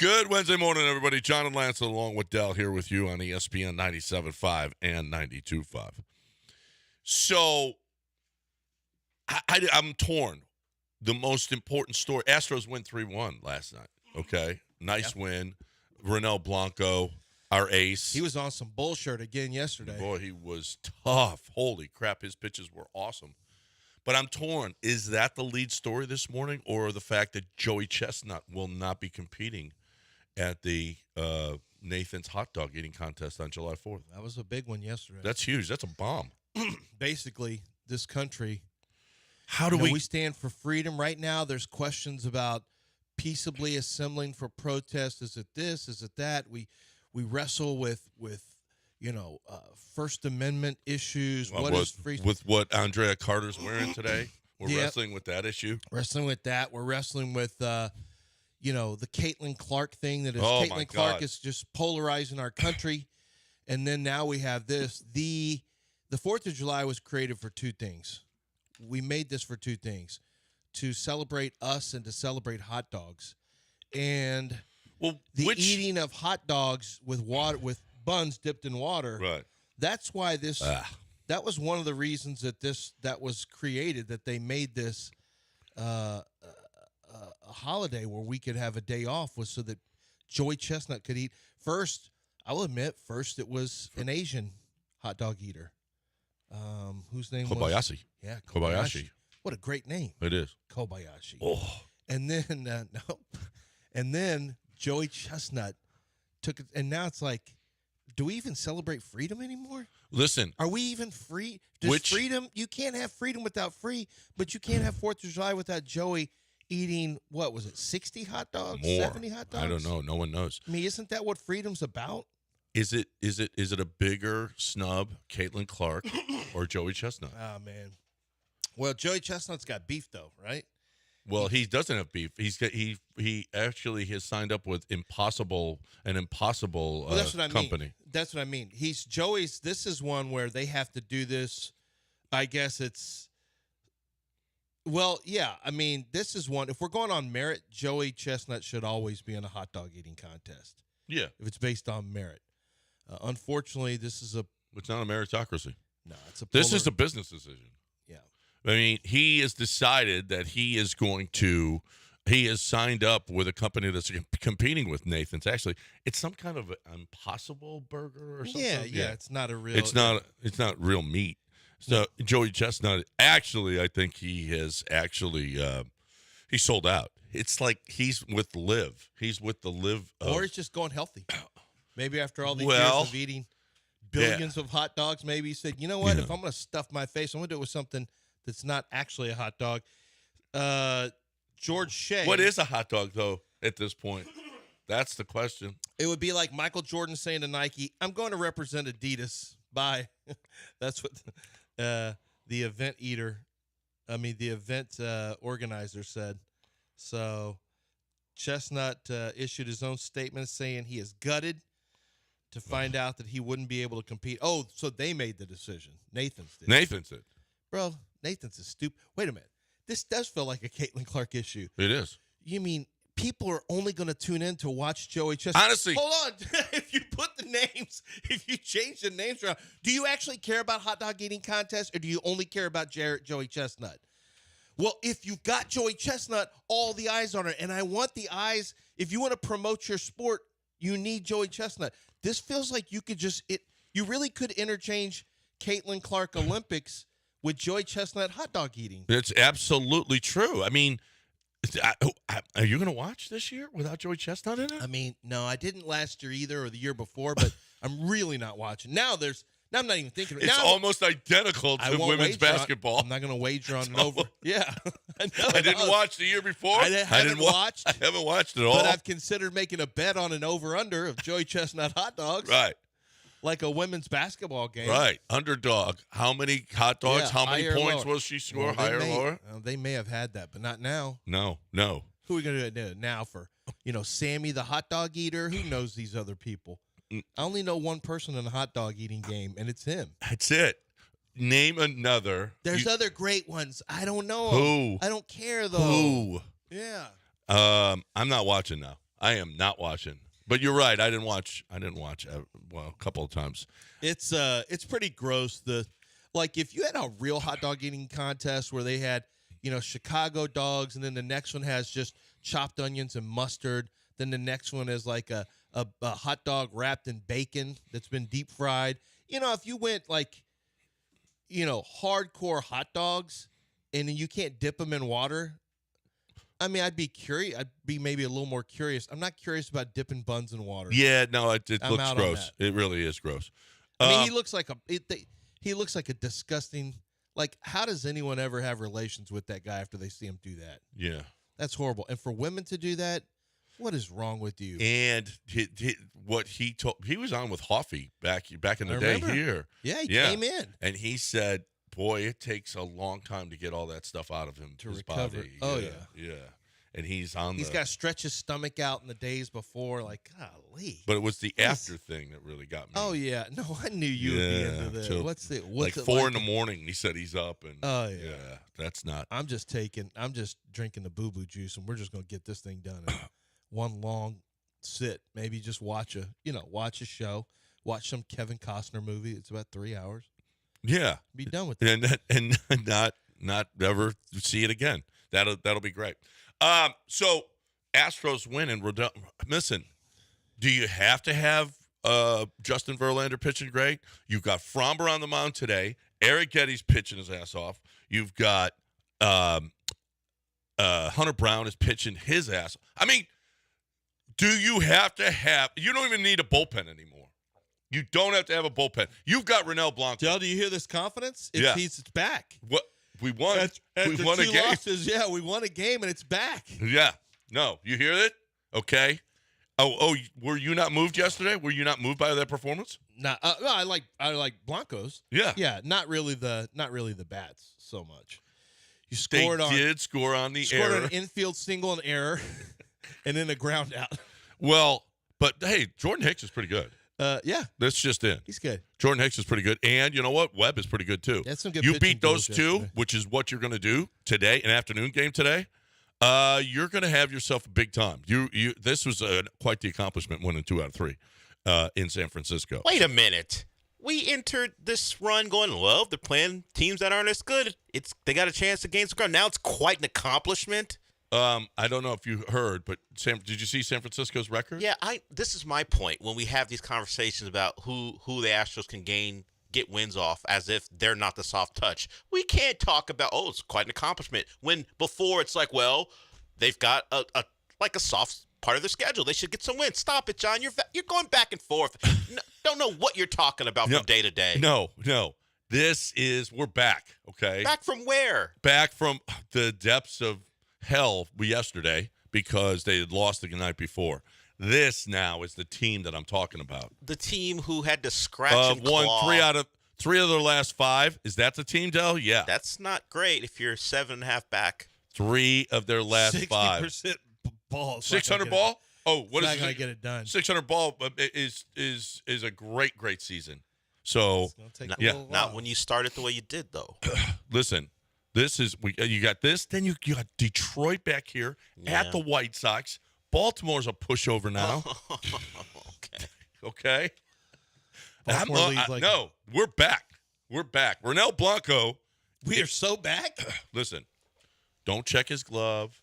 Good Wednesday morning, everybody. John and Lance along with Dell here with you on ESPN 97.5 and 92.5. So, I'm torn. The most important story, Astros win 3-1 last night, okay? Nice win. Ronel Blanco, our ace. He was on some bullshit again yesterday. Boy, he was tough. Holy crap, his pitches were awesome. But I'm torn. Is that the lead story this morning, or the fact that Joey Chestnut will not be competing at the Nathan's hot dog eating contest on July 4th? That was a big one yesterday. That's huge. That's a bomb. Basically, this country, How do we stand for freedom right now? There's questions about peaceably assembling for protest. Is it this? Is it that? We wrestle with First Amendment issues. With what Andrea Carter's wearing today? We're wrestling with that issue. Wrestling with that. We're wrestling with the Caitlin Clark thing that is Caitlin Clark is just polarizing our country. And then now we have this. The 4th of July was created for two things. We made this for two things: to celebrate us and to celebrate hot dogs. And eating of hot dogs with water, with buns dipped in water. Right. That's why this. That was one of the reasons that was created. That they made this a holiday where we could have a day off, was so that Joey Chestnut could eat. First, I will admit, it was an Asian hot dog eater. Whose name Kobayashi. was? Yeah, Kobayashi. What a great name. It is. Kobayashi. Oh. And then, and then Joey Chestnut took it, and now it's like, do we even celebrate freedom anymore? Listen. Are we even free? Freedom? You can't have freedom without free, but you can't have 4th of July without Joey eating, what was it, 60 hot dogs? More. 70 hot dogs? I don't know. No one knows. I mean, isn't that what freedom's about? Is it a bigger snub, Caitlin Clark or Joey Chestnut? Oh, man. Well, Joey Chestnut's got beef, though, right? Well, he doesn't have beef. He actually has signed up with an impossible that's what I company. Mean. That's what I mean. Joey's. This is one where they have to do this. I guess it's. Well, yeah. I mean, this is one. If we're going on merit, Joey Chestnut should always be in a hot dog eating contest. Yeah, if it's based on merit. Unfortunately, this is It's not a meritocracy. No, it's This is a business decision. Yeah. I mean, he has decided that he has signed up with a company that's competing with Nathan's. Actually, it's some kind of Impossible Burger or something. Yeah. It's not a real. It's not real meat. So Joey Chestnut, actually, I think he has he sold out. It's like he's with Liv. He's with the Liv. Or he's just going healthy. Maybe after all these years of eating billions of hot dogs, maybe he said, you know what, if I'm going to stuff my face, I'm going to do it with something that's not actually a hot dog. George Shea. What is a hot dog, though, at this point? That's the question. It would be like Michael Jordan saying to Nike, I'm going to represent Adidas. Bye. That's what the event organizer said. So Chestnut issued his own statement saying he is gutted to find out that he wouldn't be able to compete. Oh, so they made the decision. Nathan's did. Bro, Nathan's is stupid. Wait a minute. This does feel like a Caitlin Clark issue. It is. You mean people are only going to tune in to watch Joey Chestnut? Honestly. Hold on. If you change the names around, do you actually care about hot dog eating contests, or do you only care about Joey Chestnut? Well, if you've got Joey Chestnut, all the eyes on it. And I want the eyes. If you want to promote your sport, you need Joey Chestnut. This feels like you really could interchange Caitlin Clark Olympics with Joey Chestnut hot dog eating. It's absolutely true. I mean, are you going to watch this year without Joey Chestnut in it? I mean, no, I didn't last year either or the year before, but I'm really not watching. Now I'm not even thinking. It's almost identical to women's basketball. I'm not going to wager on it over. Yeah. I didn't watch the year before. I haven't watched it all. But I've considered making a bet on an over-under of Joey Chestnut hot dogs. Right. Like a women's basketball game. Right. Underdog. How many hot dogs? Yeah, how many points will she score? Higher or lower? They may have had that, but not now. No. Who are we going to do it now for? Sammy the hot dog eater? Who knows these other people? I only know one person in the hot dog eating game, and it's him. That's it. Name another. There's other great ones. I don't know. Who? I don't care, though. Who? Yeah. I'm not watching now. I am not watching. But you're right. I didn't watch. A couple of times. It's pretty gross. Like if you had a real hot dog eating contest where they had, Chicago dogs, and then the next one has just chopped onions and mustard. Then the next one is like a hot dog wrapped in bacon that's been deep fried. If you went like, hardcore hot dogs and then you can't dip them in water, I mean, I'd be curious. I'd be maybe a little more curious. I'm not curious about dipping buns in water. Yeah, no, it I'm looks out on gross. that. It really is gross. I mean, he looks like a disgusting. Like, how does anyone ever have relations with that guy after they see him do that? Yeah, that's horrible. And for women to do that, what is wrong with you? And what he told, he was on with Hoffy back in the day here. Yeah, he came in, and he said, "Boy, it takes a long time to get all that stuff out of him to his recover." body. Oh yeah. And he's got to stretch his stomach out in the days before. Like, golly. But it was the after thing that really got me. Oh yeah, no, I knew you would be into this. So what's like 4 in the morning? He said he's up, and that's not. I'm just drinking the boo boo juice, and we're just gonna get this thing done in one long sit. Maybe just watch a show, watch some Kevin Costner movie. It's about 3 hours. Yeah, be done with it, and not ever see it again. That'll be great. So Astros win, and listen, do you have to have Justin Verlander pitching great? You've got Fromber on the mound today. Eric Getty's pitching his ass off. You've got Hunter Brown is pitching his ass. I mean, do you have to have? You don't even need a bullpen anymore. You don't have to have a bullpen. You've got Ronel Blanco. Del, do you hear this confidence? It's back. What? We won. We won a game. Losses, we won a game, and it's back. Yeah. No, you hear it? Okay. Oh, were you not moved yesterday? Were you not moved by that performance? No, I like Blancos. Yeah. Yeah, not really the bats so much. You did score on the error. Scored an infield single and error, and then a ground out. Well, but hey, Jordan Hicks is pretty good. Yeah. That's just in. He's good. Jordan Hicks is pretty good. And you know what? Webb is pretty good, too. That's some good you pitching beat those two, yesterday. which is what you're going to do today, an afternoon game today. You're going to have yourself a big time. This was quite the accomplishment, winning 2 out of 3 in San Francisco. Wait a minute. We entered this run going, well, they're playing teams that aren't as good. They got a chance to gain some ground. Now it's quite an accomplishment. I don't know if you heard, but did you see San Francisco's record? Yeah, this is my point when we have these conversations about who the Astros can get wins off as if they're not the soft touch. We can't talk about, it's quite an accomplishment, when before it's like, well, they've got a soft part of their schedule. They should get some wins. Stop it, John. You're going back and forth. Don't know what you're talking about from day to day. No. We're back, okay? Back from where? Back from the depths of hell yesterday because they had lost the night before. This now is the team that I'm talking about. The team who had to scratch and claw. Won 3 of their last 5. Is that the team, Del? Yeah. That's not great if you're 7.5 back. 3 of their last 5. 60% ball. 600 ball? Oh, what is it? Not going to get it done. 600 ball is a great season. So, not when you started the way you did, though. Listen. You got this, then you got Detroit back here at the White Sox. Baltimore's a pushover now. Okay. No, we're back. We're back. Ronel Blanco. We are so back. Listen, don't check his glove.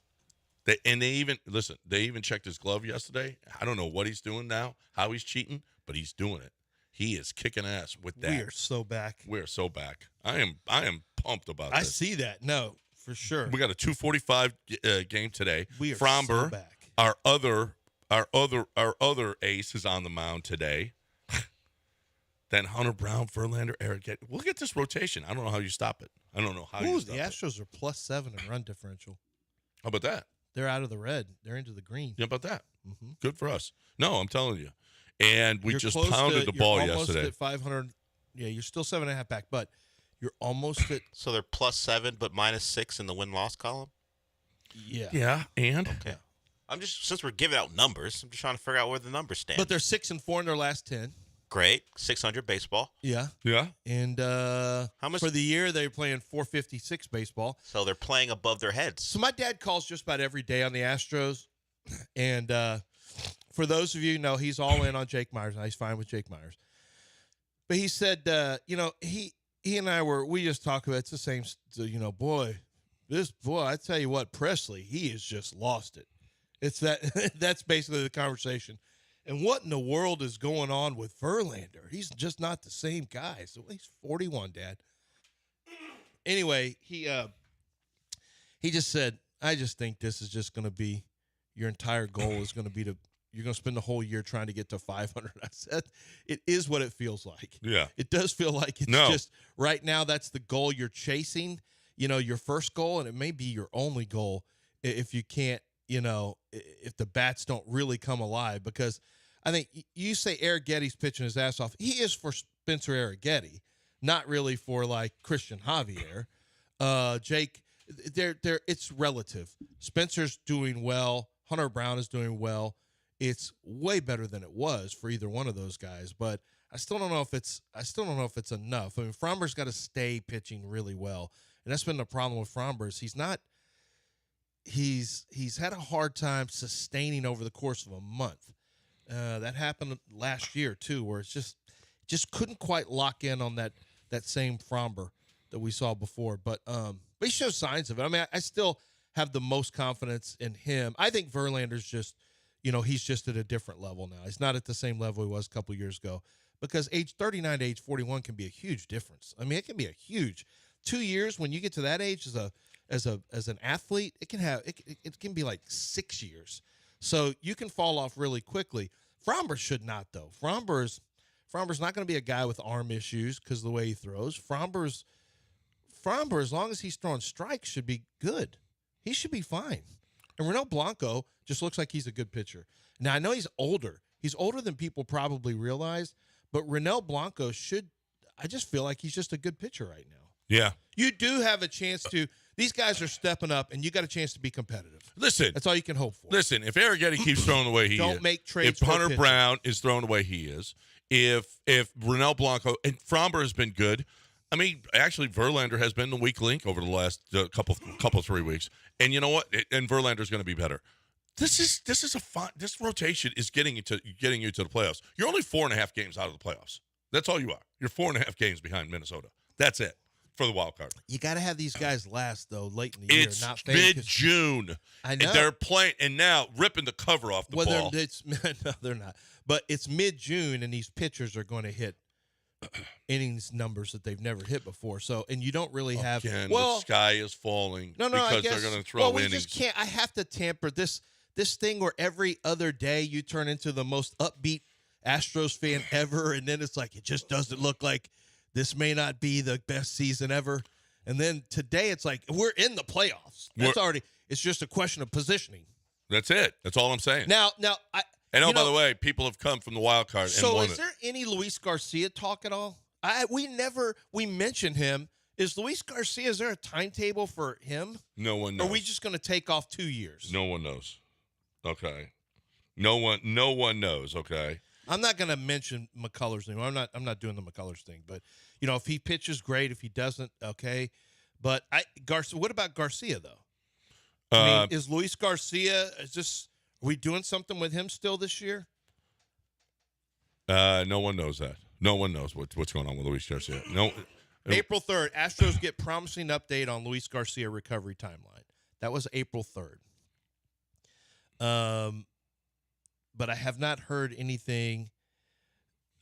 They even checked his glove yesterday. I don't know what he's doing now, how he's cheating, but he's doing it. He is kicking ass with that. We are so back. We're so back. I am pumped about this. I see that. No, for sure. We got a 2:45 game today. We are Fromber, so back. Our other ace is on the mound today. Then Hunter Brown, Verlander, Eric Getty. Look at this rotation. I don't know how you stop it. I don't know how you stop the it. Astros are +7 in run differential. How about that? They're out of the red. They're into the green. Yeah, about that. Mm-hmm. Good for us. No, I'm telling you. And we You're just close pounded to- the ball you're almost yesterday. at 500. Yeah, you're still 7.5 back, but you're almost at. So they're +7 but -6 in the win-loss column? Yeah. Yeah, and? Okay. Since we're giving out numbers, I'm just trying to figure out where the numbers stand. But they're 6-4 in their last 10. Great. 600 baseball. Yeah. Yeah. And How much for the year they're playing 456 baseball. So they're playing above their heads. So my dad calls just about every day on the Astros, and for those of you who know, he's all in on Jake Myers. Now he's fine with Jake Myers. But he said, he and I we just talk about it's the same, I tell you what, Presley, he has just lost it. It's that's basically the conversation. And what in the world is going on with Verlander? He's just not the same guy. So he's 41, Dad. Anyway, he just said, I just think this is just going to be your entire goal is going to be you're going to spend the whole year trying to get to 500. I said, it is what it feels like. Yeah. It does feel like it's just right now that's the goal you're chasing, your first goal, and it may be your only goal if you can't, if the bats don't really come alive. Because I think you say Arrigetti's pitching his ass off. He is for Spencer Arrighetti, not really for like Christian Javier. Jake, it's relative. Spencer's doing well. Hunter Brown is doing well. It's way better than it was for either one of those guys, but I still don't know if it's enough. I mean, Framber's got to stay pitching really well, and that's been the problem with Framber. He's had a hard time sustaining over the course of a month. That happened last year too, where it's just couldn't quite lock in on that same Framber that we saw before. But he shows signs of it. I mean, I still have the most confidence in him. I think Verlander's just, he's just at a different level now. He's not at the same level he was a couple years ago, because age 39 to age 41 can be a huge difference. I mean, it can be a huge 2 years when you get to that age as an athlete. It can be like 6 years. So you can fall off really quickly. Framber should not, though. Framber's not going to be a guy with arm issues because of the way he throws. Framber, as long as he's throwing strikes, should be good. He should be fine. And Renel Blanco just looks like he's a good pitcher. Now, I know he's older. He's older than people probably realize, but Renel Blanco I just feel like he's just a good pitcher right now. Yeah. You do have a chance to – these guys are stepping up, and you got a chance to be competitive. Listen. That's all you can hope for. Listen, if Arrigetti keeps throwing the way he is. Don't make trades. If Hunter Brown is throwing the way he is. If Renel Blanco – and Framber has been good. I mean, actually, Verlander has been the weak link over the last couple 3 weeks. And you know what? And Verlander's going to be better. This is a fun. This rotation is getting you to the playoffs. You're only 4.5 games out of the playoffs. That's all you are. You're 4.5 games behind Minnesota. That's it for the wild card. You got to have these guys last though, late in the year. It's not mid-June. I know and they're playing, and now ripping the cover off the ball. No, they're not. But it's mid-June, and these pitchers are going to hit innings numbers that they've never hit before. So, and you don't really have. The sky is falling. No, because I guess, they're going to throw innings. We just can't. I have to tamper this thing where every other day you turn into the most upbeat Astros fan ever, and then it's like it just doesn't look like this may not be the best season ever. And then today it's like we're in the playoffs. It's just a question of positioning. That's it. That's all I'm saying. Now by the way, people have come from the wild card and won it. So is there any Luis Garcia talk at all? We mention him. Is Luis Garcia, is there a timetable for him? No one knows. Or are we just going to take off 2 years? No one knows. Okay. No one knows, okay? I'm not going to mention McCullers anymore. I'm not doing the McCullers thing, but if he pitches, great. If he doesn't, okay. But Garcia, what about Garcia though? I mean, is Luis Garcia are we doing something with him still this year? No one knows that. No one knows what's going on with Luis Garcia. No. April 3rd, Astros get promising update on Luis Garcia recovery timeline. That was April 3rd. But I have not heard anything.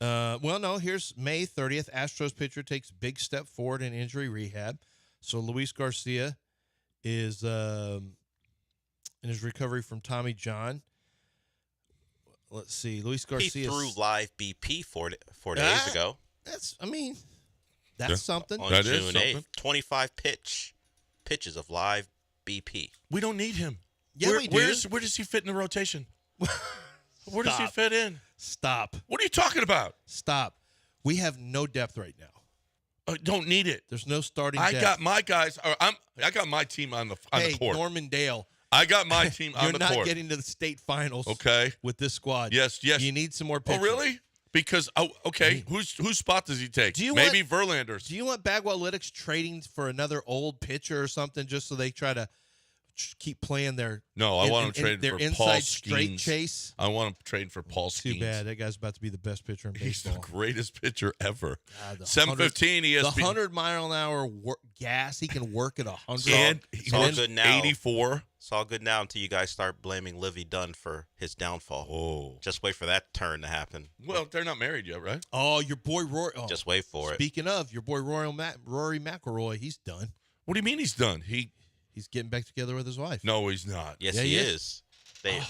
Here's May 30th. Astros pitcher takes big step forward in injury rehab. So Luis Garcia is in his recovery from Tommy John. Let's see. Luis Garcia. He threw live BP 4 days ago. That's something. On that June is something. 8th, 25 pitches of live BP. We don't need him. Yeah, we do. Where does he fit in the rotation? Where does he fit in? Stop. What are you talking about? Stop. We have no depth right now. Don't need it. There's no starting depth. I got my guys. I got my team on the court. Norman Dale. I got my team on the court. You're not getting to the state finals. Okay. With this squad. Yes. You need some more pitching. Oh, really? Because whose spot does he take? Maybe Verlander's. Do you want Bagwell-Lytics trading for another old pitcher or something just so they try to keep playing their No, I want him trading their for inside Paul straight Skeens. chase. I want him trading for Paul Too Skeens. bad. That guy's about to be the best pitcher in He's the baseball. greatest pitcher ever. God, the 7:15 The ESPN. 100-mile-an-hour gas, he can work at 100. And It's all good now. 84. It's all good now until you guys start blaming Livy Dunn for his downfall. Oh. Just wait for that turn to happen. Well, they're not married yet, right? Oh, your boy Rory. Oh, Just wait for it. speaking of, your boy Rory McIlroy, he's done. What do you mean he's done? He's getting back together with his wife. No, he's not. Yes, Yeah, he he is.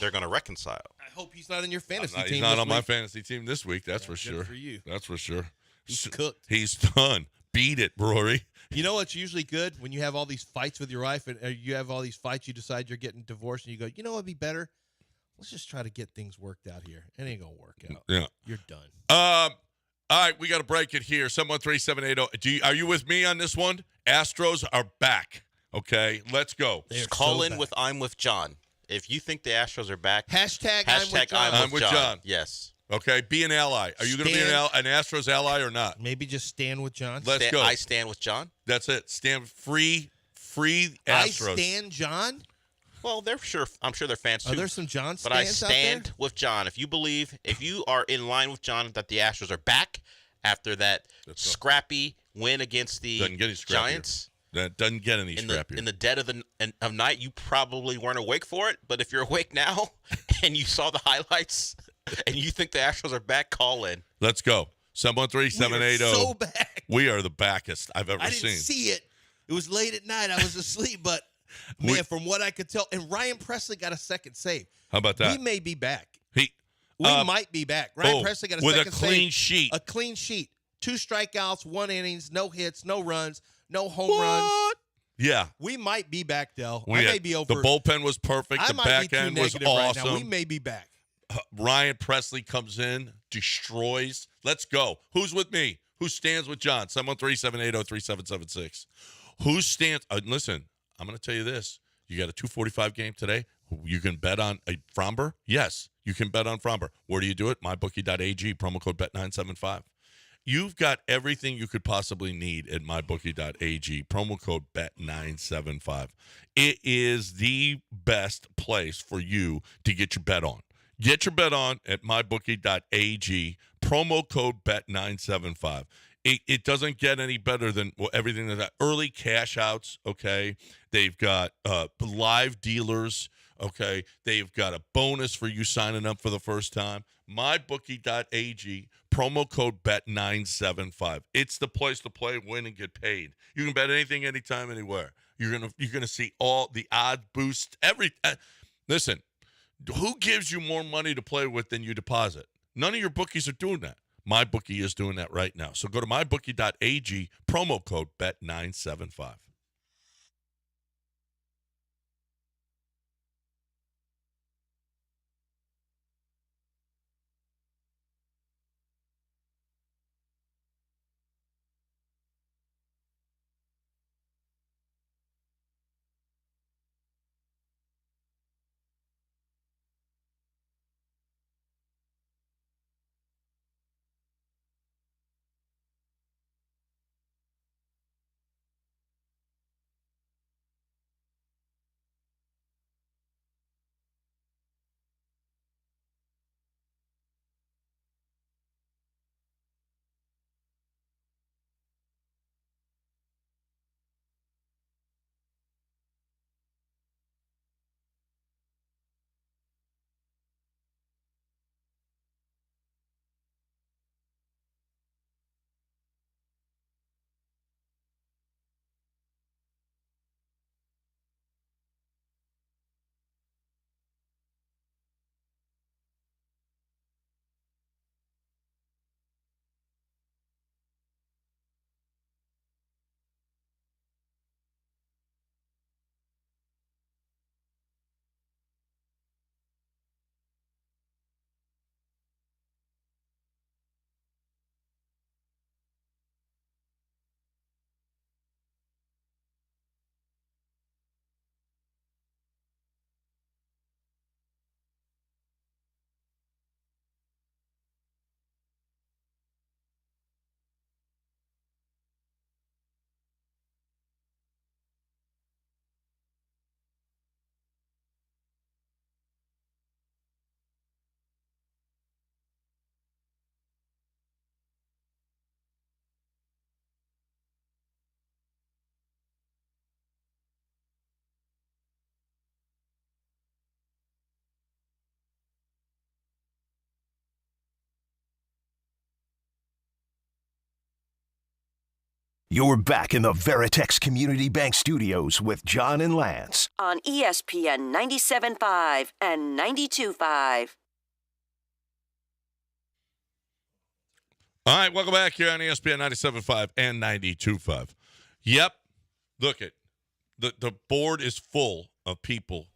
They're going to reconcile. I hope he's not in your fantasy team. He's not this on my week. fantasy team this week. That's for Good sure. for you. That's for sure. He's cooked. He's done. Beat it, Rory. You know what's usually good when you have all these fights with your wife and you have all these fights, you decide you're getting divorced and you go, you know what'd be better? Let's just try to get things worked out here. It ain't gonna work out. Yeah. You're done. All right, we got to break it here. 713-780. Are you with me on this one? Astros are back. Okay, let's go. They're Call so in back. with I'm with John. If you think the Astros are back, Hashtag hashtag I'm with John. I'm with John. Yes. Okay, be an ally. Are you going to be an Astros ally or not? Maybe just stand with John. Let's go. I stand with John. That's it. Stand free Astros. I stand John. Well, I'm sure they're fans too. Are there some John stands But I out stand there? with John. If you are in line with John that the Astros are back after that scrappy win against the Doesn't get any scrappier. Giants That doesn't get any scrappier. in the dead of night, you probably weren't awake for it. But if you're awake now and you saw the highlights and you think the Astros are back, call in. Let's go. 713-780. So back. We are the backest I've ever I didn't seen. see it. It was late at night. I was asleep, but man, from what I could tell, and Ryan Presley got a second save. How about that? We may be back. We Might be back. Ryan Presley got a with second a clean save. sheet. A clean sheet. 2 strikeouts, 1 innings, no hits, no runs, no home runs. Yeah. We might be back, Dell. We I had- may be over. The bullpen was perfect. I The might back be too end was negative right now. awesome. We may be back. Ryan Presley comes in, destroys. Let's go. Who's with me? Who stands with John? 713-780-3776. Who stands? Listen, I'm going to tell you this. You got a 245 game today. You can bet on a Fromber. Yes, you can bet on Fromber. Where do you do it? MyBookie.ag, promo code BET975. You've got everything you could possibly need at MyBookie.ag, promo code BET975. It is the best place for you to get your bet on. Get your bet on at MyBookie.ag, promo code BET975. It doesn't get any better than everything that early cash outs, okay? They've got live dealers, okay? They've got a bonus for you signing up for the first time. MyBookie.ag, promo code BET975. It's the place to play, win, and get paid. You can bet anything, anytime, anywhere. You're gonna see all the odds boost. Listen, who gives you more money to play with than you deposit? None of your bookies are doing that. MyBookie is doing that right now. So go to mybookie.ag, promo code BET975. You're back in the Veritex Community Bank Studios with John and Lance. On ESPN 97.5 and 92.5. All right, welcome back here on ESPN 97.5 and 92.5. Yep, look it. The board is full of people.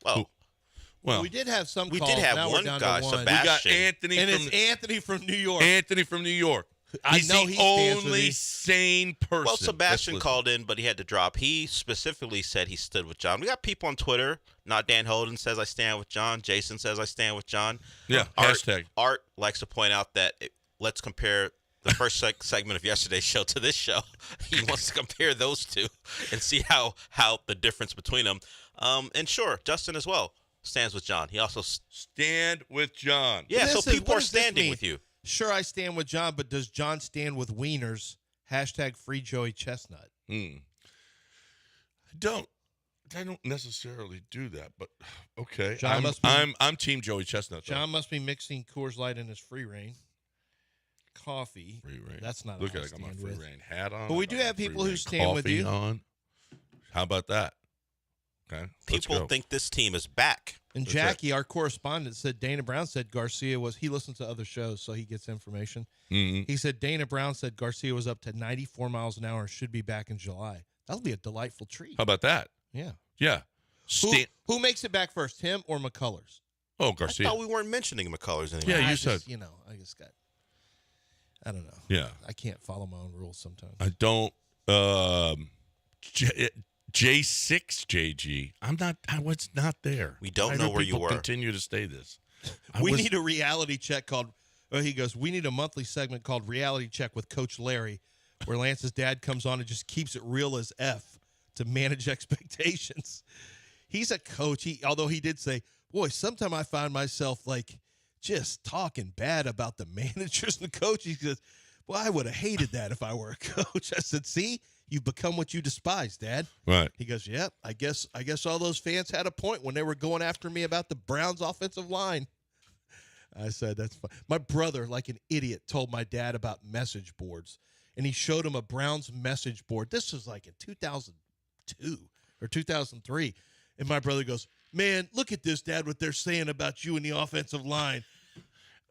Well, we did have some we calls. did have now one we're down guy, to one. We got Sebastian. Anthony And from it's Anthony from New York. Anthony from New York. I He's know the he stands with only you. sane person. Well, that's Sebastian listening. called in, but he had to drop. He specifically said he stood with John. We got people on Twitter. Not Dan Holden says I stand with John. Jason says I stand with John. Yeah, hashtag. Art likes to point out that let's compare the first segment of yesterday's show to this show. He wants to compare those two and see how the difference between them. And sure, Justin as well stands with John. He also Stand with John. yeah. This So is- people what are does this standing mean? with you. Sure, I stand with John, but does John stand with Wieners? Hashtag free Joey Chestnut. I don't necessarily do that, but okay. John must be- I'm Team Joey Chestnut. though. John must be mixing Coors Light in his free reign. Coffee. Free reign. That's not Look a at it. I got my stand free with. reign hat on. But we I do got have my people free who reign stand with coffee you. on. How about that? Okay. let's People go. think this team is back. And That's Jackie, our correspondent, said Dana Brown said Garcia was. He listens to other shows, so he gets information. Mhm. He said Dana Brown said Garcia was up to 94 miles an hour and should be back in July. That'll be a delightful treat. How about that? Yeah. Yeah. Who makes it back first, him or McCullers? Oh, I Garcia. thought we weren't mentioning McCullers anymore. Yeah, I you just, said. I just got. I don't know. Yeah. I can't follow my own rules sometimes. I don't. J6JG. I was not there. We don't Why know do where you people were. Continue to stay this. We need a reality check called. He goes. We need a monthly segment called Reality Check with Coach Larry, where Lance's dad comes on and just keeps it real as F to manage expectations. He's a coach. Although he did say, "Boy, sometimes I find myself like just talking bad about the managers and the coaches." He goes, "Well, I would have hated that if I were a coach." I said, "See, you've become what you despise, Dad." Right. He goes, "Yep, I guess all those fans had a point when they were going after me about the Browns' offensive line." I said, "That's fine." My brother, like an idiot, told my dad about message boards, and he showed him a Browns message board. This was like in 2002 or 2003, and my brother goes, "Man, look at this, Dad, what they're saying about you and the offensive line."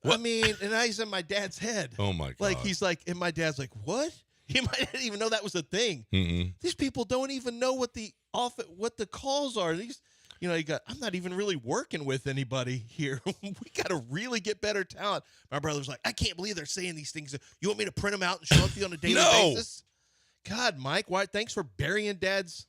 I mean, and he's in my dad's head. Oh, my God. Like, he's like, and my dad's like, "What?" He might not even know that was a thing. Mm-mm. These people don't even know what the calls are. These, I'm not even really working with anybody here. We got to really get better talent. My brother's like, "I can't believe they're saying these things. You want me to print them out and show them to you on a daily No. basis?" God, Mike, why? Thanks for burying Dad's.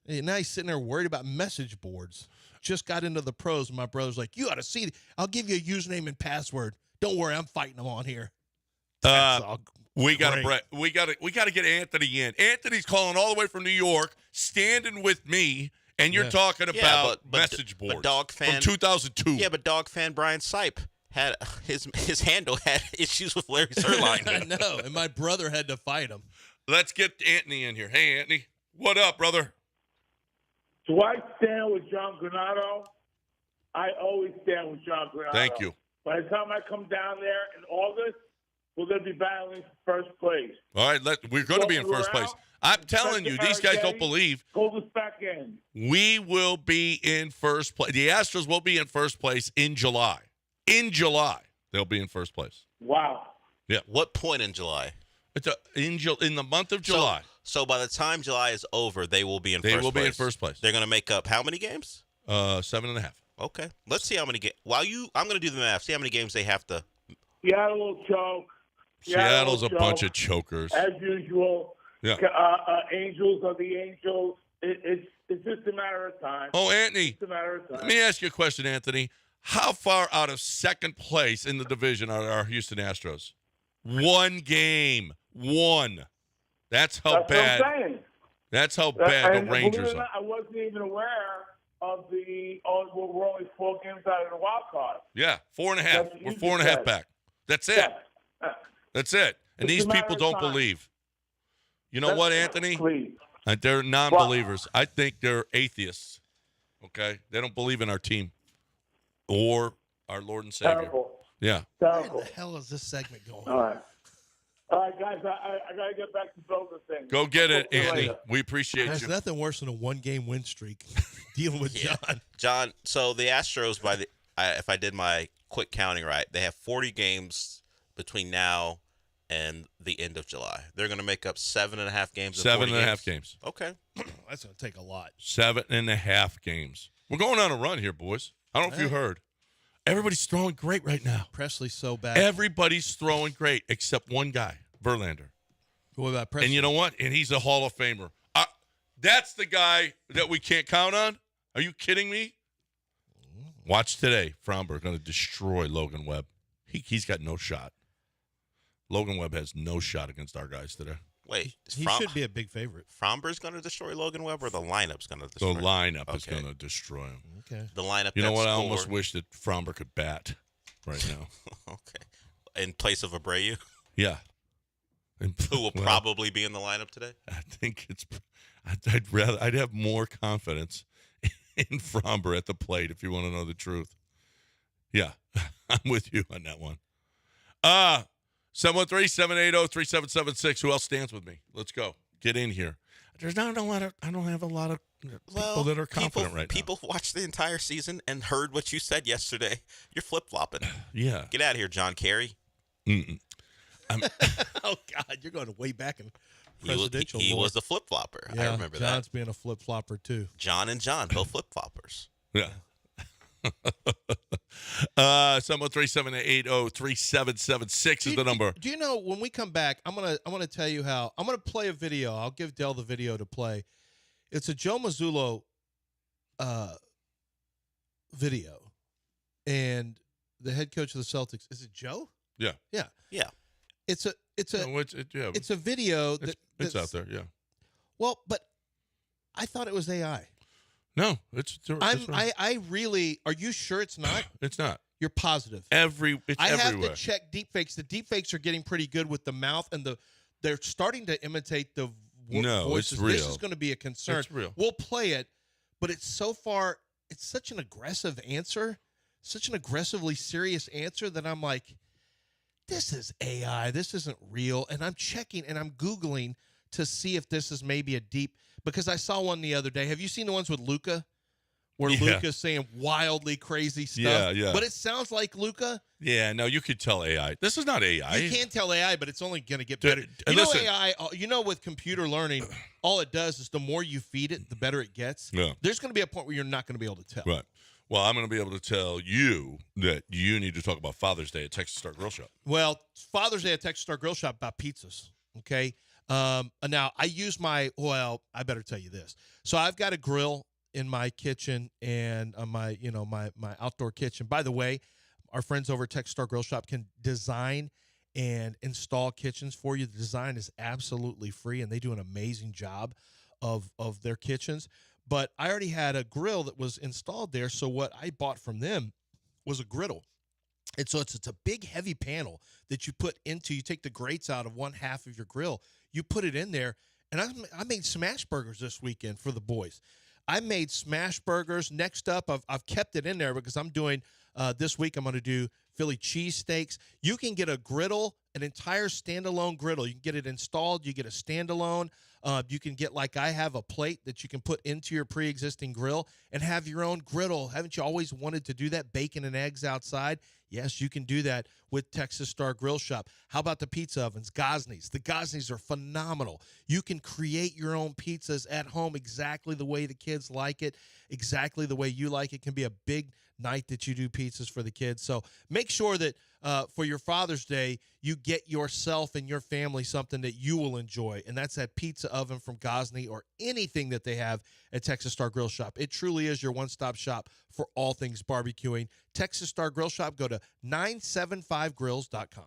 And now he's sitting there worried about message boards. Just got into the pros. And my brother's like, "You ought to see. I'll give you a username and password. Don't worry, I'm fighting them on here." That's all We got great. to get Anthony in. Anthony's calling all the way from New York, standing with me, and you're Yeah. talking Yeah, about but message boards Dog fan from 2002. Yeah, but dog fan Brian Sipe had his handle had issues with Larry I Zerline. know, and my brother had to fight him. Let's get Anthony in here. Hey, Anthony, what up, brother? Do I stand with John Granado? I always stand with John Granado. Thank you. By the time I come down there in August, we're going to be battling for first place. All right, we're going to be in first place. I'm telling you, these guys don't believe. Hold us back in. We will be in first place. The Astros will be in first place in July. In July, they'll be in first place. Wow. What point in July? It's in the month of July. So by the time July is over, they will be in first place. They will be in first place. They're going to make up how many games? 7.5. Okay. Let's see how many games. I'm going to do the math. See how many games they have to. Seattle will choke. Seattle's a will bunch choke. of chokers. As usual. Yeah. Angels are the Angels. It's just a matter of time. Oh, Anthony, It's a matter of time. let me ask you a question, Anthony. How far out of second place in the division are our Houston Astros? One game. One. That's how That's bad. what I'm saying. That's how bad And the Rangers believe it or are. not, I wasn't even aware of we're only 4 games out of the wild card. Yeah, 4.5. That's We're easy 4.5 said. back. That's it. Yeah. That's it. And It's these a matter people of don't time. believe. You know what, Anthony? Please. They're non-believers. I think they're atheists. Okay? They don't believe in our team or our Lord and Savior. Terrible. Yeah. Where Terrible. the hell is this segment going? All right. All right, guys, I got to get back to building things. Go get it, Talk to you Andy. later. We appreciate There's you. nothing worse than a one-game win streak dealing with Yeah. John. John, so the Astros, if I did my quick counting right, they have 40 games between now and the end of July. They're going to make up 7.5 games. of 7.5 games. Okay. That's going to take a lot. 7.5 games. We're going on a run here, boys. I don't know if you heard. Everybody's throwing great right now. Presley's so bad. Everybody's throwing great except one guy, Verlander. What about Presley? And you know what? And he's a Hall of Famer. That's the guy that we can't count on? Are you kidding me? Watch today. Fromberg going to destroy Logan Webb. He's got no shot. Logan Webb has no shot against our guys today. Wait. He should be a big favorite. Fromberg's going to destroy Logan Webb, or the lineup's going to destroy The him? lineup is Okay. going to destroy him. Okay. The lineup. You know that what? I scored- almost wish that Fromberg could bat right now. Okay. In place of Abreu, Yeah. And, who will well, probably be in the lineup today. I think I'd have more confidence in Fromber at the plate if you want to know the truth. Yeah, I'm with you on that one. 713-780-3776. Who else stands with me? Let's go. Get in here. There's not a lot of. I don't have a lot of people that are confident right now. People watched the entire season and heard what you said yesterday. You're flip flopping. Yeah. Get out of here, John Kerry. Mm-mm. Oh, God. You're going way back in He was presidential he lore. was the flip flopper. Yeah, I remember John's that. being a flip-flopper, too. John and John, both flip floppers. Yeah. 713-780-3776 is the number. Do you know when we come back? I'm gonna tell you how. I'm gonna play a video. I'll give Dell the video to play. It's a Joe Mazzulo video, and the head coach of the Celtics. Is it Joe? Yeah. Yeah. Yeah. It's a No, it's a video that it's that's- out there. Yeah. Well, but I thought it was AI. No, it's right. I really. Are you sure it's not? It's not. You're positive. It's I have everywhere. to check deepfakes. The deepfakes are getting pretty good with the mouth, and they're starting to imitate the No, voices. it's This real. is going to be a concern. It's real. We'll play it, but it's so far. It's such an aggressive answer, such an aggressively serious answer that I'm like, this is AI. This isn't real. And I'm checking and I'm Googling to see if this is maybe a deep, because I saw one the other day. Have you seen the ones with Luca? Where Yeah. Luca's saying wildly crazy stuff. Yeah, yeah. But it sounds like Luca. Yeah, no, you could tell AI. This is not AI. You can't tell AI, but it's only going to get Dude, better. and You know listen- AI, with computer learning, all it does is the more you feed it, the better it gets. Yeah. There's going to be a point where you're not going to be able to tell. Right. Well, I'm going to be able to tell you that you need to talk about Father's Day at Texas Star Grill Shop. Well, Father's Day at Texas Star Grill Shop about pizzas. Okay. Now I use I better tell you this. So I've got a grill in my kitchen and my outdoor kitchen. By the way, our friends over at Texas Star Grill Shop can design and install kitchens for you. The design is absolutely free, and they do an amazing job of their kitchens. But I already had a grill that was installed there, so what I bought from them was a griddle. And so it's a big, heavy panel that you put into. You take the grates out of one half of your grill. You put it in there, and I made smash burgers this weekend for the boys. I made smash burgers. Next up, I've kept it in there because I'm doing this week. I'm going to do Philly cheesesteaks. You can get a griddle, an entire standalone griddle. You can get it installed. You get a standalone. You can get, like I have, a plate that you can put into your pre-existing grill and have your own griddle. Haven't you always wanted to do that? Bacon and eggs outside? Yes, you can do that with Texas Star Grill Shop. How about the pizza ovens? Gosney's. The Gosney's are phenomenal. You can create your own pizzas at home exactly the way the kids like it, exactly the way you like it. It can be a big night that you do pizzas for the kids. So make sure that for your Father's Day, you get yourself and your family something that you will enjoy, and that's that pizza oven from Gosney or anything that they have at Texas Star Grill Shop. It truly is your one-stop shop for all things barbecuing. Texas Star Grill Shop, go to 975grills.com.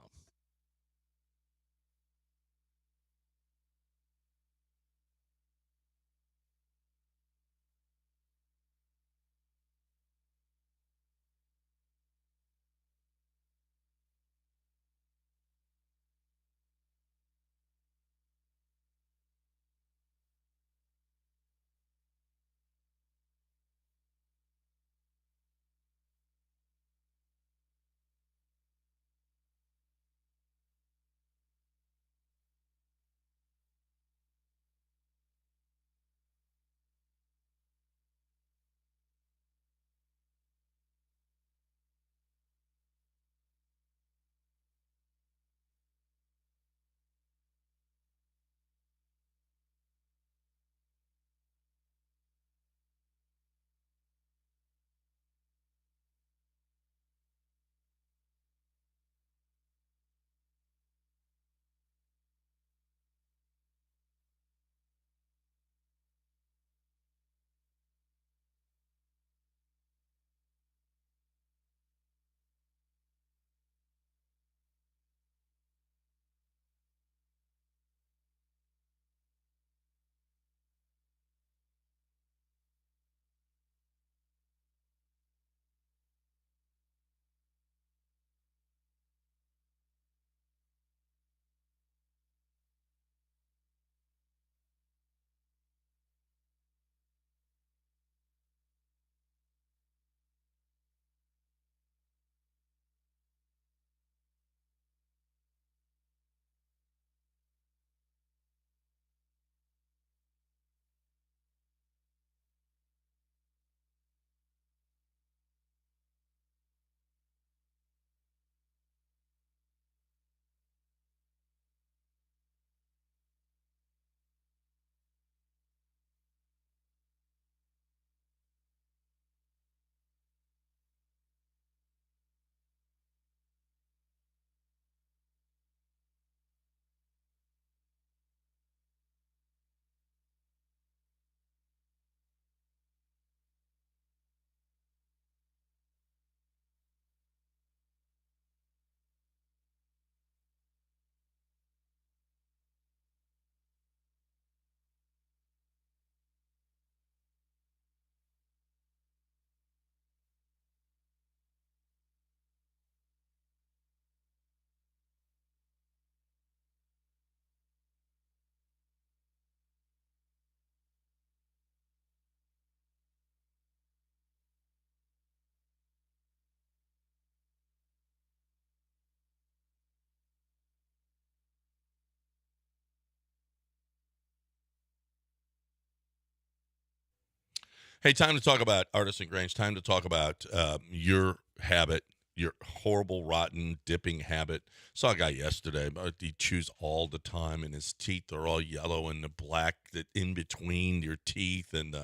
Hey, time to talk about Artisan Grange. Time to talk about your habit, your horrible, rotten dipping habit. Saw a guy yesterday. He chews all the time, and his teeth are all yellow and the black that in between your teeth, and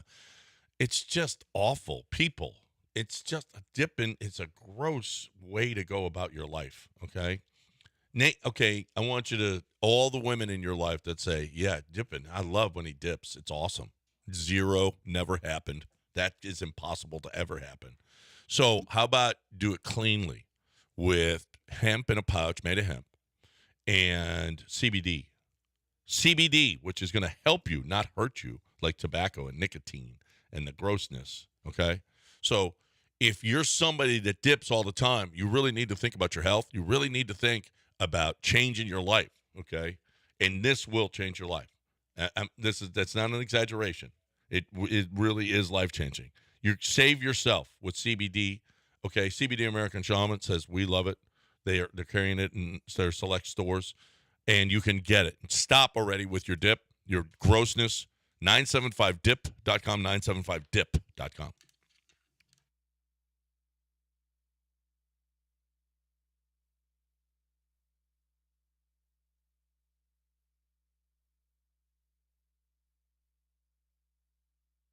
it's just awful. People, it's just a dipping. It's a gross way to go about your life. Okay, Nate. Okay, I want you to all the women in your life that say, "Yeah, dipping. I love when he dips. It's awesome." Zero, never happened. That is impossible to ever happen. So how about do it cleanly with hemp in a pouch made of hemp and CBD. CBD, which is going to help you, not hurt you, like tobacco and nicotine and the grossness, okay? So if you're somebody that dips all the time, you really need to think about your health. You really need to think about changing your life, okay? And this will change your life. That's not an exaggeration. It really is life-changing. You save yourself with CBD. Okay, CBD American Shaman says we love it. They're carrying it in their select stores, and you can get it. Stop already with your dip, your grossness. 975dip.com, 975dip.com.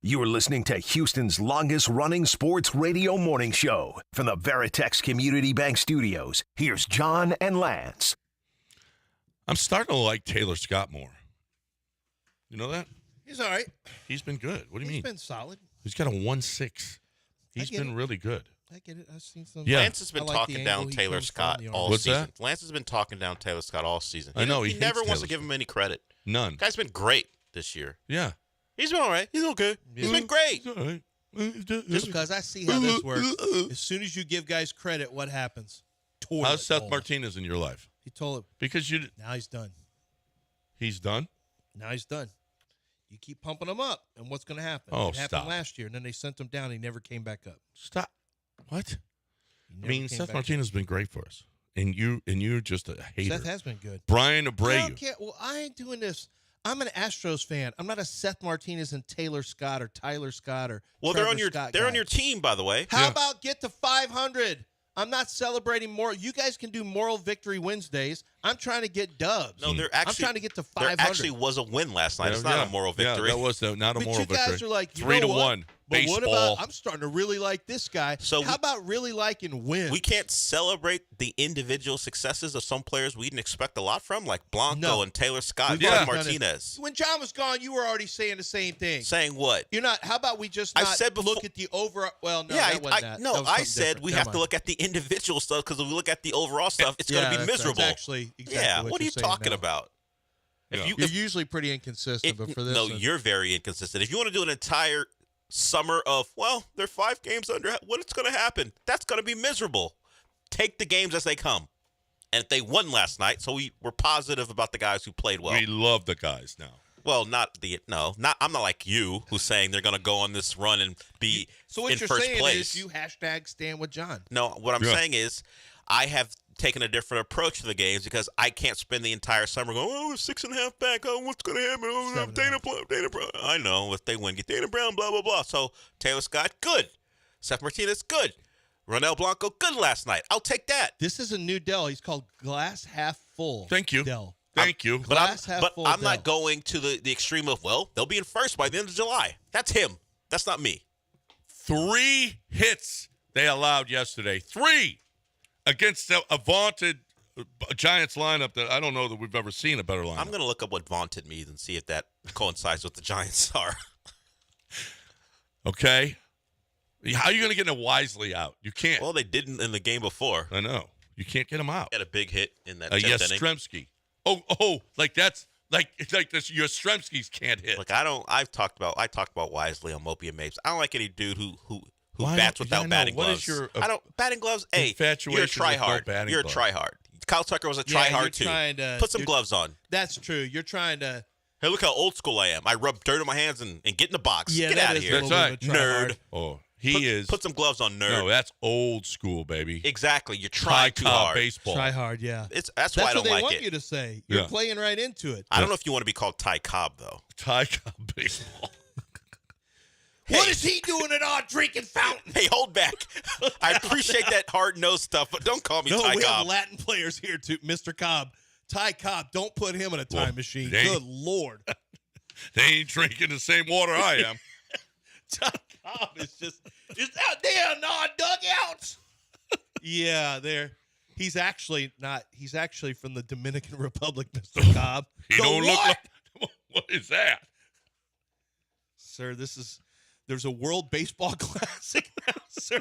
You are listening to Houston's longest-running sports radio morning show. From the Veritex Community Bank Studios, here's John and Lance. I'm starting to like Taylor Scott more. You know that? He's all right. He's been good. What do you mean? He's been solid. He's got a 1.6. He's been really good. I get it. I've seen some. Yeah. Lance has been talking down Taylor Scott all What's season. that? Lance has been talking down Taylor Scott all season. I know, He he never hates wants to Taylor give him any credit. None. Guy's been great this year. Yeah. He's been all right. He's okay. He's been great. All right. Just because I see how this works. As soon as you give guys credit, what happens? Toilet How's Seth bowl. Martinez in your life? He told him. Because Now he's done. he's done? Now he's done. You keep pumping him up, and what's going to happen? Oh, it happened stop. last year, and then they sent him down. He never came back up. Stop. What? He I never mean, came Seth back Martinez has been great for us. And you're just a up. hater. Seth has been good. Brian I Abreu. don't care. Well, I ain't doing this. I'm an Astros fan. I'm not a Seth Martinez and Taylor Scott or Tyler Scott or Well, Trevor they're on your Scott they're on guy. your team, by the way. How Yeah. about get to 500? I'm not celebrating more. You guys can do moral victory Wednesdays. I'm trying to get dubs. No, they're actually I'm trying to get to There 500. actually was a win last night. It's not a moral victory. Yeah, that was not a But moral you guys victory. are like, you 3 know to what? 1. But Baseball. what about, I'm starting to really like this guy. So How about really liking wins? We can't celebrate the individual successes of some players we didn't expect a lot from, like Blanco No. and Taylor Scott, We've and already done it. Martinez. When John was gone, you were already saying the same thing. Saying what? You're not. How about we just I not said before- look at the over? Well, no, yeah, that wasn't that. no, That was I something said different. we Never have to mind. look at the individual stuff because if we look at the overall stuff, it's going to be that's miserable. actually exactly yeah, what what are you're you saying talking now. about? Yeah. You're usually pretty inconsistent, but for this, no, one- you're very inconsistent. If you want to do an entire summer of, well, they're 5 games under, what's going to happen? That's going to be miserable. Take the games as they come. And if they won last night, so we're positive about the guys who played well. We love the guys now. Well, I'm not like you who's saying they're going to go on this run and be So what in you're first saying place. is you hashtag stand with John. No, what I'm Yeah. saying is I have taken a different approach to the games because I can't spend the entire summer going, oh, we're 6.5 back. Oh, what's going to happen? Oh, 7.5. Dana Brown. I know if they win, get Dana Brown, blah, blah, blah. So Taylor Scott, good. Seth Martinez, good. Ronel Blanco, good last night. I'll take that. This is a new Dell. He's called Glass Half Full. Thank you. Dell. Thank you. But Glass half full I'm Dell. not going to the extreme of, well, they'll be in first by the end of July. That's him. That's not me. 3 hits they allowed yesterday. 3 against a vaunted Giants lineup that I don't know that we've ever seen a better lineup. I'm going to look up what vaunted means and see if that coincides with the Giants are. Okay. How are you going to get a Wisely out? You can't. Well, they didn't in the game before. I know. You can't get him out. Had a big hit in that 10th inning. Yastrzemski. Oh, like that's like this. Yastrzemski's can't hit. Look, I talked about Wisely on Mopey and Mapes. I don't like any dude who Why bats don't- without I know. batting What gloves. is your, I don't batting gloves. Hey, you're a infatuation with no tryhard. batting You're a gloves? tryhard. Kyle Tucker was a Yeah, tryhard you're too. trying to- Put some you're- gloves on. That's true. You're trying to. Hey, look how old school I am. I rub dirt on my hands and get in the box. Yeah, Get that out of is a here, little That's bit of a nerd. tryhard. Oh, he Put some gloves on, nerd. No, that's old school, baby. Exactly. You're trying too Tri-cob hard. baseball. Try hard, yeah. That's why I That's don't what they like want it. you to say. You're Yeah. playing right into it. I don't know if you want to be called Ty Cobb though. Tri-cob baseball. What is he doing at our drinking fountain? Hey, hold back. I appreciate that hard-nosed stuff, but don't call me No, Ty we have Cobb. Latin players here too. Mr. Cobb. Ty Cobb, don't put him in a time machine. they- Good Lord. They ain't drinking the same water I am. Ty Cobb is just out there in our dugouts. Yeah, there. He's actually not. He's actually from the Dominican Republic, Mr. Cobb. He The don't look what? like. What is that? Sir, there's a World Baseball Classic now, sir.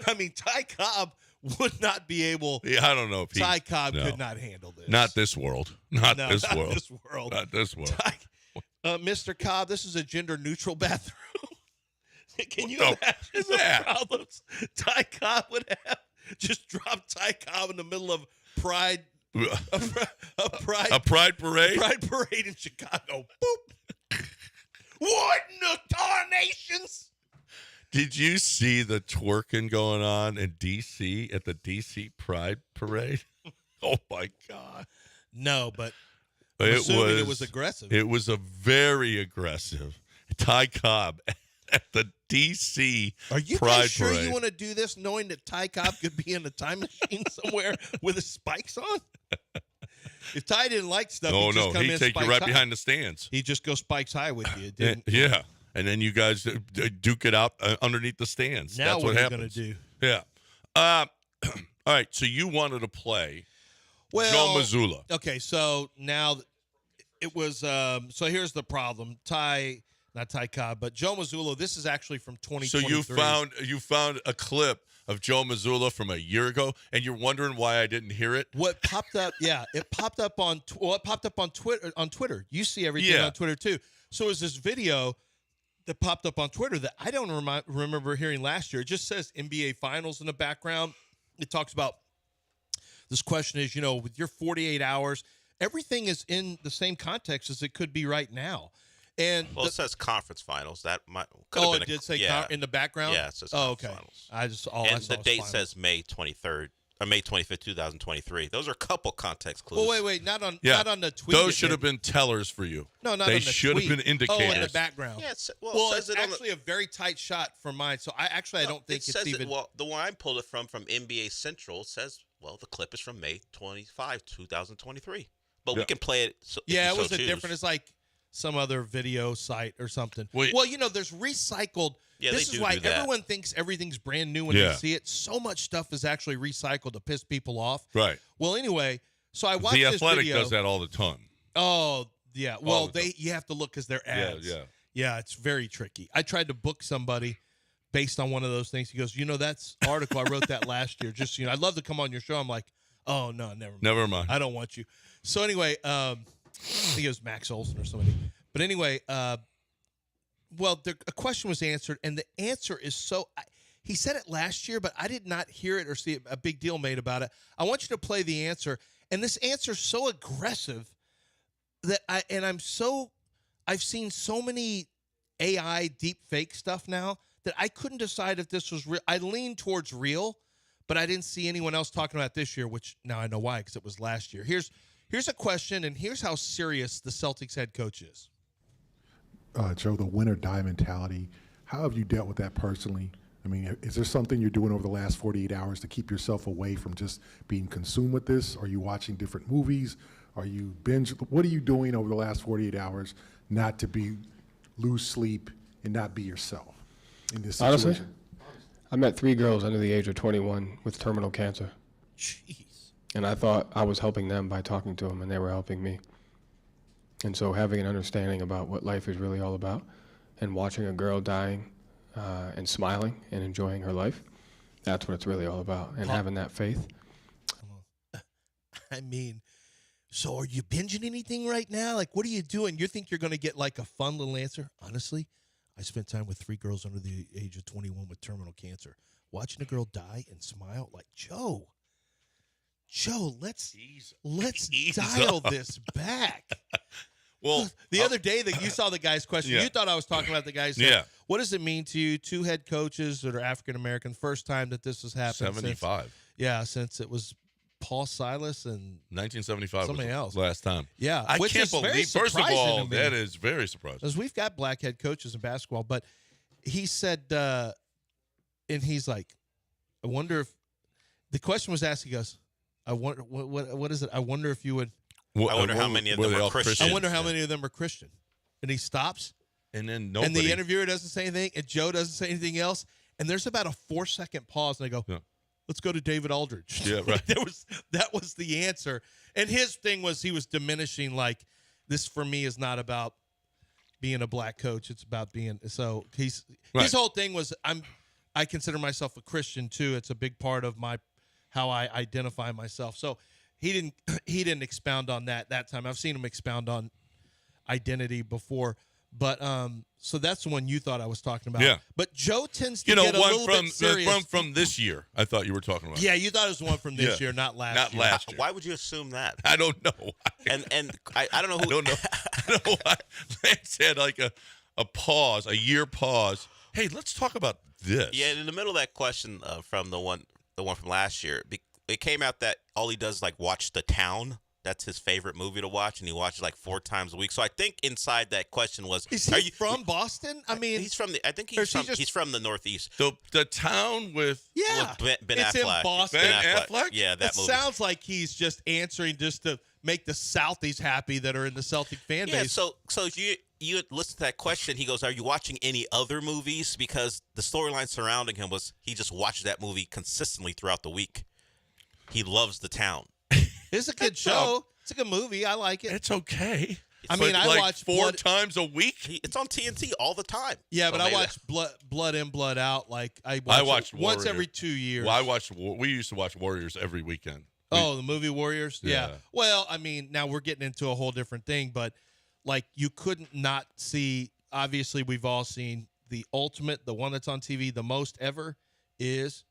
I mean, Ty Cobb would not be able. Yeah, I don't know if he. Ty Cobb no. could not handle this. Not this world. Not No, this not world. this world. Not this world. Mr. Cobb, this is a gender-neutral bathroom. Can you What the imagine is the that? problems Ty Cobb would have? Just drop Ty Cobb in the middle of Pride, a Pride parade. Pride parade in Chicago. Boop. What in the tarnations? Did you see the twerking going on in D.C. at the D.C. Pride parade? Oh my God! No, but I'm assuming it was aggressive. It was a very aggressive Ty Cobb at the D.C. Are you Pride guys sure parade. you want to do this knowing that Ty Cobb could be in a time machine somewhere with his spikes on? If Ty didn't like stuff, Oh he'd just no, come he'd in take you spikes right high. behind the stands. He'd just go spikes high with you. It didn't, Yeah, and then you guys duke it out underneath the stands. Now That's what what are you happens. going to do? Yeah. All right. So you wanted to play Well, Joe Mazzulla. Okay, so now it was. So here's the problem: not Ty Cobb, but Joe Mazzulla. This is actually from 2023. So you found a clip of Joe Mazzulla from a year ago, and you're wondering why I didn't hear it. What popped up? Yeah, it popped up on. It popped up on Twitter. On Twitter, you see everything Yeah. on Twitter too. So is this video that popped up on Twitter that I don't remember hearing last year. It just says NBA Finals in the background. It talks about this question is, with your 48 hours, everything is in the same context as it could be right now. And Well, it says conference finals. That might. it did say yeah. in the background? Yeah, it says Oh, conference okay. finals. I And saw the was date finals. says May 23rd or May 25th, 2023. Those are a couple context clues. Well, wait, not on Yeah. not on the tweet. Those it should did. have been tellers for you. No, not they on the should tweet. have been indicators. Oh, in the background. Yeah, well, Well, it it's says it on actually a very tight shot from mine, so I don't think it it's says even. well, the one I pulled it from NBA Central says, well, the clip is from May 25, 2023. But we Yeah. can play it. So, Yeah, if it you was so a choose. different. It's like some other video site or something. Well, Well, there's recycled. Yeah, this they is do why do that. everyone thinks everything's brand new when Yeah. they see it. So much stuff is actually recycled to piss people off. Right. Well, anyway, so I watched The this Athletic video. does that all the time. Oh, yeah. Well, the time. you have to look because they're Yeah, ads. yeah. Yeah, it's very tricky. I tried to book somebody based on one of those things. He goes, that's article I wrote that last year. Just I'd love to come on your show. I'm like, oh no, never mind. Never mind. I don't want you. So anyway, I think it was Max Olson or somebody. But anyway, a question was answered, and the answer is he said it last year, but I did not hear it or see a big deal made about it. I want you to play the answer, and this answer is so aggressive that I've seen so many AI deep fake stuff now that I couldn't decide if this was real. I leaned towards real, but I didn't see anyone else talking about this year, which now I know why, because it was last year. Here's a question, and here's how serious the Celtics head coach is. Joe, the win or die mentality, how have you dealt with that personally? I mean, is there something you're doing over the last 48 hours to keep yourself away from just being consumed with this? Are you watching different movies? Are you binge? What are you doing over the last 48 hours not to lose sleep and not be yourself in this situation? Honestly, I met 3 girls under the age of 21 with terminal cancer. Jeez. And I thought I was helping them by talking to them, and they were helping me. And so having an understanding about what life is really all about and watching a girl dying and smiling and enjoying her life, that's what it's really all about. And having that faith. I mean, so are you binging anything right now? Like, what are you doing? You think you're going to get like a fun little answer? Honestly, I spent time with 3 girls under the age of 21 with terminal cancer. Watching a girl die and smile, like, Joe, let's dial this back. Well, The other day that you saw the guy's question, Yeah. you thought I was talking about the guy. Said, Yeah. What does it mean to you, 2 head coaches that are African American? First time that this has happened. 75. Since it was Paul Silas and 1975 Somebody was else. the last time. yeah, I which can't is very believe. First of surprising all, to me. that is very surprising. Because we've got black head coaches in basketball, but he said, and he's like, I wonder if the question was asked. He goes, I wonder what is it? I wonder if you would. I wonder how many of them are Christian. I wonder how many of them are Christian. And he stops. And then nobody. And the interviewer doesn't say anything, and Joe doesn't say anything else. And there's about a 4-second pause, and I go, let's go to David Aldridge. Yeah, right. That was the answer. And his thing was he was diminishing, like, this for me is not about being a black coach. It's about being – so his whole thing was I consider myself a Christian too. It's a big part of how I identify myself. So he didn't expound on that time. I've seen him expound on identity before. But so that's the one you thought I was talking about. Yeah. But Joe tends to get a little bit serious. One from this year, I thought you were talking about. Yeah, you thought it was the one from this year, not last year. Not last year. Why would you assume that? I don't know. And I don't know who. I don't know why. Lance had like a pause, a year pause. Hey, let's talk about this. Yeah, in the middle of that question from the one from last year, it came out that all he does is like watch The Town. That's his favorite movie to watch, and he watches like 4 times a week. So I think inside that question was, is he from Boston? I mean, he's from the. I think he's from the Northeast. The Town with Ben it's Affleck. in Boston. Ben Affleck? Yeah, that movie. Sounds like he's just answering just to make the Southies happy that are in the Celtic fan base. So if you listen to that question, he goes, "Are you watching any other movies?" Because the storyline surrounding him was he just watched that movie consistently throughout the week. He loves The Town. It's a good show. It's a good movie. I like it. It's okay. I mean, I watch 4 times a week. It's on TNT all the time. Yeah, So but I maybe watch Blood In, Blood Out. Like I watched once Warrior. every 2 years. Well, we used to watch Warriors every weekend. The movie Warriors? Yeah. Well, I mean, now we're getting into a whole different thing, but like you couldn't not see, obviously we've all seen the ultimate, the one that's on TV the most ever is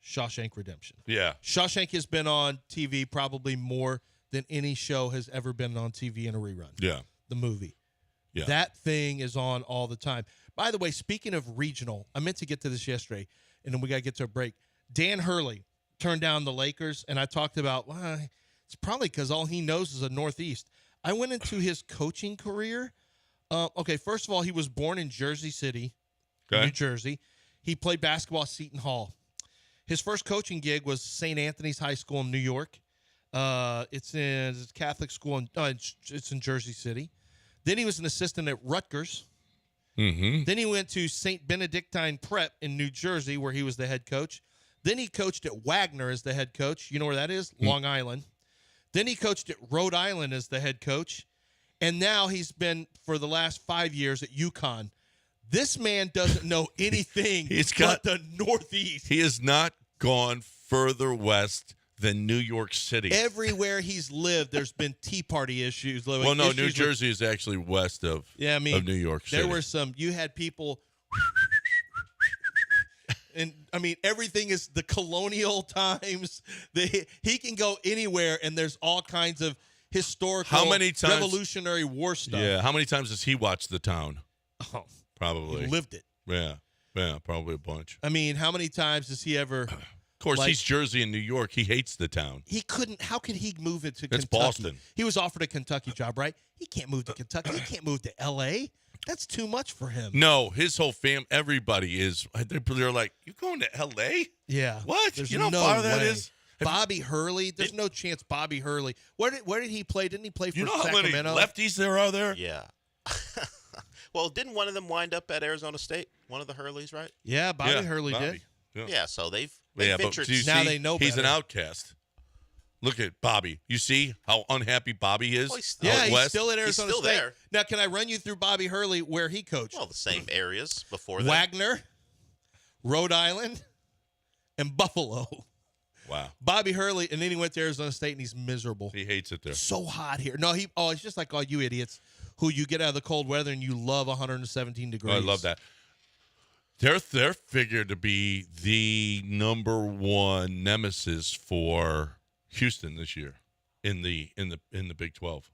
Shawshank Redemption. Yeah. Shawshank has been on TV probably more than any show has ever been on TV in a rerun. Yeah. The movie. Yeah. That thing is on all the time. By the way, speaking of regional, I meant to get to this yesterday, and then we got to get to a break. Dan Hurley turned down the Lakers, and I talked about, well, it's probably because all he knows is the Northeast. I went into his coaching career. Okay, first of all, he was born in Jersey City, New Jersey. He played basketball at Seton Hall. His first coaching gig was St. Anthony's High School in New York. It's a Catholic school, it's in Jersey City. Then he was an assistant at Rutgers. Mm-hmm. Then he went to St. Benedictine Prep in New Jersey, where he was the head coach. Then he coached at Wagner as the head coach. You know where that is? Long Island. Then he coached at Rhode Island as the head coach. And now he's been, for the last 5 years, at UConn. This man doesn't know anything but the Northeast. He has not gone further west than New York City. Everywhere he's lived, there's been Tea Party issues. Well, no, New Jersey is actually west of New York City. There were you had people, and I mean, everything is the colonial times. He can go anywhere, and there's all kinds of historical, Revolutionary War stuff. Yeah, how many times has he watched The Town? Oh, probably. He lived it. Yeah, probably a bunch. I mean, how many times does he ever... Of course, he's Jersey and New York. He hates The Town. He couldn't. How could he move it to That's Kentucky? Boston. He was offered a Kentucky job, right? He can't move to Kentucky. He can't move to L.A. That's too much for him. No, his whole everybody is. They're like, you going to L.A.? Yeah. What? There's You know how far that is? Bobby Hurley. There's no chance Bobby Hurley. Where did he play? Didn't he play for Sacramento? You know how many lefties there are there? Yeah. Well, didn't one of them wind up at Arizona State? One of the Hurleys, right? Yeah, Bobby Hurley did. Yeah, so they've but ventured. Now they know he's better. an outcast. Look at Bobby. You see how unhappy Bobby is? Well, he's he's still at Arizona still State. there. Now, can I run you through Bobby Hurley where he coached? Well, the same areas before that. Wagner, Rhode Island, and Buffalo. Wow. Bobby Hurley, and then he went to Arizona State, and he's miserable. He hates it there. So hot here. No, it's just like all you idiots who you get out of the cold weather and you love 117 degrees. Oh, I love that. They're figured to be the number one nemesis for Houston this year in the Big 12.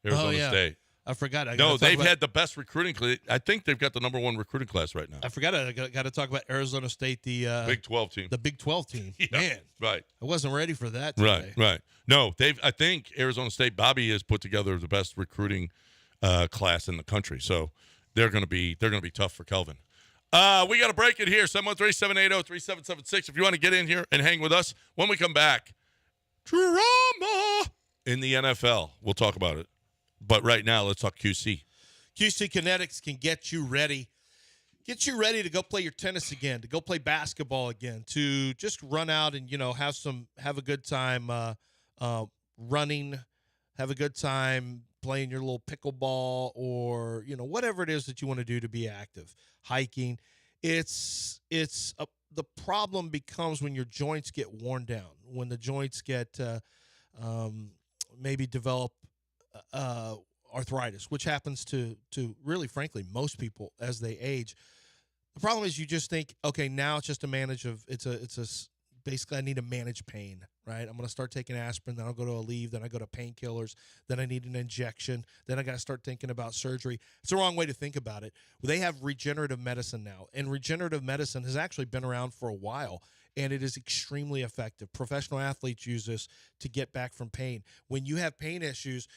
Arizona State. I forgot. They've had the best recruiting class. I think they've got the number one recruiting class right now. I forgot. I got to talk about Arizona State, the Big 12 team. The Big 12 team. Yeah, Man, right. I wasn't ready for that today. Right. No, I think Arizona State, Bobby has put together the best recruiting class in the country. So they're going to be tough for Kelvin. We got to break it here. 713-780-3776. If you want to get in here and hang with us, when we come back, drama in the NFL. We'll talk about it. But right now, let's talk QC. QC Kinetics can get you ready. Get you ready to go play your tennis again, to go play basketball again, to just run out and, have a good time running, have a good time playing your little pickleball or, whatever it is that you want to do to be active, hiking. The problem becomes when your joints get worn down, when the joints get maybe develop arthritis, which happens to really, frankly, most people as they age. The problem is you just think, okay, now it's just basically I need to manage pain, right? I'm going to start taking aspirin, then I'll go to Aleve, then I go to painkillers, then I need an injection, then I got to start thinking about surgery. It's the wrong way to think about it. They have regenerative medicine now, and regenerative medicine has actually been around for a while, and it is extremely effective. Professional athletes use this to get back from pain. When you have pain issues,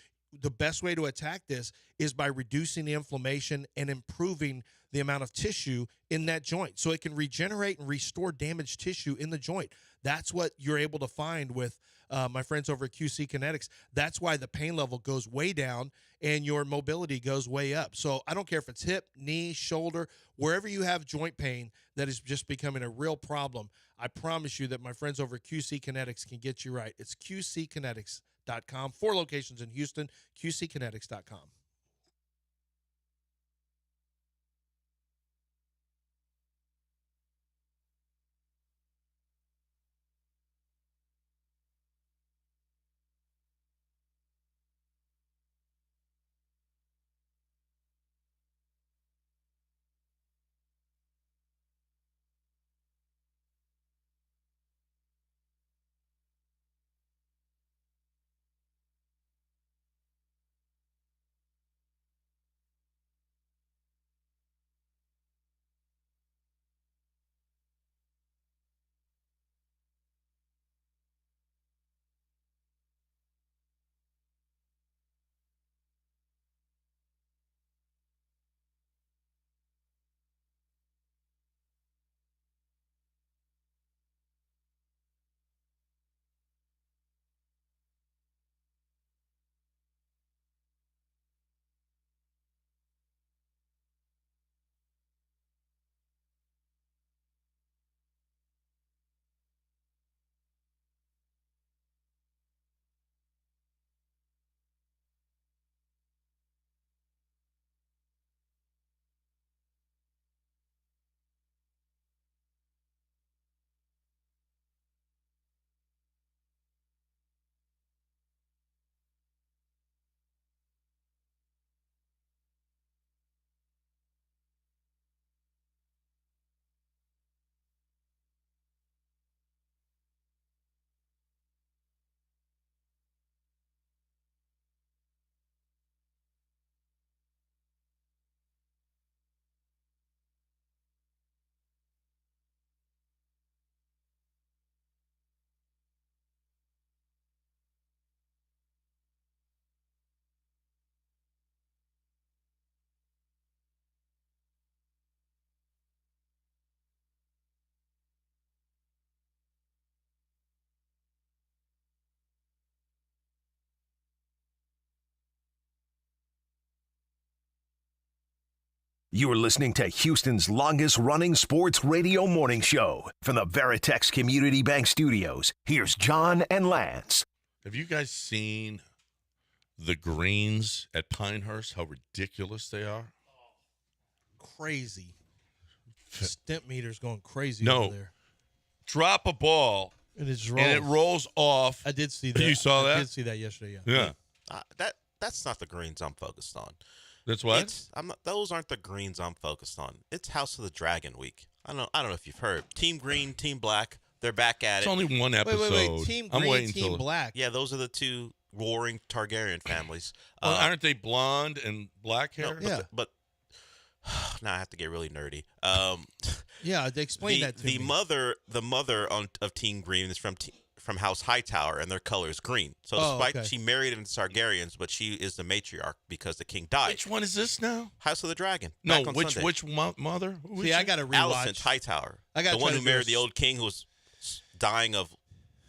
the best way to attack this is by reducing the inflammation and improving the amount of tissue in that joint so it can regenerate and restore damaged tissue in the joint. That's what you're able to find with my friends over at QC Kinetics. That's why the pain level goes way down and your mobility goes way up. So I don't care if it's hip, knee, shoulder, wherever you have joint pain that is just becoming a real problem, I promise you that my friends over at QC Kinetics can get you right. It's QCkinetics.com. 4 locations in Houston, QCkinetics.com. You are listening to Houston's longest-running sports radio morning show. From the Veritex Community Bank Studios, here's John and Lance. Have you guys seen the greens at Pinehurst, how ridiculous they are? Crazy. Stent meter's going crazy No. over there. Drop a ball, And it's and it rolls off. I did see that. You saw that? I did see that yesterday, Yeah. That's not the greens I'm focused on. That's what? Those aren't the greens I'm focused on. It's House of the Dragon week. I don't know if you've heard. Team Green, Team Black, they're back at It's it. only one episode. Wait. Team Green, I'm waiting Team till. Black. Yeah, those are the two warring Targaryen families. Well, aren't they blonde and black No, hair? Yeah. but now I have to get really nerdy. Yeah, they explained that to the me. mother of Team Green is from from House Hightower, and their color is green. So despite she married into Targaryens, but she is the matriarch because the king died. Which one is this now? House of the Dragon. No, back on which Sunday. mother? Who is See, I she? got to Alicent rewatch. Hightower. I got the one who married the old king who was dying of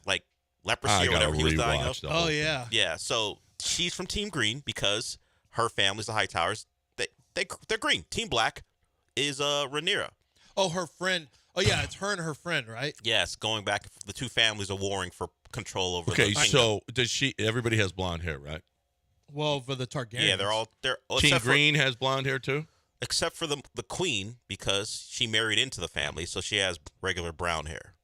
like leprosy or whatever he was dying of. the whole Oh thing. yeah. Yeah, so she's from Team Green because her family's the Hightowers. They're green. Team Black is Rhaenyra. Oh, her friend. Oh yeah, it's her and her friend, right? Yes, going back, the two families are warring for control over. Okay, the kingdom. so does she? Everybody has blonde hair, right? Well, for the Targaryens. Yeah, they're Team Green has blonde hair too. except for the queen because she married into the family, so she has regular brown hair.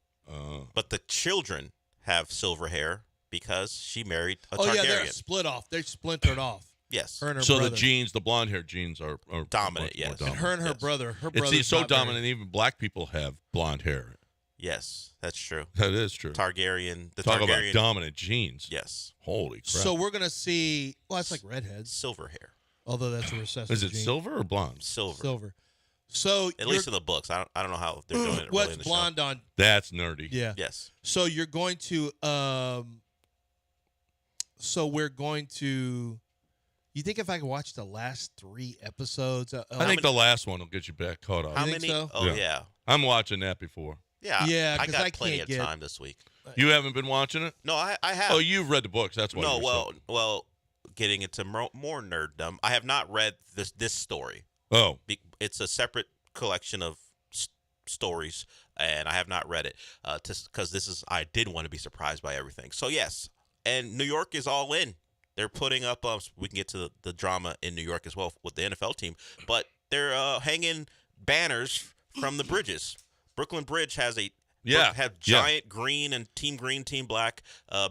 But the children have silver hair because she married a Targaryen. Oh yeah, they're split off. They're splintered off. Yes. Her and her So brother. the genes, the blonde hair genes are Dominant, much more yes. And her and her Yes. brother. Her It's brother's so not married. dominant. Even black people have blonde hair. Yes, that's true. That is true. Targaryen. The Talk Targaryen. about dominant genes. Yes. Holy crap. So we're gonna see. Well, it's like redheads, Silver hair. although that's a recessive. is it gene. silver or blonde? Silver. Silver. So At least in the books. I don't know how they're doing it what's really in the blonde on? That's nerdy. Yeah. show. Yes. So you're going to. So we're going to. You think if I could watch the last 3 episodes? I think the last one will get you back caught up. How think many? so? Oh, Yeah. yeah. I'm watching that before. Yeah. Yeah, I 'cause got I plenty can't of get- time this week. You haven't been watching it? No, I have. Oh, you've read the books. That's why. No, you're well, getting into more nerddom. I have not read this story. Oh, It's a separate collection of stories, and I have not read it because I did want to be surprised by everything. So yes, and New York is all in. They're putting up. We can get to the drama in New York as well with the NFL team, but they're hanging banners from the bridges. Brooklyn Bridge has giant green and Team Green, Team Black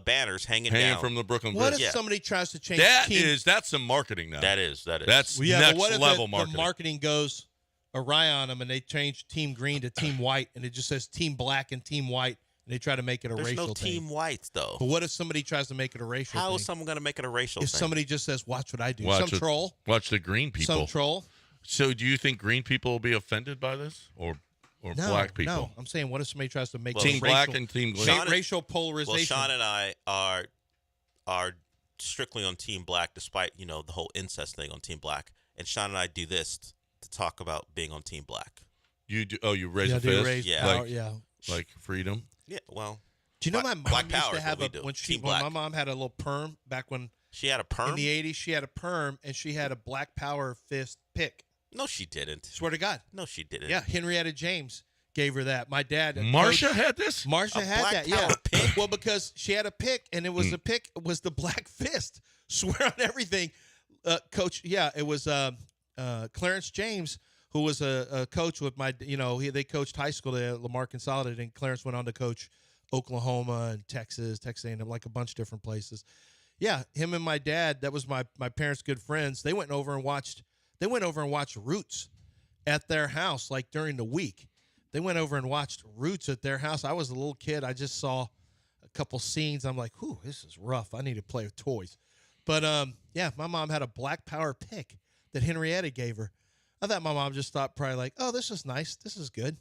banners hanging down from the Brooklyn what Bridge. if Yeah. somebody tries to change? That's some marketing now. That is. That's Well, yeah, next but what if level the marketing. marketing goes awry on them and they change Team Green to Team White and it just says Team Black and Team White and they try to make it a There's racial no thing? Team White though. But what if somebody tries to make it a racial How thing? is someone going to make it a racial if thing? somebody just says, "Watch what I do," Watch some it. troll, Watch the green people. some troll. So, do you think green people will be offended by this, or No, black people? No, I'm saying, what if somebody tries to make Well, it Team racial, black and team green. Sean- racial polarization? Well, Sean and I are strictly on Team Black, despite the whole incest thing on Team Black. And Sean and I do this to talk about being on Team Black. You do? Oh, you raise yeah, a do fist, raise Yeah. power, like, yeah. like freedom. Yeah, well, Do you know Black- my mom Black used power to is have what we do. when Team when Black. my mom had a little perm back when she had a perm. in the 80s she had a perm and she had a Black Power fist pick. No, she didn't. Swear to God. No, she didn't. Yeah, Henrietta James gave her that. My dad, Marsha had this. Marsha A had Black that. Yeah. Power pick? Well, because she had a pick and it was the pick was the black fist. Swear on everything, Coach. Yeah, it was Clarence James, who was a coach with my. They coached high school at Lamar Consolidated, and Clarence went on to coach Oklahoma and Texas A&M, like a bunch of different places. Yeah, him and my dad. That was my parents' good friends. They went over and watched. They went over and watched Roots at their house, like during the week. They went over and watched Roots at their house. I was a little kid. I just saw a couple scenes. I'm like, "Whew, this is rough. I need to play with toys." But yeah, my mom had a Black Power pick that Henrietta gave her. I thought my mom just thought probably like, "Oh, this is nice. This is good."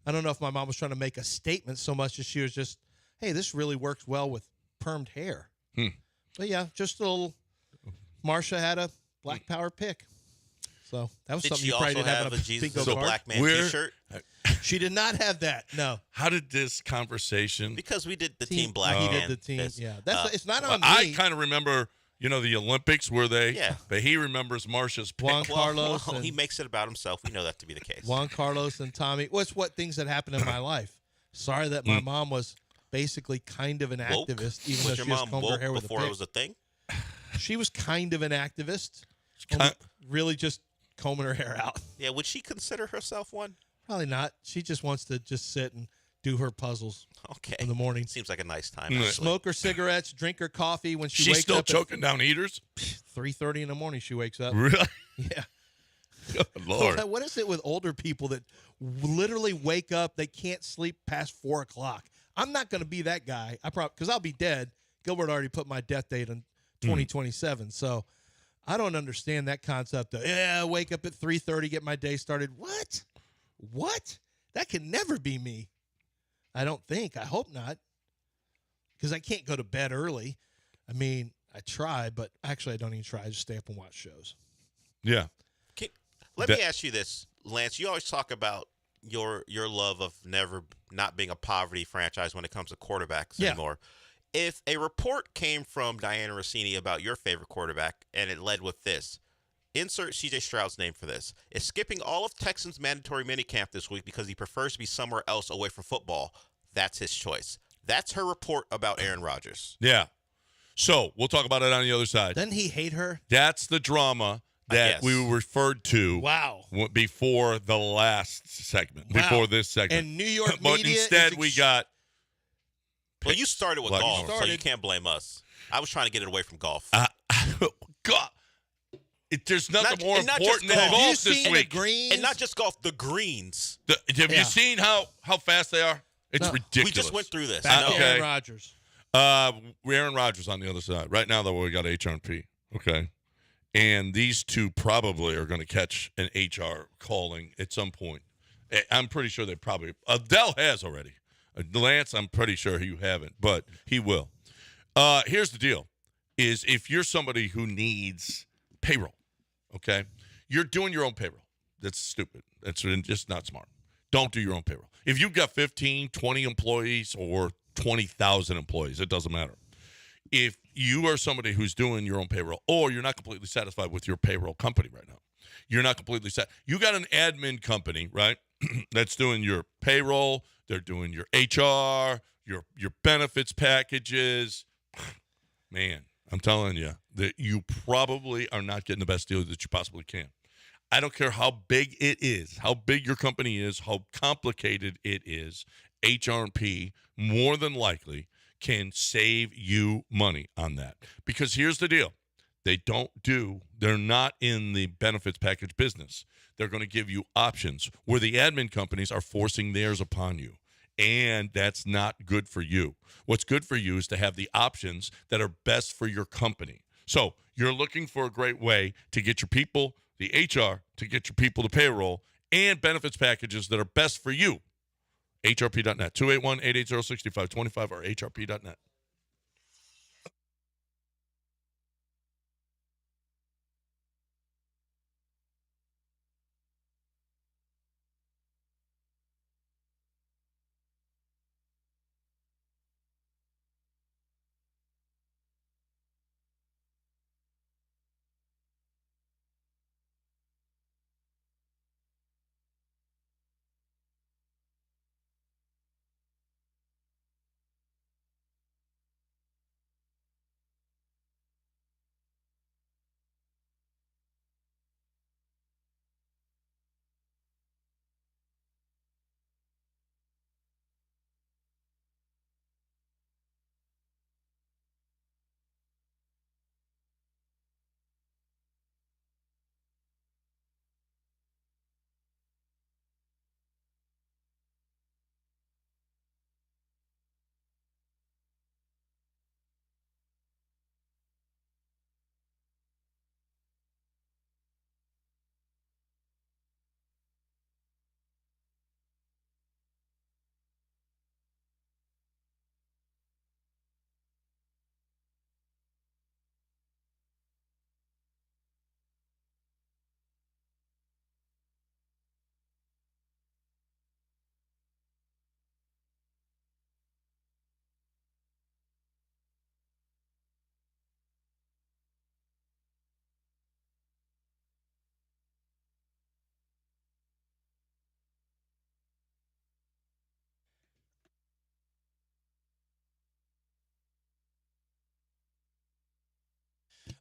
I don't know if my mom was trying to make a statement so much as she was just, "Hey, this really works well with permed hair." But yeah, just a little. Marsha had a Black Power pick. So that was Did something she you probably also didn't have have in a a Jesus bingo is a card. Black Man Where- T-shirt? She did not have that. No. How did this conversation? Because we did the Team Black. He Man did the team. fist. Yeah, that's it's not on I me. kind of remember, the Olympics where they. Yeah. But he remembers Marsha's pick. Juan Carlos Well, and- he makes it about himself. We know that to be the case. Juan Carlos and Tommy. What's what things that happened in my life? Sorry that my mom was basically kind of an Woke? activist, even Was though your she was mom combed her woke hair with a before it pick. was a thing? She was kind of an activist, Kind- really just combing her hair out. Yeah, would she consider herself one? Probably not. She just wants to just sit and do her puzzles Okay. in the morning. Seems like a nice time. Mm. actually. Smoke her cigarettes, drink her coffee when she She's wakes still up choking down eaters. at 3:30 in the morning. She wakes up. Really? Yeah. Good Lord. What is it with older people that literally wake up? They can't sleep past 4 o'clock. I'm not going to be that guy. Because I'll be dead. Gilbert already put my death date on 2027. So I don't understand that concept of, wake up at 3:30, get my day started. What? That can never be me. I don't think. I hope not. because I can't go to bed early. I mean, I try, but actually I don't even try. I just stay up and watch shows. Yeah. Let me ask you this, Lance. You always talk about your love of never not being a poverty franchise when it comes to quarterbacks anymore. If a report came from Diana Rossini about your favorite quarterback and it led with this, insert C.J. Stroud's name for this, is skipping all of Texans' mandatory minicamp this week because he prefers to be somewhere else away from football. That's his choice. That's her report about Aaron Rodgers. Yeah. So we'll talk about it on the other side. Doesn't he hate her? That's the drama that we referred to before the last segment, before this segment. And New York but media instead we got... Well, you started with golf, so you can't blame us. I was trying to get it away from golf. God. There's nothing more important than golf this week. And not just golf, the greens. Have you seen how fast they are? It's ridiculous. We just went through this. Back to Aaron Rodgers. Aaron Rodgers on the other side. Right now, though, we got HR&P. Okay. And these two probably are going to catch an HR calling at some point. I'm pretty sure they probably – Adele has already. Lance, I'm pretty sure you haven't, but he will. Here's the deal, is if you're somebody who needs payroll, okay, you're doing your own payroll. That's stupid. That's just not smart. Don't do your own payroll. If you've got 15, 20 employees or 20,000 employees, it doesn't matter. If you are somebody who's doing your own payroll or you're not completely satisfied with your payroll company right now, you're not completely set. You got an admin company, right, that's doing your payroll, they're doing your HR, your benefits packages. Man, I'm telling you that you probably are not getting the best deal that you possibly can. I don't care how big it is, how big your company is, how complicated it is, HR&P more than likely can save you money on that. Because here's the deal. They're not in the benefits package business. They're going to give you options where the admin companies are forcing theirs upon you. And that's not good for you. What's good for you is to have the options that are best for your company. So you're looking for a great way to get your people, the HR, to get your people to payroll, and benefits packages that are best for you. HRP.net, 281-880-6525 or HRP.net.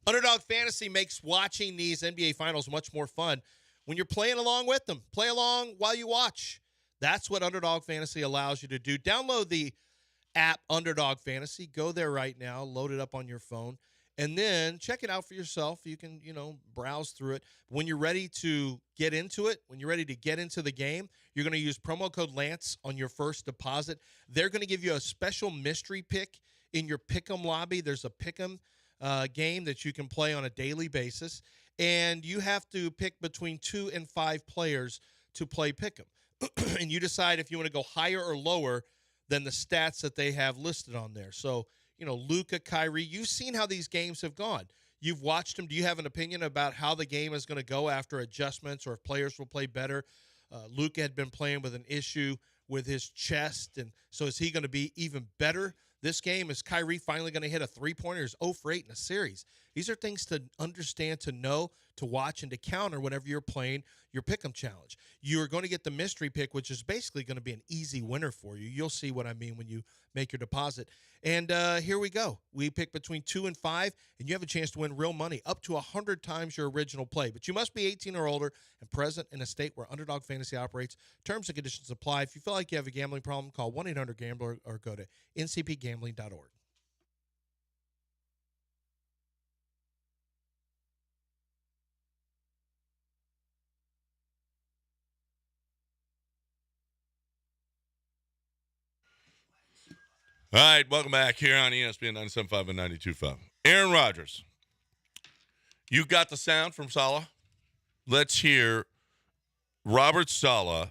Underdog Fantasy makes watching these NBA Finals much more fun when you're playing along with them. Play along while you watch. That's what Underdog Fantasy allows you to do. Download the app Underdog Fantasy. Go there right now. Load it up on your phone. And then check it out for yourself. You can, browse through it. When you're ready to get into it, when you're ready to get into the game, you're going to use promo code Lance on your first deposit. They're going to give you a special mystery pick in your Pick'em lobby. There's a Pick'em game that you can play on a daily basis. And you have to pick between 2 and 5 players to play Pick'em. And you decide if you want to go higher or lower than the stats that they have listed on there. So, Luka, Kyrie, you've seen how these games have gone. You've watched them. Do you have an opinion about how the game is going to go after adjustments or if players will play better? Luka had been playing with an issue with his chest, and so is he going to be even better this game? Is Kyrie finally going to hit a three-pointer? Is 0 for 8 in a series? These are things to understand, to know, to watch, and to counter whenever you're playing your pick'em challenge. You're going to get the mystery pick, which is basically going to be an easy winner for you. You'll see what I mean when you make your deposit. And here we go. We pick between 2 and 5, and you have a chance to win real money, up to 100 times your original play. But you must be 18 or older and present in a state where Underdog Fantasy operates. Terms and conditions apply. If you feel like you have a gambling problem, call 1-800-GAMBLER or go to ncpgambling.org. All right, welcome back here on ESPN 97.5 and 92.5. Aaron Rodgers, you got the sound from Saleh. Let's hear Robert Saleh.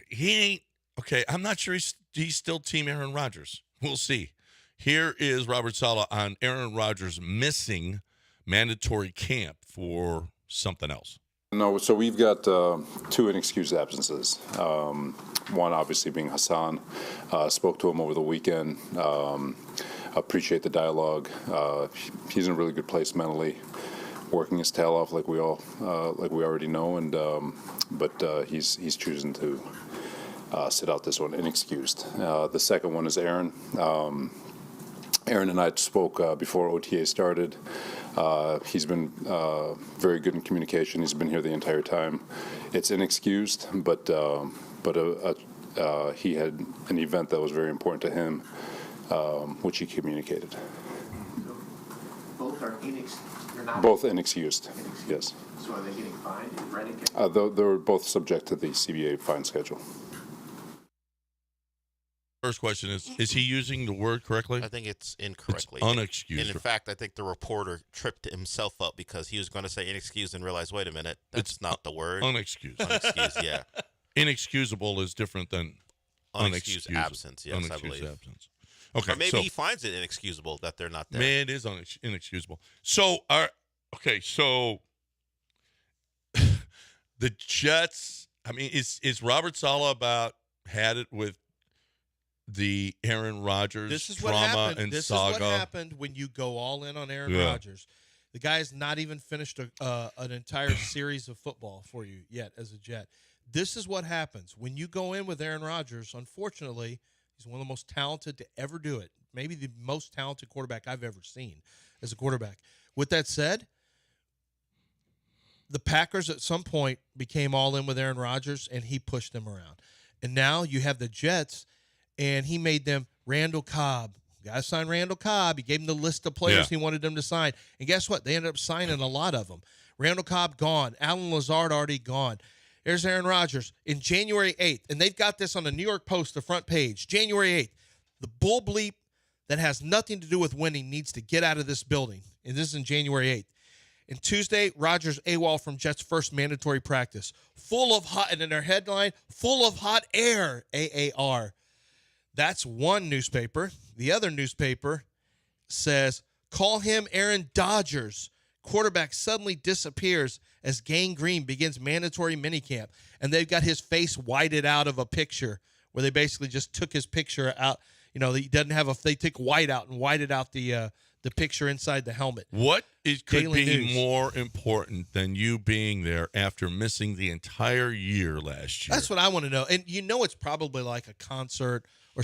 He ain't, okay, I'm not sure he's still Team Aaron Rodgers. We'll see. Here is Robert Saleh on Aaron Rodgers missing mandatory camp for something else. No, so we've got 2 inexcused absences. One obviously being Hassan. Spoke to him over the weekend. Appreciate the dialogue. He's in a really good place mentally, working his tail off like we already know. And but he's choosing to sit out this one, inexcused. The second one is Aaron. Aaron and I spoke before OTA started. He's been very good in communication. He's been here the entire time. It's inexcused, but he had an event that was very important to him, which he communicated. Both are inexcused? Both inexcused, yes. So are they getting fined in Reading? They're both subject to the CBA fine schedule. First question is he using the word correctly? I think it's incorrectly. It's unexcused. And in fact, I think the reporter tripped himself up because he was going to say inexcused and realized, wait a minute, that's not the word. Unexcused. Unexcused, yeah. Inexcusable is different than unexcused absence, yes, unexcused I believe. Absence. Okay, or maybe he finds it inexcusable that they're not there. Man, it is inexcusable. So, so the Jets, I mean, is Robert Saleh had it with the Aaron Rodgers This is drama what happened. and this saga? is what happened when you go all in on Aaron Rodgers. The guy has not even finished an entire series of football for you yet as a Jet. This is what happens when you go in with Aaron Rodgers. Unfortunately, he's one of the most talented to ever do it. Maybe the most talented quarterback I've ever seen as a quarterback. With that said, the Packers at some point became all in with Aaron Rodgers, and he pushed them around. And now you have the Jets, and he made them Randall Cobb. Got to sign Randall Cobb. He gave them the list of players he wanted them to sign. And guess what? They ended up signing a lot of them. Randall Cobb gone. Alan Lazard already gone. There's Aaron Rodgers in January 8th. And they've got this on the New York Post, the front page. January 8th. The bull bleep that has nothing to do with winning needs to get out of this building. And this is in January 8th. And Tuesday, Rodgers AWOL from Jets' first mandatory practice. Full of hot, and in their headline, full of hot air, AAR. That's one newspaper. The other newspaper says, call him Aaron Dodgers. Quarterback suddenly disappears as Gang Green begins mandatory minicamp. And they've got his face whited out of a picture where they basically just took his picture out. You know, he doesn't have they took white out and whited out the picture inside the helmet. What could Daily be News. more important than you being there after missing the entire year last year? That's what I want to know. And you know, it's probably like a concert or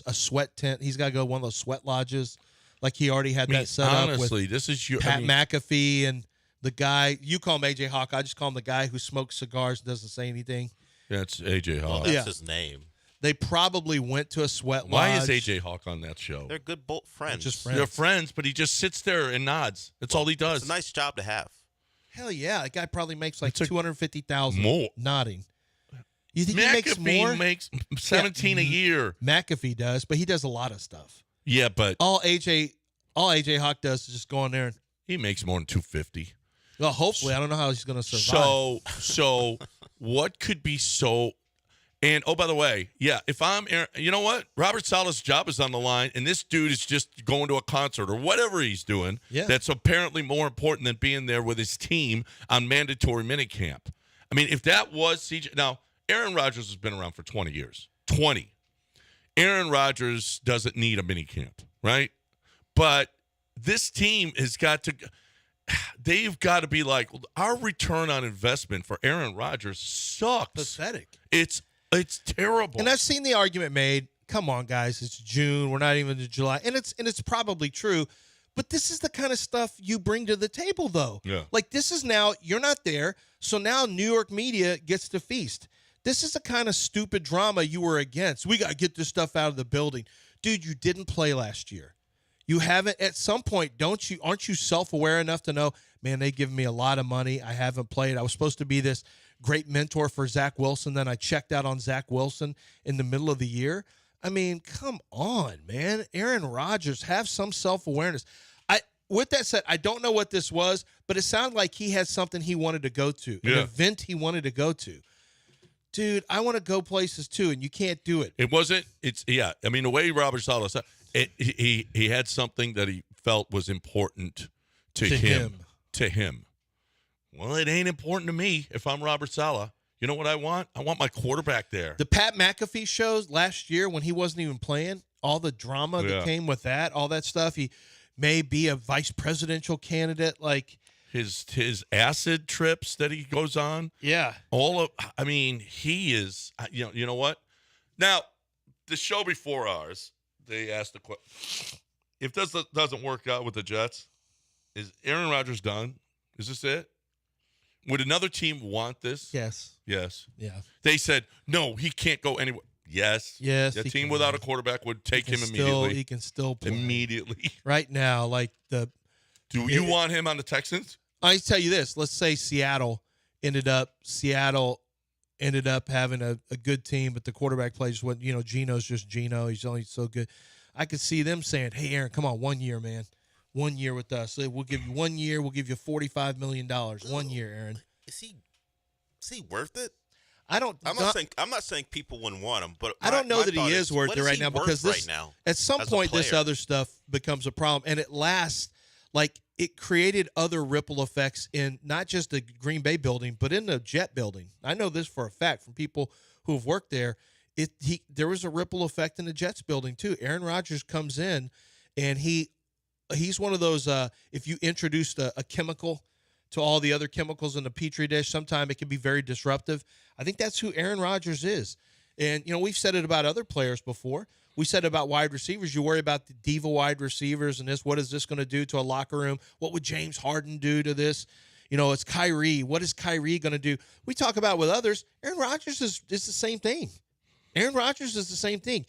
a sweat tent. He's got to go to one of those sweat lodges. Like he already had that set up with honestly, this is your Pat McAfee and the guy. You call him AJ Hawk. I just call him the guy who smokes cigars and doesn't say anything. That's AJ Hawk. Well, that's his name. They probably went to a sweat lodge. Why is AJ Hawk on that show? They're good friends. Just friends. They're friends, but he just sits there and nods. That's all he does. It's a nice job to have. Hell yeah, that guy probably makes like It's $250,000 more. nodding. You think he makes McAfee more? makes $17 a year. McAfee does, but he does a lot of stuff. Yeah, but All AJ Hawk does is just go in there and he makes more than $250. well, hopefully, I don't know how he's going to survive. So what could be so? And, oh, by the way, yeah, if I'm Aaron, you know what? Robert Saleh's job is on the line, and this dude is just going to a concert or whatever he's doing that's apparently more important than being there with his team on mandatory minicamp. I mean, if that was CJ – now, Aaron Rodgers has been around for 20 years. 20. Aaron Rodgers doesn't need a minicamp, right? But this team has got to – they've got to be like, our return on investment for Aaron Rodgers sucks. Pathetic. It's terrible. And I've seen the argument made, come on, guys, it's June. We're not even in July. And it's probably true. But this is the kind of stuff you bring to the table, though. Yeah. Like, this is now, you're not there, so now New York media gets to feast. This is the kind of stupid drama you were against. We got to get this stuff out of the building. Dude, you didn't play last year. You haven't, at some point, aren't you self-aware enough to know, man, they give me a lot of money. I haven't played. I was supposed to be this great mentor for Zach Wilson. Then I checked out on Zach Wilson in the middle of the year. I mean, come on, man. Aaron Rodgers, have some self-awareness. With that said, I don't know what this was, but it sounded like he had something he wanted to go to, an event he wanted to go to. Dude, I want to go places too, and you can't do it. I mean, the way Robert Saleh said he had something that he felt was important to him. To him. Well, it ain't important to me if I'm Robert Saleh. You know what I want? I want my quarterback there. The Pat McAfee shows last year when he wasn't even playing, all the drama that came with that, all that stuff. He may be a vice presidential candidate. Like his acid trips that he goes on. Yeah. He is, you know what? Now, the show before ours, they asked the question, if this doesn't work out with the Jets, is Aaron Rodgers done? Is this it? Would another team want this? Yes. Yes. Yeah. They said, no, he can't go anywhere. Yes. Yes. The team without a quarterback would take him immediately. He can still play. Immediately. Right now, do you want him on the Texans? I tell you this. Let's say Seattle ended up having a good team, but the quarterback plays Geno's just Geno. He's only so good. I could see them saying, hey, Aaron, come on, 1 year, man. 1 year with us. We'll give you 1 year. We'll give you $45 million. 1 year, Aaron. Is he worth it? I'm not saying people wouldn't want him, but I don't know that he is worth it right now because at some point this other stuff becomes a problem, and it lasts. Like, it created other ripple effects in not just the Green Bay building, but in the Jet building. I know this for a fact from people who have worked there. There was a ripple effect in the Jets building too. Aaron Rodgers comes in, and he's one of those. If you introduced a chemical to all the other chemicals in the petri dish, sometimes it can be very disruptive. I think that's who Aaron Rodgers is. And, we've said it about other players before. We said about wide receivers. You worry about the diva wide receivers and this. What is this going to do to a locker room? What would James Harden do to this? It's Kyrie. What is Kyrie going to do? We talk about with others. Aaron Rodgers is the same thing. Aaron Rodgers is the same thing.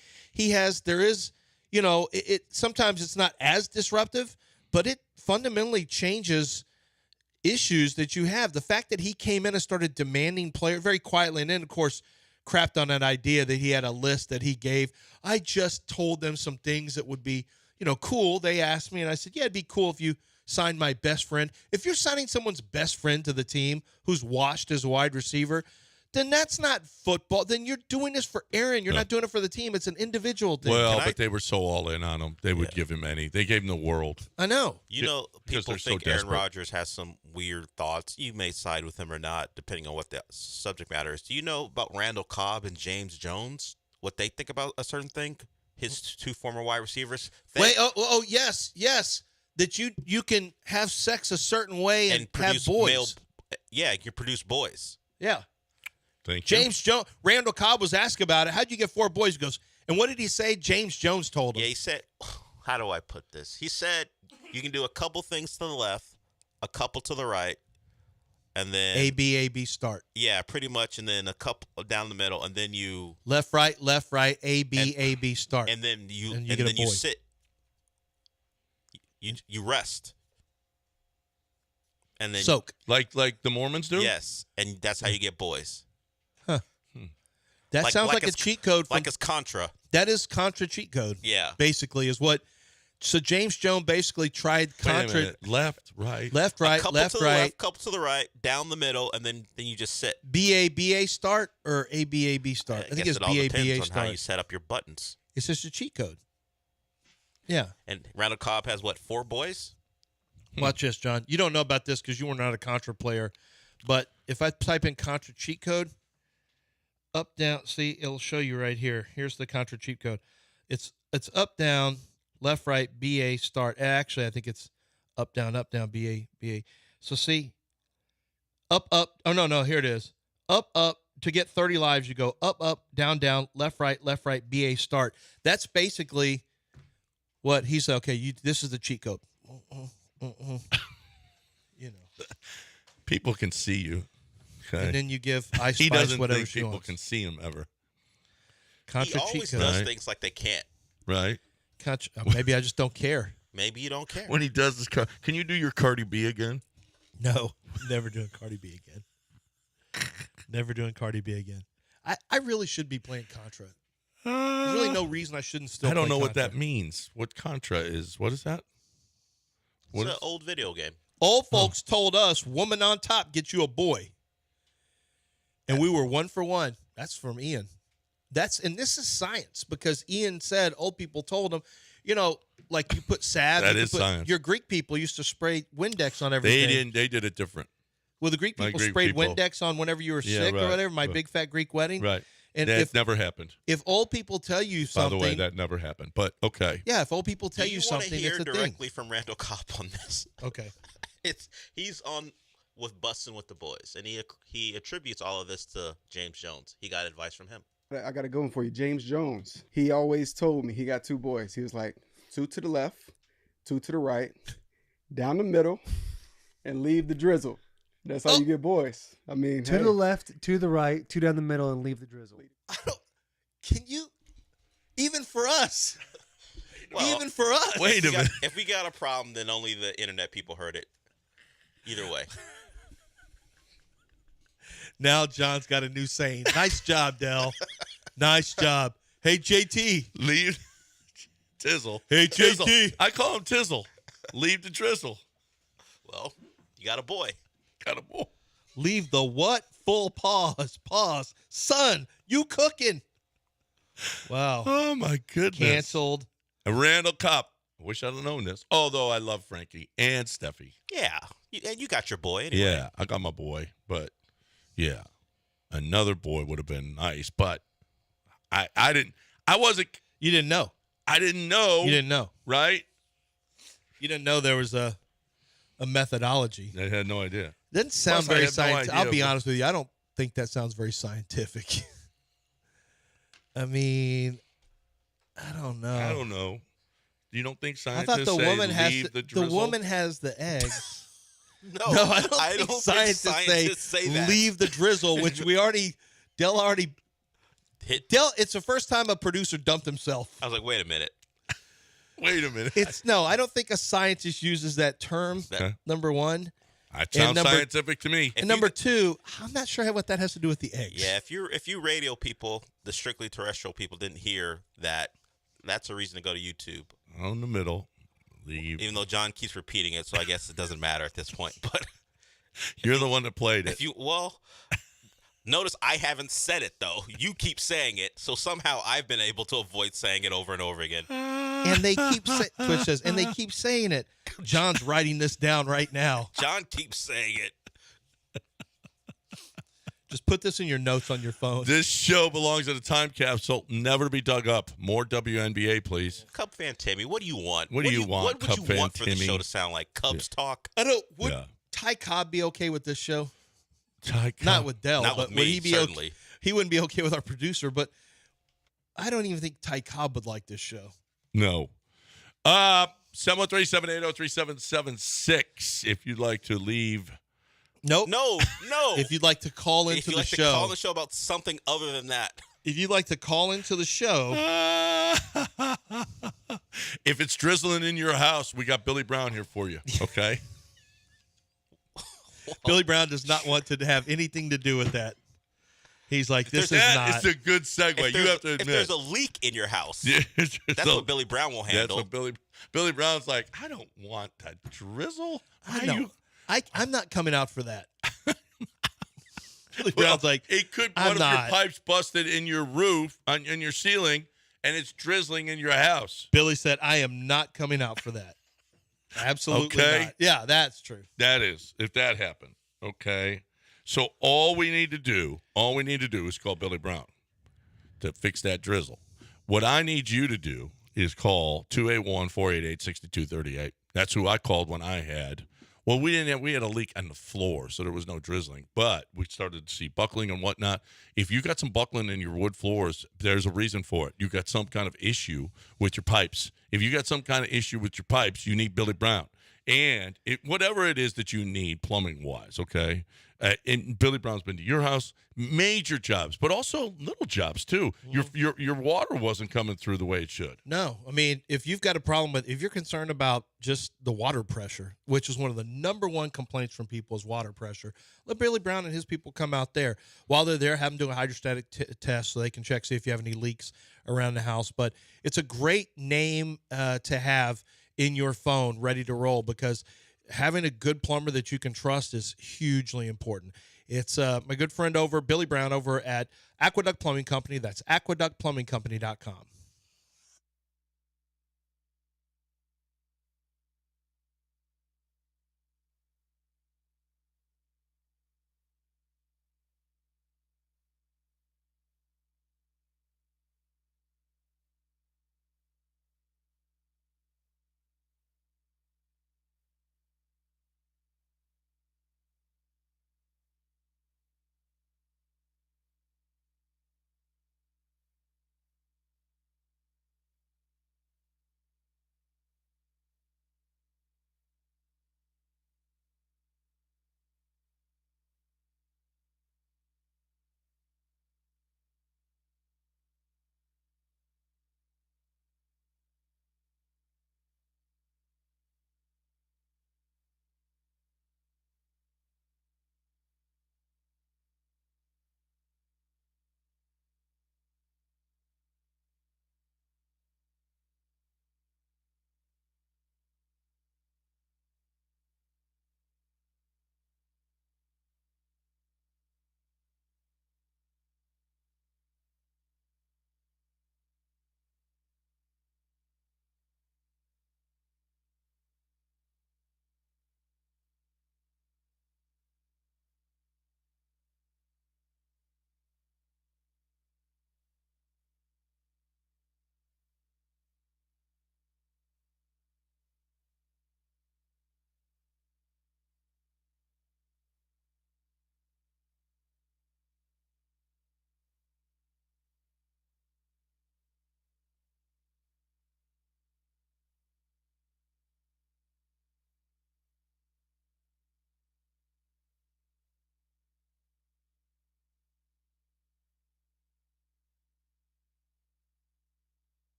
Sometimes it's not as disruptive, but it fundamentally changes issues that you have. The fact that he came in and started demanding players very quietly, and then, of course, crapped on that idea that he had a list that he gave. I just told them some things that would be, cool. They asked me, and I said, yeah, it'd be cool if you signed my best friend. If you're signing someone's best friend to the team who's washed as a wide receiver, then that's not football. Then you're doing this for Aaron. You're not doing it for the team. It's an individual thing. Well, but they were so all in on him. They would give him any. They gave him the world. I know. People think Aaron Rodgers has some weird thoughts. You may side with him or not, depending on what the subject matter is. Do you know about Randall Cobb and James Jones? What they think about a certain thing? His two former wide receivers? Yes. That you can have sex a certain way and have boys. You can produce boys. Yeah. Thank you. James Jones, Randall Cobb was asked about it. How'd you get 4 boys? He goes, and what did he say? James Jones told him. Yeah, he said, how do I put this? He said, you can do a couple things to the left, a couple to the right, and then A-B, start. Yeah, pretty much, and then a couple down the middle, and then you left, right, A-B, start. And then you sit. You rest. And then soak. Like the Mormons do? Yes. And that's how you get boys. Huh. That sounds like a cheat code. Like it's Contra. That is Contra cheat code. Yeah. Basically is what So James Jones basically tried Wait a contra. minute. Left, right. Left, right, couple left, to the right. left, couple to the right, down the middle, and then you just sit. BA start or ABAB start? I think guess it's it all depends BA on how you start. set up your buttons. It's just a cheat code. Yeah. And Randall Cobb has, what, 4 boys? Watch this, John. You don't know about this because you were not a Contra player. But if I type in Contra cheat code, up, down, see, it'll show you right here. Here's the Contra cheat code. It's up, down, left, right, BA, start. Actually, I think it's up, down, BA. So see, up. Oh, no, here it is. Up. To get 30 lives, you go up, down, left, right, BA, start. That's basically what he said. Okay, this is the cheat code. You know. People can see you. Okay. And then you give Ice he Spice doesn't whatever think she people wants. can see him ever. Contra He cheat always code. does Right. things like they can't. Right. Maybe I just don't care. Maybe you don't care. When he does this, can you do your Cardi B again? No, never doing Cardi B again. Never doing Cardi B again. I really should be playing Contra. There's really no reason I shouldn't still I don't play know what Contra. that means. What Contra is? What is that? It's an old video game. Old folks told us woman on top gets you a boy. And we were 1 for 1. That's from Ian. And this is science because Ian said old people told him, like you put salve. That is science. Your Greek people used to spray Windex on everything. They did it different. Well, the Greek My people Greek sprayed people. Windex on whenever you were Yeah, sick or right, whatever. My right. big fat Greek wedding. Right. And that if never happened. if old people tell you something, By the way, that never happened. But okay. yeah, if old people tell Do you want something, to hear it's a thing. directly from Randall Cobb on this? Okay. He's on with Bussin' with the Boys, and he attributes all of this to James Jones. He got advice from him. I got to go for you. James Jones. He always told me he got 2 boys. He was like 2 to the left, 2 to the right, down the middle, and leave the drizzle. That's how you get boys. I mean, 2 to the left, 2 to the right, 2 down the middle, and leave the drizzle. Can you? Even for us. Well, even for us. Wait a minute. If we got a problem, then only the internet people heard it. Either way. Now John's got a new saying. Nice job, Dell. Nice job. Hey, JT. Leave Tizzle. Hey, Tizzle. JT. I call him Tizzle. Leave the drizzle. Well, you got a boy. Got a boy. Leave the what? Full pause. Pause. Son, you cooking. Wow. Oh, my goodness. Canceled. And Randall Cobb. I wish I'd have known this. Although I love Frankie and Steffi. Yeah. And you got your boy anyway. Yeah, I got my boy. But, yeah, another boy would have been nice. But I wasn't. You didn't know. I didn't know. You didn't know. Right? You didn't know there was a methodology. I had no idea. Doesn't sound Plus, I very had no scientific. idea I'll be what- honest with you. I don't think that sounds very scientific. I mean, I don't know. I don't know. You don't think I scientists thought the say woman has leave the the drizzle? woman has the eggs. No, I don't think scientists say that. leave the drizzle, which Dell already Hit. Dell. It's the first time a producer dumped himself. I was like, wait a minute. Wait a minute. I don't think a scientist uses that term. Okay. Number one, That sounds number- scientific to me. and number two, I'm not sure what that has to do with the eggs. Yeah, if you radio people, the strictly terrestrial people didn't hear that, that's a reason to go to YouTube. On the middle. Leave. Even though John keeps repeating it, so I guess it doesn't matter at this point. But You're the one that played it. Notice I haven't said it though. You keep saying it, so somehow I've been able to avoid saying it over and over again. And they keep Twitch says, and they keep saying it. John's writing this down right now. John keeps saying it. Just put this in your notes on your phone. This show belongs in a time capsule, never to be dug up. More WNBA, please. Cub fan Timmy, what do you want? What do you want, What would Cub you fan want for the Timmy? show to sound like? Cubs talk? I don't. Would Yeah. Ty Cobb be okay with this show? Ty Cobb. Not with Dell, Not but with would me, he be certainly. okay? He wouldn't be okay with our producer, but I don't even think Ty Cobb would like this show. No. 713-780-3776 if you'd like to leave. Nope. No. If you'd like to call into if you'd the like show, to call the show about something other than that. if you'd like to call into the show, If it's drizzling in your house, we got Billy Brown here for you, okay? Billy Brown does not want to have anything to do with that. He's like, this is That not. is a good segue. You have to admit. If there's a leak in your house, Yeah, that's what Billy Brown will handle. That's what Billy Brown's like, I don't want that drizzle. I know. I'm not coming out for that. Billy Brown's like, it could I'm one of not. your pipes busted in your roof, in your ceiling, and it's drizzling in your house. Billy said, I am not coming out for that. Absolutely Okay. not. Yeah, that's true. That is, if that happened. Okay. So all we need to do is call Billy Brown to fix that drizzle. What I need you to do is call 281-488-6238. That's who I called when I had. Well, we had a leak on the floor, so there was no drizzling, but we started to see buckling and whatnot. If you got some buckling in your wood floors, there's a reason for it. You got some kind of issue with your pipes. If you got some kind of issue with your pipes, you need Billy Brown. And whatever it is that you need plumbing-wise, okay? And Billy Brown's been to your house, major jobs, but also little jobs too. Your water wasn't coming through the way it should. No, I mean, if you've got a problem if you're concerned about just the water pressure, which is one of the number one complaints from people is water pressure, let Billy Brown and his people come out there. While they're there, have them do a hydrostatic test so they can check, see if you have any leaks around the house. But it's a great name to have in your phone ready to roll because having a good plumber that you can trust is hugely important. It's my good friend Billy Brown over at Aqueduct Plumbing Company. That's aqueductplumbingcompany.com.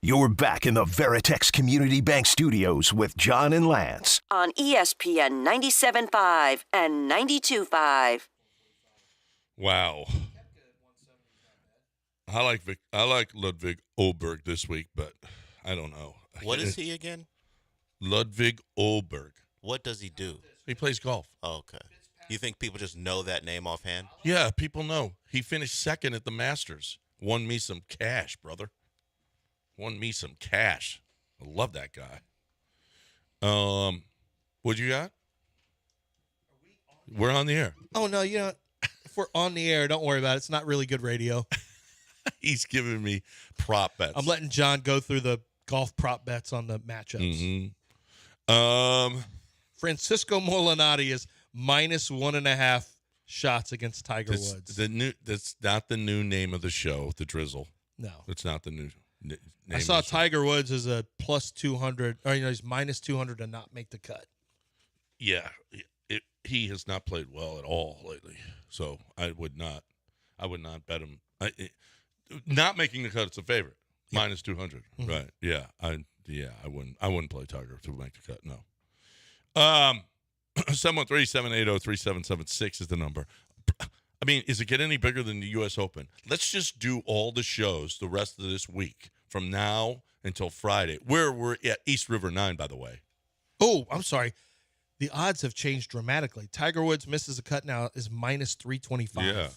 You're back in the Veritex Community Bank Studios with John and Lance. On ESPN 97.5 and 92.5. Wow. I like Ludwig Oberg this week, but I don't know. What is he again? Ludwig Oberg. What does he do? He plays golf. Oh, okay. You think people just know that name offhand? Yeah, people know. He finished second at the Masters. Won me some cash, brother. Won me some cash. I love that guy. What you got? We're on the air. Oh, no, if we're on the air, don't worry about it. It's not really good radio. He's giving me prop bets. I'm letting John go through the golf prop bets on the matchups. Mm-hmm. Francisco Molinari is -1.5 shots against Tiger Woods. That's not the new name of the show, The Drizzle. No. It's not the new name. I saw Tiger Woods as a +200, or he's -200 to not make the cut. Yeah. he has not played well at all lately. So I would not bet him. Not making the cut, it's a favorite. Minus 200. Mm-hmm. Right. Yeah. I wouldn't play Tiger to make the cut. No. 713-780-3776 is the number. I mean, is it get any bigger than the U.S. Open? Let's just do all the shows the rest of this week from now until Friday. We're at East River 9, by the way. Oh, I'm sorry. The odds have changed dramatically. Tiger Woods misses a cut now is minus 325. Yeah.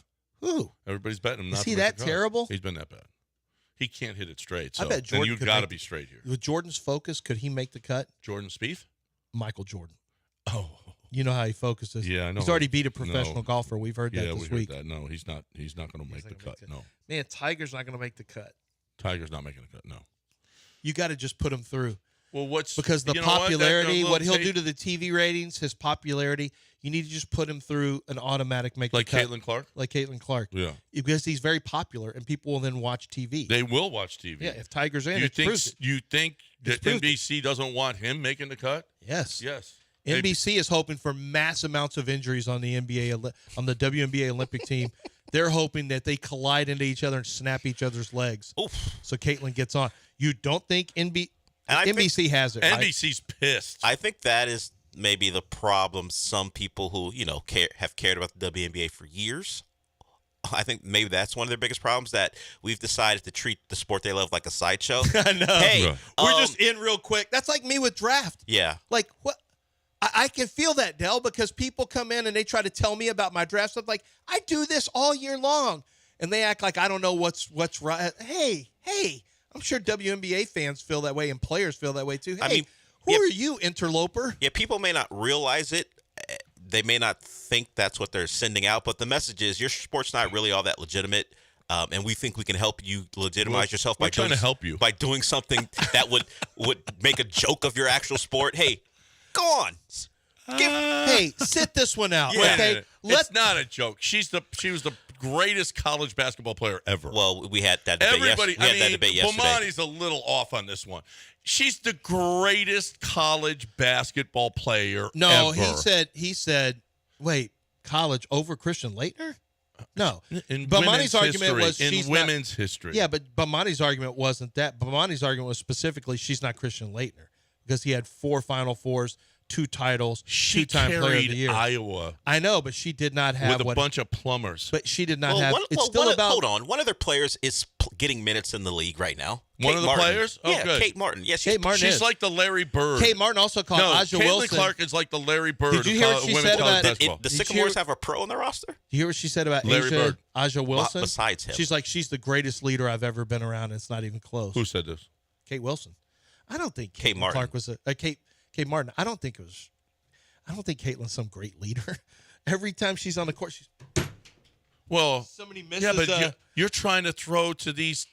Ooh. Everybody's betting him not Is to he make that the cut. terrible? He's been that bad. He can't hit it straight. So I bet Jordan you've could got to make- be straight here. With Jordan's focus, could he make the cut? Jordan Spieth? Michael Jordan. Oh. You know how he focuses. Yeah, I know. He's already beat a professional No. golfer. We've heard that Yeah, this we week. heard that. No, he's not going to make the cut. No. Man, Tiger's not going to make the cut. Tiger's not making the cut. No. You got to just put him through. Well, because the you know what? That popularity, little what he'll tape- do to the TV ratings, his popularity, you need to just put him through an automatic make Like the cut. Caitlin Clark? Like Caitlin Clark. Yeah. Because he's very popular and people will then watch TV. They will watch TV. Yeah, if Tiger's in, you it think proves it. you think that It's proved it. NBC doesn't want him making the cut? Yes. Yes. NBC is hoping for mass amounts of injuries on the on the WNBA Olympic team. They're hoping that they collide into each other and snap each other's legs. Oof. So Caitlin gets on. You don't think And I NBC has it? Right? NBC's pissed. I think that is maybe the problem. Some people who have cared about the WNBA for years. I think maybe that's one of their biggest problems, that we've decided to treat the sport they love like a sideshow. I know. Hey, Right. We're just in real quick. That's like me with draft. yeah. Like what? I can feel that, Dell, because people come in and they try to tell me about my draft stuff. Like, I do this all year long, and they act like I don't know what's right. Hey, I'm sure WNBA fans feel that way and players feel that way too. Hey, I mean, who are you, interloper? Yeah, people may not realize it. They may not think that's what they're sending out, but the message is your sport's not really all that legitimate. And we think we can help you legitimize yourself we're trying to help you by doing something that would make a joke of your actual sport. Hey, go on. Hey, sit this one out, Yeah, okay? it's not a joke. She was the greatest college basketball player ever. Well, we had that debate. Everybody, that debate yesterday. Bomani's a little off on this one. She's the greatest college basketball player No, ever. he said, wait, college over Christian Leitner? No. In Bomani's women's argument history, was in she's women's not, history. Yeah, but Bomani's argument wasn't that. Bomani's argument was specifically she's not Christian Leitner because he had 4 Final Fours, 2 titles, She 2-time player of carried the year. Iowa I know, but she did not have with a bunch of plumbers. But she did not have. Hold on. One of their players is getting minutes in the league right now. One Kate of the Martin. players? Oh, yeah, good. Kate Martin. Yeah, Kate Martin She's is. like the Larry Bird. Kate Martin also called Aja Caitlin Wilson. Clark is like the Larry Bird. Did you hear what she said about The Did Sycamores you hear- have a pro on their roster? Do you hear what she said about Larry Bird. Aja Wilson? Besides him. She's like, she's the greatest leader I've ever been around, and it's not even close. Who said this? Kate Wilson. I don't think Kate Caitlin Martin. Clark was a Kate Martin. I don't think Caitlin's some great leader. Every time she's on the court, she's Well, somebody misses. yeah, but you're trying to throw to these.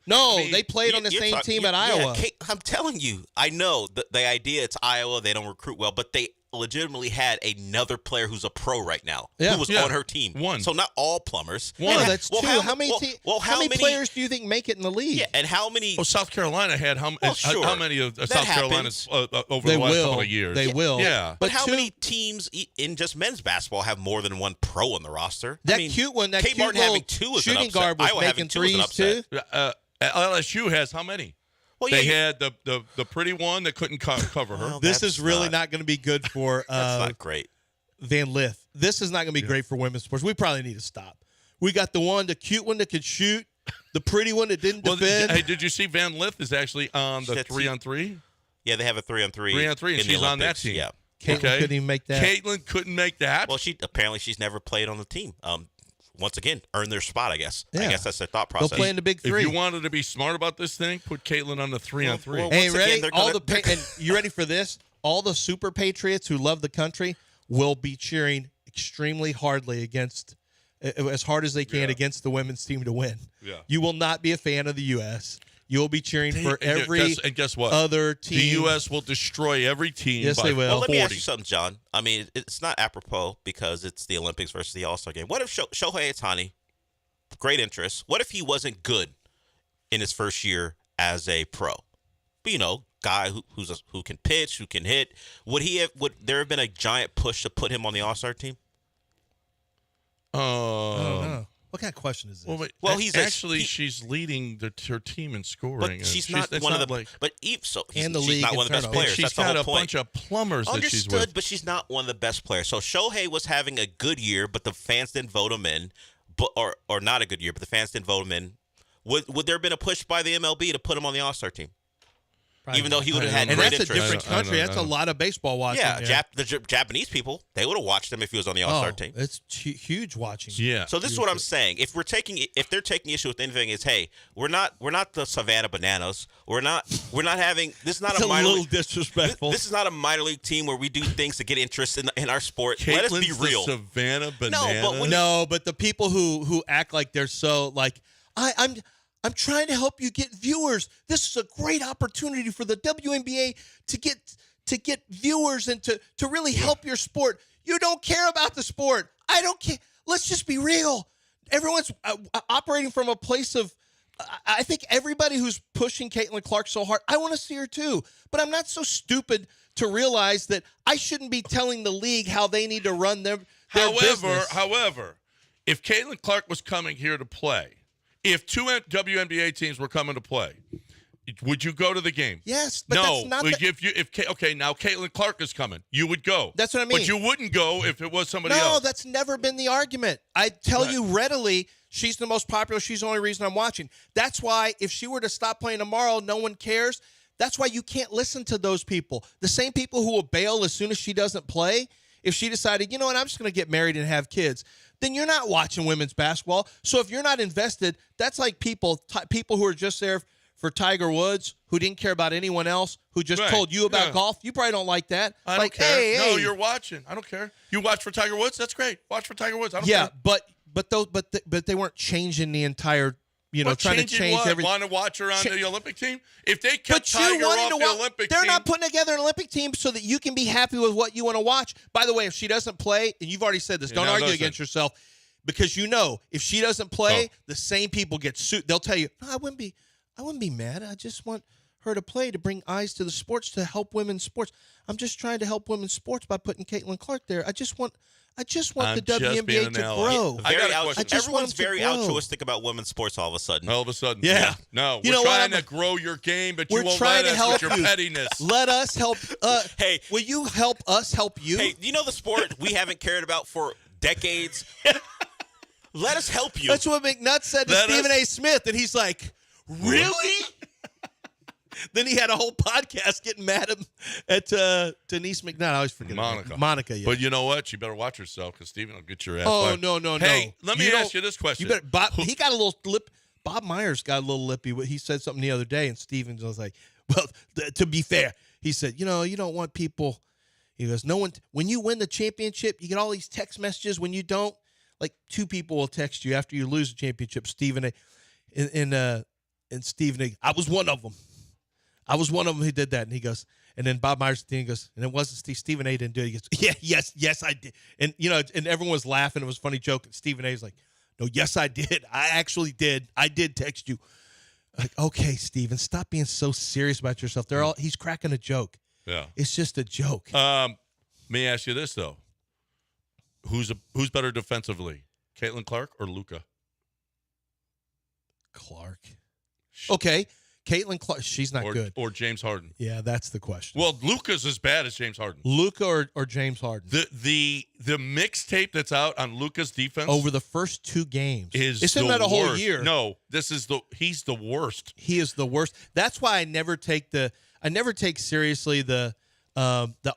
No, I mean, they played on the You're same talking- team at yeah, Iowa. Kate, I'm telling you, I know the idea. It's Iowa. They don't recruit well, but they legitimately had another player who's a pro right now Yeah. who was Yeah. on her team. One. So not all plumbers. One. No, And that's well, 2. How many players do you think make it in the league? Yeah, and how many? Well, South Carolina had how sure. many of That South happens. Carolina's over They the last will. couple of years? They will. Yeah. But how 2 many teams in just men's basketball have more than one pro on the roster? That I mean, cute one, that Kate cute Martin little having 2 is an shooting upset. guard was Iowa having making 2 is an threes upset. too. LSU has how many? Well, They yeah, had the pretty one that couldn't cover her. Well, This that's is really not going to be good for That's not great. Van Lith. This is not going to be great for women's sports. We probably need to stop. We got the cute one that could shoot, the pretty one that didn't Well, defend. hey, did you see Van Lith is actually on the That's- 3-on-3? Yeah, they have a 3-on-3. 3-on-3, and in the she's on that Olympics. team. Yeah. Caitlin couldn't even make that. Caitlin couldn't make that. Well, she's never played on the team. Once again, earned their spot, I guess. Yeah. I guess that's their thought They'll process. play in the big if 3. you wanted to be smart about this thing, put Caitlin on the 3-on-3. Well, Hey, once ready? again, they're gonna- And you ready for this? All the super patriots who love the country will be cheering extremely hardly against, as hard as they can, against the women's team to win. Yeah. You will not be a fan of the U.S. You'll be cheering for every and guess what? other team. The U.S. will destroy every team. Yes, by they will. Well, let 40. me ask you something, John. I mean, it's not apropos because it's the Olympics versus the All-Star game. What if Shohei Ohtani, great interest, what if he wasn't good in his first year as a pro? guy who can pitch, who can hit. Would there have been a giant push to put him on the All-Star team? I don't know. What kind of question is this? Well, she's leading her team in scoring. But she's not one of the. But she's not one of the best players. She's got a bunch of plumbers that she's with. Understood, but she's not one of the best players. So Shohei was having a good year, but the fans didn't vote him in. Or not a good year, but the fans didn't vote him in. Would there have been a push by the MLB to put him on the All-Star team? Probably even though he would have had great interest. And that's a different country. That's a lot of baseball watching. Yeah, the Japanese people, they would have watched him if he was on the All-Star team. It's huge watching. Yeah. So this is what I'm saying. If they're taking issue with anything, is hey, we're not the Savannah Bananas. We're not having this is not it's a minor little league, disrespectful. This is not a minor league team where we do things to get interest in our sport. Let us be real. The Savannah Bananas. No, but the people who act like they're so like I'm trying to help you get viewers. This is a great opportunity for the WNBA to get viewers and to really help your sport. You don't care about the sport. I don't care. Let's just be real. Everyone's operating from a place of I think everybody who's pushing Caitlin Clark so hard, I want to see her too. But I'm not so stupid to realize that I shouldn't be telling the league how they need to run their business. However, if Caitlin Clark was coming here to play, if two WNBA teams were coming to play, would you go to the game? Yes, but that's not now Caitlin Clark is coming. You would go. That's what I mean. But you wouldn't go if it was somebody else. No, that's never been the argument. I tell you readily, she's the most popular. She's the only reason I'm watching. That's why if she were to stop playing tomorrow, no one cares. That's why you can't listen to those people. The same people who will bail as soon as she doesn't play. If she decided, you know what, I'm just going to get married and have kids, then you're not watching women's basketball. So if you're not invested, that's like people who are just there for Tiger Woods, who didn't care about anyone else, who just told you about golf. You probably don't like that. I don't care. No, you're watching. I don't care. You watch for Tiger Woods? That's great. Watch for Tiger Woods. I don't care. but they weren't changing the entire, trying to change everything. Want to watch her on the Olympic team? If they kept Tiger off the Olympic team. They're not putting together an Olympic team so that you can be happy with what you want to watch. By the way, if she doesn't play, and you've already said this, don't argue against yourself, because if she doesn't play, the same people get sued. They'll tell you, no, I wouldn't be mad. I just want her to play to bring eyes to the sports, to help women's sports. I'm just trying to help women's sports by putting Caitlin Clark there. I just want the WNBA to grow. Everyone's very altruistic about women's sports all of a sudden. All of a sudden. Yeah. No, we're trying to grow your game, but you won't let us with your pettiness. Let us help. Hey, will you help us help you? Hey, you know the sport we haven't cared about for decades? Let us help you. That's what McNutt said to Stephen A. Smith, and he's like, really? Then he had a whole podcast getting mad at Denise McNutt. I always forget Monica. Yeah. But you know what? You better watch yourself because Steven will get your ass. Oh, no. Hey, let me ask you this question. He got a little lip. Bob Myers got a little lippy. He said something the other day, and Steven was like, well, to be fair, he said, you don't want people. He goes, no one. When you win the championship, you get all these text messages. When you don't, like 2 people will text you after you lose the championship. Stephen A. And Stephen A. I was one of them. I was one of them who did that. And he goes, and then Bob Myers goes, and it wasn't Stephen A. didn't do it. He goes, yes, I did. And, and everyone was laughing. It was a funny joke. And Stephen A. was like, no, yes, I did. I actually did. I did text you. Like, okay, Stephen, stop being so serious about yourself. He's cracking a joke. Yeah. It's just a joke. Let me ask you this, though. Who's better defensively, Caitlin Clark or Luka? Clark. Okay. Caitlin Clark, she's not good. Or James Harden. Yeah, that's the question. Well, Luka's as bad as James Harden. Luka or James Harden. The mixtape that's out on Luka's defense over the first 2 games it's not a whole year. No, he's the worst. He is the worst. That's why I never take seriously the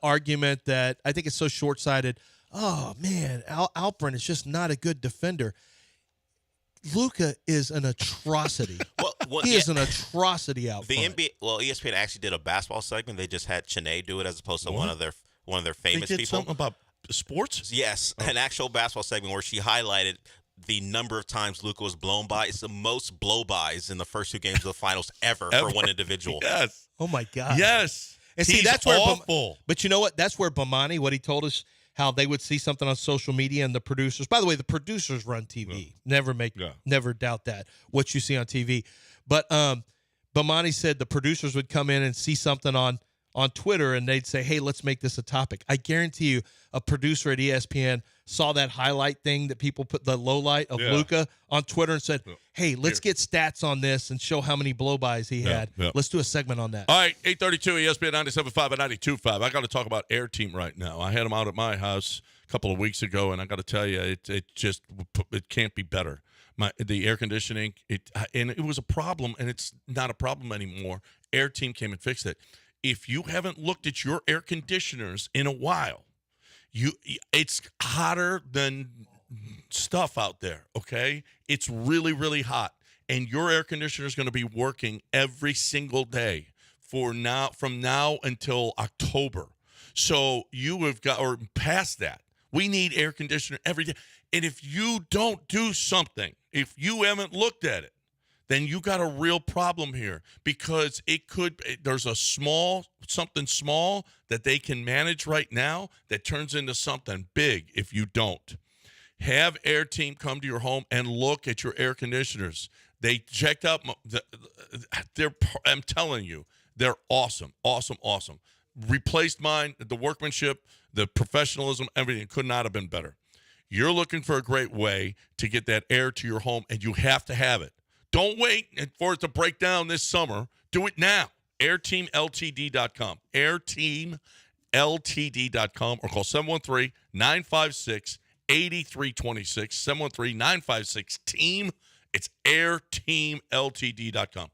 argument that I think it's so short-sighted. Oh man, Alperen is just not a good defender. Luka is an atrocity. He is an atrocity out front. The NBA, ESPN actually did a basketball segment. They just had Chene do it as opposed to one of their famous they did people. Something about sports? Yes, an actual basketball segment where she highlighted the number of times Luka was blown by. It's the most blow-bys in the first 2 games of the finals ever for one individual. Yes. Oh my God. Yes. And see, that's awful. But you know what? That's where Bomani, what he told us, how they would see something on social media and the producers. By the way, the producers run TV. Yeah. Never doubt that. What you see on TV, but Bomani said the producers would come in and see something on Twitter, and they'd say, hey, let's make this a topic. I guarantee you a producer at ESPN saw that highlight thing that people put, the low light of Luka, on Twitter and said, hey, let's get stats on this and show how many blow-bys he had. Let's do a segment on that. All right, 832 ESPN 97.5 and 92.5. I got to talk about Air Team right now. I had them out at my house a couple of weeks ago, and I got to tell you, it can't be better. The air conditioning, and it was a problem, and it's not a problem anymore. Air Team came and fixed it. If you haven't looked at your air conditioners in a while, it's hotter than stuff out there, okay? It's really, really hot, and your air conditioner is going to be working every single day from now until October. So you have got, or past that, we need air conditioner every day. And if you don't do something, if you haven't looked at it, then you got a real problem here, because there's something small that they can manage right now that turns into something big if you don't. Have Air Team come to your home and look at your air conditioners. They checked out, I'm telling you, they're awesome, awesome, awesome. Replaced mine, the workmanship, the professionalism, everything could not have been better. You're looking for a great way to get that air to your home, and you have to have it. Don't wait for it to break down this summer. Do it now. AirTeamLTD.com. AirTeamLTD.com, or call 713-956-8326. 713-956-TEAM. It's AirTeamLTD.com.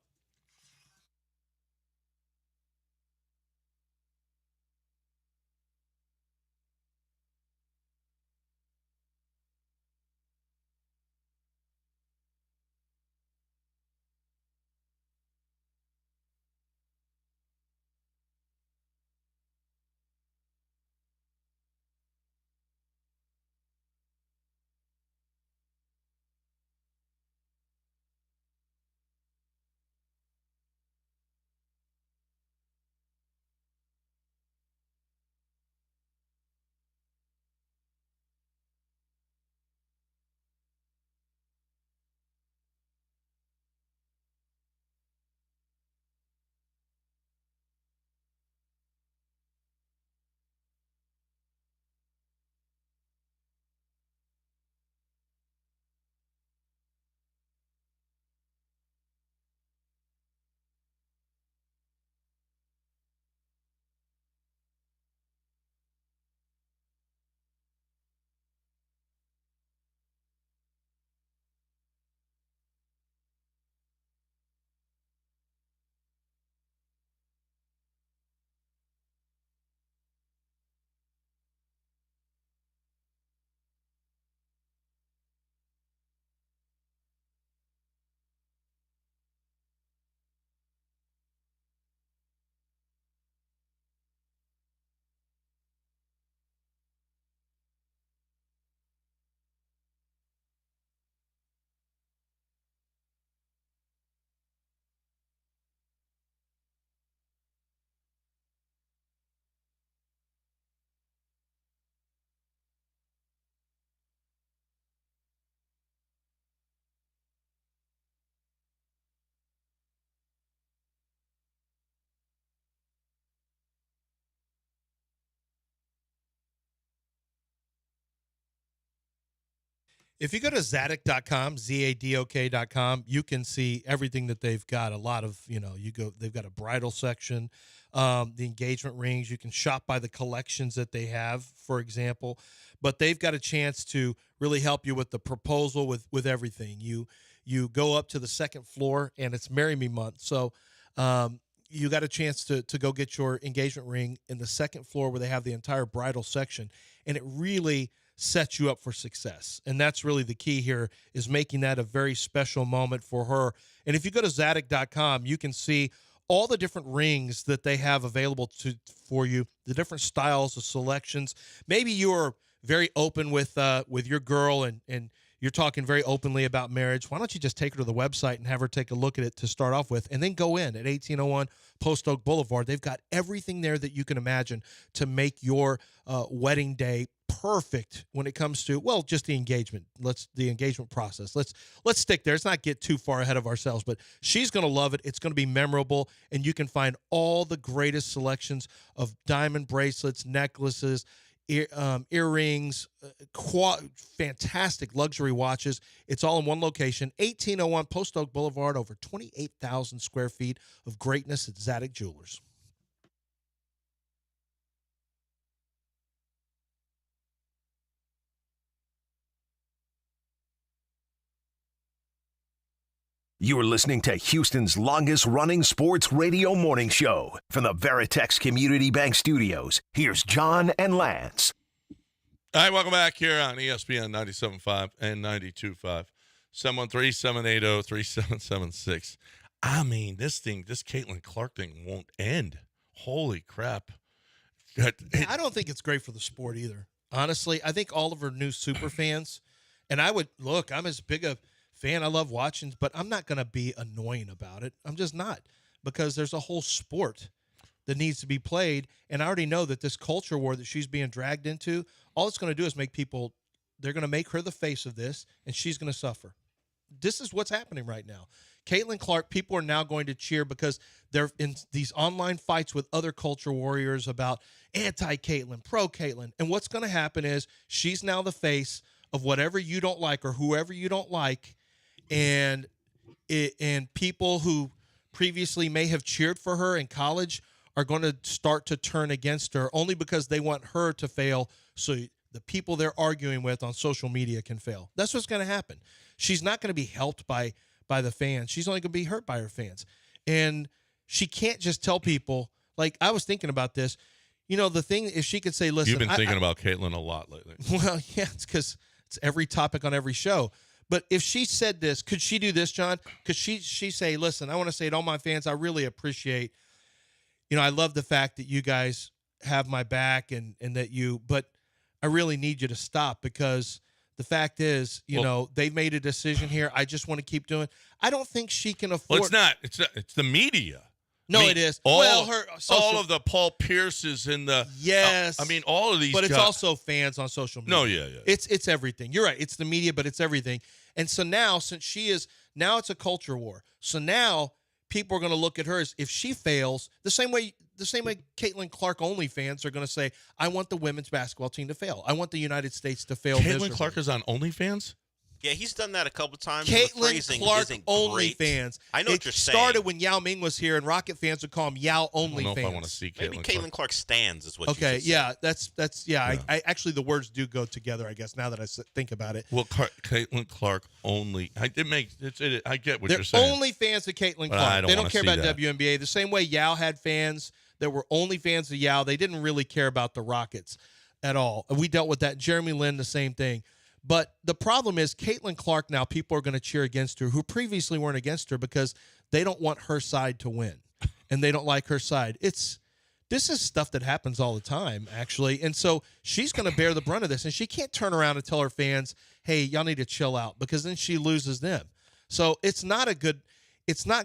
If you go to Zadok.com, ZADOK.com, you can see everything that they've got. A lot of, they've got a bridal section, the engagement rings. You can shop by the collections that they have, for example. But they've got a chance to really help you with the proposal, with everything. You go up to the second floor, and it's Marry Me Month. So you got a chance to go get your engagement ring in the second floor where they have the entire bridal section. And it really sets you up for success. And that's really the key here, is making that a very special moment for her. And if you go to Zadok.com, you can see all the different rings that they have available for you, the different styles, the selections. Maybe you're very open with your girl, and You're talking very openly about marriage. Why don't you just take her to the website and have her take a look at it to start off with, and then go in at 1801 Post Oak Boulevard. They've got everything there that you can imagine to make your wedding day perfect when it comes to, well, just the engagement. The engagement process. Let's stick there. Let's not get too far ahead of ourselves, but she's going to love it. It's going to be memorable, and you can find all the greatest selections of diamond bracelets, necklaces, earrings, fantastic luxury watches. It's all in one location, 1801 Post Oak Boulevard, over 28,000 square feet of greatness at Zadig Jewelers. You're listening to Houston's longest-running sports radio morning show. From the Veritex Community Bank Studios, here's John and Lance. All right, welcome back here on ESPN 97.5 and 92.5. 713-780-3776. I mean, this Caitlin Clark thing won't end. Holy crap. I don't think it's great for the sport either. Honestly, I think all of her new super fans, and I'm as big a fan. I love watching, but I'm not going to be annoying about it. I'm just not, because there's a whole sport that needs to be played, and I already know that this culture war that she's being dragged into, all it's going to do is make people, they're going to make her the face of this, and she's going to suffer. This is what's happening right now. Caitlin Clark, people are now going to cheer because they're in these online fights with other culture warriors about anti-Caitlin, pro-Caitlin, and what's going to happen is she's now the face of whatever you don't like or whoever you don't like, and people who previously may have cheered for her in college are going to start to turn against her only because they want her to fail so the people they're arguing with on social media can fail. That's what's going to happen. She's not going to be helped by the fans. She's only going to be hurt by her fans. And she can't just tell people, like, I was thinking about this. You know, the thing, if she could say, listen. You've been thinking about Caitlin a lot lately. Well, yeah, it's because it's every topic on every show. But if she said this, could she do this, John? Could she say, listen, I want to say to all my fans, I really appreciate, I love the fact that you guys have my back and that but I really need you to stop, because the fact is, they've made a decision here. I just want to keep doing. I don't think she can afford. Well, it's not. It's the media. No, it is. All of the Paul Pierces and the yes. All of these. But it's also fans on social media. No, yeah. It's everything. You're right. It's the media, but it's everything. And so now, since now it's a culture war. So now people are going to look at her as, if she fails, the same way Caitlin Clark only fans are going to say, I want the women's basketball team to fail. I want the United States to fail. Caitlin Clark is on OnlyFans? Yeah, he's done that a couple of times. Caitlin Clark OnlyFans. I know what you're saying. It started when Yao Ming was here, and Rocket fans would call him Yao OnlyFans. I don't know if I want to see Caitlin. Maybe Caitlin Clark stands is what. Okay, you yeah, that's yeah. I actually, the words do go together, I guess, now that I think about it. Well, Caitlin Clark only. I get what They're you're saying. only fans of Caitlin Clark. They don't care about WNBA. The same way Yao had fans that were only fans of Yao. They didn't really care about the Rockets at all. We dealt with that. Jeremy Lin, the same thing. But the problem is, Caitlin Clark, now people are going to cheer against her who previously weren't against her because they don't want her side to win and they don't like her side. This is stuff that happens all the time, actually. And so she's going to bear the brunt of this, and she can't turn around and tell her fans, hey, y'all need to chill out, because then she loses them. So it's not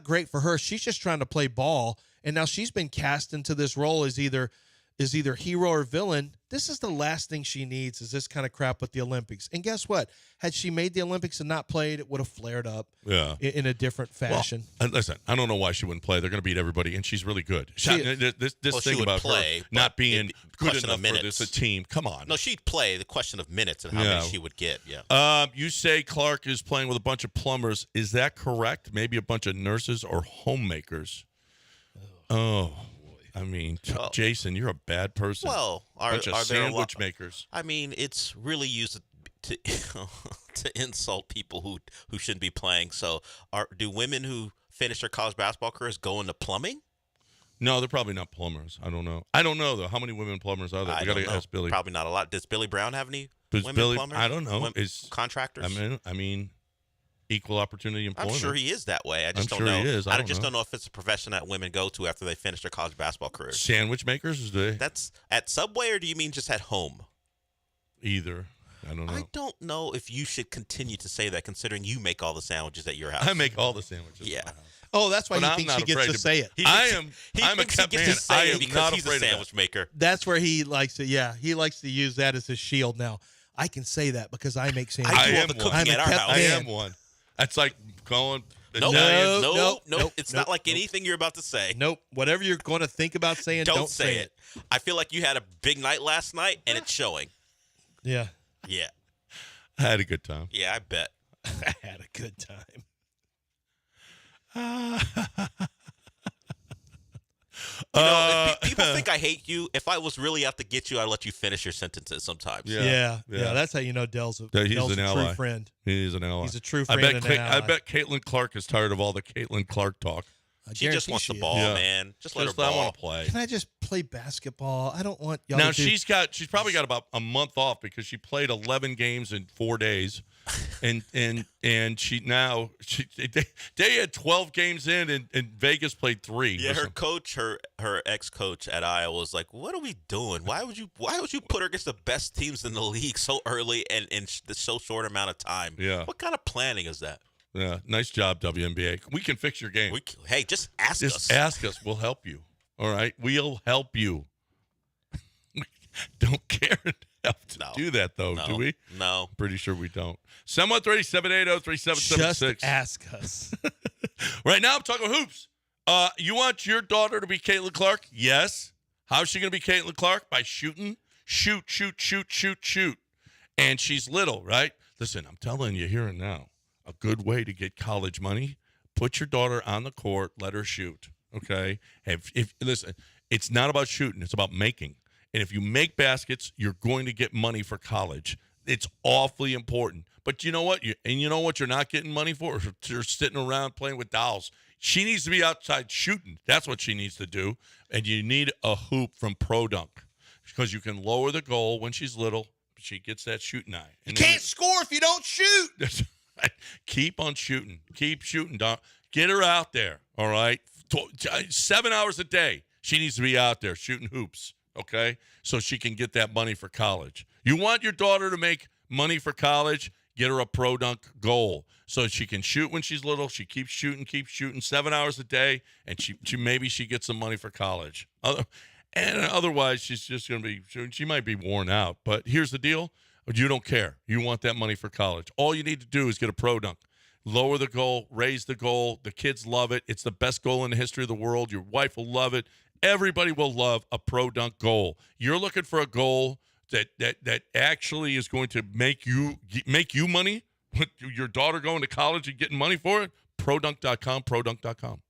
great for her. She's just trying to play ball, and now she's been cast into this role as either hero or villain. This is the last thing she needs, is this kind of crap with the Olympics. And guess what? Had she made the Olympics and not played, it would have flared up in a different fashion. Well, listen, I don't know why she wouldn't play. They're going to beat everybody, and she's really good. This thing about play, her not being good enough for this team. Come on. No, she'd play. The question of minutes and how many she would get. Yeah. You say Clark is playing with a bunch of plumbers. Is that correct? Maybe a bunch of nurses or homemakers. Oh. I mean, Jason, you're a bad person. Well, are there sandwich makers? I mean, it's really used to to insult people who shouldn't be playing. So, do women who finish their college basketball careers go into plumbing? No, they're probably not plumbers. I don't know though. How many women plumbers are there? We got to ask Billy. Probably not a lot. Does Billy Brown have any women plumbers? I don't know. Contractors? I mean. Equal opportunity employment. I'm sure he is that way. I just don't sure know. He is. I just don't know if it's a profession that women go to after they finish their college basketball careers. Sandwich makers? That's at Subway, or do you mean just at home? Either. I don't know. I don't know if you should continue to say that, considering you make all the sandwiches at your house. I make all the sandwiches. Yeah. At my house. Oh, that's why But he I'm thinks not he gets afraid to say it. I'm a kept man. I am because not he's afraid a of sandwich that. maker. That's where he likes to. Yeah, he likes to use that as his shield. Now I can say that because I make sandwiches. I do all am the one. cooking I'm a at our kept house. I man. am one. That's like going. Nope. Italian. Nope. It's nope, not like nope. anything you're about to say. Nope. Whatever you're going to think about saying, Don't say it. I feel like you had a big night last night, and it's showing. Yeah, Yeah. I had a good time. Yeah, I bet. I had a good time. If people think I hate you. If I was really out to get you, I'd let you finish your sentences sometimes. Yeah. That's how you know Dell's a, He's Dell's an a ally. true friend. He's an ally. He's a true friend and an I ally. bet Caitlin Clark is tired of all the Caitlin Clark talk. She just wants the ball, man. Just let her I ball. want to play. Can I just play basketball? I don't want y'all Now to do- she's probably got about a month off because she played 11 games in 4 days, and they had 12 games in and Vegas played 3. Yeah, her coach, her ex-coach at Iowa was like, "What are we doing? Why would you put her against the best teams in the league so early and in so short amount of time? Yeah. What kind of planning is that?" Yeah, nice job, WNBA. We can fix your game. Hey, just ask us. Just ask us. We'll help you. All right? We'll help you. We don't care enough to do that, though, do we? No. Pretty sure we don't. 713-780-3776. Just ask us. Right now, I'm talking hoops. You want your daughter to be Caitlin Clark? Yes. How's she going to be Caitlin Clark? By shooting. Shoot. And she's little, right? Listen, I'm telling you here and now. A good way to get college money, put your daughter on the court, let her shoot, okay? If listen, it's not about shooting, it's about making. And if you make baskets, you're going to get money for college. It's awfully important. But you know what? You know what you're not getting money for? You're sitting around playing with dolls. She needs to be outside shooting. That's what she needs to do. And you need a hoop from Pro Dunk because you can lower the goal when she's little. She gets that shooting eye. You can't score if you don't shoot. Keep on shooting. Keep shooting, Doc. Get her out there, all right? 7 hours a day. She needs to be out there shooting hoops, okay? So she can get that money for college. You want your daughter to make money for college? Get her a Pro Dunk goal so she can shoot when she's little. She keeps shooting 7 hours a day, and she gets some money for college. And otherwise, she's just going to be – she might be worn out. But here's the deal. You don't care. You want that money for college. All you need to do is get a Pro Dunk. Lower the goal, raise the goal. The kids love it. It's the best goal in the history of the world. Your wife will love it. Everybody will love a Pro Dunk goal. You're looking for a goal that actually is going to make you money with your daughter going to college and getting money for it? ProDunk.com, ProDunk.com.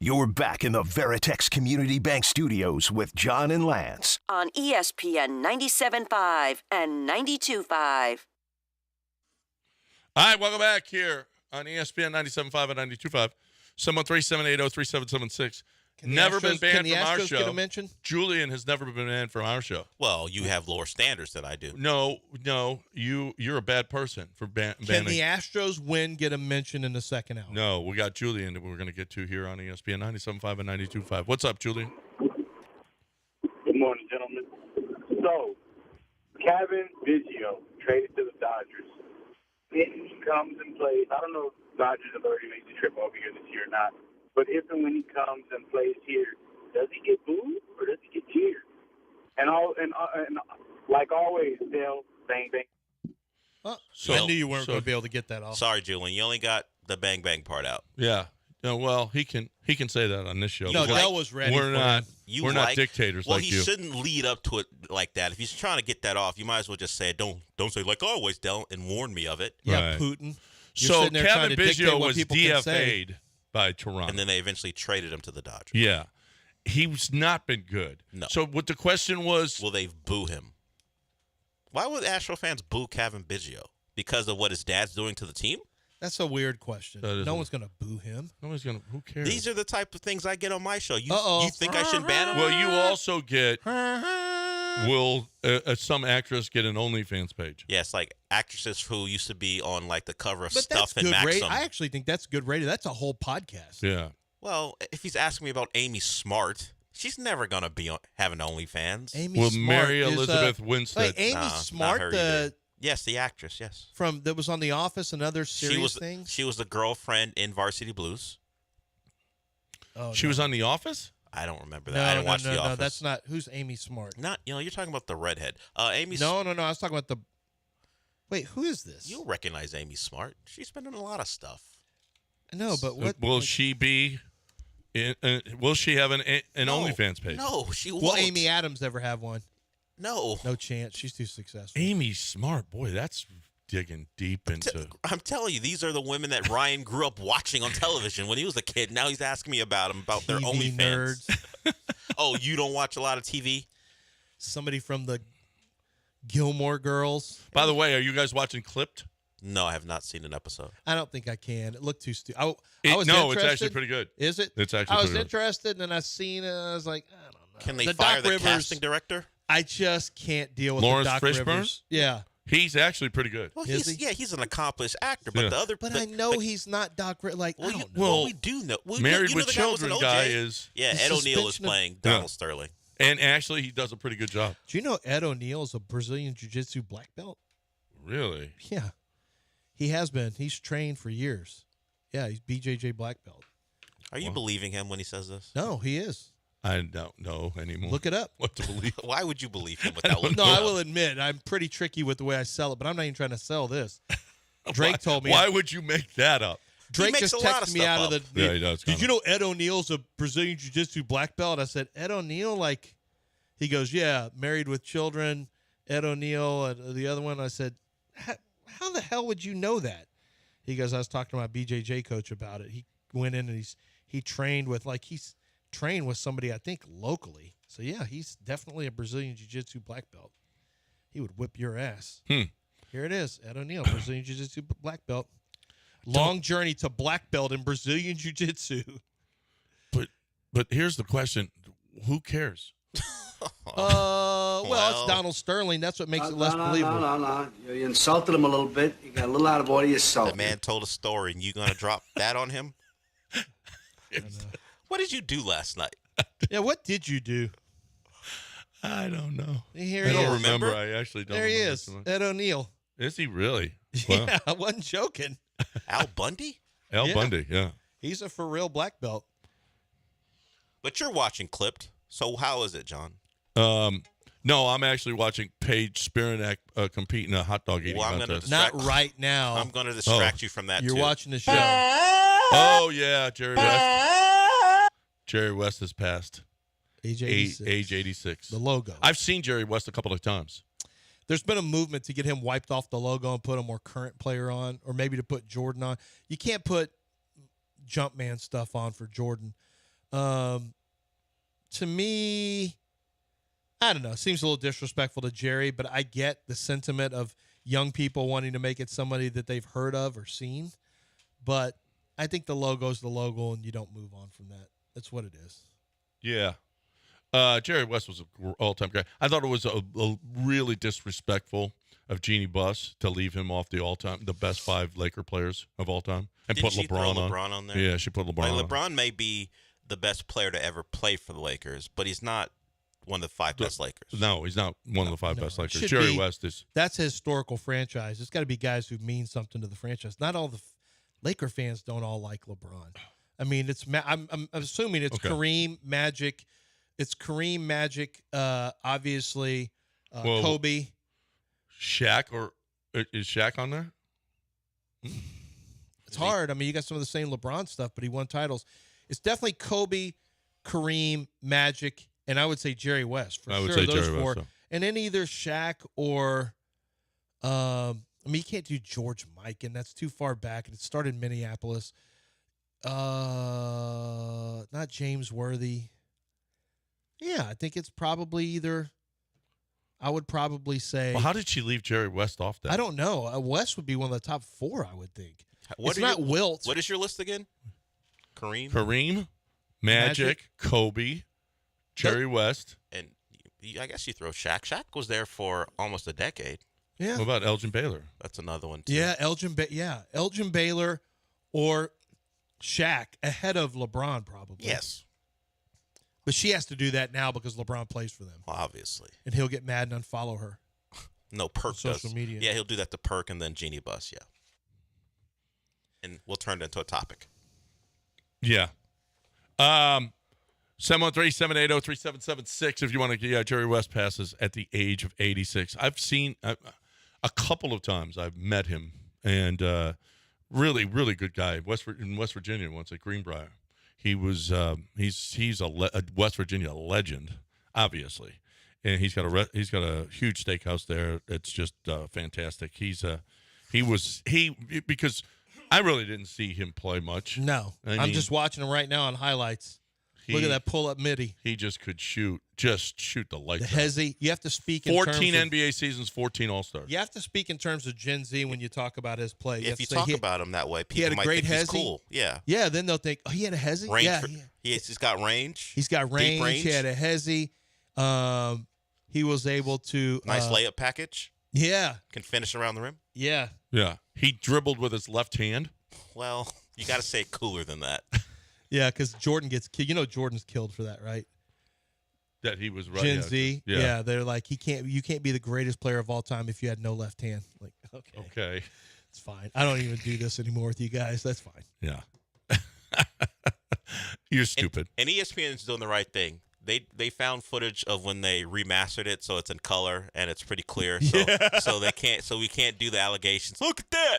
You're back in the Veritex Community Bank Studios with John and Lance. On ESPN 97.5 and 92.5. All right, welcome back here on ESPN 97.5 and 92.5. 713-780-3776. Never been banned from our show. Get a mention? Julian has never been banned from our show. Well, you have lower standards than I do. No, you're a bad person for banning. Can the Astros win get a mention in the second hour? No, we got Julian that we're going to get to here on ESPN 97.5 and 92.5. What's up, Julian? Good morning, gentlemen. So, Kevin Biggio traded to the Dodgers. If he comes and plays, I don't know if Dodgers have already made the trip over here this year or not, but if and when he comes and plays here, does he get booed or does he get cheered? And like always, they'll bang bang. I knew you weren't going to be able to get that off. Sorry, Julian. You only got the bang bang part out. Yeah. No, well, he can say that on this show. No, Dell was ready. We're not dictators well, like you. Well, he shouldn't lead up to it like that. If he's trying to get that off, you might as well just say, don't say like always, Dell, and warn me of it. Yeah, Right. Putin. So Kevin Biggio was DFA'd by Toronto. And then they eventually traded him to the Dodgers. Yeah. He's not been good. No. So what the question was... Will they boo him? Why would Astro fans boo Kevin Biggio? Because of what his dad's doing to the team? That's a weird question. No one's going to boo him. Nobody's going to... Who cares? These are the type of things I get on my show. You think I should ban him? Well, you also get... Will some actress get an OnlyFans page? Yes, like actresses who used to be on like the cover of But Stuff that's and good Maxim. I actually think that's good radio. That's a whole podcast. Yeah. Well, if he's asking me about Amy Smart, she's never going to be having OnlyFans. Amy Will Smart Mary is, Elizabeth Winstead? Wait, Amy Nah, Smart, not her either. Yes, the actress, yes. that was on The Office and other serious things? She was the girlfriend in Varsity Blues. Oh, She was on The Office? I don't remember that. I didn't watch The Office. No, that's not. Who's Amy Smart? You're talking about the redhead. Amy. No. I was talking about the. Wait, who is this? You'll recognize Amy Smart. She's been in a lot of stuff. No, but what Will she be? Will she have an No. OnlyFans page? No, she won't. Will Amy Adams ever have one? No. No chance. She's too successful. Amy Smart, boy, that's digging deep into. I'm telling you, these are the women that Ryan grew up watching on television when he was a kid. Now he's asking me about them, about their TV OnlyFans. nerds. Oh, you don't watch a lot of TV? Somebody from the Gilmore Girls. By the way, are you guys watching Clipped? No, I have not seen an episode. I don't think I can. It looked too stupid. I was No, it's interested. actually pretty good. Is it? It's actually I was pretty good. interested, and then I seen it, and I was like, I don't know. Can they The fire Doc the Rivers, casting director? I just can't deal with Lawrence the Doc Fishburne? Rivers. Yeah. He's actually pretty good. Well, Is he's an accomplished actor, but Yeah. the other. But I know he's not Doc Rivers. Like, I don't know. Well, we do know. Married you know with the guy was in Children guy OJ? is. Yeah, The Ed O'Neill is suspension of- playing Yeah. Donald Sterling. And actually, he does a pretty good job. Do you know Ed O'Neill is a Brazilian Jiu-Jitsu black belt? Really? Yeah. He has been. He's trained for years. Yeah, he's BJJ black belt. Are you believing him when he says this? No, he is. I don't know anymore. Look it up. What to believe? Why would you believe him I without don't looking No, it I up? will admit I'm pretty tricky with the way I sell it, but I'm not even trying to sell this. Drake told me. Why would you make that up? Drake makes just a lot of texted me stuff out up. of the. Yeah, he does, Did kinda. you know Ed O'Neill's a Brazilian Jiu-Jitsu black belt? I said, Ed O'Neill, like, he goes, yeah, married with children. Ed O'Neill, and the other one. I said, how the hell would you know that? He goes, I was talking to my BJJ coach about it. He went in and he trained with somebody, I think, locally. So yeah, he's definitely a Brazilian Jiu-Jitsu black belt. He would whip your ass. Here it is, Ed O'Neill, Brazilian Jiu-Jitsu black belt. Long journey to black belt in Brazilian Jiu-Jitsu. But here's the question: who cares? Well, Well. it's Donald Sterling. That's what makes it less believable. No. You insulted him a little bit. You got a little out of order yourself. The man told a story, and you gonna drop that on him? What did you do last night? Yeah, what did you do? I don't know. Here I he don't is. remember. I actually don't. There he remember is, too much. Ed O'Neill. Is he really? Wow. Yeah, I wasn't joking. Al Bundy? Al Yeah. Bundy. Yeah. He's a for real black belt. But you're watching Clipped, so how is it, John? No, I'm actually watching Paige Spiranak compete in a hot dog eating Well, I'm gonna contest. Not right now. I'm going to distract you from that, You're too. watching the show. Oh yeah, Jerry West. Jerry West has passed. Age 86. Age 86. The logo. I've seen Jerry West a couple of times. There's been a movement to get him wiped off the logo and put a more current player on, or maybe to put Jordan on. You can't put Jumpman stuff on for Jordan. To me, I don't know. It seems a little disrespectful to Jerry, but I get the sentiment of young people wanting to make it somebody that they've heard of or seen. But I think the logo's the logo, and you don't move on from that. That's what it is. Yeah. Jerry West was an all-time guy. I thought it was a really disrespectful of Jeannie Buss to leave him off the best 5 Laker players of all time, and Didn't put she LeBron throw on. LeBron on there? Yeah, she put LeBron on. LeBron may be the best player to ever play for the Lakers, but he's not one of the 5 best Lakers. No, he's not one of the 5 best Lakers. Should Jerry be. West is. That's a historical franchise. It's got to be guys who mean something to the franchise. Not all the Laker fans don't all like LeBron. I mean, I'm assuming it's Okay. Kareem, Magic. It's Kareem, Magic, obviously, Well, Kobe. Shaq, or is Shaq on there? It's hard. I mean, you got some of the same LeBron stuff, but he won titles. It's definitely Kobe, Kareem, Magic, and I would say Jerry West for I would sure. say Those Jerry 4, West, and then either Shaq or, I mean, you can't do George Mikan. That's too far back, and it started in Minneapolis. Not James Worthy. Yeah, I think it's probably either. I would probably say. Well, how did she leave Jerry West off that? I don't know. West would be one of the top 4, I would think. It's not Wilt. What is your list again? Kareem, Magic, Kobe, Jerry West. And I guess you throw Shaq. Shaq was there for almost a decade. Yeah. What about Elgin Baylor? That's another one, too. Yeah, Elgin Baylor or Shaq ahead of LeBron probably. Yes. But she has to do that now because LeBron plays for them. Well, obviously. And he'll get mad and unfollow her. No, Perk social does. media. Yeah, he'll do that to Perk and then Jeannie Buss, yeah. And we'll turn it into a topic. Yeah. 713-780-3776 if you want to get Jerry West passes at the age of 86. I've seen a couple of times I've met him, and really, really good guy. In West Virginia once at Greenbrier. He was he's a West Virginia legend, obviously, and he's got a huge steakhouse there. It's just fantastic. Because I really didn't see him play much. No, I'm just watching him right now on highlights. Look at that pull-up midi. He just could shoot the lights out. Hezzy, you have to speak in 14 terms of, NBA seasons, 14 All-Stars. You have to speak in terms of Gen Z when you talk about his play. If you talk about him that way, he had people a might great think he's Hezzy. cool. Yeah. Yeah, then they'll think, oh, he had a Hezzy? Range Yeah. He's got range. He's got range. Deep range. He had a Hezzy. He was able to. Nice layup package. Yeah. Can finish around the rim. Yeah. Yeah. He dribbled with his left hand. Well, you got to say it cooler than that. Yeah, because Jordan gets killed. You know Jordan's killed for that, right? That he was right. Gen Z. Yeah. Yeah, they're like, you can't be the greatest player of all time if you had no left hand. Like, okay. It's fine. I don't even do this anymore with you guys. That's fine. Yeah. You're stupid. And ESPN is doing the right thing. They found footage of when they remastered it, so it's in color and it's pretty clear. So so we can't do the allegations. Look at that.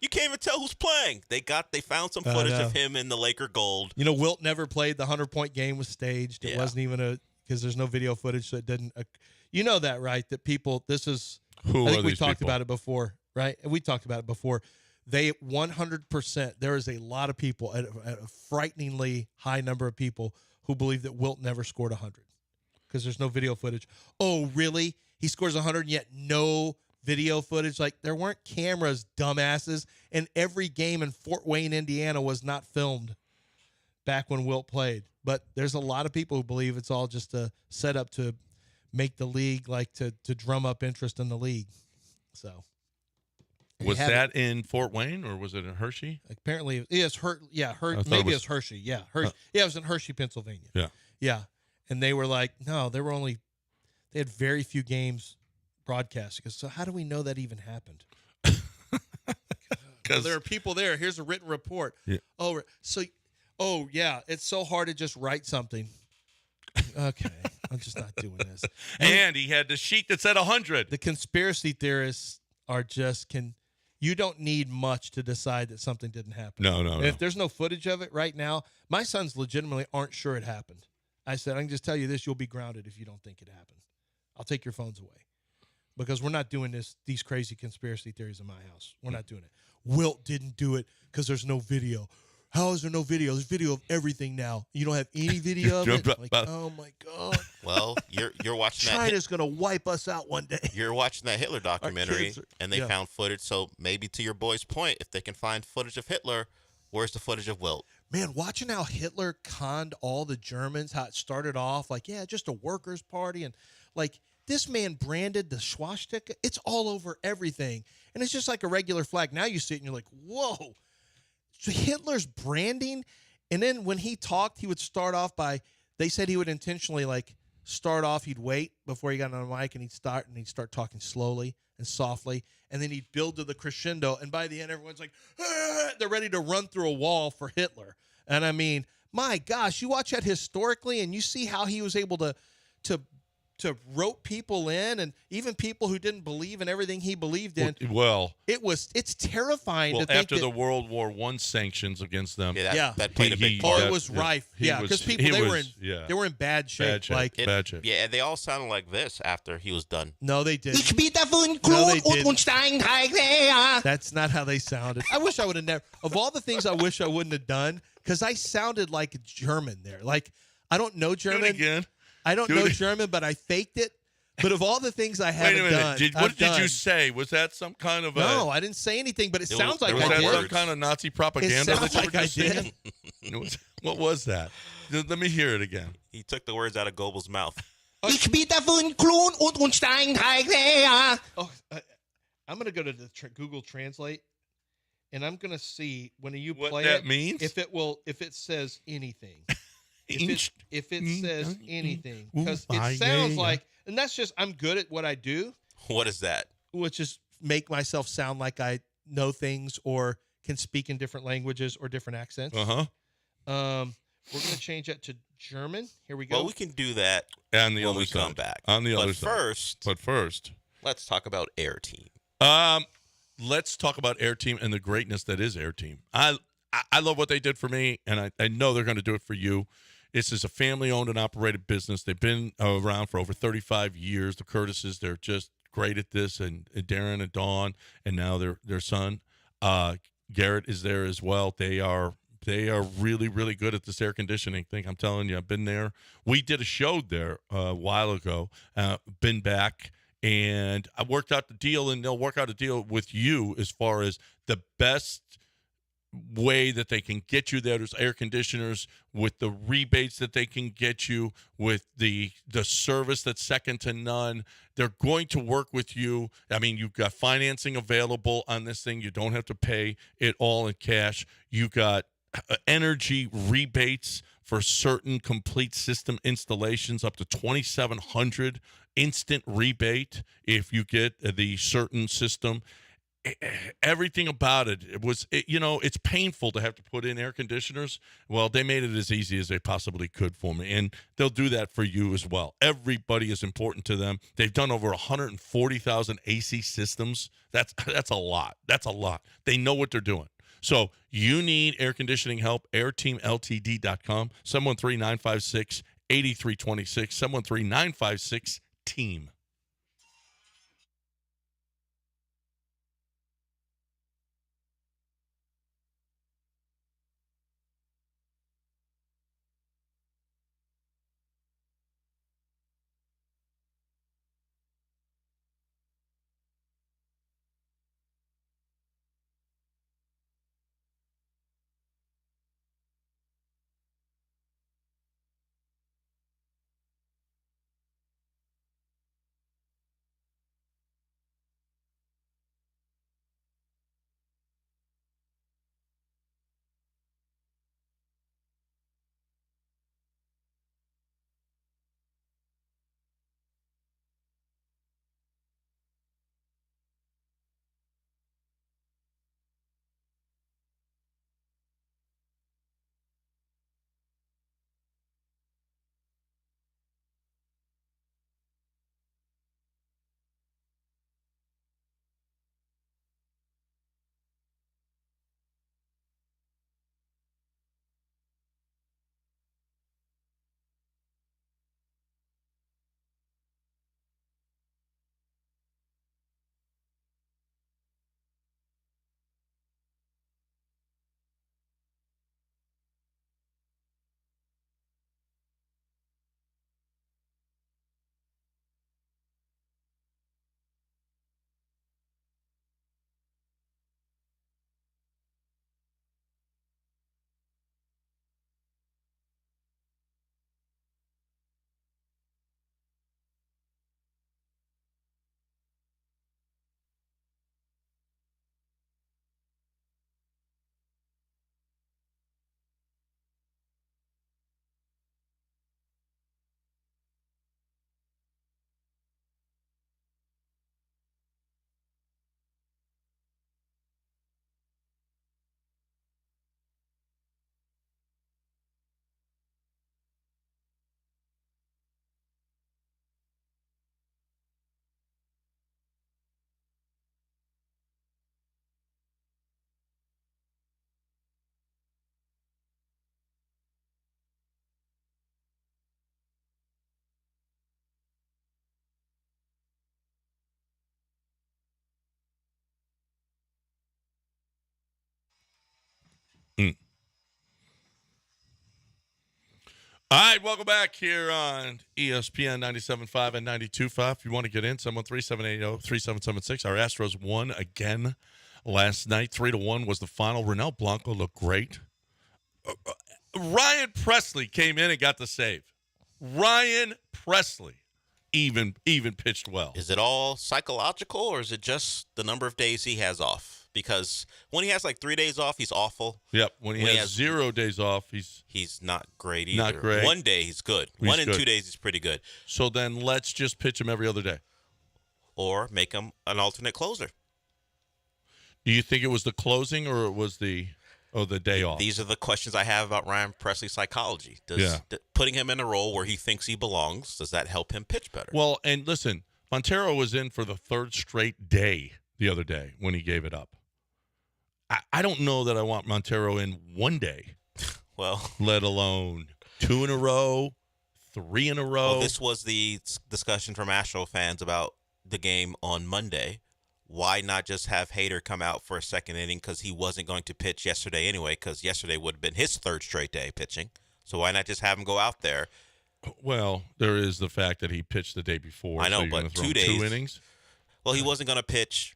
You can't even tell who's playing. They found some footage of him in the Laker gold. You know, Wilt never played. The 100-point game was staged. It wasn't even because there's no video footage, so it didn't. You know that, right? That people. This is. Who I think are we these talked people? about it before, right? And we talked about it before. They 100%. There is a lot of people, a frighteningly high number of people who believe that Wilt never scored 100 because there's no video footage. Oh, really? He scores 100 and yet no video footage? Like, there weren't cameras, dumbasses, and every game in Fort Wayne, Indiana was not filmed back when Wilt played. But there's a lot of people who believe it's all just a setup to make the league, like to drum up interest in the league. So. Was that in Fort Wayne or was it in Hershey? Apparently, yes, maybe it was Hershey. Yeah, Hershey. Yeah, it was in Hershey, Pennsylvania. Yeah. Yeah. And they were like, no, they had very few games broadcast. So how do we know that even happened? Because there are people there. Here's a written report. Yeah. Yeah, it's so hard to just write something. Okay, I'm just not doing this. And he had the sheet that said 100. The conspiracy theorists are just you don't need much to decide that something didn't happen. No. If there's no footage of it right now, my sons legitimately aren't sure it happened. I said, I can just tell you this, you'll be grounded if you don't think it happened. I'll take your phones away. Because we're not doing these crazy conspiracy theories in my house. We're not doing it. Wilt didn't do it because there's no video. how is there no video? There's video of everything now. You don't have any video of it? Like, oh, my God. Well, you're watching that. China's going to wipe us out one day. You're watching that Hitler documentary, and they yeah. found footage. So maybe to your boy's point, if they can find footage of Hitler, where's the footage of Wilt? Man, watching how Hitler conned all the Germans, how it started off like, yeah, just a workers' party. And like this man branded the swastika. It's all over everything. And it's just like a regular flag. Now you see it and you're like, whoa. So Hitler's branding. And then when he talked, he would start off by, they said he would intentionally like start off, he'd wait before he got on the mic and he'd start talking slowly and softly. And then he'd build to the crescendo. And by the end, everyone's like, ah! They're ready to run through a wall for Hitler. And I mean, my gosh, you watch that historically and you see how he was able to rope people in, and even people who didn't believe in everything he believed in. Well, it's terrifying to think after the World War I sanctions against them. That played a big part. Oh, it was rife. Because people they were in bad shape. Bad shape. Yeah, and they all sounded like this after he was done. No, they didn't. That's not how they sounded. I wish I would have never. Of all the things I wish I wouldn't have done, because I sounded like a German there. Like I don't know German. Do it again. I don't know German, but I faked it. But of all the things I haven't done, what did you say? Was that some kind of No, I didn't say anything, but it sounds like I did. Was that some kind of Nazi propaganda that you were just saying? What was that? Let me hear it again. He took the words out of Goebbels' mouth. I'm going to go to the Google Translate, and I'm going to see when you what play that it means? if it says anything. If it says anything, because it sounds like, and that's just, I'm good at what I do. What is that? Which is make myself sound like I know things or can speak in different languages or different accents. Uh-huh. We're going to change that to German. Here we go. Well, we can do that on the when other we side. come back. On the other side. But first, let's talk about Air Team. Let's talk about Air Team and the greatness that is Air Team. I love what they did for me, and I know they're going to do it for you. This is a family-owned and operated business. They've been around for over 35 years. The Curtises, they're just great at this, and Darren and Dawn, and now their son, Garrett, is there as well. They are really, really good at this air conditioning thing. I'm telling you, I've been there. We did a show there a while ago, been back, and I worked out the deal, and they'll work out a deal with you as far as the best way that they can get you there. There's air conditioners with the rebates that they can get you, with the service that's second to none. They're going to work with you. I mean, you've got financing available on this thing. You don't have to pay it all in cash. You got energy rebates for certain complete system installations, up to $2,700 instant rebate if you get the certain system. Everything about it's painful to have to put in air conditioners. Well, they made it as easy as they possibly could for me, and they'll do that for you as well. Everybody is important to them. They've done over 140,000 AC systems. That's a lot. That's a lot. They know what they're doing. So you need air conditioning help, airteamltd.com, 713-956-8326, 713-956-TEAM. All right, welcome back here on ESPN 97.5 and 92.5. If you want to get in, 713-780-3776. Our Astros won again last night. 3-1 was the final. Ronel Blanco looked great. Ryan Presley came in and got the save. Ryan Presley even pitched well. Is it all psychological, or is it just the number of days he has off? Because when he has like 3 days off, he's awful. Yep. When he has 0 days off, he's not great either. Not great. 1 day, he's good. One in 2 days, he's pretty good. So then let's just pitch him every other day. Or make him an alternate closer. Do you think it was the closing or it was the day off? These are the questions I have about Ryan Presley's psychology. Putting him in a role where he thinks he belongs, does that help him pitch better? Well, and listen, Montero was in for the third straight day the other day when he gave it up. I don't know that I want Montero in 1 day. Well, let alone 2 in a row, 3 in a row. Well, this was the discussion from Astro fans about the game on Monday. Why not just have Hader come out for a second inning, because he wasn't going to pitch yesterday anyway, because yesterday would have been his third straight day pitching. So why not just have him go out there? Well, there is the fact that he pitched the day before. I know, so but 2 days. 2 innings? Well, he wasn't going to pitch.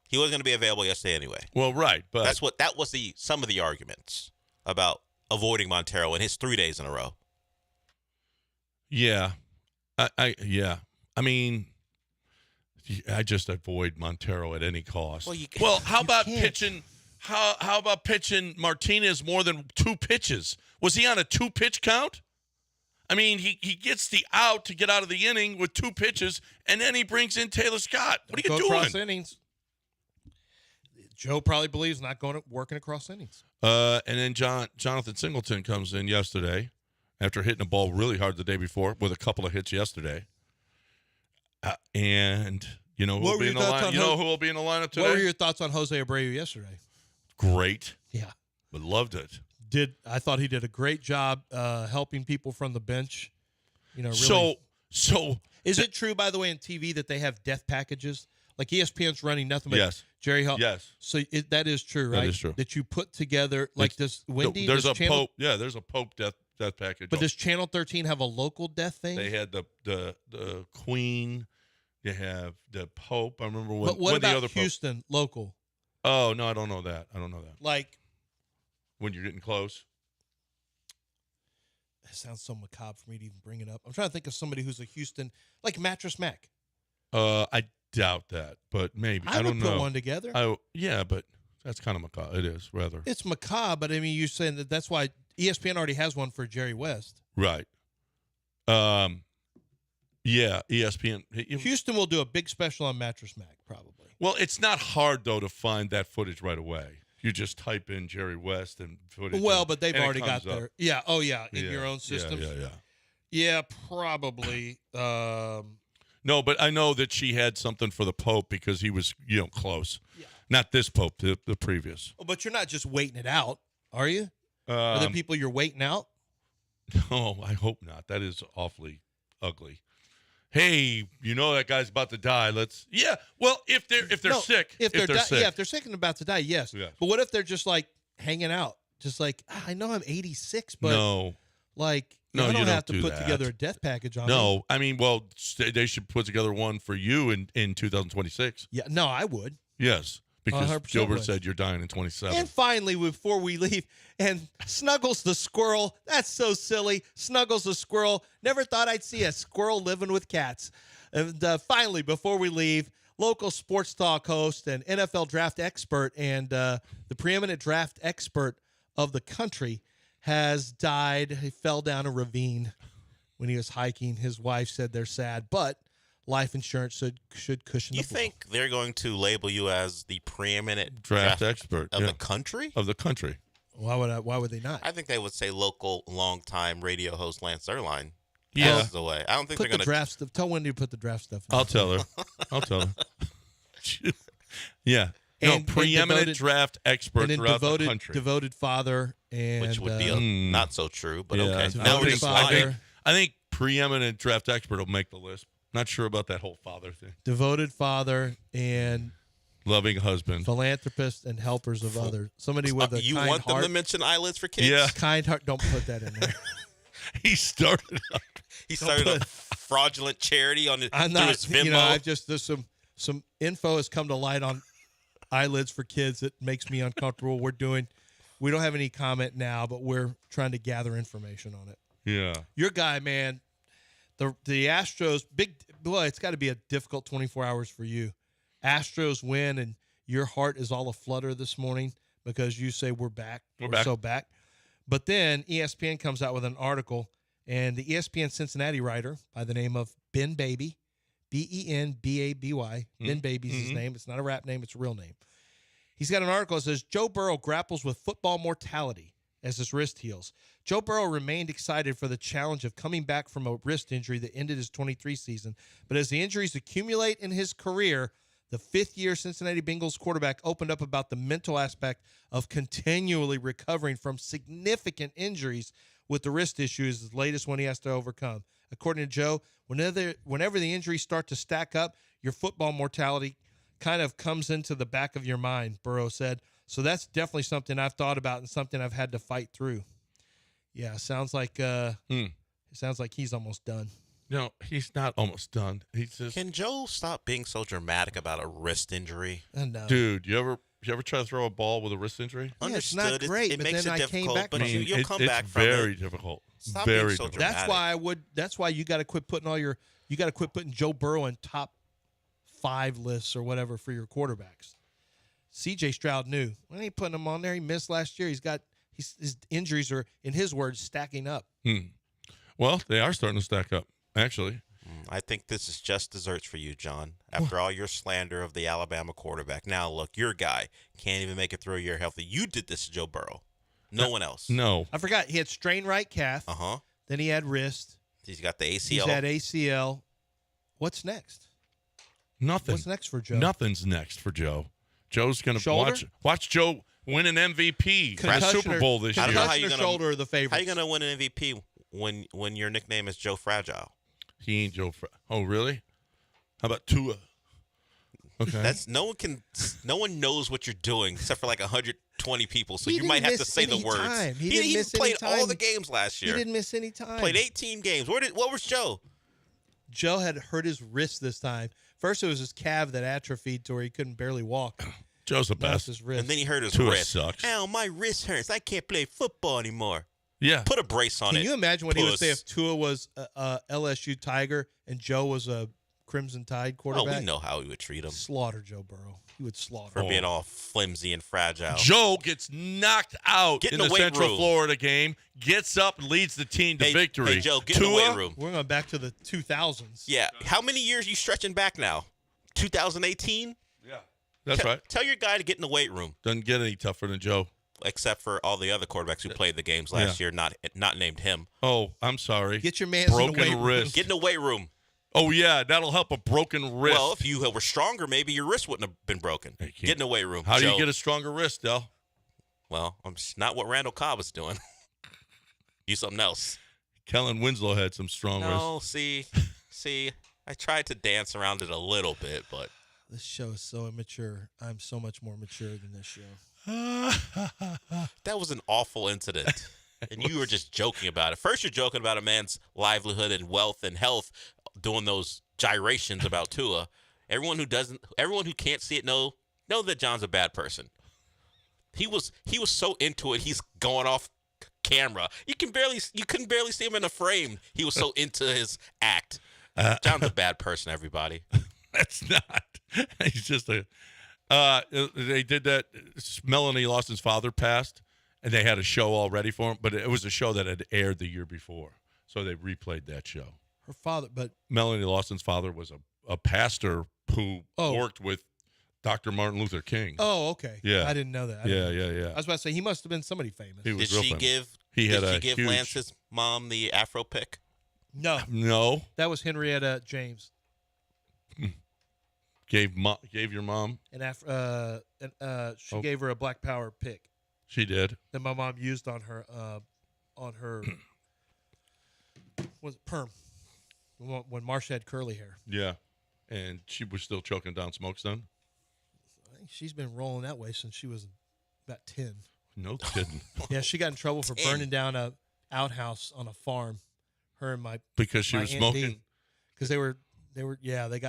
He wasn't going to be available yesterday anyway. Well, right, but that was some of the arguments about avoiding Montero in his 3 days in a row. Yeah, I mean, I just avoid Montero at any cost. Well, how about pitching? How about pitching Martinez more than 2 pitches? Was he on a 2-pitch count? I mean, he gets the out to get out of the inning with 2 pitches, and then he brings in Taylor Scott. What are you doing? Across innings. Joe probably believes not working across innings. And then Jonathan Singleton comes in yesterday after hitting the ball really hard the day before with a couple of hits yesterday. And you know who will be in the line? You know who will be in the lineup today? What were your thoughts on Jose Abreu yesterday? Great. Yeah, but loved it. I thought he did a great job helping people from the bench. You know, really. So is it true, by the way, in TV that they have death packages? Like ESPN's running nothing but Jerry Hall. Yes. So that is true, right? That is true. That you put together like this. Wendy, there's a channel, Pope. Yeah, there's a Pope death package. But does Channel 13 have a local death thing? They had the Queen. You have the Pope. I remember when. But what when about the other Houston local? Oh no, I don't know that. Like when you're getting close. It sounds so macabre for me to even bring it up. I'm trying to think of somebody who's a Houston, like Mattress Mac. I doubt that, but maybe. I don't would put know. one together. Yeah, but that's kind of macabre. It is, rather. It's macabre, but I mean, you're saying that's why ESPN already has one for Jerry West. Right. Yeah, ESPN. Houston will do a big special on Mattress Mac, probably. Well, it's not hard, though, to find that footage right away. You just type in Jerry West and footage. Well, but they've and already got their. up. Yeah. Oh, yeah. In your own systems. Yeah, probably. No, but I know that she had something for the Pope because he was, close. Yeah. Not this Pope, the previous. Oh, but you're not just waiting it out, are you? Are there people you're waiting out? No, I hope not. That is awfully ugly. Hey, that guy's about to die. Well, if they're sick, if they're sick. Yeah, if they're sick and about to die, yes. But what if they're just like hanging out, just like I know I'm 86, but no, you don't have to put together a death package on. No, I mean, well, they should put together one for you in 2026. Yeah, no, I would. Yes, because Gilbert said you're dying in 27. And finally, before we leave, and Snuggles the squirrel, that's so silly. Snuggles the squirrel, never thought I'd see a squirrel living with cats. And finally, before we leave, local sports talk host and NFL draft expert and the preeminent draft expert of the country has died. He fell down a ravine when he was hiking. His wife said they're sad, but life insurance should cushion the blow. You think they're going to label you as the preeminent draft expert of the country? Of the country. Why would they not? I think they would say local, longtime radio host Lance Erline. Yeah. The way. I don't think they're going to draft stuff. Tell Wendy to put the draft stuff in. I'll tell her. Yeah. Preeminent draft expert throughout the country. Devoted father, and which would be not so true, but okay. Now we're just I think preeminent draft expert will make the list. Not sure about that whole father thing. Devoted father and loving husband, philanthropist, and helpers of others. Somebody with a you kind want heart. them to mention eyelids for kids? Yeah, kind heart. Don't put that in there. He started. He started a fraudulent charity on his, I'm through not. his Venmo. You know, I just there's some info has come to light on eyelids for kids that makes me uncomfortable. We don't have any comment now, but we're trying to gather information on it. Yeah. Your guy, man, the Astros, it's got to be a difficult 24 hours for you. Astros win, and your heart is all aflutter this morning because you say we're back. We're so back. But then ESPN comes out with an article, and the ESPN Cincinnati writer by the name of Ben Baby, Benbaby, Ben Baby's his name. It's not a rap name. It's a real name. He's got an article that says, Joe Burrow grapples with football mortality as his wrist heals. Joe Burrow remained excited for the challenge of coming back from a wrist injury that ended his 23 season. But as the injuries accumulate in his career, the fifth-year Cincinnati Bengals quarterback opened up about the mental aspect of continually recovering from significant injuries with the wrist issues, the latest one he has to overcome. According to Joe, whenever the injuries start to stack up, your football mortality kind of comes into the back of your mind, Burrow said. So that's definitely something I've thought about and something I've had to fight through. Yeah, sounds like it sounds like he's almost done. No, he's not almost done. He's just. Can Joe stop being so dramatic about a wrist injury? No. Dude, you ever try to throw a ball with a wrist injury? Yeah, Understood. it's not great, It but makes then it I came difficult, back but from it. you'll come back from it. It's very difficult. Stop very being so difficult. dramatic. That's why you got to quit putting Joe Burrow in top 5 lists or whatever for your quarterbacks. C.J. Stroud knew. When he putting him on there, he missed last year. His injuries are, in his words, stacking up. Well, they are starting to stack up, actually. I think this is just desserts for you, John. After all your slander of the Alabama quarterback. Now, look, your guy can't even make it through a year healthy. You did this to Joe Burrow. No one else. No. I forgot. He had strained right calf. Uh-huh. Then he had wrist. He's got the ACL. He's had ACL. What's next? Nothing. What's next for Joe? Nothing's next for Joe. Joe's going to Shoulder? watch Joe win an MVP for the Super Bowl this year. Concussion or shoulder are the favorites. How are you going to win an MVP when your nickname is Joe Fragile? He ain't Joe. Oh, really? How about Tua? Okay. No one knows what you're doing except for like 120 people. So He you might didn't have to miss say the any words. time. He He didn't miss any played all time. the games last year. He didn't miss any time. Played 18 games. What was Joe? Joe had hurt his wrist this time. First, it was his calf that atrophied to where he couldn't barely walk. Joe's the Now it's best. his wrist. And then he hurt his Tua wrist. sucks. Ow, my wrist hurts. I can't play football anymore. Yeah. Put a brace on it. Can you imagine what he would say puss. if Tua was a LSU Tiger and Joe was a Crimson Tide quarterback? Oh, we know how he would treat him Slaughter Joe Burrow. He would slaughter for him. being all flimsy and fragile. Joe gets knocked out Get in in the the weight Central room. Florida game, gets up and leads the team to victory. Hey, Joe, get in the weight room. We're going back to the 2000s. Yeah. How many years you stretching back now? 2018? Yeah. That's right. Tell your guy to get in the weight room. Doesn't get any tougher than Joe. Except for all the other quarterbacks who played the games last year, not named him. Oh, I'm sorry. Get your man in the weight broken room. wrist. Get in the weight room. Oh yeah, that'll help a broken wrist. Well, if you were stronger, maybe your wrist wouldn't have been broken. Get in the weight room. How do Joe. you get a stronger wrist, Del? Well, not what Randall Cobb is doing. Do something else. Kellen Winslow had some strong No, wrists. see, I tried to dance around it a little bit, but This show is so immature. I'm so much more mature than this show. that was an awful incident. And you were just joking about it. First, you're joking about a man's livelihood and wealth and health, doing those gyrations about Tua. Everyone who can't see it know that John's a bad person. He was so into it. He's going off camera. You couldn't barely see him in a frame. He was so into his act. John's a bad person, everybody. That's not. He's just a. They did that. Melanie Lawson's father passed, and they had a show all ready for him, but it was a show that had aired the year before, so they replayed that show. Her father, but Melanie Lawson's father was a pastor who worked with Dr. Martin Luther King. Oh, okay. Yeah, I didn't know that. Yeah. I was about to say he must have been somebody famous. He was Did real she famous. give huge... Lance's mom the Afro pick? No, that was Henrietta James. Gave your mom And she gave her a Black Power pick. She did. That my mom used on her was it perm when Marsha had curly hair. Yeah, and she was still choking down Smokestone. I think she's been rolling that way since she was about 10. No kidding. Yeah, she got in trouble for burning down a outhouse on a farm. Her and my Because she my was Aunt smoking? Dee. Because they were they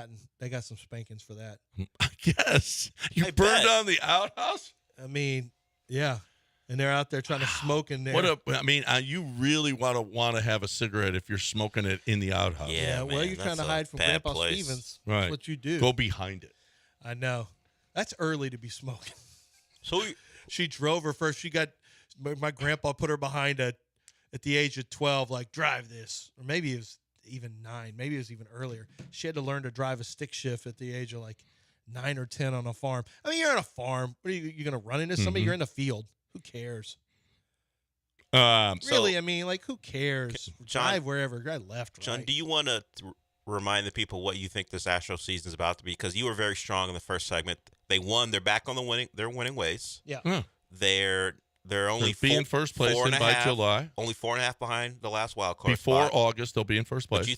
got some spankings for that. I guess. You I burned bet. down the outhouse? I mean, yeah. And they're out there trying to smoke in there. You really want to have a cigarette if you're smoking it in the outhouse. Yeah, well, you're trying to hide from bad Grandpa place. Stevens. Right. That's what you do. Go behind it. I know. That's early to be smoking. So she drove her first. She got my grandpa put her behind at the age of 12, like, drive this. Or maybe it was even 9. Maybe it was even earlier. She had to learn to drive a stick shift at the age of like 9 or 10 on a farm. I mean, you're on a farm. What are you going to run into somebody? You're in the field. Who cares? Really, I mean, like, who cares? John, drive wherever. Drive left, John, right. do you want to remind the people what you think this Astros season is about to be? Because you were very strong in the first segment. They won. They're back on their winning ways. Yeah. They're only They'll be in first place by July. Only 4.5 behind the last wild card Before spot. August, they'll be in first place. But do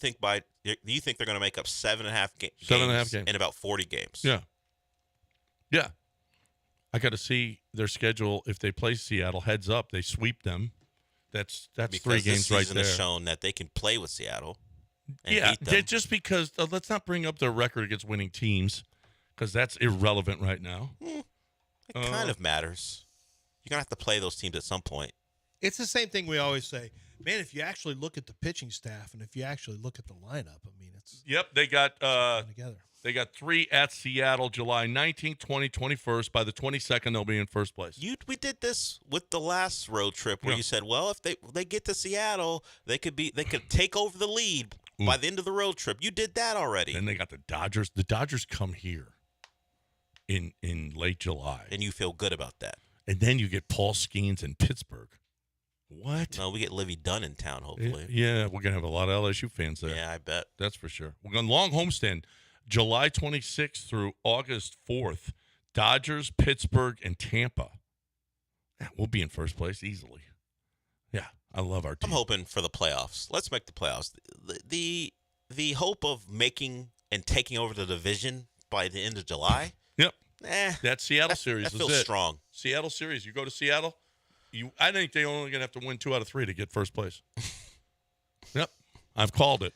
you think they're going to make up 7.5 games? 7.5 games in about 40 games? Yeah. Yeah. I got to see their schedule. If they play Seattle, heads up, they sweep them. That's Because 3 games this right season there. has shown that they can play with Seattle. And Yeah, beat them. just because let's not bring up their record against winning teams because that's irrelevant right now. It kind of matters. You're going to have to play those teams at some point. It's the same thing we always say. Man, if you actually look at the pitching staff and if you actually look at the lineup, I mean, it's Yep, they got together. They got 3 at Seattle, July 19th, 20th, 21st. By the 22nd, they'll be in first place. We did this with the last road trip where you said, well, if they get to Seattle, they could take over the lead by the end of the road trip. You did that already. And they got the Dodgers. The Dodgers come here in late July. And you feel good about that. And then you get Paul Skeens in Pittsburgh. What? No, we get Livy Dunn in town, hopefully. Yeah, we're going to have a lot of LSU fans there. Yeah, I bet. That's for sure. We're going long homestand, July 26th through August 4th. Dodgers, Pittsburgh, and Tampa. Yeah, we'll be in first place easily. Yeah, I love our team. I'm hoping for the playoffs. Let's make the playoffs. The hope of making and taking over the division by the end of July. Yep. That Seattle series that is feels it. strong. Seattle series. You go to Seattle, I think they're only going to have to win 2 out of 3 to get first place. Yep. I've called it.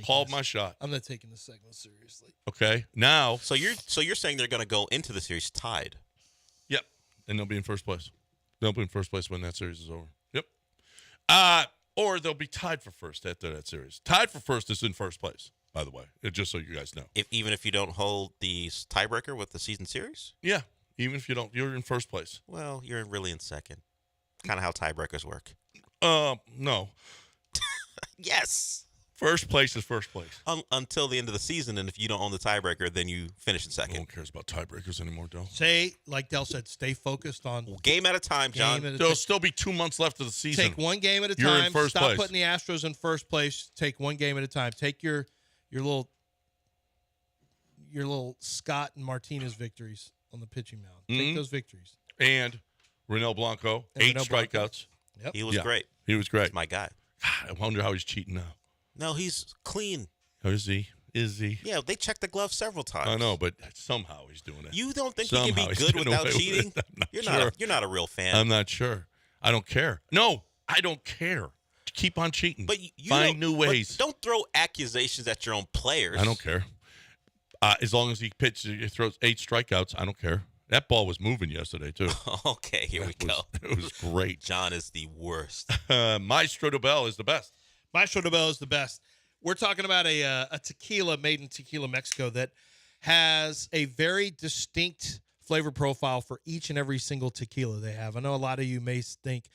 Called my shot. I'm not taking the segment seriously. Okay. Now. So you're saying they're going to go into the series tied. Yep. And they'll be in first place. They'll be in first place when that series is over. Yep. Or they'll be tied for first after that series. Tied for first is in first place, by the way, just so you guys know. Even if you don't hold the tiebreaker with the season series? Yeah. Even if you don't, you're in first place. Well, you're really in second. Kind of how tiebreakers work. No. Yes. First place is first place. Until the end of the season, and if you don't own the tiebreaker, then you finish in second. No one cares about tiebreakers anymore, Del. Say, like Del said, stay focused on game at a time, John. There'll still be 2 months left of the season. Take one game at a You're time. in first Stop place. putting the Astros in first place. Take one game at a time. Take your little Scott and Martinez victories on the pitching mound. Take those victories. And Renel Blanco, And 8 Renel strikeouts. Blanco. Yep. He was great. He was great. He's my guy. God, I wonder how he's cheating now. No, he's clean. Oh, is he? Is he? Yeah, they checked the glove several times. I know, but somehow he's doing it. You don't think Somehow he can be he's good getting without away with cheating? it. I'm not You're sure. you're not a real fan. I'm not sure. I don't care. No, I don't care. Keep on cheating. But you find new ways. But don't throw accusations at your own players. I don't care. As long as he throws 8 strikeouts, I don't care. That ball was moving yesterday too. Okay, here we go. It was great. John is the worst. Maestro de Bell is the best. Maestro de Bell is the best. We're talking about a tequila made in Tequila, Mexico that has a very distinct flavor profile for each and every single tequila they have. I know a lot of you may think,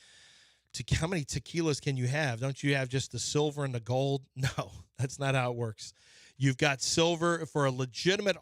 how many tequilas can you have? Don't you have just the silver and the gold? No, that's not how it works. You've got silver for a legitimate,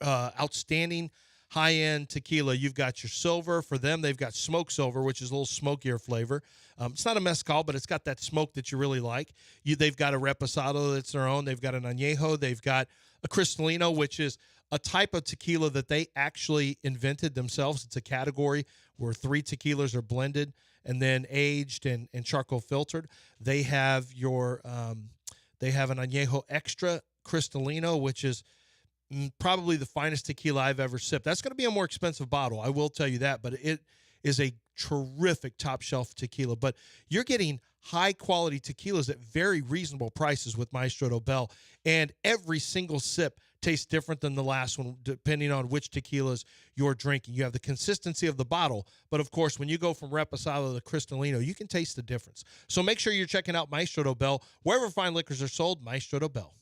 outstanding high-end tequila. You've got your silver. For them, they've got smoked silver, which is a little smokier flavor. It's not a mezcal, but it's got that smoke that you really like. They've got a reposado that's their own. They've got an añejo. They've got a cristalino, which is a type of tequila that they actually invented themselves. It's a category where 3 tequilas are blended and then aged and charcoal filtered. They have they have an añejo extra cristalino, which is probably the finest tequila I've ever sipped. That's going to be a more expensive bottle, I will tell you that, but is a terrific top shelf tequila. But you're getting high quality tequilas at very reasonable prices with Maestro Dobel, and every single sip tastes different than the last one depending on which tequilas you're drinking. You have the consistency of the bottle, but of course when you go from Reposado to Cristalino, you can taste the difference. So make sure you're checking out Maestro Dobel wherever fine liquors are sold. Maestro Dobel.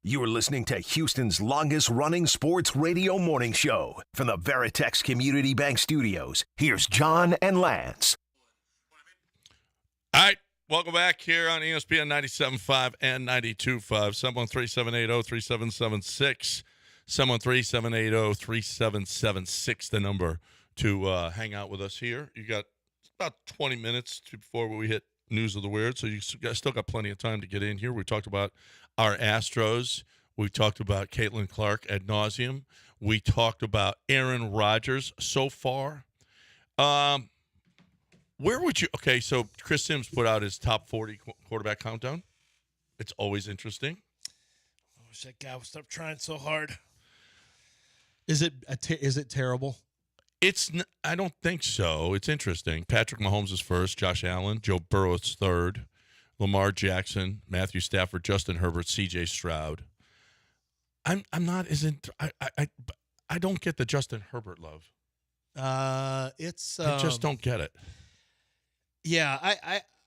You're listening to Houston's longest running sports radio morning show from the Veritex Community Bank Studios. Here's John and Lance. All right, welcome back here on ESPN 97.5 and 92.5. 713-780-3776. 713-780-3776, the number to hang out with us here. You got about 20 minutes before we hit News of the Weird, so you still got plenty of time to get in here. We talked about our Astros. We talked about Caitlin Clark ad nauseum. We talked about Aaron Rodgers so far. Where would you – okay, so Chris Sims put out his top 40 quarterback countdown. It's always interesting. I wish that guy would stop trying so hard. Is it terrible? I don't think so. It's interesting. Patrick Mahomes is first. Josh Allen. Joe Burrow is third. Lamar Jackson. Matthew Stafford. Justin Herbert. C.J. Stroud. I don't get the Justin Herbert love. I just don't get it. Yeah,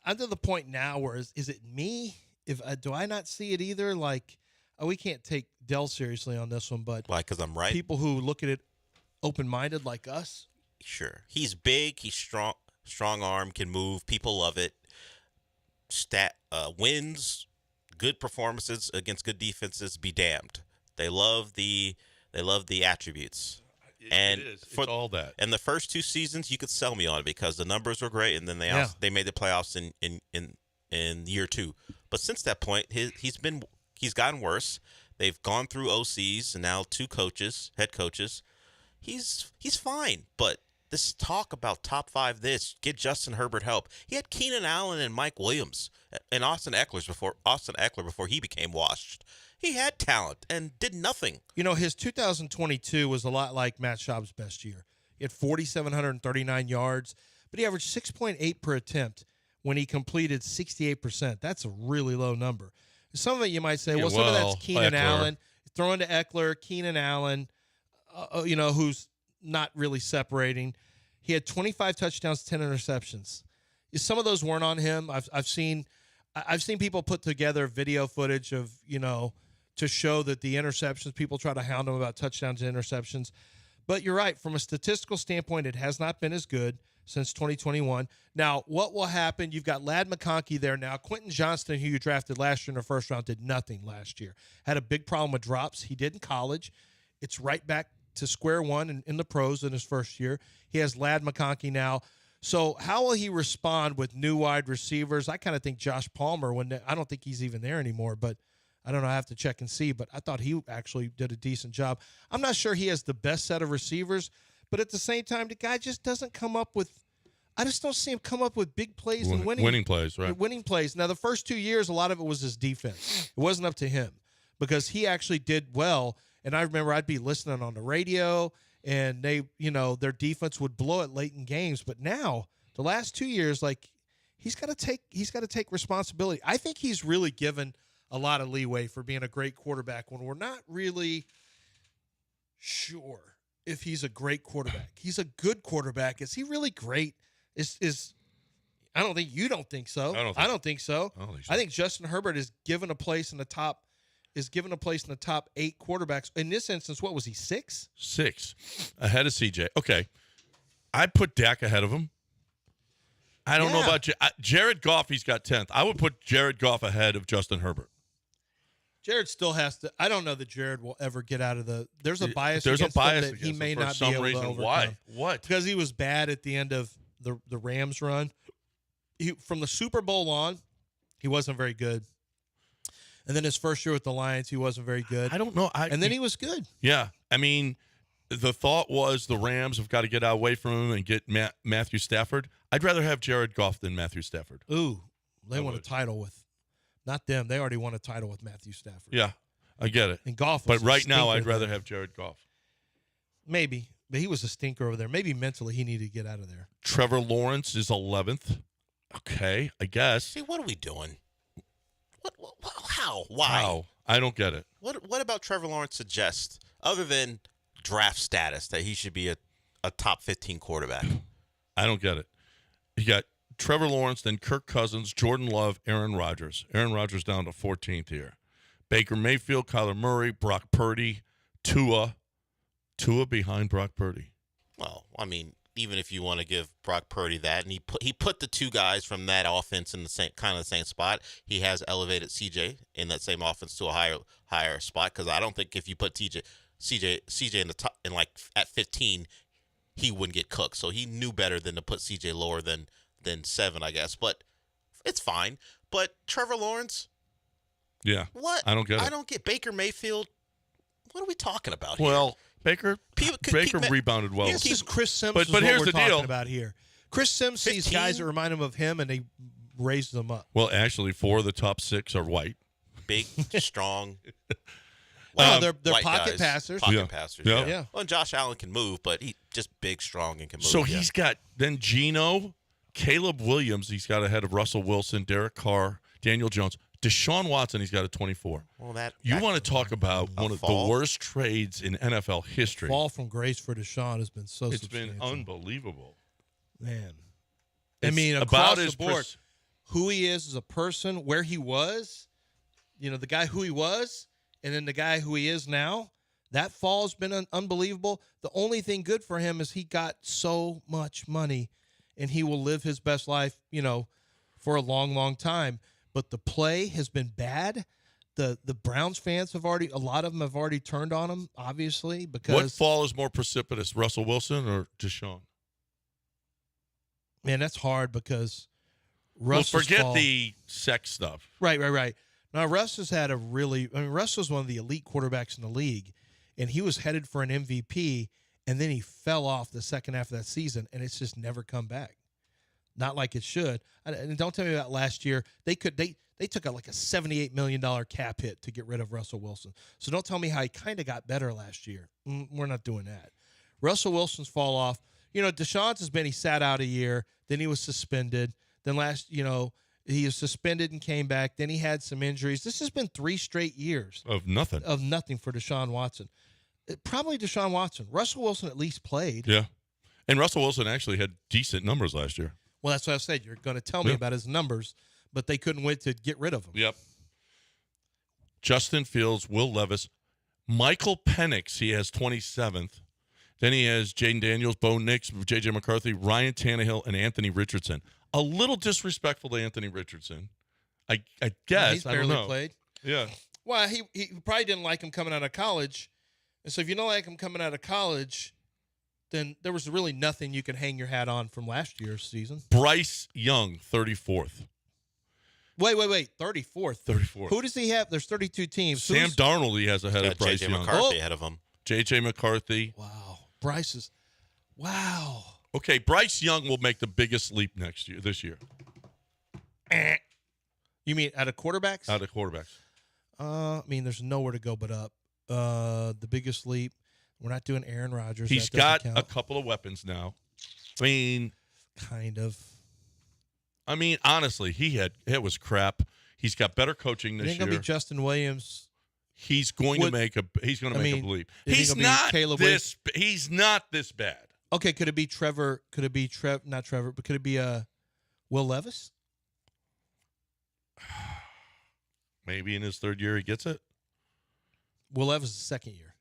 I'm to the point now where is it me? Do I not see it either? Like, we can't take Dell seriously on this one, but why? Because I'm right. People who look at it open-minded like us. Sure, he's big. He's strong arm, can move. People love it. Wins, good performances against good defenses. Be damned. They love the attributes. And it is. It's all that. And the first two seasons, you could sell me on it because the numbers were great, and then they made the playoffs in year two. But since that point, he's gotten worse. They've gone through OCs and now two head coaches. He's fine, but this talk about top five, get Justin Herbert help. He had Keenan Allen and Mike Williams and Austin Eckler before he became washed. He had talent and did nothing. You know, his 2022 was a lot like Matt Schaub's best year. He had 4,739 yards, but he averaged 6.8 per attempt when he completed 68%. That's a really low number. Some of it you might say, some of that's Keenan Allen. Throwing to Eckler, Keenan Allen, who's not really separating. He had 25 touchdowns, 10 interceptions. Some of those weren't on him. I've seen I've seen people put together video footage of, to show that the interceptions, people try to hound him about touchdowns and interceptions. But you're right. From a statistical standpoint, it has not been as good since 2021. Now, what will happen? You've got Ladd McConkey there now. Quentin Johnston, who you drafted last year in the first round, did nothing last year. Had a big problem with drops. He did in college. It's right back to square one in the pros in his first year. He has Ladd McConkey now. So how will he respond with new wide receivers? I kind of think Josh Palmer, I don't think he's even there anymore, but I don't know. I have to check and see, but I thought he actually did a decent job. I'm not sure he has the best set of receivers, but at the same time, the guy just doesn't come up with – I just don't see him come up with big plays and winning plays, right? Winning plays. Now, the first 2 years, a lot of it was his defense. It wasn't up to him because he actually did well. And I remember I'd be listening on the radio, and they, their defense would blow it late in games. But now, the last 2 years, he's got to take responsibility. I think he's really given a lot of leeway for being a great quarterback when we're not really sure if he's a great quarterback. He's a good quarterback. Is he really great? I don't think you don't think so. I don't think so. I think Justin Herbert is given a place in the top 8 quarterbacks. In this instance, what was he, 6? 6 ahead of CJ. Okay. I'd put Dak ahead of him. I don't know about Jared Goff. He's got 10th. I would put Jared Goff ahead of Justin Herbert. Jared still has to. I don't know that Jared will ever get out of the. There's a bias. There's a bias that he may for not some be able reason. to overcome. Why? What? Because he was bad at the end of the Rams run. From the Super Bowl on, he wasn't very good. And then his first year with the Lions, he wasn't very good. I don't know. And then he was good. Yeah. I mean, the thought was the Rams have got to get away from him and get Matthew Stafford. I'd rather have Jared Goff than Matthew Stafford. Ooh, they won a title with, not them. They already won a title with Matthew Stafford. Yeah, I get it. And Goff but was right now, I'd rather have Jared Goff. Maybe, but he was a stinker over there. Maybe mentally he needed to get out of there. Trevor Lawrence is 11th. Okay, I guess. See, what are we doing? What how? Why? How? I don't get it. What about Trevor Lawrence suggests, other than draft status, that he should be a top 15 quarterback? I don't get it. You got Trevor Lawrence, then Kirk Cousins, Jordan Love, Aaron Rodgers. Aaron Rodgers down to 14th here. Baker Mayfield, Kyler Murray, Brock Purdy, Tua. Tua behind Brock Purdy. Well, I mean, even if you want to give Brock Purdy that, and he put the two guys from that offense in the same spot. He has elevated CJ in that same offense to a higher spot, because I don't think if you put CJ in the top at 15, he wouldn't get cooked. So he knew better than to put CJ lower than 7, I guess. But it's fine. But Trevor Lawrence, yeah, what? I don't get it. I don't get Baker Mayfield. What are we talking about here? Well, Baker rebounded well. This is Chris Sims. But here's the deal about here. Chris Sims sees guys that remind him of him, and they raise them up. Well, actually, 4 of the top 6 are white. Big, strong. Well, they're pocket guys. passers. Pocket passers. Yeah. Yeah. Well, and Josh Allen can move, but he just big, strong, and can move. So he's got then Geno, Caleb Williams. He's got ahead of Russell Wilson, Derek Carr, Daniel Jones, Deshaun Watson. He's got a 24. Well, you want to talk about one of the worst trades in NFL history? Fall from grace for Deshaun has been so. It's substantial. been unbelievable, man. It's I mean, about across the board, who he is as a person, where he was, the guy who he was, and then the guy who he is now. That fall has been unbelievable. The only thing good for him is he got so much money, and he will live his best life, for a long, long time. But the play has been bad. The Browns fans a lot of them have already turned on him, obviously, because what fall is more precipitous, Russell Wilson or Deshaun? Man, that's hard because forget the sex stuff. Right. Now, Russ has had Russ was one of the elite quarterbacks in the league, and he was headed for an MVP, and then he fell off the second half of that season, and it's just never come back. Not like it should. And don't tell me about last year. They took a $78 million cap hit to get rid of Russell Wilson. So don't tell me how he kind of got better last year. We're not doing that. Russell Wilson's fall off. Deshaun's has been, he sat out a year, then he was suspended. Then he was suspended and came back. Then he had some injuries. This has been 3 straight years. Of nothing for Deshaun Watson. Probably Deshaun Watson. Russell Wilson at least played. Yeah. And Russell Wilson actually had decent numbers last year. Well, that's what I said. You're going to tell me about his numbers. but they couldn't wait to get rid of him. Yep. Justin Fields, Will Levis, Michael Penix, he has 27th. Then he has Jaden Daniels, Bo Nix, J.J. McCarthy, Ryan Tannehill, and Anthony Richardson. A little disrespectful to Anthony Richardson. I guess. He's I don't barely know. played. Yeah. Well, he probably didn't like him coming out of college. And so if you don't like him coming out of college, then there was really nothing you could hang your hat on from last year's season. Bryce Young, 34th. Wait. 34th. 34th. Who does he have? There's 32 teams. Sam Darnold he has ahead of Bryce J.J. Young. McCarthy ahead of him. J.J. McCarthy. Wow. Bryce is – wow. Okay, Bryce Young will make the biggest leap this year. You mean out of quarterbacks? Out of quarterbacks. I mean, there's nowhere to go but up. The biggest leap. We're not doing Aaron Rodgers. He's got a couple of weapons now. I mean, kind of. I mean, honestly, it was crap. He's got better coaching this year. It ain't gonna be Justin Williams. He's going to make a leap. He's not this bad. Okay, could it be Trevor? Could it be not Trevor, but could it be Will Levis? Maybe in his third year he gets it. Will Levis' second year.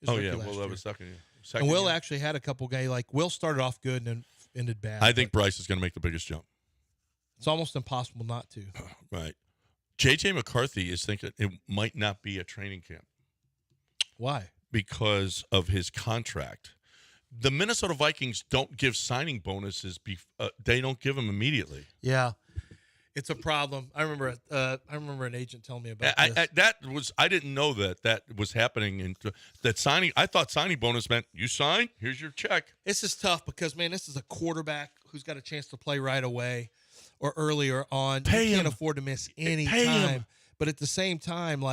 Will Levis second year. And Will actually had a couple guys like Will started off good and then ended bad. I think Bryce is going to make the biggest jump. It's almost impossible not to. Right. J.J. McCarthy is thinking it might not be a training camp. Why? Because of his contract. The Minnesota Vikings don't give signing bonuses. They don't give them immediately. Yeah, it's a problem. I remember an agent telling me about this. I didn't know that was happening. And that signing, I thought signing bonus meant you sign, here's your check. This is tough because, man, this is a quarterback who's got a chance to play right away or earlier on. Pay you can't him. afford to miss any Pay time. him. But at the same time,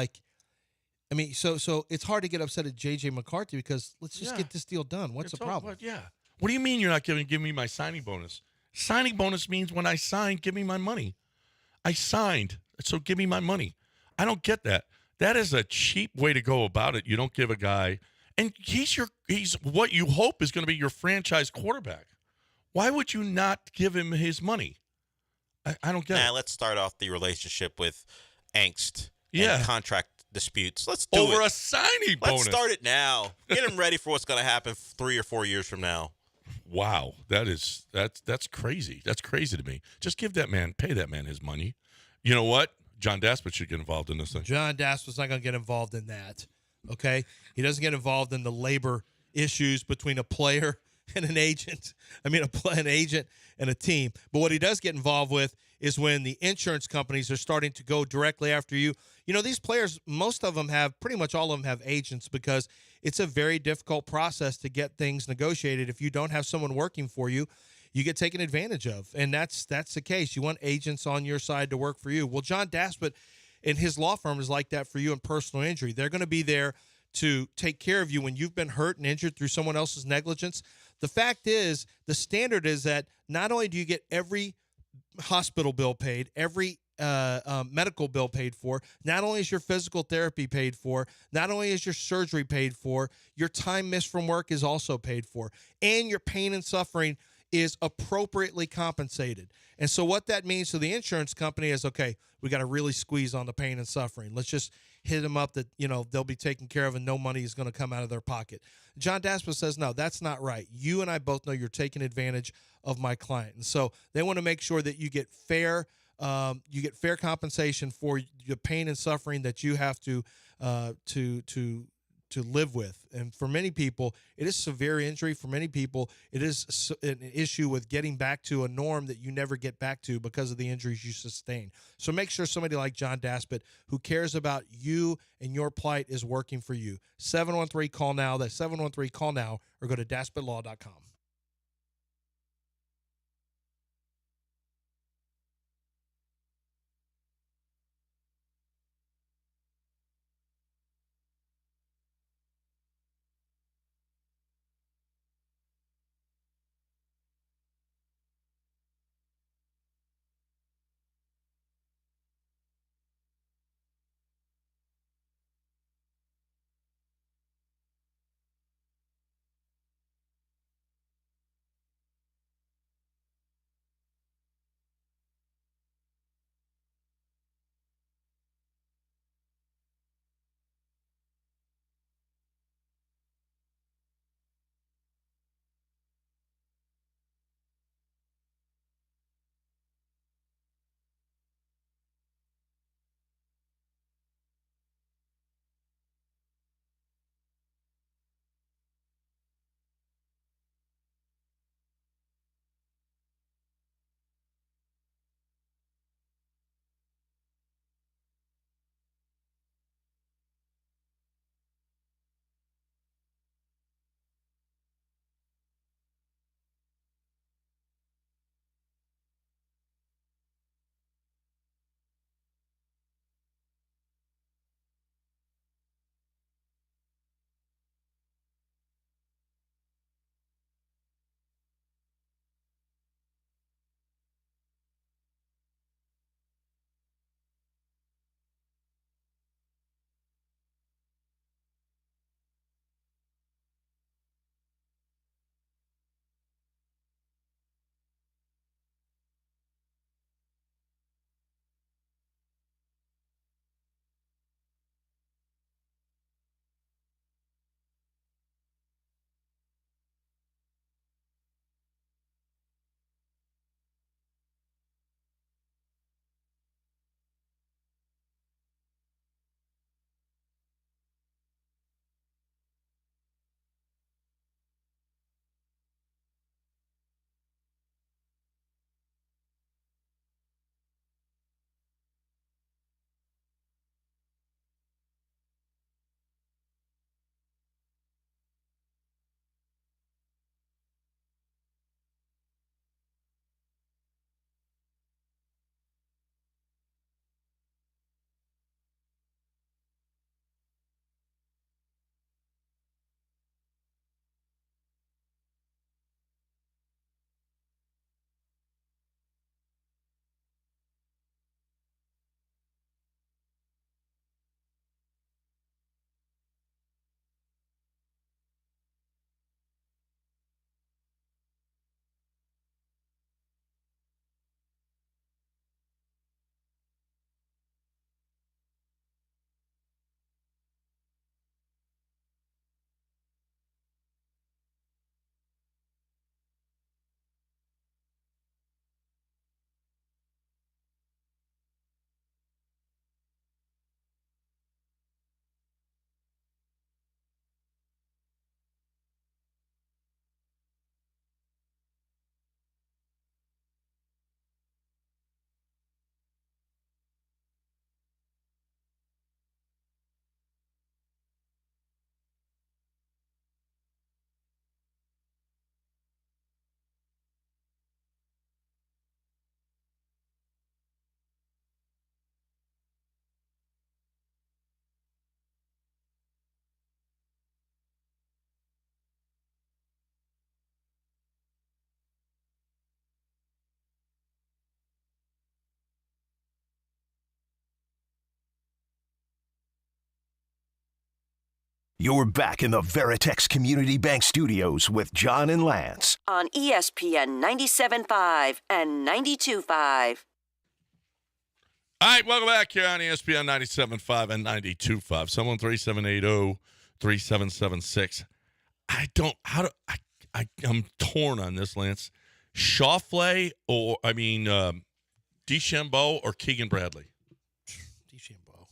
so it's hard to get upset at J.J. McCarthy because let's just get this deal done. What's the problem? What do you mean you're not giving me my signing bonus? Signing bonus means when I sign, give me my money. I signed, so give me my money. I don't get that. That is a cheap way to go about it. You don't give a guy, and he's what you hope is going to be your franchise quarterback. Why would you not give him his money? I don't get it. Let's start off the relationship with angst Yeah. and contract disputes. Let's do Over it. a signing bonus. Let's start it now. Get him ready for what's going to happen 3 or 4 years from now. Wow, that's crazy. That's crazy to me. Just pay that man his money. You know what? John Daspit should get involved in this thing. John Daspit's not going to get involved in that. Okay, he doesn't get involved in the labor issues between a player and an agent. An agent and a team. But what he does get involved with is when the insurance companies are starting to go directly after you. You know, these players, pretty much all of them have agents because it's a very difficult process to get things negotiated. If you don't have someone working for you, you get taken advantage of. And that's the case. You want agents on your side to work for you. Well, John Daspit and his law firm is like that for you in personal injury. They're going to be there to take care of you when you've been hurt and injured through someone else's negligence. The fact is, the standard is that not only do you get every hospital bill paid, every medical bill paid for, not only is your physical therapy paid for, not only is your surgery paid for, your time missed from work is also paid for, and your pain and suffering is appropriately compensated. And so what that means to the insurance company is, okay, we got to really squeeze on the pain and suffering. Let's just hit them up that, they'll be taken care of and no money is going to come out of their pocket. John Daspit says, no, that's not right. You and I both know you're taking advantage of my client. And so they want to make sure that you get fair compensation for the pain and suffering that you have to live with. And for many people, it is severe injury. For many people, it is an issue with getting back to a norm that you never get back to because of the injuries you sustain. So make sure somebody like John Daspit, who cares about you and your plight, is working for you. 713-CALL-NOW. That's 713-CALL-NOW, or go to DaspitLaw.com. You're back in the Veritex Community Bank Studios with John and Lance. On ESPN 97.5 and 92.5. All right, welcome back here on ESPN 97.5 and 92.5. Someone 3780-3776. I'm torn on this, Lance. Schauffele DeChambeau or Keegan Bradley? DeChambeau.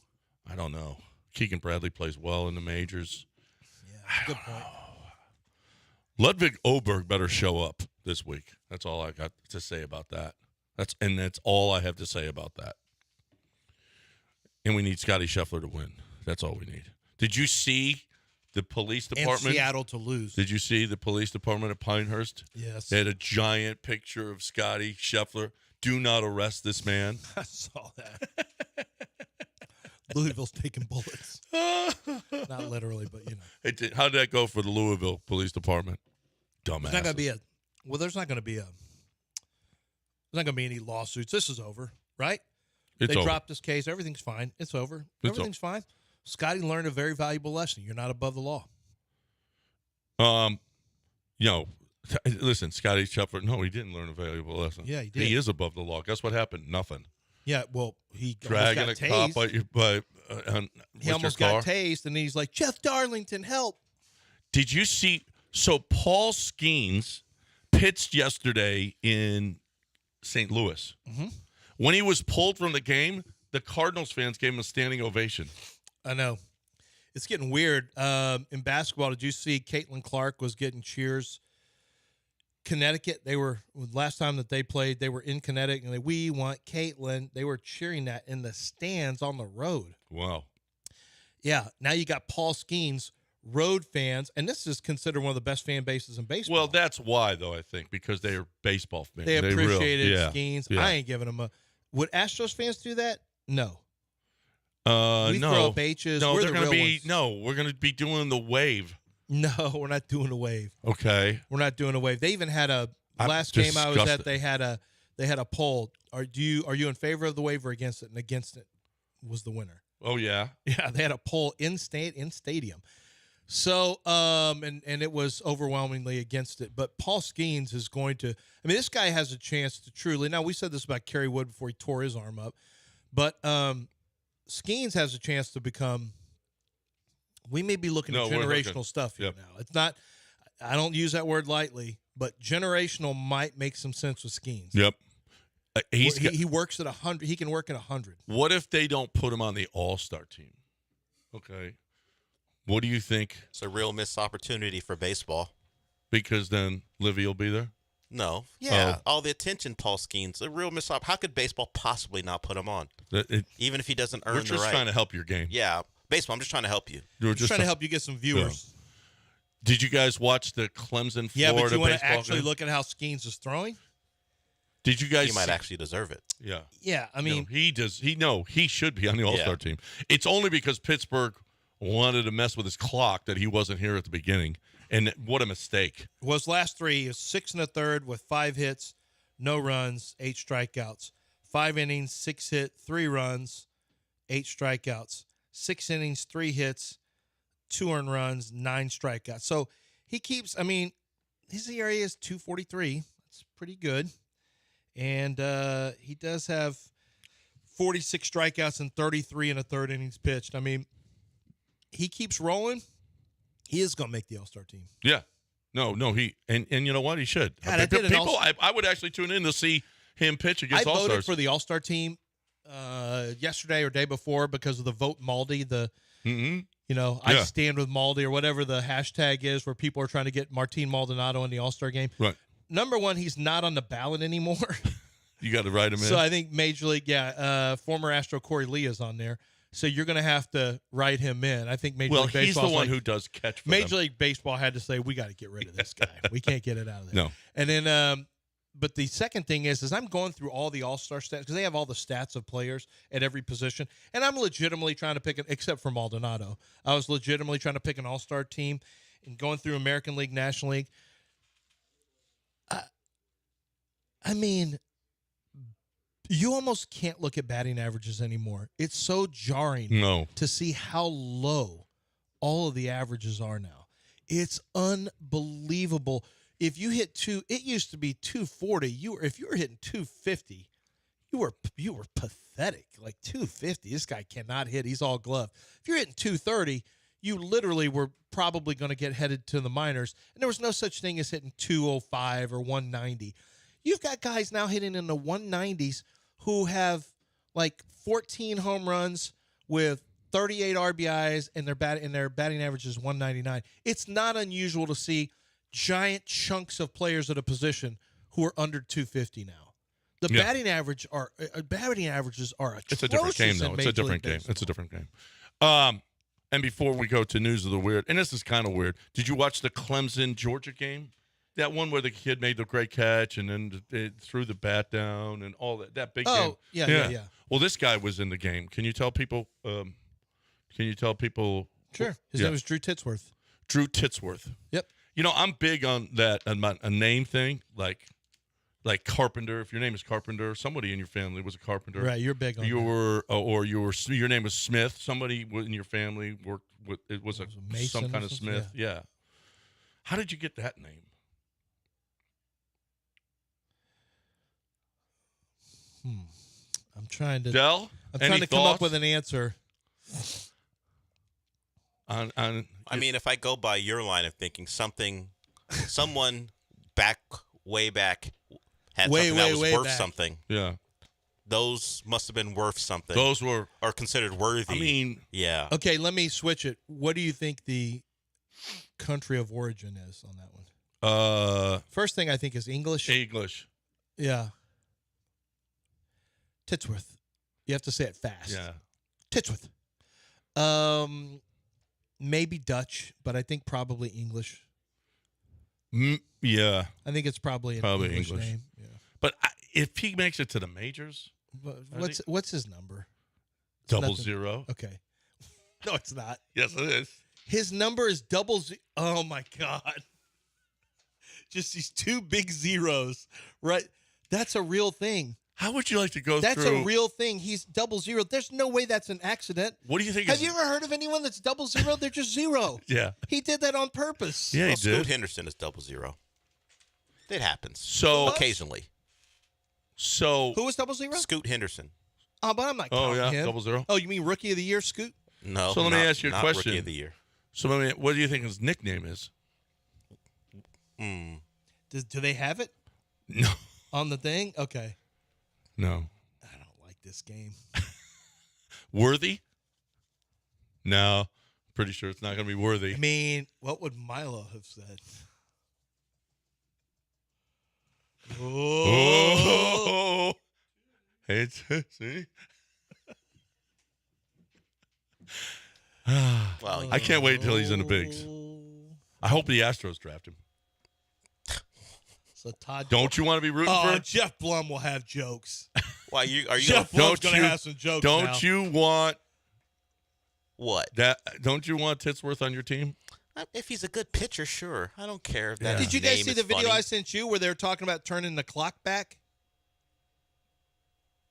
I don't know. Keegan Bradley plays well in the majors. Yeah, good point. Ludwig Oberg better show up this week. That's all I got to say about that. That's all I have to say about that. And we need Scotty Scheffler to win. That's all we need. Did you see the police department? And Seattle to lose. Did you see the police department at Pinehurst? Yes. They had a giant picture of Scotty Scheffler. Do not arrest this man. I saw that. Louisville's taking bullets. Not literally, but you know. How did that go for the Louisville Police Department? Dumbass. There's not going to be there's not going to be any lawsuits. This is over, right? They dropped this case. Everything's fine. It's over. Everything's fine. Scotty learned a very valuable lesson. You're not above the law. Listen, Scotty Scheffler. No, he didn't learn a valuable lesson. Yeah, he did. He is above the law. Guess what happened? Nothing. Yeah, well, he dragging almost a got cop tased. He almost got car. tased, and he's like, Jeff Darlington, help. Did you see? So Paul Skeens pitched yesterday in St. Louis. Mm-hmm. When he was pulled from the game, the Cardinals fans gave him a standing ovation. I know. It's getting weird. In basketball, did you see Caitlin Clark was getting cheers? Connecticut, last time that they played, they were in Connecticut, and we want Caitlin. They were cheering that in the stands on the road. Wow. Yeah. Now you got Paul Skeens, road fans, and this is considered one of the best fan bases in baseball. Well, that's why, though, I think, because they are baseball fans. They appreciated Skeens. Yeah. I ain't giving them a. Would Astros fans do that? No. We throw up H's. No, We're they're the going to real be. ones. No, we're going to be doing the wave. No, we're not doing a wave. Okay. We're not doing a wave. They even had last game I was at. They had a poll. Are you in favor of the wave or against it? And against it was the winner. Oh yeah. Yeah, they had a poll in stadium. So and it was overwhelmingly against it. But Paul Skeens is going to. I mean, this guy has a chance to truly. Now we said this about Kerry Wood before he tore his arm up, but Skeens has a chance to become. We may be looking at generational stuff here now. It's not. I don't use that word lightly, but generational might make some sense with Skeens. Yep. He works at 100. He can work at 100. What if they don't put him on the All-Star team? Okay. What do you think? It's a real missed opportunity for baseball. Because then Livy will be there? No. Yeah. All the attention, Paul Skeens. A real missed opportunity. How could baseball possibly not put him on? Even if he doesn't earn the right. We're just trying to help your game. Yeah. Baseball, I'm just trying to help you. We're just trying to help you get some viewers. Yeah. Did you guys watch the Clemson, Florida Yeah, but you want to baseball actually game? look at how Skeens is throwing? Did you guys He might actually deserve it. Yeah. Yeah, I mean. He does. He should be on the All-Star team. It's only because Pittsburgh wanted to mess with his clock that he wasn't here at the beginning. And what a mistake. Was last three. He was 6 1/3 with 5 hits, no runs, 8 strikeouts. 5 innings, 6 hit, 3 runs, 8 strikeouts. 6 innings, 3 hits, 2 earned runs, 9 strikeouts. So he keeps, I mean, his ERA is 2.43. That's pretty good. And he does have 46 strikeouts and 33 1/3 innings pitched. I mean, he keeps rolling. He is going to make the All-Star team. Yeah. No, he and you know what? He should. God, I would actually tune in to see him pitch against I All-Stars. voted for the All-Star team yesterday or day before because of the Vote Maldi, I stand with Maldi or whatever the hashtag is where people are trying to get Martin Maldonado in the All-Star game. Right. Number one, he's not on the ballot anymore. You got to write him in. So I think Major League, former Astro Corey Lee is on there. So you're going to have to write him in. I think Major League Baseball. He's the one who does catch for Major them. League Baseball had to say, we got to get rid of this guy. We can't get it out of there. No. And then, but the second thing is I'm going through all the All-Star stats because they have all the stats of players at every position. And I'm legitimately trying to pick except for Maldonado. I was legitimately trying to pick an All-Star team and going through American League, National League. I mean, you almost can't look at batting averages anymore. It's so jarring to see how low all of the averages are now. It's unbelievable. If you hit it used to be 240. If you were hitting 250, you were pathetic. Like 250, this guy cannot hit. He's all glove. If you're hitting 230, you literally were probably going to get headed to the minors. And there was no such thing as hitting 205 or 190. You've got guys now hitting in the 190s who have like 14 home runs with 38 RBIs, and their batting average is 199. It's not unusual to see giant chunks of players at a position who are under 250 now. The batting averages are atrocious. It's a different game, though. It's a different game. It's a different game. And before we go to news of the weird, and this is kind of weird, did you watch the Clemson-Georgia game? That one where the kid made the great catch and then it threw the bat down and all that big game. Oh, yeah. Well, this guy was in the game. Can you tell people? Sure. His name was Drew Titsworth. Drew Titsworth. Yep. You know, I'm big on that, a name thing, like Carpenter. If your name is Carpenter, somebody in your family was a carpenter. Right, you're big on your name was Smith. Somebody in your family worked with it was some kind of Smith. Yeah. How did you get that name? I'm trying to Dell? I'm trying to come up with an answer. I mean, if I go by your line of thinking, someone way back had something that was worth something. Yeah. Those must have been worth something. Those are considered worthy. I mean, yeah. Okay, let me switch it. What do you think the country of origin is on that one? First thing I think is English. English. Yeah. Titsworth. You have to say it fast. Yeah. Titsworth. Maybe Dutch, but I think probably English. Yeah. I think it's probably an English name. Yeah. But if he makes it to the majors, what's his number? It's 00. Okay. No, it's not. Yes, it is. His number is 00. Oh my God. Just these two big zeros, right? That's a real thing. How would you like to go That's through? a real thing. He's 00. There's no way that's an accident. What do you think? Have you ever heard of anyone that's 00? They're just zero. Yeah. He did that on purpose. Yeah, he did. Scoot Henderson is 00. It happens. So occasionally. So who was 00? Scoot Henderson. Oh, but I'm not Oh, counting yeah, him. 00. Oh, you mean Rookie of the Year, Scoot? No. So let me ask you a not question. Rookie of the Year. So what do you think his nickname is? Do they have it? No. On the thing? Okay. No. I don't like this game. Worthy? No. Pretty sure it's not going to be worthy. I mean, what would Milo have said? Oh. Hey, see? Well, I can't wait until he's in the bigs. I hope the Astros draft him. So Todd, don't you want to be rooting for him? Jeff Blum will have jokes. Why are you Jeff Blum's going to have some jokes now. Don't you want what? Don't you want Titsworth on your team? If he's a good pitcher, sure. I don't care if that. Did you guys see the video funny. I sent you where they were talking about turning the clock back?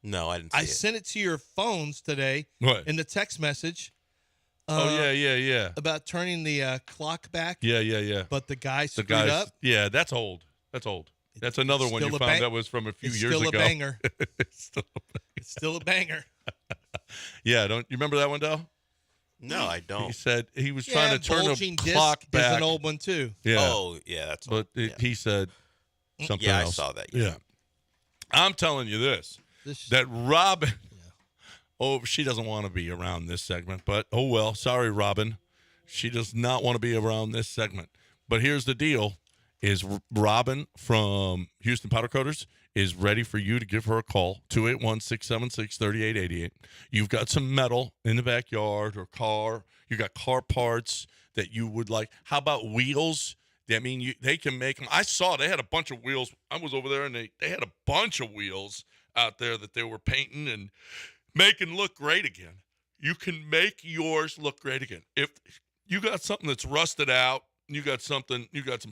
No, I didn't see I it. sent it to your phones today in the text message. Yeah. About turning the clock back. Yeah. But the guy screwed up. Yeah, that's old. That's another one you found that was from a few years ago. Still a banger. It's still a banger. Yeah, don't you remember that one, Dell? No, I don't. He said he was trying to turn the clock disc back. is an old one too. Yeah. Oh, yeah, that's but he said something yeah, else. I saw that. Yeah. I'm telling you that Robin she doesn't want to be around this segment, but oh well, sorry Robin. She does not want to be around this segment. But here's the deal is Robin from Houston Powder Coaters is ready for you to give her a call, 281-676-3888. You've got some metal in the backyard or car. You got car parts that you would like. How about wheels? I mean, they can make them. I saw they had a bunch of wheels. I was over there, and they had a bunch of wheels out there that they were painting and making look great again. You can make yours look great again. If you got something that's rusted out, you got some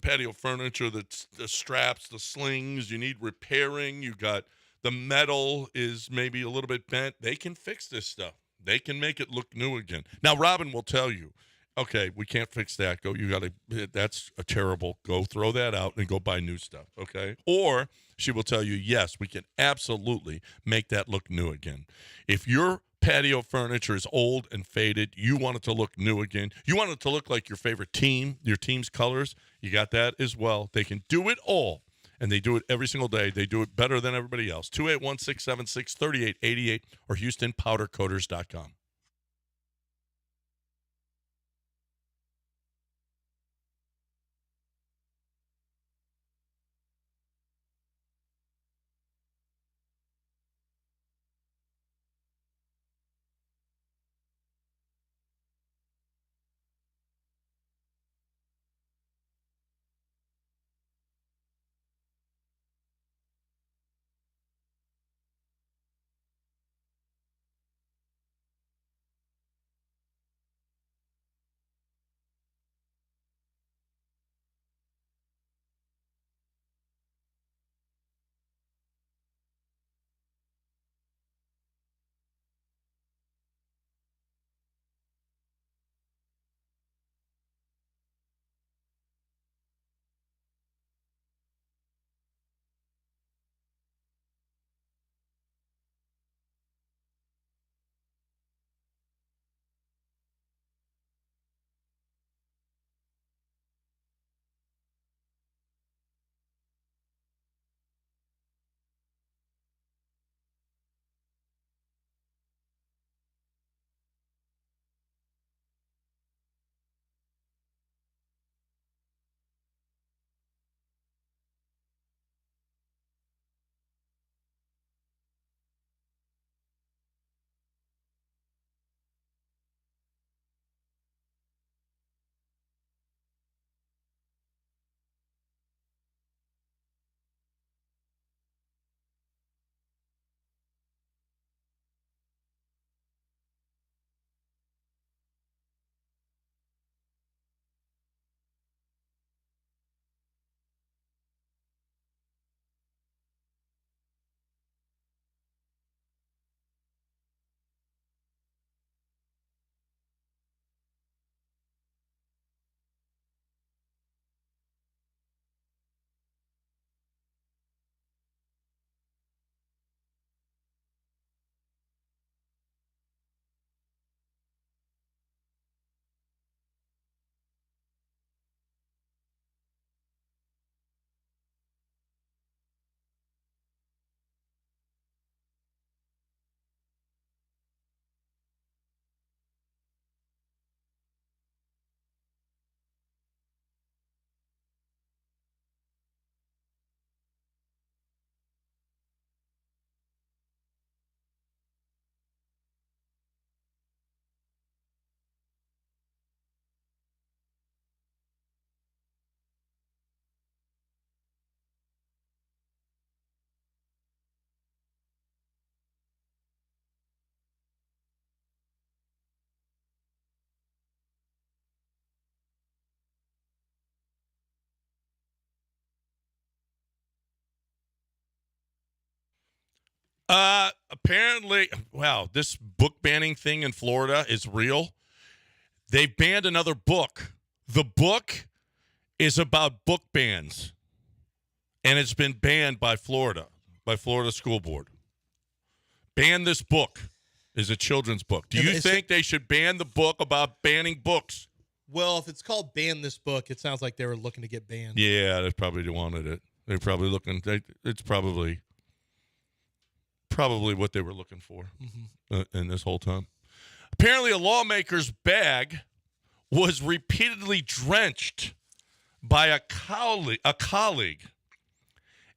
patio furniture that's the straps, the slings, you need repairing, you got the metal is maybe a little bit bent, they can fix this stuff. They can make it look new again. Now, Robin will tell you, Okay, we can't fix that. Go. You got to. That's a terrible. Go throw that out and go buy new stuff. Okay. Or she will tell you, yes, we can absolutely make that look new again. If your patio furniture is old and faded, you want it to look new again. You want it to look like your favorite team, your team's colors. You got that as well. They can do it all. And they do it every single day. They do it better than everybody else. 281-676-3888 or HoustonPowderCoaters.com. Apparently, wow, this book banning thing in Florida is real. They banned another book. The book is about book bans, and it's been banned by Florida School Board. Ban this book is a children's book. Do you think they should ban the book about banning books? Well, if it's called Ban This Book, it sounds like they were looking to get banned. Yeah, they probably wanted it. They're probably looking. It's probably what they were looking for in this whole time. Apparently, a lawmaker's bag was repeatedly drenched by a colleague.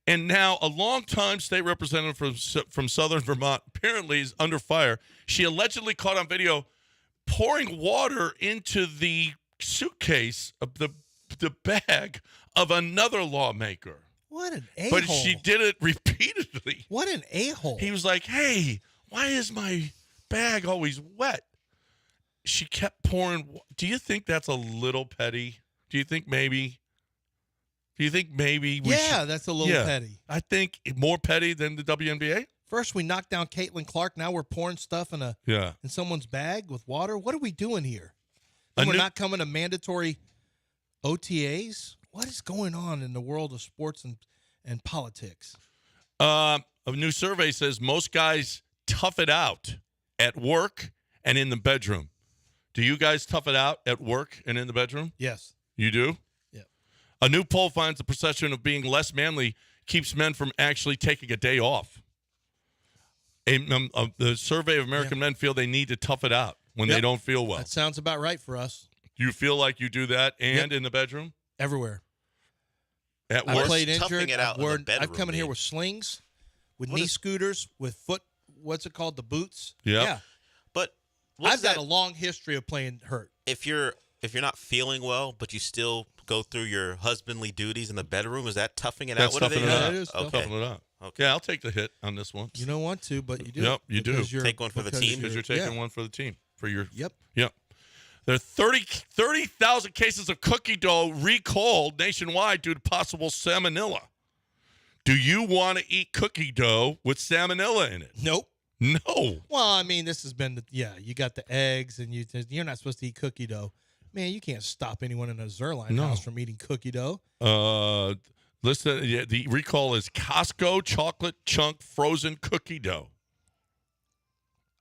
And now a longtime state representative from southern Vermont apparently is under fire. She allegedly caught on video pouring water into the suitcase of the bag of another lawmaker. What an a-hole. But she did it repeatedly. What an a-hole. He was like, hey, why is my bag always wet? She kept pouring. Do you think that's a little petty? Do you think maybe we should? That's a little petty. I think more petty than the WNBA. First, we knocked down Caitlin Clark. Now we're pouring stuff in someone's bag with water. What are we doing here? And we're not coming to mandatory OTAs? What is going on in the world of sports and politics? A new survey says most guys tough it out at work and in the bedroom. Do you guys tough it out at work and in the bedroom? Yes. You do? Yeah. A new poll finds the perception of being less manly keeps men from actually taking a day off. The survey of American men feel they need to tough it out when they don't feel well. That sounds about right for us. Do you feel like you do that and in the bedroom? Everywhere. At I work? played Toughing injured. it out in the bedroom, I've come in here dude. with slings, with What knee is- scooters, with what's it called? The boots. Yep. Yeah. But I've got a long history of playing hurt. if you're not feeling well, but you still go through your husbandly duties in the bedroom, is that toughing it That's out? What do toughing they it do? out. It is Okay. Toughing it out. Okay. Yeah, I'll take the hit on this one. You don't want to, but you do. Yep, you do. Because you're- Take one for the team? Because you're taking one for the team. For your Yep. Yep. There are 30,000 cases of cookie dough recalled nationwide due to possible salmonella. Do you want to eat cookie dough with salmonella in it? Nope. No. Well, I mean, this has been you got the eggs, and you're not supposed to eat cookie dough. Man, you can't stop anyone in a Zerline house from eating cookie dough. Listen, the recall is Costco chocolate chunk frozen cookie dough.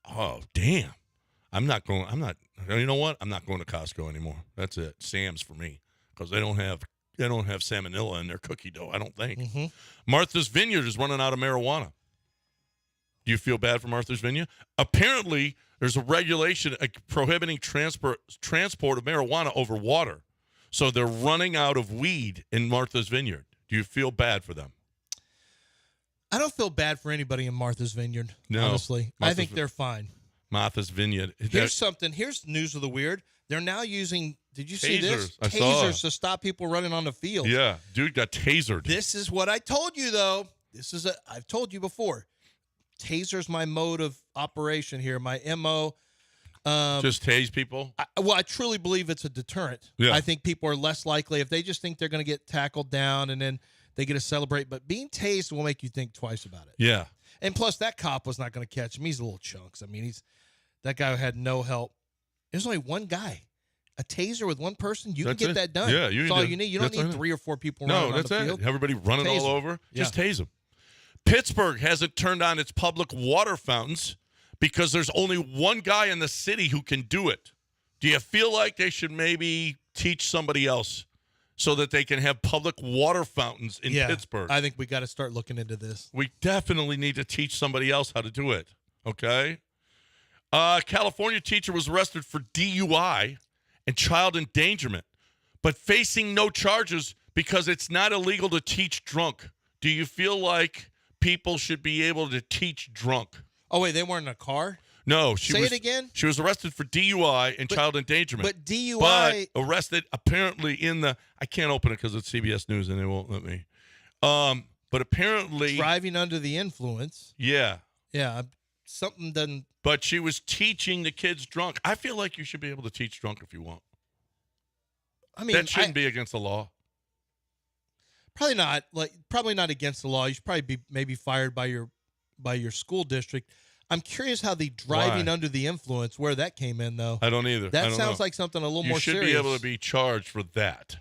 Oh, damn. You know what? I'm not going to Costco anymore. That's it. Sam's for me because they don't have salmonella in their cookie dough, I don't think. Mm-hmm. Martha's Vineyard is running out of marijuana. Do you feel bad for Martha's Vineyard? Apparently, there's a regulation prohibiting transport of marijuana over water. So they're running out of weed in Martha's Vineyard. Do you feel bad for them? I don't feel bad for anybody in Martha's Vineyard, No. honestly. I think they're fine. Martha's Vineyard. Here's news of the weird. They're now using, did you see this? Tasers. I saw. Tasers to stop people running on the field. Yeah, dude got tasered. This is what I told you, though. I've told you before. Taser's my mode of operation here, my MO. Just tase people? I truly believe it's a deterrent. Yeah. I think people are less likely if they just think they're going to get tackled down and then they get to celebrate. But being tased will make you think twice about it. Yeah. And plus, that cop was not going to catch him. He's a little chunks. I mean, that guy had no help. There's only one guy. A taser with one person, you That's can get it. that done. Yeah, that's all you need. You don't need 3 or 4 people running on the field. Everybody running all Taser. over. Just Yeah. tase them. Pittsburgh hasn't turned on its public water fountains because there's only one guy in the city who can do it. Do you feel like they should maybe teach somebody else so that they can have public water fountains in Pittsburgh? I think we got to start looking into this. We definitely need to teach somebody else how to do it, okay? California teacher was arrested for DUI and child endangerment, but facing no charges because it's not illegal to teach drunk. Do you feel like people should be able to teach drunk? Oh, wait, they weren't in a car? No. Say it again? She was arrested for DUI and child endangerment. But DUI... But arrested apparently I can't open it because it's CBS News and they won't let me. But apparently... Driving under the influence. Yeah. Yeah, something doesn't... But she was teaching the kids drunk. I feel like you should be able to teach drunk if you want. I mean, that shouldn't be against the law. Probably not. Probably not against the law. You should probably be maybe fired by your school district. I'm curious how the driving under the influence, where that came in, though. I don't either. That I don't sounds know. like something a little you more should serious. be able to be charged for that.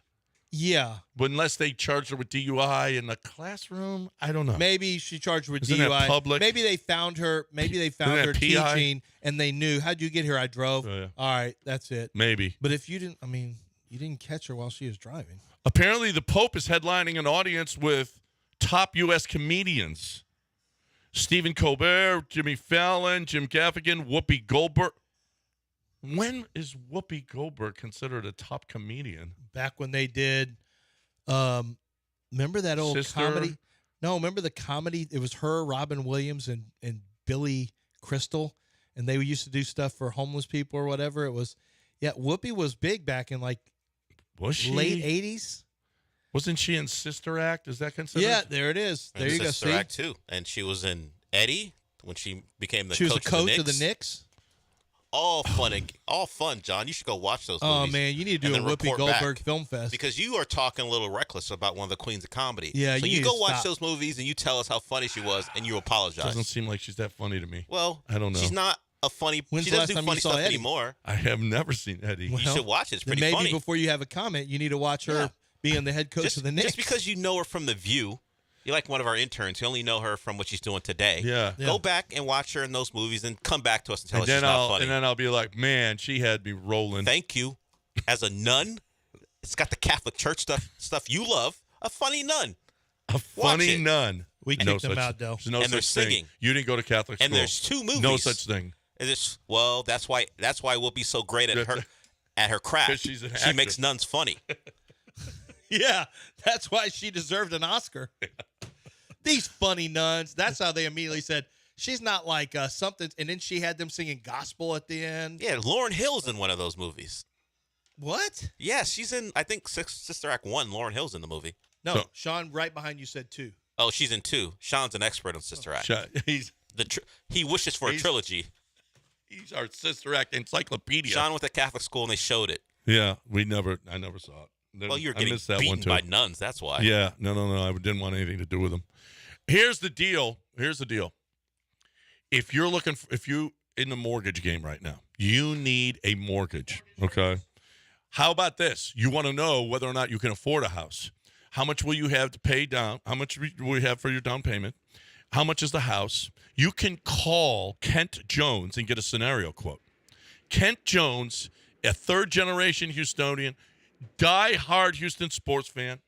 Yeah. But unless they charged her with DUI in the classroom, I don't know. Maybe she charged her with Isn't DUI. that public? Maybe they found her. Maybe they found Isn't her that PI? teaching, and they knew. How'd you get here? I drove. Oh, yeah. All right, that's it. Maybe. But if you didn't, you didn't catch her while she was driving. Apparently, the Pope is headlining an audience with top U.S. comedians. Stephen Colbert, Jimmy Fallon, Jim Gaffigan, Whoopi Goldberg. When is Whoopi Goldberg considered a top comedian? Back when they did, remember that old Sister? comedy? No, remember the comedy? It was her, Robin Williams, and Billy Crystal, and they used to do stuff for homeless people or whatever. It was, Whoopi was big back in Was she? late 80s. Wasn't she in Sister Act? Is that considered? Yeah, there it is. There And you go. Sister See? Act too. And she was in Eddie when she became the She was coach a coach of the Knicks. All fun, John. You should go watch those movies. Oh, man, you need to do a and then Whoopi report Goldberg back. film fest. Because you are talking a little reckless about one of the queens of comedy. Yeah, so you you need go to watch stop. those movies and you tell us how funny she was and you apologize. Doesn't seem like she's that funny to me. Well, I don't know. She's not a funny. When's She the doesn't last do time you funny saw stuff Eddie? anymore. I have never seen Eddie. You should watch it. It's Then pretty maybe funny. before you have a comment, you need to watch her being the head coach of the Knicks. Just because you know her from The View, you're like one of our interns. You only know her from what she's doing today. Yeah. Go back and watch her in those movies and come back to us and tell And us she's then not funny. and then I'll be like, man, she had me rolling. Thank you. As a nun, it's got the Catholic Church stuff you love. A funny nun. A funny nun. We kicked them out, though. There's no And they're such thing. singing. You didn't go to Catholic school. And there's 2 movies. No such thing. And well, that's why Whoopi's so great at her craft. 'Cause she's an she actress. makes nuns funny. Yeah, that's why she deserved an Oscar. These funny nuns. That's how they immediately said, she's not like something. And then she had them singing gospel at the end. Yeah, Lauryn Hill's in one of those movies. What? Yeah, she's in, I think, Sister Act 1. Lauryn Hill's in the movie. No, Sean, right behind you said 2. Oh, she's in 2. Sean's an expert on Sister Act. He wishes for a trilogy. He's our Sister Act encyclopedia. Sean went to Catholic school and they showed it. Yeah, I never saw it. Well, you're I getting missed that one beaten too. by nuns. That's why. Yeah, no. I didn't want anything to do with them. Here's the deal. If you're if you in the mortgage game right now, you need a mortgage. Okay. How about this? You want to know whether or not you can afford a house. How much will you have to pay down? How much will you have for your down payment? How much is the house? You can call Kent Jones and get a scenario quote. Kent Jones, a third-generation Houstonian, die-hard Houston sports fan.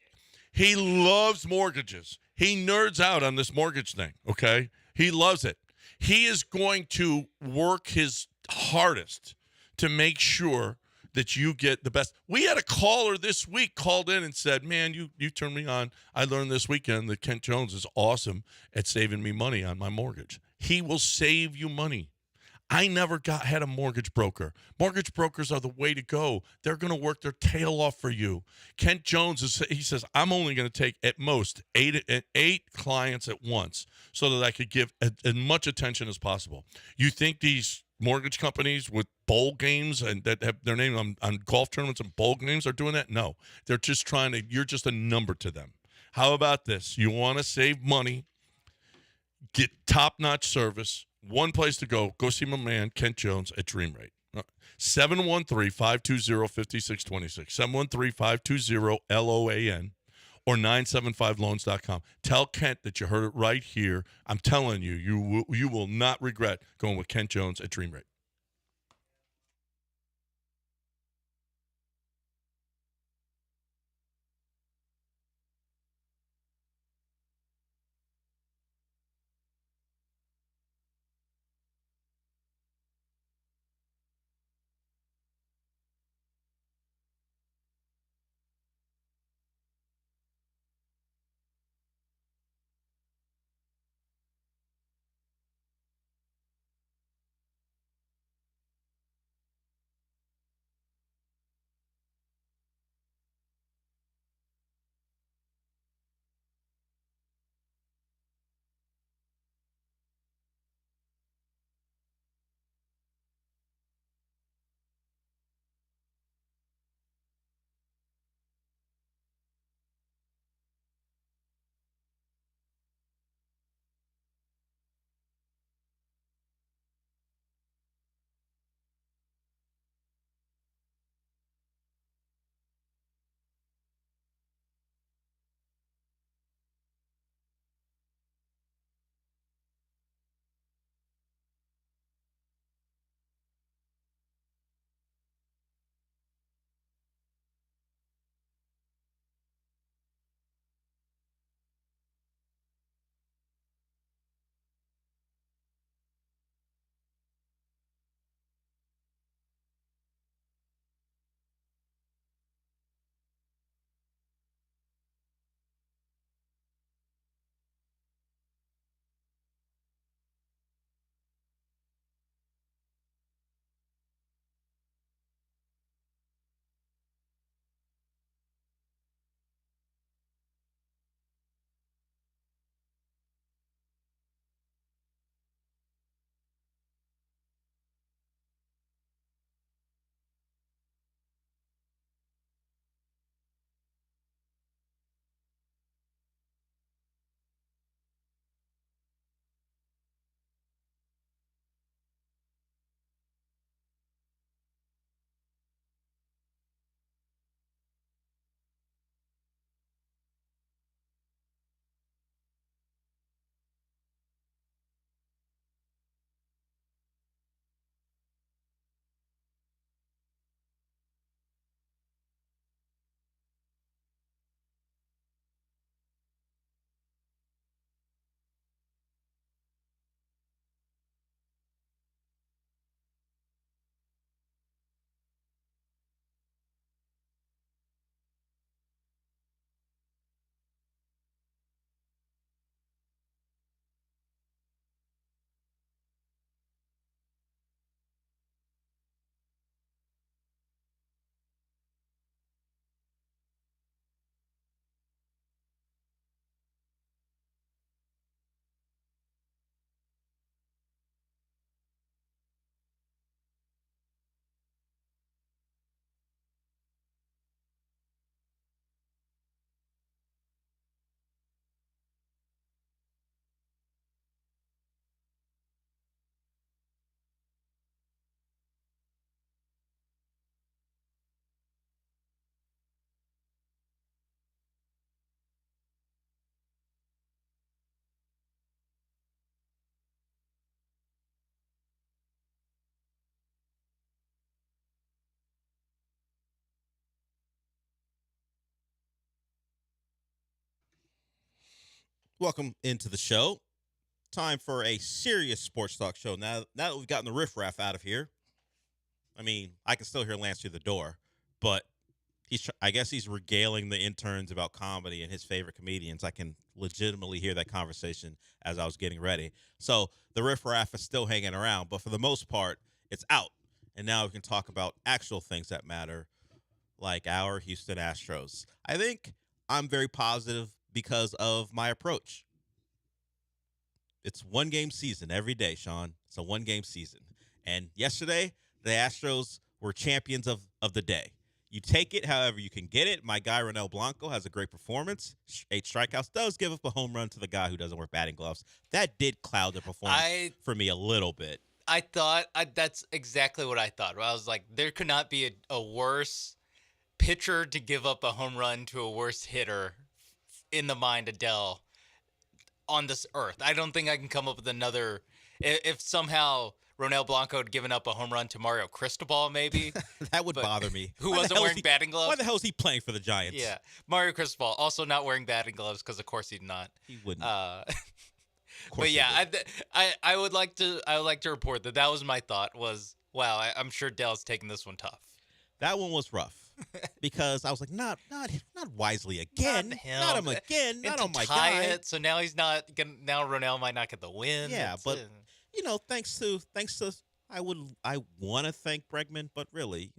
He loves mortgages. He nerds out on this mortgage thing, okay? He loves it. He is going to work his hardest to make sure that you get the best. We had a caller this week called in and said, man, you turned me on. I learned this weekend that Kent Jones is awesome at saving me money on my mortgage. He will save you money. I never had a mortgage broker. Mortgage brokers are the way to go. They're going to work their tail off for you. Kent Jones, he says, I'm only going to take at most eight clients at once so that I could give as much attention as possible. You think these mortgage companies with bowl games and that have their name on golf tournaments and bowl games are doing that? No. They're just you're just a number to them. How about this? You want to save money, get top-notch service. One place to go see my man, Kent Jones, at Dream Rate. 713-520-5626. 713-520-LOAN or 975loans.com. Tell Kent that you heard it right here. I'm telling you, you will not regret going with Kent Jones at Dream Rate. Welcome into the show. Time for a serious sports talk show. Now that we've gotten the riffraff out of here, I mean, I can still hear Lance through the door, but I guess he's regaling the interns about comedy and his favorite comedians. I can legitimately hear that conversation as I was getting ready. So the riffraff is still hanging around, but for the most part, it's out. And now we can talk about actual things that matter, like our Houston Astros. I think I'm very positive because of my approach. It's one game season every day, Sean. It's a one game season. And yesterday, the Astros were champions of the day. You take it however you can get it. My guy, Ronel Blanco, has a great performance. 8 strikeouts, does give up a home run to the guy who doesn't wear batting gloves. That did cloud the performance for me a little bit. I thought that's exactly what I thought. I was like, there could not be a worse pitcher to give up a home run to a worse hitter in the mind of Dell on this earth. I don't think I can come up with another. If somehow Ronel Blanco had given up a home run to Mario Cristobal, maybe that would bother me. Who wasn't wearing batting gloves? Why the hell is he playing for the Giants? Yeah, Mario Cristobal also not wearing batting gloves because of course he's not. He wouldn't. But yeah, I would like to report that was my thought. Was wow, I'm sure Dell's taking this one tough. That one was rough because I was like, not wisely again, not him again, not on my guy. So now he's not gonna. Now Ronel might not get the win. Yeah, but thanks to I want to thank Bregman, but really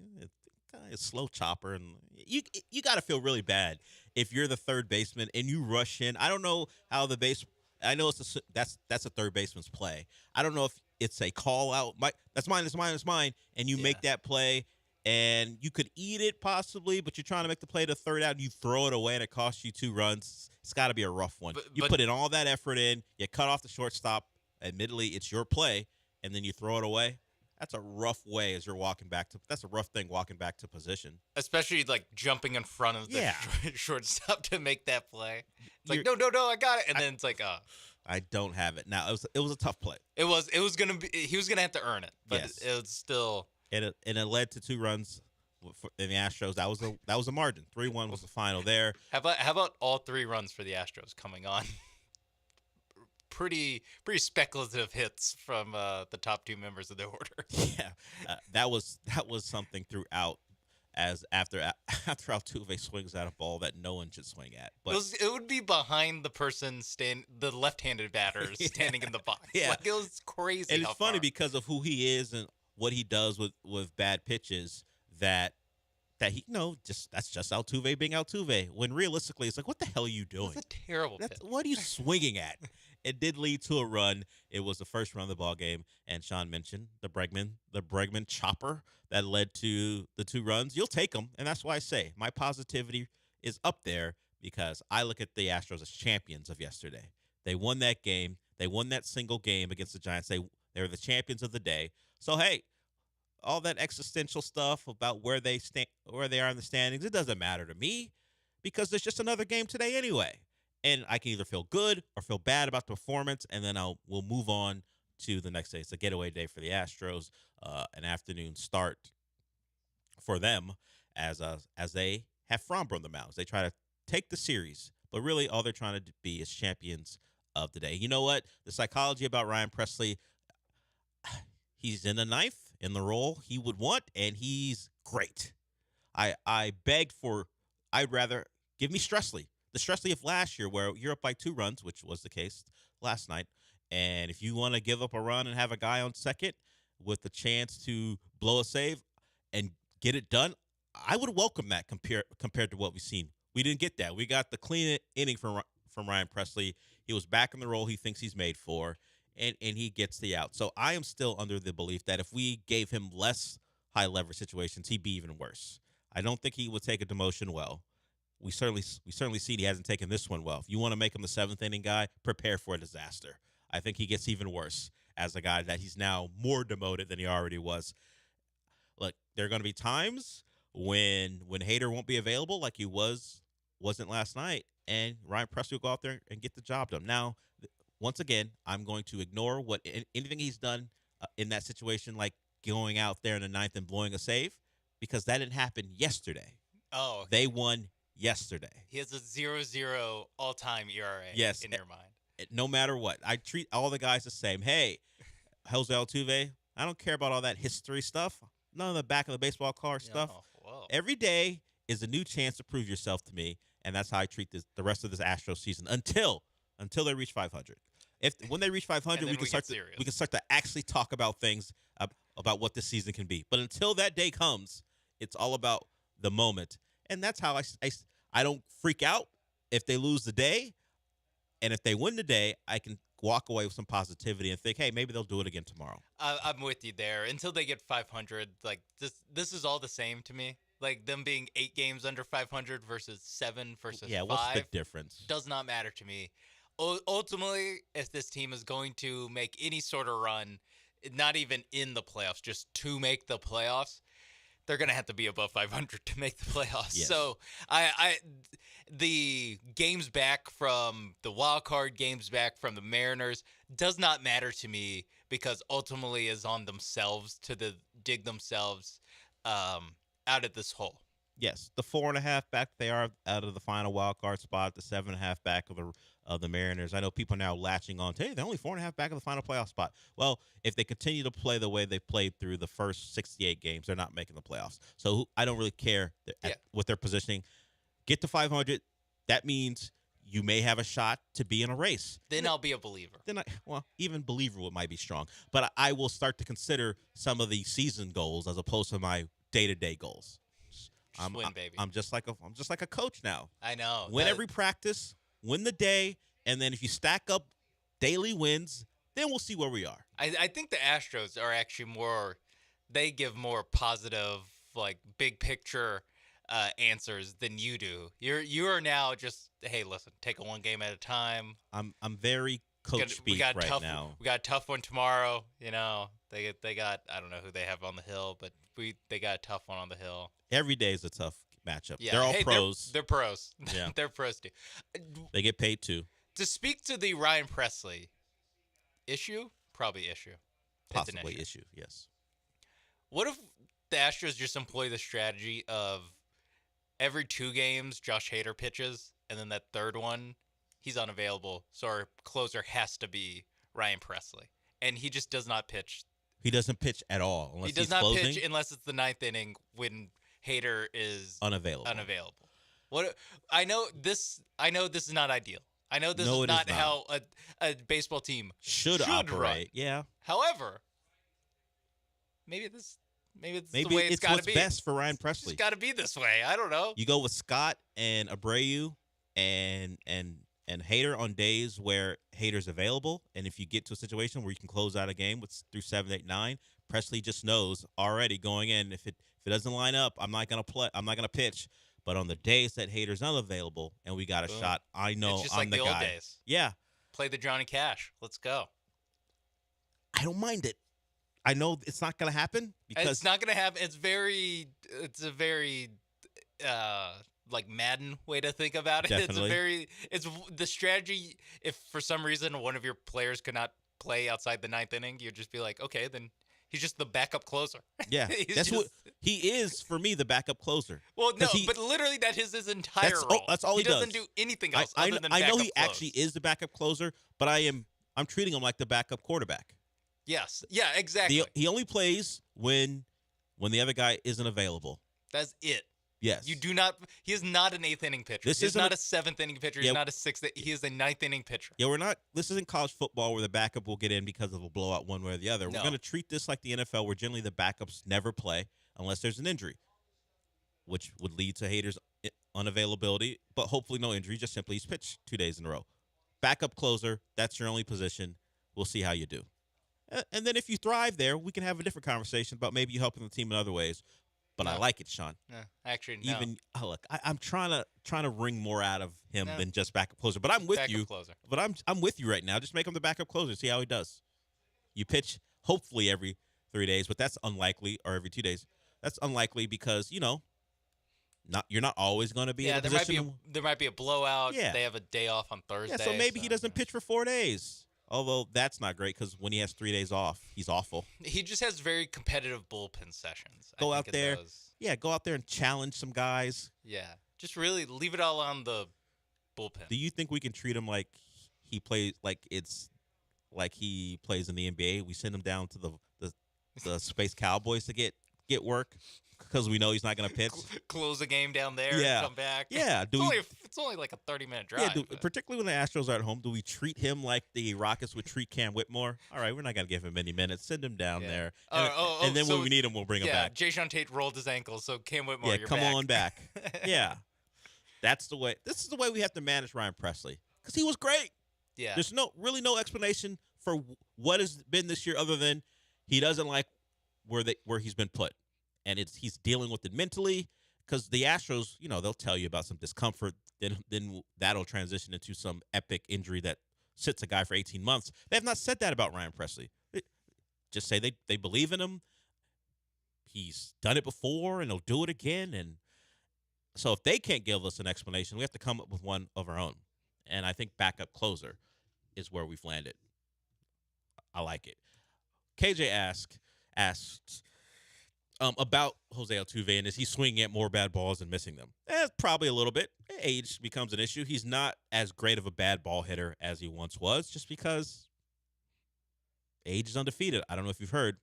it's slow chopper, and you got to feel really bad if you're the third baseman and you rush in. I don't know how the base. I know that's a third baseman's play. I don't know if it's a call out. That's mine. And you make that play, and you could eat it possibly, but you're trying to make the play to third out, and you throw it away, and it costs you 2 runs. It's got to be a rough one. You put in all that effort in, you cut off the shortstop. Admittedly, it's your play, and then you throw it away. That's a rough way as you're walking back to. That's a rough thing walking back to position, especially like jumping in front of the shortstop to make that play. It's like no, I got it, and then it's like, I don't have it now. It was a tough play. It was gonna be. He was gonna have to earn it, but it was still. And it led to 2 runs in the Astros. That was a margin. 3-1 was the final there. How about all 3 runs for the Astros coming on? Pretty speculative hits from the top 2 members of the order. Yeah, that was something throughout. As after Altuve swings at a ball that no one should swing at, but it would be behind the person the left-handed batter standing in the box. Yeah, like, it was crazy. And it's funny because of who he is and what he does with bad pitches. That he that's just Altuve being Altuve. When realistically, it's like, what the hell are you doing? It's a terrible pitch. What are you swinging at? It did lead to a run. It was the first run of the ball game, and Sean mentioned the Bregman chopper that led to the 2 runs. You'll take them, and that's why I say my positivity is up there because I look at the Astros as champions of yesterday. They won that game. They won that single game against the Giants. They were the champions of the day. So hey, all that existential stuff about where they are in the standings, it doesn't matter to me because there's just another game today anyway. And I can either feel good or feel bad about the performance, and then we'll move on to the next day. It's a getaway day for the Astros, an afternoon start for them as they have Framber on the mound. They try to take the series, but really all they're trying to be is champions of the day. You know what? The psychology about Ryan Presley, he's in the ninth in the role he would want, and he's great. I'd rather give me Stressley. The Stressley of last year where you're up by 2 runs, which was the case last night. And if you want to give up a run and have a guy on second with the chance to blow a save and get it done, I would welcome that compared to what we've seen. We didn't get that. We got the clean inning from Ryan Presley. He was back in the role he thinks he's made for, and he gets the out. So I am still under the belief that if we gave him less high leverage situations, he'd be even worse. I don't think he would take a demotion well. We certainly see he hasn't taken this one well. If you want to make him the 7th inning guy, prepare for a disaster. I think he gets even worse as a guy that he's now more demoted than he already was. Look, there are going to be times when Hader won't be available like he wasn't last night, and Ryan Presley will go out there and get the job done. Now, once again, I'm going to ignore anything he's done in that situation, like going out there in the 9th and blowing a save, because that didn't happen yesterday. Oh, okay. They won yesterday. He has a 0-0 all-time ERA in your mind. no matter what. I treat all the guys the same. Hey, Jose Altuve, I don't care about all that history stuff. None of the back of the baseball card stuff. Whoa. Every day is a new chance to prove yourself to me, and that's how I treat the rest of this Astros season until they reach 500. When they reach 500, we can start to actually talk about things about what this season can be. But until that day comes, it's all about the moment, and that's how I don't freak out if they lose the day, and if they win the day, I can walk away with some positivity and think, hey, maybe they'll do it again tomorrow. I'm with you there. Until they get 500, like this is all the same to me. Like them being 8 games under 500 versus 7 versus 5. Yeah, what's the difference? Does not matter to me. Ultimately, if this team is going to make any sort of run, not even in the playoffs, just to make the playoffs, they're going to have to be above 500 to make the playoffs. Yes. So the games back from the wild card, games back from the Mariners does not matter to me because ultimately is on themselves to dig themselves out of this hole. Yes, the 4.5 back they are out of the final wild card spot, the 7.5 back of the Mariners. I know people are now latching on to, hey, they're only 4.5 back of the final playoff spot. Well, if they continue to play the way they played through the first 68 games, they're not making the playoffs. So I don't really care with their positioning. Get to 500. That means you may have a shot to be in a race. Then I'll be a believer. Even believer might be strong. But I will start to consider some of the season goals as opposed to my day-to-day goals. Win, baby. I'm just like a coach now. I know. Win every practice, win the day, and then if you stack up daily wins, then we'll see where we are. I think the Astros are actually they give more positive, like big picture answers than you do. You are now just, hey, listen, take it one game at a time. I'm very coach speak right now. We got a tough one tomorrow. You know, they got I don't know who they have on the hill, but they got a tough one on the hill. Every day is a tough matchup. Yeah. They're all pros. They're pros. Yeah. They're pros too. They get paid too. To speak to the Ryan Presley issue, probably issue. Possibly issue, yes. What if the Astros just employ the strategy of every 2 games Josh Hader pitches, and then that third one he's unavailable, so our closer has to be Ryan Presley, and he just does not pitch. He doesn't pitch at all unless he does he's not closing. pitch unless it's the 9th inning when Hader is unavailable. What I know this is not ideal. I know this is not how a baseball team should operate. Run. Yeah. However, maybe it's the way it's gotta what's be. best for Ryan Presley. It's got to be this way. I don't know. You go with Scott and Abreu and Hader on days where Hader's available, and if you get to a situation where you can close out a game through 7, 8, 9, Presley just knows already going in if it doesn't line up, I'm not gonna pitch. But on the days that Hader's unavailable and we got a shot, I know it's just I'm like the the guy. old days. Yeah. Play the Johnny Cash. Let's go. I don't mind it. I know it's not going to happen because it's not going to happen. It's a very like Madden way to think about it. Definitely. It's the strategy. If for some reason one of your players could not play outside the 9th inning, you'd just be like, okay, then he's just the backup closer. Yeah, what he is for me, the backup closer. Well, no, but literally that is his entire role. That's all he does. He doesn't do anything else I other than know backup he close. actually is the backup closer, but I'm treating him like the backup quarterback. Yes. Yeah, exactly. He only plays when the other guy isn't available. That's it. Yes. You do not. He is not an 8th inning pitcher. He's not a 7th inning pitcher. He's not a 6th. He is a 9th inning pitcher. Yeah, this isn't college football where the backup will get in because of a blowout one way or the other. No. We're going to treat this like the NFL where generally the backups never play unless there's an injury, which would lead to Hader's unavailability, but hopefully no injury, just simply he's pitched 2 days in a row. Backup closer, that's your only position. We'll see how you do. And then if you thrive there, we can have a different conversation about maybe you helping the team in other ways. But I like it, Sean. Actually, no. Look, I'm trying to wring more out of him than just backup closer. But I'm with backup you. Closer. But I'm with you right now. Just make him the backup closer. See how he does. You pitch hopefully every 3 days, but that's unlikely, or every 2 days. That's unlikely because you're not always going to be in a position. There might be a blowout. Yeah. They have a day off on Thursday. Yeah, so maybe he doesn't pitch for 4 days. Although that's not great because when he has 3 days off, he's awful. He just has very competitive bullpen sessions. Go out there and challenge some guys. Yeah, just really leave it all on the bullpen. Do you think we can treat him like he plays like it's like he plays in the NBA. We send him down to the Space Cowboys to get work because we know he's not going to pitch. Close the game down there Yeah. and come back. Yeah, It's only like a 30-minute drive. Particularly when the Astros are at home, do we treat him like the Rockets would treat Cam Whitmore? All right, we're not going to give him any minutes. Send him down there. And then so, when we need him, we'll bring him back. Jay Sean Tate rolled his ankle, so Cam Whitmore, Yeah, you're come back. on back. Yeah. That's the way. This is the way we have to manage Ryan Presley because he was great. Yeah. There's no explanation for what has been this year other than he doesn't like where he's been put, and he's dealing with it mentally because the Astros, they'll tell you about some discomfort, then that'll transition into some epic injury that sits a guy for 18 months. They have not said that about Ryan Presley. They just say they believe in him. He's done it before, and he'll do it again, and so if they can't give us an explanation, we have to come up with one of our own. And I think backup closer is where we've landed. I like it. KJ asked about Jose Altuve, and is he swinging at more bad balls and missing them? Probably a little bit. Age becomes an issue. He's not as great of a bad ball hitter as he once was, just because age is undefeated. I don't know if you've heard,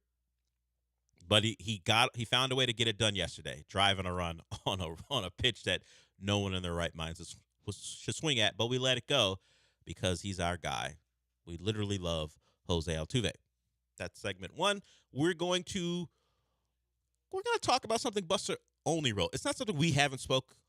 but he found a way to get it done yesterday, driving a run on a pitch that no one in their right minds should swing at, but we let it go because he's our guy. We literally love Jose Altuve. That's segment one. We're going to talk about something Buster only wrote. It's not something we haven't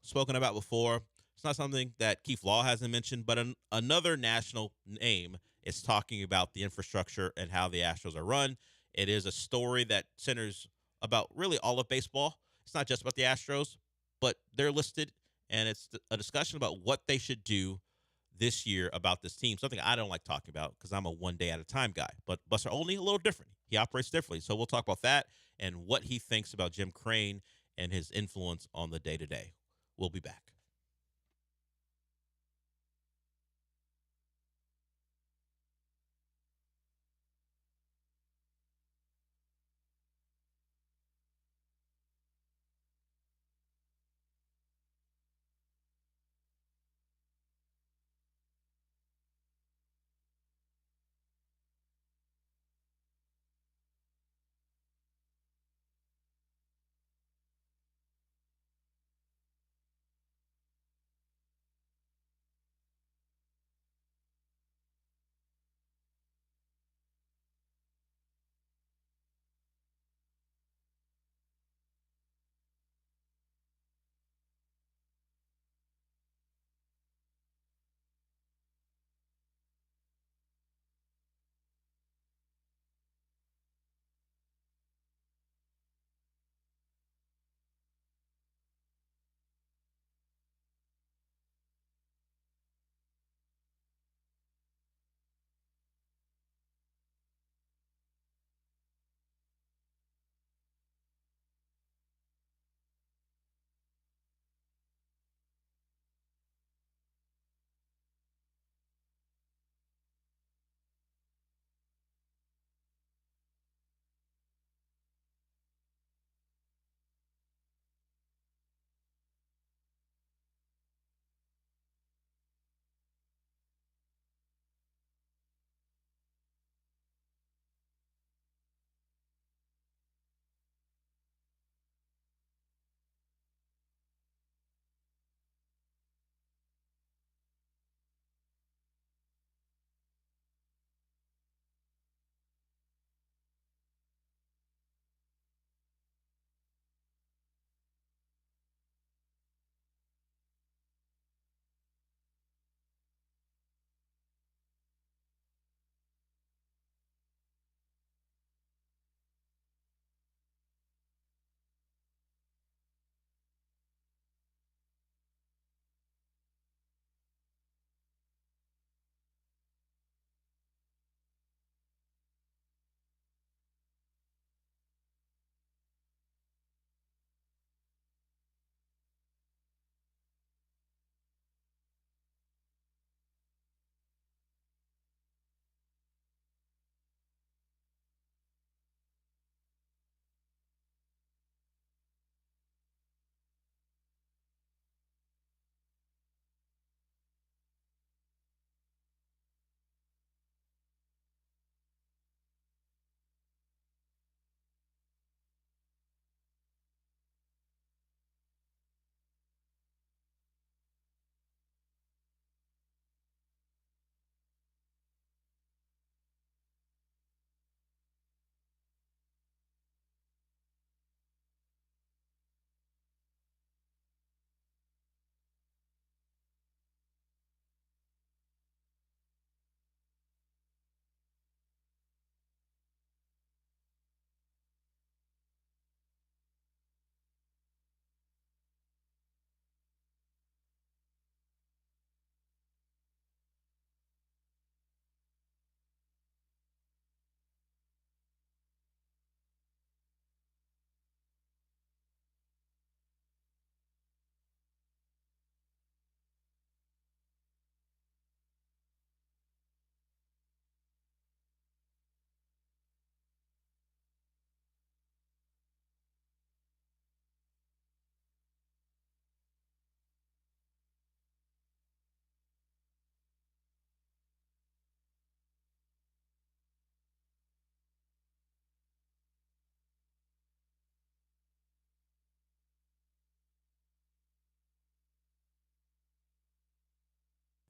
spoken about before. It's not something that Keith Law hasn't mentioned, but another national name is talking about the infrastructure and how the Astros are run. It is a story that centers about really all of baseball. It's not just about the Astros, but they're listed, and it's a discussion about what they should do this year about this team, something I don't like talking about because I'm a one-day-at-a-time guy. But Buster Olney, a little different. He operates differently. So we'll talk about that and what he thinks about Jim Crane and his influence on the day-to-day. We'll be back.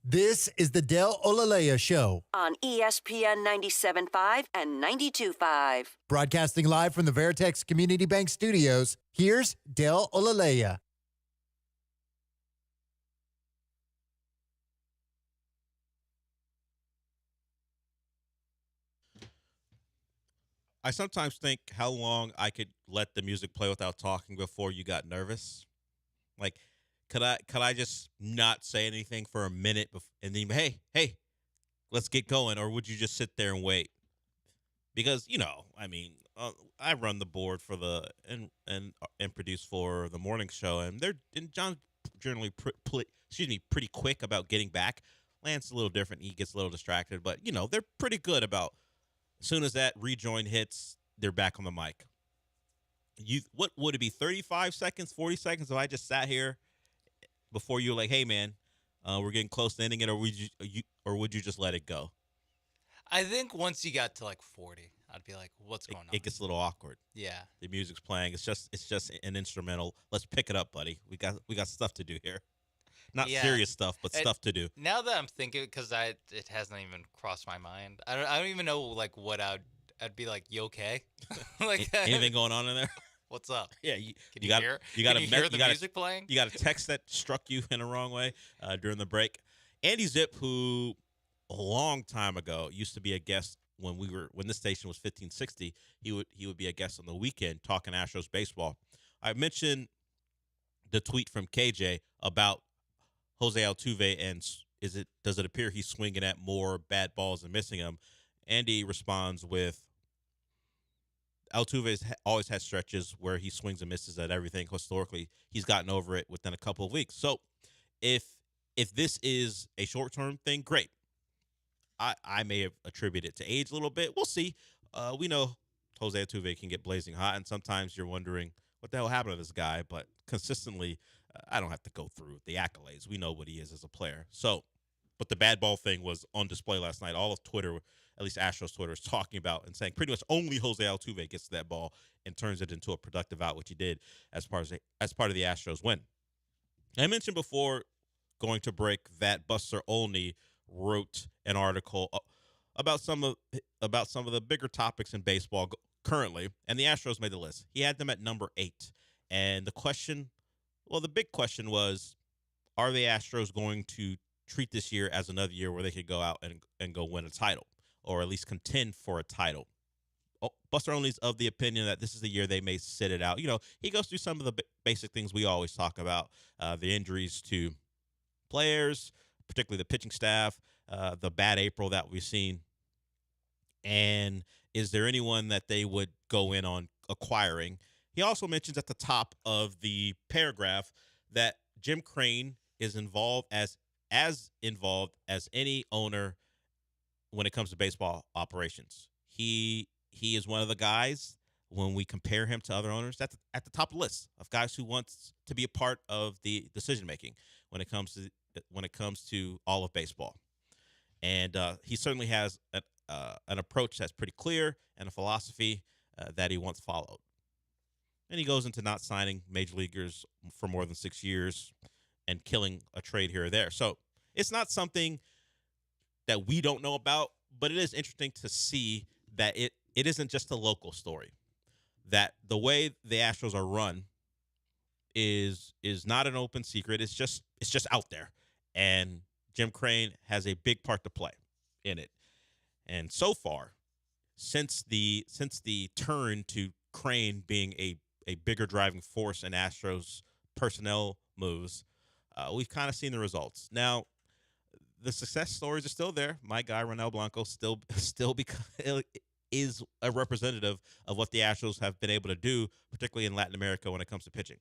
This is the Del Olaleye Show, on ESPN 97.5 and 92.5. broadcasting live from the Veritex Community Bank Studios. Here's Del Olaleye. I sometimes think how long I could let the music play without talking before you got nervous. Like, could I just not say anything for a minute and then hey, let's get going, or would you just sit there and wait? Because I run the board for and produce for the morning show, and John's generally pretty quick about getting back. Lance a little different; he gets a little distracted, but they're pretty good about. As soon as that rejoin hits, they're back on the mic. What would it be? 35 seconds, 40 seconds if I just sat here before you were like, "Hey, man, we're getting close to ending it," or would you just let it go? I think once you got to like 40, I'd be like, "What's going on?" It gets a little awkward. Yeah, the music's playing. It's just an instrumental. Let's pick it up, buddy. We got stuff to do here. Not serious stuff, but stuff to do. Now that I'm thinking, because it hasn't even crossed my mind. I don't even know like what I'd be like. You okay? Like anything going on in there? What's up? Yeah, you got the music playing. You got a text that struck you in the wrong way during the break. Andy Zip, who a long time ago used to be a guest when this station was 1560. He would be a guest on the weekend talking Astros baseball. I mentioned the tweet from KJ about Jose Altuve, and does it appear he's swinging at more bad balls and missing them? Andy responds with, Altuve's always had stretches where he swings and misses at everything. Historically, he's gotten over it within a couple of weeks. So if this is a short-term thing, great. I may have attributed it to age a little bit. We'll see. We know Jose Altuve can get blazing hot, and sometimes you're wondering what the hell happened to this guy, but consistently, I don't have to go through the accolades. We know what he is as a player. So, but the bad ball thing was on display last night. All of Twitter, at least Astros Twitter, is talking about and saying pretty much only Jose Altuve gets that ball and turns it into a productive out, which he did as part of the Astros win. I mentioned before going to break that Buster Olney wrote an article about some of the bigger topics in baseball currently, and the Astros made the list. He had them at number 8, and the big question was, are the Astros going to treat this year as another year where they could go out and go win a title, or at least contend for a title? Buster Olney's of the opinion that this is the year they may sit it out. He goes through some of the basic things we always talk about, the injuries to players, particularly the pitching staff, the bad April that we've seen. And is there anyone that they would go in on acquiring? He also mentions at the top of the paragraph that Jim Crane is involved as involved as any owner when it comes to baseball operations. He is one of the guys, when we compare him to other owners, that's at the top of the list of guys who wants to be a part of the decision making when it comes to all of baseball. And he certainly has an approach that's pretty clear and a philosophy that he wants followed. And he goes into not signing major leaguers for more than 6 years and killing a trade here or there. So it's not something that we don't know about, but it is interesting to see that it isn't just a local story. That the way the Astros are run is not an open secret. It's just out there. And Jim Crane has a big part to play in it. And so far, since the turn to Crane being a bigger driving force in Astros personnel moves, we've kind of seen the results. Now, the success stories are still there. My guy, Ronel Blanco, still is a representative of what the Astros have been able to do, particularly in Latin America when it comes to pitching.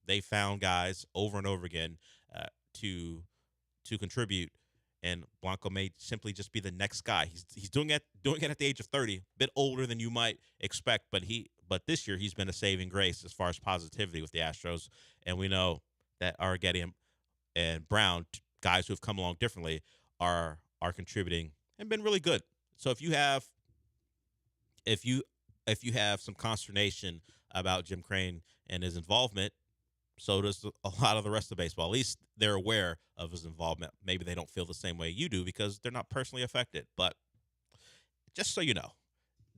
They found guys over and over again to contribute, and Blanco may simply just be the next guy. He's doing it at the age of 30, a bit older than you might expect, but this year he's been a saving grace as far as positivity with the Astros, and we know that Arrighetti and Brown, guys who have come along differently, are contributing and been really good. So if you have some consternation about Jim Crane and his involvement, So does a lot of the rest of baseball. At least they're aware of his involvement. Maybe they don't feel the same way you do because they're not personally affected. But just so you know,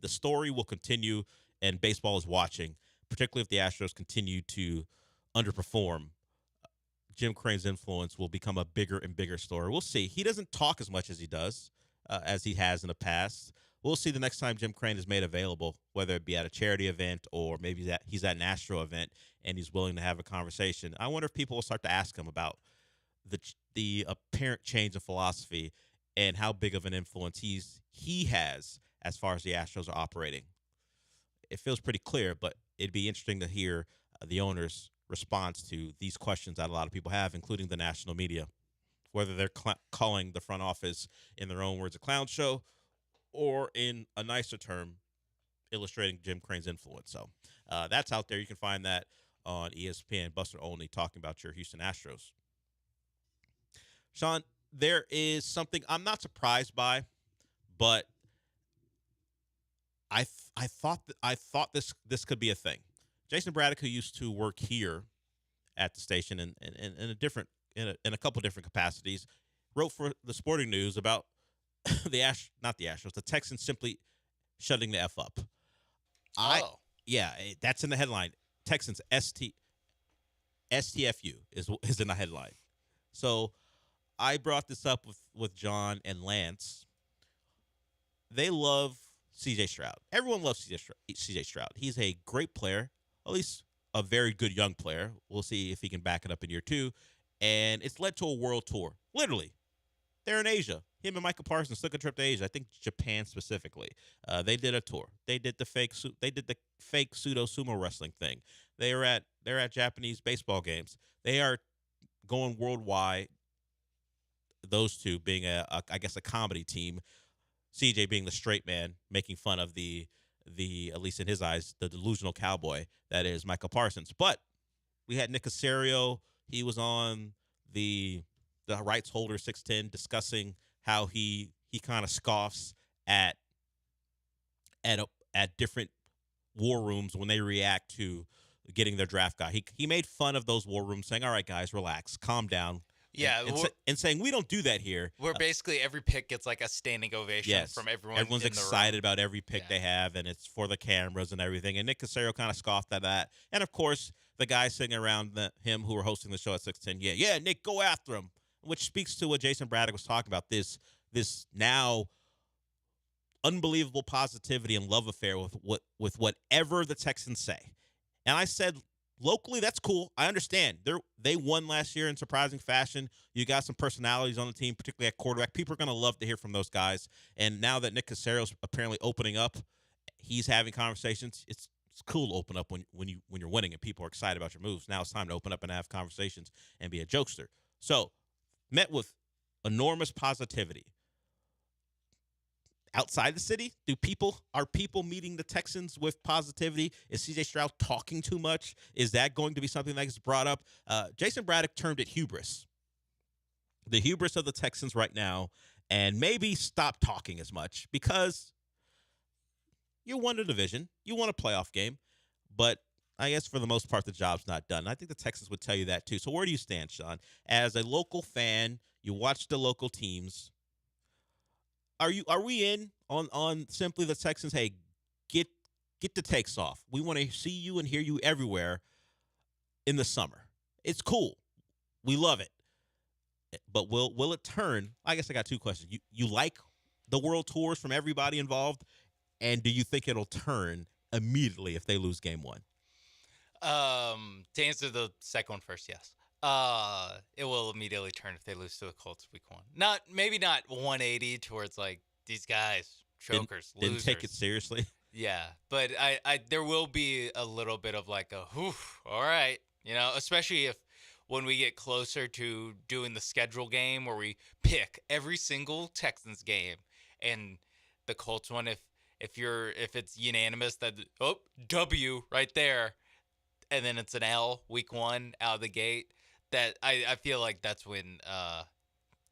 the story will continue, and baseball is watching, particularly if the Astros continue to underperform. Jim Crane's influence will become a bigger and bigger story. We'll see. He doesn't talk as much as he does, as he has in the past. We'll see the next time Jim Crane is made available, whether it be at a charity event or maybe he's at an Astro event and he's willing to have a conversation. I wonder if people will start to ask him about the apparent change of philosophy and how big of an influence he has as far as the Astros are operating. It feels pretty clear, but it'd be interesting to hear the owner's response to these questions that a lot of people have, including the national media, whether they're calling the front office, in their own words, a clown show, or in a nicer term, illustrating Jim Crane's influence. So that's out there. You can find that on ESPN. Buster Olney talking about your Houston Astros. Sean, there is something I'm not surprised by, but I thought this could be a thing. Jason Braddock, who used to work here at the station in a couple different capacities, wrote for the Sporting News about the Texans simply shutting the F up. Yeah, that's in the headline. Texans STFU is in the headline. So I brought this up with John and Lance. They love C.J. Stroud. Everyone loves C.J. Stroud. He's a great player, at least a very good young player. We'll see if he can back it up in year 2. And it's led to a world tour. Literally. They're in Asia. Him and Michael Parsons took a trip to Asia. I think Japan specifically. They did a tour. They did the fake pseudo sumo wrestling thing. They're at Japanese baseball games. They are going worldwide. Those two being I guess a comedy team. CJ being the straight man, making fun of the at least in his eyes, the delusional cowboy that is Michael Parsons. But we had Nick Caserio. He was on the rights holder 610 discussing how he kind of scoffs at different war rooms when they react to getting their draft guy. He made fun of those war rooms, saying, "All right, guys, relax, calm down." Yeah, and saying we don't do that here. Where basically every pick gets like a standing ovation from everyone. Everyone's excited about every pick they have, and it's for the cameras and everything. And Nick Caserio kind of scoffed at that. And of course, the guys sitting around him who were hosting the show at 610, yeah, Nick, go after him, which speaks to what Jason Braddock was talking about. This now unbelievable positivity and love affair with whatever the Texans say. And I said, locally, that's cool. I understand. They won last year in surprising fashion. You got some personalities on the team, particularly at quarterback. People are going to love to hear from those guys. And now that Nick Caserio's apparently opening up, he's having conversations. It's cool to open up when you're winning and people are excited about your moves. Now it's time to open up and have conversations and be a jokester. So, met with enormous positivity. Outside the city, are people meeting the Texans with positivity? Is C.J. Stroud talking too much? Is that going to be something that gets brought up? Jason Braddock termed it hubris. The hubris of the Texans right now, and maybe stop talking as much because you won a division, you won a playoff game, but I guess for the most part the job's not done. I think the Texans would tell you that too. So where do you stand, Sean? As a local fan, you watch the local teams. Are we in on simply the Texans? Hey, get the takes off. We want to see you and hear you everywhere in the summer. It's cool. We love it. But will it turn? I guess I got two questions. You like the world tours from everybody involved, and do you think it'll turn immediately if they lose game 1? To answer the second one first, yes. It will immediately turn if they lose to the Colts week 1. Maybe not 180 towards like these guys, chokers, didn't losers. take it seriously. Yeah, but I there will be a little bit of like a whew, all right, especially if when we get closer to doing the schedule game where we pick every single Texans game and the Colts one, if it's unanimous that W right there, and then it's an L week 1 out of the gate. That I feel like that's when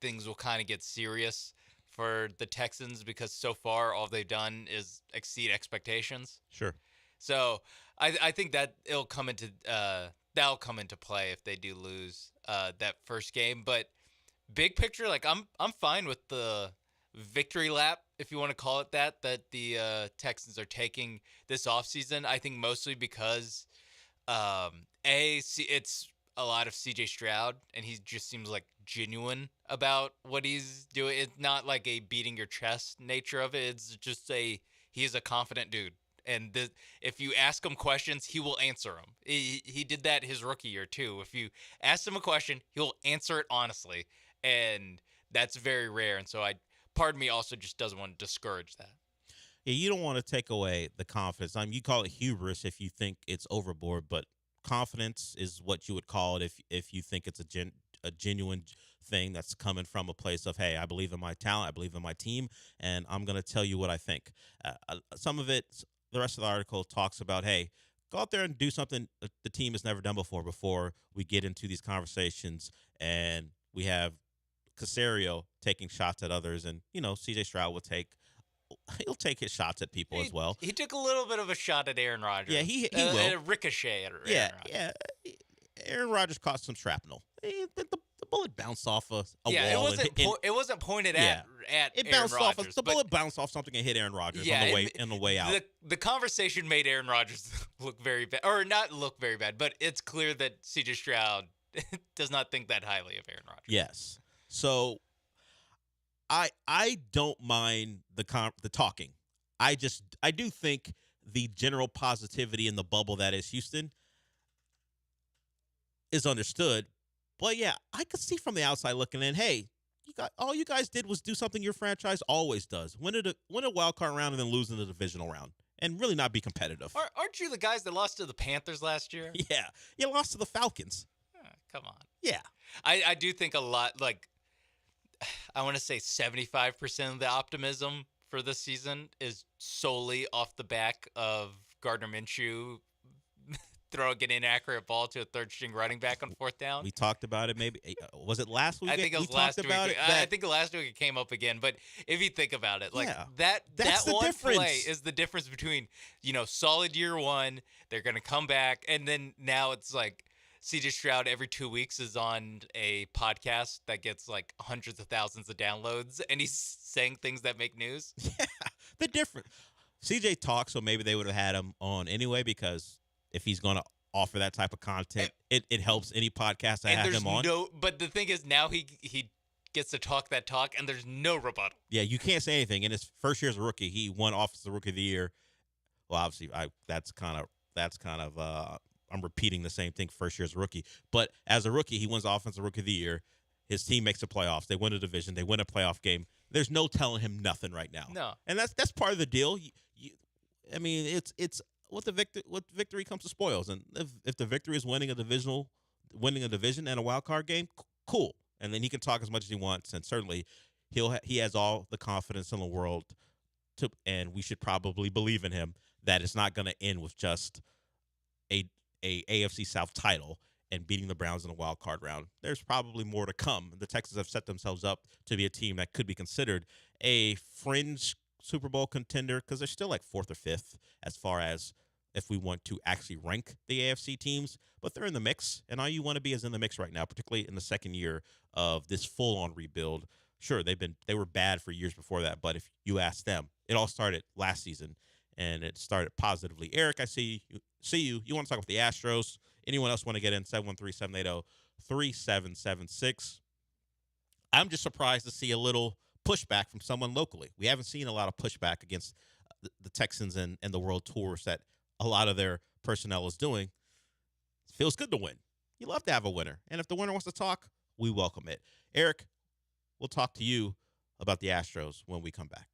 things will kind of get serious for the Texans because so far all they've done is exceed expectations. Sure. So I think that it'll come into that'll come into play if they do lose that first game. But big picture, like I'm fine with the victory lap, if you want to call it that the Texans are taking this offseason. I think mostly because it's a lot of CJ Stroud, and he just seems like genuine about what he's doing. It's not like a beating your chest nature of it. It's just he's a confident dude. And if you ask him questions, he will answer them. He did that his rookie year too. If you ask him a question, he'll answer it honestly. And that's very rare. And so part of me also just doesn't want to discourage that. Yeah, you don't want to take away the confidence. I mean, you call it hubris if you think it's overboard, but confidence is what you would call it if you think it's a genuine thing that's coming from a place of, hey, I believe in my talent, I believe in my team, and I'm going to tell you what I think. Some of it, the rest of the article talks about, hey, go out there and do something the team has never done before we get into these conversations, and we have Casario taking shots at others, and, C.J. Stroud will he'll take his shots at people as well. He took a little bit of a shot at Aaron Rodgers. Yeah, he will. A ricochet at Aaron Rodgers. Yeah. Aaron Rodgers caught some shrapnel. The bullet bounced off a wall. It wasn't pointed at it Aaron bounced Rodgers. The bullet bounced off something and hit Aaron Rodgers on the way out. The conversation made Aaron Rodgers look very bad, or not look very bad, but it's clear that C.J. Stroud does not think that highly of Aaron Rodgers. Yes. So I don't mind the talking. I do think the general positivity in the bubble that is Houston is understood. But yeah, I could see from the outside looking in, hey, all you guys did was do something your franchise always does. Win a wild card round and then lose in the divisional round. And really not be competitive. Aren't you the guys that lost to the Panthers last year? Yeah. You lost to the Falcons. Come on. Yeah. I do think a lot, like, I want to say 75% of the optimism for this season is solely off the back of Gardner Minshew throwing an inaccurate ball to a third-string running back on fourth down. We talked about it. Maybe was it last week? I think it was last week. I think last week it came up again. But if you think about it, like that one difference. play is the difference between solid year one. They're going to come back, and then now it's like C.J. Stroud every 2 weeks is on a podcast that gets like hundreds of thousands of downloads, and he's saying things that make news. Yeah, the difference. C.J. talks, so maybe they would have had him on anyway, because if he's going to offer that type of content, it helps any podcast to have him on. But the thing is, now he gets to talk that talk, and there's no rebuttal. Yeah, you can't say anything. In his first year as a rookie, he won Offensive Rookie of the Year. Well, obviously, that's kind of I'm repeating the same thing first year as a rookie. But as a rookie, he wins Offensive Rookie of the Year. His team makes the playoffs. They win a division. They win a playoff game. There's no telling him nothing right now. No, and that's part of the deal. I mean, it's with victory comes to spoils, and if the victory is winning a division and a wild card game, cool. And then he can talk as much as he wants, and certainly he has all the confidence in the world and we should probably believe in him that it's not going to end with just a AFC South title and beating the Browns in a wild card round. There's probably more to come. The Texans have set themselves up to be a team that could be considered a fringe Super Bowl contender, because they're still like fourth or fifth as far as if we want to actually rank the AFC teams, but they're in the mix, and all you want to be is in the mix right now, particularly in the second year of this full-on rebuild. Sure, they were bad for years before that, but if you ask them, it all started last season, and it started positively. Eric, I see you. You want to talk about the Astros? Anyone else want to get in? 713-780-3776. I'm just surprised to see a little pushback from someone locally. We haven't seen a lot of pushback against the Texans and the World Tours that a lot of their personnel is doing. It feels good to win. You love to have a winner. And if the winner wants to talk, we welcome it. Eric, we'll talk to you about the Astros when we come back.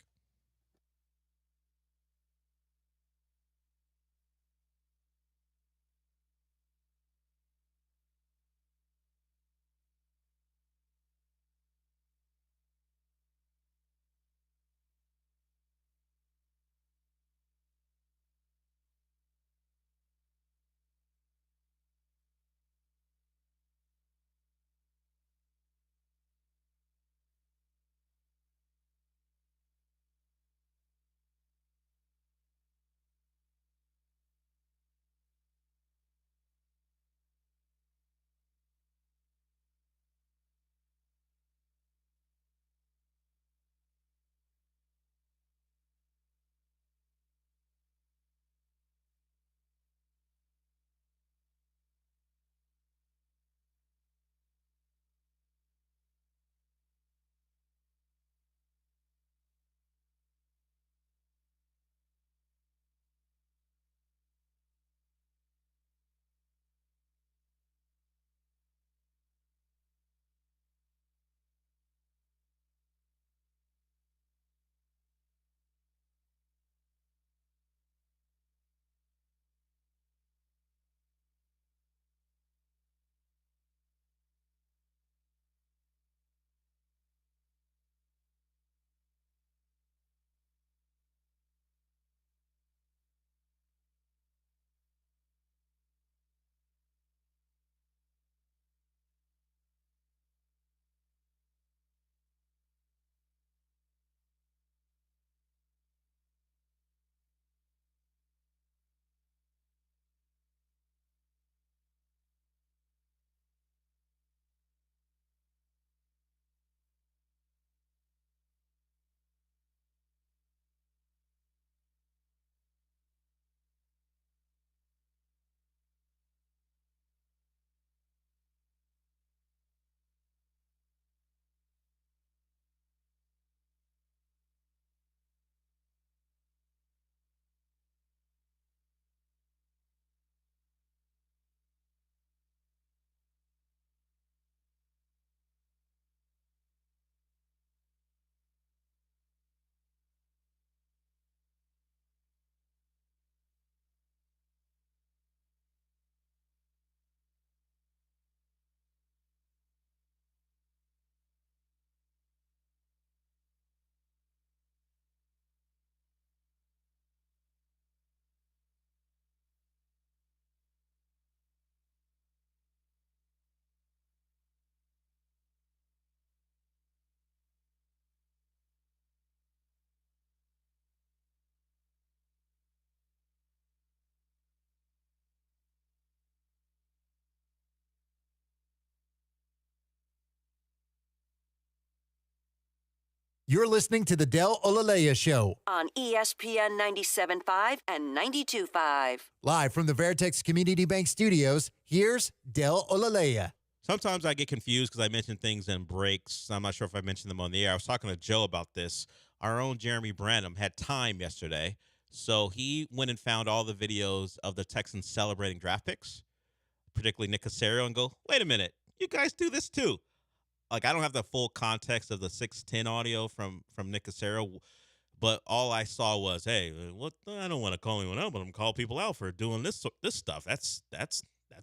You're listening to the Del Olaleye Show. On ESPN 97.5 and 92.5. Live from the Veritex Community Bank Studios, here's Del Olaleye. Sometimes I get confused because I mention things in breaks. I'm not sure if I mentioned them on the air. I was talking to Joe about this. Our own Jeremy Branham had time yesterday, so he went and found all the videos of the Texans celebrating draft picks, particularly Nick Caserio, and go, wait a minute, you guys do this too. Like, I don't have the full context of the 610 audio from Nick Caserio, but all I saw was, hey, what? I don't want to call anyone out, but I'm call people out for doing this stuff. That's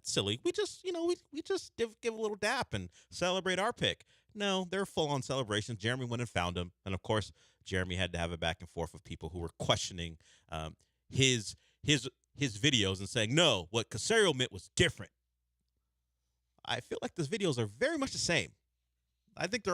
silly. We just, we just give a little dap and celebrate our pick. No, they're full-on celebrations. Jeremy went and found him, and of course, Jeremy had to have a back and forth with people who were questioning his videos and saying, no, what Caserio meant was different. I feel like those videos are very much the same. I think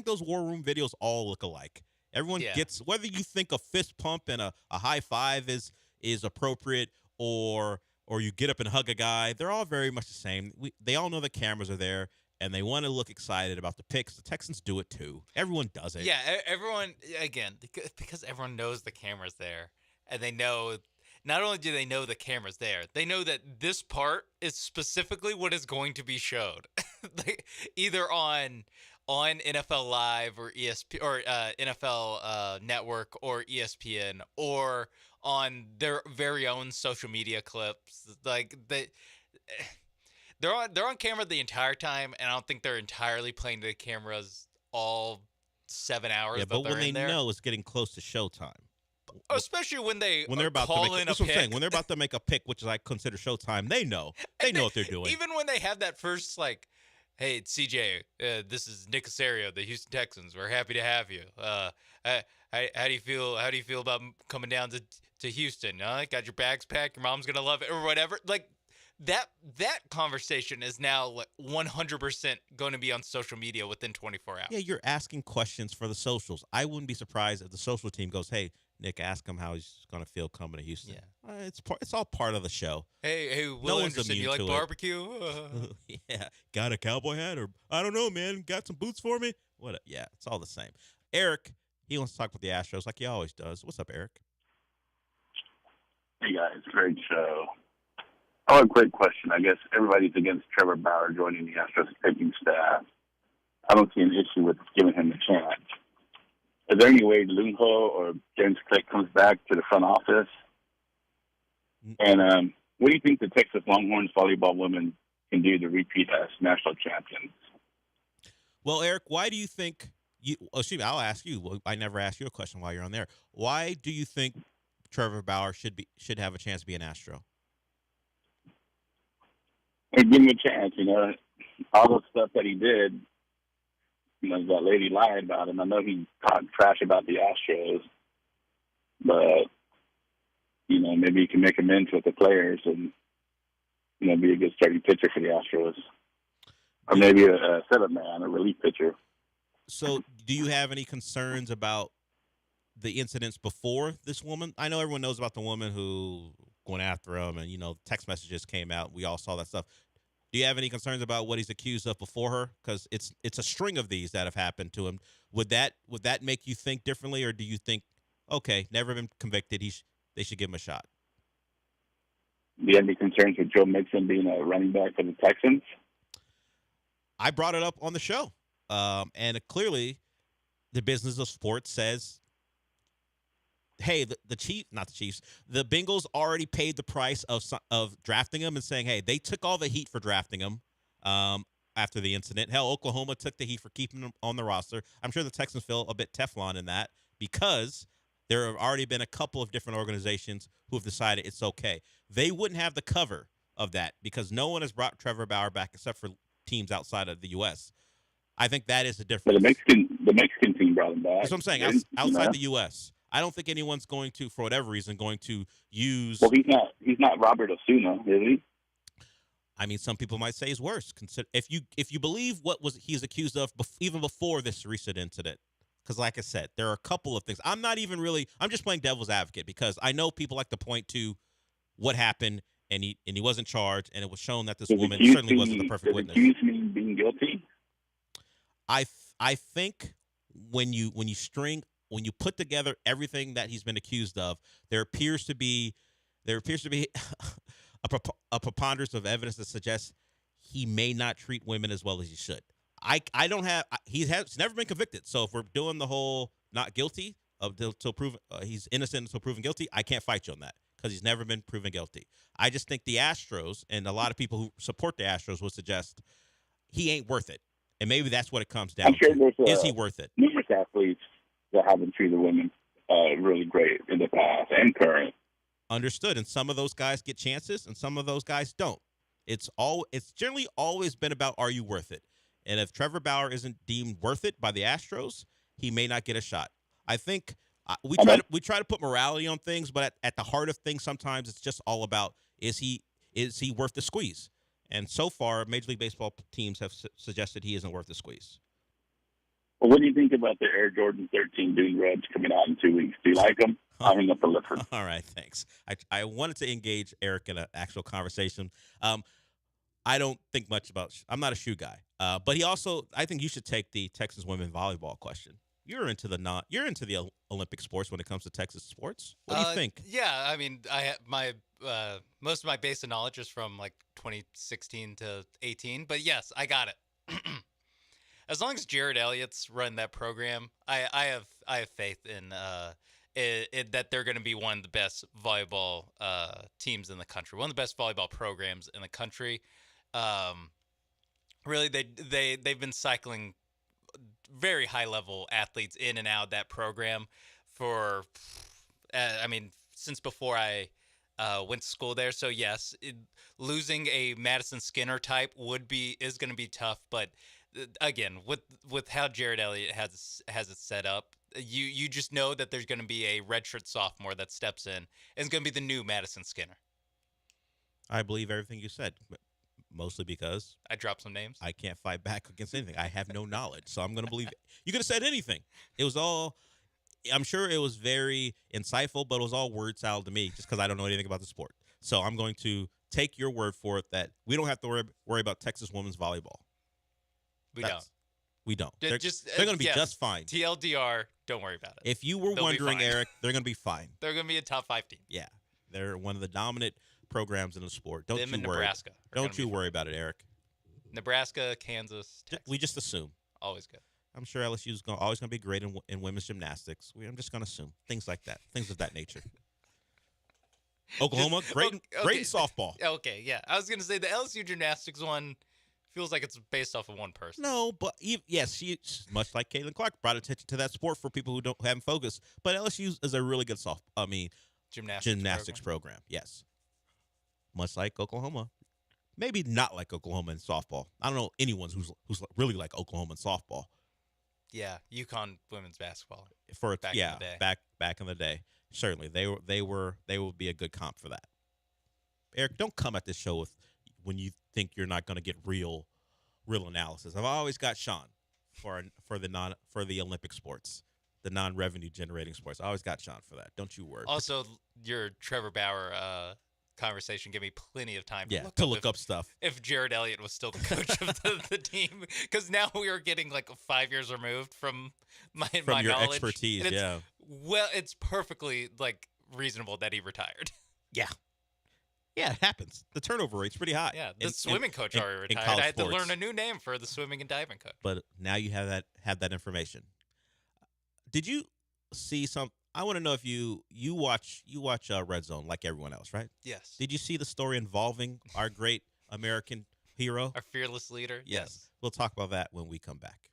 those War Room videos all look alike. Everyone gets, whether you think a fist pump and a high five is appropriate or you get up and hug a guy, they're all very much the same. They all know the cameras are there and they want to look excited about the picks. The Texans do it too. Everyone does it. Yeah, everyone, again, because everyone knows the camera's there and they know. Not only do they know the camera's there, they know that this part is specifically what is going to be showed, either on NFL Live or ESPN or NFL Network or ESPN or on their very own social media clips. Like they're on camera the entire time, and I don't think they're entirely playing to the cameras all 7 hours. Yeah, but when they know it's getting close to showtime. Especially when they're about to make that's what I'm saying. When they're about to make a pick, which I consider showtime, they know what they're doing. Even when they have that first, like, hey, it's CJ, this is Nick Caserio, the Houston Texans. We're happy to have you. How do you feel? How do you feel about coming down to Houston? Got your bags packed? Your mom's gonna love it, or whatever. Like that conversation is now like 100% going to be on social media within 24 hours. Yeah, you're asking questions for the socials. I wouldn't be surprised if the social team goes, hey, Nick, ask him how he's going to feel coming to Houston. Yeah. It's all part of the show. Hey, Will Anderson, you like barbecue? Yeah. Got a cowboy hat? Or, I don't know, man. Got some boots for me? What? Yeah, it's all the same. Eric, he wants to talk about the Astros like he always does. What's up, Eric? Hey, guys. Great show. I have a quick question. I guess everybody's against Trevor Bauer joining the Astros pitching staff. I don't see an issue with giving him a chance. Is there any way Lujo or James Click comes back to the front office? And what do you think the Texas Longhorns volleyball women can do to repeat as national champions? Well, Eric, why do you think excuse me, I'll ask you. I never asked you a question while you're on there. Why do you think Trevor Bauer should have a chance to be an Astro? Hey, give him a chance, all the stuff that he did. That lady lied about him. I know he talked trash about the Astros, but, maybe he can make amends with the players and, be a good starting pitcher for the Astros. Or maybe a setup man, a relief pitcher. So do you have any concerns about the incidents before this woman? I know everyone knows about the woman who went after him and, text messages came out. We all saw that stuff. Do you have any concerns about what he's accused of before her? Because it's a string of these that have happened to him. Would that make you think differently, or do you think, okay, never been convicted, they should give him a shot? Do you have any concerns with Joe Mixon being a running back for the Texans? I brought it up on the show, and clearly, the business of sports says, hey, the Chiefs, the Bengals already paid the price of drafting him and saying, hey, they took all the heat for drafting him after the incident. Hell, Oklahoma took the heat for keeping him on the roster. I'm sure the Texans feel a bit Teflon in that because there have already been a couple of different organizations who have decided it's okay. They wouldn't have the cover of that because no one has brought Trevor Bauer back except for teams outside of the U.S. I think that is the difference. But the Mexican team brought him back. That's what I'm saying. Outside the U.S., I don't think anyone's going to, for whatever reason, use. Well, he's not Robert Osuna, is he? I mean, some people might say he's worse. If you believe what he's accused of even before this recent incident, because like I said, there are a couple of things. I'm just playing devil's advocate because I know people like to point to what happened and he wasn't charged, and it was shown that this woman certainly wasn't the perfect witness. Does accused mean being guilty? I think when you put together everything that he's been accused of, there appears to be a preponderance of evidence that suggests he may not treat women as well as he should. I don't have he's never been convicted. So if we're doing the whole not guilty till proven he's innocent until proven guilty, I can't fight you on that because he's never been proven guilty. I just think the Astros and a lot of people who support the Astros would suggest he ain't worth it. And maybe that's what it comes down I'm sure to. there's Is he worth it? numerous athletes that haven't treated women really great in the past and current. Understood. And some of those guys get chances and some of those guys don't. It's generally always been about, are you worth it? And if Trevor Bauer isn't deemed worth it by the Astros, he may not get a shot. I think we try to put morality on things, but at the heart of things, sometimes it's just all about, is he worth the squeeze? And so far, Major League Baseball teams have suggested he isn't worth the squeeze. Well, what do you think about the Air Jordan 13 Dune Reds coming out in 2 weeks? Do you like them? I hang up the listen. All right, thanks. I wanted to engage Eric in an actual conversation. I don't think much about. I'm not a shoe guy, but I think you should take the Texas women volleyball question. You're into the Olympic sports when it comes to Texas sports. What do you think? Yeah, I mean, most of my base of knowledge is from like 2016 to 18, but yes, I got it. As long as Jared Elliott's run that program, I have faith in that they're going to be one of the best volleyball teams in the country, one of the best volleyball programs in the country. Really, they've been cycling very high level athletes in and out of that program for, since before I went to school there. So yes, losing a Madison Skinner type is going to be tough. But again, with how Jared Elliott has it set up, you just know that there's going to be a redshirt sophomore that steps in and is going to be the new Madison Skinner. I believe everything you said. Mostly because I dropped some names. I can't fight back against anything. I have no knowledge. So I'm going to believe it. You could have said anything. It was all, I'm sure it was very insightful, but it was all word salad to me just because I don't know anything about the sport. So I'm going to take your word for it that we don't have to worry about Texas women's volleyball. We don't. They're going to be just fine. TLDR, don't worry about it. If you were wondering, Eric, they're going to be fine. They're going to be a top 5 team. Yeah. They're one of the dominant programs in the sport. Don't you worry. Nebraska. Don't you worry about it, Eric. Nebraska, Kansas, Texas. We just assume. Always good. I'm sure LSU's always going to be great in women's gymnastics. I'm just going to assume things like that, things of that nature. Oklahoma, great in softball. Okay, yeah. I was going to say the LSU gymnastics one feels like it's based off of one person. No, but yes, she, much like Caitlin Clark, brought attention to that sport for people who haven't focused. But LSU is a really good gymnastics program. Yes. Much like Oklahoma. Maybe not like Oklahoma in softball. I don't know anyone who's really like Oklahoma in softball. Yeah, UConn women's basketball. Back in the day. Back in the day. Certainly. They would be a good comp for that. Eric, don't come at this show when you think you're not going to get real analysis. I've always got Sean for the Olympic sports, the non-revenue generating sports. I always got Sean for that. Don't you worry. Also, your Trevor Bauer conversation gave me plenty of time to look up stuff. If Jared Elliott was still the coach of the team, because now we are getting like 5 years removed from my your knowledge. Expertise. Yeah. Well, it's perfectly reasonable that he retired. Yeah. Yeah, it happens. The turnover rate's pretty high. Yeah, the swimming coach already retired. I had to learn a new name for the swimming and diving coach. But now you have that information. Did you see some? I want to know if you watch Red Zone like everyone else, right? Yes. Did you see the story involving our great American hero, our fearless leader? Yes. We'll talk about that when we come back.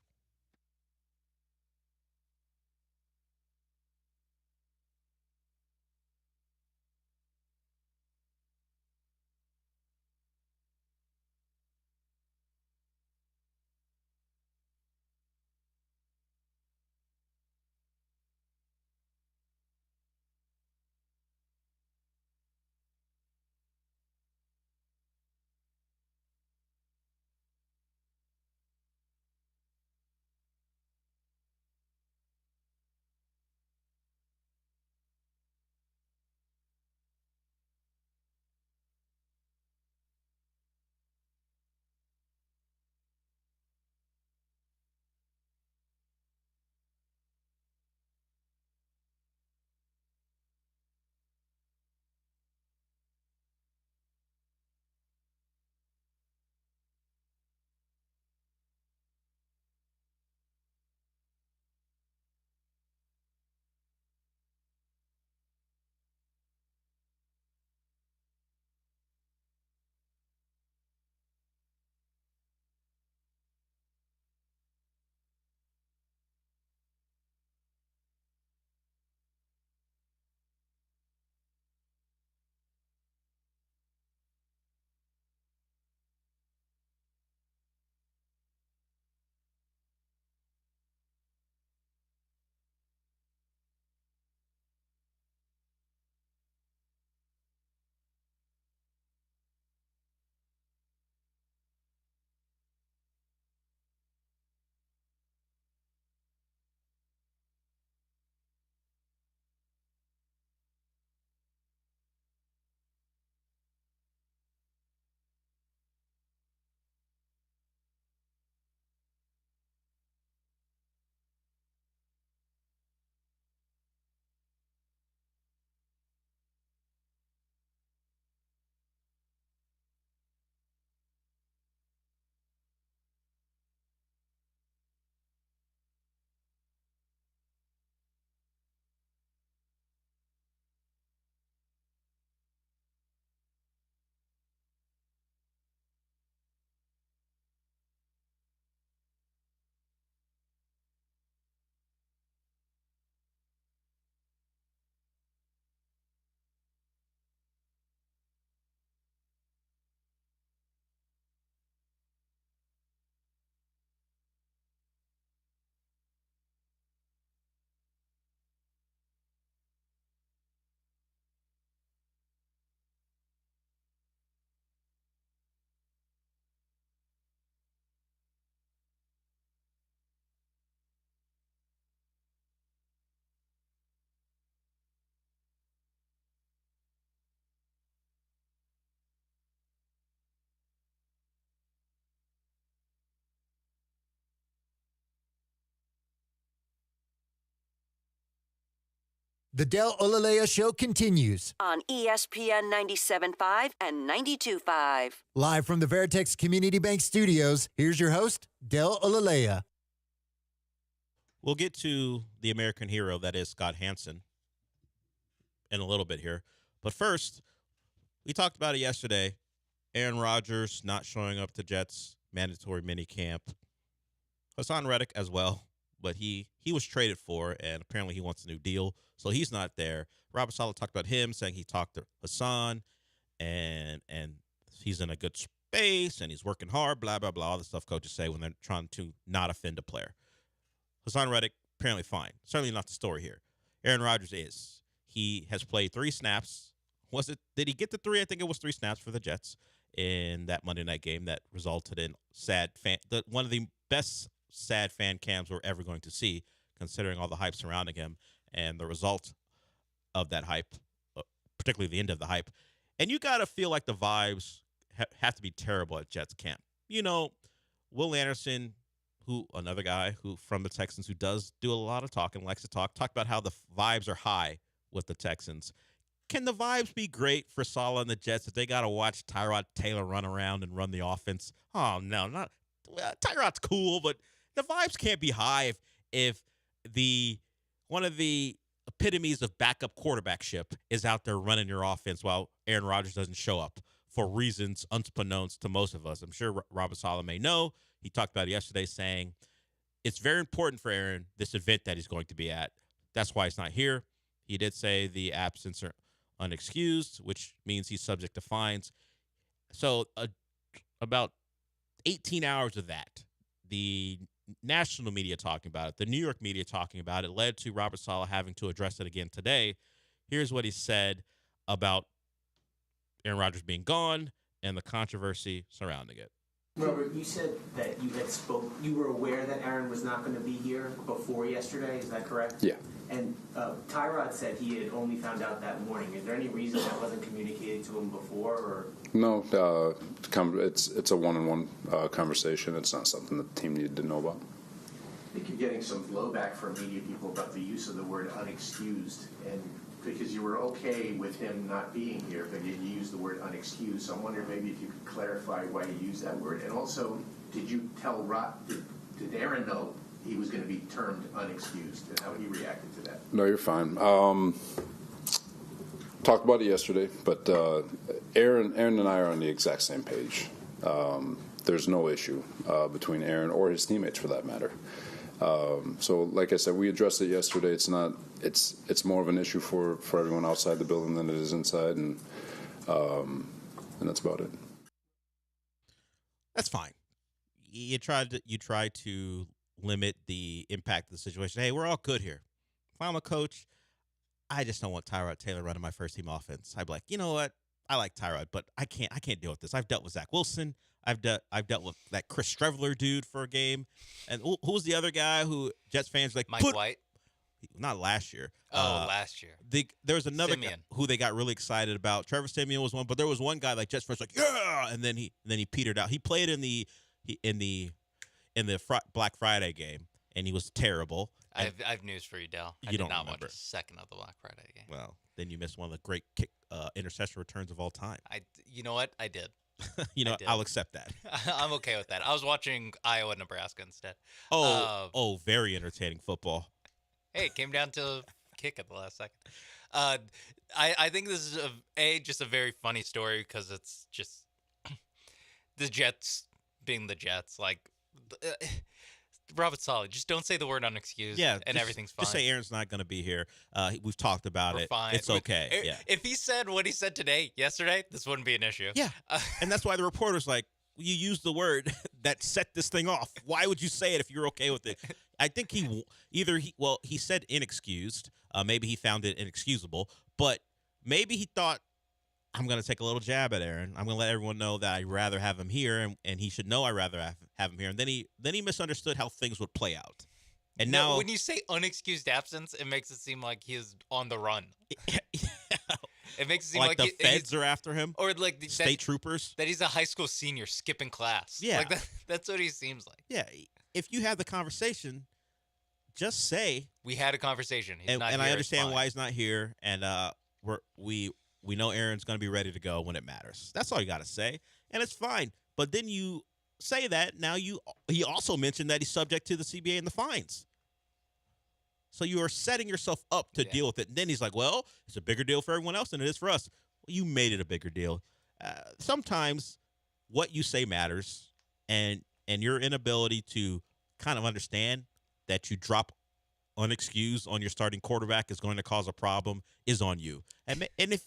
The Del Olaleye Show continues. On ESPN 97.5 and 92.5. Live from the Veritex Community Bank Studios, here's your host, Del Olaleye. We'll get to the American hero that is Scott Hansen in a little bit here. But first, we talked about it yesterday. Aaron Rodgers not showing up to Jets mandatory mini camp. Hassan Reddick as well, but he was traded for, and apparently he wants a new deal, so he's not there. Robert Saleh talked about him, saying he talked to Hassan, and he's in a good space, and he's working hard, blah, blah, blah, all the stuff coaches say when they're trying to not offend a player. Hassan Reddick, apparently fine. Certainly not the story here. Aaron Rodgers is. He has played 3 snaps. Did he get the 3? I think it was 3 snaps for the Jets in that Monday night game that resulted in one of the best sad fan cams we're ever going to see, considering all the hype surrounding him and the result of that hype, particularly the end of the hype. And you got to feel like the vibes have to be terrible at Jets camp. You know, Will Anderson, another guy from the Texans who does do a lot of talking, likes to talk about how the vibes are high with the Texans. Can the vibes be great for Saleh and the Jets if they got to watch Tyrod Taylor run around and run the offense? Oh, no, not Tyrod's cool, but the vibes can't be high if one of the epitomes of backup quarterbackship is out there running your offense while Aaron Rodgers doesn't show up for reasons unbeknownst to most of us. I'm sure Robert Saleh may know. He talked about it yesterday, saying it's very important for Aaron, this event that he's going to be at. That's why he's not here. He did say the absence are unexcused, which means he's subject to fines. So about 18 hours of that, the national media talking about it, the New York media talking about it, led to Robert Saleh having to address it again today. Here's what he said about Aaron Rodgers being gone and the controversy surrounding it. Robert, you said that you were aware that Aaron was not going to be here before yesterday, is that correct? Yeah. And Tyrod said he had only found out that morning. Is there any reason that wasn't communicated to him before? Or? No, it's a one-on-one conversation. It's not something that the team needed to know about. I think you're getting some blowback from media people about the use of the word unexcused, and because you were okay with him not being here, but you used the word unexcused. So I'm wondering maybe if you could clarify why you used that word. And also, did you tell did Aaron know he was going to be termed unexcused, and how he reacted to that? No, you're fine. Talked about it yesterday, but Aaron and I are on the exact same page. There's no issue between Aaron or his teammates, for that matter. So, like I said, we addressed it yesterday. It's more of an issue for everyone outside the building than it is inside, and that's about it. That's fine. You try to limit the impact of the situation. Hey, we're all good here. If I'm a coach, I just don't want Tyrod Taylor running my first team offense. I'd be like, you know what? I like Tyrod, but I can't deal with this. I've dealt with Zach Wilson. I've dealt with that Chris Streveler dude for a game. And who's the other guy who Jets fans like? Mike White? Not last year. Last year. There was another guy who they got really excited about. Trevor Siemian was one, but there was one guy like Jets fans like, yeah, and then he petered out. He played in the Black Friday game, and he was terrible. I have news for you, Del. I did not watch a second of the Black Friday game. Well, then you missed one of the great interception returns of all time. You know what? I did. I'll accept that. I'm okay with that. I was watching Iowa, Nebraska instead. Very entertaining football. Hey, it came down to a kick at the last second. I think this is just a very funny story because it's just the Jets being the Jets. Like Robert Saleh, just don't say the word unexcused. Yeah, and everything's fine. Just say Aaron's not going to be here. We've talked about We're it. Fine. It's okay. Yeah. If he said what he said yesterday, this wouldn't be an issue. Yeah, and that's why the reporter's like, you used the word that set this thing off. Why would you say it if you're okay with it? I think he said inexcused. Maybe he found it inexcusable, but maybe he thought, I'm going to take a little jab at Aaron. I'm going to let everyone know that I'd rather have him here, and he should know I'd rather have him here. And then he misunderstood how things would play out. And now, when you say unexcused absence, it makes it seem like he is on the run. It makes it seem like the feds are after him, or like state troopers. That he's a high school senior skipping class. Yeah, like that's what he seems like. Yeah, if you have the conversation, just say we had a conversation. He's and, not and here. I It's understand fine. why he's not here, and we know Aaron's going to be ready to go when it matters. That's all you got to say, and it's fine. But then you say that now he also mentioned that he's subject to the CBA and the fines. So you are setting yourself up to deal with it. And then he's like, well, it's a bigger deal for everyone else than it is for us. Well, you made it a bigger deal. Sometimes what you say matters, and your inability to kind of understand that you drop unexcused on your starting quarterback is going to cause a problem is on you. And if,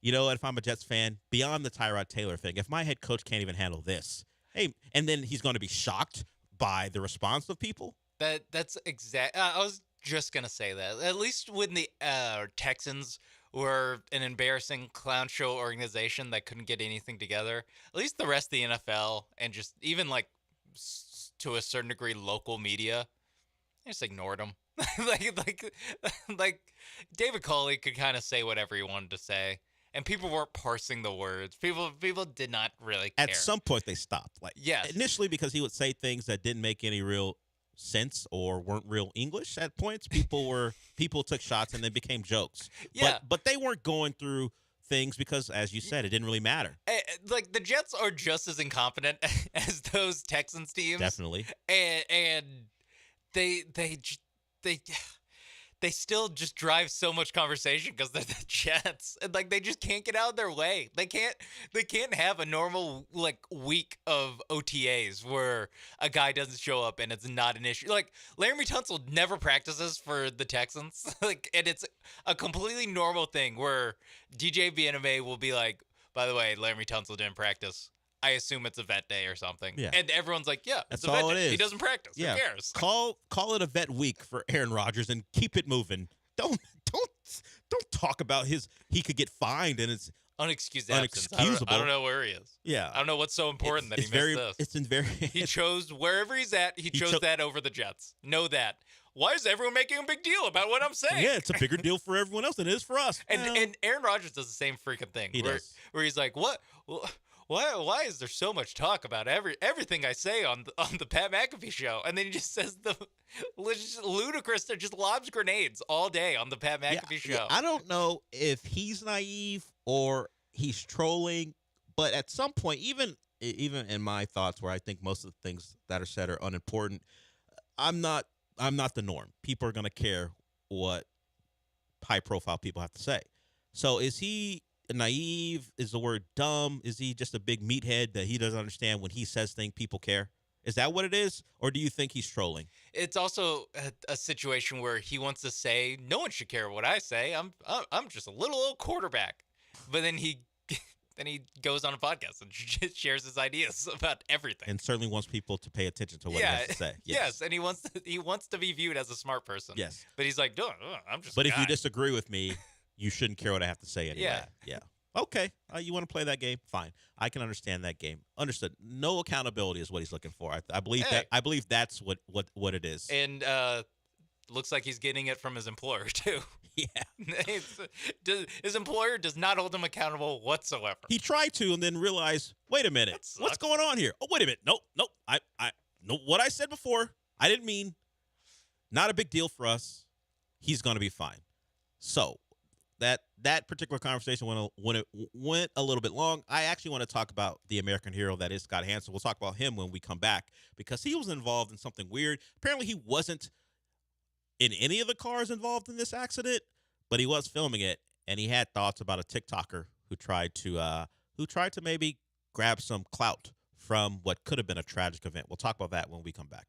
if I'm a Jets fan, beyond the Tyrod Taylor thing, if my head coach can't even handle this, hey, and then he's going to be shocked by the response of people. That's exact. I was just gonna say that. At least when the Texans were an embarrassing clown show organization that couldn't get anything together, at least the rest of the NFL and just even like to a certain degree local media, they just ignored them. like David Culley could kind of say whatever he wanted to say, and people weren't parsing the words. People did not really care. At some point, they stopped. Initially because he would say things that didn't make any real sense or weren't real English. At points, people took shots and they became jokes. Yeah, but they weren't going through things because, as you said, it didn't really matter. Like the Jets are just as incompetent as those Texans teams. Definitely, and they still just drive so much conversation because they're the Jets, and like they just can't get out of their way. They can't have a normal like week of OTAs where a guy doesn't show up and it's not an issue. Like Laramie Tunsil never practices for the Texans, and it's a completely normal thing where DJ BNMA will be like, by the way, Laramie Tunsil didn't practice. I assume it's a vet day or something. Yeah. And everyone's like, yeah, that's it's a vet all day. it is. He doesn't practice. Yeah. Who cares? Call it a vet week for Aaron Rodgers and keep it moving. Don't talk about he could get fined and it's unexcused absence. Unexcusable. I don't know where he is. Yeah. I don't know what's so important that he missed this. It's very He chose wherever he's at, he chose that over the Jets. Know that. Why is everyone making a big deal about what I'm saying? Yeah, it's a bigger deal for everyone else than it is for us. And Aaron Rodgers does the same freaking thing. Where he's like, what? Why is there so much talk about everything I say on the Pat McAfee show? And then he just says the ludicrous, just lobs grenades all day on the Pat McAfee show. Yeah, I don't know if he's naive or he's trolling, but at some point, even in my thoughts, where I think most of the things that are said are unimportant, I'm not the norm. People are going to care what high-profile people have to say. So is he naive? Is the word dumb? Is he just a big meathead that he doesn't understand when he says things people care? Is that what it is? Or do you think he's trolling? It's also a situation where he wants to say, no one should care what I say. I'm just a little old quarterback. But then he goes on a podcast and shares his ideas about everything. And certainly wants people to pay attention to what he has to say. Yes, and he wants to be viewed as a smart person. Yes. But he's like, I'm just But a if guy. you disagree with me, you shouldn't care what I have to say anyway. Yeah. Okay. You want to play that game? Fine. I can understand that game. Understood. No accountability is what he's looking for. I believe that. I believe that's what it is. And looks like he's getting it from his employer too. Yeah. His employer does not hold him accountable whatsoever. He tried to and then realized, wait a minute, what's going on here? Oh, wait a minute. Nope. I no, what I said before, I didn't mean. Not a big deal for us. He's going to be fine. So that particular conversation went a little bit long. I actually want to talk about the American hero that is Scott Hansen. We'll talk about him when we come back because he was involved in something weird. Apparently, he wasn't in any of the cars involved in this accident, but he was filming it, and he had thoughts about a TikToker who tried to maybe grab some clout from what could have been a tragic event. We'll talk about that when we come back.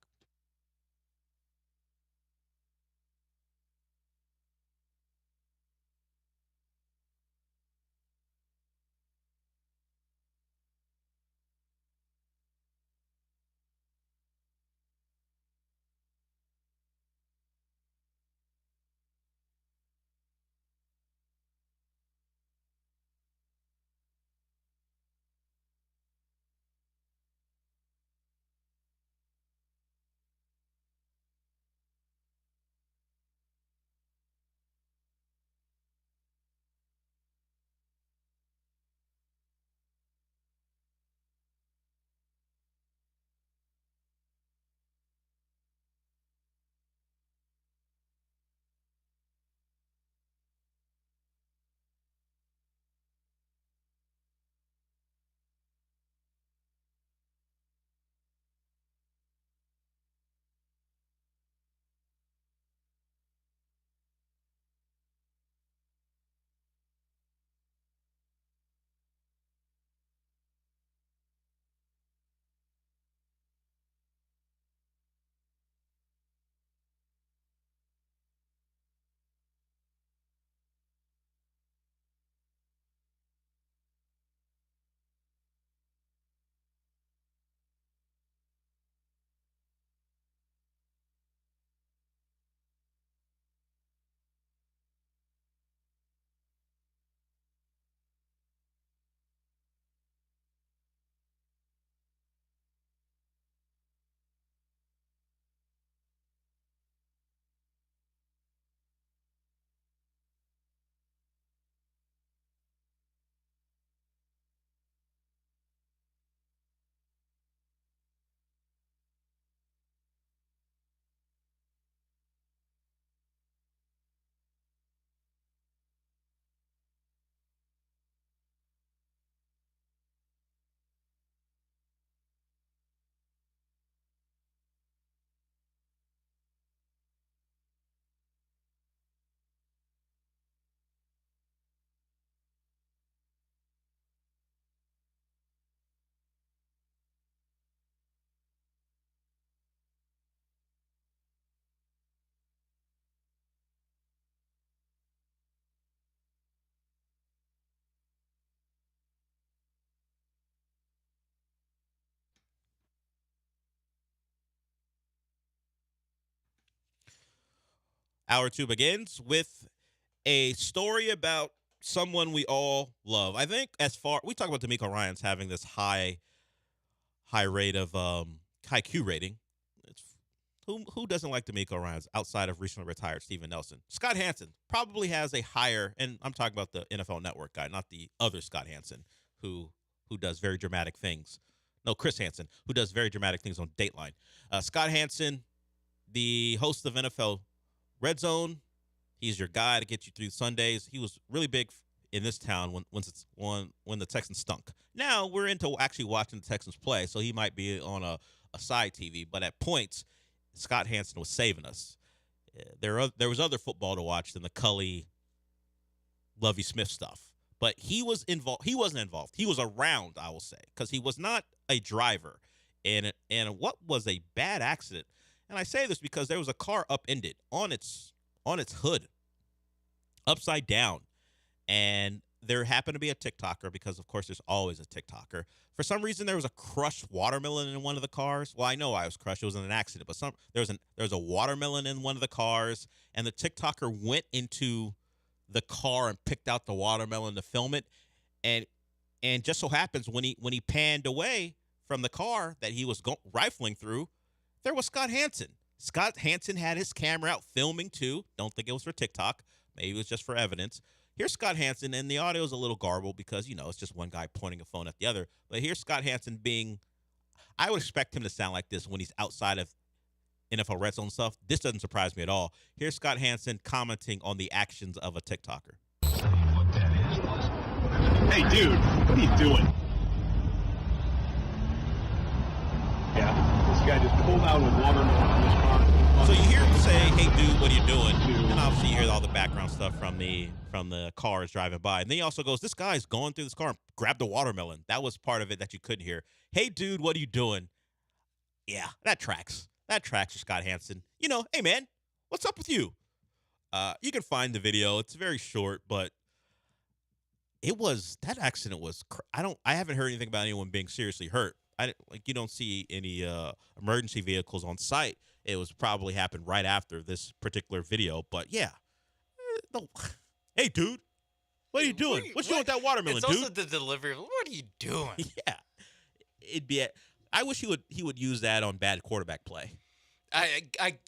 Hour 2 begins with a story about someone we all love. I think we talk about D'Amico Ryans having this high rate of high Q rating. Who doesn't like D'Amico Ryans outside of recently retired Steven Nelson? Scott Hansen probably has a higher, and I'm talking about the NFL Network guy, not the other Scott Hansen, who does very dramatic things. No, Chris Hansen, who does very dramatic things on Dateline. Scott Hansen, the host of NFL Red Zone, he's your guy to get you through Sundays. He was really big in this town when the Texans stunk. Now we're into actually watching the Texans play, so he might be on a side TV. But at points, Scott Hansen was saving us. There was other football to watch than the Cully, Lovie Smith stuff. But he was involved. He wasn't involved. He was around, I will say, because he was not a driver. And what was a bad accident. And I say this because there was a car upended on its hood, upside down. And there happened to be a TikToker, because, of course, there's always a TikToker. For some reason, there was a crushed watermelon in one of the cars. Well, I know I was crushed. It was in an accident. But there was a watermelon in one of the cars, and the TikToker went into the car and picked out the watermelon to film it. And just so happens when he panned away from the car that he was rifling through, there was Scott Hansen. Scott Hansen had his camera out filming too. Don't think it was for TikTok. Maybe it was just for evidence. Here's Scott Hansen, and the audio is a little garbled because, it's just one guy pointing a phone at the other. But here's Scott Hansen I would expect him to sound like this when he's outside of NFL Red Zone stuff. This doesn't surprise me at all. Here's Scott Hansen commenting on the actions of a TikToker. Hey, dude, what are you doing? Yeah, this guy just pulled out a watermelon on his car. So you hear him say, "Hey, dude, what are you doing?" And obviously you hear all the background stuff from the cars driving by. And then he also goes, "This guy's going through this car and grabbed a watermelon." That was part of it that you couldn't hear. "Hey, dude, what are you doing?" Yeah, that tracks. That tracks for Scott Hansen. Hey, man, what's up with you? You can find the video. It's very short, but that accident was. I haven't heard anything about anyone being seriously hurt. You don't see any emergency vehicles on site. It was probably happened right after this particular video. But yeah, hey, dude, what are you doing? What's wrong with that watermelon, it's dude? also the delivery of, what are you doing? Yeah, I wish he would use that on bad quarterback play. It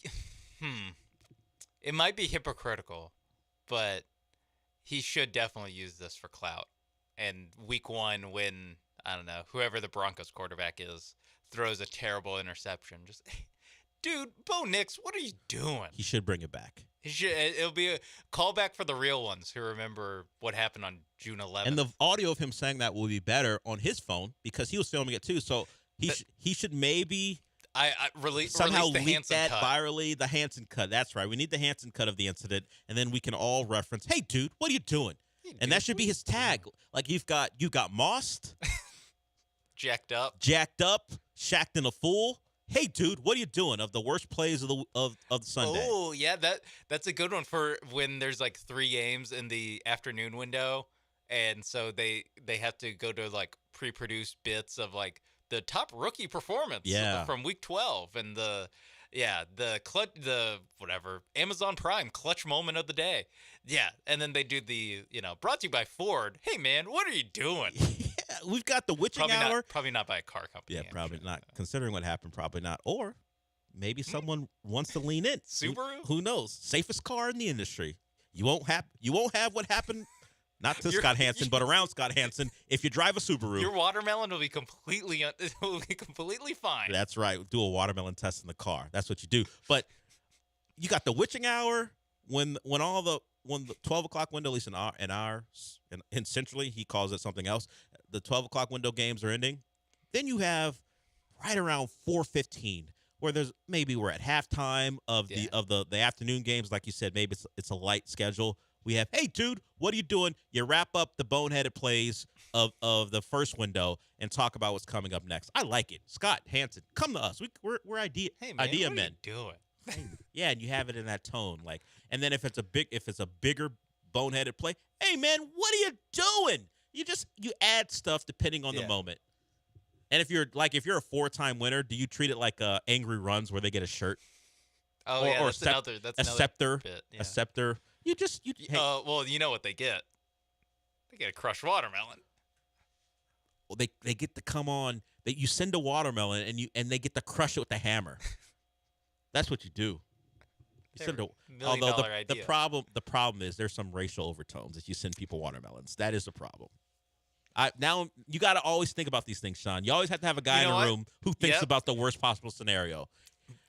might be hypocritical, but he should definitely use this for clout. And week 1, when, I don't know, whoever the Broncos quarterback is throws a terrible interception, just, dude, Bo Nix, what are you doing? He should bring it back. It'll be a callback for the real ones who remember what happened on June 11th. And the audio of him saying that will be better on his phone because he was filming it too. So he should maybe somehow release the leak Hansen that cut. virally. The Hansen cut. That's right. We need the Hansen cut of the incident, and then we can all reference, "Hey, dude, what are you doing?" And that should be his tag. Like you got mossed, jacked up, shacked in a fool. "Hey, dude, what are you doing?" Of the worst plays of the Sunday. Oh, yeah, that's a good one for when there's like 3 games in the afternoon window, and so they have to go to like pre-produced bits of like the top rookie performance from week 12 and the Amazon Prime clutch moment of the day. Yeah, and then they do the, brought to you by Ford. Hey man, what are you doing? We've got the witching hour. Probably not by a car company. Yeah, probably not. Considering what happened, probably not. Or maybe someone wants to lean in. Subaru? Who knows? Safest car in the industry. You won't have what happened. Not to Scott Hansen, but around Scott Hansen. If you drive a Subaru, your watermelon will be completely fine. That's right. Do a watermelon test in the car. That's what you do. But you got the witching hour when the 12 o'clock window, at least in centrally, he calls it something else. The 12 o'clock window games are ending. Then you have right around 4:15, where we're at halftime of the afternoon games. Like you said, maybe it's a light schedule. We have, "Hey, dude, what are you doing?" You wrap up the boneheaded plays of the first window and talk about what's coming up next. I like it. Scott Hansen, come to us. We're idea men. Idea what men. Are you doing? Yeah, and you have it in that tone, like. And then if it's a bigger boneheaded play, "Hey man, what are you doing?" You add stuff depending on the moment. And if you're a 4-time winner, do you treat it like Angry Runs where they get a shirt? Oh, or, yeah, or that's another a scepter, bit, yeah. a scepter. You hey, Well, you know what they get? They get a crushed watermelon. well, they get to come on. You send a watermelon and they get to crush it with a hammer. That's what you do. You send $1 million although the idea. problem is there's some racial overtones if you send people watermelons. That is the problem. Now you got to always think about these things, Sean. You always have to have a guy You know in what? the room who thinks Yep. about the worst possible scenario.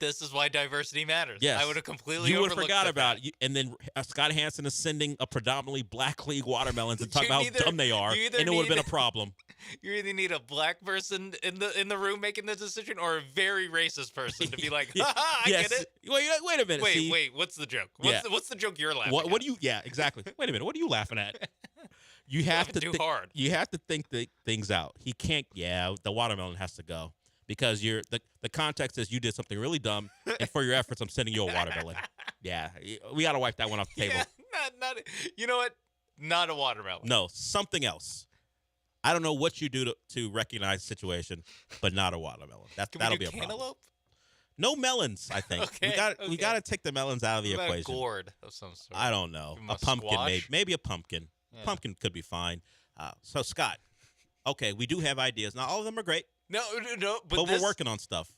This is why diversity matters. Yes. I would have completely You would have overlooked forgot the about fact. it. And then Scott Hansen is sending a predominantly black league watermelons and talking about You how dumb they are, you and either it would have been a need- problem. You either need a black person in the room making the decision, or a very racist person to be like, Yeah. "Ha ha, I Yes. get it." Wait a minute. see? Wait, what's the joke? Yeah. What's the joke you're laughing What at? do you? Yeah, exactly. Wait a minute. What are you laughing at? You have laughing to too hard. You have to think things out. He can't. Yeah, the watermelon has to go because the context is you did something really dumb, and for your efforts, I'm sending you a watermelon. Yeah, we got to wipe that one off the table. Yeah, not. You know what? Not a watermelon. No, something else. I don't know what you do to recognize the situation, but not a watermelon. Can That'll we be do a problem. cantaloupe? No melons, I think. We Okay. got to take the melons out of the What about a equation. gourd of some sort? I don't know. Give 'em A pumpkin, squash? maybe a pumpkin. Yeah. Pumpkin could be fine. So Scott, okay, we do have ideas. Not all of them are great, No, but we're working on stuff.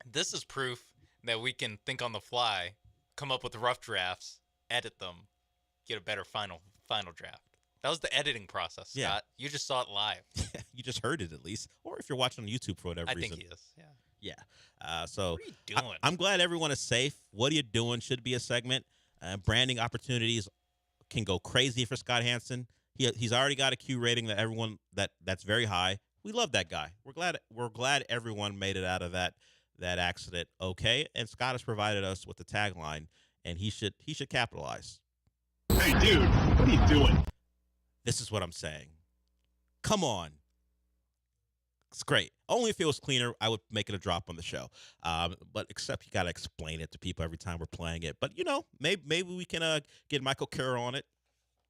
This is proof that we can think on the fly, come up with rough drafts, edit them, get a better final draft. That was the editing process, Scott. Yeah. You just saw it live. You just heard it at least, or if you're watching on YouTube for whatever I reason. think he is. Yeah. Yeah. So What are you doing? I'm glad everyone is safe. What are you doing? Should be a segment. Branding opportunities can go crazy for Scott Hansen. He's already got a Q rating that everyone that's very high. We love that guy. We're glad everyone made it out of that accident okay. And Scott has provided us with the tagline, and he should capitalize. Hey, dude, what are you doing? This is what I'm saying. Come on. It's great. Only if it was cleaner, I would make it a drop on the show. But except you got to explain it to people every time we're playing it. But, maybe we can get Michael Kerr on it.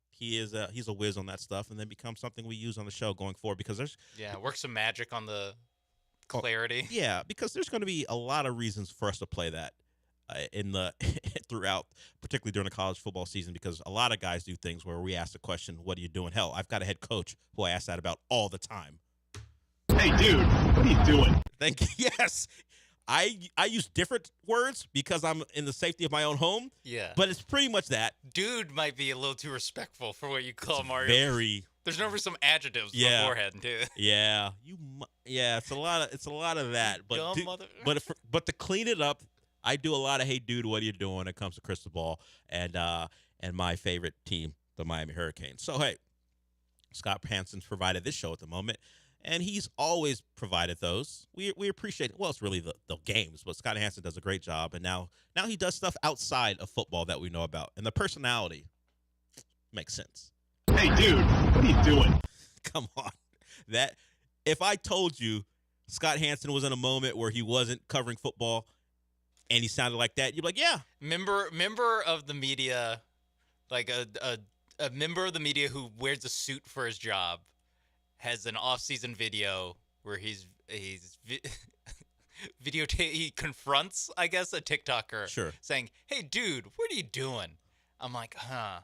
He's a whiz on that stuff, and then become something we use on the show going forward because there's Work some magic on the clarity. Yeah, because there's going to be a lot of reasons for us to play that throughout, particularly during the college football season, because a lot of guys do things where we ask the question, "What are you doing?" Hell, I've got a head coach who I ask that about all the time. Hey, dude, what are you doing? Thank you. Yes, I use different words because I'm in the safety of my own home. Yeah. But it's pretty much that. Dude might be a little too respectful for what you call Mario. Very. There's never some adjectives Yeah. beforehand, too. Yeah. It's a lot of that. But Dumb mother. but to clean it up, I do a lot of "Hey, dude, what are you doing?" when it comes to crystal ball and my favorite team, the Miami Hurricanes. So hey, Scott Hansen's provided this show at the moment. And he's always provided those. We appreciate it. Well, it's really the games, but Scott Hansen does a great job. And now he does stuff outside of football that we know about. And the personality makes sense. Hey, dude, what are you doing? Come on. That if I told you Scott Hansen was in a moment where he wasn't covering football and he sounded like that, you'd be like, yeah. Member of the media, like a member of the media who wears a suit for his job, has an off-season video where he confronts, I guess, a TikToker. Sure. Saying, "Hey, dude, what are you doing?" I'm like, huh.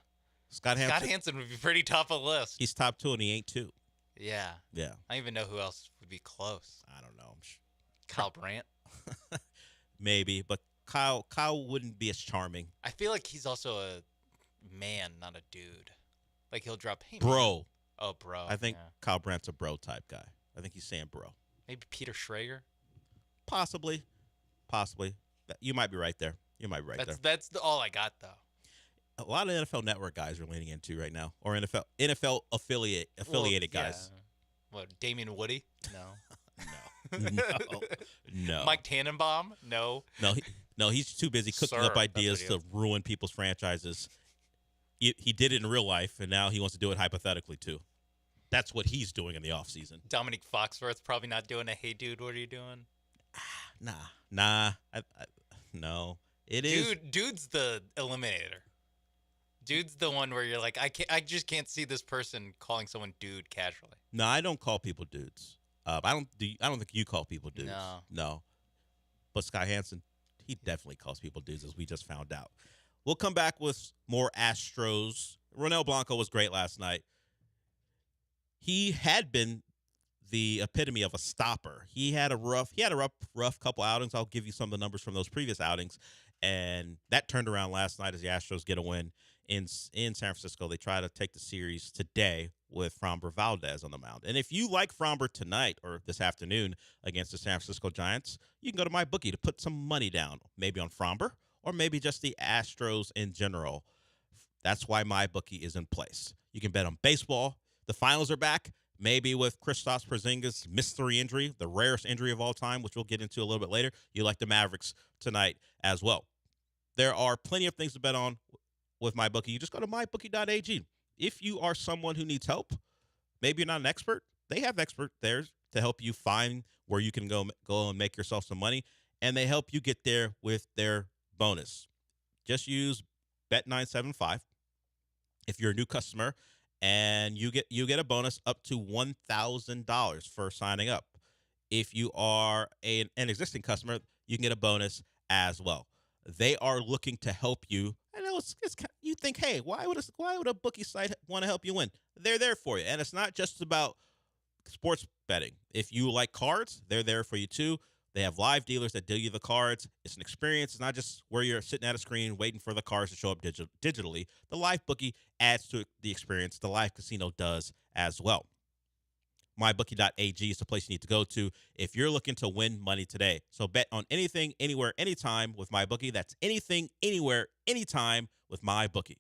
Scott Hansen would be pretty top of the list. He's top 2 and he ain't 2. Yeah. Yeah. I don't even know who else would be close. I don't know. Kyle Brandt. Maybe, but Kyle wouldn't be as charming. I feel like he's also a man, not a dude. Like he'll drop, "Hey, bro." Man. Oh, bro. I think yeah. Kyle Brandt's a bro type guy. I think he's saying bro. Maybe Peter Schrager. Possibly. You might be right there. There. That's all I got though. A lot of NFL Network guys are leaning into right now, or NFL affiliated guys. Yeah. What, Damian Woody? No. No. Mike Tannenbaum? No. No, he's too busy cooking up ideas to ruin people's franchises. He did it in real life, and now he wants to do it hypothetically too. That's what he's doing in the offseason. Dominic Foxworth's probably not doing a "Hey, dude, what are you doing?" Nah. No. It is. Dude's the eliminator. Dude's the one where you're like, I just can't see this person calling someone dude casually. No, I don't call people dudes. I don't think you call people dudes. No. But Scott Hansen, He definitely calls people dudes, as we just found out. We'll come back with more Astros. Ronel Blanco was great last night. He had been the epitome of a stopper. He had a rough couple outings. I'll give you some of the numbers from those previous outings, and that turned around last night as the Astros get a win in San Francisco. They try to take the series today with Framber Valdez on the mound. And if you like Framber tonight or this afternoon against the San Francisco Giants, you can go to MyBookie to put some money down, maybe on Framber or maybe just the Astros in general. That's why MyBookie is in place. You can bet on baseball. The finals are back. Maybe with Kristaps Porzingis' mystery injury, the rarest injury of all time, which we'll get into a little bit later. You like the Mavericks tonight as well. There are plenty of things to bet on with MyBookie. You just go to mybookie.ag. If you are someone who needs help, maybe you're not an expert, they have experts there to help you find where you can go and make yourself some money, and they help you get there with their bonus. Just use Bet975 if you're a new customer, and you get a bonus up to $1,000 for signing up. If you are an existing customer, you can get a bonus as well. They are looking to help you. I know you think, hey, why would a bookie site want to help you win? They're there for you, and it's not just about sports betting. If you like cards, they're there for you too. They have live dealers that deal you the cards. It's an experience. It's not just where you're sitting at a screen waiting for the cards to show up digitally. The live bookie adds to the experience. The live casino does as well. MyBookie.ag is the place you need to go to if you're looking to win money today. So bet on anything, anywhere, anytime with MyBookie. That's anything, anywhere, anytime with MyBookie.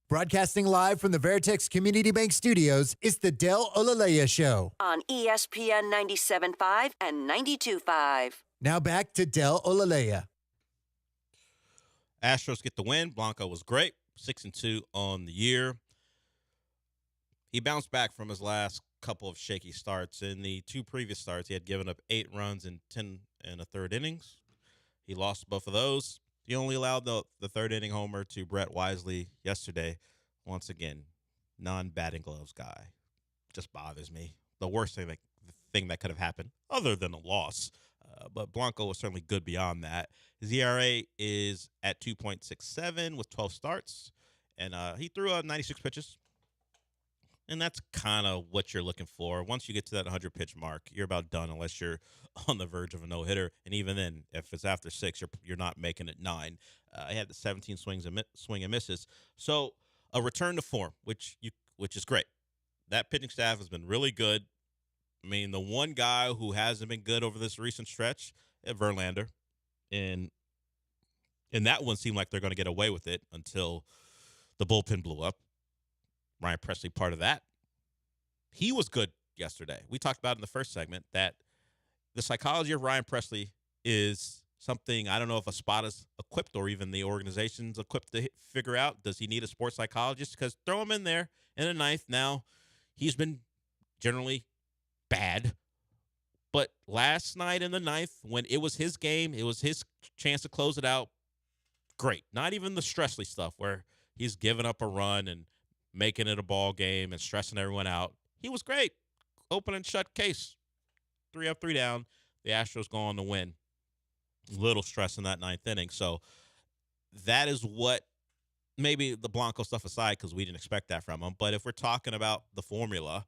Broadcasting live from the Veritex Community Bank Studios, it's the Del Olaleye Show. On ESPN 97.5 and 92.5. Now back to Del Olaleye. Astros get the win. Blanco was great, 6-2 on the year. He bounced back from his last couple of shaky starts. In the two previous starts, he had given up 8 runs in 10 and a third innings. He lost both of those. He only allowed the third inning homer to Brett Wisely yesterday. Once again, non-batting gloves guy. Just bothers me. The worst thing that could have happened, other than a loss. But Blanco was certainly good beyond that. His ERA is at 2.67 with 12 starts. And he threw out 96 pitches. And that's kind of what you're looking for. Once you get to that 100-pitch mark, you're about done unless you're on the verge of a no-hitter. And even then, if it's after 6, you're not making it 9. He had the 17 swing and misses. So a return to form, which is great. That pitching staff has been really good. I mean, the one guy who hasn't been good over this recent stretch, Verlander. And that one seemed like they're going to get away with it until the bullpen blew up. Ryan Presley, part of that. He was good yesterday. We talked about in the first segment that the psychology of Ryan Presley is something, I don't know if a spot is equipped or even the organization's equipped to figure out. Does he need a sports psychologist? Because throw him in there in the ninth. Now, he's been generally bad. But last night in the ninth, when it was his game, it was his chance to close it out. Great. Not even the Stressley stuff where he's giving up a run and making it a ball game and stressing everyone out. He was great. Open and shut case. 3 up, 3 down. The Astros go on to win. Little stress in that ninth inning. So that is what, maybe the Blanco stuff aside, because we didn't expect that from him. But if we're talking about the formula,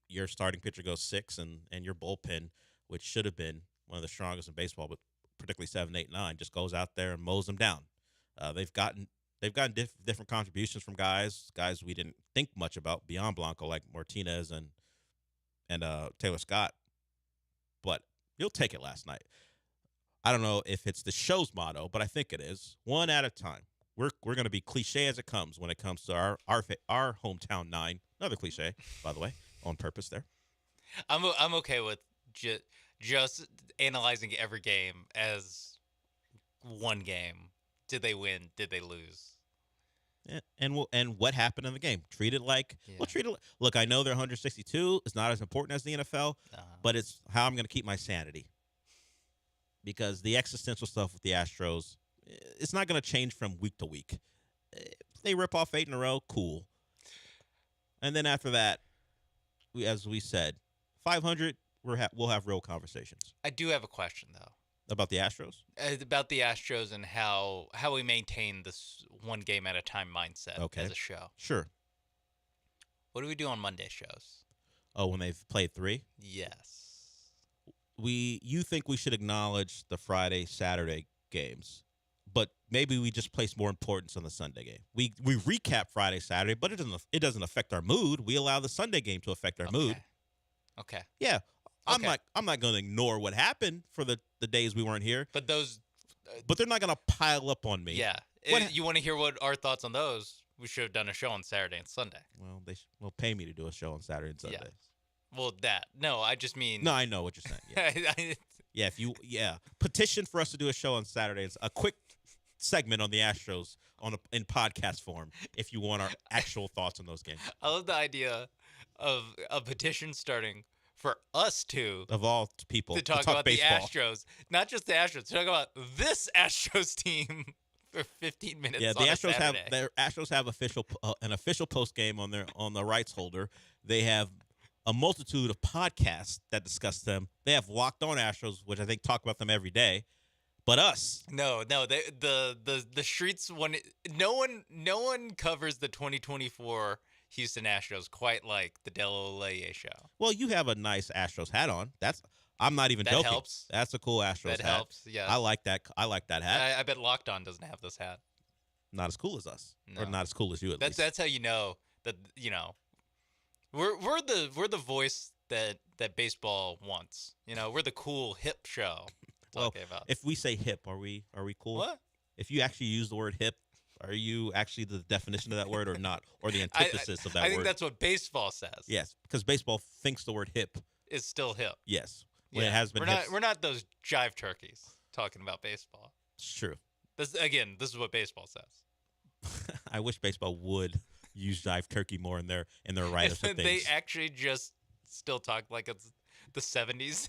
your starting pitcher goes 6, and your bullpen, which should have been one of the strongest in baseball, but particularly 7, 8, 9, just goes out there and mows them down. They've gotten different contributions from guys we didn't think much about beyond Blanco, like Martinez and Taylor Scott. But you'll take it last night. I don't know if it's the show's motto, but I think it is. One at a time. We're going to be cliche as it comes when it comes to our hometown 9. Another cliche, by the way, on purpose there. I'm okay with just analyzing every game as one game. Did they win? Did they lose? Yeah, and what happened in the game? Treat it like look. I know they're 162. It's not as important as the NFL, but it's how I'm going to keep my sanity. Because the existential stuff with the Astros, it's not going to change from week to week. If they rip off 8 in a row, cool. And then after that, as we said, 500, we'll have real conversations. I do have a question though. About the Astros? About the Astros and how we maintain this one game at a time mindset as a show. Sure. What do we do on Monday shows? Oh, when they've played 3? Yes. You think we should acknowledge the Friday, Saturday games, but maybe we just place more importance on the Sunday game. We recap Friday, Saturday, but it doesn't affect our mood. We allow the Sunday game to affect our mood. Okay. Yeah. I'm not going to ignore what happened for the days we weren't here. But they're not going to pile up on me. Yeah. You want to hear what our thoughts on those? We should have done a show on Saturday and Sunday. Well, they will pay me to do a show on Saturday and Sunday. Yeah. Well, No, I just mean. No, I know what you're saying. Yeah. Petition for us to do a show on Saturday. It's a quick segment on the Astros in podcast form if you want our actual thoughts on those games. I love the idea of a petition starting for us two, of all people, to talk about baseball. The Astros, not just the Astros, to talk about this Astros team for 15 minutes. Yeah, the Astros have an official post game on the rights holder. They have a multitude of podcasts that discuss them. They have Locked On Astros, which I think talk about them every day. But us, no, the streets one. No one covers the 2024 Houston Astros quite like the Del Olaleye Show. Well, you have a nice Astros hat on. I'm not even joking. That helps. That's a cool Astros hat. That helps. Yeah, I like that. I like that hat. I bet Locked On doesn't have this hat. Not as cool as us, no. Or not as cool as you. That's how you know that we're the voice that baseball wants. We're the cool hip show. Well, if we say hip, are we cool? What? If you actually use the word hip Are you actually the definition of that word or not, or the antithesis of that word? I think that's what baseball says. Yes, because baseball thinks the word hip Is still hip. Yes, when it has been. We're not those jive turkeys talking about baseball. It's true. This is what baseball says. I wish baseball would use jive turkey more in their writers of things. They actually just still talk like it's the 70s.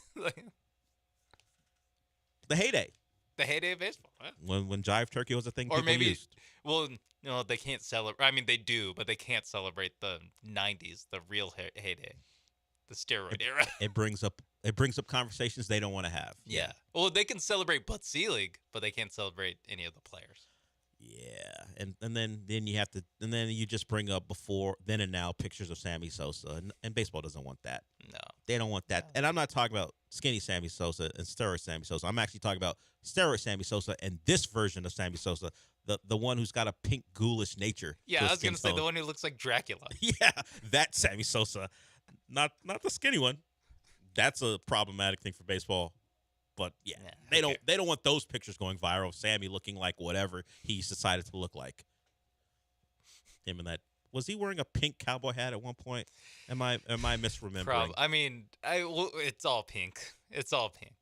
The heyday. The heyday of baseball. Huh? When jive turkey was a thing Or people maybe, used. well, no, they can't celebrate. I mean, they do, but they can't celebrate the 90s, the real heyday, the steroid era. It brings up conversations they don't want to have. Yeah. Well, they can celebrate Bud Selig, but they can't celebrate any of the players. Yeah, and then you have to, and then you just bring up before then and now pictures of Sammy Sosa, and baseball doesn't want that. No, they don't want that. And I'm not talking about skinny Sammy Sosa and steroid Sammy Sosa. I'm actually talking about steroid Sammy Sosa and this version of Sammy Sosa, the one who's got a pink ghoulish nature. Yeah, I was gonna say the one who looks like Dracula. Yeah, that Sammy Sosa, not the skinny one. That's a problematic thing for baseball. But yeah, they don't want those pictures going viral. Sammy looking like whatever he's decided to look like. Him and that, was he wearing a pink cowboy hat at one point? Am I misremembering? I mean, it's all pink. It's all pink.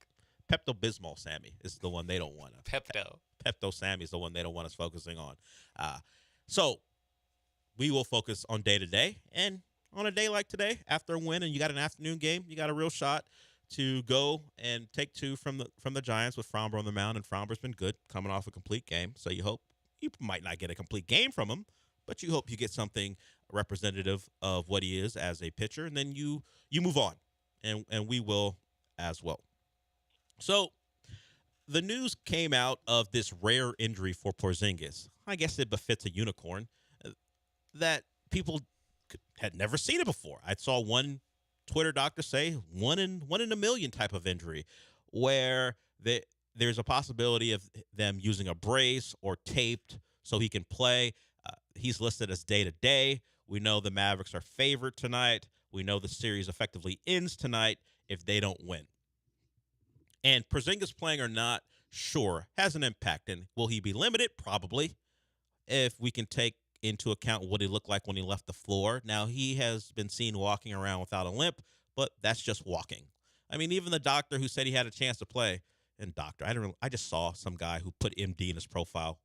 Pepto-Bismol Sammy is the one they don't want. Pepto Sammy is the one they don't want us focusing on. So we will focus on day to day, and on a day like today, after a win and you got an afternoon game, you got a real shot to go and take two from the Giants with Framber on the mound, and Framber's been good coming off a complete game. So you hope you might not get a complete game from him, but you hope you get something representative of what he is as a pitcher, and then you move on, and we will as well. So the news came out of this rare injury for Porzingis. I guess it befits a unicorn that people had never seen it before. I saw one Twitter doctor say one in a million type of injury, where there's a possibility of them using a brace or taped so he can play. He's listed as day-to-day. We know the Mavericks are favored tonight. We know the series effectively ends tonight if they don't win. And Porzingis playing or not, sure, has an impact. And will he be limited? Probably. If we can take into account what he looked like when he left the floor. Now, he has been seen walking around without a limp, but that's just walking. I mean, even the doctor who said he had a chance to play, and I just saw some guy who put MD in his profile,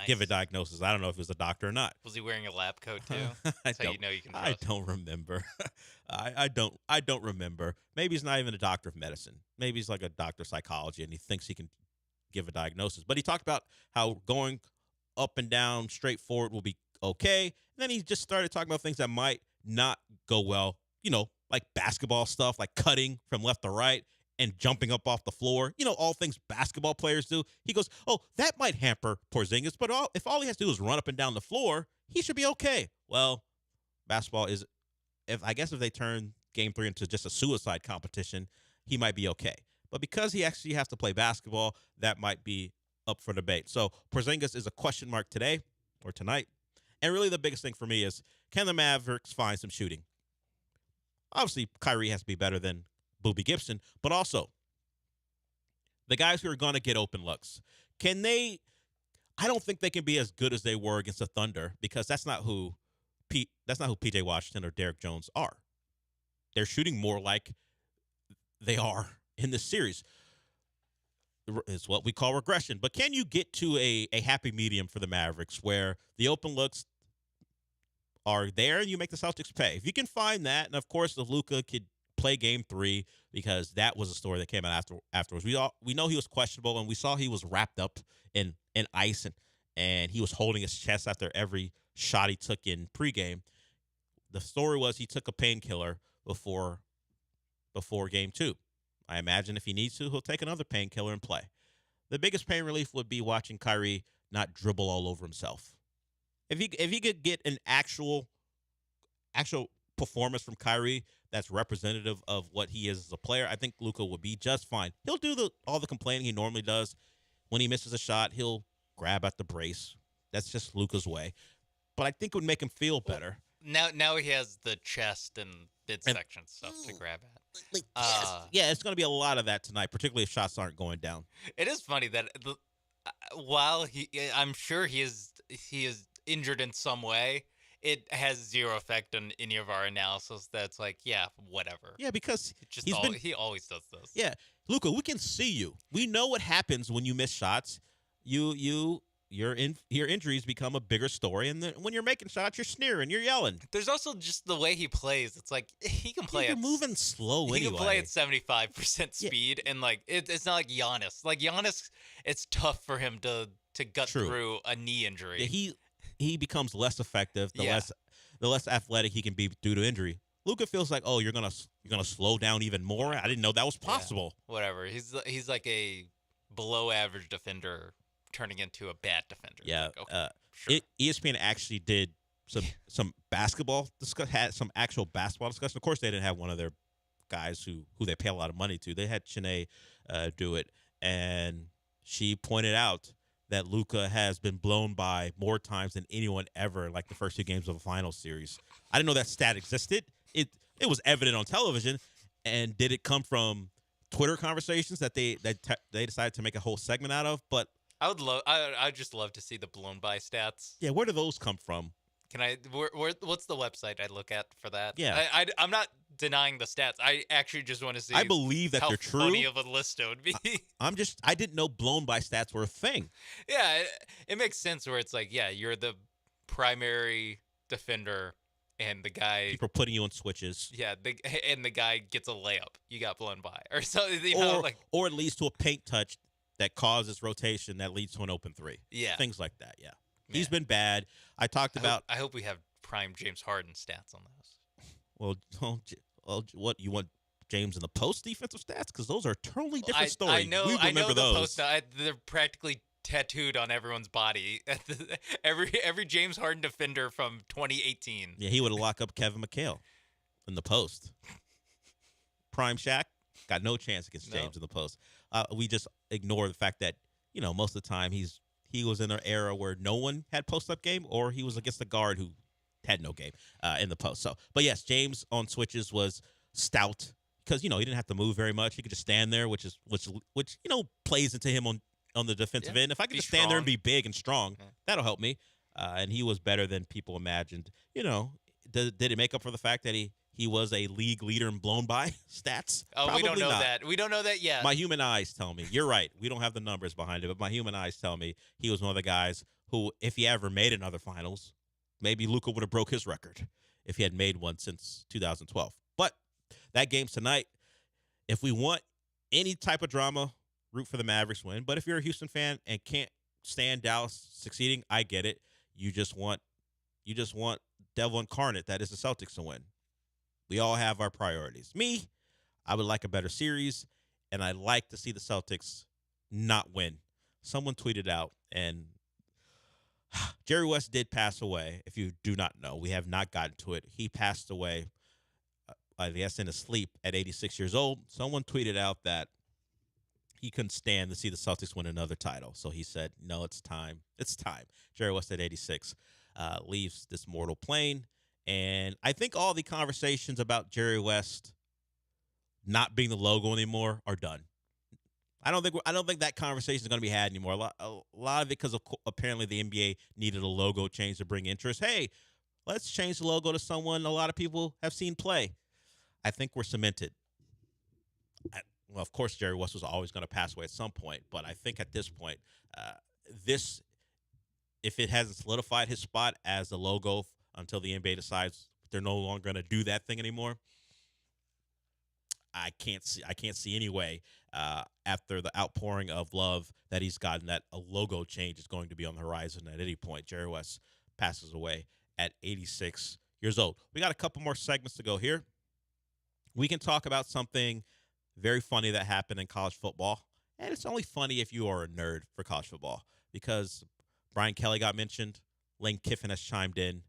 give a diagnosis. I don't know if it was a doctor or not. Was he wearing a lab coat too? That's how you know you can trust. I don't remember. I don't remember. Maybe he's not even a doctor of medicine. Maybe he's like a doctor of psychology, and he thinks he can give a diagnosis. But he talked about how going up and down, straight forward will be okay. And then he just started talking about things that might not go well, like basketball stuff, like cutting from left to right and jumping up off the floor. All things basketball players do. He goes, oh, that might hamper Porzingis, but if all he has to do is run up and down the floor, he should be okay. Well, basketball is, if they turn Game 3 into just a suicide competition, he might be okay. But because he actually has to play basketball, that might be up for debate. So Porzingis is a question mark today or tonight. And really the biggest thing for me is, can the Mavericks find some shooting? Obviously, Kyrie has to be better than Boobie Gibson, but also the guys who are going to get open looks. Can they – I don't think they can be as good as they were against the Thunder, because that's not who P.J. Washington or Derek Jones are. They're shooting more like they are in this series. It's what we call regression. But can you get to a happy medium for the Mavericks where the open looks are there and you make the Celtics pay? If you can find that, and of course if Luka could play Game 3, because that was a story that came out afterwards. We know he was questionable, and we saw he was wrapped up in ice, and he was holding his chest after every shot he took in pregame. The story was he took a painkiller before Game 2. I imagine if he needs to, he'll take another painkiller and play. The biggest pain relief would be watching Kyrie not dribble all over himself. If he could get an actual performance from Kyrie that's representative of what he is as a player, I think Luka would be just fine. He'll do all the complaining he normally does. When he misses a shot, he'll grab at the brace. That's just Luka's way. But I think it would make him feel better. Now he has the chest and midsection stuff to grab at. Yeah, it's going to be a lot of that tonight, particularly if shots aren't going down. It is funny that while I'm sure he is he is injured in some way, it has zero effect on any of our analysis. That's like, yeah, whatever. Yeah, because He always does this. Yeah, Luka, we can see you. We know what happens when you miss shots. Your injuries become a bigger story, and then when you're making shots, you're sneering, you're yelling. There's also just the way he plays. It's like he can play. You're moving slow He anyway. can play at 75% speed, and like it's not like Giannis. Like Giannis, it's tough for him to gut through a knee injury. Yeah, he becomes less effective the less athletic he can be due to injury. Luka feels like, oh, you're gonna slow down even more. I didn't know that was possible. Yeah, whatever. He's like a below average defender turning into a bad defender. Yeah. Like, okay, sure. ESPN actually did some basketball had some actual basketball discussion. Of course, they didn't have one of their guys who they pay a lot of money to. They had Chene do it, and she pointed out that Luka has been blown by more times than anyone ever in like the first 2 games of a final series. I didn't know that stat existed. It was evident on television, and did it come from Twitter conversations that they decided to make a whole segment out of? But I'd just love to see the blown by stats. Yeah, where do those come from? Can I? What's the website I look at for that? Yeah, I'm not denying the stats. I actually just want to see. I believe that how they're true. funny of a list it would be. I didn't know blown by stats were a thing. Yeah, it makes sense where it's like, yeah, you're the primary defender, and the guy People putting you on switches. Yeah, and the guy gets a layup. You got blown by, or something. You know, or it leads to a paint touch that causes rotation that leads to an open 3. Yeah, things like that. Yeah. He's been bad. I talked about. I hope we have prime James Harden stats on those. Well, what you want James in the post defensive stats? Because those are a totally different story. I know. I know the those. post. They're practically tattooed on everyone's body. every James Harden defender from 2018. Yeah, he would lock up Kevin McHale in the post. Prime Shaq got no chance against James in the post. We just ignore the fact that most of the time he was in an era where no one had post-up game, or he was against a guard who had no game in the post. So, but yes, James on switches was stout because he didn't have to move very much. He could just stand there, which plays into him on the defensive end. If I could just stand there and be big and strong, that'll help me. And he was better than people imagined. Did it make up for the fact that he was a league leader in blown by stats? Oh, Probably we don't know not. that. We don't know that yet. My human eyes tell me. You're right. We don't have the numbers behind it, but my human eyes tell me he was one of the guys who, if he ever made another finals, maybe Luka would have broke his record if he had made one since 2012. But that game's tonight. If we want any type of drama, root for the Mavericks win. But if you're a Houston fan and can't stand Dallas succeeding, I get it. You just want devil incarnate, that is the Celtics, to win. We all have our priorities. Me, I would like a better series, and I'd like to see the Celtics not win. Someone tweeted out, and Jerry West did pass away. If you do not know, we have not gotten to it. He passed away, I guess, in his sleep at 86 years old. Someone tweeted out that he couldn't stand to see the Celtics win another title. So he said, no, it's time. It's time. Jerry West at 86 leaves this mortal plane. And I think all the conversations about Jerry West not being the logo anymore are done. I don't think that conversation is going to be had anymore. A lot of it because apparently the NBA needed a logo change to bring interest. Hey, let's change the logo to someone a lot of people have seen play. I think we're cemented. Well, of course, Jerry West was always going to pass away at some point, but I think at this point, if it hasn't solidified his spot as the logo until the NBA decides they're no longer going to do that thing anymore, I can't see any way after the outpouring of love that he's gotten that a logo change is going to be on the horizon at any point. Jerry West passes away at 86 years old. We got a couple more segments to go here. We can talk about something very funny that happened in college football, and it's only funny if you are a nerd for college football, because Brian Kelly got mentioned, Lane Kiffin has chimed in,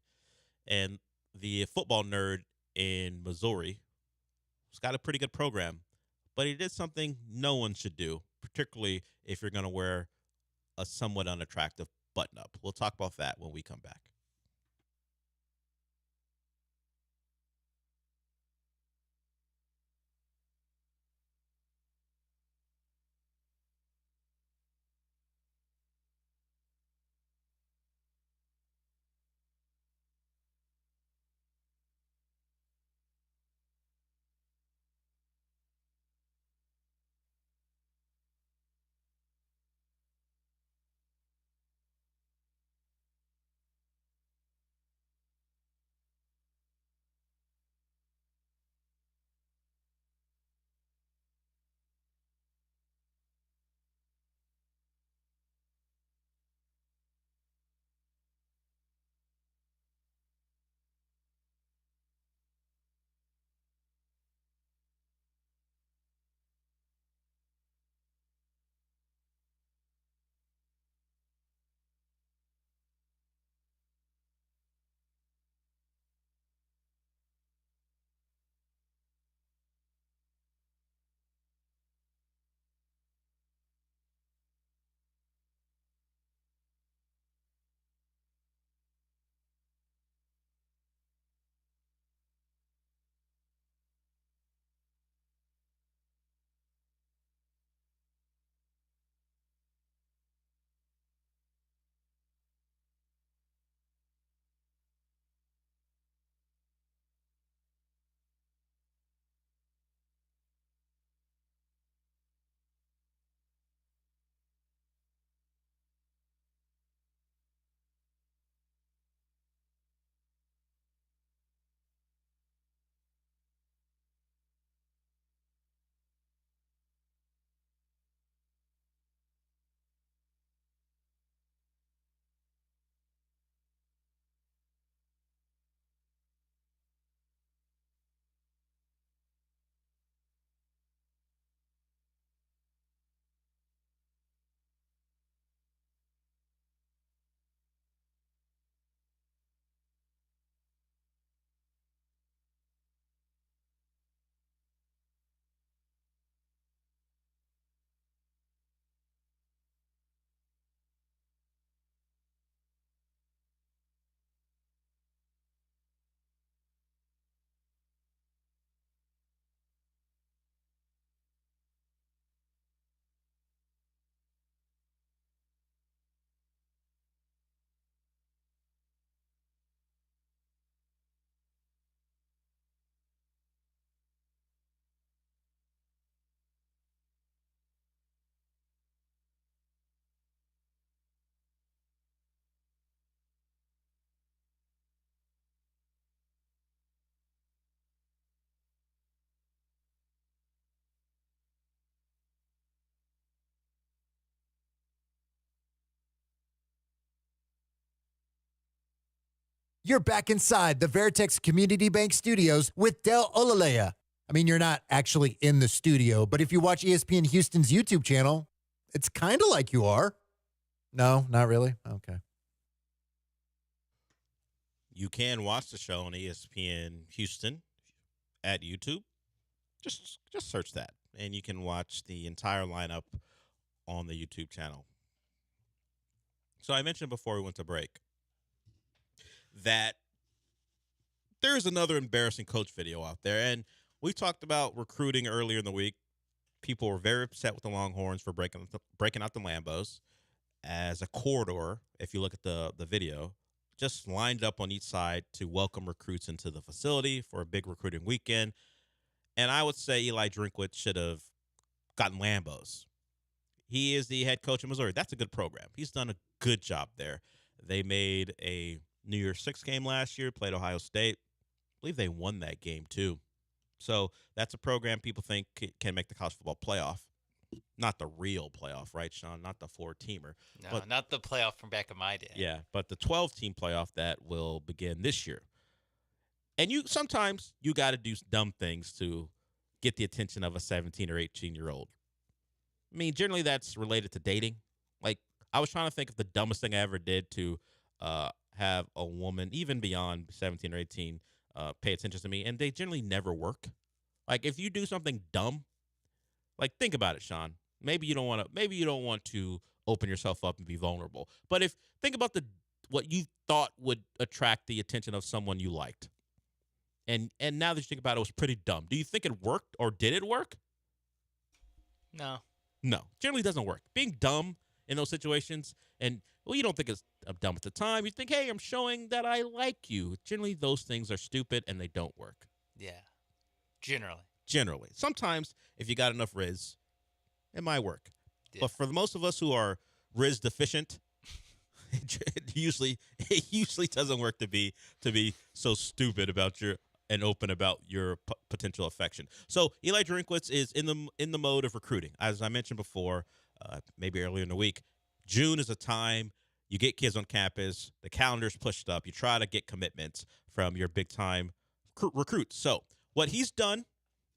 and the football nerd in Missouri has got a pretty good program, but he did something no one should do, particularly if you're going to wear a somewhat unattractive button-up. We'll talk about that when we come back. You're back inside the Veritex Community Bank Studios with Del Olaleye. I mean, you're not actually in the studio, but if you watch ESPN Houston's YouTube channel, it's kind of like you are. No, not really? Okay. You can watch the show on ESPN Houston at YouTube. Just search that, and you can watch the entire lineup on the YouTube channel. So I mentioned before we went to break that there is another embarrassing coach video out there, and we talked about recruiting earlier in the week. People were very upset with the Longhorns for breaking out the Lambos as a corridor. If you look at the video, just lined up on each side to welcome recruits into the facility for a big recruiting weekend. And I would say Eli Drinkwitz should have gotten Lambos. He is the head coach of Missouri. That's a good program. He's done a good job there. They made a New Year's Six game last year, played Ohio State. I believe they won that game too. So that's a program people think can make the college football playoff. Not the real playoff, right, Sean? Not the 4-teamer. No, but, not the playoff from back in my day. yeah, but the 12-team playoff that will begin this year. And sometimes you got to do dumb things to get the attention of a 17 or 18-year-old. I mean, generally that's related to dating. Like, I was trying to think of the dumbest thing I ever did to have a woman, even beyond 17 or 18, pay attention to me, and they generally never work. Like, if you do something dumb, like, think about it, Sean. Maybe you don't want to open yourself up and be vulnerable. But think about what you thought would attract the attention of someone you liked. And now that you think about it, it was pretty dumb. Do you think it worked, or did it work? No. No. Generally doesn't work. Being dumb in those situations, and you don't think it's dumb at the time. You think, hey, I'm showing that I like you. Generally, those things are stupid and they don't work. Yeah. Generally. Sometimes, if you got enough Riz, it might work. Yeah. But for most of us who are Riz deficient, it usually doesn't work to be so stupid about and open about your potential affection. So Eli Drinkwitz is in the mode of recruiting. As I mentioned before, maybe earlier in the week, June is a time you get kids on campus, the calendar's pushed up, you try to get commitments from your big-time recruits. So what he's done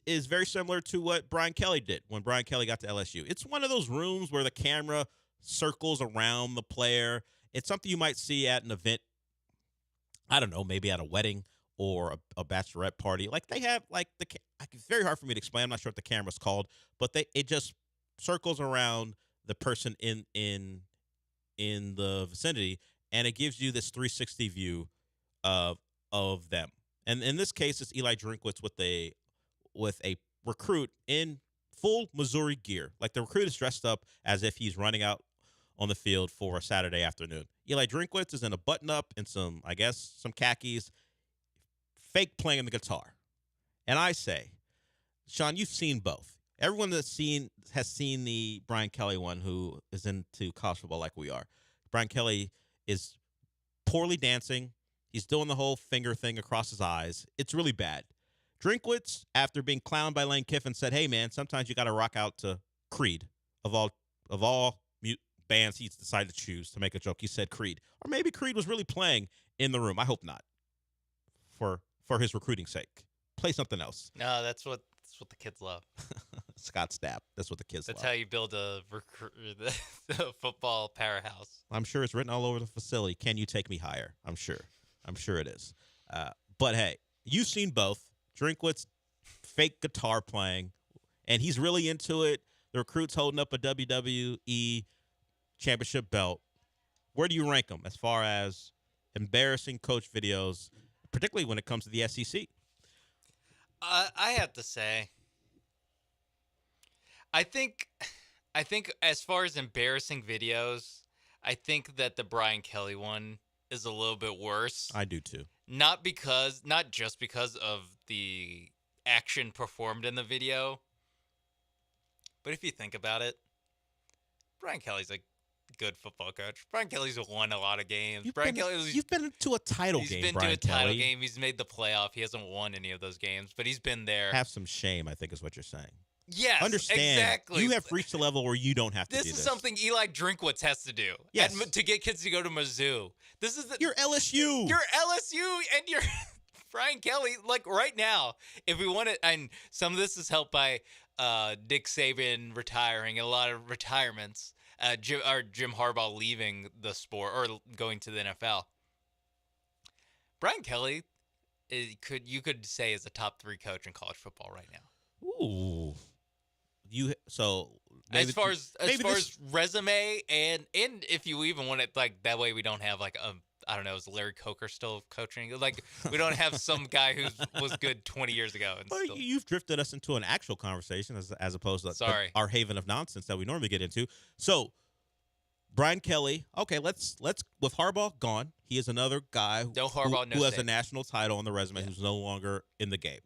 is very similar to what Brian Kelly did when Brian Kelly got to LSU. It's one of those rooms where the camera circles around the player. It's something you might see at an event, I don't know, maybe at a wedding or a bachelorette party. Like, they have, like, it's very hard for me to explain. I'm not sure what the camera's called, but it just circles around the person in the vicinity, and it gives you this 360 view of them. And in this case, it's Eli Drinkwitz with a recruit in full Missouri gear. Like, the recruit is dressed up as if he's running out on the field for a Saturday afternoon. Eli Drinkwitz is in a button-up and some khakis, fake playing the guitar. And I say, Sean, you've seen both. Everyone has seen the Brian Kelly one, who is into college football like we are. Brian Kelly is poorly dancing. He's doing the whole finger thing across his eyes. It's really bad. Drinkwitz, after being clowned by Lane Kiffin, said, hey, man, sometimes you got to rock out to Creed. Of all bands he's decided to choose to make a joke, he said Creed. Or maybe Creed was really playing in the room. I hope not. For his recruiting sake. Play something else. No, that's what the kids love. Scott Stapp. That's what the kids love. That's how you build a football powerhouse. I'm sure it's written all over the facility. Can you take me higher? I'm sure it is. But hey, you've seen both. Drinkwitz, fake guitar playing, and he's really into it. The recruit's holding up a WWE championship belt. Where do you rank them as far as embarrassing coach videos, particularly when it comes to the SEC? I have to say, I think as far as embarrassing videos, I think that the Brian Kelly one is a little bit worse. I do too. Not just because of the action performed in the video, but if you think about it, Brian Kelly's a good football coach. Brian Kelly's won a lot of games. You've been to a title game, He's been Brian to a title Kelly. game. He's made the playoff. He hasn't won any of those games, but he's been there. Have some shame, I think is what you're saying. Yes, Understand, exactly. you have reached a level where you don't have to This do is this. something Eli Drinkwitz has to do. Yes. To get kids to go to Mizzou. This is You're LSU. You're LSU, and you're Brian Kelly. Like right now, if we want to, and some of this is helped by Nick Saban retiring and a lot of retirements. Jim Harbaugh leaving the sport or going to the NFL. Brian Kelly you could say is a top 3 coach in college football right now. Ooh. As far as resume and if you even want it like that way, we don't have like I don't know, is Larry Coker still coaching? Like we don't have some guy who was good 20 years ago. And Well, you've drifted us into an actual conversation as opposed to our haven of nonsense that we normally get into. So Brian Kelly, okay, let's with Harbaugh gone, he is another guy who has a national title on the resume who's no longer in the game.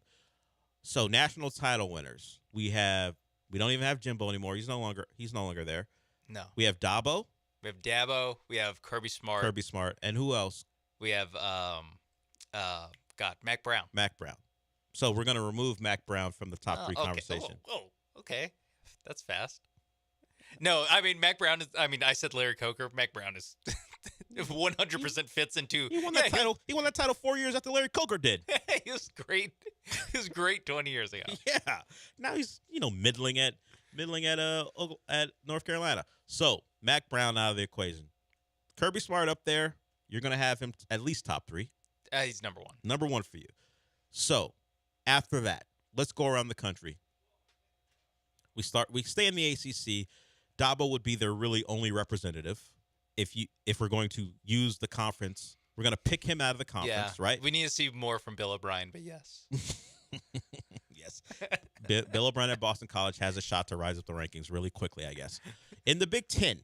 So national title winners, we don't even have Jimbo anymore. He's no longer there. No. We have Dabo. We have Dabo. We have Kirby Smart. And who else? We have Mac Brown. So we're going to remove Mac Brown from the top 3 okay. conversation. Okay. That's fast. No, I mean Mac Brown is. I mean, I said Larry Coker. Mac Brown is 100% fits into. He won that title. He won that title 4 years after Larry Coker did. He was great. He was great 20 years ago. Yeah. Now he's middling at North Carolina. So Mac Brown out of the equation. Kirby Smart up there. You're gonna have him at least top 3. He's number 1. Number 1 for you. So after that, let's go around the country. We stay in the ACC. Dabo would be their really only representative. If we're going to use the conference, we're going to pick him out of the conference, right? We need to see more from Bill O'Brien, but yes. Yes. Bill O'Brien at Boston College has a shot to rise up the rankings really quickly, I guess. In the Big Ten,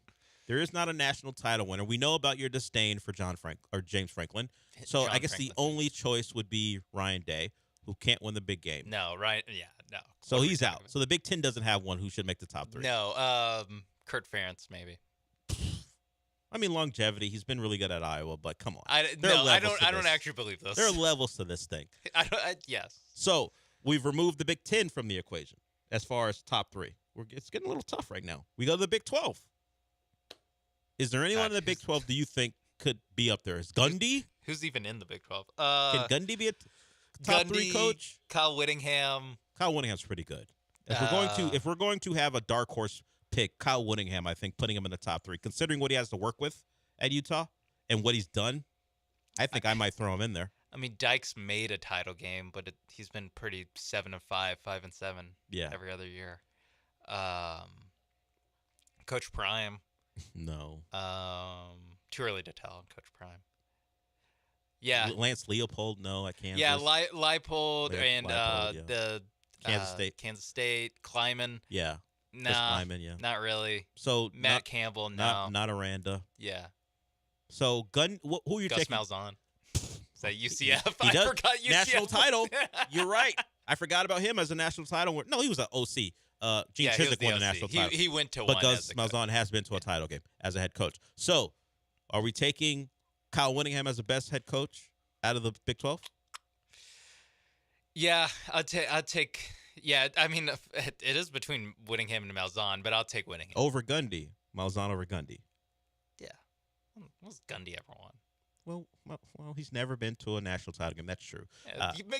there is not a national title winner. We know about your disdain for James Franklin. So I guess the only choice would be Ryan Day, who can't win the big game. No, right? Yeah, no. So he's out. So the Big Ten doesn't have one who should make the top 3. No, Kurt Ferentz maybe. I mean, longevity. He's been really good at Iowa, but come on. I don't actually believe this. There are levels to this thing. Yes. So we've removed the Big Ten from the equation as far as top 3. It's getting a little tough right now. We go to the Big 12. Is there anyone in the Big 12 do you think could be up there? Is Gundy? Who's even in the Big 12? Can Gundy be a top 3 coach? Kyle Whittingham. Kyle Whittingham's pretty good. If we're going to have a dark horse pick, Kyle Whittingham, I think putting him in the top 3, considering what he has to work with at Utah and what he's done, I think I might throw him in there. I mean, Dykes made a title game, but he's been pretty 7-5, 5-7 every other year. Coach Prime. No. Too early to tell on Coach Prime. Yeah. Lance Leopold, no, I can't. Yeah, Leipold and Leipold, the Kansas State, Kleiman. Yeah. Nah, Kleiman, yeah. Not really. So Matt Campbell, no. Not Aranda. Yeah. So who are you Gus taking? Malzahn. Is that UCF? He does. Forgot UCF. National title. You're right. I forgot about him as a national title winner. No, he was an OC. Gene Chizik won the national title. He went to but one. Gus Malzahn has been to a title game as a head coach. So, are we taking Kyle Whittingham as the best head coach out of the Big 12? Yeah, I'd take. Yeah, I mean, it is between Whittingham and Malzahn, but I'll take Whittingham over Gundy. Malzahn over Gundy. Yeah, what's Gundy ever won? Well, he's never been to a national title game. That's true.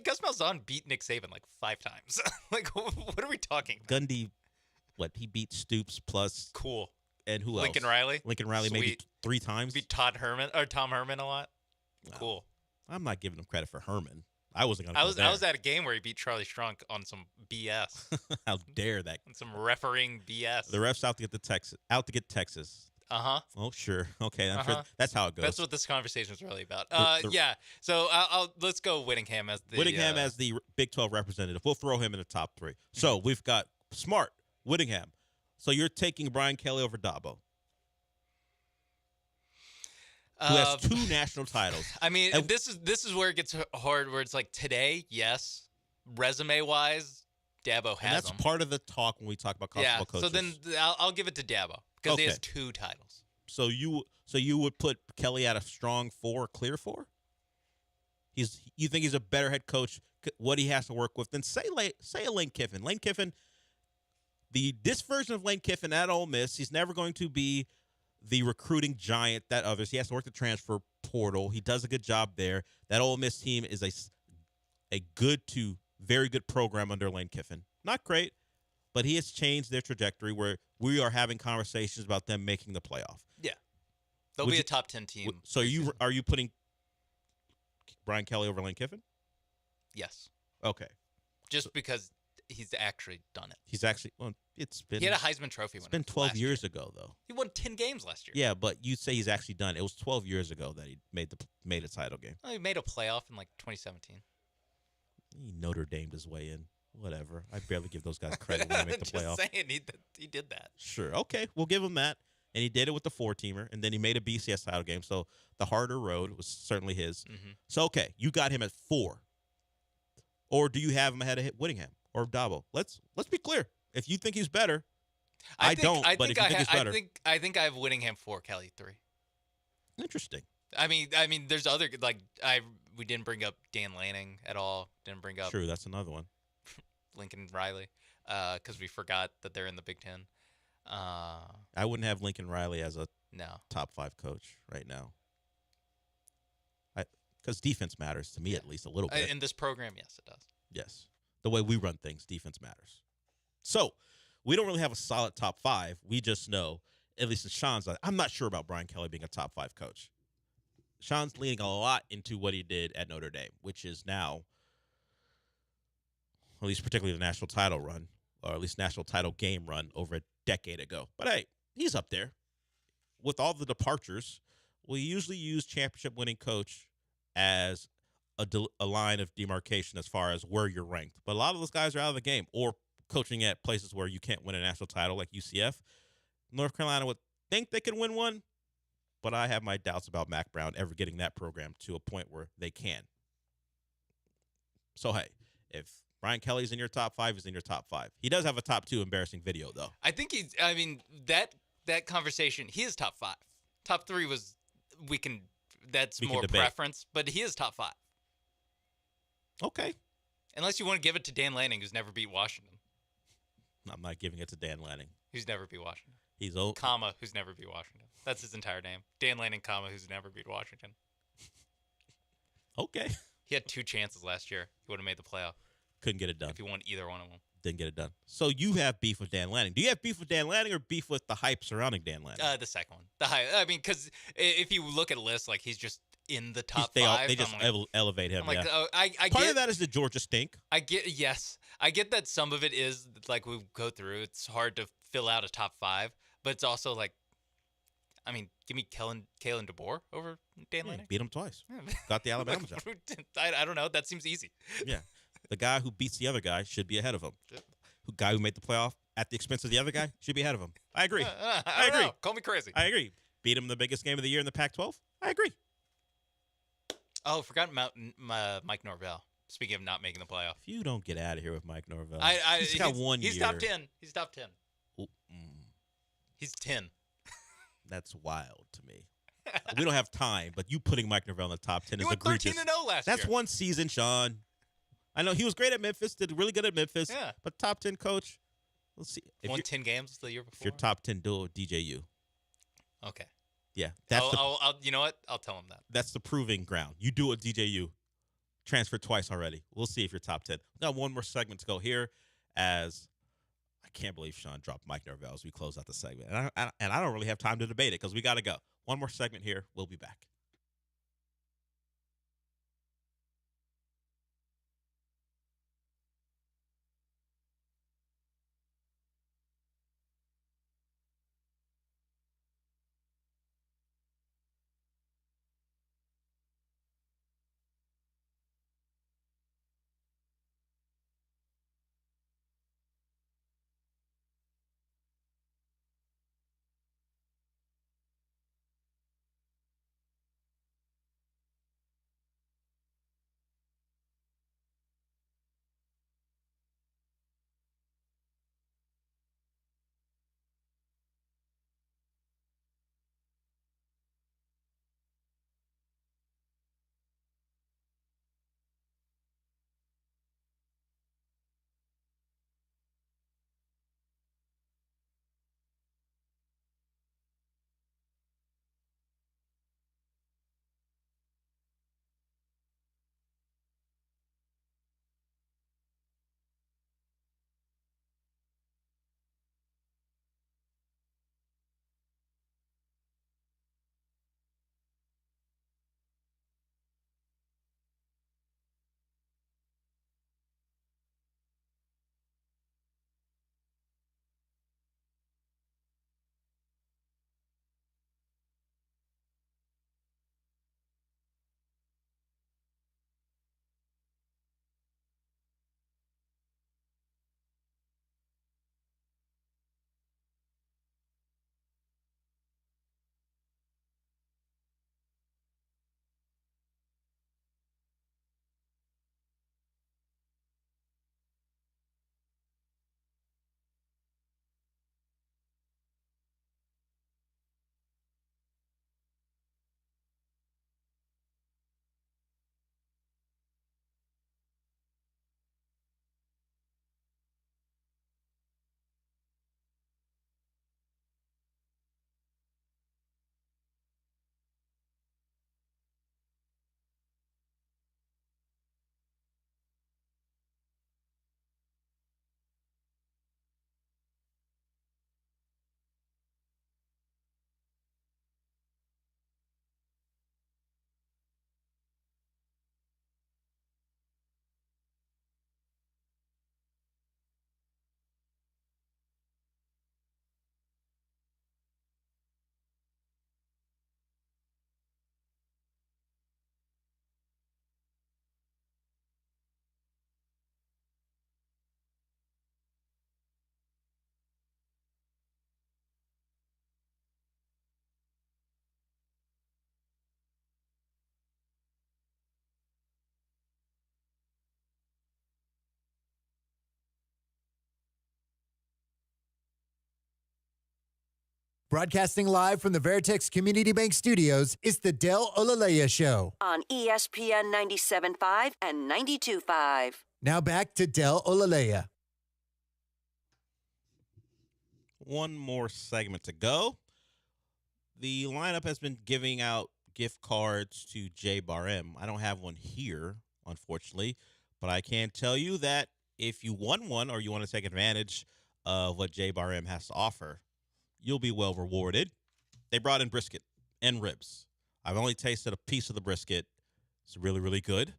Gus Malzahn beat Nick Saban like 5 times. Like, what are we talking about? Gundy, he beat Stoops plus cool. And who else? Lincoln Riley. Sweet. Maybe 3 times. Beat Tom Herman a lot. Wow. Cool. I'm not giving him credit for Herman. I wasn't gonna. I was at a game where he beat Charlie Strunk on some BS. How dare that? On some refereeing BS. The refs out to get Texas. Uh-huh. Oh, sure. Okay, I'm sure that's how it goes. That's what this conversation is really about. Yeah. So let's go Whittingham as the Big 12 representative. We'll throw him in the top 3. So we've got Smart, Whittingham. So you're taking Brian Kelly over Dabo, who has 2 national titles. I mean, this is where it gets hard. Where it's like today, yes, resume wise, Dabo has. And that's them. part of the talk when we talk about college football coaches. So then I'll give it to Dabo because he has 2 titles. So you would put Kelly at a strong 4, clear 4? You think he's a better head coach? What he has to work with than say a Lane Kiffin. Lane Kiffin, this version of Lane Kiffin at Ole Miss, he's never going to be the recruiting giant that others. He has to work the transfer portal. He does a good job there. That Ole Miss team is a good to very good program under Lane Kiffin. Not great, but he has changed their trajectory where we are having conversations about them making the playoff. Yeah. They'll be a top 10 team. So are you putting Brian Kelly over Lane Kiffin? Yes. Okay. Just because he's actually done it. He's actually it's been He had a Heisman Trophy winner. It's been 12 years ago though. He won 10 games last year. Yeah, but you say he's actually done it. It was 12 years ago that he made a title game. Well, he made a playoff in like 2017. He Notre Damed his way in. Whatever. I barely give those guys credit when they make the playoff. Just saying, he did that. Sure. Okay, we'll give him that. And he did it with the 4-teamer, and then he made a BCS title game. So the harder road was certainly his. Mm-hmm. So, okay, you got him at 4. Or do you have him ahead of Whittingham or Dabo? Let's be clear. If you think he's better, I don't. But if you think he's better, I think I have Whittingham 4, Kelly 3. Interesting. I mean, there's other we didn't bring up Dan Lanning at all. Didn't bring up. True, that's another one. Lincoln Riley, because we forgot that they're in the Big Ten. I wouldn't have Lincoln Riley as a top 5 coach right now. Because defense matters to me at least a little bit. In this program, yes, it does. Yes. The way we run things, defense matters. So we don't really have a solid top 5. We just know, at least in Sean's eye, I'm not sure about Brian Kelly being a top 5 coach. Sean's leaning a lot into what he did at Notre Dame, which is now, at least particularly the national title run, or at least national title game run over a decade ago. But hey, he's up there. With all the departures, we usually use championship winning coach as a line of demarcation as far as where you're ranked. But a lot of those guys are out of the game or coaching at places where you can't win a national title like UCF. North Carolina would think they could win one, but I have my doubts about Mac Brown ever getting that program to a point where they can. So, hey, if Brian Kelly's in your top 5, he's in your top 5. He does have a top 2 embarrassing video, though. I think that conversation, he is top 5. Top 3 was, that's more preference, but he is top 5. Okay. Unless you want to give it to Dan Lanning, who's never beat Washington. I'm not giving it to Dan Lanning. Who's never beat Washington. He's old. Comma, who's never beat Washington. That's his entire name. Dan Lanning, comma, who's never beat Washington. Okay. He had 2 chances last year. He would have made the playoff. Couldn't get it done. If he won either one of them. Didn't get it done. So you have beef with Dan Lanning. Do you have beef with Dan Lanning or beef with the hype surrounding Dan Lanning? The second one. The hype. I mean, because if you look at a list, like he's just in the top 5. They just elevate him. I'm like, yeah. I Part get, of that is the Georgia stink. I get that some of it is like we go through. It's hard to fill out a top 5, but it's also like, I mean, give me Kalen DeBoer over Dan Lanning. Beat him twice. Got the Alabama job. I don't know. That seems easy. Yeah. The guy who beats the other guy should be ahead of him. The guy who made the playoff at the expense of the other guy should be ahead of him. I agree. I agree. Call me crazy. I agree. Beat him in the biggest game of the year in the Pac-12. I agree. Oh, forgot about Mike Norvell. Speaking of not making the playoff. If you don't get out of here with Mike Norvell. He's got 1 year. He's top 10. He's top 10. Ooh, He's 10. That's wild to me. We don't have time, but you putting Mike Norvell in the top 10 is egregious. He went 13-0 last year. That's one season, Sean. I know he was great at Memphis, did really good at Memphis. Yeah. But top 10 coach, let's see. Won 10 games the year before. If you're top 10, do DJU. Okay. Yeah. I'll you know what? I'll tell him that. That's the proving ground. You do it DJU. Transferred twice already. We'll see if you're top 10. We got one more segment to go here as I can't believe Sean dropped Mike Norvell as we close out the segment. And I don't really have time to debate it because we got to go. One more segment here. We'll be back. Broadcasting live from the Veritex Community Bank Studios, it's the Del Olaleye Show. On ESPN 97.5 and 92.5. Now back to Del Olaleye. One more segment to go. The lineup has been giving out gift cards to Jay Barham. I don't have one here, unfortunately, but I can tell you that if you won one or you want to take advantage of what Jay Barham has to offer, you'll be well rewarded. They brought in brisket and ribs. I've only tasted a piece of the brisket. It's really, really good.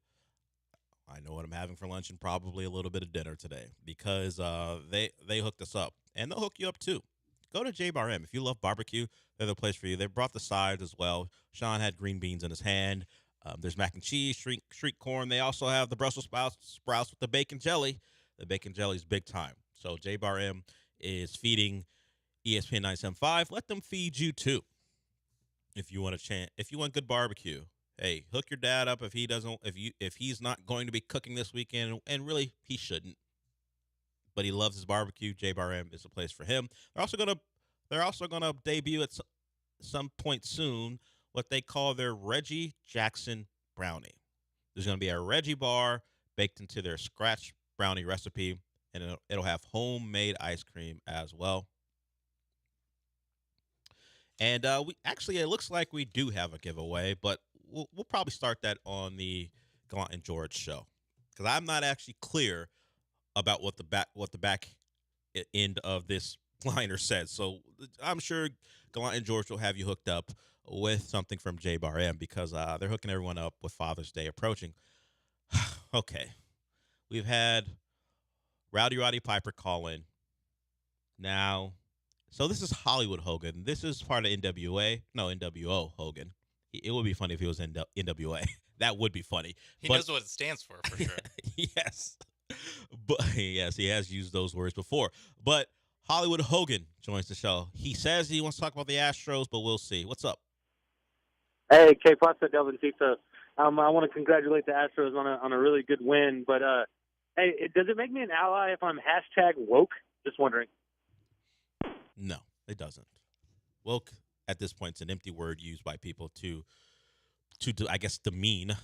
I know what I'm having for lunch and probably a little bit of dinner today because they hooked us up, and they'll hook you up too. Go to Jay Barham. If you love barbecue, they're the place for you. They brought the sides as well. Sean had green beans in his hand. There's mac and cheese, street corn. They also have the Brussels sprouts with the bacon jelly. The bacon jelly is big time. So Jay Barham is feeding ESPN 97.5. Let them feed you too. If you want good barbecue, hey, hook your dad up if he's not going to be cooking this weekend, and really he shouldn't. But he loves his barbecue. Jay Barham is a place for him. They're also gonna debut at some point soon what they call their Reggie Jackson brownie. There's gonna be a Reggie bar baked into their scratch brownie recipe, and it'll have homemade ice cream as well. And it looks like we do have a giveaway, but we'll probably start that on the Gallant George show because I'm not actually clear about what the back end of this liner says. So I'm sure Gallant George will have you hooked up with something from Jay Barham because they're hooking everyone up with Father's Day approaching. Okay, we've had Roddy Piper call in now. So this is Hollywood Hogan. This is part of NWO Hogan. It would be funny if he was in NWA. That would be funny. He knows what it stands for sure. Yes. But yes, he has used those words before. But Hollywood Hogan joins the show. He says he wants to talk about the Astros, but we'll see. What's up? Hey, K Pasta Delvin Tito. I want to congratulate the Astros on a really good win. But hey, does it make me an ally if I'm #woke? Just wondering. No, it doesn't. Woke at this point is an empty word used by people to I guess demean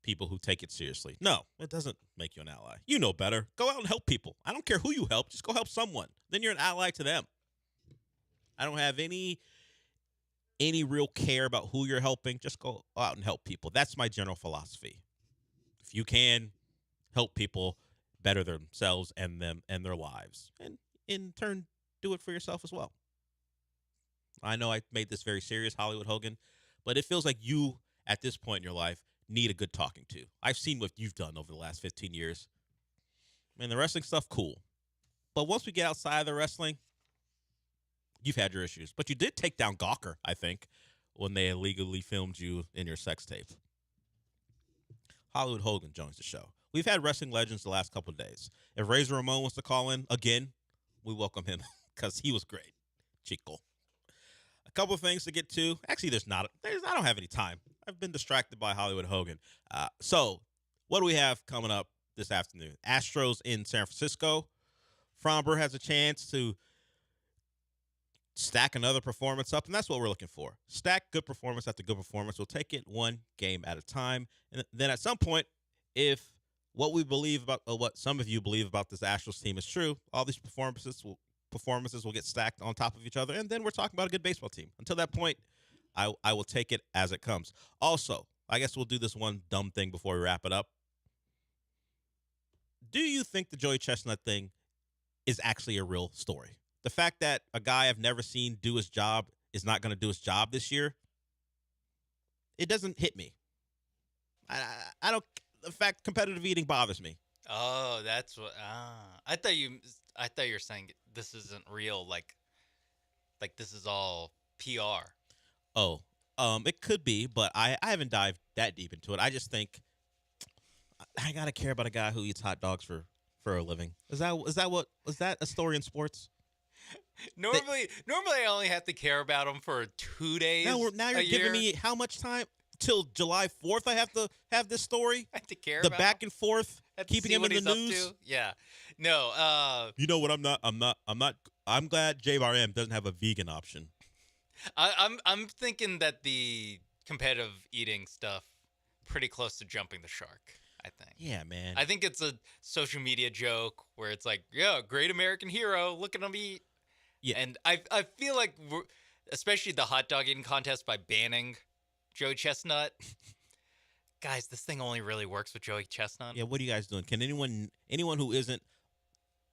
people who take it seriously. No, it doesn't make you an ally. You know better. Go out and help people. I don't care who you help. Just go help someone. Then you're an ally to them. I don't have any real care about who you're helping. Just go out and help people. That's my general philosophy. If you can help people better themselves and their lives, and in turn do it for yourself as well. I know I made this very serious, Hollywood Hogan, but it feels like you at this point in your life need a good talking to. I've seen what you've done over the last 15 years. I mean, the wrestling stuff, cool. But once we get outside of the wrestling, you've had your issues. But you did take down Gawker, I think, when they illegally filmed you in your sex tape. Hollywood Hogan joins the show. We've had wrestling legends the last couple of days. If Razor Ramon wants to call in again, we welcome him because he was great. Chico. A couple of things to get to. Actually, I don't have any time. I've been distracted by Hollywood Hogan. So what do we have coming up this afternoon? Astros in San Francisco. Fromber has a chance to stack another performance up, and that's what we're looking for. Stack good performance after good performance. We'll take it one game at a time. And then at some point, if what we believe about, or what some of you believe about this Astros team is true, all these performances will get stacked on top of each other, and then we're talking about a good baseball team. Until that point, I will take it as it comes. Also, I guess we'll do this one dumb thing before we wrap it up. Do you think the Joey Chestnut thing is actually a real story? The fact that a guy I've never seen do his job is not going to do his job this year, it doesn't hit me. I don't. The fact competitive eating bothers me. Oh, that's what. I thought you were saying this isn't real. Like this is all PR. Oh, it could be, but I haven't dived that deep into it. I just think I gotta care about a guy who eats hot dogs for a living. Is that a story in sports? Normally I only have to care about him for 2 days. Now you're giving me how much time? Till July 4th, I have to have this story. I have to care the about back him. and forth, keeping him in the news. Yeah, no. You know what? I'm glad Jay Barham doesn't have a vegan option. I'm thinking that the competitive eating stuff pretty close to jumping the shark. I think. Yeah, man. I think it's a social media joke where it's like, yeah, great American hero, look at him eat. Yeah. And I feel like, especially the hot dog eating contest by banning Joey Chestnut. Guys, this thing only really works with Joey Chestnut. Yeah, what are you guys doing? Can anyone who isn't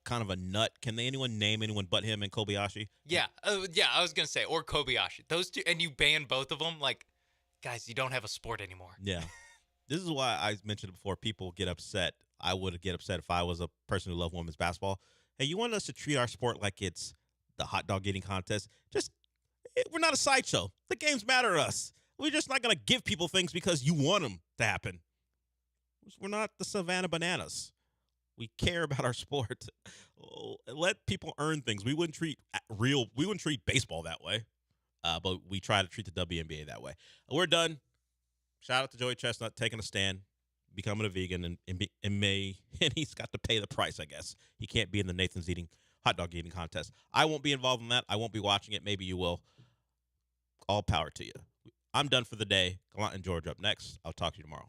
kind of a nut, can anyone name anyone but him and Kobayashi? Yeah, I was gonna say, or Kobayashi. Those two, and you ban both of them. Like, guys, you don't have a sport anymore. Yeah. This is why I mentioned it before. People get upset. I would get upset if I was a person who loved women's basketball. Hey, you want us to treat our sport like it's the hot dog eating contest? We're not a sideshow. The games matter to us. We're just not going to give people things because you want them to happen. We're not the Savannah Bananas. We care about our sport. Let people earn things. We wouldn't treat baseball that way, but we try to treat the WNBA that way. We're done. Shout out to Joey Chestnut taking a stand, becoming a vegan, and he's got to pay the price, I guess. He can't be in the Nathan's hot dog eating contest. I won't be involved in that. I won't be watching it. Maybe you will. All power to you. I'm done for the day. Gallant George up next. I'll talk to you tomorrow.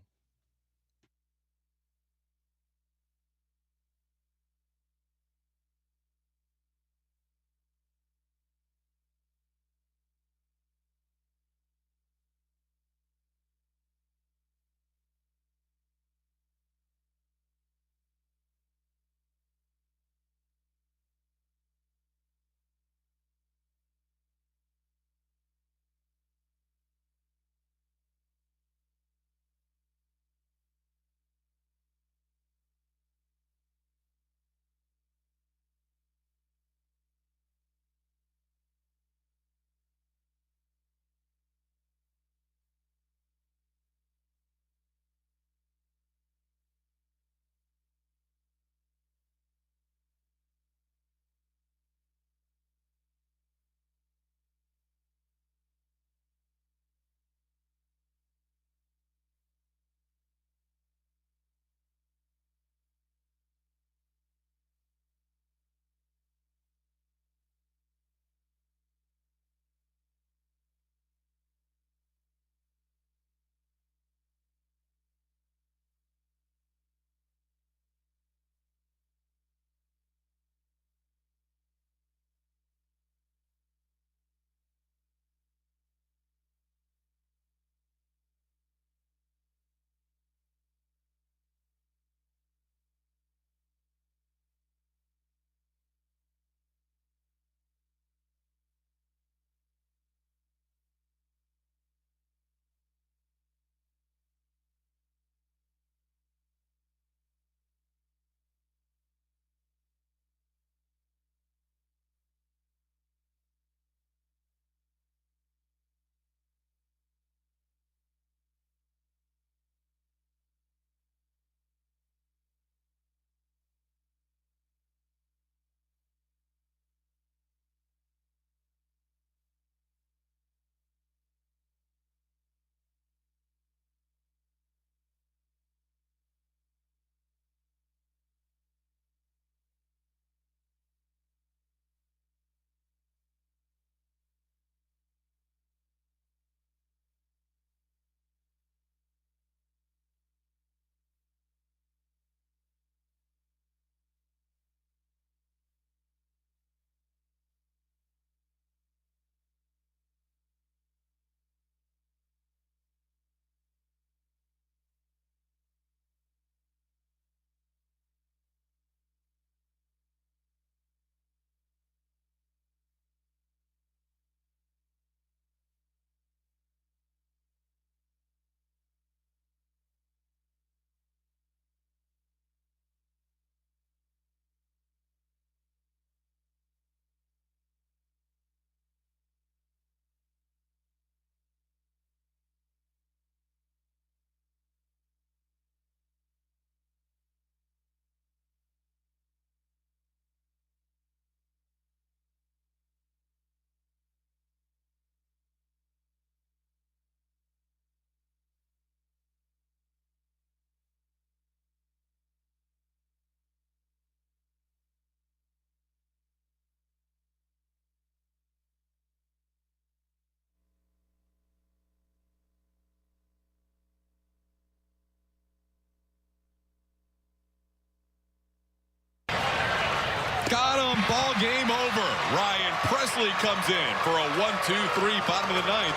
Presley comes in for a 1-2-3 bottom of the ninth,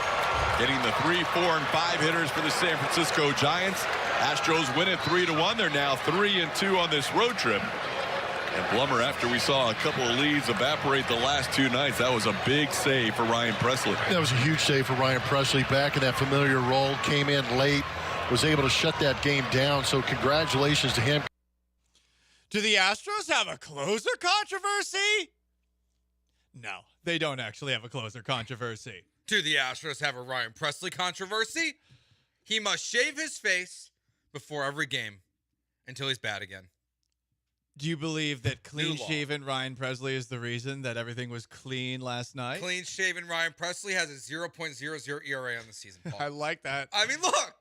getting the 3, 4, and 5 hitters for the San Francisco Giants. Astros win it 3-1. They're now 3-2 on this road trip. And Blummer, after we saw a couple of leads evaporate the last 2 nights, that was a big save for Ryan Presley. That was a huge save for Ryan Presley. Back in that familiar role, came in late, was able to shut that game down. So congratulations to him. Do the Astros have a closer controversy? No, they don't actually have a closer controversy. Do the Astros have a Ryan Presley controversy? He must shave his face before every game until he's bad again. Do you believe that clean-shaven Ryan Presley is the reason that everything was clean last night? Clean-shaven Ryan Presley has a 0.00 ERA on the season, Paul. I like that. I mean, look,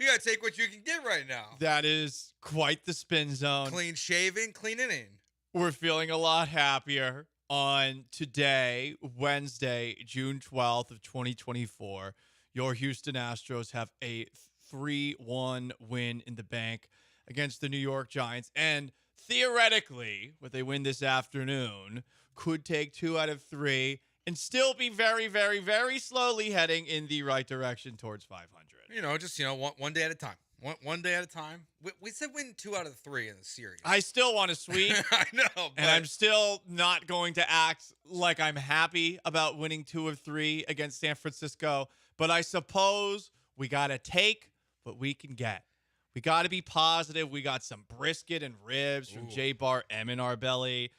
you got to take what you can get right now. That is quite the spin zone. Clean-shaven, clean inning. We're feeling a lot happier on today, Wednesday, June 12th of 2024. Your Houston Astros have a 3-1 win in the bank against the New York Giants. And theoretically, what they win this afternoon could take 2 out of 3 and still be very, very, very slowly heading in the right direction towards 500. Just one day at a time. One day at a time. We said win 2 out of 3 in the series. I still want to sweep. I know. And I'm still not going to act like I'm happy about winning 2 of 3 against San Francisco. But I suppose we got to take what we can get. We got to be positive. We got some brisket and ribs from J Bar M in our belly.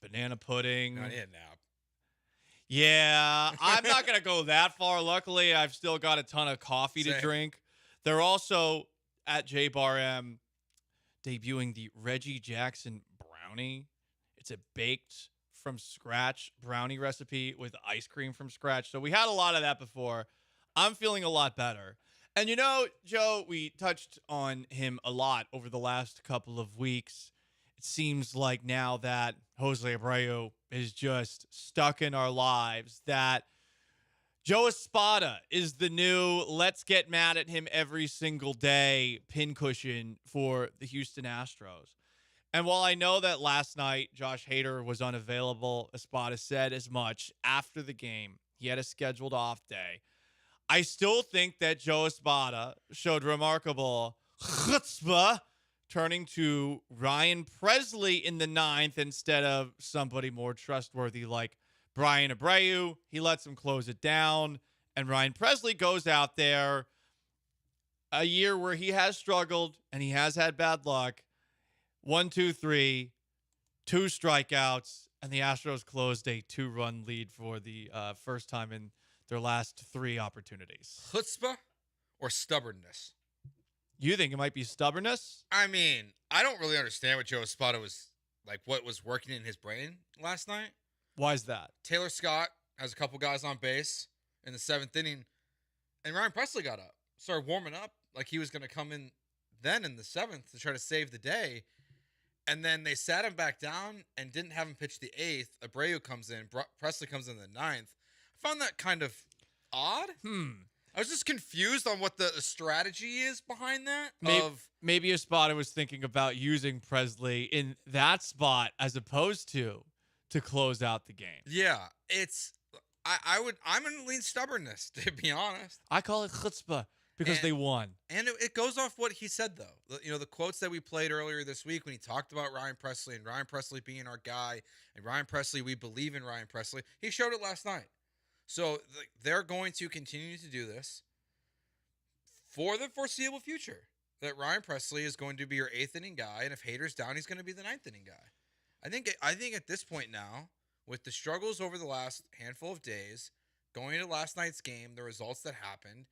Banana pudding. I need a nap. Yeah, I'm not going to go that far. Luckily, I've still got a ton of coffee to drink. They're also at J Bar M debuting the Reggie Jackson brownie. It's a baked from scratch brownie recipe with ice cream from scratch. So we had a lot of that before. I'm feeling a lot better. And Joe, we touched on him a lot over the last couple of weeks. It seems like now that Jose Abreu is just stuck in our lives, that Joe Espada is the new let's get mad at him every single day pincushion for the Houston Astros. And while I know that last night Josh Hader was unavailable, Espada said as much after the game. He had a scheduled off day. I still think that Joe Espada showed remarkable chutzpah, turning to Ryan Presley in the 9th instead of somebody more trustworthy like Brian Abreu. He lets him close it down, and Ryan Presley goes out there a year where he has struggled and he has had bad luck. 1, 2, 3, 2 strikeouts, and the Astros closed a 2-run lead for the first time in their last 3 opportunities. Chutzpah or stubbornness? You think it might be stubbornness? I mean, I don't really understand what Joe Espada was like, what was working in his brain last night. Why is that? Taylor Scott has a couple guys on base in the 7th inning, and Ryan Presley got up, started warming up like he was going to come in then in the 7th to try to save the day. And then they sat him back down and didn't have him pitch the 8th. Abreu comes in. Presley comes in the 9th. I found that kind of odd. I was just confused on what the strategy is behind that. Maybe Espada was thinking about using Presley in that spot as opposed to close out the game. Yeah, I'm going to lean stubbornness, to be honest. I call it chutzpah because they won. And it goes off what he said, though. The quotes that we played earlier this week when he talked about Ryan Presley and Ryan Presley being our guy, and Ryan Presley, we believe in Ryan Presley. He showed it last night. So they're going to continue to do this for the foreseeable future. That Ryan Presley is going to be your 8th inning guy, and if Hader's down, he's going to be the 9th inning guy. I think at this point now, with the struggles over the last handful of days, going into last night's game, the results that happened,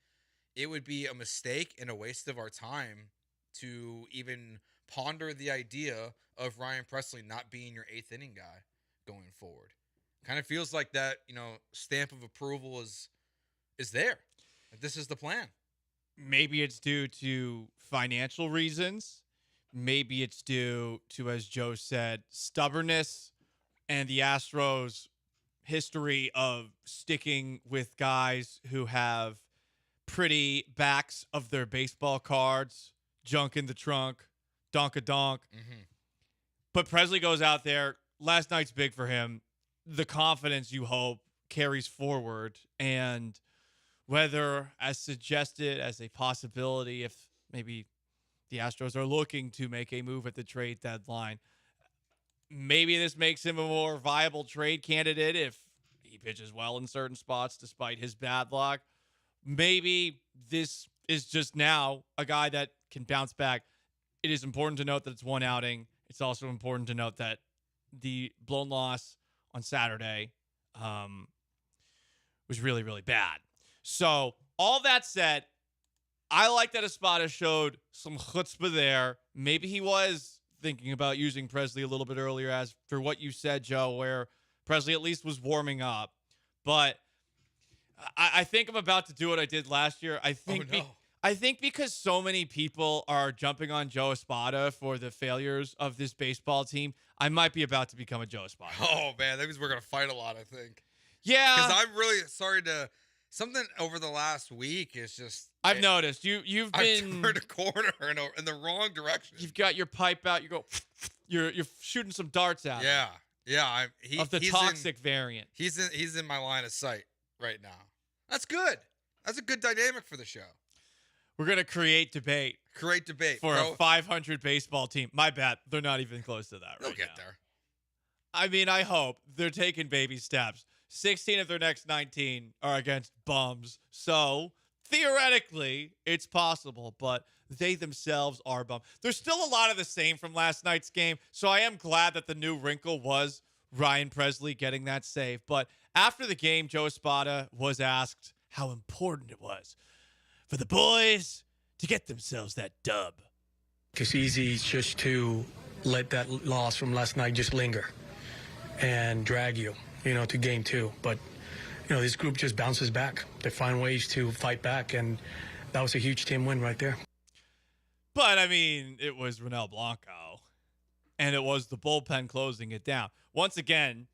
it would be a mistake and a waste of our time to even ponder the idea of Ryan Presley not being your 8th inning guy going forward. Kind of feels like that, stamp of approval is there. Like this is the plan. Maybe it's due to financial reasons. Maybe it's due to, as Joe said, stubbornness and the Astros' history of sticking with guys who have pretty backs of their baseball cards, junk in the trunk, donk-a-donk. Mm-hmm. But Presley goes out there. Last night's big for him. the confidence you hope carries forward, and whether, as suggested as a possibility, if maybe the Astros are looking to make a move at the trade deadline, maybe this makes him a more viable trade candidate if he pitches well in certain spots despite his bad luck. Maybe this is just now a guy that can bounce back. It is important to note that it's one outing. It's also important to note that the blown loss on Saturday was really, really bad. So all that said, I like that Espada showed some chutzpah there. Maybe he was thinking about using Presley a little bit earlier, as for what you said, Joe, where Presley at least was warming up. But I think I'm about to do what I did last year. I think because so many people are jumping on Joe Espada for the failures of this baseball team, I might be about to become a Joe Espada. Oh, man, that means we're going to fight a lot, I think. Yeah. Because I'm really sorry to... Something over the last week is just... I've noticed. You've been... I've turned a corner in the wrong direction. You've got your pipe out. You go... You're shooting some darts out. Yeah. Yeah. Of the toxic variant. He's in my line of sight right now. That's good. That's a good dynamic for the show. We're going to create debate. For bro. a 500 baseball team. My bad. They're not even close to that They'll right get now. there. I mean, I hope. They're taking baby steps. 16 of their next 19 are against bums. So, theoretically, it's possible, but they themselves are bums. There's still a lot of the same from last night's game, so I am glad that the new wrinkle was Ryan Presley getting that save. But after the game, Joe Espada was asked how important it was for the boys to get themselves that dub. It's easy just to let that loss from last night just linger and drag you, to game two. But, this group just bounces back. They find ways to fight back, and that was a huge team win right there. But, I mean, it was Ronel Blanco, and it was the bullpen closing it down. Once again,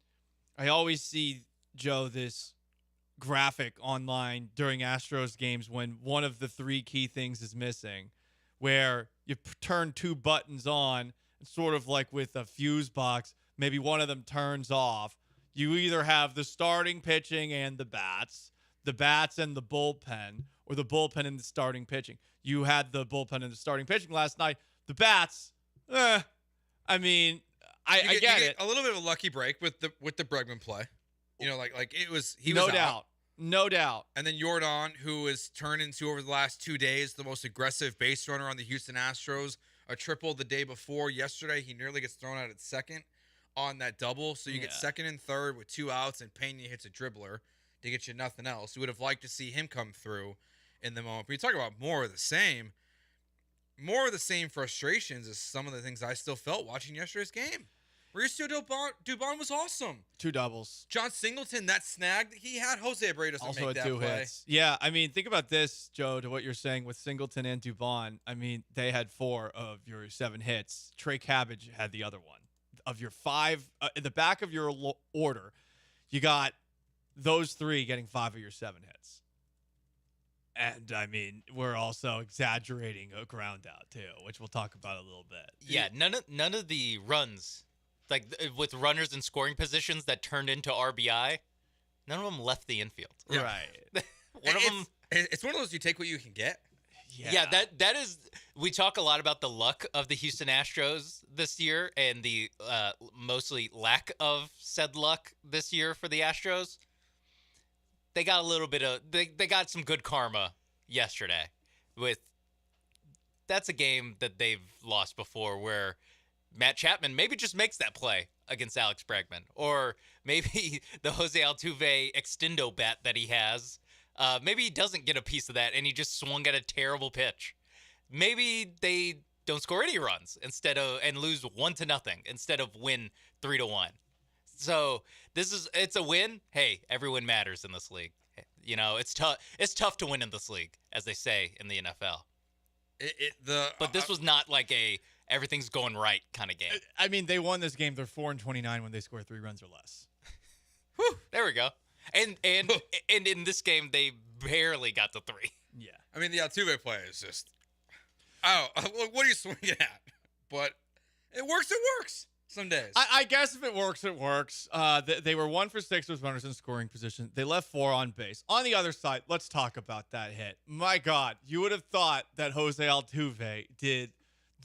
I always see, Joe, this graphic online during Astros games when one of the three key things is missing, where you turn two buttons on, sort of like with a fuse box, maybe one of them turns off. You either have the starting pitching and the bats and the bullpen, or the bullpen and the starting pitching. You had the bullpen and the starting pitching last night. The bats, I mean, I get it. A little bit of a lucky break with the Bregman play. Like it was. No doubt. And then Yordan, who has turned into, over the last 2 days, the most aggressive base runner on the Houston Astros. A triple the day before. Yesterday, he nearly gets thrown out at second on that double. So you get second and third with 2 outs, and Pena hits a dribbler to get you nothing else. You would have liked to see him come through in the moment. But you talk about more of the same. More of the same frustrations is some of the things I still felt watching yesterday's game. Mauricio Dubon was awesome. 2 doubles. John Singleton, that snag that he had, Jose Abreu doesn't Also make had that 2 play. hits. Yeah, I mean, think about this, Joe, to what you're saying with Singleton and Dubon. I mean, they had 4 of your 7 hits. Trey Cabbage had the other one. Of your 5, in the back of your order, you got those 3 getting 5 of your 7 hits. And, I mean, we're also exaggerating a ground out, too, which we'll talk about a little bit. Yeah, none of the runs, like with runners in scoring positions that turned into RBI, none of them left the infield. Yeah. Right. It's one of those you take what you can get. Yeah, that is. We talk a lot about the luck of the Houston Astros this year and the mostly lack of said luck this year for the Astros. They got a little bit of they got some good karma yesterday. That's a game that they've lost before, where Matt Chapman maybe just makes that play against Alex Bregman, or maybe the Jose Altuve extendo bat that he has. Maybe he doesn't get a piece of that and he just swung at a terrible pitch. Maybe they don't score any runs and lose 1-0 instead of win 3-1. So it's a win. Hey, every win matters in this league. It's tough. It's tough to win in this league, as they say in the NFL. But this was not like a everything's going right kind of game. I mean, they won this game. They're 4-29 when they score 3 runs or less. Whew, there we go. And in this game, they barely got to 3. Yeah. I mean, the Altuve play is just, what are you swinging at? But it works. Some days. I guess if it works, it works. They were 1 for 6 with runners in scoring position. They left 4 on base. On the other side, let's talk about that hit. My God, you would have thought that Jose Altuve did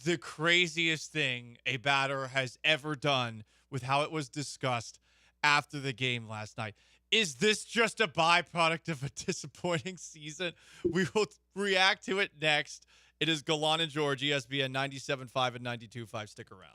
the craziest thing a batter has ever done with how it was discussed after the game last night. Is this just a byproduct of a disappointing season? We will react to it next. It is Gallant George, ESPN 97.5 and 92.5. Stick around.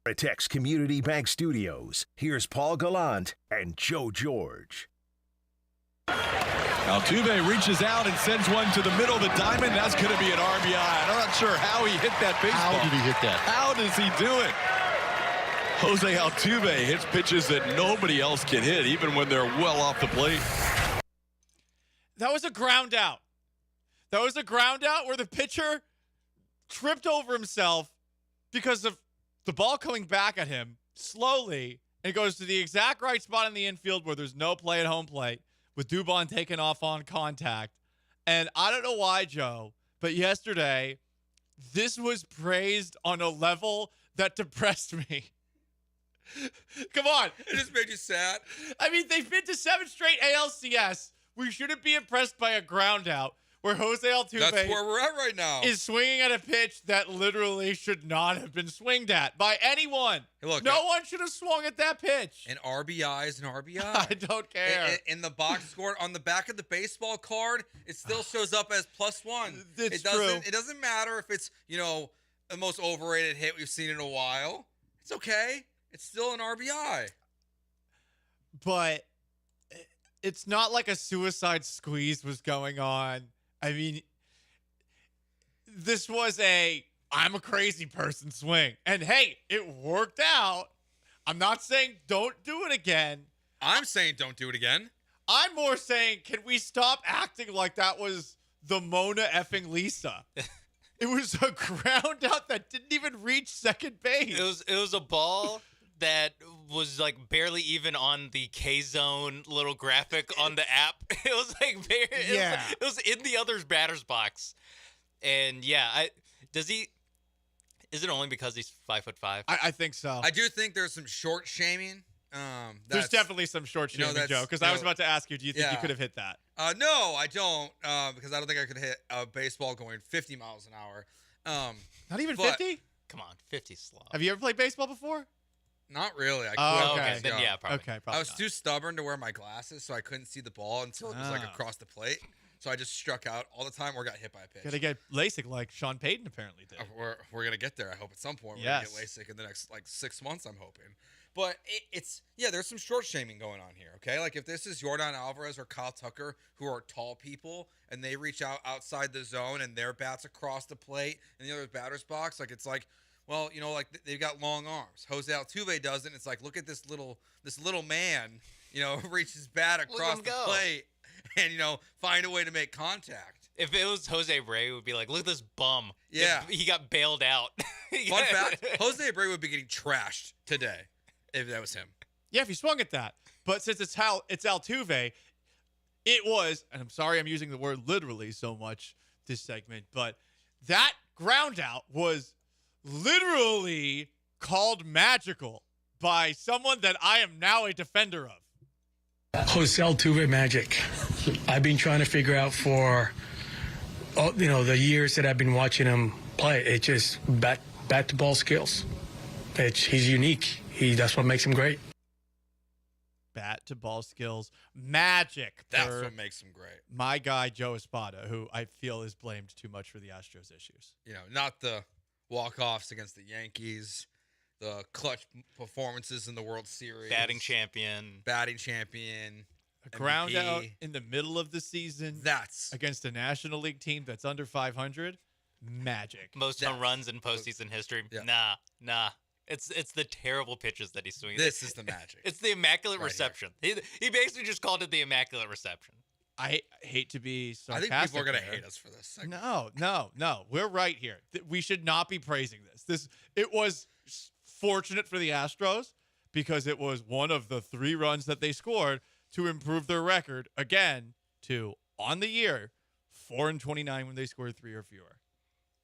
Veritex Community Bank Studios. Here's Paul Gallant and Joe George. Altuve reaches out and sends one to the middle of the diamond. That's going to be an RBI. I'm not sure how he hit that baseball. How did he hit that? How does he do it? Jose Altuve hits pitches that nobody else can hit, even when they're well off the plate. That was a ground out. That was a ground out where the pitcher tripped over himself because of the ball coming back at him slowly. It goes to the exact right spot in the infield where there's no play at home plate with Dubon taking off on contact. And I don't know why, Joe, but yesterday, this was praised on a level that depressed me. Come on. It just made you sad. I mean, they've been to 7 straight ALCS. We shouldn't be impressed by a ground out. where Jose Altuve That's where we're at right now. is swinging at a pitch that literally should not have been swinged at by anyone. Hey, look, no one should have swung at that pitch. An RBI is an RBI. I don't care. In the box score on the back of the baseball card, it still shows up as +1. It's true. true. It doesn't matter if it's, the most overrated hit we've seen in a while. It's okay. It's still an RBI. But it's not like a suicide squeeze was going on. I mean, this was I'm a crazy person swing. And hey, it worked out. I'm not saying don't do it again. I'm saying don't do it again. I'm more saying, can we stop acting like that was the Mona effing Lisa? It was a ground out that didn't even reach second base. It was a ball that was like barely even on the K-Zone little graphic on the app. It was like it was in the other's batter's box. And is it only because he's 5'5"? I think so. I do think there's some short shaming. There's definitely some short shaming, Joe, because I was about to ask you, do you think you could have hit that? No, I don't, because I don't think I could hit a baseball going 50 miles an hour. Not even 50? Come on, 50 slow. Have you ever played baseball before? Not really. I Oh, quit. okay. years Then ago. yeah, probably. Okay, probably I was not. too stubborn to wear my glasses, so I couldn't see the ball until it was like across the plate. So I just struck out all the time or got hit by a pitch. Gotta get LASIK like Sean Payton apparently did. We're gonna get there. I hope at some point we're Yes. gonna get LASIK in the next 6 months. I'm hoping. But there's some short shaming going on here. Okay, like if this is Yordan Alvarez or Kyle Tucker, who are tall people, and they reach out outside the zone and their bats across the plate and the other batter's box, like it's like, well, like they've got long arms. Jose Altuve doesn't. It's like, look at this little man, reach his bat across the plate and find a way to make contact. If it was Jose Abreu, it would be like, look at this bum. Yeah. He got bailed out. Fun fact, Jose Abreu would be getting trashed today if that was him. Yeah, if he swung at that. But since it's Altuve, it was, and I'm sorry I'm using the word literally so much this segment, but that ground out was literally called magical by someone that I am now a defender of. Jose Altuve magic. I've been trying to figure out for, the years that I've been watching him play. It's just bat to ball skills. He's unique. That's what makes him great. Bat to ball skills, magic. That's what makes him great. My guy Joe Espada, who I feel is blamed too much for the Astros issues. Not the walk-offs against the Yankees, the clutch performances in the World Series, batting champion, a ground MVP. out in the middle of the season. That's against a National League team that's under 500. Magic. Most home runs in postseason history. Yeah. Nah. It's the terrible pitches that he's swinging. This is the magic. It's the immaculate reception. He basically just called it the immaculate reception. I hate to be I sarcastic. think people are going to there. hate us for this. No. We're right here. We should not be praising this. It was fortunate for the Astros because it was one of the 3 runs that they scored to improve their record again to, on the year, 4-29 when they scored 3 or fewer,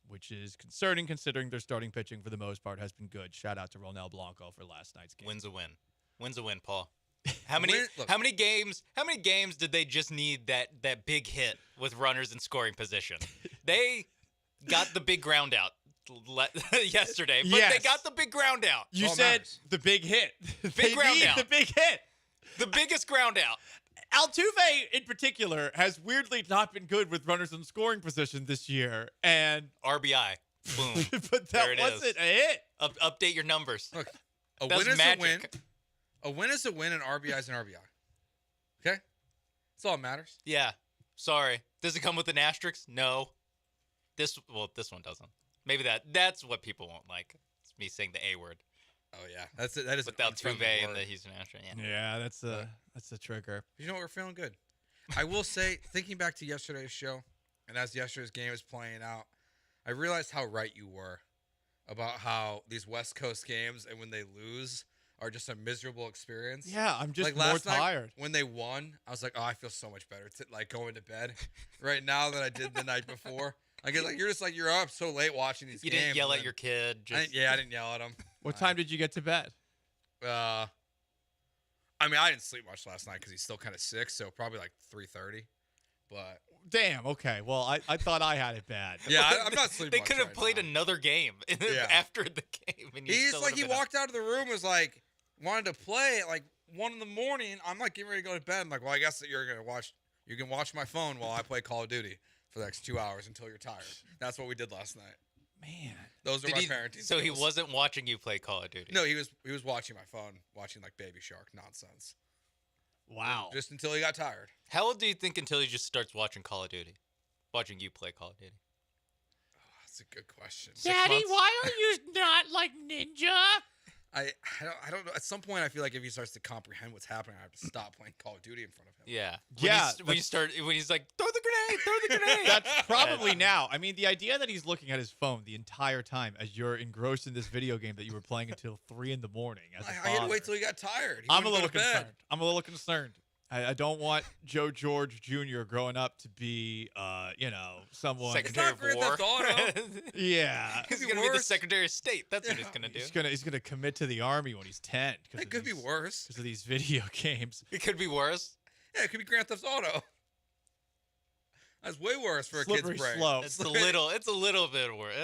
which is concerning considering their starting pitching for the most part has been good. Shout out to Ronel Blanco for last night's game. Wins a win, Paul. How many games did they just need that big hit with runners in scoring position? They got the big ground out yesterday, but they got the big ground out. You said the big hit. Big ground out. The big hit. The biggest ground out. Altuve, in particular, has weirdly not been good with runners in scoring position this year. And RBI. Boom. But that wasn't a hit. Update your numbers. Look, a That's win is magic. a win. A win is a win, and RBI is an RBI. Okay? That's all that matters. Yeah. Sorry. Does it come with an asterisk? No. This one doesn't. Maybe that's what people won't like. It's me saying the A word. Oh yeah, that is with Altuve and the Houston Astros. Yeah, that's a trigger. You know what? We're feeling good. I will say, thinking back to yesterday's show, and as yesterday's game was playing out, I realized how right you were about how these West Coast games and when they lose are just a miserable experience. Yeah, I'm just like more last night, tired. when they won, I was like, oh, I feel so much better going to bed right now than I did the night before. I get you're up so late watching these You games. didn't yell at your kid. I didn't yell at him. What time did you get to bed? I mean, I didn't sleep much last night because he's still kind of sick, so probably like 3:30. but Damn. Okay. Well, I thought I had it bad. yeah, I'm not sleeping. They could have played another game after the game. And He's like, he walked out of the room, was like, wanted to play at like 1 a.m. I'm like getting ready to go to bed. I'm like, well, I guess that you can watch my phone while I play Call of Duty for the next 2 hours until you're tired. That's what we did last night. Man, those are my parenting. So he skills. wasn't watching you play Call of Duty. No, he was watching my phone, watching like Baby Shark nonsense. Wow. Just until he got tired. How old do you think until he just starts watching Call of Duty? Watching you play Call of Duty? Oh, that's a good question. Daddy, why are you not like Ninja? I don't know. At some point, I feel like if he starts to comprehend what's happening, I have to stop playing Call of Duty in front of him. Yeah. When he's like, throw the grenade. That's probably now. I mean, the idea that he's looking at his phone the entire time as you're engrossed in this video game that you were playing until 3 a.m. as a I had to father. wait till he got tired. I'm a little concerned. I don't want Joe George Jr. growing up to be, someone. Secretary of War. Yeah. He's going to be the Secretary of State. That's what he's going to do. He's gonna commit to the army when he's 10. It could be worse. Because of these video games. It could be worse. Yeah, it could be Grand Theft Auto. That's way worse for a Slippery kid's brain. slope. It's a little bit worse.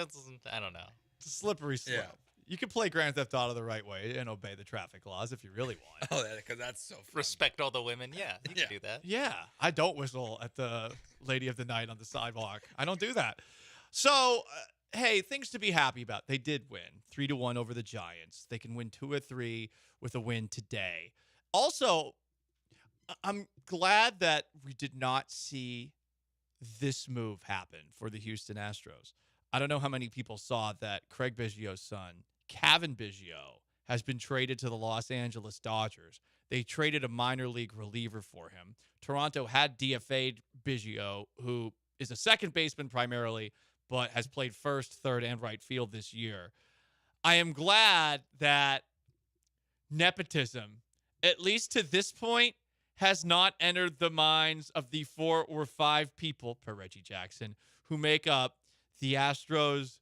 I don't know. It's a slippery slope. Yeah. You can play Grand Theft Auto the right way and obey the traffic laws if you really want. Oh, because that's so fun. Respect all the women. Yeah, you can do that. Yeah, I don't whistle at the lady of the night on the sidewalk. I don't do that. So, hey, things to be happy about. They did win 3-1 over the Giants. They can win 2 or 3 with a win today. Also, I'm glad that we did not see this move happen for the Houston Astros. I don't know how many people saw that Craig Biggio's son, Kevin Biggio, has been traded to the Los Angeles Dodgers. They traded a minor league reliever for him. Toronto had DFA'd Biggio, who is a second baseman primarily, but has played first, third, and right field this year. I am glad that nepotism, at least to this point, has not entered the minds of the 4 or 5 people, per Reggie Jackson, who make up the Astros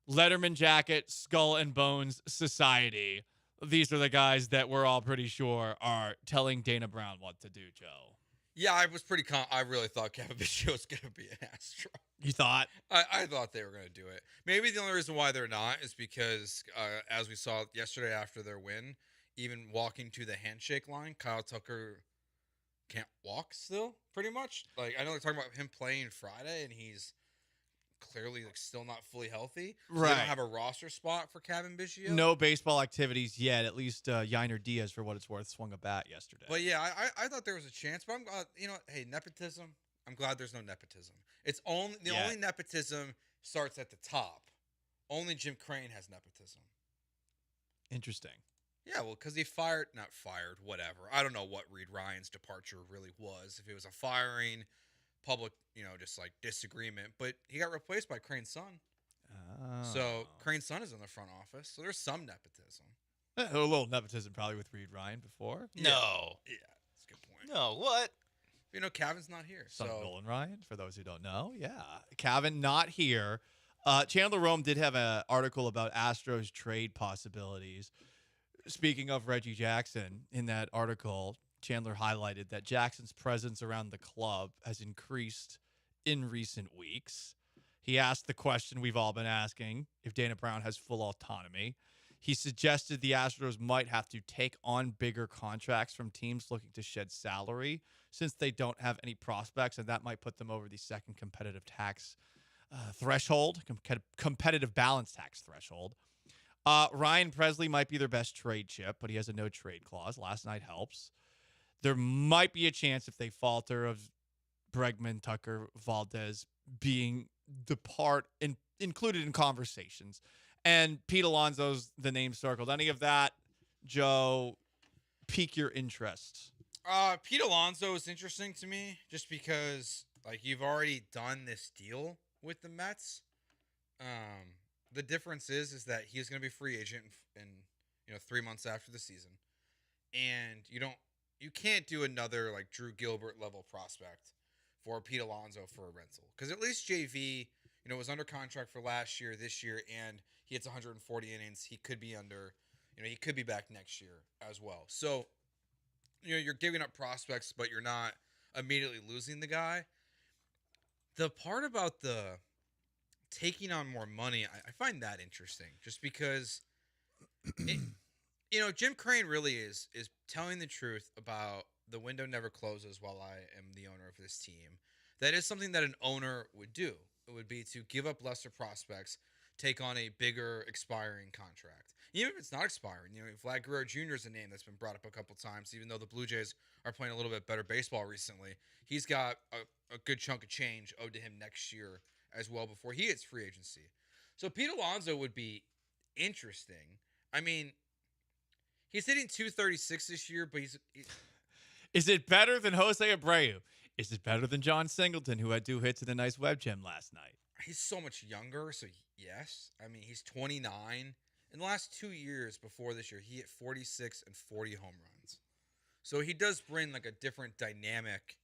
Letterman Jacket Skull and Bones Society. These are the guys that we're all pretty sure are telling Dana Brown what to do, Joe. Yeah, I was pretty I really thought Kevin Biggio was going to be an Astro. You thought? I thought they were going to do it. Maybe the only reason why they're not is because, as we saw yesterday after their win, even walking to the handshake line, Kyle Tucker can't walk still, pretty much. Like, I know they're talking about him playing Friday, and he's clearly still not fully healthy. So Right. They don't have a roster spot for Kevin Biggio. No baseball activities yet. At least Yiner Diaz, for what it's worth, swung a bat yesterday. But yeah, I thought there was a chance. But I'm glad, hey, nepotism. I'm glad there's no nepotism. It's only only nepotism starts at the top. Only Jim Crane has nepotism. Interesting. Yeah, well, because not fired, whatever. I don't know what Reed Ryan's departure really was. If it was a firing, public, just like disagreement. But he got replaced by Crane's son. Oh. So Crane's son is in the front office. So there's some nepotism. A little nepotism probably with Reed Ryan before. No. Yeah, that's a good point. No, what? Cavan's not here. Son so of Nolan Ryan, for those who don't know. Yeah. Cavan not here. Chandler Rome did have an article about Astros trade possibilities. Speaking of Reggie Jackson, in that article, Chandler highlighted that Jackson's presence around the club has increased in recent weeks. He asked the question we've all been asking, if Dana Brown has full autonomy. He suggested the Astros might have to take on bigger contracts from teams looking to shed salary since they don't have any prospects, and that might put them over the second competitive tax threshold, competitive balance tax threshold. Ryan Presley might be their best trade chip, but he has a no-trade clause. Last night helps. There might be a chance if they falter of Bregman, Tucker, Valdez being the part included in conversations. And Pete Alonso's the name circled. Any of that, Joe, pique your interest? Pete Alonso is interesting to me just because, you've already done this deal with the Mets. The difference is that he's going to be free agent in 3 months after the season. And you can't do another Drew Gilbert level prospect for Pete Alonso for a rental. Because at least JV, was under contract for last year, this year, and he hits 140 innings. He could be he could be back next year as well. So, you're giving up prospects, but you're not immediately losing the guy. The part about the taking on more money, I find that interesting, just because, Jim Crane really is telling the truth about the window never closes while I am the owner of this team. That is something that an owner would do. It would be to give up lesser prospects, take on a bigger expiring contract. Even if it's not expiring, Vlad Guerrero Jr. is a name that's been brought up a couple times, even though the Blue Jays are playing a little bit better baseball recently. He's got a good chunk of change owed to him next year as well before he hits free agency. So Pete Alonso would be interesting. I mean, he's hitting 236 this year, but Is it better than Jose Abreu? Is it better than John Singleton, who had 2 hits and a nice web gem last night? He's so much younger, so yes. I mean, he's 29. In the last 2 years before this year, he hit 46 and 40 home runs. So he does bring like a different dynamic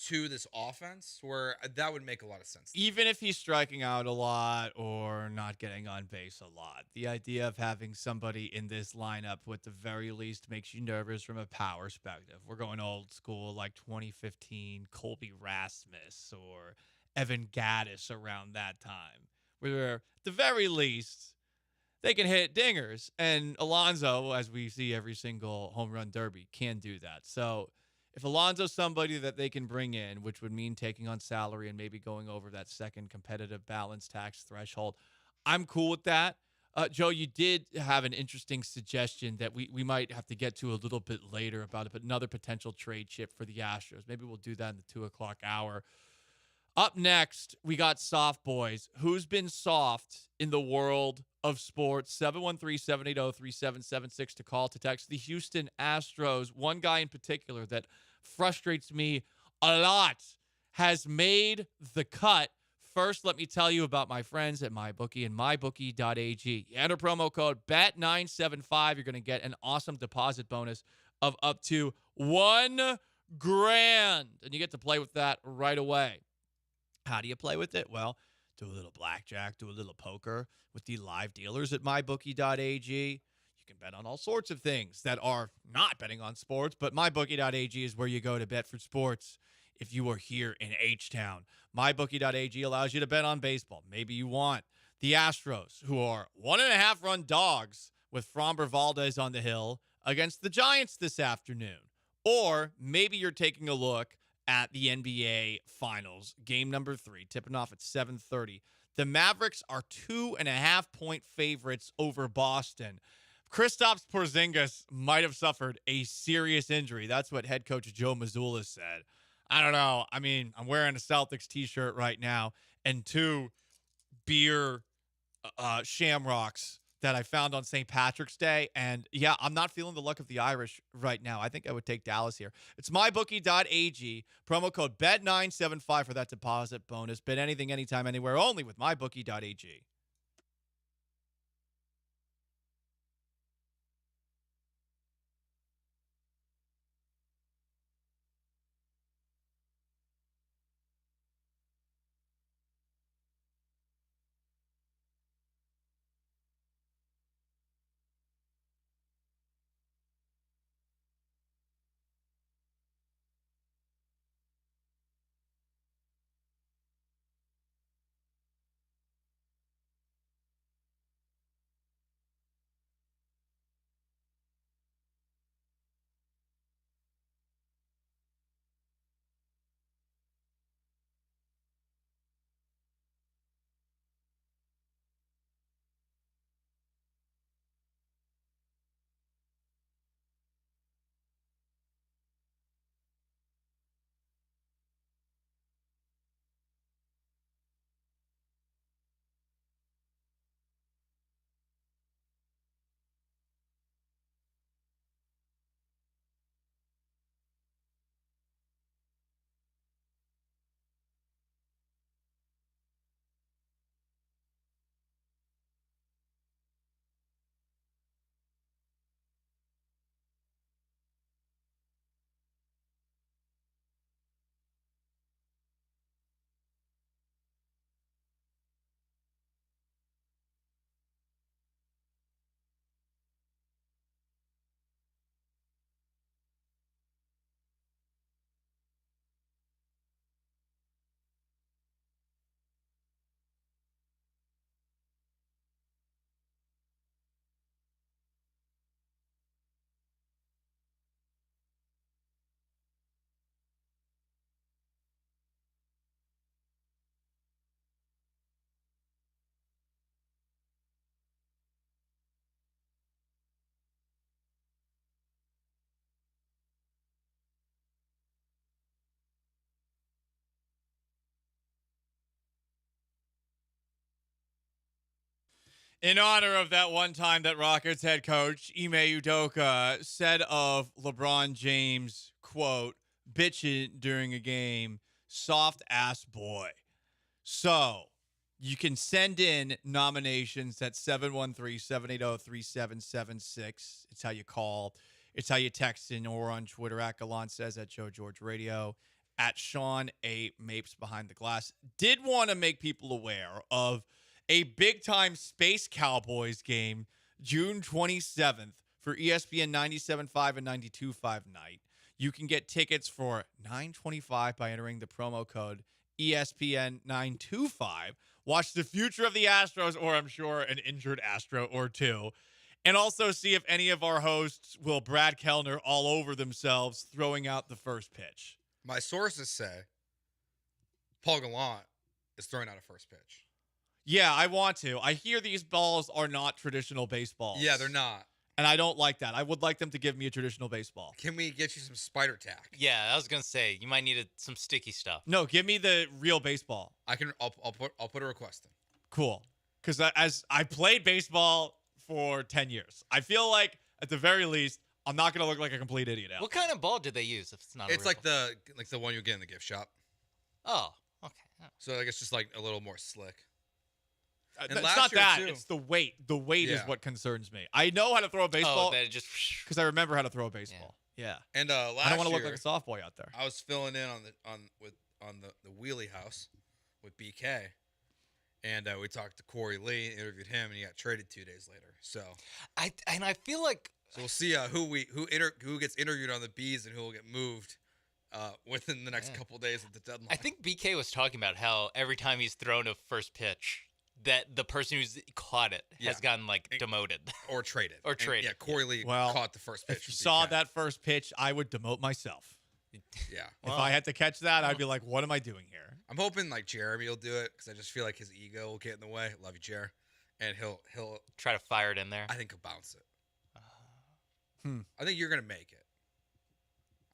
to this offense where that would make a lot of sense. Even if he's striking out a lot or not getting on base a lot, the idea of having somebody in this lineup at the very least makes you nervous from a power perspective. We're going old school like 2015 Colby Rasmus or Evan Gaddis around that time, where at the very least they can hit dingers. And Alonso, as we see every single home run derby, can do that. So if Alonso's somebody that they can bring in, which would mean taking on salary and maybe going over that second competitive balance tax threshold, I'm cool with that. Joe, you did have an interesting suggestion that we might have to get to a little bit later about it, but another potential trade chip for the Astros. Maybe we'll do that in the 2 o'clock hour. Up next, we got Soft Boys. Who's been soft in the world of sports? 713-780-3776 to call, to text. The Houston Astros, one guy in particular that frustrates me a lot, has made the cut. First, let me tell you about my friends at MyBookie and MyBookie.ag. Enter promo code BET975. You're going to get an awesome deposit bonus of up to $1,000. And you get to play with that right away. How do you play with it? Well, do a little blackjack, do a little poker with the live dealers at mybookie.ag. You can bet on all sorts of things that are not betting on sports, but mybookie.ag is where you go to bet for sports if you are here in H-Town. Mybookie.ag allows you to bet on baseball. Maybe you want the Astros, who are 1.5-run dogs with Framber Valdez on the hill, against the Giants this afternoon. Or maybe you're taking a look at the NBA Finals, game number 3, tipping off at 7:30. The Mavericks are 2.5-point favorites over Boston. Kristaps Porzingis might have suffered a serious injury. That's what head coach Joe Mazzulla said. I don't know. I mean, I'm wearing a Celtics t-shirt right now and 2 beer shamrocks that I found on St. Patrick's Day. And yeah, I'm not feeling the luck of the Irish right now. I think I would take Dallas here. It's mybookie.ag. Promo code BET975 for that deposit bonus. Bet anything, anytime, anywhere, only with mybookie.ag. In honor of that one time that Rockets head coach Ime Udoka said of LeBron James, quote, bitching during a game, soft ass boy. So you can send in nominations at 713-780-3776. It's how you call. It's how you text in or on Twitter at Gallant Says, at Joe George Radio, at Sean A. Mapes Behind the Glass. Did want to make people aware of a big-time Space Cowboys game, June 27th, for ESPN 97.5 and 92.5 night. You can get tickets for $9.25 by entering the promo code ESPN925. Watch the future of the Astros, or I'm sure an injured Astro or two. And also see if any of our hosts will Brad Kellner all over themselves throwing out the first pitch. My sources say Paul Gallant is throwing out a first pitch. Yeah, I want to. I hear these balls are not traditional baseballs. Yeah, they're not. And I don't like that. I would like them to give me a traditional baseball. Can we get you some spider tack? Yeah, I was gonna say you might need some sticky stuff. No, give me the real baseball. I'll put a request in. Cool. Because as I played baseball for 10 years, I feel like at the very least I'm not gonna look like a complete idiot out. What kind of ball did they use? If it's not, It's like the one you get in the gift shop. Oh, okay. So I guess just like a little more slick. And It's last not year, that. too- It's the weight. The weight is Yeah. what concerns me. I know how to throw a baseball that it just because I remember how to throw a baseball. Yeah. And I last don't want to look year, like a soft boy out there. I was filling in on the wheelie house with BK, and we talked to Corey Lee, interviewed him, and he got traded 2 days later. So I feel like we'll see who gets interviewed on the Bees and who will get moved within the next couple days of the deadline. I think BK was talking about how every time he's thrown a first pitch, that the person who's caught it has gotten demoted or traded. or traded. Yeah, Corey Lee Well, caught the first pitch. If you from saw BK. that first pitch, I would demote myself. Yeah. If I had to catch that, I'd be like, what am I doing here? I'm hoping like Jeremy will do it because I just feel like his ego will get in the way. Love you, Jer, and he'll try to fire it in there. I think he'll bounce it. Hmm. I think you're gonna make it.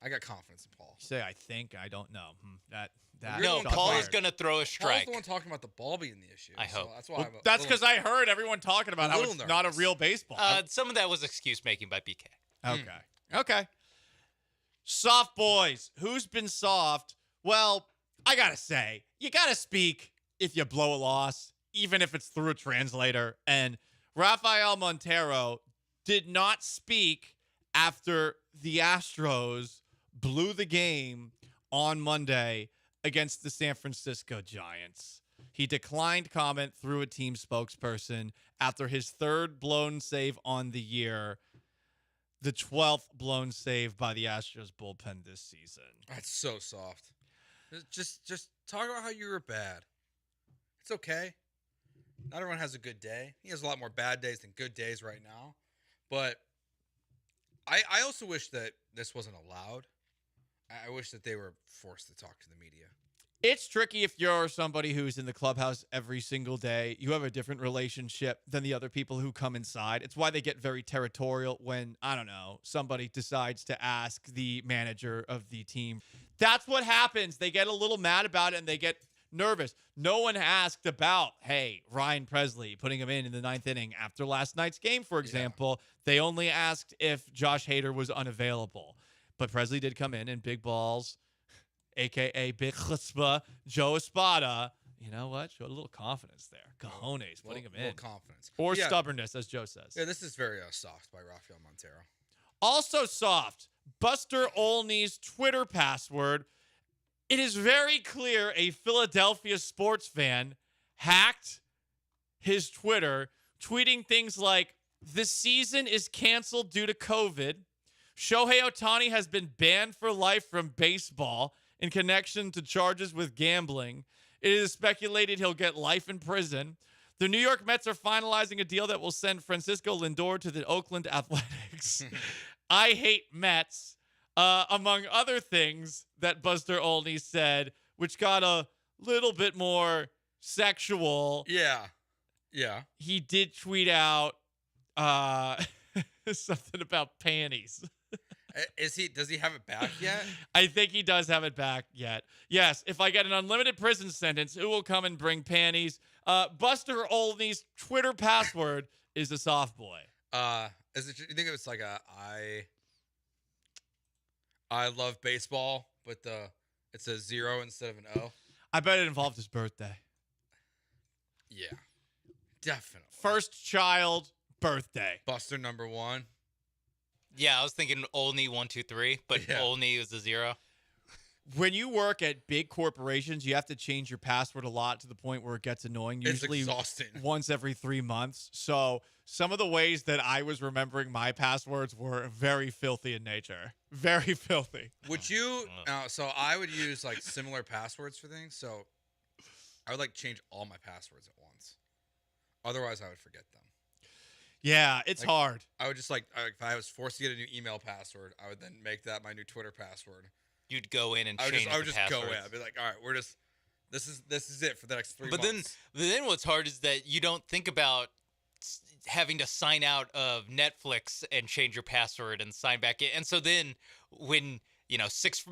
I got confidence in Paul. You say I think, I don't know. That No, You're the one Paul talking- is going to throw a Paul's strike. the one talking about the ball being the issue. I so hope. that's why. Well, I'm a that's little- because I heard everyone talking about how little it's not a nervous. real baseball. Some of that was excuse making by BK. Okay. Okay. Soft boys. Who's been soft? Well, I got to say, you got to speak if you blow a loss, even if it's through a translator. And Rafael Montero did not speak after the Astros blew the game on Monday against the San Francisco Giants. He declined comment through a team spokesperson after his third blown save on the year, the 12th blown save by the Astros bullpen this season. That's so soft. Just talk about how you were bad. It's okay. Not everyone has a good day. He has a lot more bad days than good days right now. But I also wish that this wasn't allowed. I wish that they were forced to talk to the media. It's tricky if you're somebody who's in the clubhouse every single day. You have a different relationship than the other people who come inside. It's why they get very territorial when, I don't know, somebody decides to ask the manager of the team. That's what happens. They get a little mad about it and they get nervous. No one asked about, hey, Ryan Presley, putting him in the ninth inning after last night's game, for example. They only asked if Josh Hader was unavailable. But Presley did come in, and Big Balls, a.k.a. Big Chutzpah, Joe Espada, you know what? Showed a little confidence there. Cojones, putting him in. Little confidence. Or Yeah. stubbornness, as Joe says. Yeah, this is very soft by Rafael Montero. Also soft, Buster Olney's Twitter password. It is very clear a Philadelphia sports fan hacked his Twitter, tweeting things like, the season is canceled due to COVID. Shohei Ohtani has been banned for life from baseball in connection to charges with gambling. It is speculated he'll get life in prison. The New York Mets are finalizing a deal that will send Francisco Lindor to the Oakland Athletics. I hate Mets, among other things that Buster Olney said, which got a little bit more sexual. Yeah. He did tweet out something about panties. Does he have it back yet? I think he does have it back yet. Yes, if I get an unlimited prison sentence, who will come and bring panties? Buster Olney's Twitter password is a soft boy. Is it? You think it was like I love baseball, but it's a 0 instead of an O? I bet it involved his birthday. Yeah, definitely. First child birthday. Buster number 1. Yeah, I was thinking Olney 1, 2, 3, but Olney is a 0. When you work at big corporations, you have to change your password a lot to the point where it gets annoying. Usually it's exhausting. Once every 3 months. So some of the ways that I was remembering my passwords were very filthy in nature. Very filthy. Would you? So I would use like similar passwords for things. So I would like change all my passwords at once. Otherwise, I would forget them. Yeah, it's hard. I would just like if I was forced to get a new email password, I would then make that my new Twitter password. You'd go in and change I would just go in. passwords. I'd be like, all right, this is it for the next 3 But months. then what's hard is that you don't think about having to sign out of Netflix and change your password and sign back in. And so then when, 6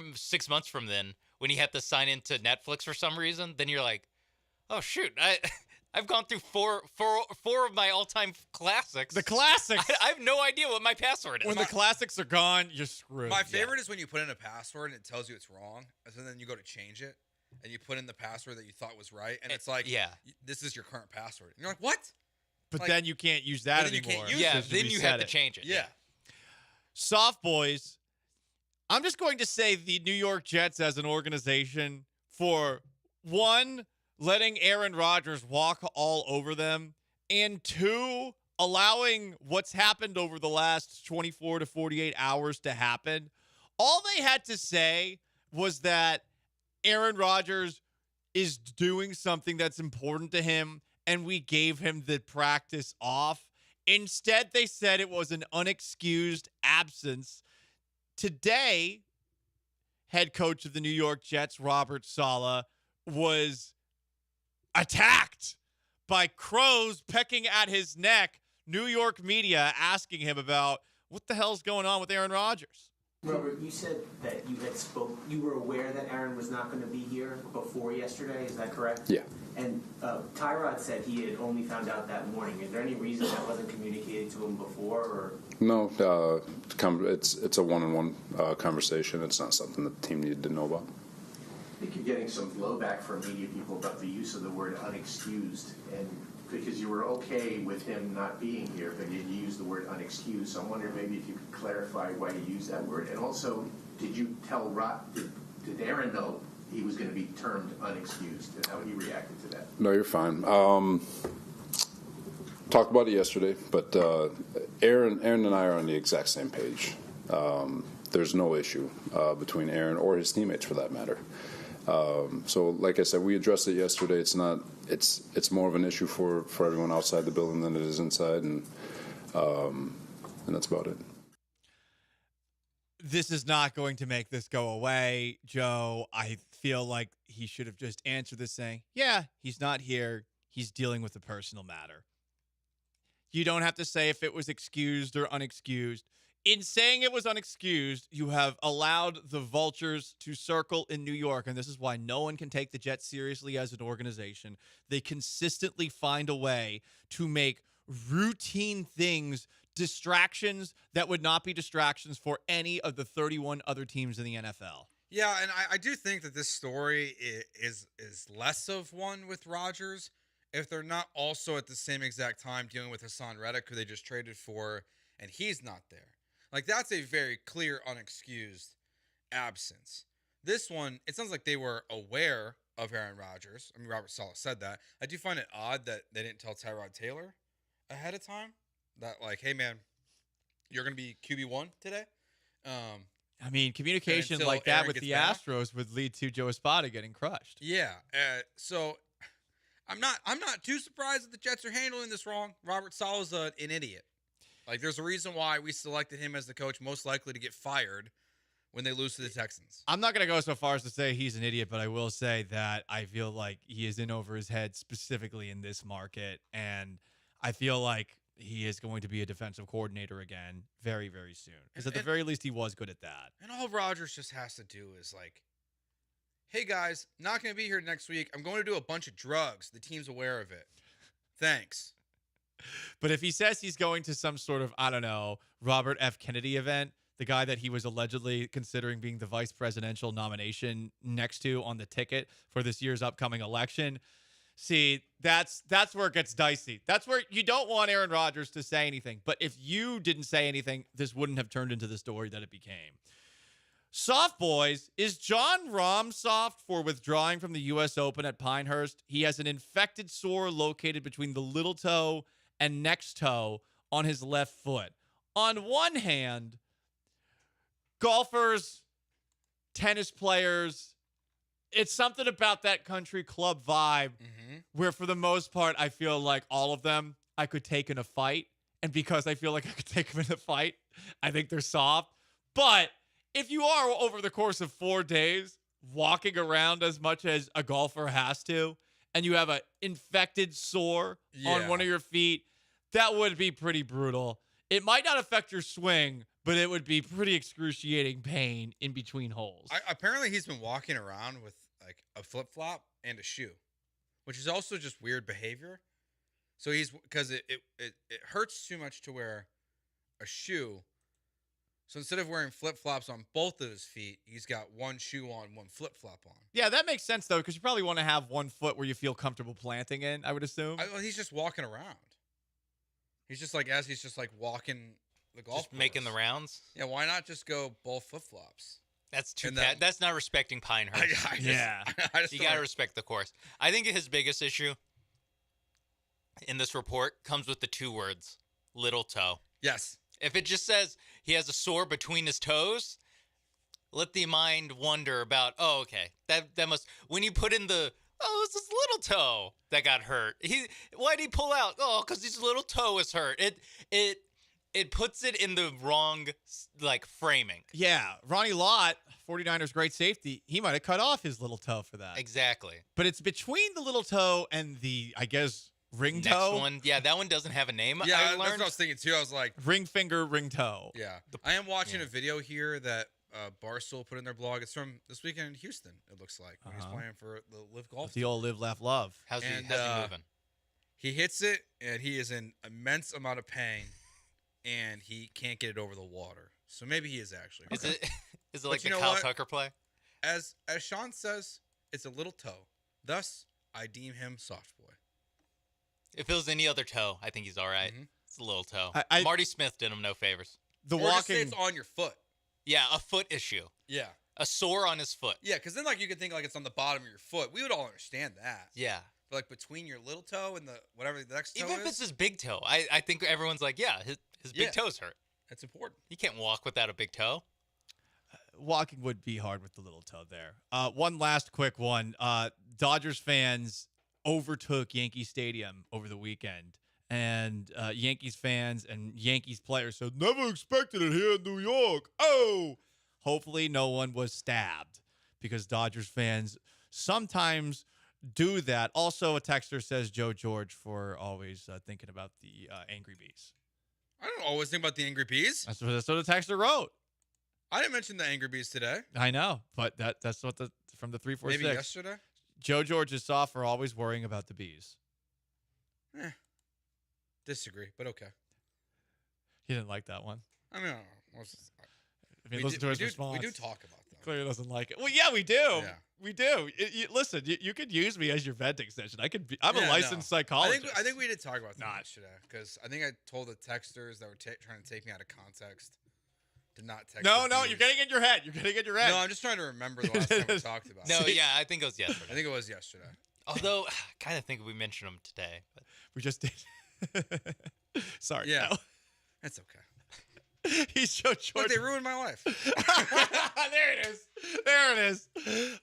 months from then, when you have to sign into Netflix for some reason, then you're like, oh shoot, I've gone through four of my all-time classics. The classics. I have no idea what my password is. When the classics are gone, you're screwed. My favorite is when you put in a password and it tells you it's wrong, and so then you go to change it, and you put in the password that you thought was right, and it's like, this is your current password. And you're like, what? But then you can't use that then you anymore. can't use Yeah, it. then you have to change it. Yeah. Soft boys. I'm just going to say the New York Jets as an organization for one, letting Aaron Rodgers walk all over them, and 2, allowing what's happened over the last 24 to 48 hours to happen. All they had to say was that Aaron Rodgers is doing something that's important to him, and we gave him the practice off. Instead, they said it was an unexcused absence. Today, head coach of the New York Jets, Robert Saleh, was attacked by crows pecking at his neck. New York media asking him about what the hell's going on with Aaron Rodgers. Robert, you said that you were aware that Aaron was not going to be here before yesterday. Is that correct? Yeah. And Tyrod said he had only found out that morning. Is there any reason that wasn't communicated to him before? Or? No, it's a one-on-one conversation. It's not something that the team needed to know about. I think you're getting some blowback from media people about the use of the word unexcused, and because you were okay with him not being here, but you used the word unexcused. So I'm wondering maybe if you could clarify why you used that word. And also, did you tell did Aaron know he was going to be termed unexcused, and how he reacted to that? No, you're fine. Talked about it yesterday, but Aaron and I are on the exact same page. There's no issue between Aaron or his teammates, for that matter. So, like I said, we addressed it yesterday. It's more of an issue for everyone outside the building than it is inside, and that's about it. This is not going to make this go away, Joe. I feel like he should have just answered this saying, yeah, he's not here. He's dealing with a personal matter. You don't have to say if it was excused or unexcused. In saying it was unexcused, you have allowed the vultures to circle in New York, and this is why no one can take the Jets seriously as an organization. They consistently find a way to make routine things distractions that would not be distractions for any of the 31 other teams in the NFL. Yeah, and I do think that this story is less of one with Rodgers if they're not also at the same exact time dealing with Hassan Reddick, who they just traded for, and he's not there. Like, that's a very clear, unexcused absence. This one, it sounds like they were aware of Aaron Rodgers. I mean, Robert Saleh said that. I do find it odd that they didn't tell Tyrod Taylor ahead of time that, like, hey, man, you're going to be QB1 today. I mean, communication until like that Aaron with gets the back. Astros would lead to Joe Espada getting crushed. Yeah. So I'm not too surprised that the Jets are handling this wrong. Robert Saleh's an idiot. Like, there's a reason why we selected him as the coach most likely to get fired when they lose to the Texans. I'm not going to go so far as to say he's an idiot, but I will say that I feel like he is in over his head specifically in this market, and I feel like he is going to be a defensive coordinator again very, very soon. Because at the very least, he was good at that. And all Rodgers just has to do is, like, hey, guys, not going to be here next week. I'm going to do a bunch of drugs. The team's aware of it. Thanks. But if he says he's going to some sort of, I don't know, Robert F. Kennedy event, the guy that he was allegedly considering being the vice presidential nomination next to on the ticket for this year's upcoming election, see, that's where it gets dicey. That's where you don't want Aaron Rodgers to say anything. But if you didn't say anything, this wouldn't have turned into the story that it became. Soft boys, is John Rahm soft for withdrawing from the U.S. Open at Pinehurst? He has an infected sore located between the little toe and next toe on his left foot. On one hand, golfers, tennis players, it's something about that country club vibe where for the most part, I feel like all of them I could take in a fight. And because I feel like I could take them in a fight, I think they're soft. But if you are over the course of 4 days walking around as much as a golfer has to, and you have an infected sore on one of your feet, that would be pretty brutal. It might not affect your swing, but it would be pretty excruciating pain in between holes. Apparently, he's been walking around with like a flip-flop and a shoe, which is also just weird behavior. So because it hurts too much to wear a shoe. So instead of wearing flip-flops on both of his feet, he's got one shoe on, one flip-flop on. Yeah, that makes sense, though, because you probably want to have one foot where you feel comfortable planting in, I would assume. Well, he's just walking around. He's just like walking the golf Just making the rounds? Yeah, why not just go both flip-flops? That's too bad. That's not respecting Pinehurst. I just You don't got to respect the course. I think his biggest issue in this report comes with the 2 words, little toe. Yes. If it just says he has a sore between his toes, let the mind wonder about, oh, okay, that must, when you put in the, oh, it's his little toe that got hurt. Why'd he pull out? Oh, because his little toe is hurt. It puts it in the wrong, like, framing. Yeah, Ronnie Lott, 49ers great safety, he might have cut off his little toe for that. Exactly. But it's between the little toe and the, I guess, ring Next toe. one, yeah, that one doesn't have a name. Yeah, I that's learned. what I was thinking too. I was like, ring finger, ring toe. Yeah. I am watching a video here that Barstool put in their blog. It's from this weekend in Houston, it looks like, when he's playing for the Live Golf. The old live, laugh, love. How's he moving? He hits it, and he is in immense amount of pain, and he can't get it over the water. So maybe he is actually hurt. Is it like the Kyle Tucker play? As Sean says, it's a little toe. Thus, I deem him soft boy. If it was any other toe, I think he's all right. It's a little toe. I Marty Smith did him no favors. Or just say it's on your foot. Yeah, a foot issue. Yeah. A sore on his foot. Yeah, because then you could think it's on the bottom of your foot. We would all understand that. Yeah. But between your little toe and the whatever the next toe Even if it's his big toe, I think everyone's like, yeah, his big toe's hurt. That's important. You can't walk without a big toe. Walking would be hard with the little toe there. One last quick one. Dodgers fans overtook Yankee Stadium over the weekend. And Yankees fans and Yankees players said, never expected it here in New York. Oh! Hopefully no one was stabbed because Dodgers fans sometimes do that. Also, a texter says Joe George for always thinking about the Angry Bees. I don't always think about the Angry Bees. That's what the texter wrote. I didn't mention the Angry Bees today. I know, but that's what from the 346. Maybe yesterday? Joe George is soft for always worrying about the bees. Disagree, but okay. He didn't like that one. I mean, listen to his response. We do talk about them. Clearly doesn't like it. Well, yeah, we do. Yeah. We do. Listen, you could use me as your venting session. I'm a licensed psychologist. I think we did talk about that yesterday because I think I told the texters that were trying to take me out of context to not text. No, you're getting in your head. No, I'm just trying to remember the last time we talked about it. No, yeah, I think it was yesterday. I think it was yesterday. Although, I kind of think we mentioned them today. But. We just did. Sorry. Yeah. No. That's okay. He's Joe George. Look, they ruined my life. There it is.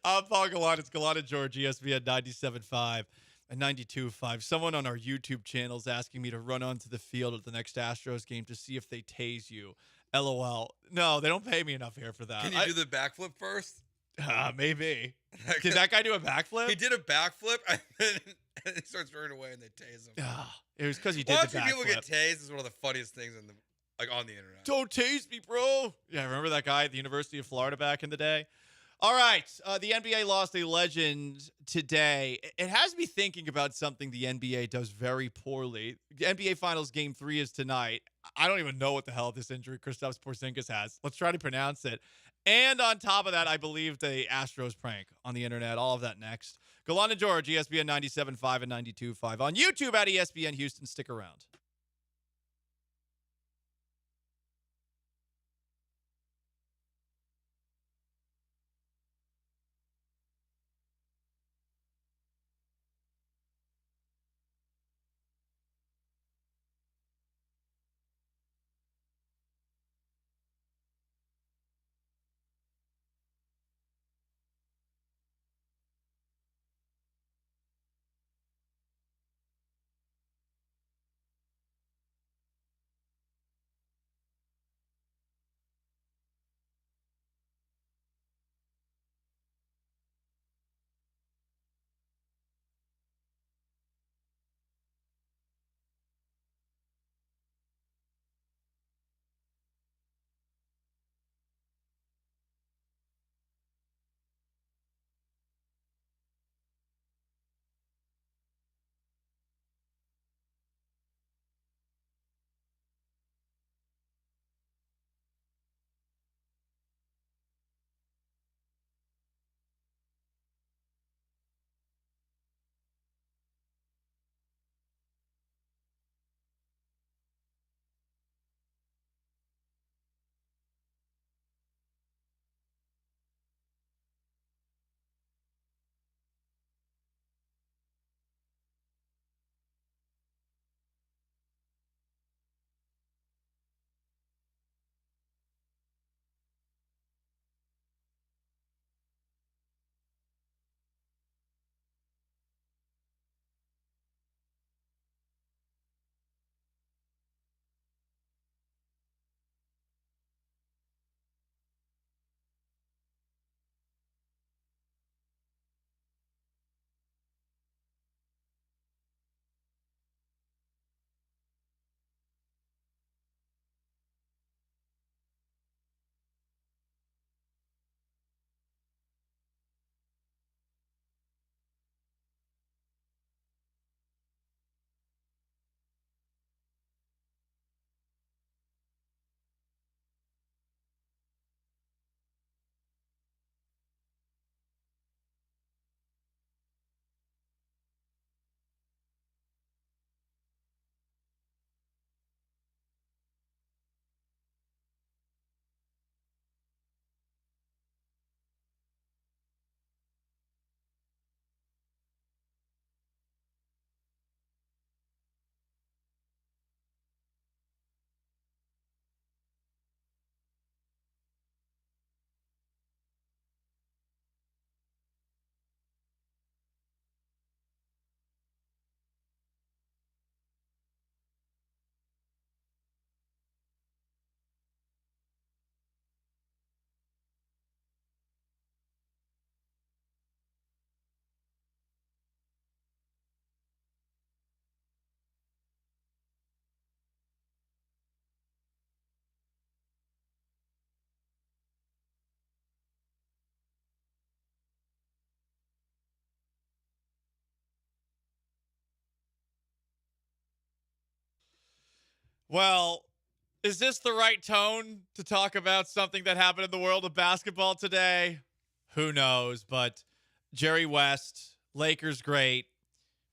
I'm Paul Gallant. It's Gallant George, ESPN 97.5 and 92.5. Someone on our YouTube channel is asking me to run onto the field at the next Astros game to see if they tase you. LOL. No, they don't pay me enough here for that. Can you do the backflip first? Maybe. Did that guy do a backflip? He did a backflip, and then he starts running away, and they tase him. It was because he did the backflip. Watching people get tased is one of the funniest things on the internet. Don't tase me, bro. Yeah, remember that guy at the University of Florida back in the day? All right. The NBA lost a legend today. It has me thinking about something the NBA does very poorly. The NBA Finals Game 3 is tonight. I don't even know what the hell this injury Kristaps Porzingis has. Let's try to pronounce it. And on top of that, I believe the Astros prank on the internet. All of that next. Gallant George, ESPN 97.5 and 92.5. On YouTube at ESPN Houston. Stick around. Well, is this the right tone to talk about something that happened in the world of basketball today? Who knows? But Jerry West, Lakers great,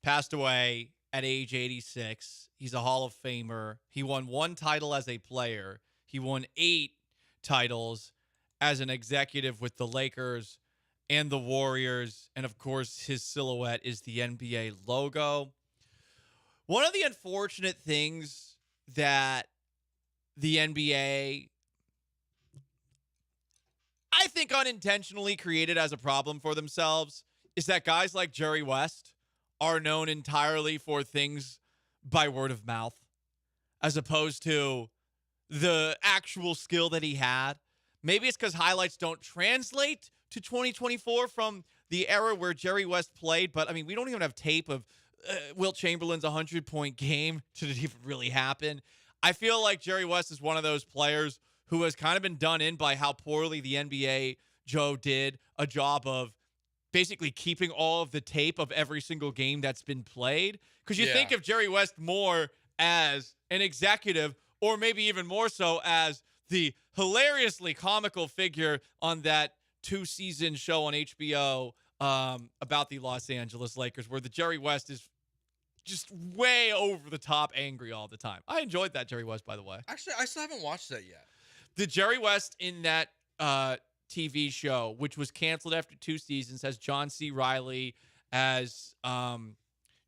passed away at age 86. He's a Hall of Famer. He won 1 title as a player. He won 8 titles as an executive with the Lakers and the Warriors. And of course, his silhouette is the NBA logo. One of the unfortunate things that the NBA, I think, unintentionally created as a problem for themselves is that guys like Jerry West are known entirely for things by word of mouth, as opposed to the actual skill that he had. Maybe it's because highlights don't translate to 2024 from the era where Jerry West played, but I mean, we don't even have tape of Wilt Chamberlain's 100-point game to even really happen. I feel like Jerry West is one of those players who has kind of been done in by how poorly the NBA Joe did a job of basically keeping all of the tape of every single game that's been played. Because you think of Jerry West more as an executive, or maybe even more so as the hilariously comical figure on that 2-season show on HBO about the Los Angeles Lakers, where the Jerry West is just way over the top angry all the time. I enjoyed that Jerry West, by the way. Actually, I still haven't watched that yet. The Jerry West in that TV show, which was canceled after 2 seasons, has John C. Reilly as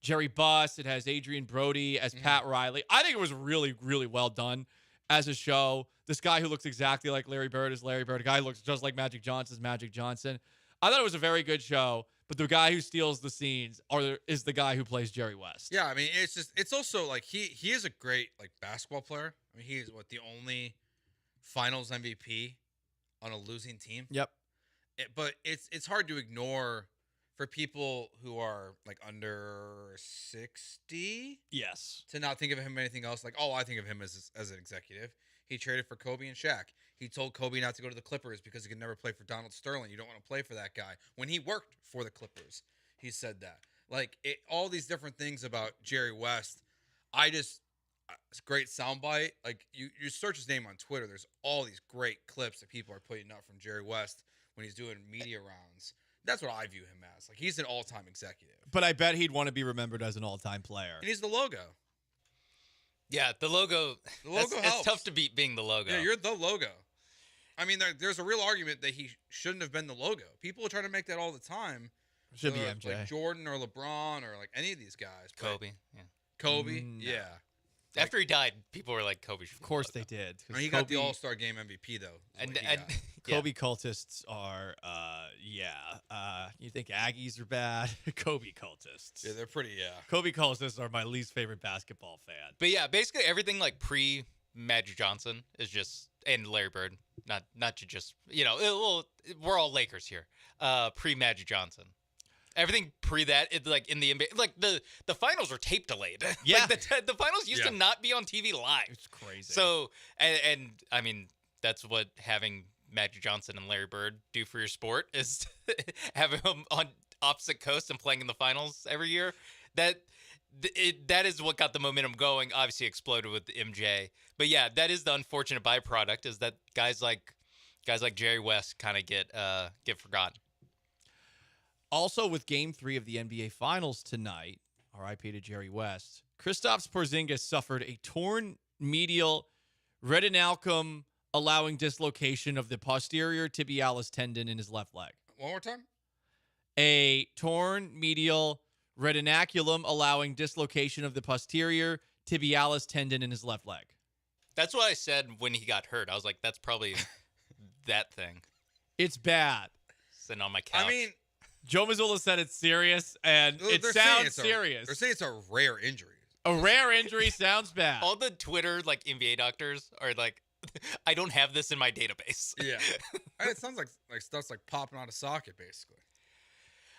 Jerry Buss. It has Adrian Brody as Pat Riley. I think it was really, really well done as a show. This guy who looks exactly like Larry Bird is Larry Bird. A guy who looks just like Magic Johnson is Magic Johnson. I thought it was a very good show, but the guy who steals the scenes is the guy who plays Jerry West. Yeah, I mean, it's also like he is a great like basketball player. I mean, he's the only Finals MVP on a losing team. Yep. But it's hard to ignore for people who are like under 60. Yes. To not think of him anything else. Like, I think of him as an executive. He traded for Kobe and Shaq. He told Kobe not to go to the Clippers because he could never play for Donald Sterling. You don't want to play for that guy. When he worked for the Clippers, he said that. Like, all these different things about Jerry West, it's a great soundbite. Like, you search his name on Twitter, there's all these great clips that people are putting up from Jerry West when he's doing media rounds. That's what I view him as. Like, he's an all-time executive. But I bet he'd want to be remembered as an all-time player. And he's the logo. Yeah, the logo. The logo helps. It's tough to beat being the logo. Yeah, you're the logo. I mean, there's a real argument that he shouldn't have been the logo. People are trying to make that all the time. Should be MJ. Like Jordan or LeBron or like any of these guys. Kobe. Yeah. Kobe, No. yeah. After he died, people were like, Kobe should Of course they did. I mean, he got the All-Star Game MVP, though. And Kobe cultists are, you think Aggies are bad? Kobe cultists. Yeah, they're pretty, Kobe cultists are my least favorite basketball fan. But yeah, basically everything like pre Magic Johnson is just, and Larry Bird, not to just, we're all Lakers here. Pre Magic Johnson. Everything pre that, like in the NBA, like the finals are tape delayed. Yeah, like the finals used to not be on TV live. It's crazy. So, and I mean, that's what having Magic Johnson and Larry Bird do for your sport is having them on opposite coasts and playing in the finals every year. That is what got the momentum going. Obviously, exploded with the MJ. But yeah, that is the unfortunate byproduct is that guys like Jerry West kind of get forgotten. Also, with Game 3 of the NBA Finals tonight, RIP to Jerry West, Kristaps Porzingis suffered a torn medial retinaculum, allowing dislocation of the posterior tibialis tendon in his left leg. One more time? A torn medial retinaculum, allowing dislocation of the posterior tibialis tendon in his left leg. That's what I said when he got hurt. I was like, that's probably that thing. It's bad. Sitting on my couch. I mean, Joe Mazzulla said it's serious, and it sounds serious. They're saying it's a rare injury. A rare injury sounds bad. All the Twitter like NBA doctors are like, I don't have this in my database. Yeah, it sounds like stuff's like popping out of socket, basically.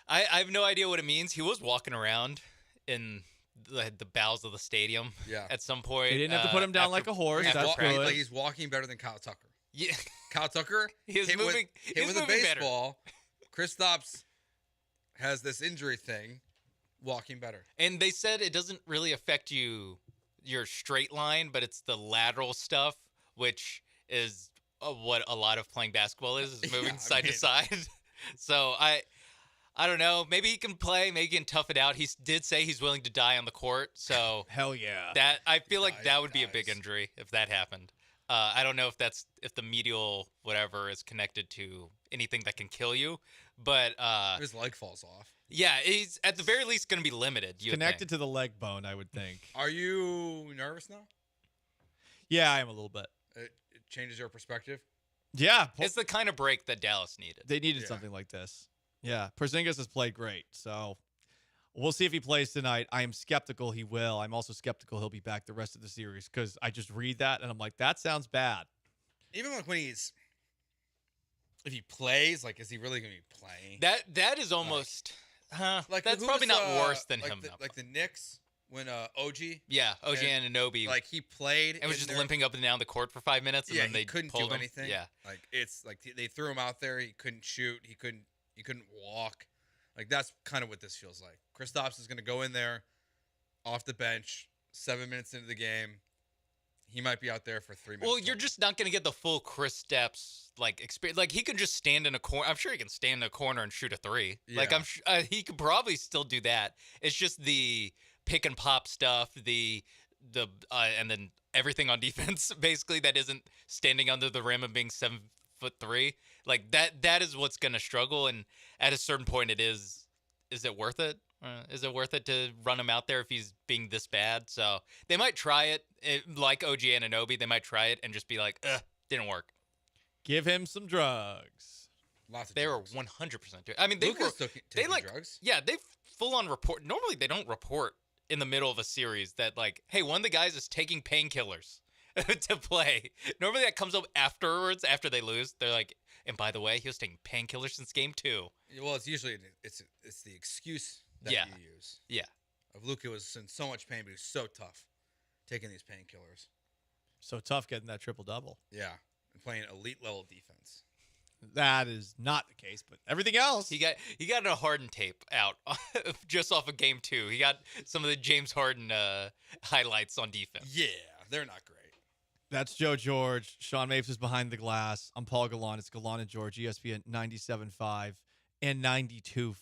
I have no idea what it means. He was walking around in the bowels of the stadium. Yeah. At some point, They didn't have to put him down like a horse. That's good. Like he's walking better than Kyle Tucker. Yeah, Kyle Tucker He's hit moving with a better. baseball. Kristaps has this injury thing, walking better. And they said it doesn't really affect your straight line, but it's the lateral stuff, which is what a lot of playing basketball is moving side to side. So I don't know. Maybe he can play. Maybe he can tough it out. He did say he's willing to die on the court. So hell yeah. That I feel like that would be a big injury if that happened. I don't know if the medial whatever is connected to anything that can kill you, but his leg falls off. Yeah, he's at the very least going to be limited. Connected to the leg bone, I would think. Are you nervous now? Yeah, I am a little bit. It changes your perspective. Yeah, it's the kind of break that Dallas needed. They needed something like this. Yeah, Porzingis has played great, so we'll see if he plays tonight. I am skeptical he will. I'm also skeptical he'll be back the rest of the series because I just read that and I'm like, that sounds bad. Even like when if he plays, like, is he really going to be playing? That is almost, like that's who's, probably not worse than like him. Like the Knicks, when OG. Yeah, OG Anunoby. Like he played and was just limping up and down the court for 5 minutes, and then they couldn't pulled do him. anything. Yeah, like it's like they threw him out there. He couldn't shoot. He couldn't walk. Like that's kind of what this feels like. Kristaps is going to go in there, off the bench, 7 minutes into the game. He might be out there for 3 minutes. Well, you're just not going to get the full Kristaps like experience. Like he could just stand in a corner. I'm sure he can stand in a corner and shoot a three. Yeah. Like he could probably still do that. It's just the pick and pop stuff, and then everything on defense basically that isn't standing under the rim and being 7'3". Like that is what's going to struggle. And at a certain point, is it worth it? Is it worth it to run him out there if he's being this bad? So they might try it, like OG Anunoby. They might try it and just be like, didn't work. Give him some drugs. Lots of they drugs. were 100% doing. I mean, they taking drugs. Yeah, they full on report. Normally, they don't report in the middle of a series that like, hey, one of the guys is taking painkillers to play. Normally, that comes up afterwards after they lose. They're like, and by the way, he was taking painkillers since game 2. Well, it's usually it's the excuse that you use. Yeah. Of Luka was in so much pain, but he was so tough taking these painkillers. So tough getting that triple-double. Yeah. And playing elite level defense. That is not the case, but everything else. He got a Harden tape out just off of game 2. He got some of the James Harden highlights on defense. Yeah, they're not great. That's Joe George. Sean Mapes is behind the glass. I'm Paul Gallant. It's Gallant and George, ESPN 97.5 and 92.5.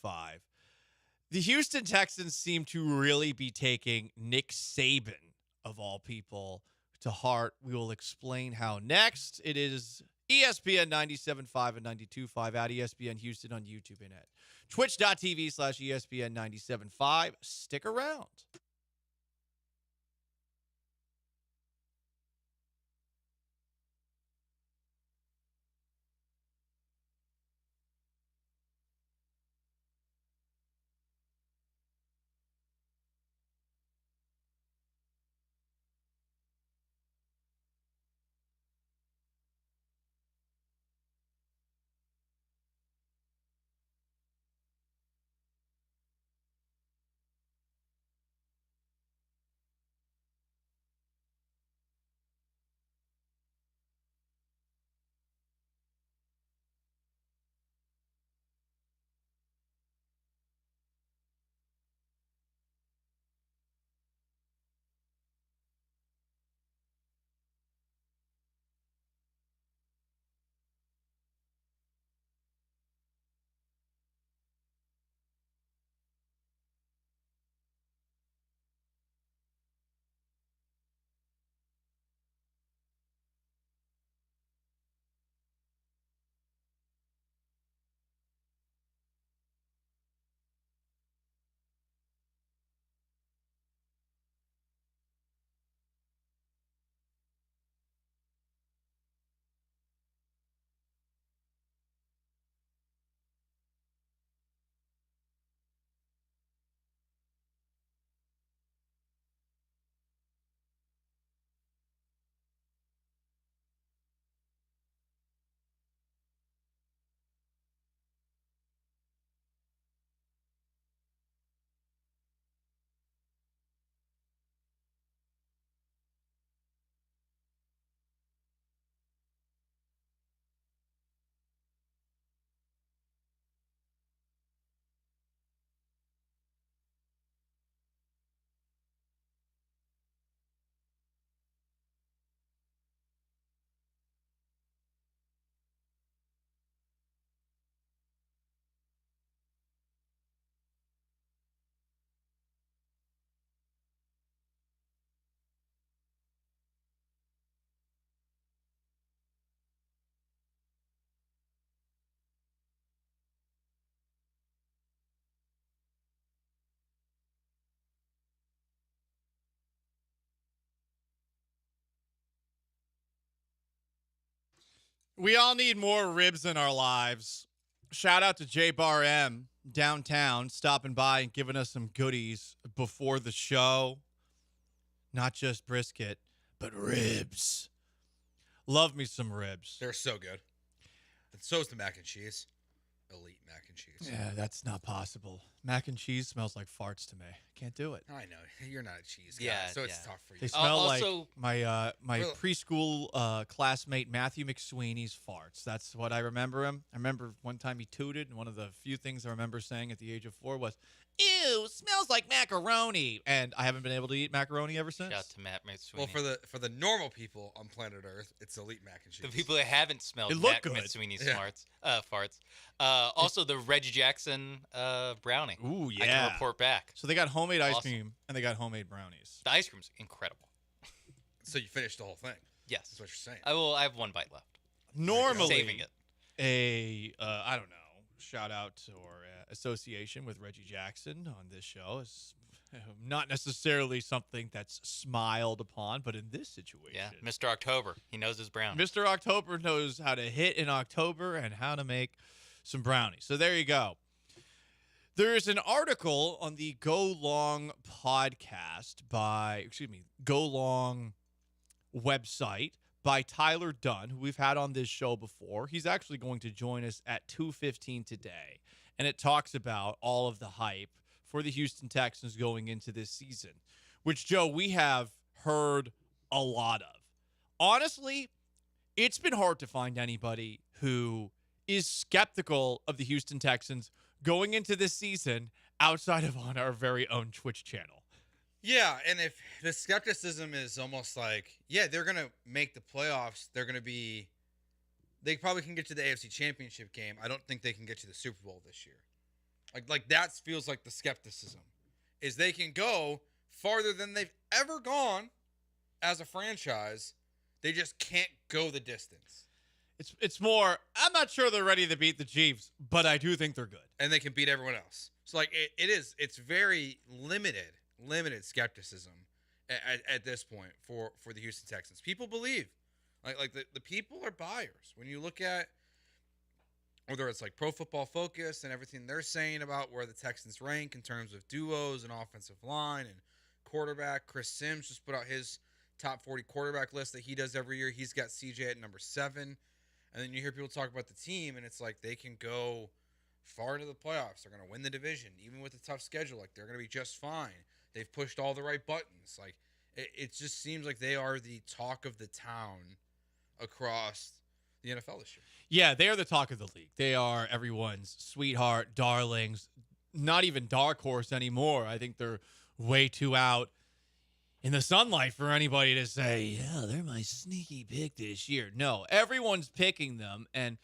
The Houston Texans seem to really be taking Nick Saban, of all people, to heart. We will explain how next. It is ESPN 97.5 and 92.5 at ESPN Houston on YouTube and at twitch.tv/ESPN 97.5. Stick around. We all need more ribs in our lives. Shout out to J Bar M downtown stopping by and giving us some goodies before the show. Not just brisket, but ribs. Love me some ribs. They're so good. And so is the mac and cheese. Elite mac and cheese. Yeah, that's not possible. Mac and cheese smells like farts to me. Can't do it. I know you're not a cheese guy, Yeah, so it's yeah. tough for you. They smell Also- like my Well- preschool classmate Matthew McSweeney's farts. That's what I remember him. I remember one time he tooted, and one of the few things I remember saying at the age of 4 was, "Ew, smells like macaroni." And I haven't been able to eat macaroni ever since. Shout out to Matt McSweeney. Well, for the normal people on planet Earth, it's elite mac and cheese. The people that haven't smelled It looked Matt good. McSweeney's Yeah. farts. Also, the Reggie Jackson brownie. Ooh, I yeah. can report back. So they got homemade ice Awesome. cream and they got homemade brownies. The ice cream's incredible. So you finished the whole thing. Yes. That's what you're saying. I have one bite left. Normally, Saving it. I don't know, shout out or association with Reggie Jackson on this show is not necessarily something that's smiled upon, but in this situation, Yeah, Mr. October. He knows his brownie. Mr. October knows how to hit in October and how to make some brownies. So there you go. There's an article on the Go Long podcast Go Long website by Tyler Dunn, who we've had on this show before. He's actually going to join us at 2:15 today. And it talks about all of the hype for the Houston Texans going into this season, which, Joe, we have heard a lot of. Honestly, it's been hard to find anybody who is skeptical of the Houston Texans going into this season outside of on our very own Twitch channel. Yeah, and if the skepticism is almost like, yeah, they're going to make the playoffs. They probably can get to the AFC Championship game. I don't think they can get to the Super Bowl this year. Like that feels like the skepticism is they can go farther than they've ever gone as a franchise. They just can't go the distance. It's more, I'm not sure they're ready to beat the Chiefs, but I do think they're good. And they can beat everyone else. So like it's very limited skepticism at this point for the Houston Texans. People believe. Like the people are buyers. When you look at whether it's like Pro Football Focus and everything they're saying about where the Texans rank in terms of duos and offensive line and quarterback. Chris Sims just put out his top 40 quarterback list that he does every year. He's got CJ at number 7. And then you hear people talk about the team, and it's like they can go far into the playoffs. They're going to win the division, even with a tough schedule. Like, they're going to be just fine. They've pushed all the right buttons. Like, it just seems like they are the talk of the town across the NFL this year. Yeah, they are the talk of the league. They are everyone's sweetheart, darlings, not even dark horse anymore. I think they're way too out in the sunlight for anybody to say, yeah, they're my sneaky pick this year. No, everyone's picking them. And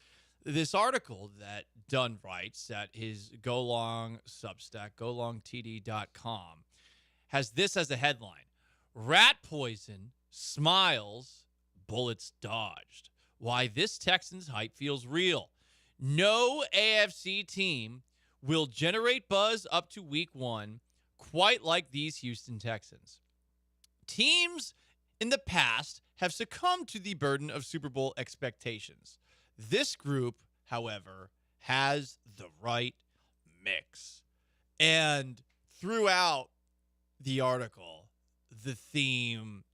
this article that Dunn writes at his Go Long Substack, golongtd.com, has this as a headline: Rat poison, smiles, bullets dodged. Why this Texans hype feels real. No AFC team will generate buzz up to week 1 quite like these Houston Texans. Teams in the past have succumbed to the burden of Super Bowl expectations. This group, however, has the right mix. And throughout the article, the theme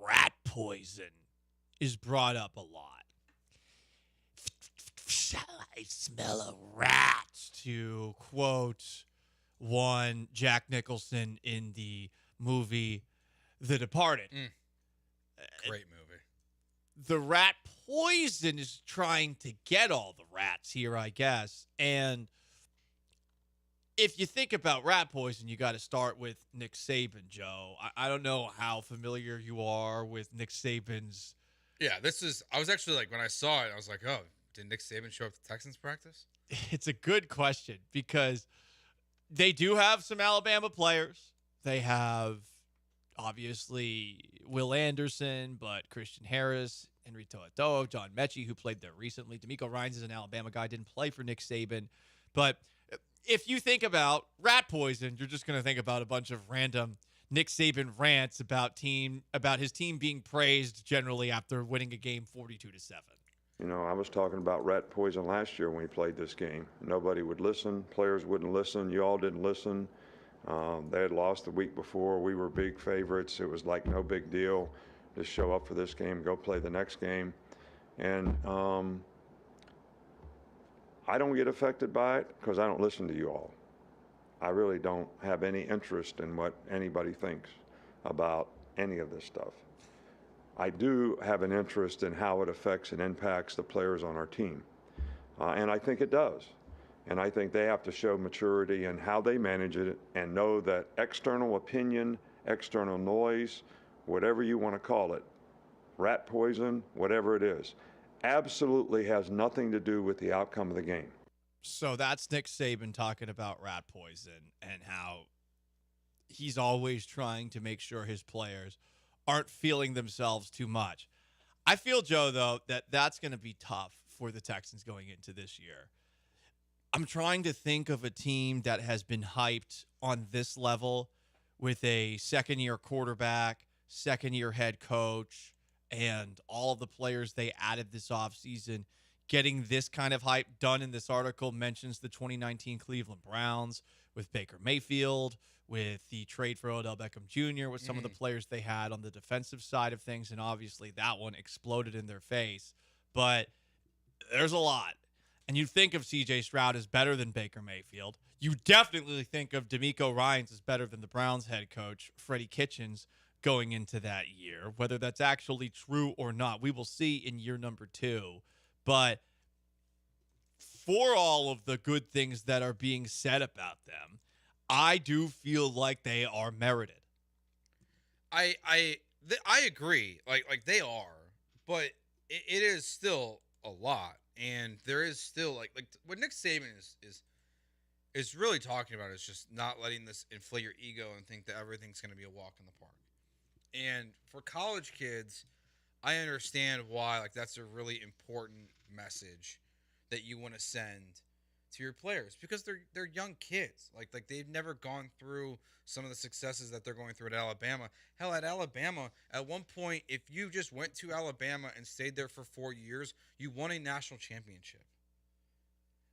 rat poison is brought up a lot. I smell a rat, to quote one Jack Nicholson in the movie The Departed. Great movie. The rat poison is trying to get all the rats here, I guess. And if you think about rat poison, you got to start with Nick Saban, Joe. I don't know how familiar you are with Nick Saban's. Yeah, I was actually like, when I saw it, I was like, oh, did Nick Saban show up to Texans practice? It's a good question because they do have some Alabama players. They have, obviously, Will Anderson, but Christian Harris, Henry To'oTo'o, John Mechie, who played there recently. D'Amico Ryans is an Alabama guy, didn't play for Nick Saban. But if you think about rat poison, you're just going to think about a bunch of random Nick Saban rants about his team being praised generally after winning a game 42-7. You know, I was talking about rat poison last year when we played this game. Nobody would listen. Players wouldn't listen. You all didn't listen. They had lost the week before. We were big favorites. It was like no big deal. Just show up for this game, go play the next game. And I don't get affected by it because I don't listen to you all. I really don't have any interest in what anybody thinks about any of this stuff. I do have an interest in how it affects and impacts the players on our team. And I think it does. And I think they have to show maturity in how they manage it and know that external opinion, external noise, whatever you want to call it, rat poison, whatever it is, absolutely has nothing to do with the outcome of the game. So that's Nick Saban talking about rat poison and how he's always trying to make sure his players aren't feeling themselves too much. I feel, Joe, though, that that's going to be tough for the Texans going into this year. I'm trying to think of a team that has been hyped on this level with a second-year quarterback, second-year head coach, and all of the players they added this offseason getting this kind of hype done. In this article mentions the 2019 Cleveland Browns with Baker Mayfield, with the trade for Odell Beckham Jr., with some of the players they had on the defensive side of things, and obviously that one exploded in their face. But there's a lot. And you think of C.J. Stroud as better than Baker Mayfield. You definitely think of DeMeco Ryans as better than the Browns head coach, Freddie Kitchens, going into that year. Whether that's actually true or not, we will see in year number 2. But for all of the good things that are being said about them, I do feel like they are merited. I agree. Like they are, but it is still a lot, and there is still like what Nick Saban is really talking about is just not letting this inflate your ego and think that everything's going to be a walk in the park. And for college kids, I understand why that's a really important message that you want to send to your players, because they're young kids. Like they've never gone through some of the successes that they're going through at Alabama. Hell, at Alabama, at one point, if you just went to Alabama and stayed there for 4 years, you won a national championship.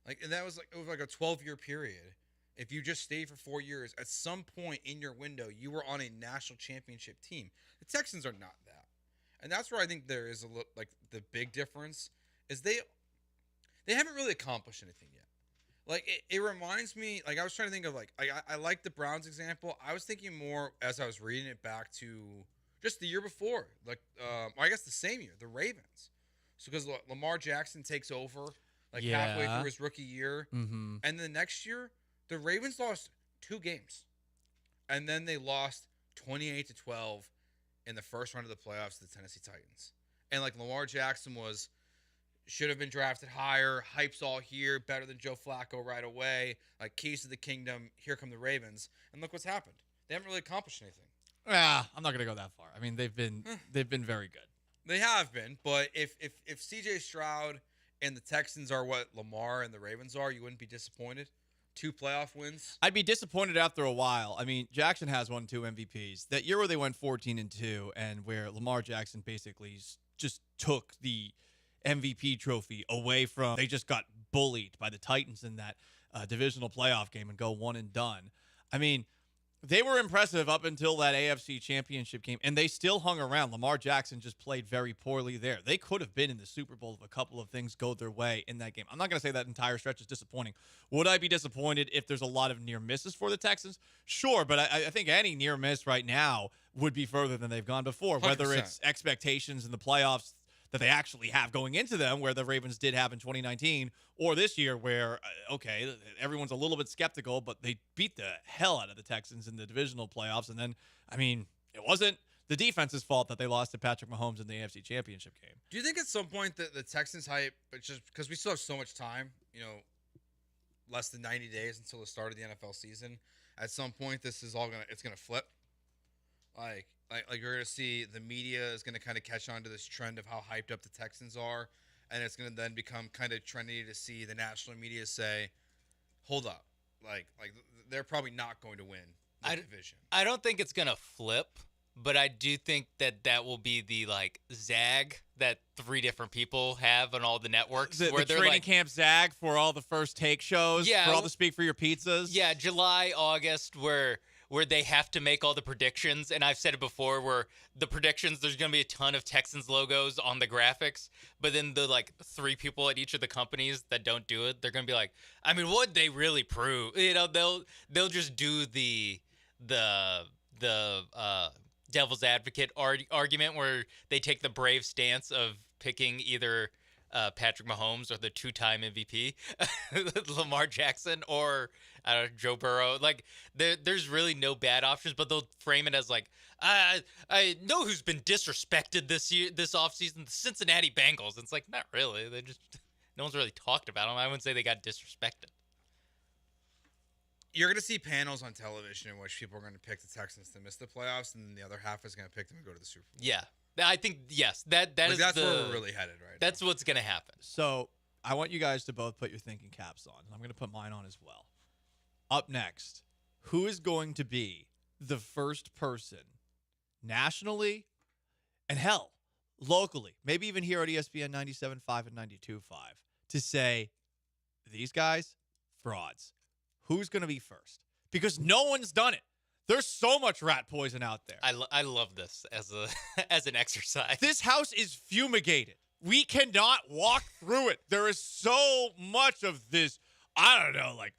And that was a 12-year period. If you just stayed for 4 years, at some point in your window, you were on a national championship team. The Texans are not that. And that's where I think there is the big difference is they haven't really accomplished anything yet. It reminds me, I was trying to think of, I like the Browns example. I was thinking more as I was reading it back to just the year before, I guess the same year, the Ravens. So because Lamar Jackson takes over halfway through his rookie year. Mm-hmm. And then the next year, the Ravens lost 2 games. And then they lost 28-12 in the first round of the playoffs to the Tennessee Titans. And Lamar Jackson should have been drafted higher, hype's all here, better than Joe Flacco right away, keys to the kingdom, here come the Ravens. And look what's happened. They haven't really accomplished anything. I'm not going to go that far. I mean, they've been very good. They have been, but if C.J. Stroud and the Texans are what Lamar and the Ravens are, you wouldn't be disappointed? 2 playoff wins? I'd be disappointed after a while. I mean, Jackson has won 2 MVPs. That year where they went 14-2 and where Lamar Jackson basically just took the MVP trophy away from, they just got bullied by the Titans in that divisional playoff game and go one and done. I mean, they were impressive up until that AFC Championship game, and they still hung around. Lamar Jackson just played very poorly there. They could have been in the Super Bowl if a couple of things go their way in that game. I'm not going to say that entire stretch is disappointing. Would I be disappointed if there's a lot of near misses for the Texans? Sure, but I think any near miss right now would be further than they've gone before, 100%. Whether it's expectations in the playoffs that they actually have going into them, where the Ravens did have in 2019, or this year where, everyone's a little bit skeptical, but they beat the hell out of the Texans in the divisional playoffs. And then, it wasn't the defense's fault that they lost to Patrick Mahomes in the AFC Championship game. Do you think at some point that the Texans hype, but just because we still have so much time, less than 90 days until the start of the NFL season, at some point this is all it's gonna flip? Like you're going to see the media is going to kind of catch on to this trend of how hyped up the Texans are, and it's going to then become kind of trendy to see the national media say, hold up, they're probably not going to win the division. I don't think it's going to flip, but I do think that will be the zag that 3 different people have on all the networks. The training camp zag for all the first take shows, for all the Speak for Your Pizzas. Yeah, July, August, where where they have to make all the predictions. And I've said it before, where the predictions, there's going to be a ton of Texans logos on the graphics, but then the like 3 people at each of the companies that don't do it, they're going to be like, I mean, what'd they really prove? You know, they'll just do the devil's advocate argument where they take the brave stance of picking either Patrick Mahomes or the 2-time MVP, Lamar Jackson, or Joe Burrow. Like there's really no bad options, but they'll frame it as like, I know who's been disrespected this offseason, the Cincinnati Bengals. And it's like, not really. They just, no one's really talked about them. I wouldn't say they got disrespected. You're going to see panels on television in which people are going to pick the Texans to miss the playoffs, and then the other half is going to pick them to go to the Super Bowl. Yeah. I think, yes, that's where we're really headed right now. That's what's going to happen. So I want you guys to both put your thinking caps on, and I'm going to put mine on as well. Up next, who is going to be the first person nationally and hell, locally, maybe even here at ESPN 97.5 and 92.5 to say, these guys, frauds? Who's going to be first? Because no one's done it. There's so much rat poison out there. I love this as as an exercise. This house is fumigated. We cannot walk through it. There is so much of this, I don't know, like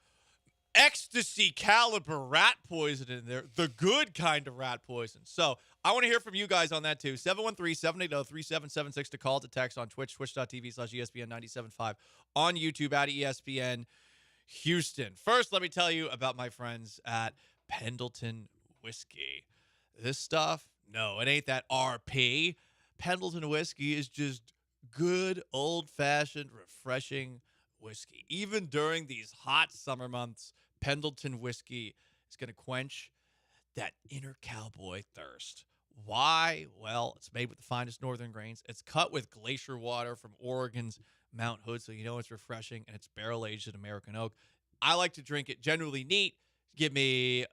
ecstasy caliber rat poison in there. The good kind of rat poison. So I want to hear from you guys on that too. 713-780-3776 to call, to text on Twitch, twitch.tv/ESPN 97.5, on YouTube at ESPN Houston. First, let me tell you about my friends at Pendleton Whiskey. This stuff, no, it ain't that RP. Pendleton Whiskey is just good, old-fashioned, refreshing whiskey. Even during these hot summer months, Pendleton Whiskey is going to quench that inner cowboy thirst. Why? Well, it's made with the finest northern grains. It's cut with glacier water from Oregon's Mount Hood, so you know it's refreshing, and it's barrel-aged in American oak. I like to drink it generally neat. Give me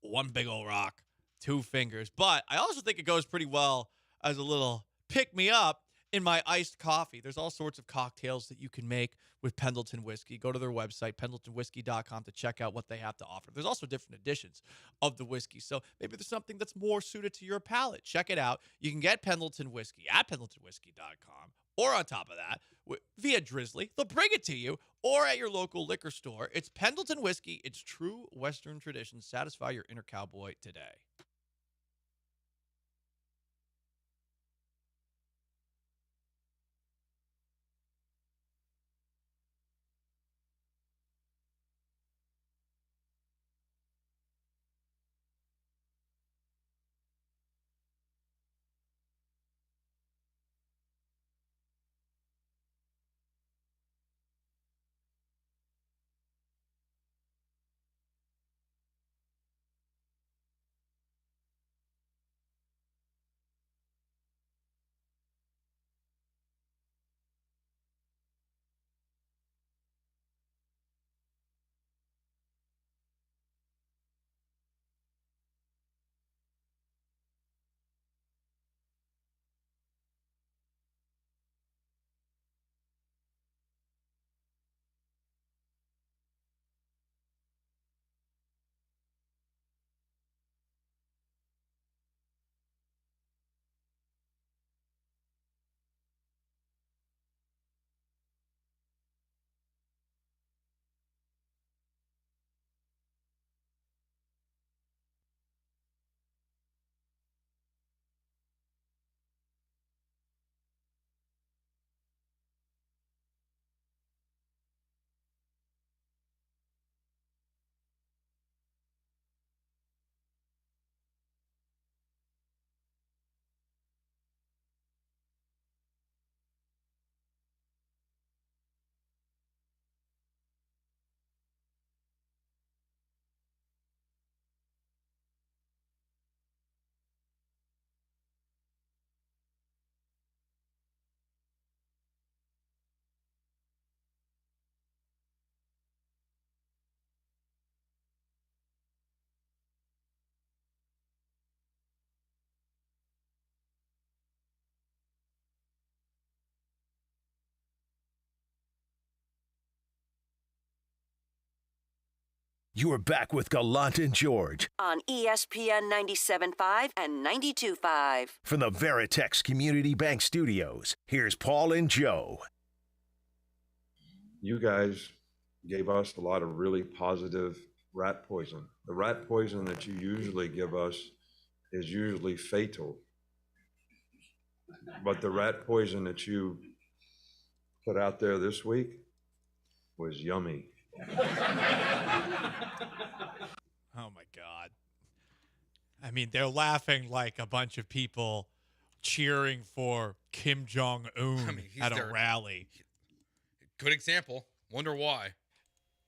one big old rock, 2 fingers. But I also think it goes pretty well as a little pick-me-up in my iced coffee. There's all sorts of cocktails that you can make with Pendleton Whiskey. Go to their website, pendletonwhiskey.com, to check out what they have to offer. There's also different editions of the whiskey, so maybe there's something that's more suited to your palate. Check it out. You can get Pendleton Whiskey at pendletonwhiskey.com, or on top of that, via Drizzly. They'll bring it to you, or at your local liquor store. It's Pendleton Whiskey. It's true Western tradition. Satisfy your inner cowboy today. You are back with Gallant and George On ESPN 97.5 and 92.5. from the Veritex Community Bank Studios. Here's Paul and Joe. You guys gave us a lot of really positive rat poison. The rat poison that you usually give us is usually fatal. But the rat poison that you put out there this week was yummy. Oh my God. I mean, they're laughing like a bunch of people cheering for Kim Jong-un at a rally. Good example. Wonder why.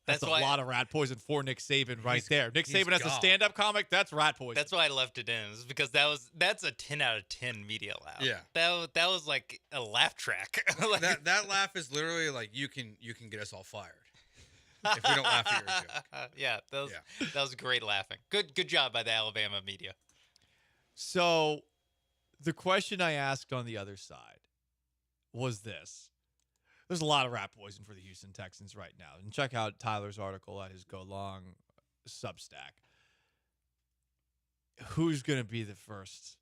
That's a lot of rat poison for Nick Saban right there. Nick Saban as a stand-up comic, that's rat poison. That's why I left it in. Is because that's a 10 out of 10 media laugh. Yeah. That was like a laugh track. Like, that laugh is literally like you can get us all fired if we don't laugh at your joke. Yeah, that was great laughing. Good job by the Alabama media. So the question I asked on the other side was this. There's a lot of rat poison for the Houston Texans right now. And check out Tyler's article at his Go Long Substack. Who's going to be the first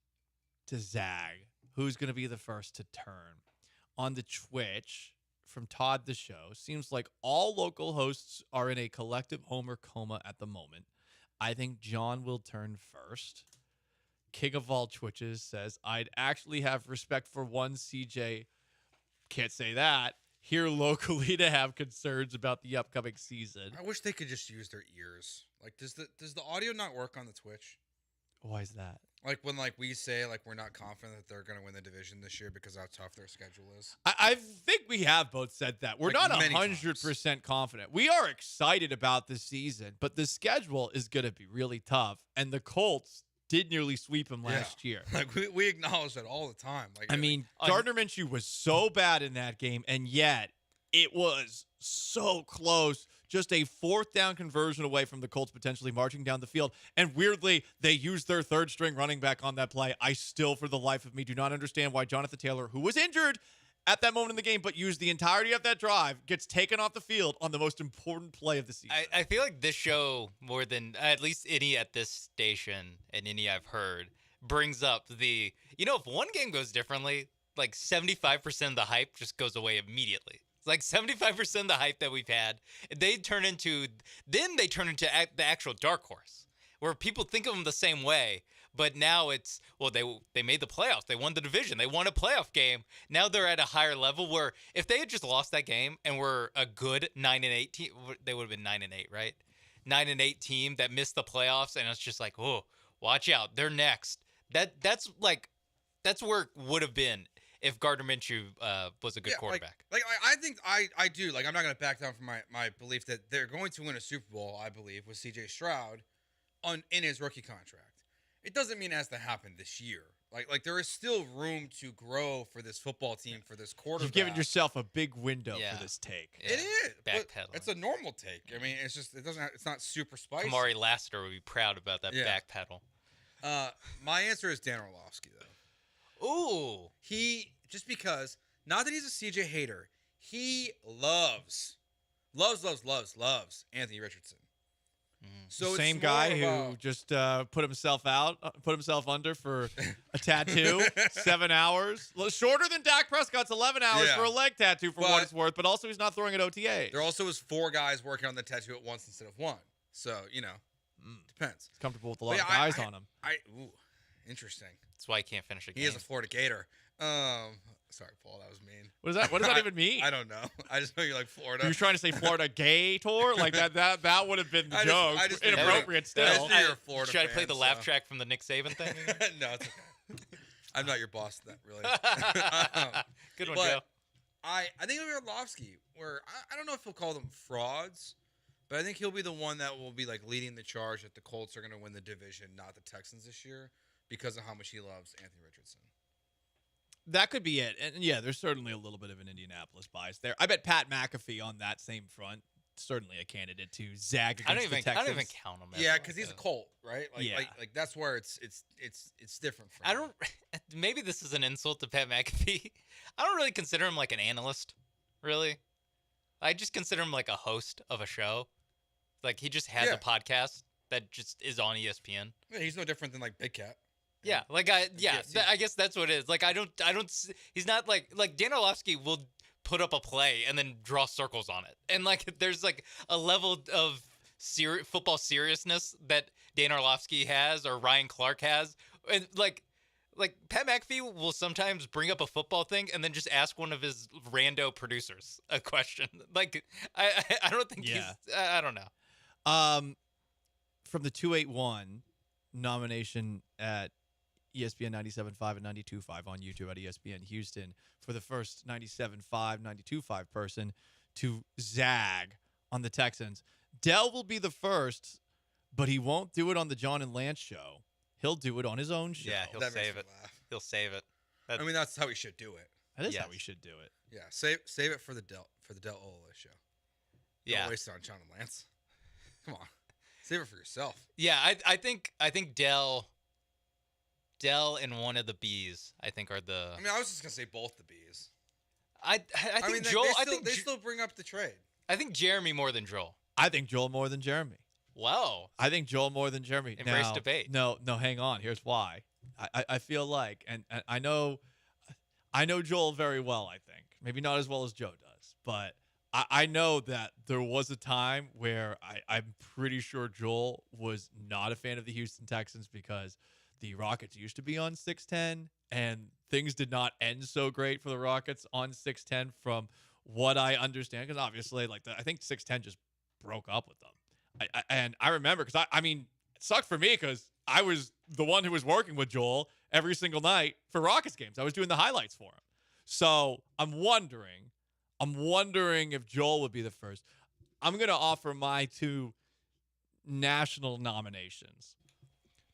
to zag? Who's going to be the first to turn? On the Twitch from Todd the Show, seems like all local hosts are in a collective homer coma at the moment. I think John will turn first. King of all Twitches says, I'd actually have respect for one CJ. Can't say that. Here locally to have concerns about the upcoming season. I wish they could just use their ears. Like, does the audio not work on the Twitch? Why is that? Like when we say we're not confident that they're going to win the division this year because of how tough their schedule is. I think we have both said that. We're not 100% confident. We are excited about this season, but the schedule is going to be really tough. And the Colts did nearly sweep him last year. Like we acknowledge that all the time. Like I mean, Gardner Minshew was so bad in that game, and yet it was so close. Just a fourth down conversion away from the Colts potentially marching down the field. And weirdly, they used their third string running back on that play. I still, for the life of me, do not understand why Jonathan Taylor, who was injured at that moment in the game, but used the entirety of that drive, gets taken off the field on the most important play of the season. I feel like this show, more than at least any at this station and any I've heard, brings up the, if one game goes differently, like 75% of the hype just goes away immediately. It's like 75% of the hype that we've had, they turn into the actual dark horse, where people think of them the same way. But now it's, they made the playoffs. They won the division. They won a playoff game. Now they're at a higher level where if they had just lost that game and were a good 9-8 team, they would have been 9-8, right? 9-8 team that missed the playoffs, and it's just like, oh, watch out, they're next. That's where it would have been if Gardner Minshew was a good quarterback. I think I do. Like, I'm not going to back down from my belief that they're going to win a Super Bowl, I believe, with C.J. Stroud in his rookie contract. It doesn't mean it has to happen this year. Like there is still room to grow for this football team, for this quarterback. You've given yourself a big window for this take. Yeah. It is. Backpedaling. It's a normal take. I mean, it's just it's not super spicy. Kamari Lassiter would be proud about that backpedal. My answer is Dan Orlovsky, though. Ooh. Just because, not that he's a CJ hater, he loves Anthony Richardson. So same guy who just put himself under for a tattoo, 7 hours, shorter than Dak Prescott's 11 hours for a leg tattoo for what it's worth, but also he's not throwing at OTA. There also was 4 guys working on the tattoo at once instead of 1. So, depends. He's comfortable with a lot of guys on him. Interesting. That's why he can't finish a game. He is a Florida Gator. Sorry, Paul, that was mean. What does that even mean? I don't know. I just know you like Florida. You're trying to say Florida Gator? Like that would have been the joke. Inappropriate still. You're a Florida Should I fan, play the laugh track from the Nick Saban thing? No, it's okay. I'm not your boss to that, really. Good one, Joe. I think it'll be Orlovsky, where I don't know if he'll call them frauds, but I think he'll be the one that will be like leading the charge that the Colts are going to win the division, not the Texans this year, because of how much he loves Anthony Richardson. That could be it. And yeah, there's certainly a little bit of an Indianapolis bias there. I bet Pat McAfee on that same front, certainly a candidate to zag against the Texans. I don't even count him. Yeah, because he's a Colt, right? Like that's where it's different. Maybe this is an insult to Pat McAfee. I don't really consider him like an analyst, really. I just consider him like a host of a show. Like he just has a podcast that just is on ESPN. Yeah, he's no different than like Big Cat. Yeah, like I guess that's what it is. Like he's not like Dan Orlovsky will put up a play and then draw circles on it. And like there's like a level of football seriousness that Dan Orlovsky has or Ryan Clark has. And like Pat McAfee will sometimes bring up a football thing and then just ask one of his rando producers a question. Like I don't think he's I don't know. From the 281 nomination at ESPN 97.5 and 92.5 on YouTube at ESPN Houston for the first 97.5, 92.5 person to zag on the Texans. Dell will be the first, but he won't do it on the John and Lance show. He'll do it on his own show. Yeah, he'll save it. He'll save it. I mean, that's how he should do it. That is how we should do it. Yeah, save it for the Del Olaleye show. Don't waste it on John and Lance. Come on, save it for yourself. Yeah, I think Dell and one of the B's, I think, are the. I mean, I was just gonna say both the B's. I think mean, Joel. They still bring up the trade. I think Jeremy more than Joel. I think Joel more than Jeremy. Wow. I think Joel more than Jeremy. Embrace debate. No, hang on. Here's why. I feel like, and I know Joel very well, I think. Maybe not as well as Joe does, but I know that there was a time where I'm pretty sure Joel was not a fan of the Houston Texans because the Rockets used to be on 610, and things did not end so great for the Rockets on 610 from what I understand, because obviously, I think 610 just broke up with them. I remember because I mean, it sucked for me because I was the one who was working with Joel every single night for Rockets games. I was doing the highlights for him. So I'm wondering if Joel would be the first. I'm going to offer my two national nominations.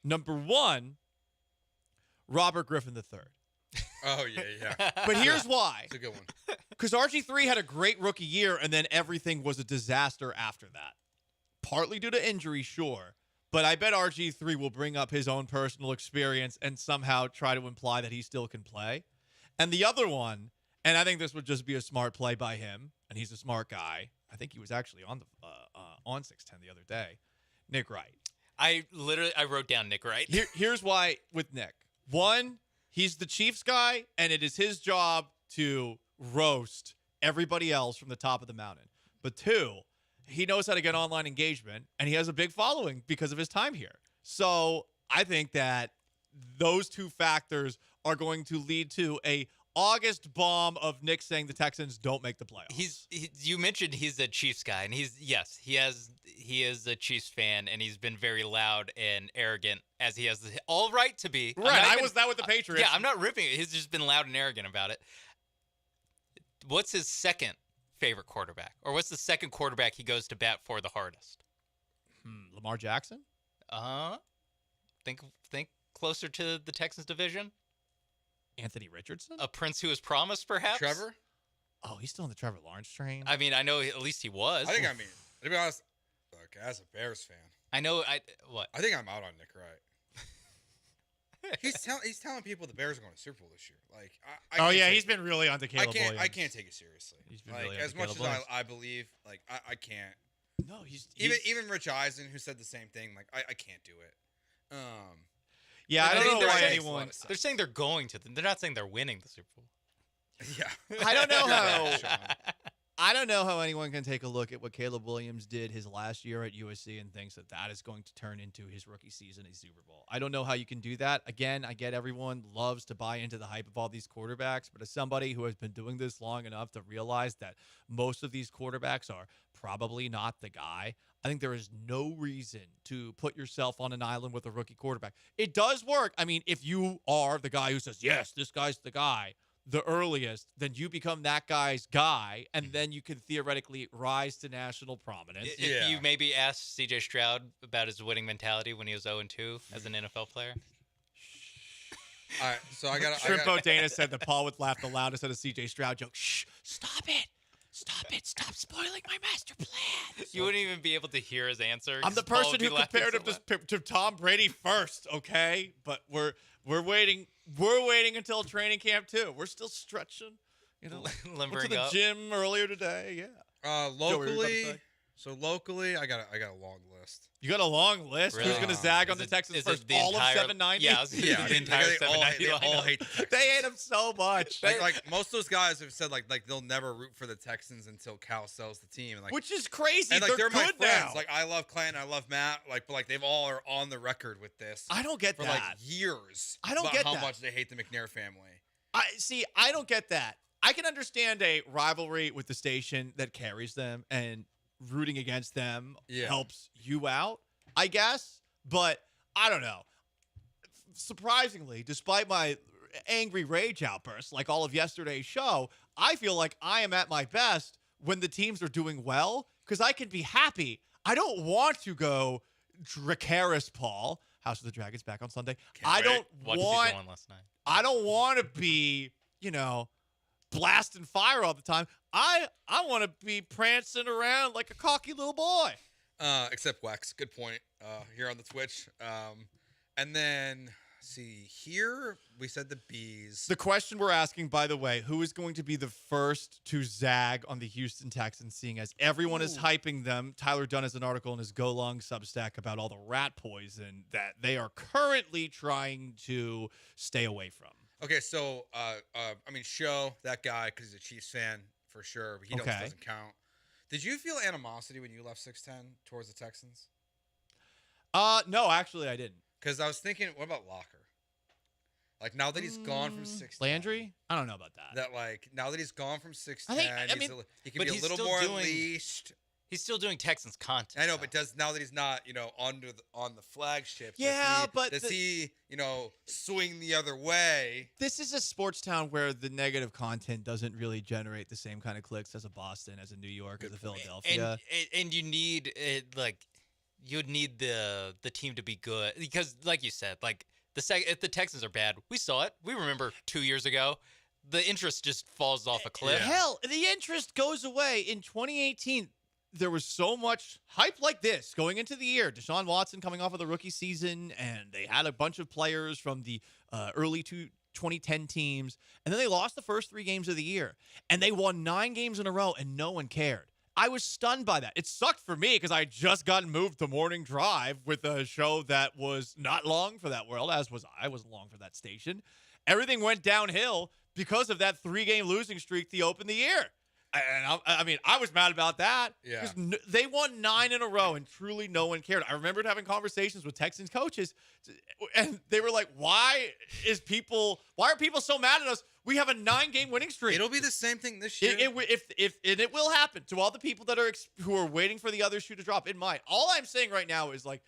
Number one, Robert Griffin III. Oh, yeah. But here's why. It's a good one. Because RG3 had a great rookie year, and then everything was a disaster after that. Partly due to injury, sure. But I bet RG3 will bring up his own personal experience and somehow try to imply that he still can play. And the other one, and I think this would just be a smart play by him, and he's a smart guy. I think he was actually on 610 the other day. Nick Wright. I wrote down Nick Wright. Here's why with Nick. One, he's the Chiefs guy, and it is his job to roast everybody else from the top of the mountain. But two, he knows how to get online engagement, and he has a big following because of his time here. So I think that those two factors are going to lead to a August bomb of Nick saying the Texans don't make the playoffs. You mentioned he's a Chiefs guy, and he is a Chiefs fan, and he's been very loud and arrogant, as he has all right to be. Right, I was that with the Patriots. Yeah, I'm not ripping it. He's just been loud and arrogant about it. What's his second favorite quarterback, or what's the second quarterback he goes to bat for the hardest? Lamar Jackson. Think closer to the Texans division. Anthony Richardson, a prince who was promised, perhaps. Trevor. Oh, he's still on the Trevor Lawrence train. I mean, I know at least he was. To be honest, look, as a Bears fan, I know. I think I'm out on Nick Wright. He's telling people the Bears are going to Super Bowl this year. Like, he's been really on to Caleb Williams. I can't take it seriously. He's been like, really as much as I believe, like I can't. No, he's even Rich Eisen, who said the same thing. Like I can't do it. Yeah, I don't know why anyone. They're saying they're going to. They're not saying they're winning the Super Bowl. Yeah, I don't know how. I don't know how anyone can take a look at what Caleb Williams did his last year at USC and thinks that is going to turn into his rookie season a Super Bowl. I don't know how you can do that. Again, I get everyone loves to buy into the hype of all these quarterbacks, but as somebody who has been doing this long enough to realize that most of these quarterbacks are probably not the guy, I think there is no reason to put yourself on an island with a rookie quarterback. It does work. I mean, if you are the guy who says, yes, this guy's the guy, the earliest, then you become that guy's guy, and then you can theoretically rise to national prominence. If you maybe asked C.J. Stroud about his winning mentality when he was 0-2 as an NFL player. All right, so I got Shrimpo Dana said that Paul would laugh the loudest at a C.J. Stroud joke. Shh, stop it. Stop it. Stop spoiling my master plan. You wouldn't even be able to hear his answer. I'm the person who compared him to Tom Brady first, okay? But we're waiting. We're waiting until training camp too. We're still stretching. You know, limbering went to the up. gym earlier today. Yeah. Locally, So locally, I got a long list. You got a long list. Really? Who's going to zag on the Texans first? All of 790. Yeah, I was gonna say the entire they all 790 lineup. hate the Texans. They hate him so much. Like most of those guys have said like they'll never root for the Texans until Cal sells the team, and like Which is crazy. and like they're my good friends. now. Like I love Clanton, I love Matt. Like but like they've all are on the record with this. I don't get for that. like years. I don't about get how that. much they hate the McNair family. I don't get that. I can understand a rivalry with the station that carries them and rooting against them helps you out, I guess. But I don't know. Surprisingly, despite my angry rage outbursts like all of yesterday's show, I feel like I am at my best when the teams are doing well because I can be happy. I don't want to go Dracarys Paul, House of the Dragons back on Sunday. I don't want to be, blasting fire all the time. I want to be prancing around like a cocky little boy. Except Wex, good point. Here on the Twitch. And then see here we said the bees. The question we're asking, by the way, who is going to be the first to zag on the Houston Texans, seeing as everyone is hyping them? Tyler Dunn has an article in his Go Long Substack about all the rat poison that they are currently trying to stay away from. Okay, so Show, that guy, because he's a Chiefs fan for sure, but he doesn't count. Did you feel animosity when you left 610 towards the Texans? No, actually I didn't. Because I was thinking, what about Locker? Like now that he's gone from 610, Landry? I don't know about that. That like now that he's gone from 610, he can be a little still more doing- unleashed. He's still doing Texans content. I know, but now that he's not, on the flagship, Yeah, does he swing the other way? This is a sports town where the negative content doesn't really generate the same kind of clicks as a Boston, as a New York, as a Philadelphia. And you need you'd need the team to be good because, like you said, like if the Texans are bad, we saw it. We remember 2 years ago. The interest just falls off a cliff. Hell, the interest goes away. In 2018, there was so much hype like this going into the year. Deshaun Watson coming off of the rookie season, and they had a bunch of players from the early 2010 teams, and then they lost the first 3 games of the year, and they won 9 games in a row, and no one cared. I was stunned by that. It sucked for me because I had just gotten moved to Morning Drive with a show that was not long for that world, as was I. wasn't long for that station. Everything went downhill because of that 3-game losing streak to open the year. And I was mad about that. Yeah. They won 9 in a row, and truly no one cared. I remembered having conversations with Texans coaches, and they were like, why are people so mad at us? We have a 9-game winning streak. It'll be the same thing this year. It will happen to all the people that who are waiting for the other shoe to drop. It might. All I'm saying right now is, like,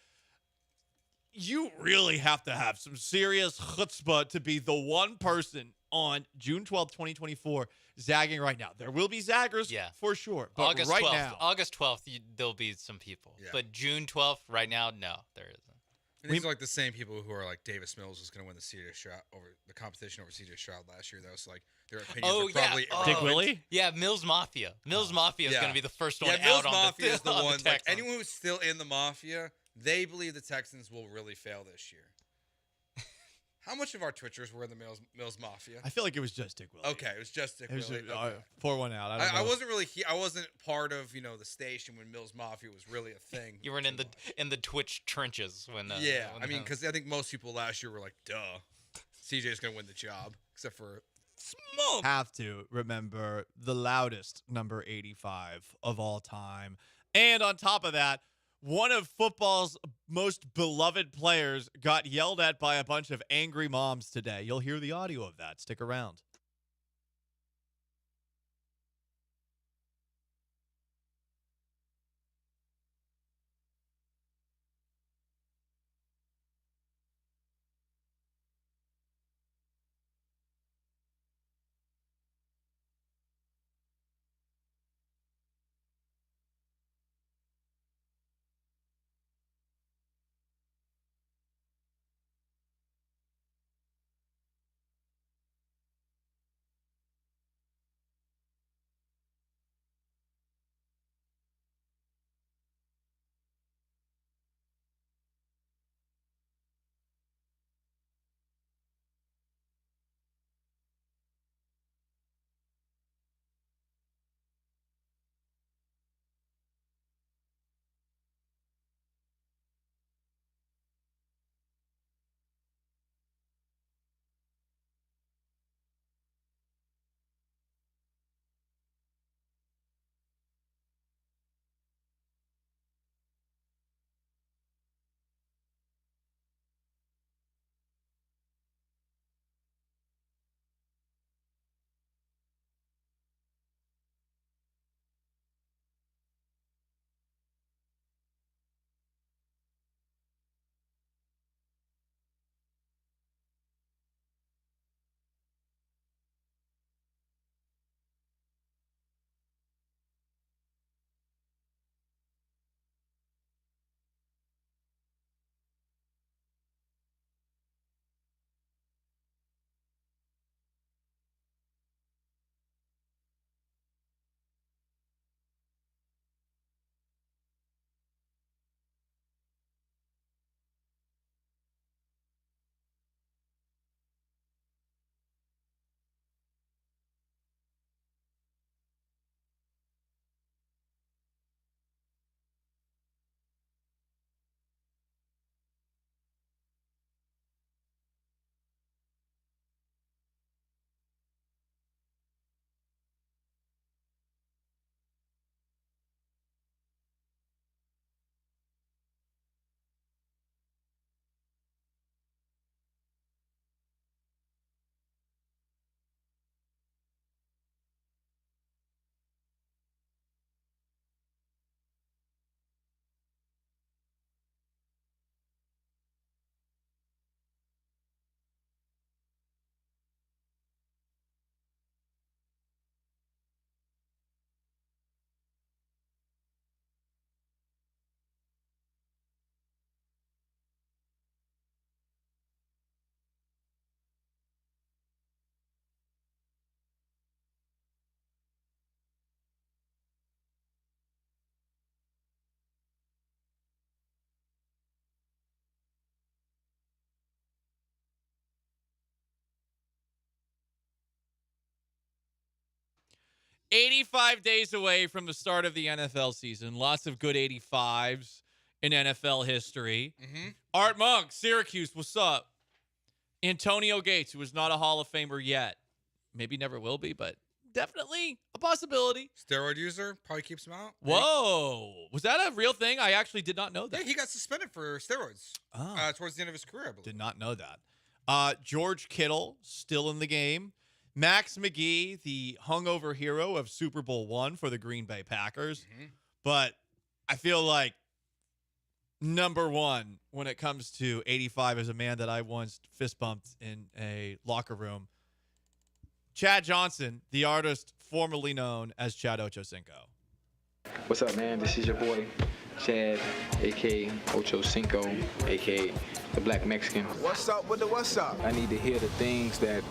you really have to have some serious chutzpah to be the one person on June 12th, 2024, zagging right now. There will be zaggers, for sure. But August right 12th, now, August 12th, there'll be some people. Yeah. But June 12th, right now, no, there isn't. And these are like the same people who are like Davis Mills was going to win the CJ Stroud over the competition over CJ Stroud last year. That was like their opinions were probably Dick Willie? Yeah, Mills Mafia. Mills Mafia is going to be the first one Mills out Mafia is the on one. the Like Texans. anyone who's still in the Mafia, they believe the Texans will really fail this year. How much of our Twitchers were in the Mills Mafia? I feel like it was just Dick Willie. Okay, it was just Dick Willie. Pour one out. I wasn't really. I wasn't part of the station when Mills Mafia was really a thing. You weren't in the Twitch trenches when. Yeah, when I mean, because I think most people last year were like, "Duh, CJ's gonna win the job," except for Smoke. Have to remember the loudest number 85 of all time, and on top of that, one of football's most beloved players got yelled at by a bunch of angry moms today. You'll hear the audio of that. Stick around. 85 days away from the start of the NFL season. Lots of good 85s in NFL history. Mm-hmm. Art Monk, Syracuse, what's up? Antonio Gates, who is not a Hall of Famer yet. Maybe never will be, but definitely a possibility. Steroid user, probably keeps him out. Whoa. Was that a real thing? I actually did not know that. Yeah, he got suspended for steroids towards the end of his career, I believe. Did not know that. George Kittle, still in the game. Max McGee, the hungover hero of Super Bowl I for the Green Bay Packers. Mm-hmm. But I feel like number one when it comes to 85 is a man that I once fist bumped in a locker room. Chad Johnson, the artist formerly known as Chad Ochocinco. What's up, man? This is your boy, Chad, a.k.a. Ocho Cinco, a.k.a. the Black Mexican. What's up with the what's up? I need to hear the things that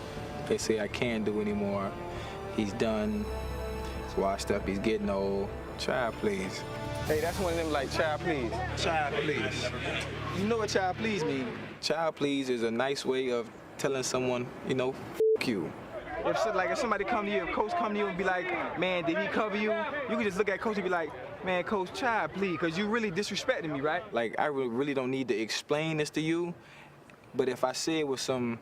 they say I can't do anymore. He's done. He's washed up. He's getting old. Child, please. Hey, that's one of them like, child, please. Child, please. You know what child, please mean? Child, please is a nice way of telling someone, you know, f*** you. If somebody come to you, if coach come to you and be like, man, did he cover you? You can just look at coach and be like, man, coach, child, please, because you really disrespecting me, right? Like, I really don't need to explain this to you, but if I say it with some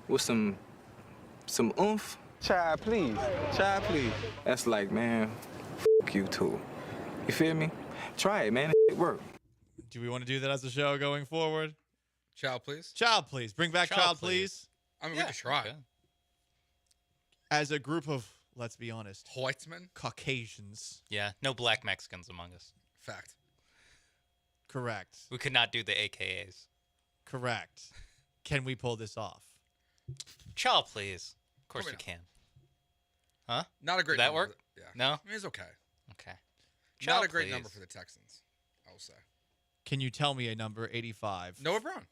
oomph, child, please, that's like, man, f*** you too. You feel me? Try it, man. It work. Do we want to do that as a show going forward? Child, please. Child, please. Bring back Child, please. I mean, we could try. Okay. As a group of, let's be honest, Hoytsmen? Caucasians. Yeah, no black Mexicans among us. Fact. Correct. We could not do the AKAs. Correct. Can we pull this off? Child, please. Of course Probably we can. Huh? Not a great Did that number. work? Yeah. No? I mean, it's okay. Okay. Not Child, a great please. number for the Texans, I will say. Can you tell me a number 85? Noah Brown.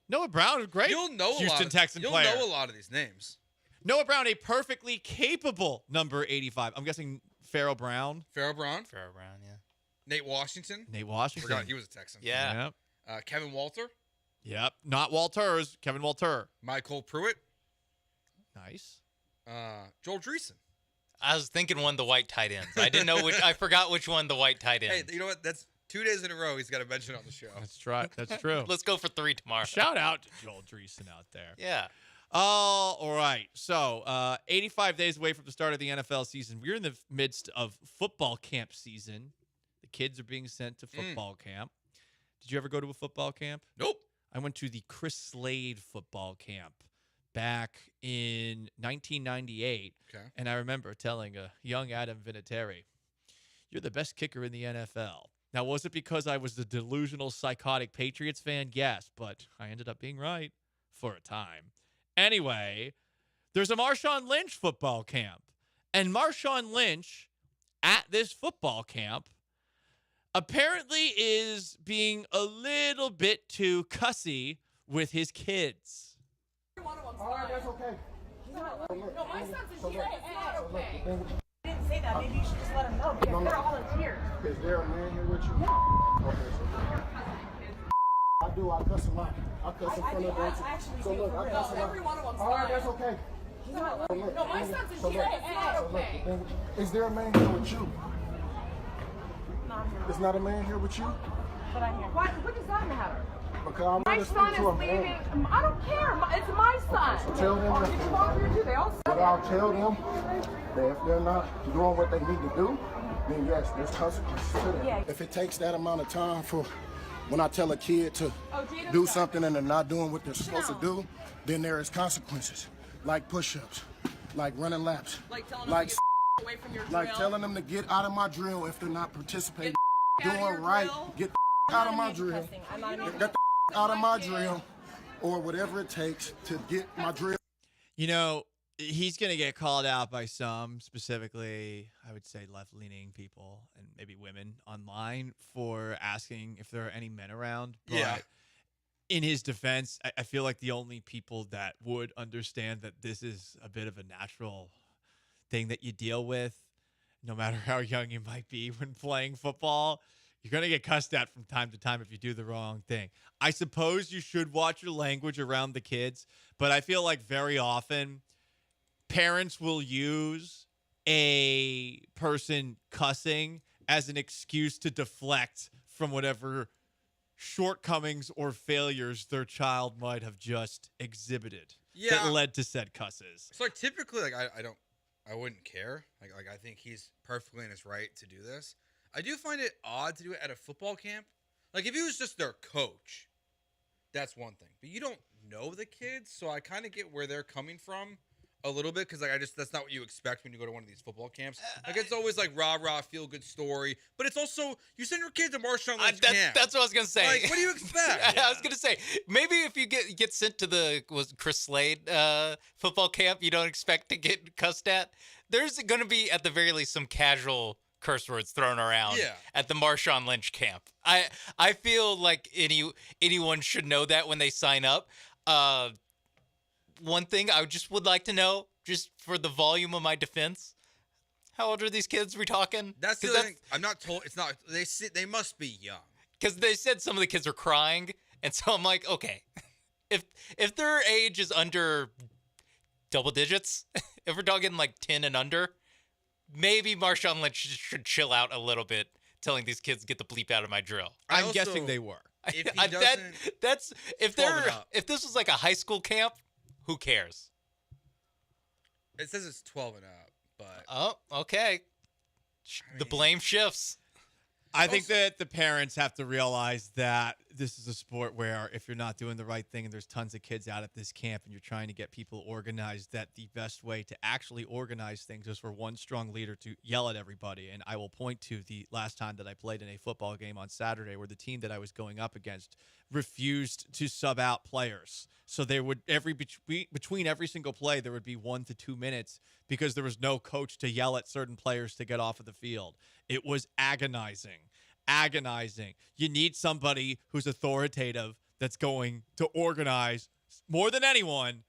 Noah Brown is great. You'll know Houston Texan player. You'll know a lot of these names. Noah Brown, a perfectly capable number 85. I'm guessing Pharaoh Brown. Pharaoh Brown, yeah. Nate Washington. Forgot he was a Texan. Yeah. Yep. Kevin Walter. Yep. Not Walters. Kevin Walter. Michael Pruitt. Nice. Joel Dreesen. I was thinking one of the white tight ends. I didn't know which. I forgot which one the white tight end. Hey, you know what? That's 2 days in a row he's got to mention on the show. That's right. That's true. Let's go for 3 tomorrow. Shout out to Joel Dreesen out there. Yeah. All right. So, 85 days away from the start of the NFL season. We're in the midst of football camp season. The kids are being sent to football camp. Did you ever go to a football camp? Nope. I went to the Chris Slade football camp back in 1998. Okay. And I remember telling a young Adam Vinatieri, "You're the best kicker in the NFL." Now, was it because I was the delusional, psychotic Patriots fan? Yes, but I ended up being right for a time. Anyway, there's a Marshawn Lynch football camp. And Marshawn Lynch at this football camp apparently is being a little bit too cussy with his kids. All right, that's okay. No, my son's in here. It's not okay. I didn't say that. Maybe you should just let him know because they're all in tears. Is there a man here with you? Okay, I do. I cuss a lot. I cuss in front of them. So look, I cuss a lot. Every one of them's all right, fine. that's okay. No, my son's in here. It's not okay. Is there a man here with you? Not here. Is not a man here with you? But I'm here. What does that matter? Because I'm My going to son speak is to a leaving. man. I don't care. It's my son. So tell them Did you walk here too? They all said but I'll tell them that if they're not doing what they need to do, then yes, there's consequences to that. Yeah. If it takes that amount of time for when I tell a kid to do something and they're not doing what they're supposed to do, then there is consequences, like push-ups, like running laps, Like telling them to get away from your drill. like telling them to get out of my drill if they're not participating, Get out of doing your right, drill. get the out of my drill, I'm not even get the out of my drill, or whatever it takes to get my drill. You know, he's going to get called out by some, specifically, I would say left-leaning people and maybe women online for asking if there are any men around. But Yeah. in his defense, I feel like the only people that would understand that this is a bit of a natural thing that you deal with, no matter how young you might be when playing football, you're going to get cussed at from time to time if you do the wrong thing. I suppose you should watch your language around the kids, but I feel like very often parents will use a person cussing as an excuse to deflect from whatever shortcomings or failures their child might have just exhibited that led to said cusses. So like typically, like I wouldn't care. Like I think he's perfectly in his right to do this. I do find it odd to do it at a football camp. Like if he was just their coach, that's one thing. But you don't know the kids, so I kind of get where they're coming from a little bit, because like that's not what you expect when you go to one of these football camps. Like it's always like rah feel good story, but it's also you send your kid to Marshawn Lynch camp. That's what I was gonna say. Like what do you expect? I was gonna say maybe if you get sent to the Chris Slade football camp, you don't expect to get cussed at. There's gonna be at the very least some casual curse words thrown around at the Marshawn Lynch camp. I feel like anyone should know that when they sign up. One thing I would like to know, just for the volume of my defense, how old are these kids we talking? That's the thing. I'm not told. It's not. They must be young. Because they said some of the kids are crying, and so I'm like, okay, if their age is under double digits, if we're talking like 10 and under, maybe Marshawn Lynch should chill out a little bit, telling these kids get the bleep out of my drill. I'm guessing they were. If he doesn't, if this was like a high school camp, who cares? It says it's 12 and up, but oh, okay. The blame shifts. I think that the parents have to realize that this is a sport where if you're not doing the right thing and there's tons of kids out at this camp and you're trying to get people organized, that the best way to actually organize things is for one strong leader to yell at everybody. And I will point to the last time that I played in a football game on Saturday where the team that I was going up against refused to sub out players. So there would between every single play, there would be 1 to 2 minutes because there was no coach to yell at certain players to get off of the field. It was agonizing. You need somebody who's authoritative that's going to organize more than anyone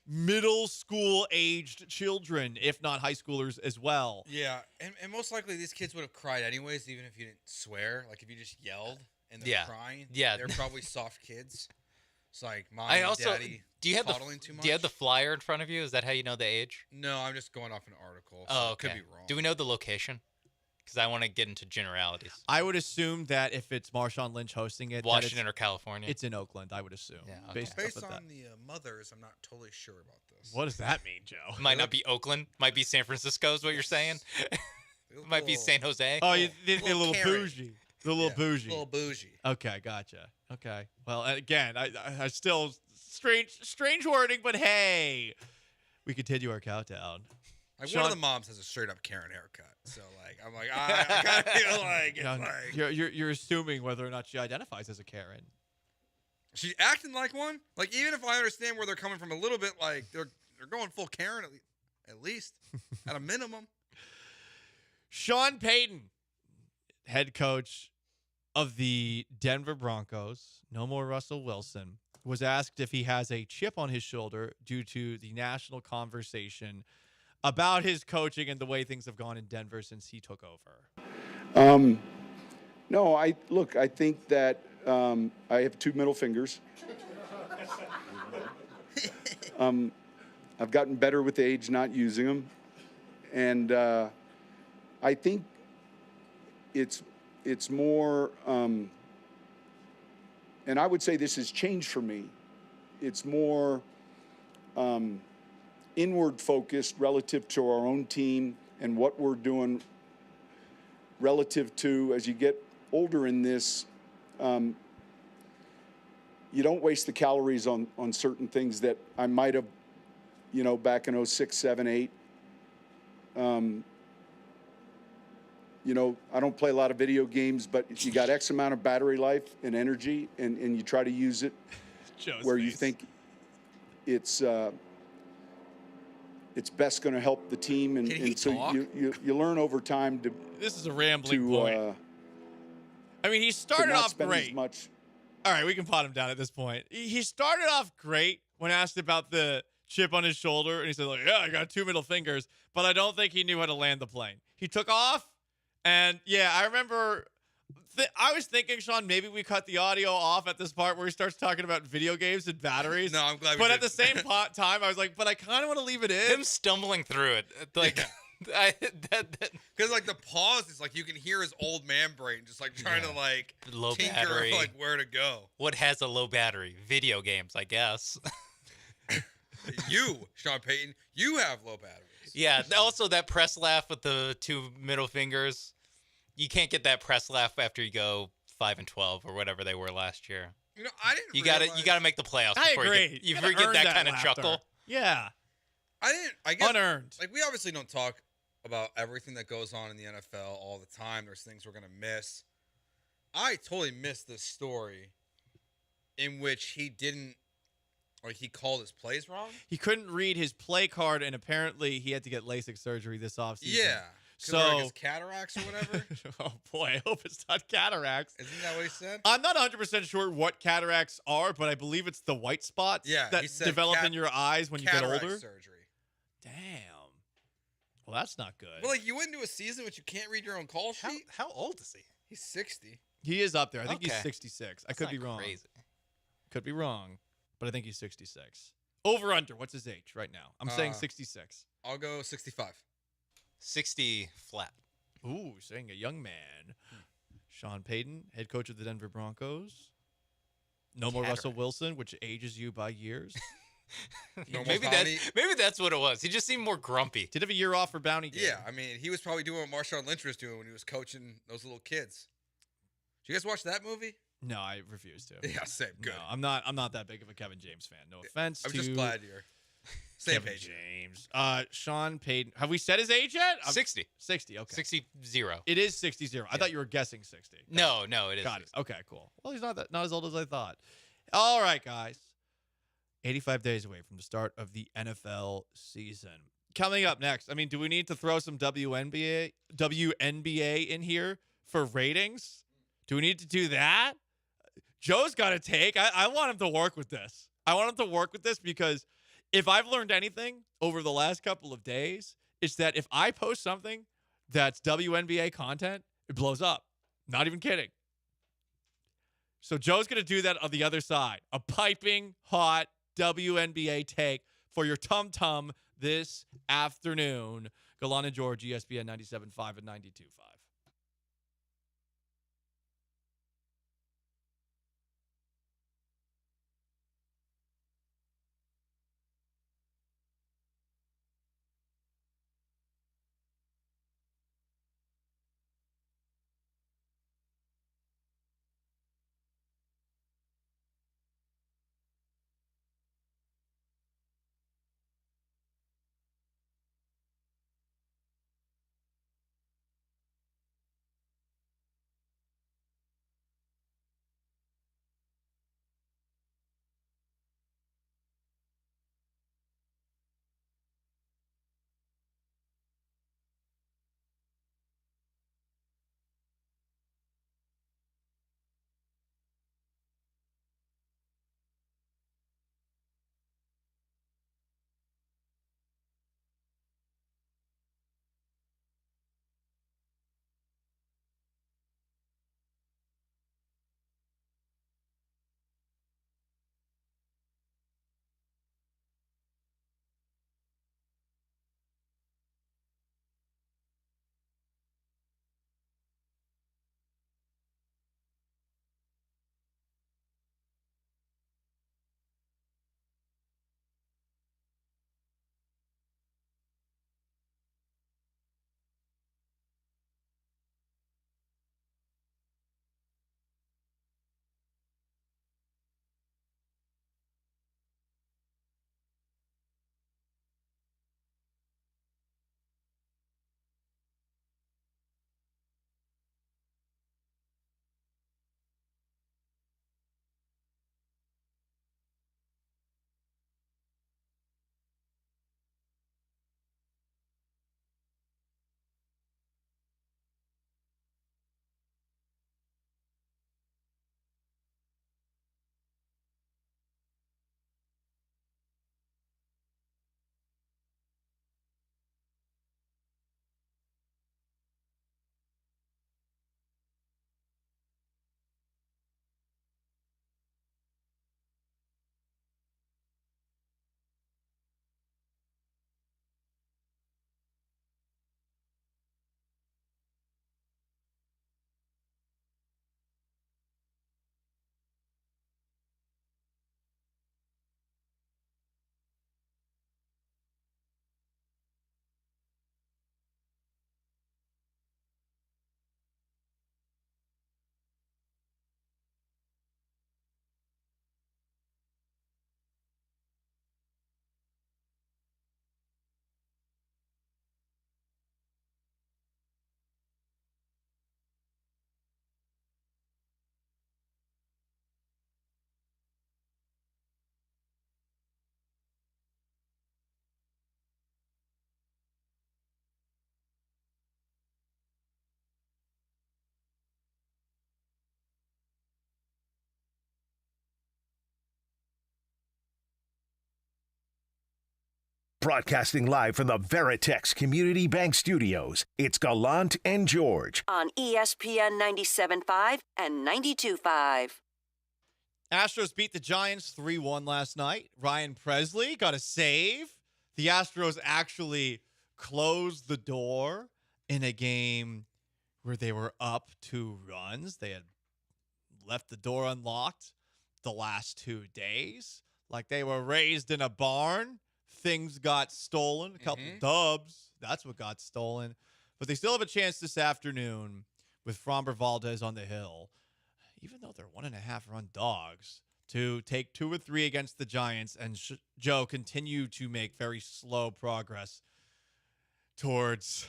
middle school aged children, if not high schoolers as well. Yeah, and most likely these kids would have cried anyways, even if you didn't swear. Like if you just yelled and they're crying. Yeah, they're probably soft kids. It's like mom and daddy coddling too much. Do you have the flyer in front of you? Is that how you know the age? No, I'm just going off an article. So Oh, okay. It could be wrong. Do we know the location? Because I want to get into generalities. I would assume that if it's Marshawn Lynch hosting it, Washington or California. It's in Oakland, I would assume. Yeah, okay. Based on the mothers, I'm not totally sure about this. What does that mean, Joe? Might not be Oakland. Might be San Francisco is what you're saying. Might be San Jose. Oh, they're a little bougie. They're a little bougie. A little bougie. Okay, gotcha. Okay. Well, again, I still strange wording, but hey, we continue our countdown. Like Sean, one of the moms has a straight up Karen haircut, so like I'm like I kind of feel like it's like you're assuming whether or not she identifies as a Karen. She's acting like one. Like even if I understand where they're coming from a little bit, like they're going full Karen at least at a minimum. Sean Payton, head coach of the Denver Broncos, no more Russell Wilson, was asked if he has a chip on his shoulder due to the national conversation about his coaching and the way things have gone in Denver since he took over. No, I think that I have 2 middle fingers. I've gotten better with age not using them. And I think it's more, and I would say this has changed for me. It's more inward focused relative to our own team and what we're doing relative to, as you get older in this, you don't waste the calories on certain things that I might have, back in 06, 7, 8. I don't play a lot of video games, but you got X amount of battery life and energy, and you try to use it where you think it's best going to help the team, and so you learn over time to. This is a rambling point. I mean, he started off great. All right, we can pot him down at this point. He started off great when asked about the chip on his shoulder, and he said, like, yeah, I got 2 middle fingers, but I don't think he knew how to land the plane. He took off, and yeah, I remember I was thinking, Sean, maybe we cut the audio off at this part where he starts talking about video games and batteries. No, I'm glad we But did. at the same time, I was like, but I kind of want to leave it in. Him stumbling through it. Like, Because like the pause is like you can hear his old man brain just like trying to like Low tinker battery. like where to go. What has a low battery? Video games, I guess. You, Sean Payton, you have low batteries. Yeah. Also, that press laugh with the two middle fingers. You can't get that press laugh after you go 5-12 or whatever they were last year. You know, I didn't. You got to make the playoffs. I before agree. You gotta get earn that kind of laughter. chuckle. Yeah. I guess Unearned. Like we obviously don't talk about everything that goes on in the NFL all the time. There's things we're gonna miss. I totally missed this story in which he didn't, or he called his plays wrong. He couldn't read his play card, and apparently he had to get LASIK surgery this offseason. Yeah. So his cataracts or whatever. Oh boy, I hope it's not cataracts. Isn't that what he said? I'm not 100% sure what cataracts are, but I believe it's the white spots Yeah, that he said develop in your eyes when you get cataract older. surgery. Damn. Well, that's not good. Well, like you went into a season which you can't read your own call sheet. How old is he? He's 60. He is up there. I think he's Okay. 66. I That's could be not wrong. crazy. Could be wrong, but I think he's 66. Over under. What's his age right now? I'm saying 66. I'll go 65. 60 flat. Ooh, saying a young man. Sean Payton, head coach of the Denver Broncos. No more Russell Wilson, which ages you by years. Maybe that's what it was. He just seemed more grumpy. Did have a year off for bounty game. Yeah, I mean, he was probably doing what Marshawn Lynch was doing when he was coaching those little kids. Did you guys watch that movie? No, I refuse to. Yeah, same. Good. No, I'm not that big of a Kevin James fan. No offense. I'm to just glad you're same Kevin page. James. Sean Payton. Have we said his age yet? 60. 60. Okay. 60-0. It is 60-0. I thought you were guessing 60. No, it is. Got it. Okay, cool. Well, he's not as old as I thought. All right, guys. 85 days away from the start of the NFL season. Coming up next, I mean, do we need to throw some WNBA in here for ratings? Do we need to do that? Joe's got to take. I want him to work with this. I want him to work with this because if I've learned anything over the last couple of days, it's that if I post something that's WNBA content, it blows up. Not even kidding. So Joe's going to do that on the other side. A piping hot WNBA take for your tum-tum this afternoon. Gallant George, ESPN 97.5 and 92.5. Broadcasting live from the Veritex Community Bank Studios, it's Gallant and George. On ESPN 97.5 and 92.5. Astros beat the Giants 3-1 last night. Ryan Presley got a save. The Astros actually closed the door in a game where they were up 2 runs. They had left the door unlocked the last 2 days. Like they were raised in a barn. Things got stolen. A couple dubs. That's what got stolen. But they still have a chance this afternoon with Framber Valdez on the hill, even though they're 1.5-run dogs, to take 2 or 3 against the Giants and Joe continue to make very slow progress towards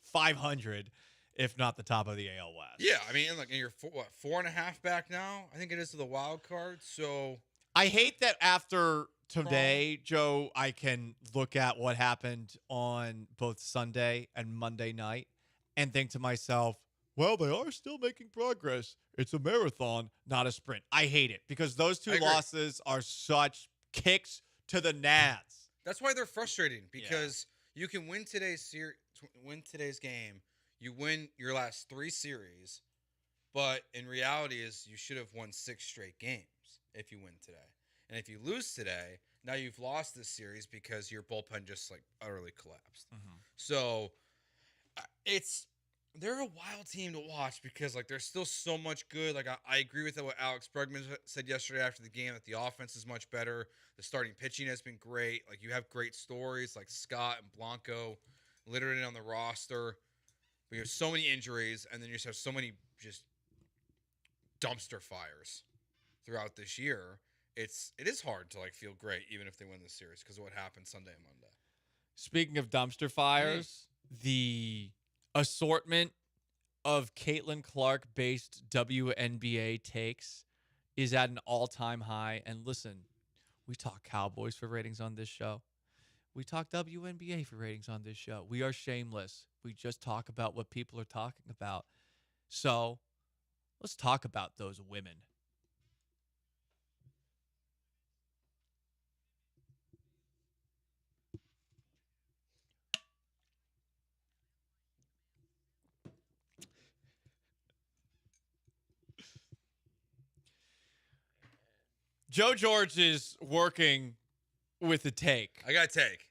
500, if not the top of the AL West. Yeah, I mean, like you're 4.5 back now. I think it is to the wild card. So I hate that after today, Joe, I can look at what happened on both Sunday and Monday night and think to myself, well, they are still making progress. It's a marathon, not a sprint. I hate it because those 2 losses are such kicks to the nads. that's why they're frustrating because you can win today's game, you win your last 3 series, but in reality is you should have won 6 straight games if you win today. And if you lose today, now you've lost this series because your bullpen just like utterly collapsed. So they're a wild team to watch because like there's still so much good. Like I agree with what Alex Bregman said yesterday after the game that the offense is much better. The starting pitching has been great. Like you have great stories like Scott and Blanco literally on the roster. But you have so many injuries, and then you just have so many just dumpster fires throughout this year. It is hard to like feel great even if they win the series because of what happened Sunday and Monday. Speaking of dumpster fires, the assortment of Caitlin Clark-based WNBA takes is at an all-time high. And listen, we talk Cowboys for ratings on this show. We talk WNBA for ratings on this show. We are shameless. We just talk about what people are talking about. So let's talk about those women. Joe George is working with a take. I got a take.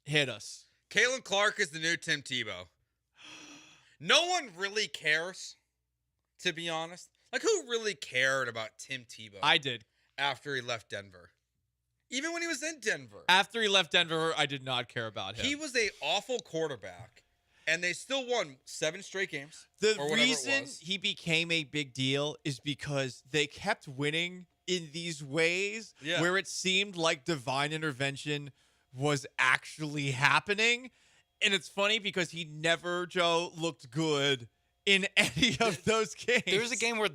Hit us. Caitlin Clark is the new Tim Tebow. No one really cares, to be honest. Like, who really cared about Tim Tebow? I did. After he left Denver. Even when he was in Denver. After he left Denver, I did not care about him. He was an awful quarterback, and they still won 7 straight games. The reason he became a big deal is because they kept winning in these ways where it seemed like divine intervention was actually happening. And it's funny because he never, Joe, looked good in any of those games. There was a game where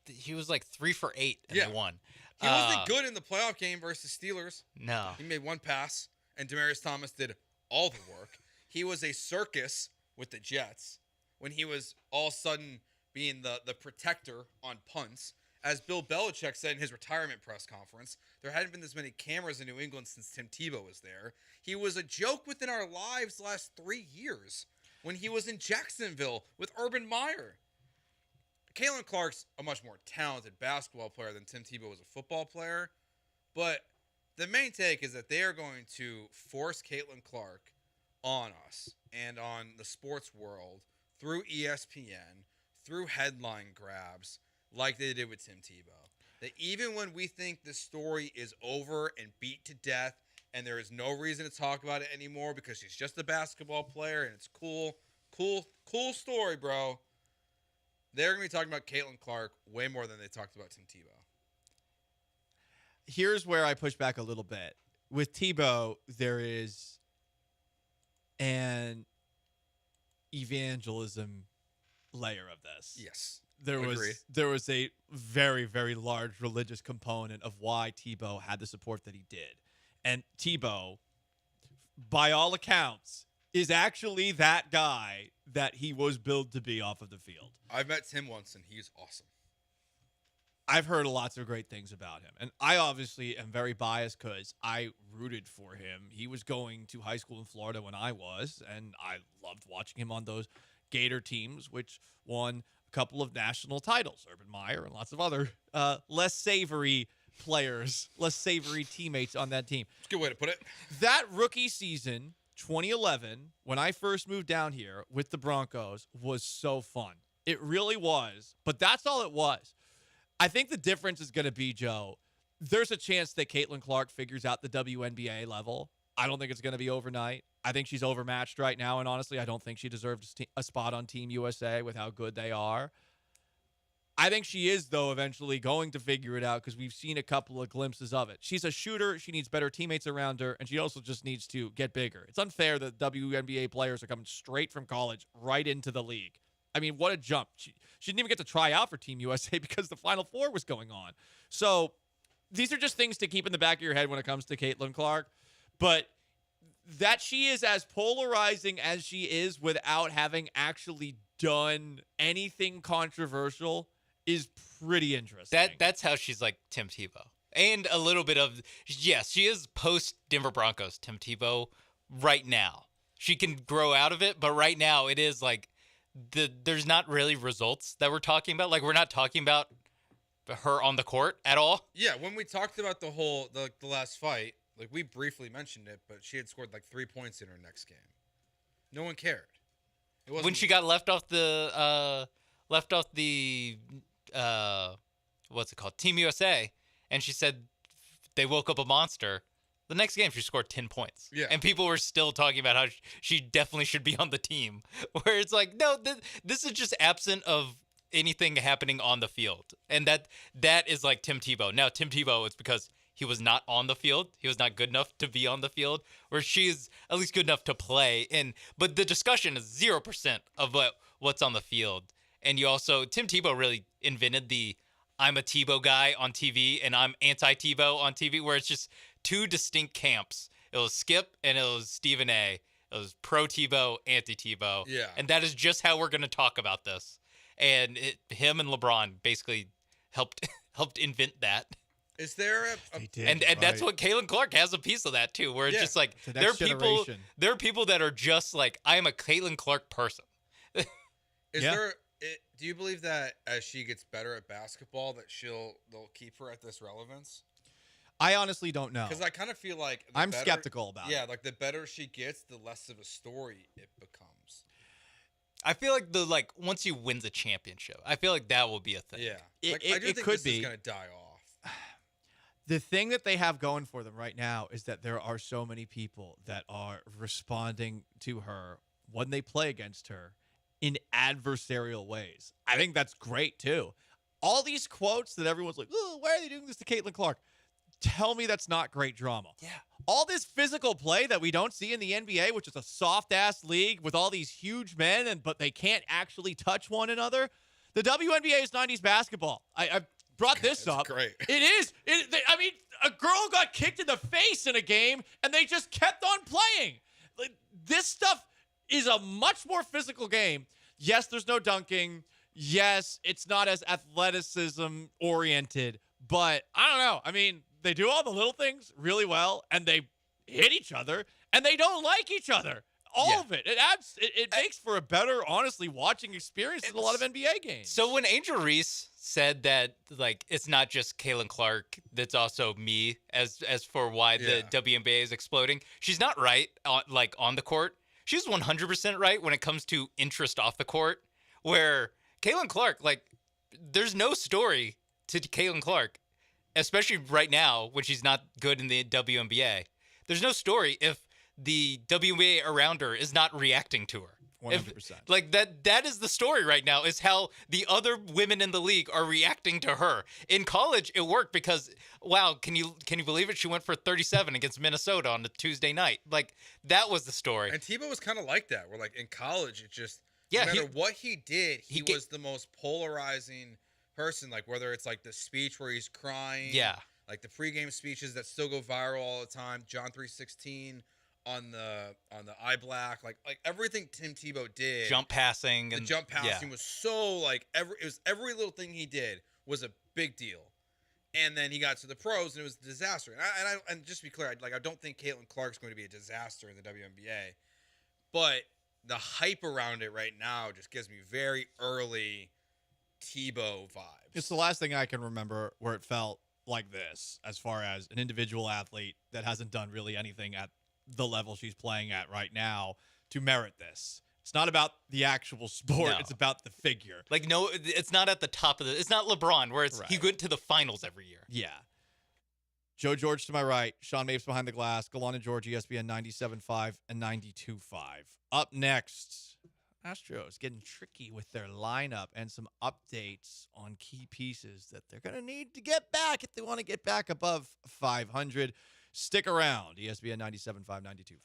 he was like 3 for 8 and they won. He wasn't good in the playoff game versus Steelers. No. He made 1 pass, and Demaryius Thomas did all the work. He was a circus with the Jets when he was all of a sudden being the protector on punts. As Bill Belichick said in his retirement press conference, there hadn't been this many cameras in New England since Tim Tebow was there. He was a joke within our lives the last 3 years when he was in Jacksonville with Urban Meyer. Caitlin Clark's a much more talented basketball player than Tim Tebow was a football player. But the main take is that they are going to force Caitlin Clark on us and on the sports world through ESPN, through headline grabs, like they did with Tim Tebow. That even when we think the story is over and beat to death and there is no reason to talk about it anymore because she's just a basketball player and it's cool story, bro. They're going to be talking about Caitlin Clark way more than they talked about Tim Tebow. Here's where I push back a little bit. With Tebow, there is an evangelism layer of this. Yes. There was a very, very large religious component of why Tebow had the support that he did. And Tebow, by all accounts, is actually that guy that he was billed to be off of the field. I've met Tim once, and he's awesome. I've heard lots of great things about him. And I obviously am very biased because I rooted for him. He was going to high school in Florida when I was, and I loved watching him on those Gator teams, which won a couple of national titles, Urban Meyer and lots of other less savory players, less savory teammates on that team. That's a good way to put it. That rookie season, 2011, when I first moved down here with the Broncos, was so fun. It really was. But that's all it was. I think the difference is going to be, Joe, there's a chance that Caitlin Clark figures out the WNBA level. I don't think it's going to be overnight. I think she's overmatched right now, and honestly, I don't think she deserves a spot on Team USA with how good they are. I think she is, though, eventually going to figure it out because we've seen a couple of glimpses of it. She's a shooter. She needs better teammates around her, and she also just needs to get bigger. It's unfair that WNBA players are coming straight from college right into the league. I mean, what a jump. She didn't even get to try out for Team USA because the Final Four was going on. So these are just things to keep in the back of your head when it comes to Caitlin Clark. But that she is as polarizing as she is without having actually done anything controversial is pretty interesting. That's how she's like Tim Tebow. And a little bit of, yes, she is post Denver Broncos Tim Tebow right now. She can grow out of it, but right now it is like there's not really results that we're talking about. Like, we're not talking about her on the court at all. Yeah, when we talked about the last fight, like, we briefly mentioned it, but she had scored like 3 points in her next game. No one cared. It wasn't When she got left off the what's it called? Team USA, and she said they woke up a monster. The next game, she scored 10 points. Yeah. And people were still talking about how she definitely should be on the team. Where it's like, no, this is just absent of anything happening on the field. And that is like Tim Tebow. Now, Tim Tebow, it's because he was not on the field. He was not good enough to be on the field. Where she is at least good enough to play. But the discussion is 0% of what's on the field. And you also, Tim Tebow really invented the I'm a Tebow guy on TV and I'm anti-Tebow on TV, where it's just two distinct camps. It was Skip and it was Stephen A. It was pro Tebow, anti Tebow. Yeah. And that is just how we're going to talk about this. And him and LeBron basically helped invent that. Is there and that's what Caitlin Clark has a piece of that too, where it's just like the next generation. There are people that are just like, I am a Caitlin Clark person. Do you believe that as she gets better at basketball that they'll keep her at this relevance? I honestly don't know. Because I kind of feel like I'm skeptical about it. Yeah, like the better she gets, the less of a story it becomes. I feel like once you win the championship, I feel like that will be a thing. Yeah, I do think this could be. is going to die off. The thing that they have going for them right now is that there are so many people that are responding to her when they play against her in adversarial ways. I think that's great too. All these quotes that everyone's like, oh, why are they doing this to Caitlin Clark? Tell me that's not great drama. Yeah. All this physical play that we don't see in the NBA, which is a soft-ass league with all these huge men, but they can't actually touch one another. The WNBA is 90s basketball. I brought this up. Great. It is. I mean, a girl got kicked in the face in a game, and they just kept on playing. Like, this stuff is a much more physical game. Yes, there's no dunking. Yes, it's not as athleticism-oriented. But I don't know. I mean, they do all the little things really well, and they hit each other, and they don't like each other. All of it. It makes for a better, honestly, watching experience in a lot of NBA games. So when Angel Reese said that, like, it's not just Caitlin Clark, that's also me as for why the WNBA is exploding, she's not right on the court. She's 100% right when it comes to interest off the court, where Caitlin Clark, like, there's no story to Caitlin Clark, especially right now when she's not good in the WNBA. There's no story if the WNBA around her is not reacting to her. 100%. Like that is the story right now, is how the other women in the league are reacting to her. In college, it worked because, wow, can you believe it? She went for 37 against Minnesota on the Tuesday night. Like, that was the story. And Tebow was kind of like that, where like in college, it just, yeah, no matter what he did, he was the most polarizing person. Like, whether it's like the speech where he's crying, yeah, like the pregame speeches that still go viral all the time, John 3:16 on the eye black, like everything Tim Tebow did, jump passing, the and jump passing was so like every little thing he did was a big deal. And then he got to the pros, and it was a disaster. And just to be clear, I don't think Caitlin Clark's going to be a disaster in the WNBA. But the hype around it right now just gives me very early Tebow vibes. It's the last thing I can remember where it felt like this, as far as an individual athlete that hasn't done really anything at the level she's playing at right now to merit this. It's not about the actual sport. No. It's about the figure. Like, no, it's not at the top of the. It's not LeBron, where it's he went to the finals every year. Yeah. Joe George to my right. Sean Mapes behind the glass. Gallant George, ESPN 97.5 and 92.5. Up next, Astros getting tricky with their lineup and some updates on key pieces that they're going to need to get back if they want to get back above 500. Stick around. ESPN 97.5, 92.5.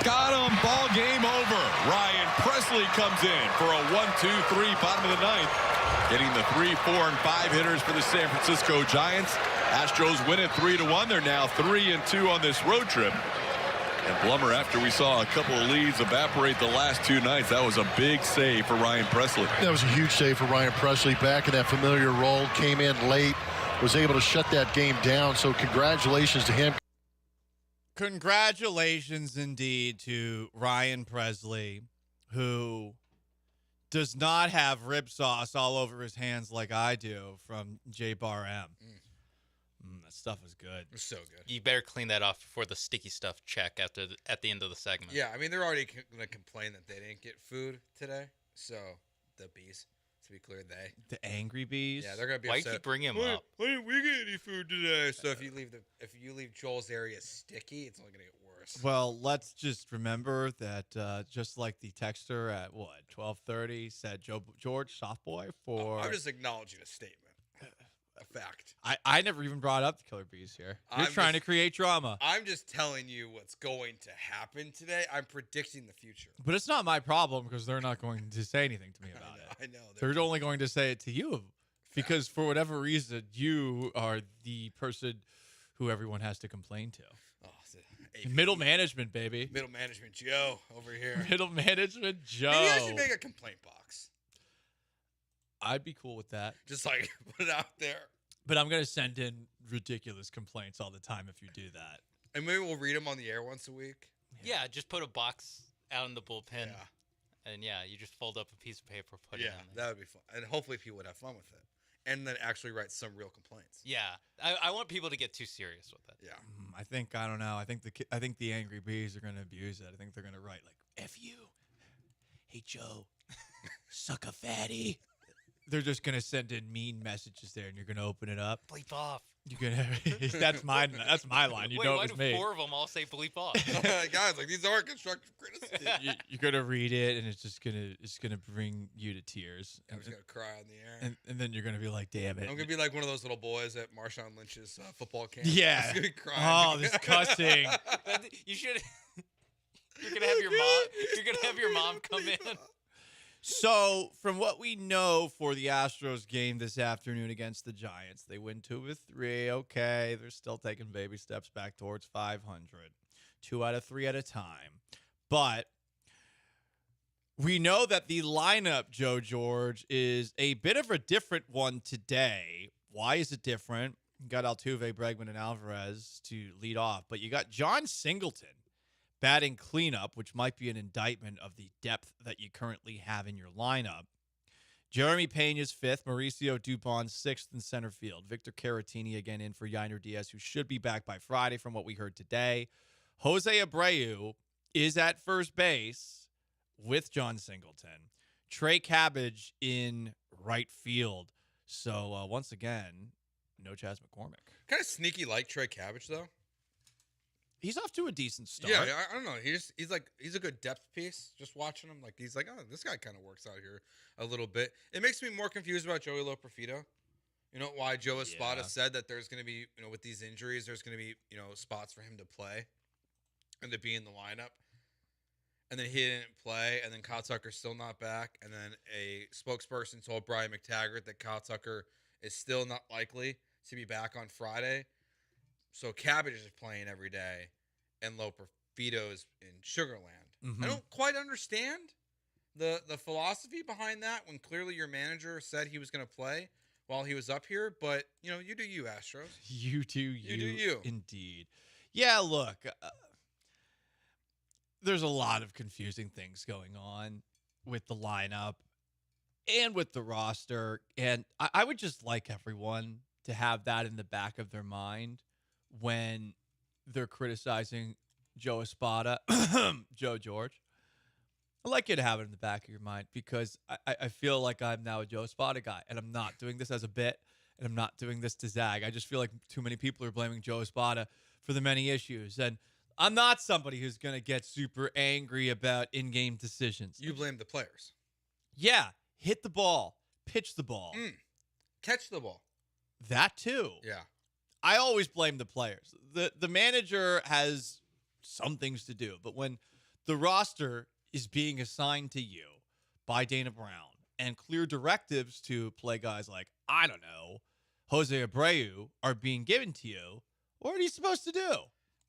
Got him. Ball game over. Ryan Presley comes in for a 1-2-3 bottom of the ninth. Getting the 3, 4, and 5 hitters for the San Francisco Giants. Astros win it 3-1. They're now 3-2 on this road trip. And Blummer, after we saw a couple of leads evaporate the last 2 nights, that was a big save for Ryan Presley. That was a huge save for Ryan Presley. Back in that familiar role, came in late, was able to shut that game down. So congratulations to him. Congratulations indeed to Ryan Presley, who does not have rib sauce all over his hands like I do from J Bar M. That stuff is good. It's so good. You better clean that off before the sticky stuff check at the end of the segment. Yeah, I mean, they're already going to complain that they didn't get food today. So, the bees, to be clear, The angry bees? Yeah, they're going to be Why upset. you keep bringing them up? Why didn't we get any food today? So, if you leave Joel's area sticky, it's only going to get worse. Well, let's just remember that just like the texter at 12:30 said Joe George, soft boy for. I'm just acknowledging a statement. A fact. I never even brought up the killer bees here. You're I'm trying just- to create drama. I'm just telling you what's going to happen today. I'm predicting the future. But it's not my problem because they're not going to say anything to me about it. I know. They're only going to say it to you Because for whatever reason, you are the person who everyone has to complain to. Oh, AP. Middle management, baby. Middle management Joe over here. Middle management Joe. Maybe I should make a complaint box. I'd be cool with that. Just like put it out there. But I'm going to send in ridiculous complaints all the time if you do that. And maybe we'll read them on the air once a week. Yeah, just put a box out in the bullpen. Yeah. And you just fold up a piece of paper, put it on there. That would be fun. And hopefully people would have fun with it. And then actually write some real complaints. Yeah, I want people to get too serious with it. Yeah. I don't know. I think the angry bees are going to abuse it. I think they're going to write like, F you. Hey, Joe. Suck a fatty. They're just going to send in mean messages there, and you're going to open it up. Bleep off. You're gonna. That's my line. You Wait, know why it was do me. 4 of them all say bleep off? Guys, like these aren't constructive criticism. You're gonna read it, and it's gonna bring you to tears. I'm just gonna cry on the air. And then you're gonna be like, damn it. I'm gonna be like one of those little boys at Marshawn Lynch's football camp. Yeah. I'm just gonna be crying. Oh, this cussing. You should. You're gonna have your mom. You're gonna have your mom come in. So, from what we know for the Astros game this afternoon against the Giants, they win 2 of 3. Okay, they're still taking baby steps back towards 500. 2 out of 3 at a time. But we know that the lineup, Joe George, is a bit of a different one today. Why is it different? You got Altuve, Bregman, and Alvarez to lead off, but you got John Singleton batting cleanup, which might be an indictment of the depth that you currently have in your lineup. Jeremy Pena's 5th, Mauricio Dubon's 6th in center field. Victor Caratini again in for Yainer Diaz, who should be back by Friday from what we heard today. Jose Abreu is at first base with John Singleton. Trey Cabbage in right field. So once again, no Chas McCormick. Kind of sneaky like Trey Cabbage though. He's off to a decent start. Yeah, I don't know. He's a good depth piece. Just watching him, like he's like, oh, this guy kind of works out here a little bit. It makes me more confused about Joey Loperfido. You know why Joe Espada said that there's going to be, with these injuries, there's going to be, spots for him to play and to be in the lineup. And then he didn't play, and then Kyle Tucker's still not back. And then a spokesperson told Brian McTaggart that Kyle Tucker is still not likely to be back on Friday. So Cabbage is playing every day, and Loperfido is in Sugarland. Mm-hmm. I don't quite understand the philosophy behind that when clearly your manager said he was going to play while he was up here. But, you do you, Astros. You do you. Indeed. Yeah, look, there's a lot of confusing things going on with the lineup and with the roster. And I would just like everyone to have that in the back of their mind when they're criticizing Joe Espada, Joe George. I like you to have it in the back of your mind because I feel like I'm now a Joe Espada guy, and I'm not doing this as a bit, and I'm not doing this to zag. I just feel like too many people are blaming Joe Espada for the many issues, and I'm not somebody who's going to get super angry about in-game decisions. You blame the players. Yeah, hit the ball, pitch the ball. Catch the ball. That too. Yeah. I always blame the players. The manager has some things to do, but when the roster is being assigned to you by Dana Brown and clear directives to play guys like, I don't know, Jose Abreu are being given to you, what are you supposed to do?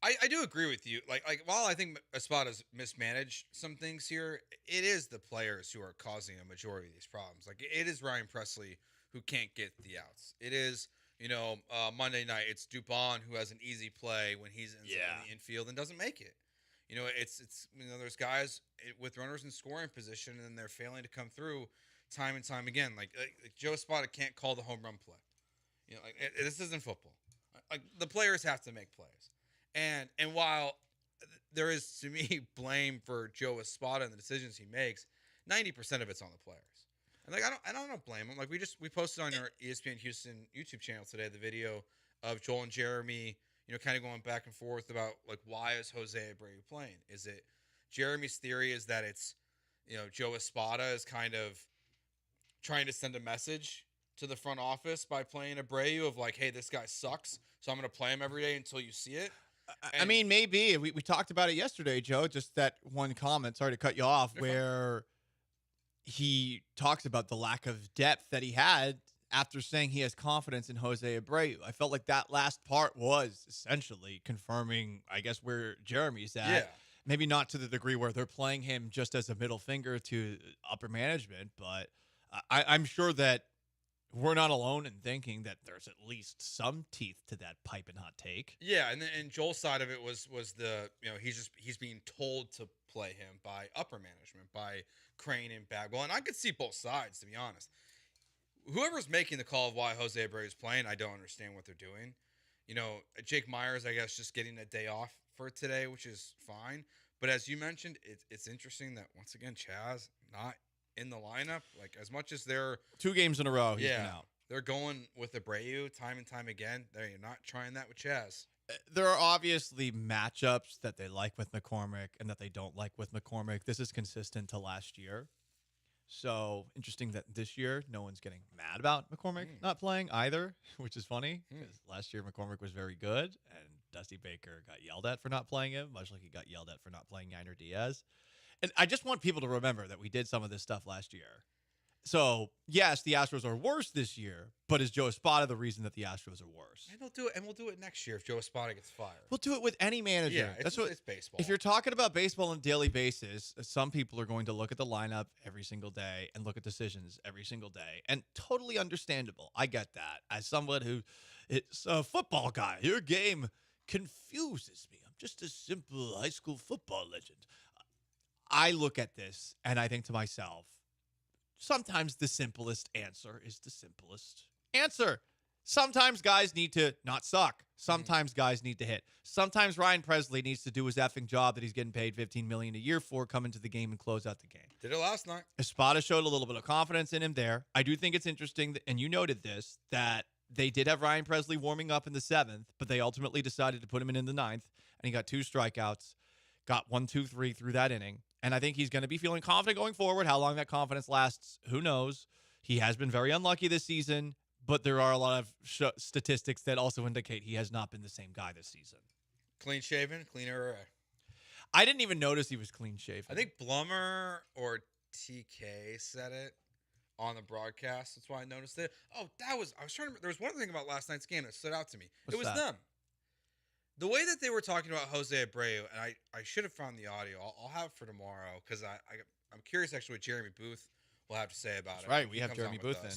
I do agree with you. Like while I think Espada's mismanaged some things here, it is the players who are causing a majority of these problems. Like it is Ryan Presley who can't get the outs. It is, Monday night, it's Dubon who has an easy play when he's in the infield and doesn't make it. It's there's guys with runners in scoring position and they're failing to come through time and time again. Like Joe Espada can't call the home run play. This isn't football. Like the players have to make plays. And while there is, to me, blame for Joe Espada and the decisions he makes, 90% of it's on the players. And I don't blame him. Like we posted on our ESPN Houston YouTube channel today the video of Joel and Jeremy, kind of going back and forth about like why is Jose Abreu playing? Is it Jeremy's theory is that it's Joe Espada is kind of trying to send a message to the front office by playing Abreu of like, hey, this guy sucks, so I'm going to play him every day until you see it. I mean, maybe. We talked about it yesterday, Joe, just that one comment, sorry to cut you off, where he talks about the lack of depth that he had after saying he has confidence in Jose Abreu. I felt like that last part was essentially confirming, I guess, where Jeremy's at. Yeah. Maybe not to the degree where they're playing him just as a middle finger to upper management, but I'm sure that we're not alone in thinking that there's at least some teeth to that piping hot take. Yeah, and Joel's side of it was the, he's being told to play him by upper management, by Crane and Bagwell, and I could see both sides, to be honest. Whoever's making the call of why Jose Abreu is playing, I don't understand what they're doing. Jake Myers, I guess, just getting a day off for today, which is fine. But as you mentioned, it's interesting that, once again, Chaz not in the lineup. Like, as much as they're 2 games in a row, he's been out. They're going with Abreu time and time again. They're not trying that with Chaz. There are obviously matchups that they like with McCormick and that they don't like with McCormick. This is consistent to last year. So interesting that this year no one's getting mad about McCormick not playing either, which is funny because last year McCormick was very good and Dusty Baker got yelled at for not playing him, much like he got yelled at for not playing Yainer Diaz. And I just want people to remember that we did some of this stuff last year. So, yes, the Astros are worse this year, but is Joe Espada the reason that the Astros are worse? And they'll do it, and we'll do it next year if Joe Espada gets fired. We'll do it with any manager. Yeah, it's baseball. If you're talking about baseball on a daily basis, some people are going to look at the lineup every single day and look at decisions every single day. And totally understandable. I get that. As someone who is a football guy, your game confuses me. I'm just a simple high school football legend. I look at this and I think to myself, sometimes the simplest answer is the simplest answer. Sometimes guys need to not suck. Sometimes guys need to hit. Sometimes Ryan Presley needs to do his effing job that he's getting paid $15 million a year for, come into the game and close out the game. Did it last night. Espada showed a little bit of confidence in him there. I do think it's interesting, and you noted this, that they did have Ryan Presley warming up in the 7th, but they ultimately decided to put him in the 9th, and he got 2 strikeouts, got 1, 2, 3 through that inning. And I think he's going to be feeling confident going forward. How long that confidence lasts, who knows? He has been very unlucky this season, but there are a lot of statistics that also indicate he has not been the same guy this season. Clean shaven, cleaner. I didn't even notice he was clean shaven. I think Blummer or TK said it on the broadcast. That's why I noticed it. Oh, I was trying to. There was one thing about last night's game that stood out to me. What's it was that? them. The way that they were talking about Jose Abreu, and I should have found the audio. I'll have it for tomorrow because I'm curious actually what Jeremy Booth will have to say about That's it. right, we have Jeremy Booth in.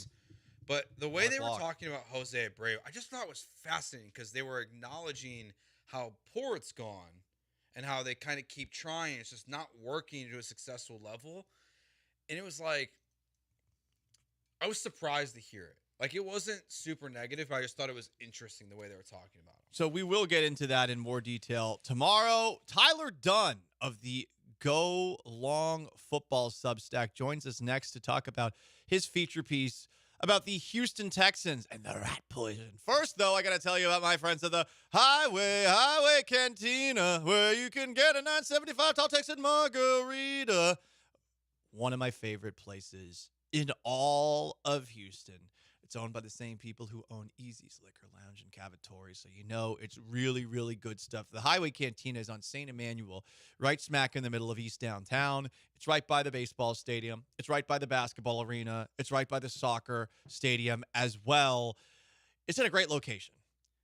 But the way they were block. talking about Jose Abreu, I just thought it was fascinating because they were acknowledging how poor it's gone and how they kind of keep trying. It's just not working to a successful level. And it was like, I was surprised to hear it. Like, it wasn't super negative, but I just thought it was interesting the way they were talking about it. So we will get into that in more detail tomorrow. Tyler Dunn of the Go Long Football Substack joins us next to talk about his feature piece about the Houston Texans and the rat poison. First, though, I got to tell you about my friends at the Highway Cantina, where you can get a $9.75 tall Texan margarita. One of my favorite places in all of Houston. It's owned by the same people who own Easy's Liquor Lounge and Cavatori, so you know it's really, really good stuff. The Highway Cantina is on St. Emmanuel, right smack in the middle of East Downtown. It's right by the baseball stadium. It's right by the basketball arena. It's right by the soccer stadium as well. It's in a great location,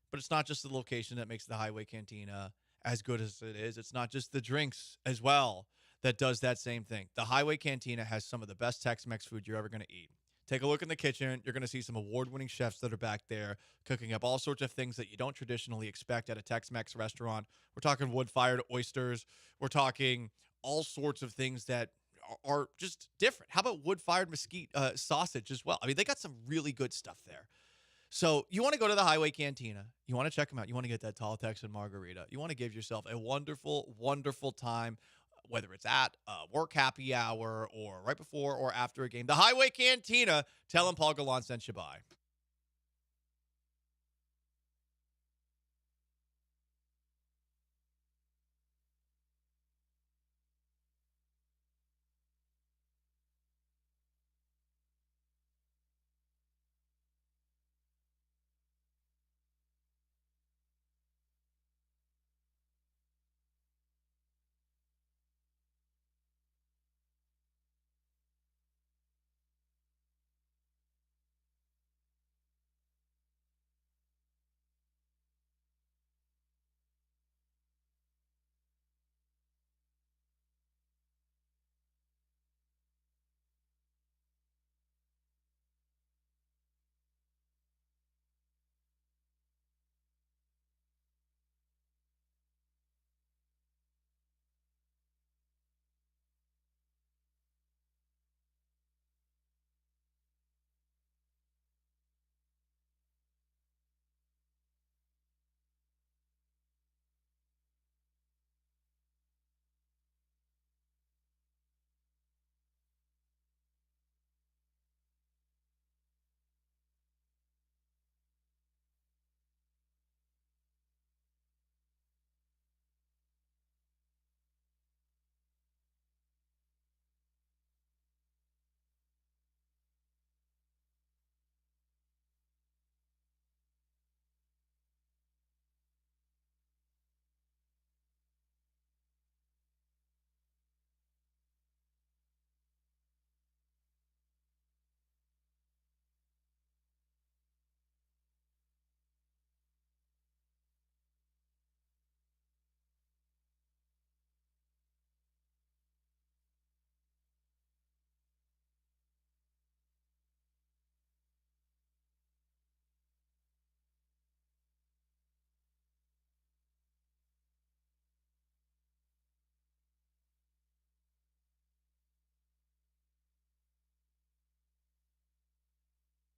but it's not just the location that makes the Highway Cantina as good as it is. It's not just the drinks as well that does that same thing. The Highway Cantina has some of the best Tex-Mex food you're ever going to eat. Take a look in the kitchen. You're going to see some award-winning chefs that are back there cooking up all sorts of things that you don't traditionally expect at a Tex-Mex restaurant. We're talking wood-fired oysters. We're talking all sorts of things that are just different. How about wood-fired mesquite sausage as well? I mean, they got some really good stuff there. So you want to go to the Highway Cantina. You want to check them out. You want to get that tall Texan margarita. You want to give yourself a wonderful, wonderful time, whether it's at work happy hour or right before or after a game. The Highway Cantina. Tell them Paul Gallant sent you by.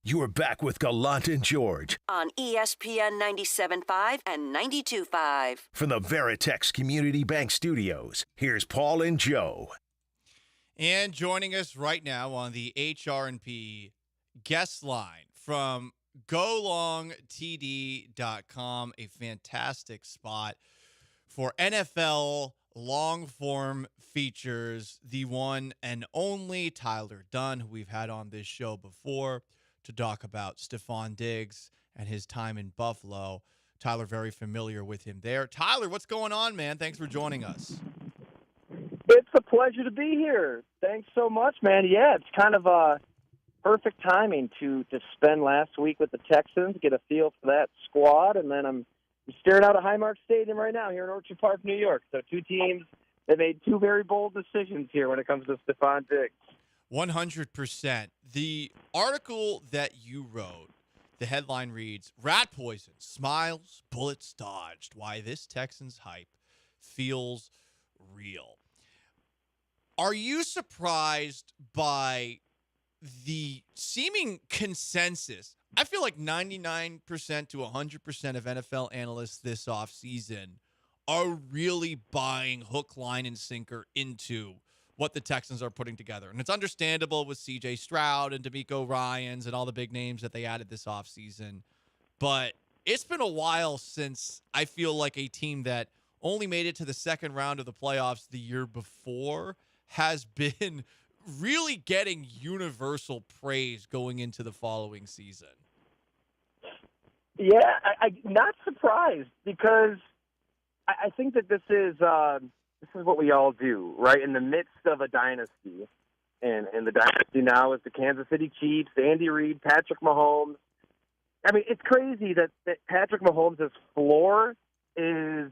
You are back with Gallant and George On ESPN 97.5 and 92.5. from the Veritex Community Bank Studios. Here's Paul and Joe. And joining us right now on the HR&P guest line from golongtd.com, a fantastic spot for NFL long-form features, the one and only Tyler Dunn, who we've had on this show before to talk about Stephon Diggs and his time in Buffalo. Tyler, very familiar with him there. Tyler, what's going on, man? Thanks for joining us. It's a pleasure to be here. Thanks so much, man. Yeah, it's kind of perfect timing to spend last week with the Texans, get a feel for that squad, and then I'm staring out at Highmark Stadium right now here in Orchard Park, New York. So two teams that made two very bold decisions here when it comes to Stephon Diggs. 100%. The article that you wrote, the headline reads, Rat Poison, Smiles, Bullets Dodged, Why This Texans Hype Feels Real. Are you surprised by the seeming consensus? I feel like 99% to 100% of NFL analysts this offseason are really buying hook, line, and sinker into what the Texans are putting together. And it's understandable with C.J. Stroud and DeMeco Ryans and all the big names that they added this offseason. But it's been a while since I feel like a team that only made it to the second round of the playoffs the year before has been really getting universal praise going into the following season. Yeah, I'm not surprised because I think that this is what we all do, right? In the midst of a dynasty, and the dynasty now is the Kansas City Chiefs, Andy Reid, Patrick Mahomes. I mean, it's crazy that Patrick Mahomes' floor is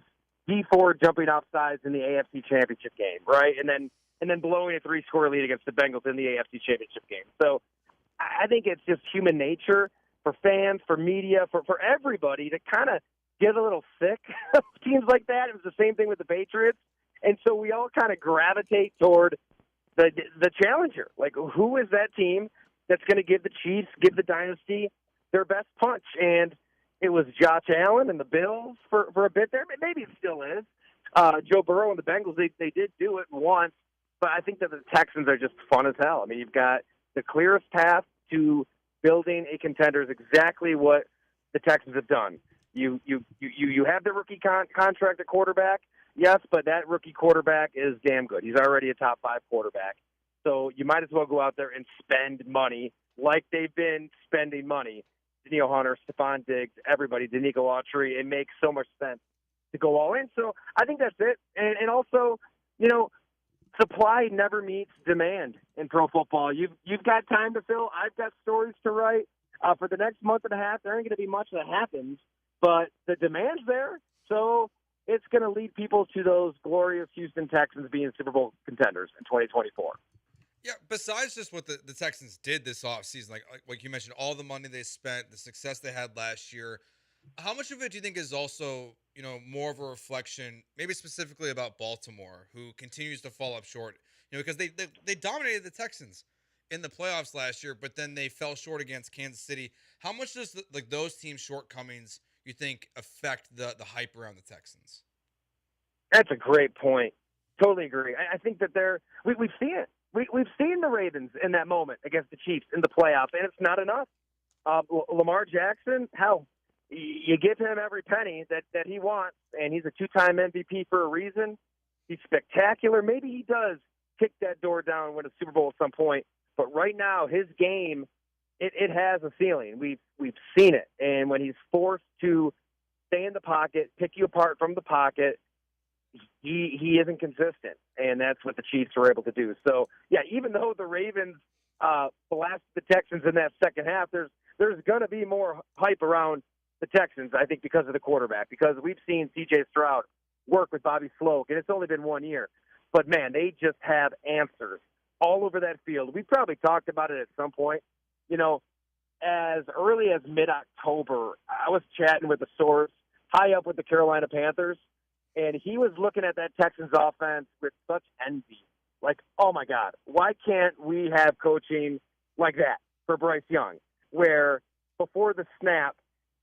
D4 jumping off sides in the AFC Championship game, right? And then blowing a 3-score lead against the Bengals in the AFC Championship game. So I think it's just human nature for fans, for media, for everybody to kind of get a little sick of teams like that. It was the same thing with the Patriots. And so we all kind of gravitate toward the challenger. Like, who is that team that's going to give the Chiefs, give the dynasty their best punch? And it was Josh Allen and the Bills for a bit there. Maybe it still is. Joe Burrow and the Bengals, they did do it once. But I think that the Texans are just fun as hell. I mean, you've got the clearest path to building a contender is exactly what the Texans have done. You have the rookie contract at quarterback, yes, but that rookie quarterback is damn good. He's already a top 5 quarterback. So you might as well go out there and spend money like they've been spending money. Danielle Hunter, Stephon Diggs, everybody, Danico Autry. It makes so much sense to go all in. So I think that's it. And also, supply never meets demand in pro football. You've got time to fill. I've got stories to write. For the next month and a half, there ain't going to be much that happens, but the demand's there. So it's going to lead people to those glorious Houston Texans being Super Bowl contenders in 2024. Yeah, besides just what the Texans did this offseason, like you mentioned, all the money they spent, the success they had last year, how much of it do you think is also, more of a reflection, maybe specifically about Baltimore, who continues to fall up short, because they dominated the Texans in the playoffs last year, but then they fell short against Kansas City. How much does those teams' shortcomings you think affect the hype around the Texans? That's a great point. Totally agree. I think that we've seen it. We've seen the Ravens in that moment against the Chiefs in the playoffs, and it's not enough. Lamar Jackson, hell, you give him every penny that he wants, and he's a 2-time MVP for a reason. He's spectacular. Maybe he does kick that door down and win a Super Bowl at some point. But right now, his game, it has a ceiling. We've seen it. And when he's forced to stay in the pocket, pick you apart from the pocket, he isn't consistent. And that's what the Chiefs were able to do. So, yeah, even though the Ravens blasted the Texans in that second half, there's going to be more hype around the Texans, I think, because of the quarterback. Because we've seen C.J. Stroud work with Bobby Sloak, and it's only been 1 year. But, man, they just have answers all over that field. We probably talked about it at some point. As early as mid-October, I was chatting with a source high up with the Carolina Panthers, and he was looking at that Texans offense with such envy. Like, oh, my God, why can't we have coaching like that for Bryce Young? where before the snap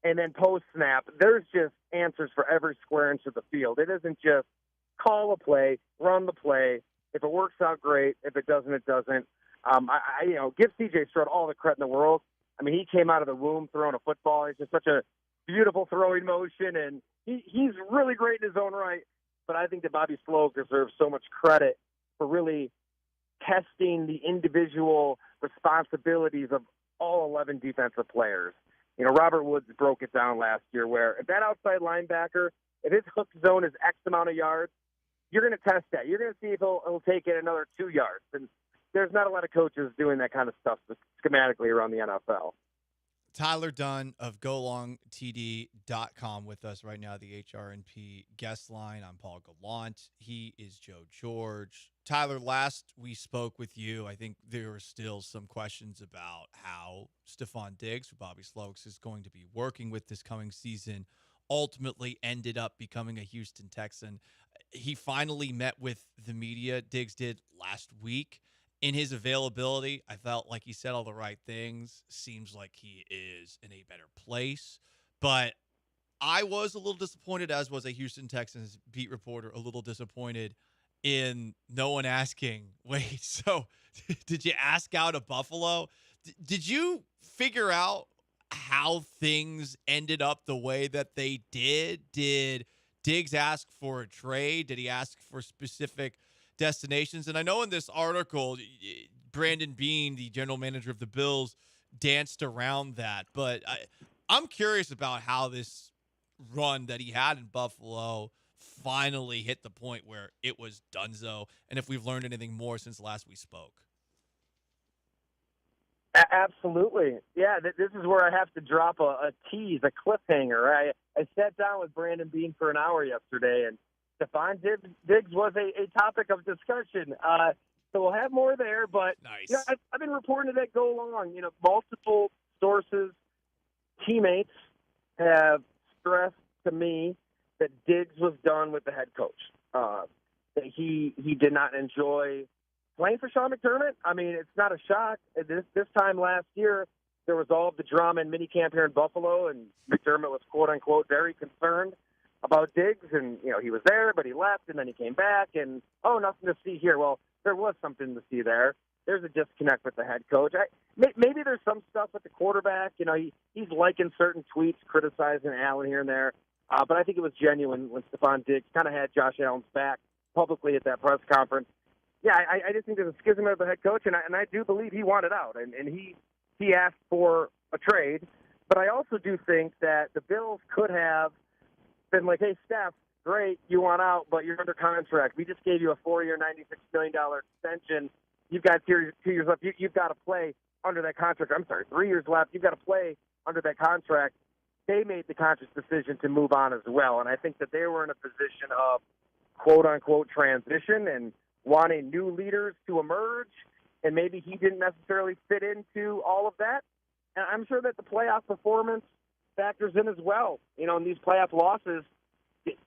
and then post-snap, there's just answers for every square inch of the field. It isn't just call a play, run the play. If it works out, great. If it doesn't, it doesn't. Give C.J. Stroud all the credit in the world. I mean, he came out of the womb throwing a football. It's just such a beautiful throwing motion, and he's really great in his own right. But I think that Bobby Sloak deserves so much credit for really testing the individual responsibilities of all 11 defensive players. Robert Woods broke it down last year where if that outside linebacker, if his hook zone is X amount of yards, you're going to test that. You're going to see if he'll take it another 2 yards. And there's not a lot of coaches doing that kind of stuff schematically around the NFL. Tyler Dunn of GoLongTD.com with us right now, the HRNP guest line. I'm Paul Gallant. He is Joe George. Tyler, last we spoke with you, I think there were still some questions about how Stephon Diggs, who Bobby Slokes is going to be working with this coming season, ultimately ended up becoming a Houston Texan. He finally met with the media. Diggs did last week. In his availability, I felt like he said all the right things. Seems like he is in a better place. But I was a little disappointed, as was a Houston Texans beat reporter, a little disappointed in no one asking, wait, so did you ask out of Buffalo? Did you figure out how things ended up the way that they did? Did Diggs ask for a trade? Did he ask for specific destinations? And I know in this article, Brandon Beane, the general manager of the Bills, danced around that. But I'm curious about how this run that he had in Buffalo finally hit the point where it was donezo, and if we've learned anything more since last we spoke. Absolutely. Yeah, this is where I have to drop a tease, a cliffhanger. I sat down with Brandon Beane for an hour yesterday, and Stephon Diggs was a topic of discussion. So we'll have more there, but nice. I've been reporting that go along. Multiple sources, teammates have stressed to me that Diggs was done with the head coach. That he did not enjoy playing for Sean McDermott. I mean, it's not a shock. This time last year, there was all of the drama in minicamp here in Buffalo, and McDermott was, quote-unquote, very concerned about Diggs, and, he was there, but he left, and then he came back, and, nothing to see here. Well, there was something to see there. There's a disconnect with the head coach. Maybe there's some stuff with the quarterback. He's liking certain tweets, criticizing Allen here and there. But I think it was genuine when Stephon Diggs kind of had Josh Allen's back publicly at that press conference. Yeah, I just think there's a schism of the head coach, and I do believe he wanted out, and he asked for a trade. But I also do think that the Bills could have been like, hey, Steph, great, you want out, but you're under contract. We just gave you a 4-year, $96 million extension. You've got 2 years left. You've got to play under that contract. I'm sorry, 3 years left. You've got to play under that contract. They made the conscious decision to move on as well, and I think that they were in a position of quote-unquote transition and wanting new leaders to emerge, and maybe he didn't necessarily fit into all of that. And I'm sure that the playoff performance factors in as well. In these playoff losses,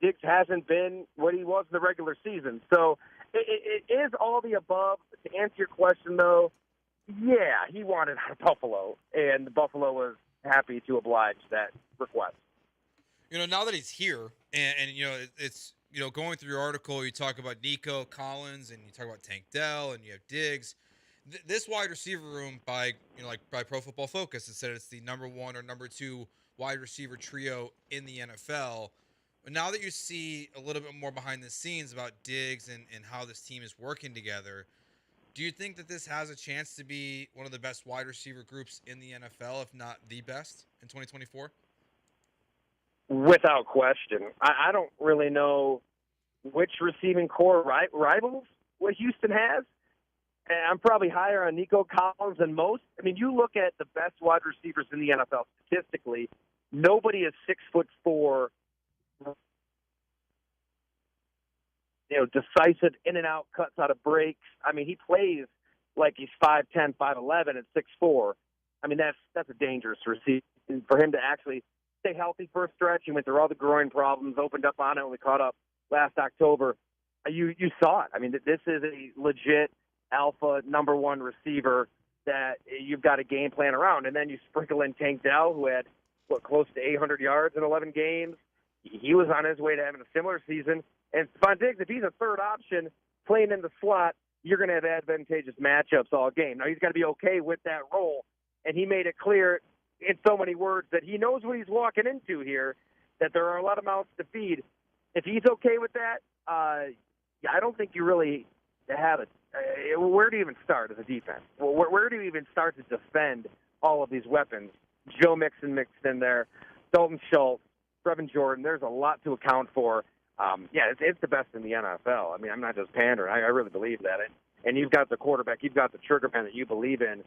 Diggs hasn't been what he was in the regular season. So it is all the above. To answer your question, though, yeah, he wanted out of Buffalo, and Buffalo was happy to oblige that request. Now that he's here, and it's going through your article, you talk about Nico Collins, and you talk about Tank Dell, and you have Diggs. This wide receiver room by Pro Football Focus has said it's the number 1 or number 2 wide receiver trio in the NFL. But now that you see a little bit more behind the scenes about Diggs and how this team is working together, do you think that this has a chance to be one of the best wide receiver groups in the NFL, if not the best, in 2024? Without question. I don't really know which receiving core rivals what Houston has. And I'm probably higher on Nico Collins than most. I mean, you look at the best wide receivers in the NFL statistically, nobody is 6'4", decisive in and out cuts out of breaks. I mean, he plays like he's 5'10", 5'11", and 6'4". I mean, that's a dangerous receiver. And for him to actually stay healthy for a stretch, he went through all the groin problems, opened up on it when we caught up last October. You saw it. I mean, this is a legit alpha number 1 receiver that you've got a game plan around. And then you sprinkle in Tank Dell, who had, close to 800 yards in 11 games. He was on his way to having a similar season. And Stephon Diggs, if he's a third option playing in the slot, you're going to have advantageous matchups all game. Now, he's got to be okay with that role. And he made it clear in so many words that he knows what he's walking into here, that there are a lot of mouths to feed. If he's okay with that, I don't think you really have it. Where do you even start as a defense? Where do you even start to defend all of these weapons? Joe Mixon mixed in there, Dalton Schultz, Brevin Jordan. There's a lot to account for. It's the best in the NFL. I mean, I'm not just pandering. I really believe that. And you've got the quarterback. You've got the trigger man that you believe in.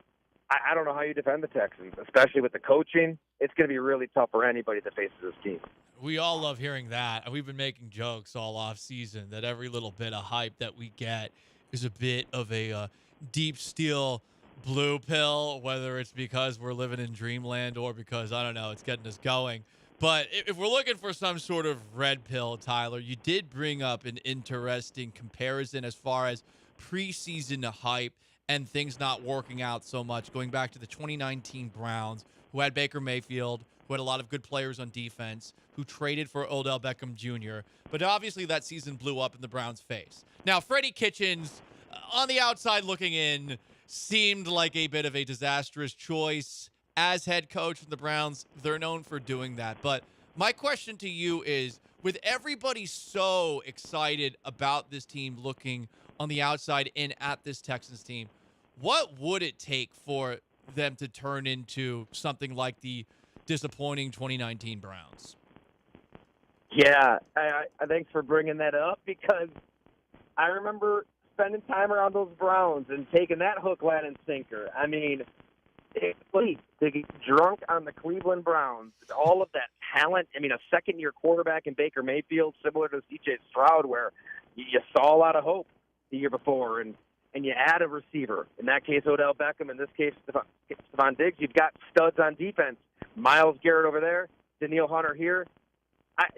I don't know how you defend the Texans, especially with the coaching. It's going to be really tough for anybody that faces this team. We all love hearing that. And we've been making jokes all off season that every little bit of hype that we get is a bit of a deep steel blue pill, whether it's because we're living in dreamland or because, I don't know, it's getting us going. But if we're looking for some sort of red pill, Tyler, you did bring up an interesting comparison as far as preseason hype and things not working out so much, going back to the 2019 Browns, who had Baker Mayfield, who had a lot of good players on defense, who traded for Odell Beckham Jr., but obviously that season blew up in the Browns' face. Now, Freddie Kitchens, on the outside looking in, seemed like a bit of a disastrous choice as head coach of the Browns. They're known for doing that. But my question to you is, with everybody so excited about this team looking on the outside in at this Texans team, what would it take for them to turn into something like the disappointing 2019 Browns? Yeah, thanks for bringing that up, because I remember spending time around those Browns and taking that hook, line, and sinker. I mean, to get drunk on the Cleveland Browns, all of that talent. I mean, a second-year quarterback in Baker Mayfield, similar to C.J. Stroud, where you saw a lot of hope the year before, and you add a receiver. In that case, Odell Beckham. In this case, Stephon Diggs. You've got studs on defense. Myles Garrett over there, Danielle Hunter here.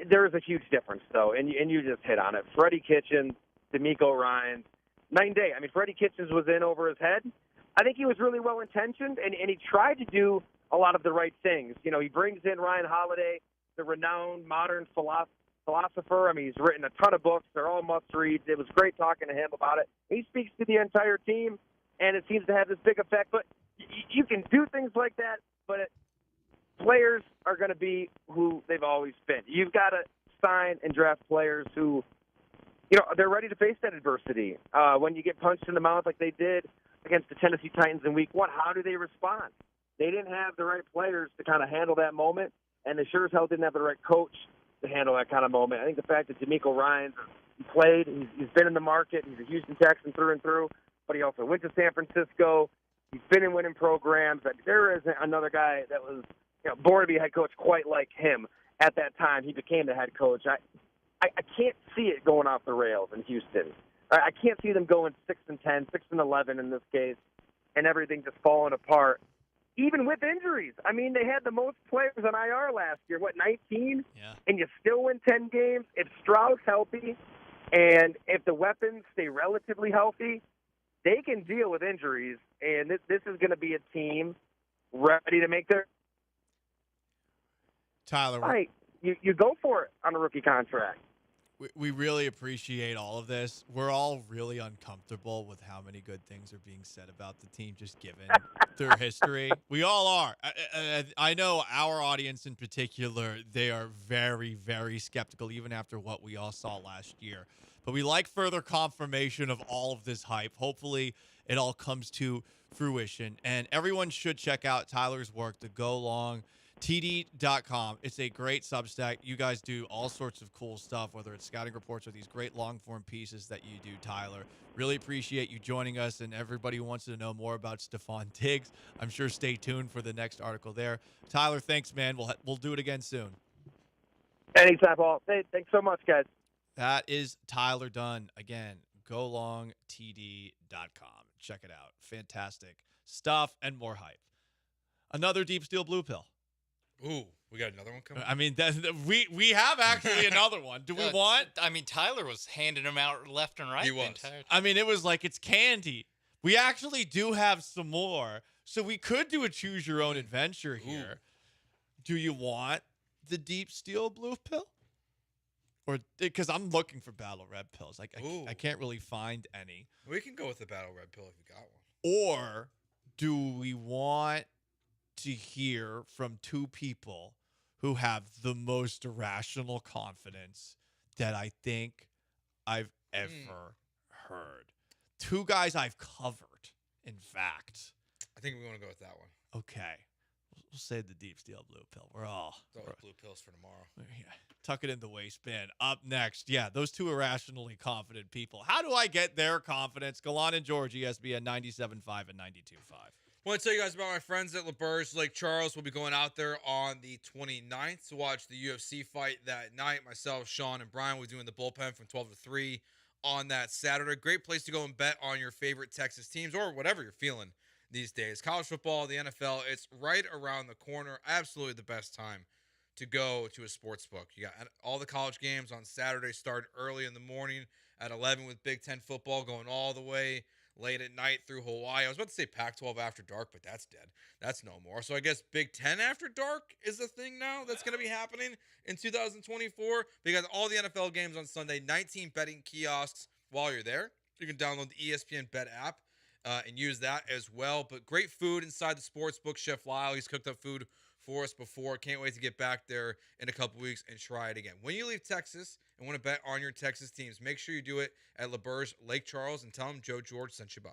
There is a huge difference, though, and you just hit on it. Freddie Kitchens, D'Amico Ryans, night and day. I mean, Freddie Kitchens was in over his head. I think he was really well-intentioned, and he tried to do a lot of the right things. You know, he brings in Ryan Holiday, the renowned modern philosopher. I mean, he's written a ton of books. They're all must-reads. It was great talking to him about it. He speaks to the entire team, and it seems to have this big effect. But you can do things like that, but players are going to be who they've always been. You've got to sign and draft players who, you know, they're ready to face that adversity. When you get punched in the mouth like they did against the Tennessee Titans in Week 1, how do they respond? They didn't have the right players to kind of handle that moment, and they sure as hell didn't have the right coach to handle that kind of moment. I think the fact that D'Amico Ryans played, he's been in the market, he's a Houston Texan through and through, but he also went to San Francisco. He's been in winning programs. There isn't another guy that was, you know, born to be a head coach quite like him at that time. He became the head coach. I can't see it going off the rails in Houston. I can't see them going 6-10, 6-11 in this case, and everything just falling apart, even with injuries. I mean, they had the most players on IR last year, 19? Yeah. And you still win 10 games. If Stroud's healthy and if the weapons stay relatively healthy, they can deal with injuries, and this is going to be a team ready to make their Tyler, right. You go for it on a rookie contract. We really appreciate all of this. We're all really uncomfortable with how many good things are being said about the team, just given their history. We all are. I know our audience in particular, they are very, very skeptical, even after what we all saw last year. But we like further confirmation of all of this hype. Hopefully it all comes to fruition. And everyone should check out Tyler's work, the Go Long TD.com. It's a great Substack. You guys do all sorts of cool stuff, whether it's scouting reports or these great long-form pieces that you do, Tyler. Really appreciate you joining us, and everybody who wants to know more about Stephon Diggs, I'm sure stay tuned for the next article there. Tyler, thanks, man. We'll do it again soon. Anytime, Paul. Hey, thanks so much, guys. That is Tyler Dunn. Again, golongtd.com. Check it out. Fantastic stuff and more hype. Another Deep Steel Blue Pill. Ooh, we got another one coming. I mean, we have actually another one. Do we want? I mean, Tyler was handing them out left and right. He was. I mean, it was like it's candy. We actually do have some more. So we could do a choose your own adventure here. Do you want the deep steel blue pill? Or because I'm looking for battle red pills. I can't really find any. We can go with the battle red pill if you got one. Or do we want to hear from two people who have the most irrational confidence that I think I've ever heard? Two guys I've covered, in fact. I think we want to go with that one. Okay. We'll save the deep steel blue pill. We're blue pills for tomorrow. Yeah. Tuck it in the waistband. Up next, those two irrationally confident people. How do I get their confidence? Gallant and George, ESPN 97.5 and 92.5. I want to tell you guys about my friends at LeBeur's Lake Charles. We'll be going out there on the 29th to watch the UFC fight that night. Myself, Sean, and Brian will be doing the bullpen from 12 to 3 on that Saturday. Great place to go and bet on your favorite Texas teams or whatever you're feeling these days. College football, the NFL, it's right around the corner. Absolutely the best time to go to a sports book. You got all the college games on Saturday, start early in the morning at 11 with Big Ten football going all the way late at night through Hawaii. I was about to say Pac-12 after dark, but that's dead. That's no more. So I guess Big Ten after dark is the thing now that's going to be happening in 2024. Because all the NFL games on Sunday, 19 betting kiosks while you're there. You can download the ESPN Bet app and use that as well. But great food inside the sports book. Chef Lyle, he's cooked up food for us before. Can't wait to get back there in a couple weeks and try it again. When you leave Texas and want to bet on your Texas teams, make sure you do it at LeBeur's Lake Charles and tell them Joe George sent you by.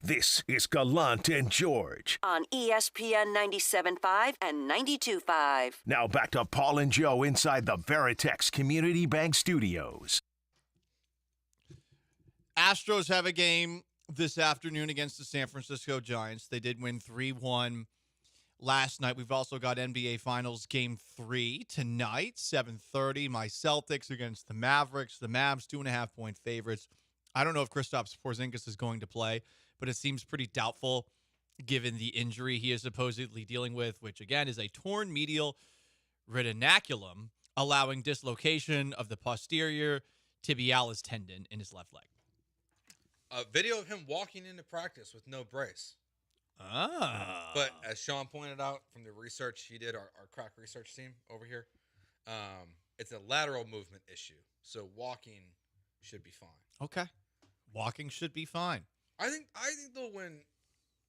This is Gallant and George. On ESPN 97.5 and 92.5. Now back to Paul and Joe inside the Veritex Community Bank Studios. Astros have a game this afternoon against the San Francisco Giants. They did win 3-1 last night. We've also got NBA Finals Game 3 tonight, 7:30. My Celtics against the Mavericks. The Mavs, 2.5-point favorites. I don't know if Kristaps Porzingis is going to play, but it seems pretty doubtful given the injury he is supposedly dealing with, which, again, is a torn medial retinaculum, allowing dislocation of the posterior tibialis tendon in his left leg. A video of him walking into practice with no brace. But as Sean pointed out from the research he did, our crack research team over here, It's a lateral movement issue. So walking should be fine. Okay. Walking should be fine. I think they'll win.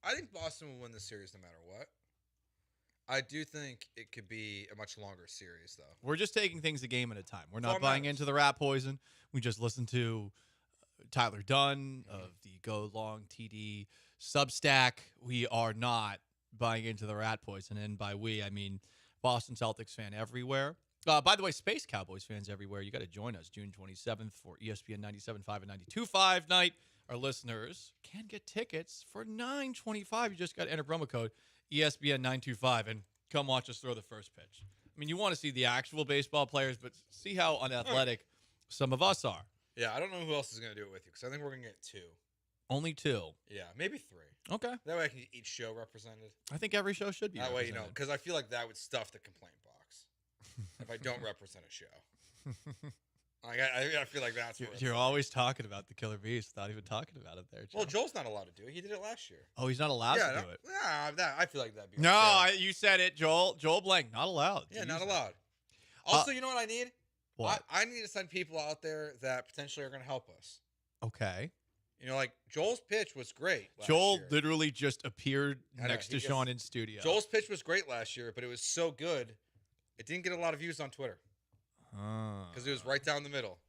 I think Boston will win this series no matter what. I do think it could be a much longer series, though. We're just taking things a game at a time. We're That's all not buying matters. into the rat poison. We just listened to Tyler Dunn of the Go Long TD Substack. We are not buying into the rat poison. And by we, I mean Boston Celtics fan everywhere. By the way, Space Cowboys fans everywhere, you got to join us June 27th for ESPN 97.5 and 92.5 night. Our listeners can get tickets for $9.25. You just got to enter promo code ESPN 925 and come watch us throw the first pitch. I mean, you want to see the actual baseball players, but see how unathletic some of us are. Yeah, I don't know who else is going to do it with you because I think we're going to get 2. Only 2. Yeah, maybe 3. Okay. That way I can get each show represented. I think every show should be that way, represented. because I feel like that would stuff the complaint box if I don't represent a show. I feel like that's what You're always talking about the Killer Beast without even talking about it there, Joe. Well, Joel's not allowed to do it. He did it last year. Oh, he's not allowed to do it. Yeah, I feel like that'd be No, unfair. you said it, Joel. Joel Blank, not allowed. Yeah, not allowed. Also, you know what I need? What? I need to send people out there that potentially are going to help us. Okay. You know, like Joel's pitch was great. Joel year. literally just appeared I know, next to he Sean gets- in studio. Joel's pitch was great last year, but it was so good, it didn't get a lot of views on Twitter because it was right down the middle.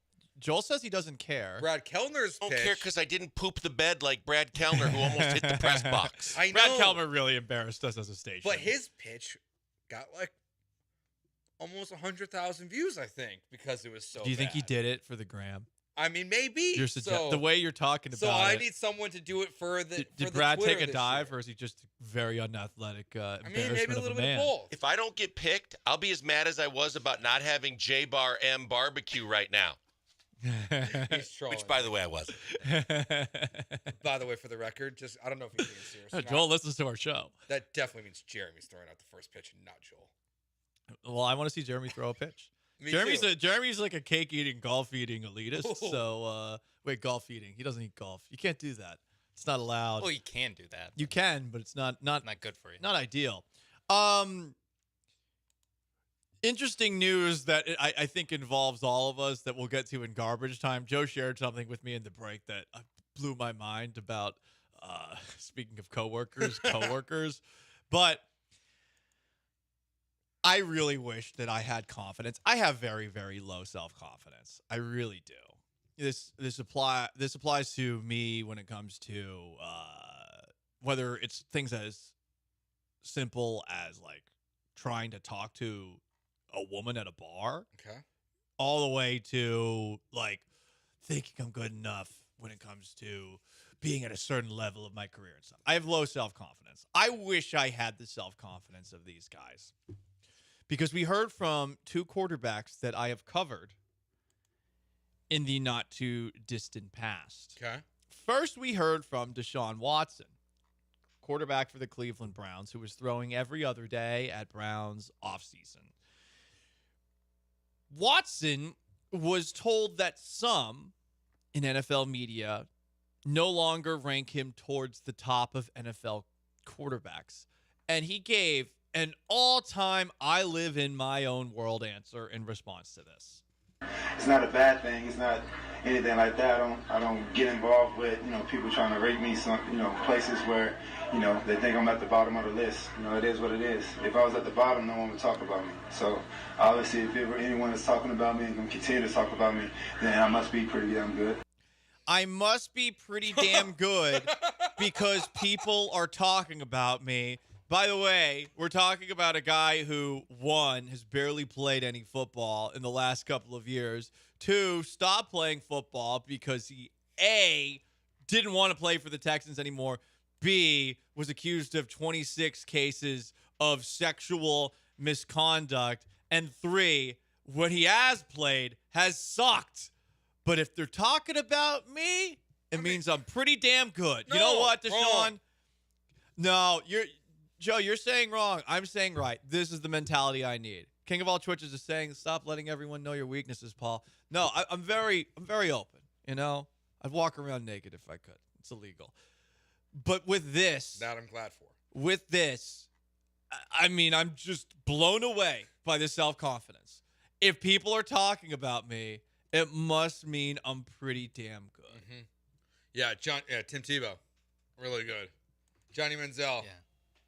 Joel says he doesn't care. Brad Kellner's I pitch. don't care because I didn't poop the bed like Brad Kellner, who almost hit the press box. I know. Brad Kelmer really embarrassed us as a station. But his pitch got like almost 100,000 views, I think, because it was so Do you think he bad. did it for the gram? I mean, maybe. The way you're talking about So I it. need someone to do it for the. Did for the Brad Twitter take a this dive, year. or is he just very unathletic? maybe Embarrassment a of little a bit man. of both. If I don't get picked, I'll be as mad as I was about not having J Bar M barbecue right now. He's trolling. Which, by the way, I wasn't. By the way, for the record, just I don't know if he's being serious. or Joel not. listens to our show. That definitely means Jeremy's throwing out the first pitch and not Joel. Well, I want to see Jeremy throw a pitch. Me Jeremy's too. Jeremy's like a cake eating, golf eating elitist. So wait, golf eating. He doesn't eat golf. You can't do that. It's not allowed. Well, you can do that. You can, but it's not Not good for you. not ideal. Interesting news that I think involves all of us that we'll get to in garbage time. Joe shared something with me in the break that blew my mind about, speaking of coworkers. But I really wish that I had confidence. I have very, very low self-confidence. I really do. This applies to me when it comes to whether it's things as simple as like trying to talk to a woman at a bar, Okay. all the way to like thinking I'm good enough when it comes to being at a certain level of my career and stuff. I have low self-confidence. I wish I had the self-confidence of these guys, because we heard from 2 quarterbacks that I have covered in the not too distant past. Okay. First, we heard from Deshaun Watson, quarterback for the Cleveland Browns, who was throwing every other day at Browns offseason. Watson was told that some in NFL media no longer rank him towards the top of NFL quarterbacks. And he gave an all-time I live in my own world answer in response to this. It's not a bad thing. It's not anything like that. I don't get involved with, people trying to rate me some, places where, they think I'm at the bottom of the list. It is what it is. If I was at the bottom, no one would talk about me. So obviously, if ever anyone is talking about me and going to continue to talk about me, then I must be pretty damn good. I must be pretty damn good because people are talking about me. By the way, we're talking about a guy who, 1, has barely played any football in the last couple of years. 2, stopped playing football because he, A, didn't want to play for the Texans anymore. B, was accused of 26 cases of sexual misconduct. And 3, when he has played, has sucked. But if they're talking about me, it means I'm pretty damn good. You know what, Deshaun? wrong. No, Joe, you're saying wrong. I'm saying right. This is the mentality I need. King of all Twitches is saying, stop letting everyone know your weaknesses, Paul. No, I'm very open. I'd walk around naked if I could. It's illegal. But with this, That I'm glad for. with this, I mean, I'm just blown away by the self-confidence. if people are talking about me, it must mean I'm pretty damn good. Mm-hmm. Yeah, Tim Tebow, really good. Johnny Manziel,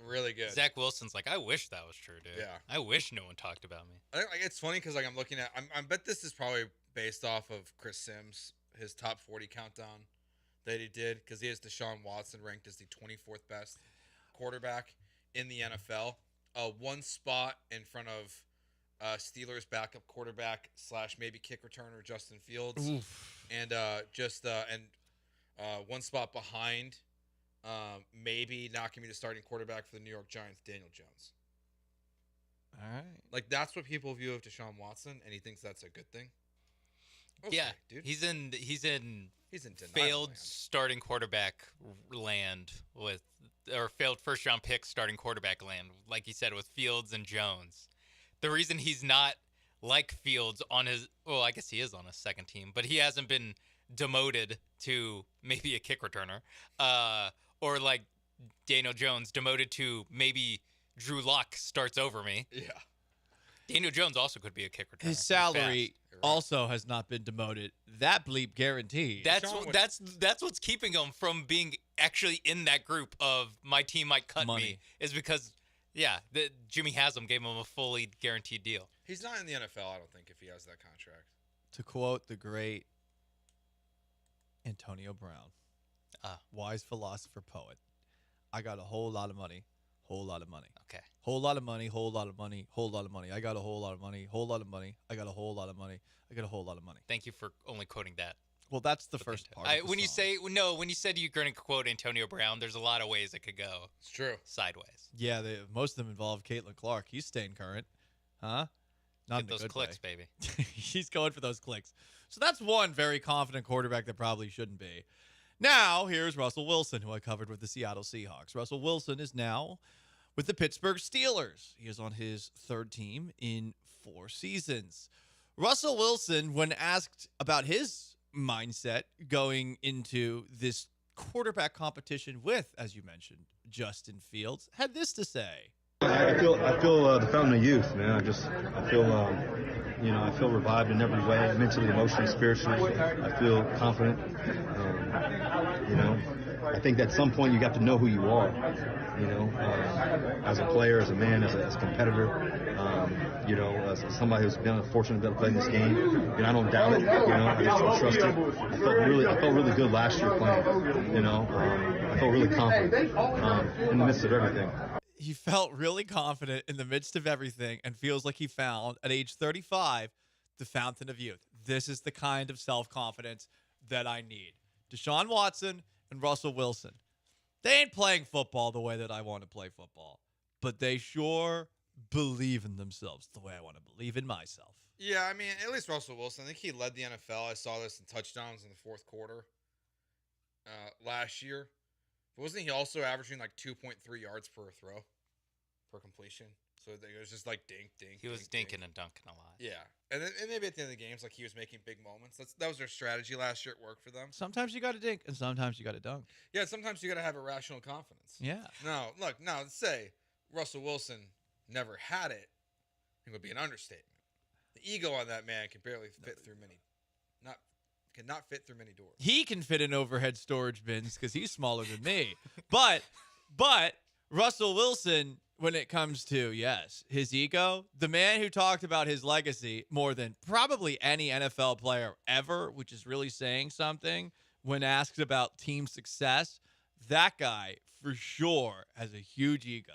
really good. Zach Wilson's like, I wish that was true, dude. Yeah. I wish no one talked about me. I think, it's funny because I'm looking at. I bet this is probably based off of Chris Sims, his top 40 countdown that he did, because he has Deshaun Watson ranked as the 24th best quarterback in the NFL. One spot in front of Steelers backup quarterback / maybe kick returner Justin Fields. Oof. And one spot behind maybe knocking me to starting quarterback for the New York Giants, Daniel Jones. All right. Like, that's what people view of Deshaun Watson, and he thinks that's a good thing. Okay, Yeah, dude. he's in denial failed land. starting quarterback land or failed first round pick starting quarterback land, like you said, with Fields and Jones. The reason he's not like Fields on his, well, I guess he is on his second team, but he hasn't been demoted to maybe a kick returner, or like Daniel Jones demoted to maybe Drew Lock starts over me. Yeah. Daniel Jones also could be a kick returner. His salary also has not been demoted. That bleep guaranteed. That's what's keeping him from being actually in that group of my team might cut me, is because Jimmy Haslam gave him a fully guaranteed deal. He's not in the NFL, I don't think, if he has that contract. To quote the great Antonio Brown, wise philosopher poet, I got a whole lot of money, whole lot of money. Okay. Whole lot of money, whole lot of money, whole lot of money. I got a whole lot of money, whole lot of money. I got a whole lot of money. I got a whole lot of money. Thank you for only quoting that. Well, that's the first part. When you said you're going to quote Antonio Brown, there's a lot of ways it could go. It's true. Sideways. Yeah, most of them involve Caitlin Clark. He's staying current, huh? Not in Get those good clicks, way. baby. He's going for those clicks. So that's one very confident quarterback that probably shouldn't be. Now, here's Russell Wilson, who I covered with the Seattle Seahawks. Russell Wilson is now with the Pittsburgh Steelers. He is on his third team in 4 seasons. Russell Wilson, when asked about his mindset going into this quarterback competition with, as you mentioned, Justin Fields, had this to say. I feel the fountain of youth, man. I feel revived in every way, mentally, emotionally, spiritually. I feel confident. I think that at some point you got to know who you are. As a player, as a man, as a competitor. As somebody who's been fortunate to play in this game. I don't doubt it. I just trust it. I felt really good last year playing. I felt really confident in the midst of everything. He felt really confident in the midst of everything and feels like he found, at age 35, the fountain of youth. This is the kind of self-confidence that I need. Deshaun Watson and Russell Wilson. They ain't playing football the way that I want to play football, but they sure believe in themselves the way I want to believe in myself. Yeah, I mean, at least Russell Wilson. I think he led the NFL. I saw this in touchdowns in the fourth quarter last year. But wasn't he also averaging like 2.3 yards per throw, per completion? So it was just like dink. He was dinking and dunking a lot. Yeah, and maybe at the end of the games, like he was making big moments. That was their strategy last year. It worked for them. Sometimes you got to dink, and sometimes you got to dunk. Yeah, sometimes you got to have irrational confidence. Yeah. No, look, now let's say Russell Wilson never had it. It would be an understatement. The ego on that man can barely fit through cannot fit through many doors. He can fit in overhead storage bins because he's smaller than me. But Russell Wilson, when it comes to, yes, his ego, the man who talked about his legacy more than probably any NFL player ever, which is really saying something, when asked about team success, that guy for sure has a huge ego.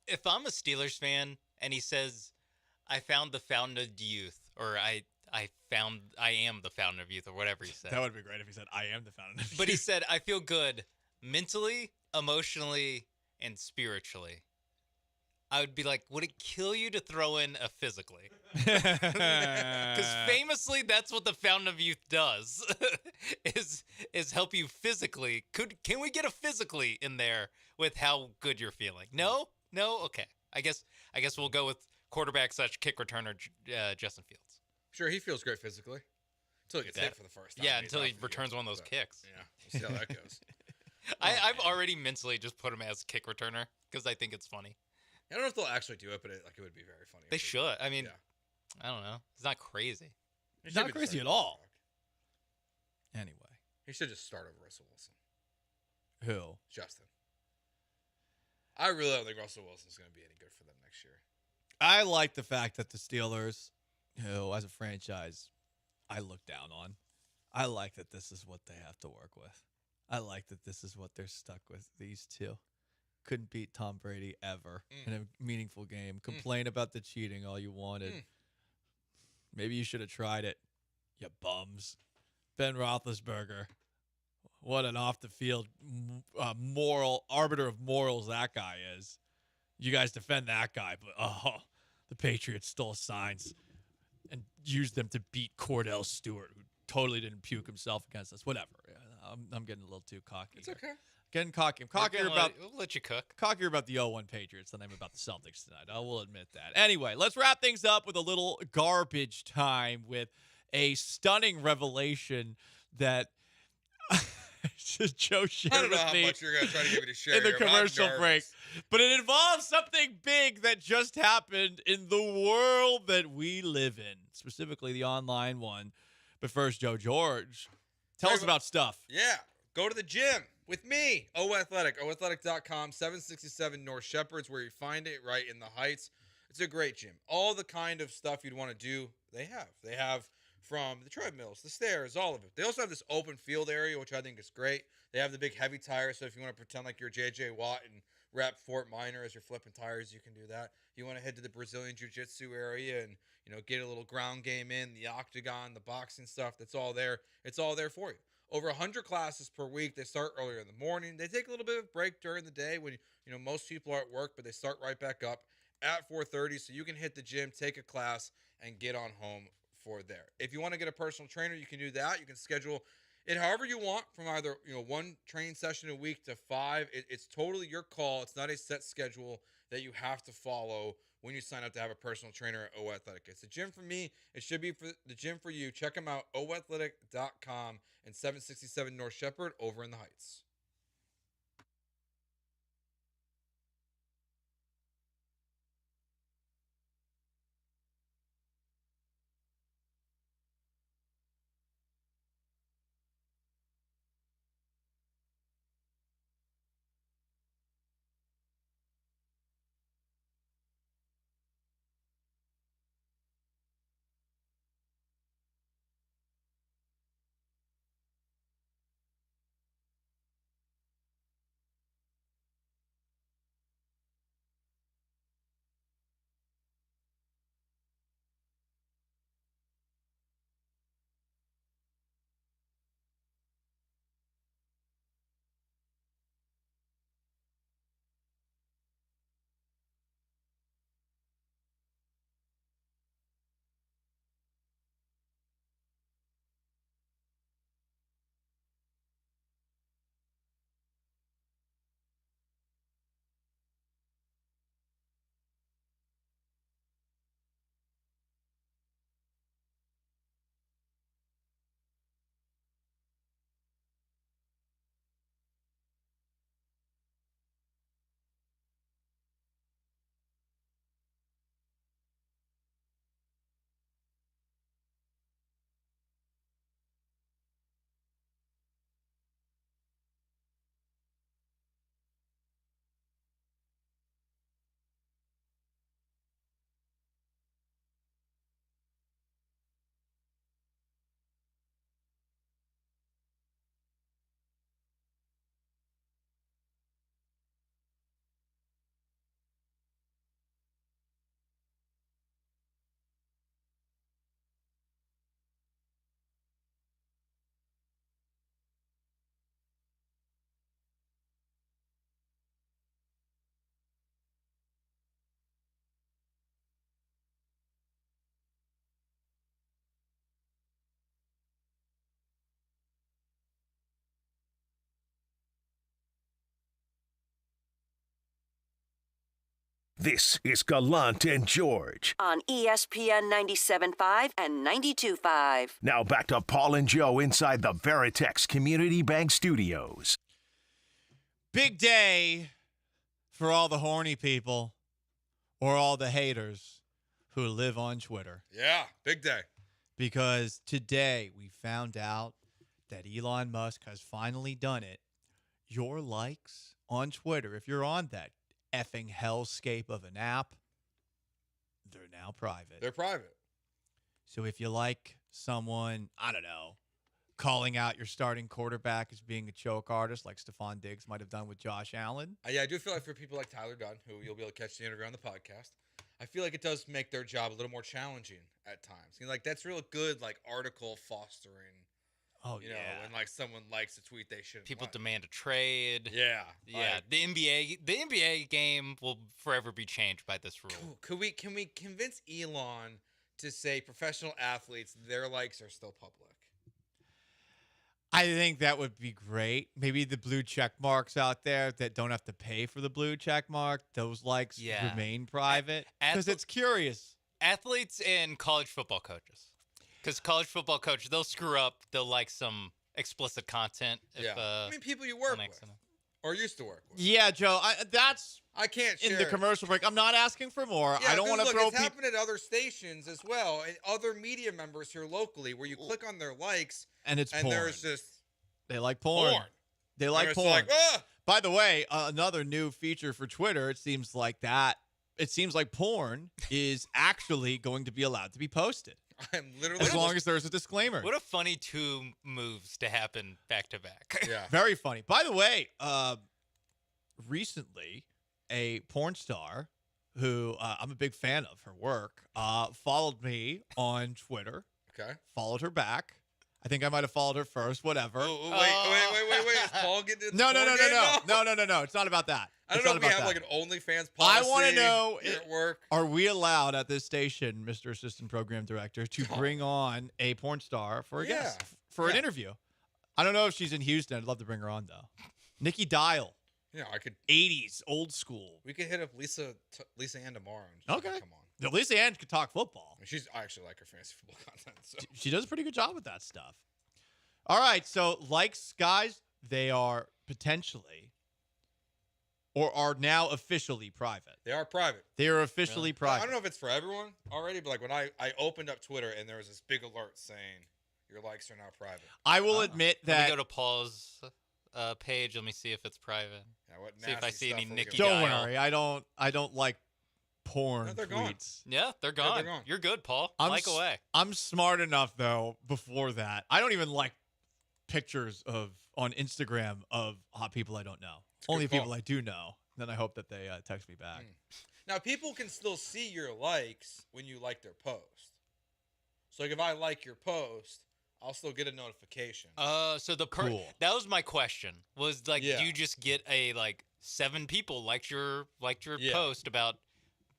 If I'm a Steelers fan and he says, I found the fountain of youth, or I am the fountain of youth, or whatever he said. That would be great if he said, I am the fountain of youth. But he said, I feel good mentally, emotionally, and spiritually. I would be like, would it kill you to throw in a physically? Because famously, that's what the fountain of youth does, is help you physically. Can we get a physically in there with how good you're feeling? No? Okay. I guess we'll go with quarterback / kick returner Justin Fields. Sure, he feels great physically until he gets hit for the first time. Yeah, until he returns one of those kicks. Yeah, we'll see how that goes. I've already mentally just put him as kick returner because I think it's funny. I don't know if they'll actually do it, but it would be very funny. They should. I mean, I don't know. It's not crazy. It's not crazy at all. Anyway. He should just start over Russell Wilson. Who? Justin. I really don't think Russell Wilson's going to be any good for them next year. I like the fact that the Steelers, who as a franchise, I look down on. I like that this is what they have to work with. I like that this is what they're stuck with, these two. Couldn't beat Tom Brady ever in a meaningful game. Complain about the cheating all you wanted. Maybe you should have tried it, you bums. Ben Roethlisberger. What an off-the-field moral arbiter of morals that guy is. You guys defend that guy, but the Patriots stole signs and used them to beat Cordell Stewart, who totally didn't puke himself against us. Whatever. I'm getting a little too cocky. It's okay. Getting cocky. I'm cockier about. We'll let you cook. Cockier about the 0-1 Patriots than I'm about the Celtics tonight. I will admit that. Anyway, let's wrap things up with a little garbage time with a stunning revelation that Joe shared I don't know with how me much you're going to try to give me to share in the here, but I'm commercial nervous. break. But it involves something big that just happened in the world that we live in, specifically the online one. But first, Joe George, tell us about stuff. Yeah. Go to the gym with me. Athletic. Oathletic.com, 767 North Shepherds, where you find it, right in the Heights. It's a great gym. All the kind of stuff you'd want to do, they have. They have from the treadmills, the stairs, all of it. They also have this open field area, which I think is great. They have the big heavy tires, so if you want to pretend like you're J.J. Watt and rep Fort Minor as you're flipping tires, you can do that. You want to head to the Brazilian Jiu-Jitsu area and, get a little ground game in, the octagon, the boxing stuff, that's all there. It's all there for you. Over 100 classes per week. They start earlier in the morning. They take a little bit of break during the day when, most people are at work, but they start right back up at 4:30, so you can hit the gym, take a class, and get on home for there. If you want to get a personal trainer, you can do that. You can schedule it however you want, from either one training session a week to 5. It's totally your call. It's not a set schedule that you have to follow when you sign up to have a personal trainer at O Athletic. It's the gym for me. It should be for the gym for you. Check them out, oathletic.com and 767 North Shepherd over in the Heights. This is Gallant and George. On ESPN 97.5 and 92.5. Now back to Paul and Joe inside the Veritex Community Bank Studios. Big day for all the horny people or all the haters who live on Twitter. Yeah, big day. Because today we found out that Elon Musk has finally done it. Your likes on Twitter, if you're on that effing hellscape of an app, they're now private. They're private. So if you like someone, I don't know, calling out your starting quarterback as being a choke artist like Stephon Diggs might have done with Josh Allen. Yeah, I do feel like for people like Tyler Dunn, who you'll be able to catch the interview on the podcast, I feel like it does make their job a little more challenging at times. You know, like that's real good, like article fostering. Oh, you know, when like someone likes a tweet they shouldn't. People like. demand a trade. Yeah, yeah. The NBA game will forever be changed by this rule. Can we convince Elon to say professional athletes, their likes are still public? I think that would be great. Maybe the blue check marks out there that don't have to pay for the blue check mark, those likes remain private because it's curious. Athletes and college football coaches. Because college football coaches, they'll screw up. They'll like some explicit content. If, I mean, people you work with or used to work with. Yeah, Joe, I can't share in the commercial break. I'm not asking for more. Yeah, I don't want to throw it's happened at other stations as well, and other media members here locally, where you click on their likes, and it's porn. There's just they like porn. They like porn. Like, By the way, another new feature for Twitter. It seems like porn is actually going to be allowed to be posted. I'm literally as long as there's a disclaimer. What a funny two moves to happen back to back. Yeah, very funny. By the way, recently, a porn star who I'm a big fan of her work followed me on Twitter. Okay, followed her back. I think I might have followed her first. Whatever. Wait! Is Paul getting into No. No. It's not about that. I don't know if we have like an OnlyFans policy. I want to know, here at work. Are we allowed at this station, Mr. Assistant Program Director, to bring on a porn star for a guest, for an interview? I don't know if she's in Houston. I'd love to bring her on, though. Nikki Dial. Yeah, I could. 80s, old school. We could hit up Lisa Ann tomorrow. And come on. No, Lisa Ann could talk football. I actually like her fantasy football content. So. She does a pretty good job with that stuff. All right, so likes, guys, they are potentially or are now officially private. They are private. They are officially private. I don't know if it's for everyone already, but like when I opened up Twitter and there was this big alert saying your likes are now private. I will admit that. Let me go to Paul's page. Let me see if it's private. Yeah, what see if I see any Nikki. Don't worry, I don't like porn they're tweets. Gone. Yeah, they're gone. You're good, Paul. Like away. I'm smart enough though. Before that, I don't even like pictures on Instagram of hot people I don't know. Only people I do know. Then I hope that they text me back. Now people can still see your likes when you like their post. So like if I like your post, I'll still get a notification. So that was my question. Was like, do you just get a 7 people liked your post about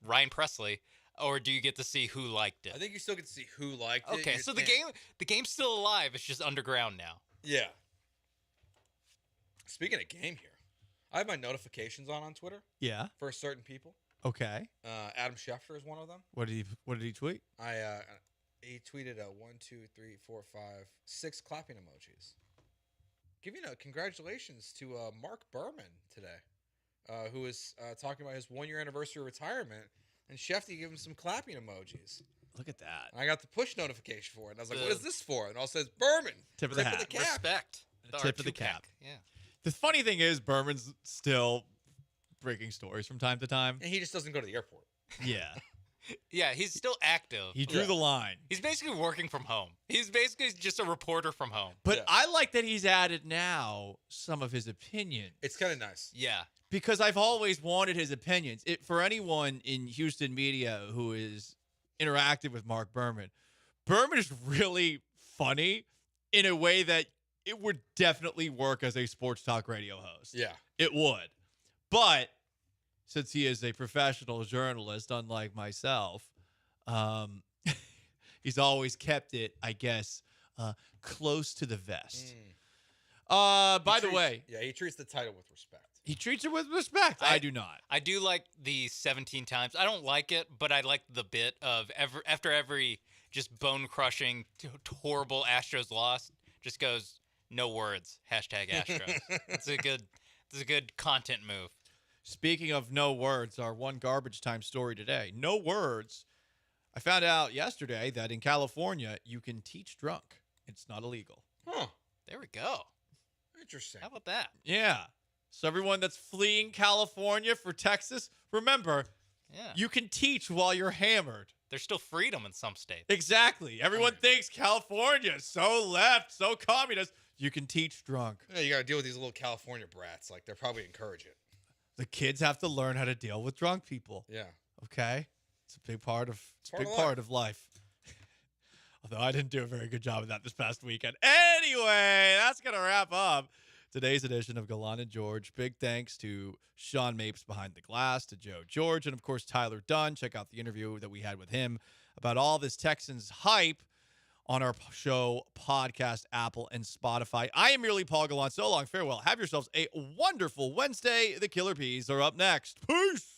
Ryan Presley, or do you get to see who liked it? I think you still get to see who liked it. Okay, so the game's still alive. It's just underground now. Yeah. Speaking of game here, I have my notifications on Twitter. Yeah. For certain people. Okay. Adam Schefter is one of them. What did he tweet? He tweeted 1, 2, 3, 4, 5, 6 clapping emojis. Giving congratulations to Mark Berman today, who is talking about his 1-year anniversary of retirement, and Shefty gave him some clapping emojis. Look at that. And I got the push notification for it, and I was like, what is this for? And it all says Berman. Tip of the hat. Of the cap. Respect. Tip of the cap. Yeah. The funny thing is, Berman's still breaking stories from time to time. And he just doesn't go to the airport. Yeah. Yeah, he's still active. He drew the line. He's basically working from home. He's basically just a reporter from home. But I like that he's added now some of his opinions. It's kind of nice. Yeah. Because I've always wanted his opinions. For anyone in Houston media who is interactive with Mark Berman, Berman is really funny in a way that it would definitely work as a sports talk radio host. Yeah. It would. But since he is a professional journalist, unlike myself, he's always kept it, I guess, close to the vest. By the way. Yeah, he treats the title with respect. He treats it with respect. I do not. I do like the 17 times. I don't like it, but I like the bit of after every just bone-crushing, horrible Astros loss, just goes, no words, #Astros. It's a good content move. Speaking of no words, our one garbage time story today. No words I found out yesterday that in California, you can teach drunk. It's not illegal. Huh. There we go. Interesting. How about that? Yeah. So everyone that's fleeing California for Texas, remember, you can teach while you're hammered. There's still freedom in some states. Exactly. Everyone thinks California is so left, so communist. You can teach drunk. Yeah, you got to deal with these little California brats. Like, they're probably encourage it. The kids have to learn how to deal with drunk people. Yeah. Okay? It's a big part of life. Although I didn't do a very good job of that this past weekend. Anyway, that's going to wrap up today's edition of Gallant George. Big thanks to Sean Mapes behind the glass, to Joe George, and of course Tyler Dunn. Check out the interview that we had with him about all this Texans hype on our show, podcast, Apple, and Spotify. I am merely Paul Gallant. So long, farewell. Have yourselves a wonderful Wednesday. The Killer Bees are up next. Peace!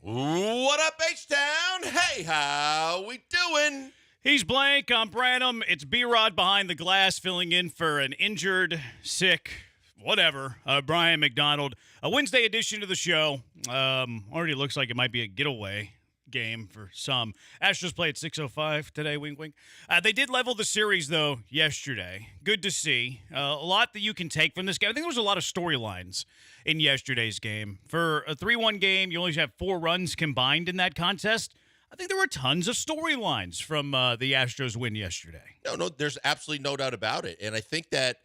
What up, H-Town? Hey, how we doing? He's Blank. I'm Branham. It's B-Rod behind the glass, filling in for an injured, sick, whatever, Brian McDonald. A Wednesday edition of the show. Already looks like it might be a getaway game for some. Astros play at 6:05 today, wink, wink. They did level the series, though, yesterday. Good to see. A lot that you can take from this game. I think there was a lot of storylines in yesterday's game. For a 3-1 game, you only have 4 runs combined in that contest. I think there were tons of storylines from the Astros win yesterday. No, there's absolutely no doubt about it. And I think that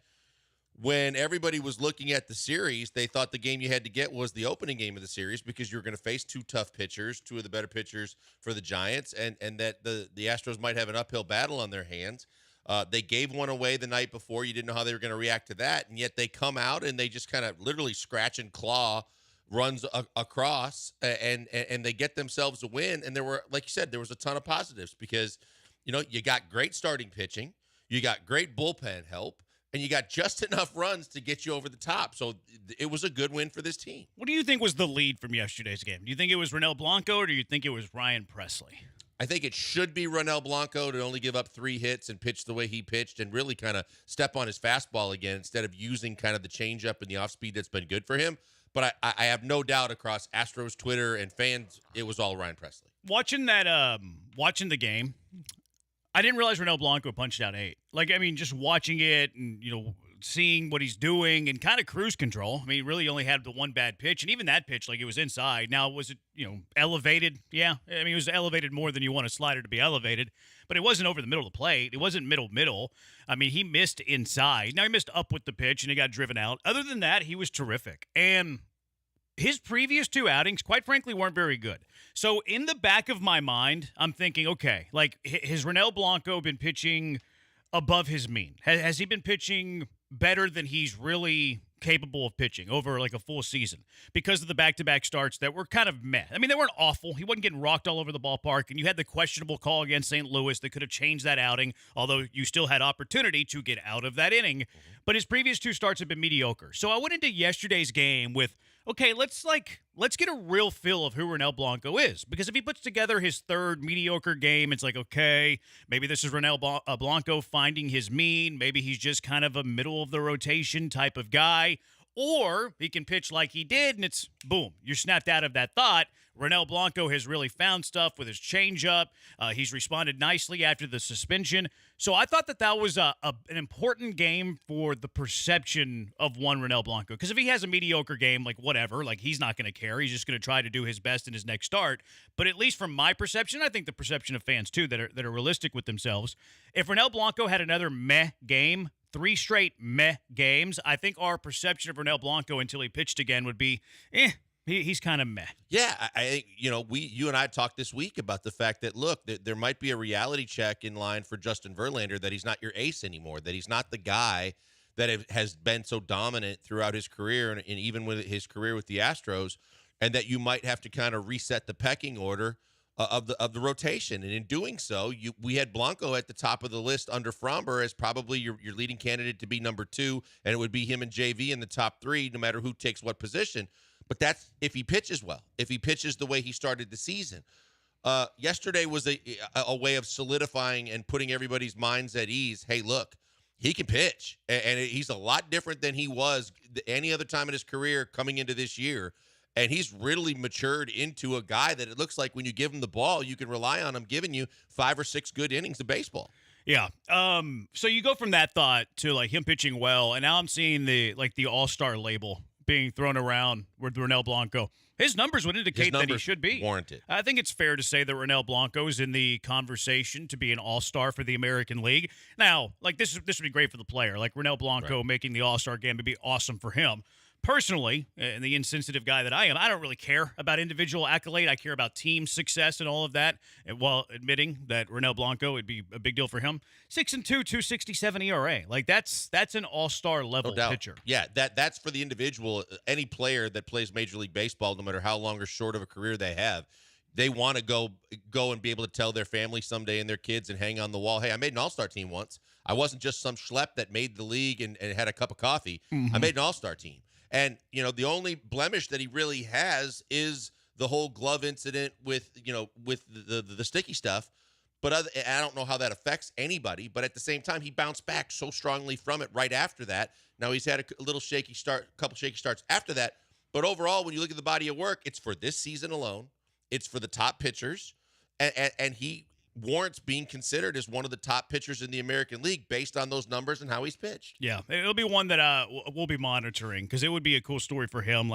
when everybody was looking at the series, they thought the game you had to get was the opening game of the series because you were going to face two tough pitchers, two of the better pitchers for the Giants, and that the Astros might have an uphill battle on their hands. They gave one away the night before. You didn't know how they were going to react to that, and yet they come out and they just kind of literally scratch and claw runs across, and they get themselves a win. And there were, like you said, there was a ton of positives because, you got great starting pitching, you got great bullpen help, and you got just enough runs to get you over the top. So it was a good win for this team. What do you think was the lead from yesterday's game? Do you think it was Ronel Blanco or do you think it was Ryan Presley? I think it should be Ronel Blanco to only give up 3 hits and pitch the way he pitched and really kind of step on his fastball again instead of using kind of the changeup and the off speed that's been good for him. But I have no doubt across Astros Twitter and fans, it was all Ryan Presley. Watching the game, I didn't realize Ronel Blanco punched out 8. Just watching it and, seeing what he's doing and kind of cruise control. He really only had the one bad pitch, and even that pitch, it was inside. Now, was it, elevated? Yeah. It was elevated more than you want a slider to be elevated, but it wasn't over the middle of the plate. It wasn't middle. He missed inside. Now, he missed up with the pitch, and he got driven out. Other than that, he was terrific. And his previous 2 outings, quite frankly, weren't very good. So in the back of my mind, I'm thinking, okay, has Ronel Blanco been pitching above his mean? Has he been pitching better than he's really capable of pitching over a full season because of the back-to-back starts that were kind of meh? They weren't awful. He wasn't getting rocked all over the ballpark, and you had the questionable call against St. Louis that could have changed that outing, although you still had opportunity to get out of that inning. But his previous 2 starts have been mediocre. So I went into yesterday's game with, okay, let's get a real feel of who Ronel Blanco is. Because if he puts together his 3rd mediocre game, it's okay, maybe this is Ronel Blanco finding his mean. Maybe he's just kind of a middle-of-the-rotation type of guy. Or he can pitch like he did, and it's, boom, you're snapped out of that thought. Ronel Blanco has really found stuff with his changeup. He's responded nicely after the suspension. So I thought that was an important game for the perception of one Ronel Blanco. Because if he has a mediocre game, whatever, he's not going to care. He's just going to try to do his best in his next start. But at least from my perception, I think the perception of fans too that are realistic with themselves, if Ronel Blanco had another meh game, 3 straight meh games, I think our perception of Ronel Blanco until he pitched again would be, he's kind of meh. Yeah, I think, you and I talked this week about the fact that, look, there might be a reality check in line for Justin Verlander that he's not your ace anymore, that he's not the guy that has been so dominant throughout his career and even with his career with the Astros, and that you might have to kind of reset the pecking order of the rotation. And in doing so, we had Blanco at the top of the list under Fromber as probably your leading candidate to be number 2, and it would be him and JV in the top 3, no matter who takes what position. But that's if he pitches well, if he pitches the way he started the season. Yesterday was a way of solidifying and putting everybody's minds at ease. Hey, look, he can pitch, and he's a lot different than he was any other time in his career coming into this year. And he's really matured into a guy that it looks like when you give him the ball, you can rely on him giving you 5 or 6 good innings of baseball. Yeah. So you go from that thought to him pitching well, and now I'm seeing the all-star label being thrown around with Ronel Blanco. His numbers would indicate that he should be. Warranted. I think it's fair to say that Ronel Blanco is in the conversation to be an all-star for the American League. Now, this would be great for the player. Ronel Blanco making the all-star game would be awesome for him. Personally, and the insensitive guy that I am, I don't really care about individual accolade. I care about team success and all of that. And while admitting that Ronel Blanco would be a big deal for him, 6-2, 2.67 ERA. That's an all-star level pitcher. Yeah, that's for the individual. Any player that plays Major League Baseball, no matter how long or short of a career they have, they want to go and be able to tell their family someday and their kids and hang on the wall, hey, I made an all-star team once. I wasn't just some schlep that made the league and had a cup of coffee. Mm-hmm. I made an all-star team. And, the only blemish that he really has is the whole glove incident with the sticky stuff. But I don't know how that affects anybody. But at the same time, he bounced back so strongly from it right after that. Now he's had a little shaky start, a couple shaky starts after that. But overall, when you look at the body of work, it's for this season alone. It's for the top pitchers. And he warrants being considered as one of the top pitchers in the American League based on those numbers and how he's pitched. Yeah, it'll be one that we'll be monitoring because it would be a cool story for him.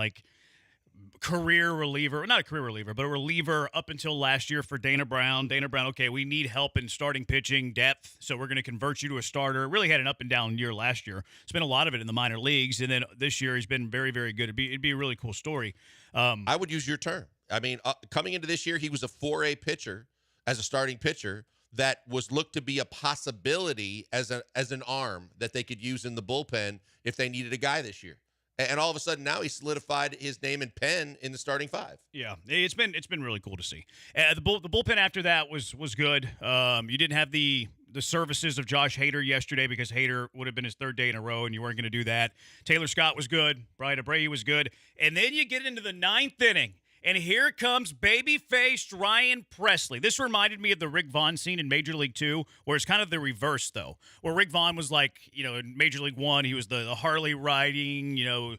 career reliever, not a career reliever, but a reliever up until last year for Dana Brown. Dana Brown, okay, we need help in starting pitching depth, so we're going to convert you to a starter. Really had an up and down year last year. Spent a lot of it in the minor leagues, and then this year he's been very, very good. It'd be a really cool story. I would use your term. I mean, coming into this year, he was a 4A pitcher as a starting pitcher that was looked to be a possibility as an arm that they could use in the bullpen if they needed a guy this year. And all of a sudden now he solidified his name and pen in the starting five. Yeah, it's been really cool to see. The bullpen after that was good. You didn't have the services of Josh Hader yesterday because Hader would have been his third day in a row, and you weren't going to do that. Taylor Scott was good. Brian Abreu was good. And then you get into the ninth inning, and here comes baby-faced Ryan Pressly. This reminded me of the Rick Vaughn scene in Major League 2, where it's kind of the reverse, though, where Rick Vaughn was like, in Major League 1, he was the Harley-riding,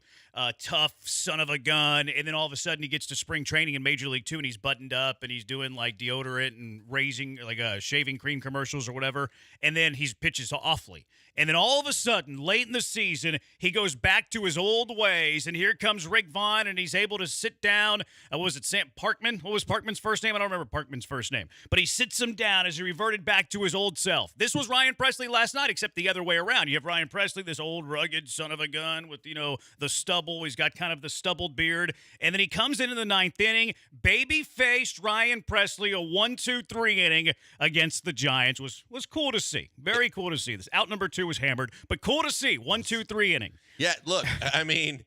tough son of a gun, and then all of a sudden he gets to spring training in Major League 2, and he's buttoned up, and he's doing, like, deodorant and shaving cream commercials or whatever, and then he pitches awfully. And then all of a sudden, late in the season, he goes back to his old ways, and here comes Rick Vaughn, and he's able to sit down. Was it Sam Parkman? What was Parkman's first name? I don't remember Parkman's first name. But he sits him down as he reverted back to his old self. This was Ryan Pressly last night, except the other way around. You have Ryan Pressly, this old rugged son of a gun with, the stubble. He's got kind of the stubbled beard. And then he comes into the ninth inning, baby-faced Ryan Pressly, a 1-2-3 inning against the Giants. Was cool to see. Very cool to see. This out number 2 was hammered, but cool to see. 1-2-3 inning. Yeah, look, I mean,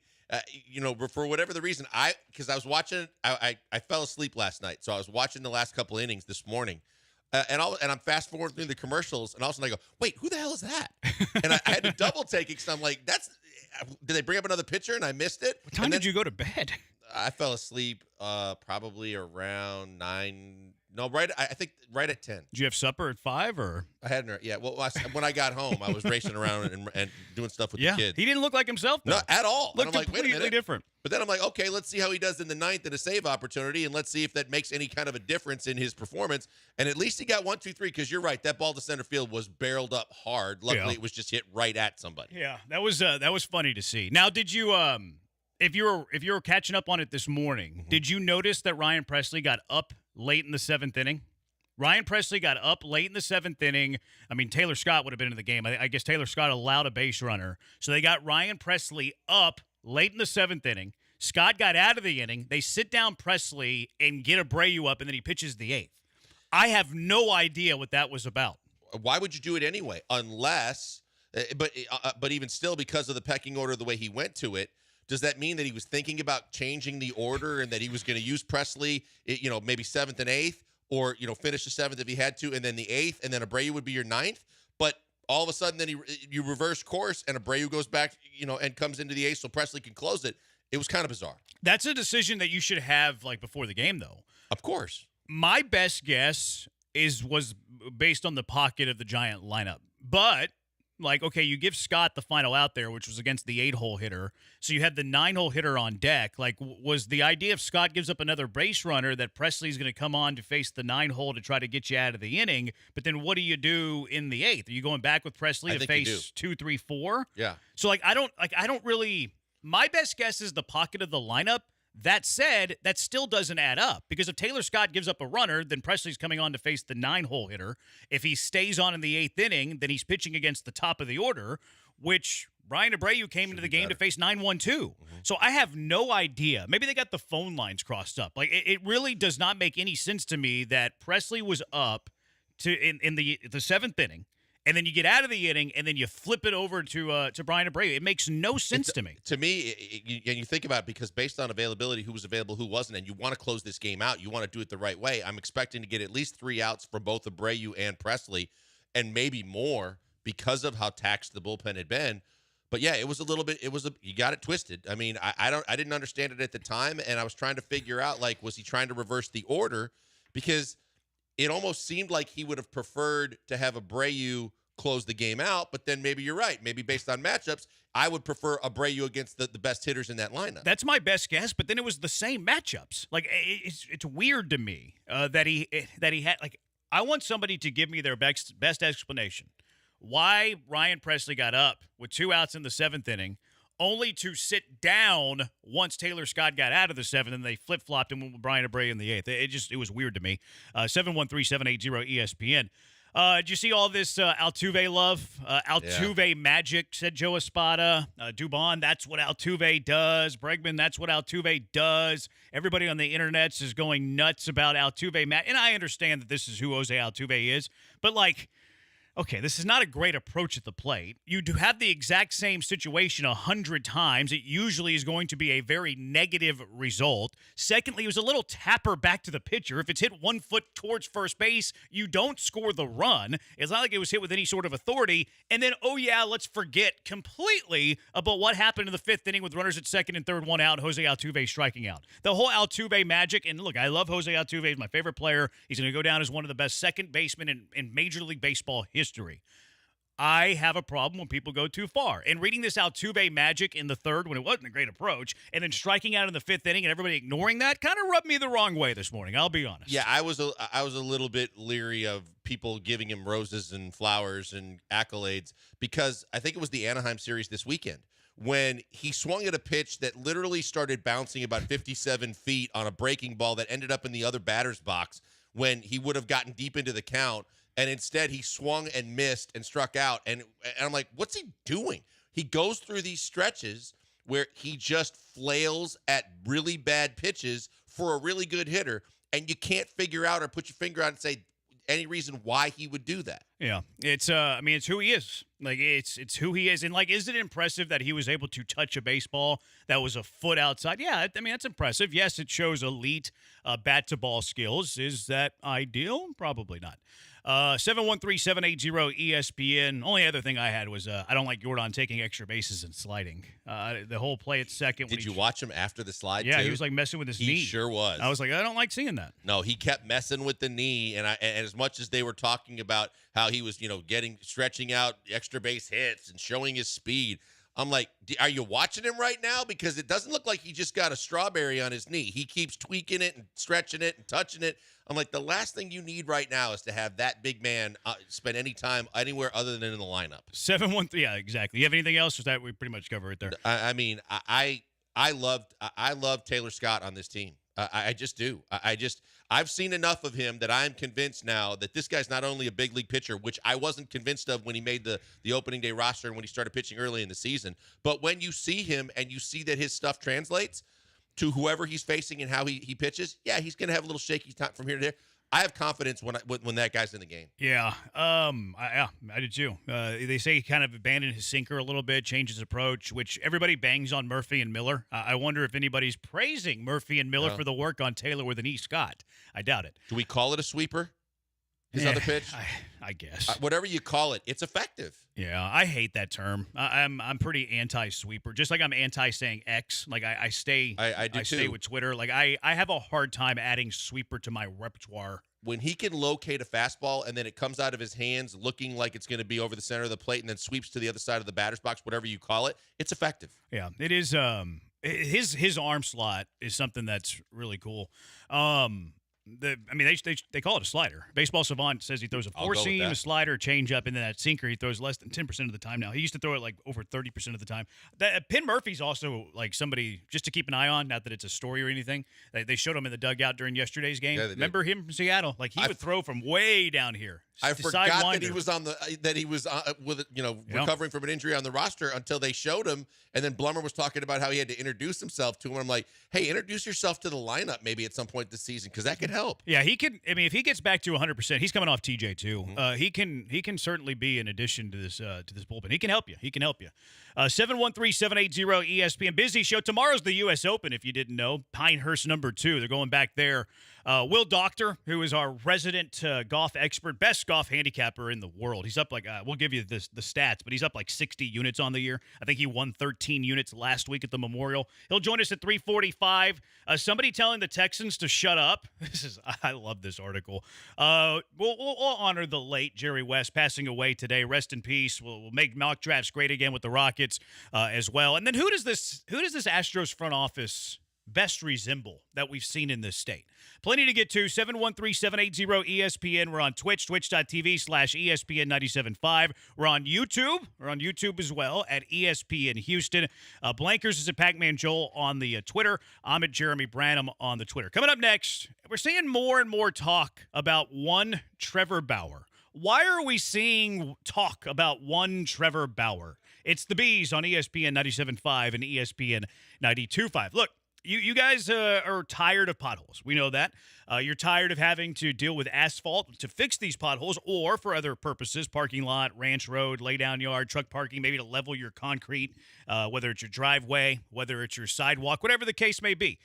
for whatever the reason, because I was watching, I fell asleep last night, so I was watching the last couple innings this morning, and I'm fast forwarding through the commercials, and all of a sudden I go, wait, who the hell is that? And I had to double take it because I'm like, did they bring up another pitcher and I missed it? What time did you go to bed? I fell asleep probably around 9. No, I think right at 10. Did you have supper at 5 or? I hadn't. Yeah. Well, when I got home, I was racing around and doing stuff with the kids. He didn't look like himself, though. No, at all. Looked I'm like, wait a minute. different. But then I'm like, okay, let's see how he does in the ninth in a save opportunity, and let's see if that makes any kind of a difference in his performance. And at least he got 1, 2, 3. Because you're right, that ball to center field was barreled up hard. Luckily, it was just hit right at somebody. Yeah, that was funny to see. Now, did you if you were catching up on it this morning, did you notice that Ryan Pressly got up late in the 7th inning? Ryan Pressly got up late in the 7th inning. I mean, Taylor Scott would have been in the game. I guess Taylor Scott allowed a base runner. So they got Ryan Pressly up late in the 7th inning. Scott got out of the inning. They sit down Pressly and get Abreu up, and then he pitches the 8th. I have no idea what that was about. Why would you do it anyway? Unless, but even still, because of the pecking order, the way he went to it, does that mean that he was thinking about changing the order and that he was going to use Pressly, maybe 7th and 8th? Or, finish the 7th if he had to, and then the 8th, and then Abreu would be your 9th. But all of a sudden, then you reverse course, and Abreu goes back, and comes into the 8th so Pressly can close it. It was kind of bizarre. That's a decision that you should have, before the game, though. Of course. My best guess was based on the pocket of the Giant lineup. But, okay, you give Scott the final out there, which was against the 8-hole hitter. So you had the 9-hole hitter on deck. Was the idea if Scott gives up another base runner that Pressly's going to come on to face the 9-hole to try to get you out of the inning? But then what do you do in the 8th? Are you going back with Pressly to face 2, 3, 4? Yeah. So I don't really. My best guess is the pocket of the lineup. That said, that still doesn't add up because if Taylor Scott gives up a runner, then Pressly's coming on to face the 9-hole hitter. If he stays on in the 8th inning, then he's pitching against the top of the order, which Brian Abreu came into the game to face 9-1-2. So I have no idea. Maybe they got the phone lines crossed up. It really does not make any sense to me that Pressly was up in the 7th inning. And then you get out of the inning, and then you flip it over to Brian Abreu. It makes no sense to me. To me, and you think about it, because based on availability, who was available, who wasn't, and you want to close this game out, you want to do it the right way. I'm expecting to get at least 3 outs from both Abreu and Pressly, and maybe more because of how taxed the bullpen had been. But yeah, it was a little bit. You got it twisted. I mean, I didn't understand it at the time, and I was trying to figure out was he trying to reverse the order, because it almost seemed like he would have preferred to have Abreu close the game out, but then maybe you're right. Maybe based on matchups, I would prefer Abreu against the best hitters in that lineup. That's my best guess, but then it was the same matchups. It's weird to me that he had I want somebody to give me their best explanation why Ryan Pressly got up with 2 outs in the 7th inning, only to sit down once Taylor Scott got out of the 7th, and they flip-flopped and went with Brian Abreu in the 8th. It was weird to me. 713-780-ESPN. Did you see all this Altuve love? Altuve magic, said Joe Espada. Dubon, that's what Altuve does. Bregman, that's what Altuve does. Everybody on the internet is going nuts about Altuve. And I understand that this is who Jose Altuve is, but okay, this is not a great approach at the plate. You do have the exact same situation 100 times. It usually is going to be a very negative result. Secondly, it was a little tapper back to the pitcher. If it's hit 1 foot towards first base, you don't score the run. It's not like it was hit with any sort of authority. And then, let's forget completely about what happened in the 5th inning with runners at 2nd and 3rd, 1 out, Jose Altuve striking out. The whole Altuve magic, and look, I love Jose Altuve. He's my favorite player. He's going to go down as one of the best second basemen in Major League Baseball history. I have a problem when people go too far. And reading this Altuve magic in the 3rd when it wasn't a great approach, and then striking out in the 5th inning and everybody ignoring that kind of rubbed me the wrong way this morning, I'll be honest. Yeah, I was a little bit leery of people giving him roses and flowers and accolades because I think it was the Anaheim series this weekend when he swung at a pitch that literally started bouncing about 57 feet on a breaking ball that ended up in the other batter's box when he would have gotten deep into the count. And instead, he swung and missed and struck out. And I'm like, what's he doing? He goes through these stretches where he just flails at really bad pitches for a really good hitter. And you can't figure out or put your finger on and say any reason why he would do that. Yeah, it's it's who he is. It's who he is. And is it impressive that he was able to touch a baseball that was a foot outside? Yeah, that's impressive. Yes, it shows elite bat to ball skills. Is that ideal? Probably not. 713-780-ESPN. Only other thing I had was I don't like Jordan taking extra bases and sliding. The whole play at second. Did you watch him after the slide? Yeah, too? he was messing with his knee. He sure was. I was like, I don't like seeing that. No, he kept messing with the knee, and as much as they were talking about how he was, stretching out extra base hits and showing his speed. I'm like, are you watching him right now? Because it doesn't look like he just got a strawberry on his knee. He keeps tweaking it and stretching it and touching it. I'm like, the last thing you need right now is to have that big man spend any time anywhere other than in the lineup. 713, yeah, exactly. You have anything else? Or that we pretty much cover it there? I love Taylor Scott on this team. I just do. I've seen enough of him that I'm convinced now that this guy's not only a big league pitcher, which I wasn't convinced of when he made the opening day roster and when he started pitching early in the season, but when you see him and you see that his stuff translates to whoever he's facing and how he pitches, yeah, he's going to have a little shaky time from here to there. I have confidence when that guy's in the game. Yeah, I did too. They say he kind of abandoned his sinker a little bit, changed his approach, which everybody bangs on Murphy and Miller. I wonder if anybody's praising Murphy and Miller for the work on Taylor with an E. Scott. I doubt it. Do we call it a sweeper? His other pitch? I guess. Whatever you call it, it's effective. Yeah, I hate that term. I'm pretty anti-sweeper. Just like I'm anti saying X. I stay with Twitter. I have a hard time adding sweeper to my repertoire. When he can locate a fastball and then it comes out of his hands looking like it's going to be over the center of the plate and then sweeps to the other side of the batter's box, whatever you call it, it's effective. Yeah, it is. His arm slot is something that's really cool. They call it a slider. Baseball Savant says he throws a four seam, a slider, a changeup, and then that sinker he throws less than 10% of the time now. He used to throw it over 30% of the time. Penn Murphy's also somebody just to keep an eye on. Not that it's a story or anything. They showed him in the dugout during yesterday's game. Yeah, remember him from Seattle? He would throw from way down here. I forgot that he was recovering from an injury on the roster until they showed him, and then Blummer was talking about how he had to introduce himself to him. I'm like, hey, introduce yourself to the lineup maybe at some point this season because that could help. Yeah, he can. If he gets back to 100%, he's coming off TJ too. Mm-hmm. He can certainly be an addition to this bullpen. He can help you. 713-780-ESPN. Busy show. Tomorrow's the U.S. Open, if you didn't know. Pinehurst #2. They're going back there. Will Doctor, who is our resident golf expert, best golf handicapper in the world. He's up we'll give you the stats, but he's up 60 units on the year. I think he won 13 units last week at the Memorial. He'll join us at 3:45. Somebody telling the Texans to shut up. I love this article. We'll honor the late Jerry West passing away today. Rest in peace. We'll make mock drafts great again with the Rockets as well. And then who does this Astros front office best resemble that we've seen in this state. Plenty to get to. 713-780-ESPN. We're on Twitch, twitch.tv/ESPN975. We're on YouTube. We're on YouTube as well at ESPN Houston. Blankers is at Pac-Man Joel on the Twitter. I'm at Jeremy Branham on the Twitter. Coming up next, we're seeing more and more talk about one Trevor Bauer. Why are we seeing talk about one Trevor Bauer? It's the Bees on ESPN 97.5 and ESPN 92.5. Look, you guys are tired of potholes. We know that. You're tired of having to deal with asphalt to fix these potholes or for other purposes, parking lot, ranch road, lay down yard, truck parking, maybe to level your concrete, whether it's your driveway, whether it's your sidewalk, whatever the case may be.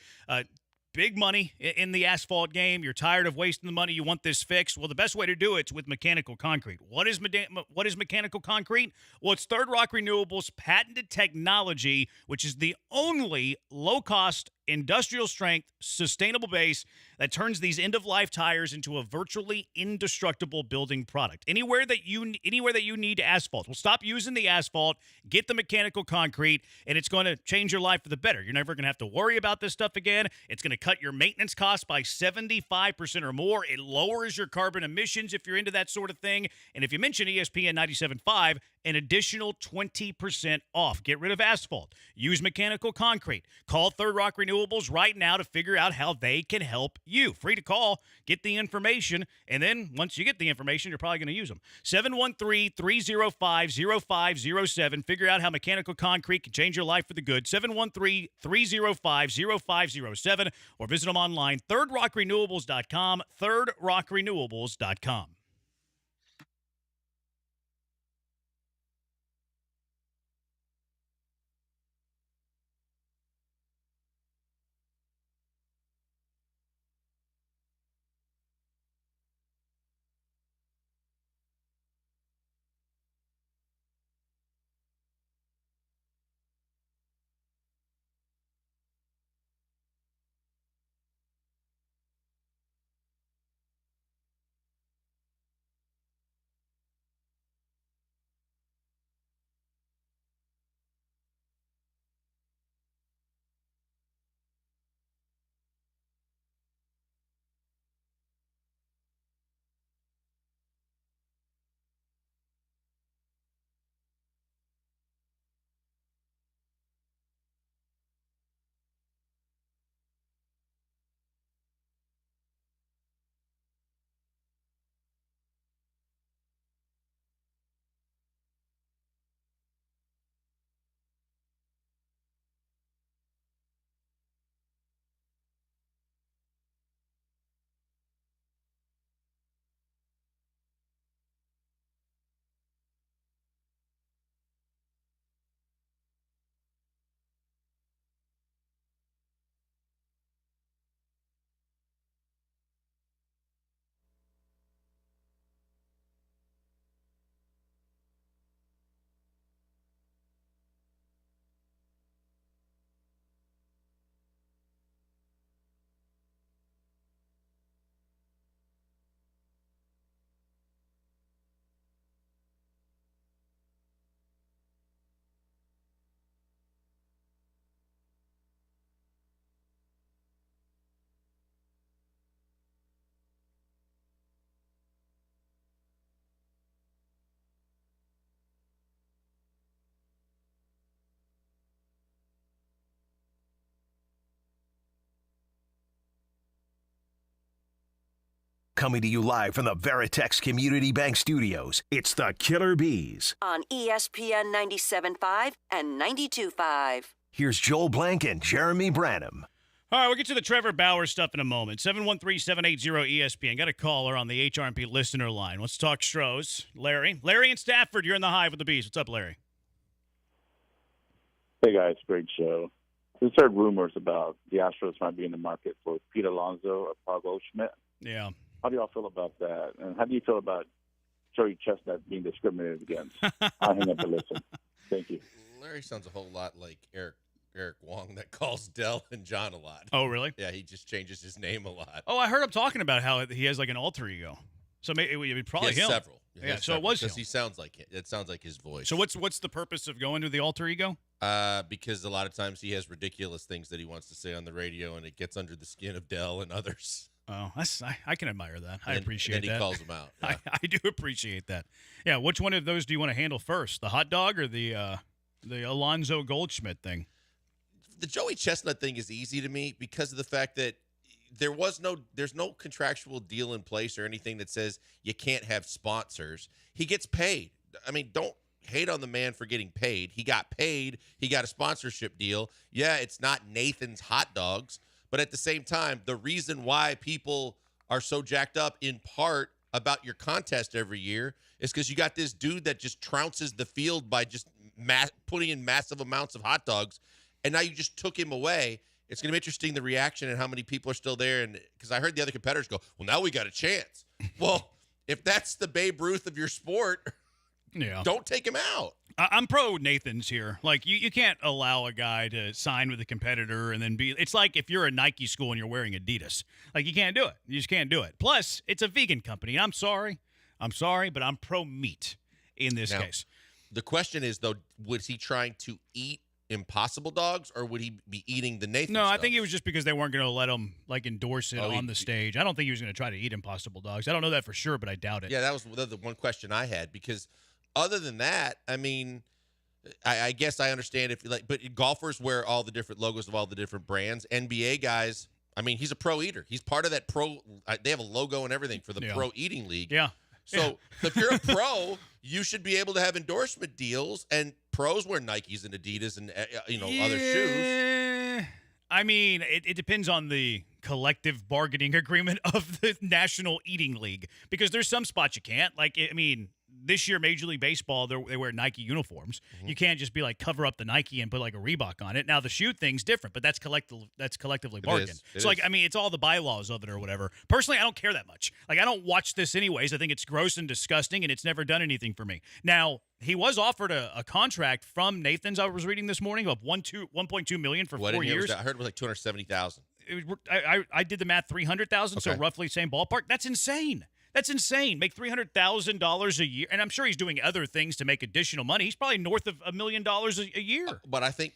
Big money in the asphalt game. You're tired of wasting the money. You want this fixed. Well, the best way to do it's with mechanical concrete. What is mechanical concrete? Well, it's Third Rock Renewables' patented technology, which is the only low-cost, industrial-strength, sustainable base that turns these end-of-life tires into a virtually indestructible building product. Anywhere that you need asphalt. Well, stop using the asphalt, get the mechanical concrete, and it's going to change your life for the better. You're never going to have to worry about this stuff again. It's going to cut your maintenance costs by 75% or more. It lowers your carbon emissions if you're into that sort of thing. And if you mention ESPN 97.5, an additional 20% off. Get rid of asphalt. Use mechanical concrete. Call Third Rock Renewables right now to figure out how they can help you. Free to call. Get the information. And then once you get the information, you're probably going to use them. 713-305-0507. Figure out how mechanical concrete can change your life for the good. 713-305-0507. Or visit them online. ThirdRockRenewables.com. ThirdRockRenewables.com. Coming to you live from the Veritex Community Bank Studios, it's the Killer Bees. On ESPN 97.5 and 92.5. Here's Joel Blank and Jeremy Branham. All right, we'll get to the Trevor Bauer stuff in a moment. 713-780-ESPN. Got a caller on the HRMP listener line. Let's talk Stros. Larry in Stafford, you're in the Hive with the Bees. What's up, Larry? Hey, guys. Great show. Just heard rumors about the Astros might be in the market for Pete Alonso or Paul Goldschmidt. Yeah. How do y'all feel about that? And how do you feel about Joey Chestnut being discriminated against? I'll hang up and listen. Thank you. Larry sounds a whole lot like Eric Wong that calls Dell and John a lot. Oh, really? Yeah, he just changes his name a lot. Oh, I heard him talking about how he has like an alter ego. So maybe it would probably he has him. Several. Yeah, so it was because him. he sounds like it. It sounds like his voice. So what's the purpose of going to the alter ego? Because a lot of times he has ridiculous things that he wants to say on the radio, and it gets under the skin of Dell and others. Oh, I can admire that. I appreciate and then that. he calls them out. Yeah. I do appreciate that. Yeah, which one of those do you want to handle first? The hot dog or the Alonzo Goldschmidt thing? The Joey Chestnut thing is easy to me because of the fact that there's no contractual deal in place or anything that says you can't have sponsors. He gets paid. I mean, don't hate on the man for getting paid. He got paid. He got a sponsorship deal. Yeah, it's not Nathan's Hot Dogs, but at the same time, the reason why people are so jacked up in part about your contest every year is because you got this dude that just trounces the field by just putting in massive amounts of hot dogs, and now you just took him away. It's going to be interesting, the reaction and how many people are still there. And because I heard the other competitors go, well, now we got a chance. Well, if that's the Babe Ruth of your sport, don't take him out. I'm pro Nathan's here. Like, you can't allow a guy to sign with a competitor and then it's like if you're a Nike school and you're wearing Adidas. Like, you can't do it. You just can't do it. Plus, it's a vegan company. I'm sorry, but I'm pro meat in this case. The question is, though, was he trying to eat Impossible Dogs, or would he be eating the Nathan? No, I think it was just because they weren't going to let him endorse it on the stage. I don't think he was going to try to eat Impossible Dogs. I don't know that for sure, but I doubt it. Yeah, that was the one question I had, because other than that, I mean, I guess I understand but golfers wear all the different logos of all the different brands. NBA guys, I mean, he's a pro eater. He's part of that pro. They have a logo and everything for the pro eating league. Yeah. So if you're a pro, you should be able to have endorsement deals, and pros wear Nikes and Adidas and other shoes. I mean, it depends on the collective bargaining agreement of the National Eating League, because there's some spots you can't. Like, I mean, this year, Major League Baseball, they wear Nike uniforms. You can't just be like, cover up the Nike and put like a Reebok on it. Now, the shoe thing's different, but that's collectively bargained. So, like, I mean, it's all the bylaws of it or whatever. Personally, I don't care that much. Like, I don't watch this anyways. I think it's gross and disgusting, and it's never done anything for me. Now, he was offered a contract from Nathan's, I was reading this morning, of $1.2 million for 4 years. I heard it was like $270,000. I did the math, $300,000, so roughly same ballpark. That's insane. That's insane. Make $300,000 a year, and I'm sure he's doing other things to make additional money. He's probably north of $1 million a year. But I think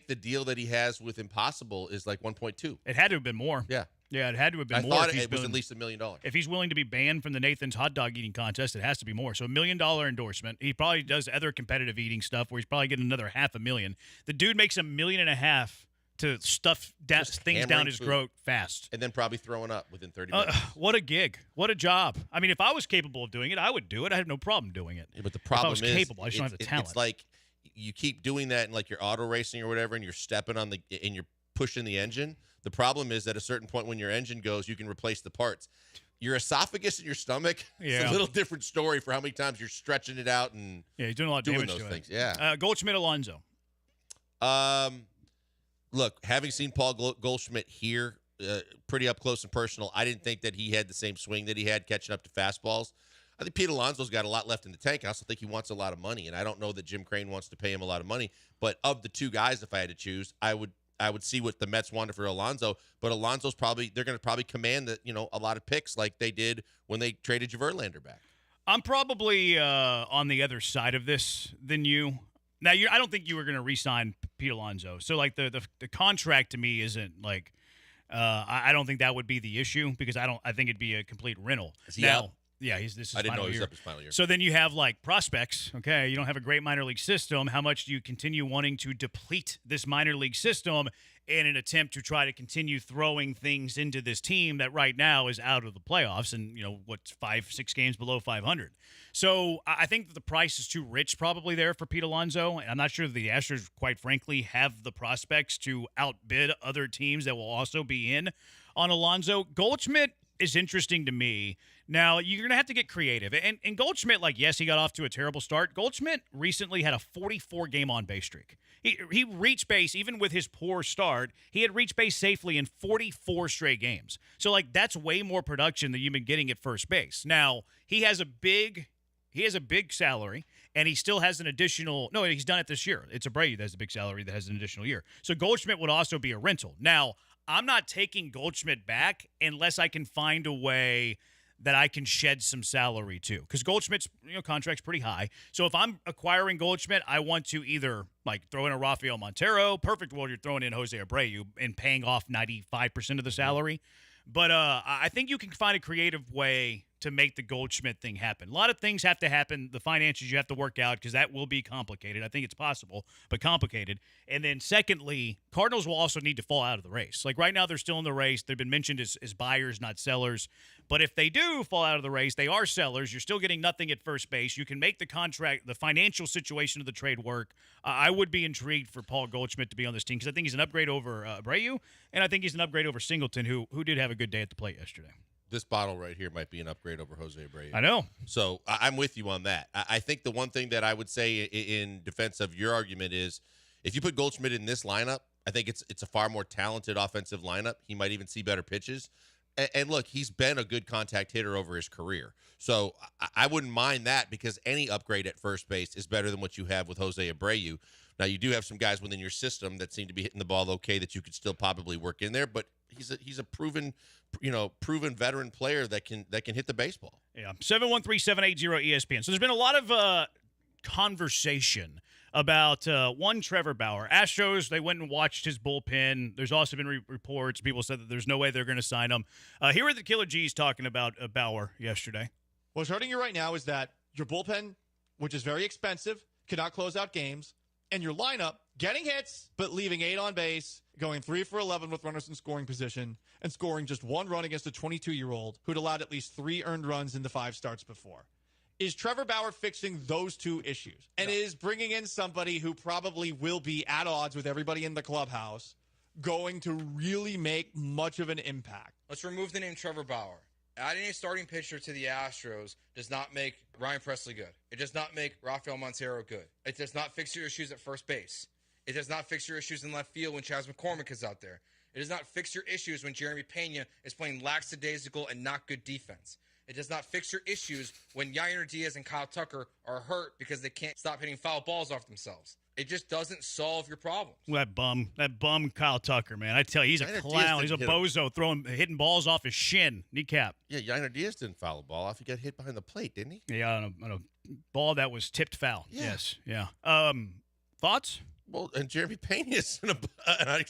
the deal that he has with Impossible is like 1.2. It had to have been more. Yeah. Yeah, it had to have been more. I thought it was at least $1 million. If he's willing to be banned from the Nathan's hot dog eating contest, it has to be more. So $1 million endorsement. He probably does other competitive eating stuff where he's probably getting another $500,000. The dude makes $1.5 million to stuff things down his throat fast. And then probably throwing up within 30 minutes. What a gig. What a job. I mean, if I was capable of doing it, I would do it. I have no problem doing it. Yeah, but the problem if I was capable, I just don't have the talent. It's like you keep doing that in like your auto racing or whatever, and you're stepping on and you're pushing the engine. The problem is at a certain point when your engine goes, you can replace the parts. Your esophagus and your stomach, it's a little different story for how many times you're stretching it out and he's doing a lot of damage those to things. It. Yeah. Goldschmidt Alonzo. Look, having seen Paul Goldschmidt here pretty up close and personal, I didn't think that he had the same swing that he had catching up to fastballs. I think Pete Alonso's got a lot left in the tank. I also think he wants a lot of money, and I don't know that Jim Crane wants to pay him a lot of money. But of the two guys, if I had to choose, I would see what the Mets wanted for Alonso. But Alonso's they're going to probably command a lot of picks like they did when they traded Verlander back. I'm probably on the other side of this than you. Now, I don't think you were going to re-sign Pete Alonso. So, like, the contract to me isn't like I don't think that would be the issue, because I think it'd be a complete rental. Is he out? Yeah, this is I didn't final know he was year. up his final year. So then you have like prospects. Okay, you don't have a great minor league system. How much do you continue wanting to deplete this minor league system in an attempt to try to continue throwing things into this team that right now is out of the playoffs and, 5-6 games below 500? So I think that the price is too rich probably there for Pete Alonso. And I'm not sure the Astros, quite frankly, have the prospects to outbid other teams that will also be in on Alonso. Goldschmidt is interesting to me. Now, you're going to have to get creative. And Goldschmidt, yes, he got off to a terrible start. Goldschmidt recently had a 44-game on-base streak. He reached base, even with his poor start, he had reached base safely in 44 straight games. So, that's way more production than you've been getting at first base. Now, he has a big salary, and he still has an additional – no, he's done it this year. It's Abreu that has a big salary that has an additional year. So, Goldschmidt would also be a rental. Now, I'm not taking Goldschmidt back unless I can find a way that I can shed some salary to, because Goldschmidt's contract's pretty high. So if I'm acquiring Goldschmidt, I want to either throw in a Rafael Montero. Perfect world, you're throwing in Jose Abreu and paying off 95% of the salary. But I think you can find a creative way to make the Goldschmidt thing happen. A lot of things have to happen. The finances you have to work out, because that will be complicated. I think it's possible, but complicated. And then secondly, Cardinals will also need to fall out of the race. Right now, they're still in the race. They've been mentioned as buyers, not sellers. But if they do fall out of the race, they are sellers. You're still getting nothing at first base. You can make the contract, the financial situation of the trade work. I would be intrigued for Paul Goldschmidt to be on this team, because I think he's an upgrade over Abreu, and I think he's an upgrade over Singleton, who did have a good day at the plate yesterday. This bottle right here might be an upgrade over Jose Abreu. I know. So I'm with you on that. I think the one thing that I would say in defense of your argument is, if you put Goldschmidt in this lineup, I think it's a far more talented offensive lineup. He might even see better pitches. And look, he's been a good contact hitter over his career. So I wouldn't mind that, because any upgrade at first base is better than what you have with Jose Abreu. Now, you do have some guys within your system that seem to be hitting the ball okay that you could still probably work in there, but he's a proven veteran player that can hit the baseball. Yeah, 713-780-ESPN. So there's been a lot of conversation about Trevor Bauer. Astros, they went and watched his bullpen. There's also been reports. People said that there's no way they're going to sign him. Here are the Killer G's talking about Bauer yesterday. What's hurting you right now is that your bullpen, which is very expensive, cannot close out games, and your lineup getting hits but leaving 8 on base, going 3 for 11 with runners in scoring position, and scoring just 1 run against a 22-year-old who'd allowed at least 3 earned runs in the 5 starts before. Is Trevor Bauer fixing those 2 issues? And is bringing in somebody who probably will be at odds with everybody in the clubhouse going to really make much of an impact? Let's remove the name Trevor Bauer. Adding a starting pitcher to the Astros does not make Ryan Pressly good. It does not make Rafael Montero good. It does not fix your issues at first base. It does not fix your issues in left field when Chas McCormick is out there. It does not fix your issues when Jeremy Pena is playing lackadaisical and not good defense. It does not fix your issues when Yainer Diaz and Kyle Tucker are hurt because they can't stop hitting foul balls off themselves. It just doesn't solve your problems. That bum Kyle Tucker, man. I tell you, he's a clown. He's a bozo hitting balls off his shin, kneecap. Yeah, Yainer Diaz didn't foul a ball off. He got hit behind the plate, didn't he? Yeah, on a ball that was tipped foul. Yeah. Yes, yeah. Thoughts? Well, and Jeremy Pena is an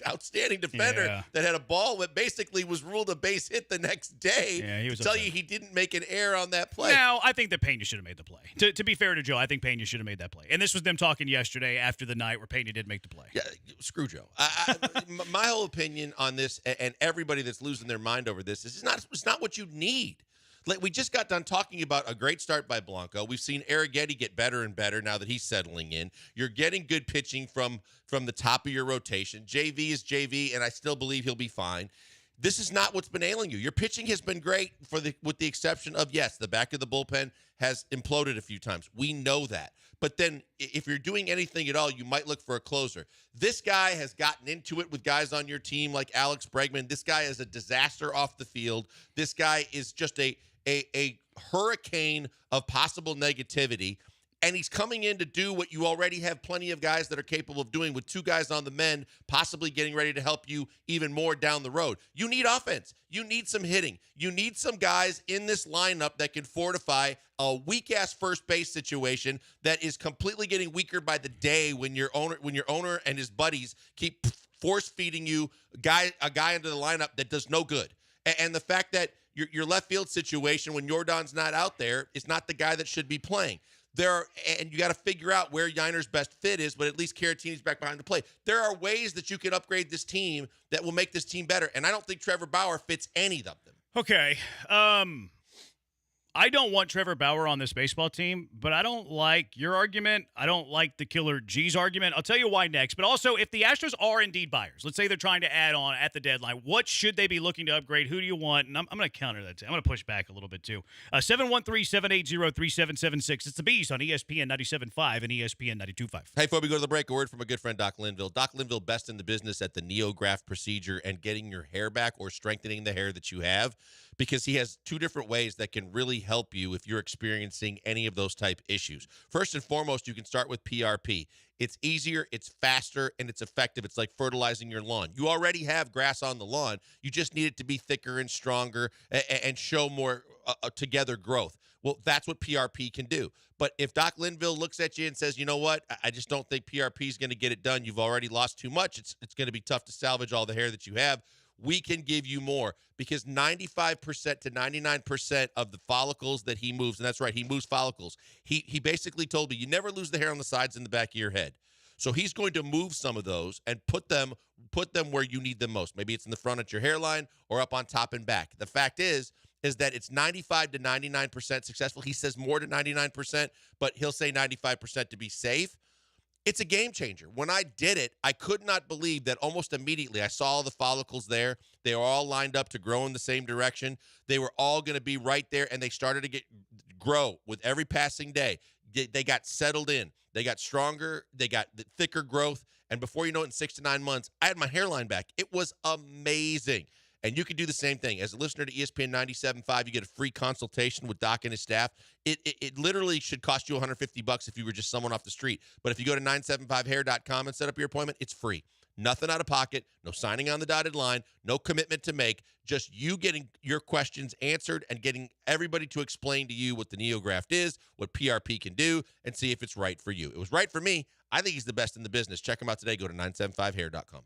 outstanding defender that had a ball that basically was ruled a base hit the next day. Yeah, he was to tell you he didn't make an error on that play. Now, I think that Pena should have made the play. To be fair to Joe, I think Pena should have made that play. And this was them talking yesterday after the night where Pena did make the play. Yeah, screw Joe. My whole opinion on this, and everybody that's losing their mind over this, is it's not what you need. Like, we just got done talking about a great start by Blanco. We've seen Arrighetti get better and better now that he's settling in. You're getting good pitching from the top of your rotation. JV is JV, and I still believe he'll be fine. This is not what's been ailing you. Your pitching has been great with the exception of, yes, the back of the bullpen has imploded a few times. We know that. But then if you're doing anything at all, you might look for a closer. This guy has gotten into it with guys on your team like Alex Bregman. This guy is a disaster off the field. This guy is just a hurricane of possible negativity, and he's coming in to do what you already have plenty of guys that are capable of doing with 2 guys on the mend, possibly getting ready to help you even more down the road. You need offense. You need some hitting. You need some guys in this lineup that can fortify a weak-ass first base situation that is completely getting weaker by the day when your owner and his buddies keep force-feeding you a guy into the lineup that does no good. And the fact that your left field situation when Yordan's not out there is not the guy that should be playing. And you got to figure out where Yainer's best fit is, but at least Caratini's back behind the plate. There are ways that you can upgrade this team that will make this team better, and I don't think Trevor Bauer fits any of them. Okay. I don't want Trevor Bauer on this baseball team, but I don't like your argument. I don't like the Killer G's argument. I'll tell you why next. But also, if the Astros are indeed buyers, let's say they're trying to add on at the deadline, what should they be looking to upgrade? Who do you want? And I'm going to counter that. I'm going to push back a little bit, too. 713-780-3776. It's the Bees on ESPN 97.5 and ESPN 92.5. Hey, before we go to the break, a word from a good friend, Doc Linville. Doc Linville, best in the business at the NeoGraft procedure and getting your hair back or strengthening the hair that you have, because he has 2 different ways that can really help you if you're experiencing any of those type issues. First and foremost, you can start with PRP. It's easier, it's faster, and it's effective. It's like fertilizing your lawn. You already have grass on the lawn. You just need it to be thicker and stronger and show more together growth. Well, that's what PRP can do. But if Doc Linville looks at you and says, you know what, I just don't think PRP is going to get it done. You've already lost too much. It's going to be tough to salvage all the hair that you have. We can give you more, because 95% to 99% of the follicles that he moves, and that's right, he moves follicles. He basically told me, you never lose the hair on the sides and the back of your head. So he's going to move some of those and put them where you need them most. Maybe it's in the front at your hairline or up on top and back. The fact is that it's 95 to 99% successful. He says more to 99%, but he'll say 95% to be safe. It's a game changer. When I did it, I could not believe that almost immediately I saw all the follicles there. They were all lined up to grow in the same direction. They were all going to be right there, and they started to grow with every passing day. They got settled in. They got stronger. They got the thicker growth. And before you know it, in 6 to 9 months, I had my hairline back. It was amazing. And you can do the same thing. As a listener to ESPN 97.5, you get a free consultation with Doc and his staff. It literally should cost you $150 if you were just someone off the street. But if you go to 975hair.com and set up your appointment, it's free. Nothing out of pocket, no signing on the dotted line, no commitment to make, just you getting your questions answered and getting everybody to explain to you what the NeoGraft is, what PRP can do, and see if it's right for you. It was right for me. I think he's the best in the business. Check him out today. Go to 975hair.com.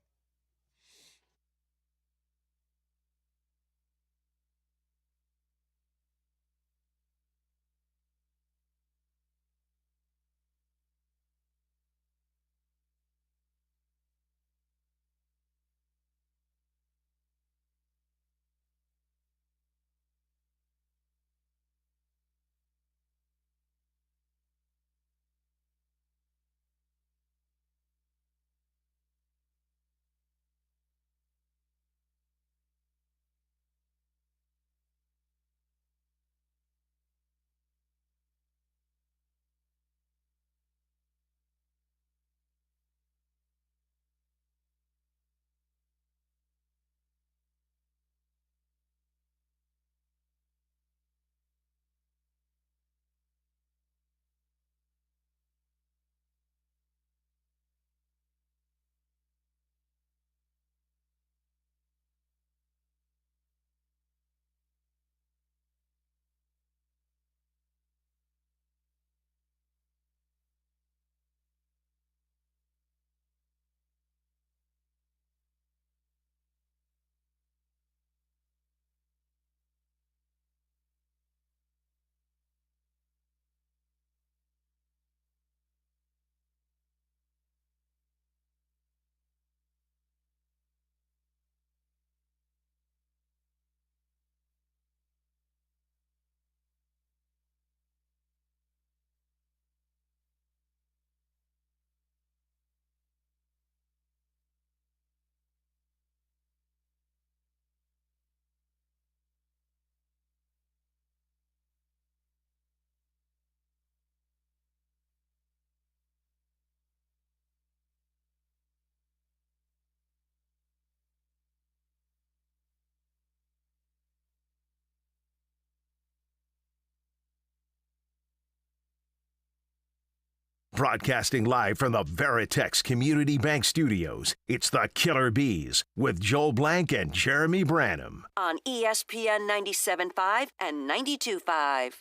Broadcasting live from the Veritex Community Bank Studios, it's the Killer Bees with Joel Blank and Jeremy Branham. On ESPN 97.5 and 92.5.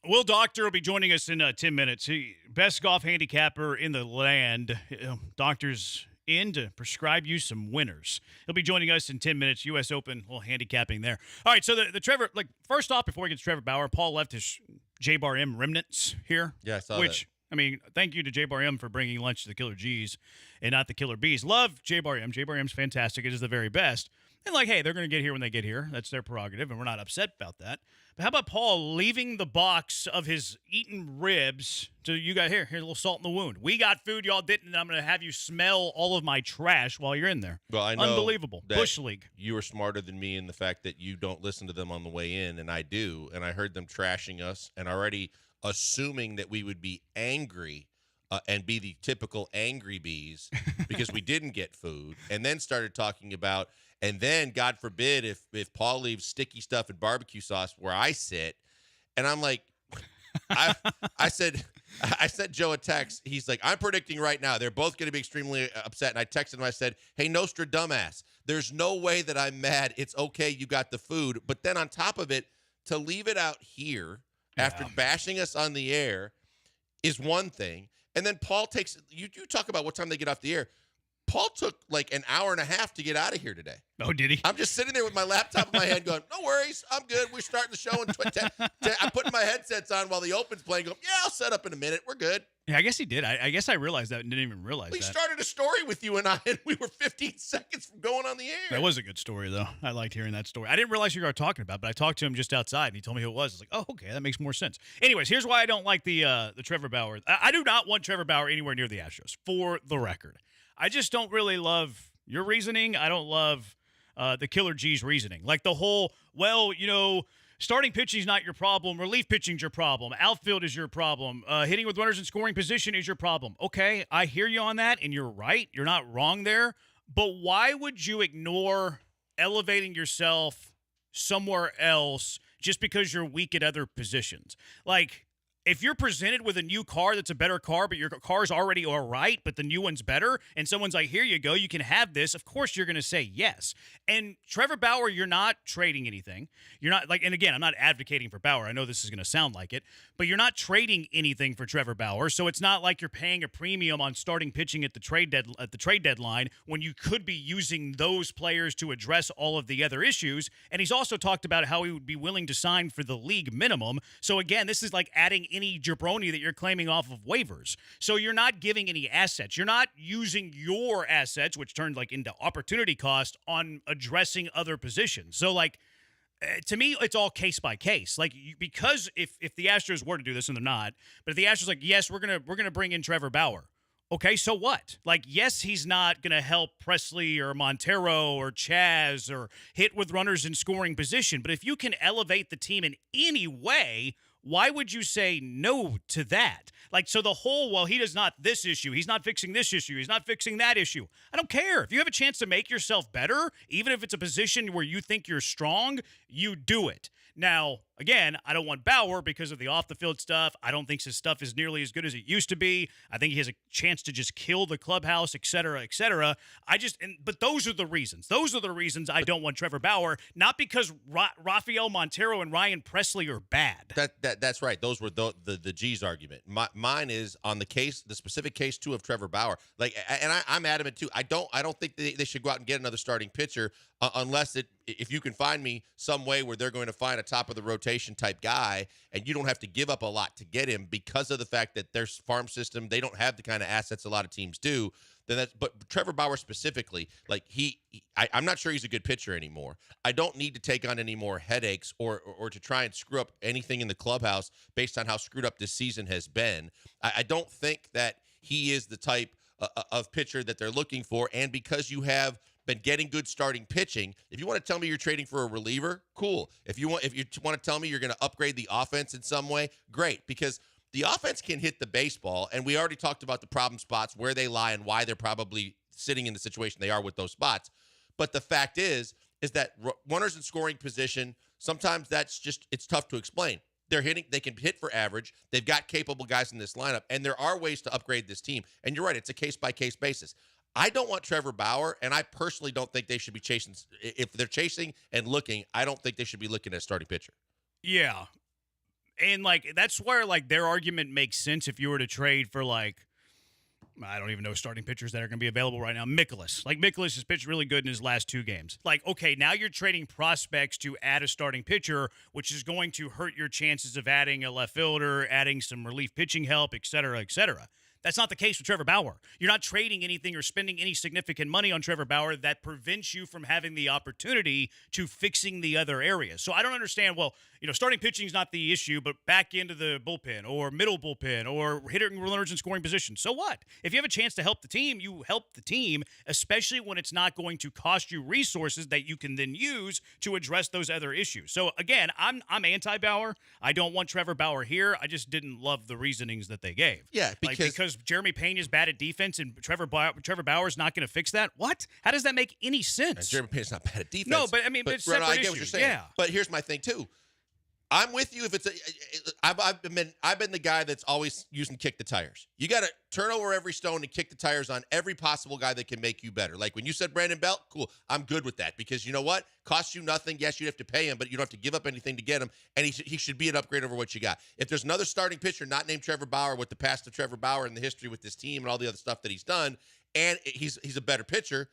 Will Doctor will be joining us in 10 minutes. Best golf handicapper in the land. Doctor's in to prescribe you some winners. He'll be joining us in 10 minutes. U.S. Open, a little handicapping there. All right, so the Trevor, first off, before we get to Trevor Bauer, Paul left his J-Bar M remnants here. Yeah, I saw that. I mean, thank you to J-Bar M for bringing lunch to the Killer G's and not the Killer Bees. Love J-Bar M. J-Bar M's fantastic. It is the very best. And hey, they're going to get here when they get here. That's their prerogative, and we're not upset about that. But how about Paul leaving the box of his eaten ribs to you got here's a little salt in the wound. We got food, y'all didn't, and I'm going to have you smell all of my trash while you're in there. Well, I know unbelievable. Bush League. You were smarter than me in the fact that you don't listen to them on the way in, and I do. And I heard them trashing us and already assuming that we would be angry and be the typical angry bees because we didn't get food, and then started talking about, and then God forbid if Paul leaves sticky stuff and barbecue sauce where I sit, and I'm like, I sent Joe a text. He's like, I'm predicting right now they're both going to be extremely upset, and I texted him. I said, hey, Nostra dumbass, there's no way that I'm mad. It's okay, you got the food, but then on top of it, to leave it out here after bashing us on the air is one thing. And then Paul takes you talk about what time they get off the air. Paul took like an hour and a half to get out of here today. Oh, did he? I'm just sitting there with my laptop in my hand going, no worries, I'm good. We're starting the show in I'm putting my headsets on while the Open's playing. Going, yeah, I'll set up in a minute. We're good. Yeah, I guess he did. I guess I realized that and didn't even realize We that. started a story with you and I, and we were 15 seconds from going on the air. That was a good story, though. I liked hearing that story. I didn't realize you were talking about, but I talked to him just outside, and he told me who it was. I was like, oh, okay, that makes more sense. Anyways, here's why I don't like the Trevor Bauer. I do not want Trevor Bauer anywhere near the Astros, for the record. I just don't really love your reasoning. I don't love the Killer G's reasoning. Like the whole, well, starting pitching is not your problem. Relief pitching is your problem. Outfield is your problem. Hitting with runners in scoring position is your problem. Okay, I hear you on that, and you're right. You're not wrong there. But why would you ignore elevating yourself somewhere else just because you're weak at other positions? Like, if you're presented with a new car that's a better car, but your car's already all right, but the new one's better, and someone's like, here you go, you can have this, of course you're going to say yes. And Trevor Bauer, you're not trading anything. You're not like, and again, I'm not advocating for Bauer. I know this is going to sound like it, but you're not trading anything for Trevor Bauer. So it's not like you're paying a premium on starting pitching at the trade deadline when you could be using those players to address all of the other issues. And he's also talked about how he would be willing to sign for the league minimum. So again, this is like adding any jabroni that you're claiming off of waivers. So you're not giving any assets. You're not using your assets, which turned like into opportunity cost, on addressing other positions. So like, to me, it's all case by case. Like, because if the Astros were to do this, and they're not, but if the Astros like, yes, we're gonna bring in Trevor Bauer. Okay, so what? Like, yes, he's not gonna help Presley or Montero or Chaz or hit with runners in scoring position. But if you can elevate the team in any way, why would you say no to that? Like, so the whole, well, he does not this issue, he's not fixing this issue, he's not fixing that issue. I don't care. If you have a chance to make yourself better, even if it's a position where you think you're strong, you do it. Now, again, I don't want Bauer because of the off-the-field stuff. I don't think his stuff is nearly as good as it used to be. I think he has a chance to just kill the clubhouse, et cetera, et cetera. But those are the reasons. Those are the reasons I don't want Trevor Bauer, not because Rafael Montero and Ryan Presley are bad. That's right. Those were the G's argument. Mine is on the specific case too of Trevor Bauer. Like, and I'm adamant too. I don't think they should go out and get another starting pitcher unless if you can find me some way where they're going to find a top of the rotation type guy, and you don't have to give up a lot to get him because of the fact that their farm system, they don't have the kind of assets a lot of teams do. But Trevor Bauer specifically, like I'm not sure he's a good pitcher anymore. I don't need to take on any more headaches or to try and screw up anything in the clubhouse based on how screwed up this season has been. I don't think that he is the type of pitcher that they're looking for. And because you have been getting good starting pitching, if you want to tell me you're trading for a reliever, cool. If you want to tell me you're going to upgrade the offense in some way, great, because the offense can hit the baseball, and we already talked about the problem spots, where they lie and why they're probably sitting in the situation they are with those spots. But the fact is that runners in scoring position, sometimes it's tough to explain. They can hit for average. They've got capable guys in this lineup, and there are ways to upgrade this team. And you're right, it's a case-by-case basis. I don't want Trevor Bauer, and I personally don't think they should be chasing. If they're chasing and looking, I don't think they should be looking at a starting pitcher. Yeah. And, like, that's where, like, their argument makes sense if you were to trade for, like, I don't even know starting pitchers that are going to be available right now. Mikolas. Like, Mikolas has pitched really good in his last 2 games. Like, okay, now you're trading prospects to add a starting pitcher, which is going to hurt your chances of adding a left fielder, adding some relief pitching help, et cetera, et cetera. That's not the case with Trevor Bauer. You're not trading anything or spending any significant money on Trevor Bauer that prevents you from having the opportunity to fixing the other areas. So I don't understand, well, starting pitching is not the issue, but back into the bullpen or middle bullpen or hitting runners in scoring position. So what? If you have a chance to help the team, you help the team, especially when it's not going to cost you resources that you can then use to address those other issues. So again, I'm anti-Bauer. I don't want Trevor Bauer here. I just didn't love the reasonings that they gave. Yeah, because Jeremy Pena is bad at defense and Trevor Bauer's not going to fix that. What? How does that make any sense? And Jeremy Pena's not bad at defense. No, but I mean, it's separate I get issue. what you're saying. Yeah. But here's my thing too. I'm with you. If it's I've been the guy that's always using kick the tires. You got to turn over every stone and kick the tires on every possible guy that can make you better. Like when you said Brandon Belt, cool. I'm good with that because you know what? Costs you nothing. Yes, you have to pay him, but you don't have to give up anything to get him. And he should be an upgrade over what you got. If there's another starting pitcher not named Trevor Bauer with the past of Trevor Bauer and the history with this team and all the other stuff that he's done, and he's a better pitcher,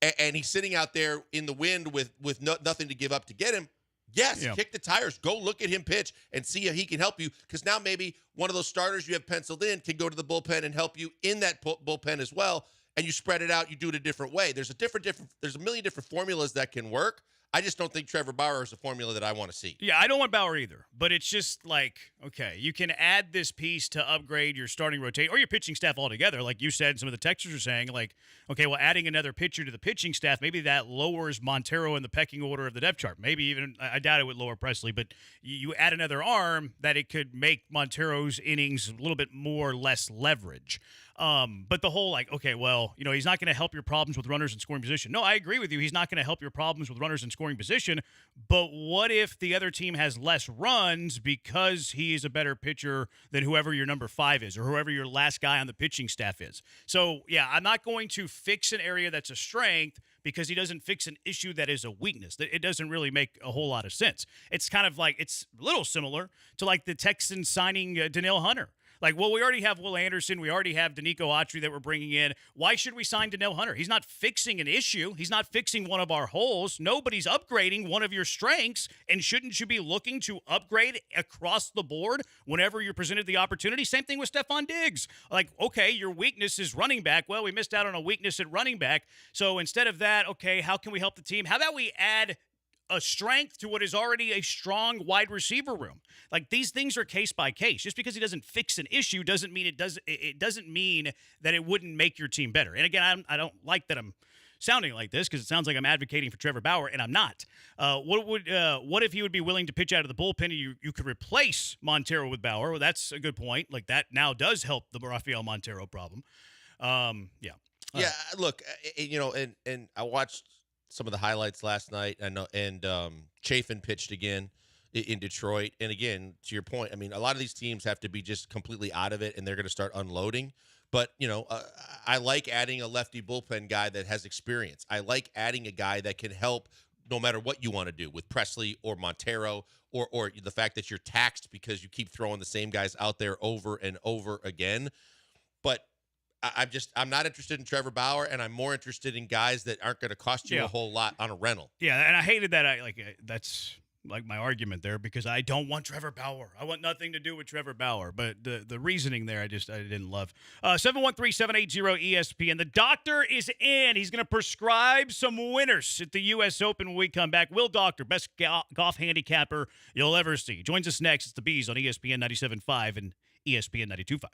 and he's sitting out there in the wind with nothing to give up to get him. Yes, kick the tires. Go look at him pitch and see if he can help you. Because now maybe one of those starters you have penciled in can go to the bullpen and help you in that bullpen as well. And you spread it out. You do it a different way. There's a million different formulas that can work. I just don't think Trevor Bauer is a formula that I want to see. Yeah, I don't want Bauer either. But it's just like, okay, you can add this piece to upgrade your starting rotation or your pitching staff altogether. Like you said, some of the texters are saying, like, okay, well, adding another pitcher to the pitching staff, maybe that lowers Montero in the pecking order of the depth chart. Maybe even, I doubt it would lower Presley, but you add another arm that it could make Montero's innings a little bit more less leverage. But the whole like, okay, well, you know, he's not going to help your problems with runners in scoring position. No, I agree with you. He's not going to help your problems with runners in scoring position. But what if the other team has less runs because he is a better pitcher than whoever your number 5 is or whoever your last guy on the pitching staff is? So, yeah, I'm not going to fix an area that's a strength because he doesn't fix an issue that is a weakness. It doesn't really make a whole lot of sense. It's kind of like, it's a little similar to like the Texans signing Danielle Hunter. Like, well, we already have Will Anderson. We already have Danico Autry that we're bringing in. Why should we sign Danielle Hunter? He's not fixing an issue. He's not fixing one of our holes. Nobody's upgrading one of your strengths. And shouldn't you be looking to upgrade across the board whenever you're presented the opportunity? Same thing with Stephon Diggs. Like, okay, your weakness is running back. Well, we missed out on a weakness at running back. So instead of that, okay, how can we help the team? How about we add a strength to what is already a strong wide receiver room? Like, these things are case by case. Just because he doesn't fix an issue doesn't mean it doesn't mean that it wouldn't make your team better. And again, I don't like that I'm sounding like this because it sounds like I'm advocating for Trevor Bauer, and I'm not. What if he would be willing to pitch out of the bullpen and you could replace Montero with Bauer? Well, that's a good point. Like, that now does help the Rafael Montero problem. Look, you know, and I watched some of the highlights last night, and Chafin pitched again in Detroit. And again, to your point, I mean, a lot of these teams have to be just completely out of it, and they're going to start unloading. But, you know, I like adding a lefty bullpen guy that has experience. I like adding a guy that can help no matter what you want to do with Presley or Montero or the fact that you're taxed because you keep throwing the same guys out there over and over again. But I'm not interested in Trevor Bauer, and I'm more interested in guys that aren't going to cost you a whole lot on a rental. Yeah, and I hated that. That's like my argument there because I don't want Trevor Bauer. I want nothing to do with Trevor Bauer. But the reasoning there, I didn't love. 713-780-ESPN. The doctor is in. He's going to prescribe some winners at the U.S. Open when we come back. Will Doctor, best golf handicapper you'll ever see. Joins us next. It's the Bees on ESPN 97.5 and ESPN 92.5.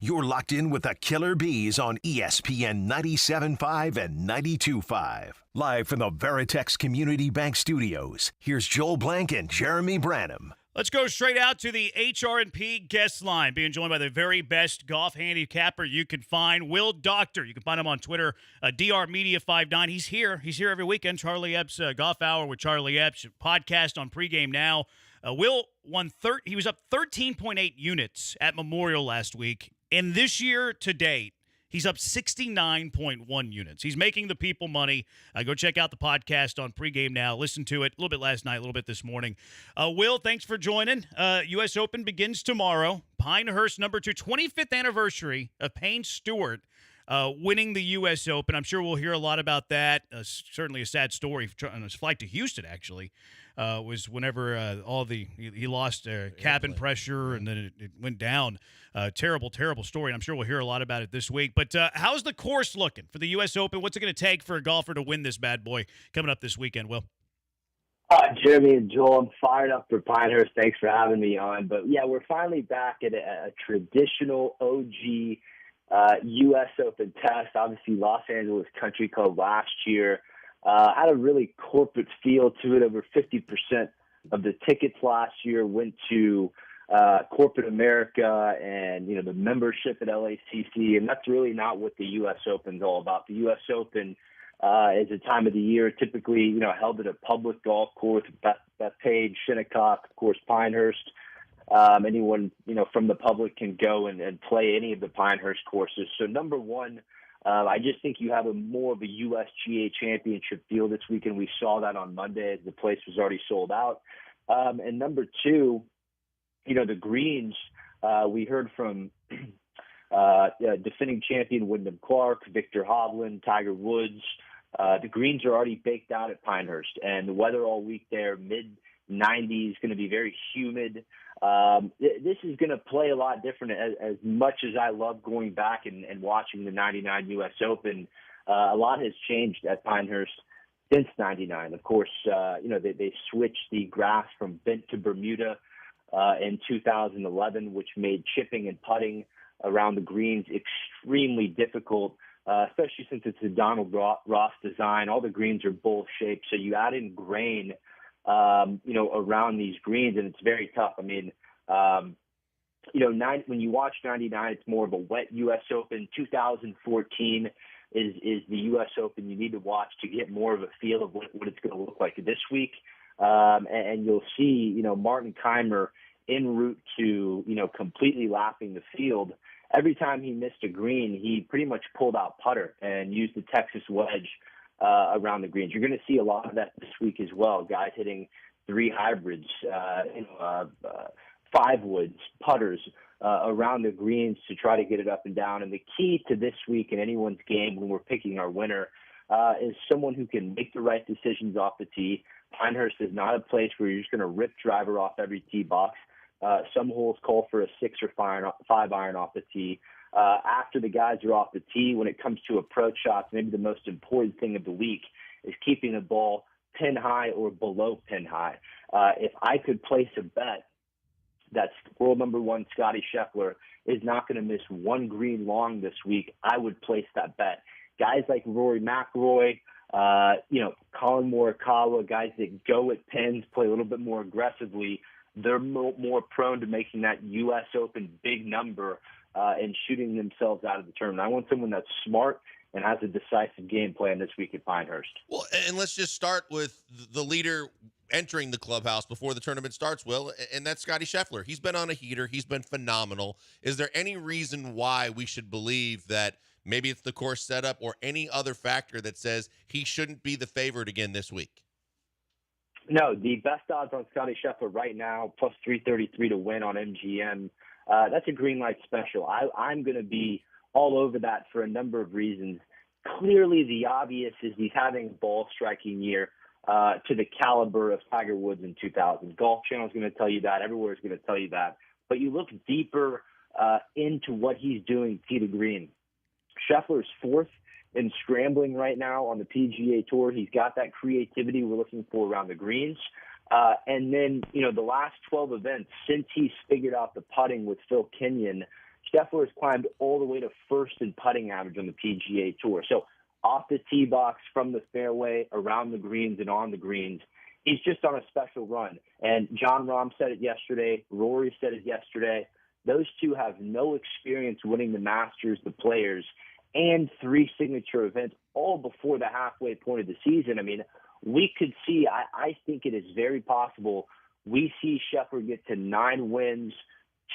You're locked in with the Killer Bees on ESPN 97.5 and 92.5. Live from the Veritex Community Bank Studios, here's Joel Blank and Jeremy Branham. Let's go straight out to the HR&P guest line, being joined by the very best golf handicapper you can find, Will Doctor. You can find him on Twitter, drmedia59. He's here every weekend. Charlie Epps Golf Hour with Charlie Epps, podcast on Pregame Now. Will he was up 13.8 units at Memorial last week, and this year to date, he's up 69.1 units. He's making the people money. Go check out the podcast on Pregame Now. Listen to it a little bit last night, a little bit this morning. Will, thanks for joining. U.S. Open begins tomorrow. Pinehurst, number 2, 25th anniversary of Payne Stewart winning the U.S. Open. I'm sure we'll hear a lot about that. Certainly a sad story on his flight to Houston, actually, was whenever he lost cabin pressure and then it went down. Terrible, terrible story, and I'm sure we'll hear a lot about it this week. But how's the course looking for the U.S. Open? What's it going to take for a golfer to win this bad boy coming up this weekend, Will? Jeremy and Joel, I'm fired up for Pinehurst. Thanks for having me on. But, yeah, we're finally back at a traditional OG U.S. Open test. Obviously, Los Angeles Country Club last year had a really corporate feel to it. Over 50% of the tickets last year went to corporate America and, the membership at LACC, and that's really not what the U.S. Open's all about. The U.S. Open is a time of the year typically, held at a public golf course, Bethpage, Shinnecock, of course, Pinehurst. Anyone, from the public can go and play any of the Pinehurst courses. So number one, I just think you have more of a USGA championship feel this weekend. We saw that on Monday as the place was already sold out. And number two, the greens, we heard from defending champion Wyndham Clark, Victor Hovland, Tiger Woods. The greens are already baked out at Pinehurst, and the weather all week there, mid-90s, going to be very humid. This is going to play a lot different. As much as I love going back and watching the 99 U.S. Open, a lot has changed at Pinehurst since 99. Of course, they switched the grass from bent to Bermuda in 2011, which made chipping and putting around the greens extremely difficult, especially since it's a Donald Ross design. All the greens are bowl-shaped, so you add in grain, around these greens, and it's very tough. I mean, when you watch 99, it's more of a wet U.S. Open. 2014 is the U.S. Open you need to watch to get more of a feel of what it's going to look like this week. And you'll see, Martin Keimer en route to, completely lapping the field. Every time he missed a green, he pretty much pulled out putter and used the Texas wedge around the greens. You're going to see a lot of that this week as well. Guys hitting 3 hybrids, 5 woods, putters around the greens to try to get it up and down. And the key to this week in anyone's game when we're picking our winner is someone who can make the right decisions off the tee. Pinehurst is not a place where you're just going to rip driver off every tee box. Some holes call for a 6 or 5 iron off the tee. After the guys are off the tee, when it comes to approach shots, maybe the most important thing of the week is keeping the ball pin high or below pin high. If I could place a bet that world number 1 Scotty Scheffler is not going to miss one green long this week, I would place that bet. Guys like Rory McIlroy, Colin Morikawa, guys that go at pins, play a little bit more aggressively, they're more prone to making that U.S. Open big number and shooting themselves out of the tournament. I want someone that's smart and has a decisive game plan this week at Pinehurst. Well, and let's just start with the leader entering the clubhouse before the tournament starts, Will, and that's Scotty Scheffler. He's been on a heater. He's been phenomenal. Is there any reason why we should believe that maybe it's the course setup or any other factor that says he shouldn't be the favorite again this week? No, the best odds on Scotty Scheffler right now, plus 333 to win on MGM. That's a green light special. I'm going to be all over that for a number of reasons. Clearly, the obvious is he's having a ball striking year to the caliber of Tiger Woods in 2000. Golf Channel is going to tell you that. Everywhere is going to tell you that. But you look deeper into what he's doing tee to green. Scheffler's 4th in scrambling right now on the PGA Tour. He's got that creativity we're looking for around the greens. And then, the last 12 events since he's figured out the putting with Phil Kenyon, Scheffler has climbed all the way to first in putting average on the PGA Tour. So off the tee box, from the fairway, around the greens, and on the greens, he's just on a special run. And John Rahm said it yesterday. Rory said it yesterday. Those two have no experience winning the Masters, the Players, and 3 signature events all before the halfway point of the season. I mean, we could see, I think it is very possible we see Scheffler get to 9 wins,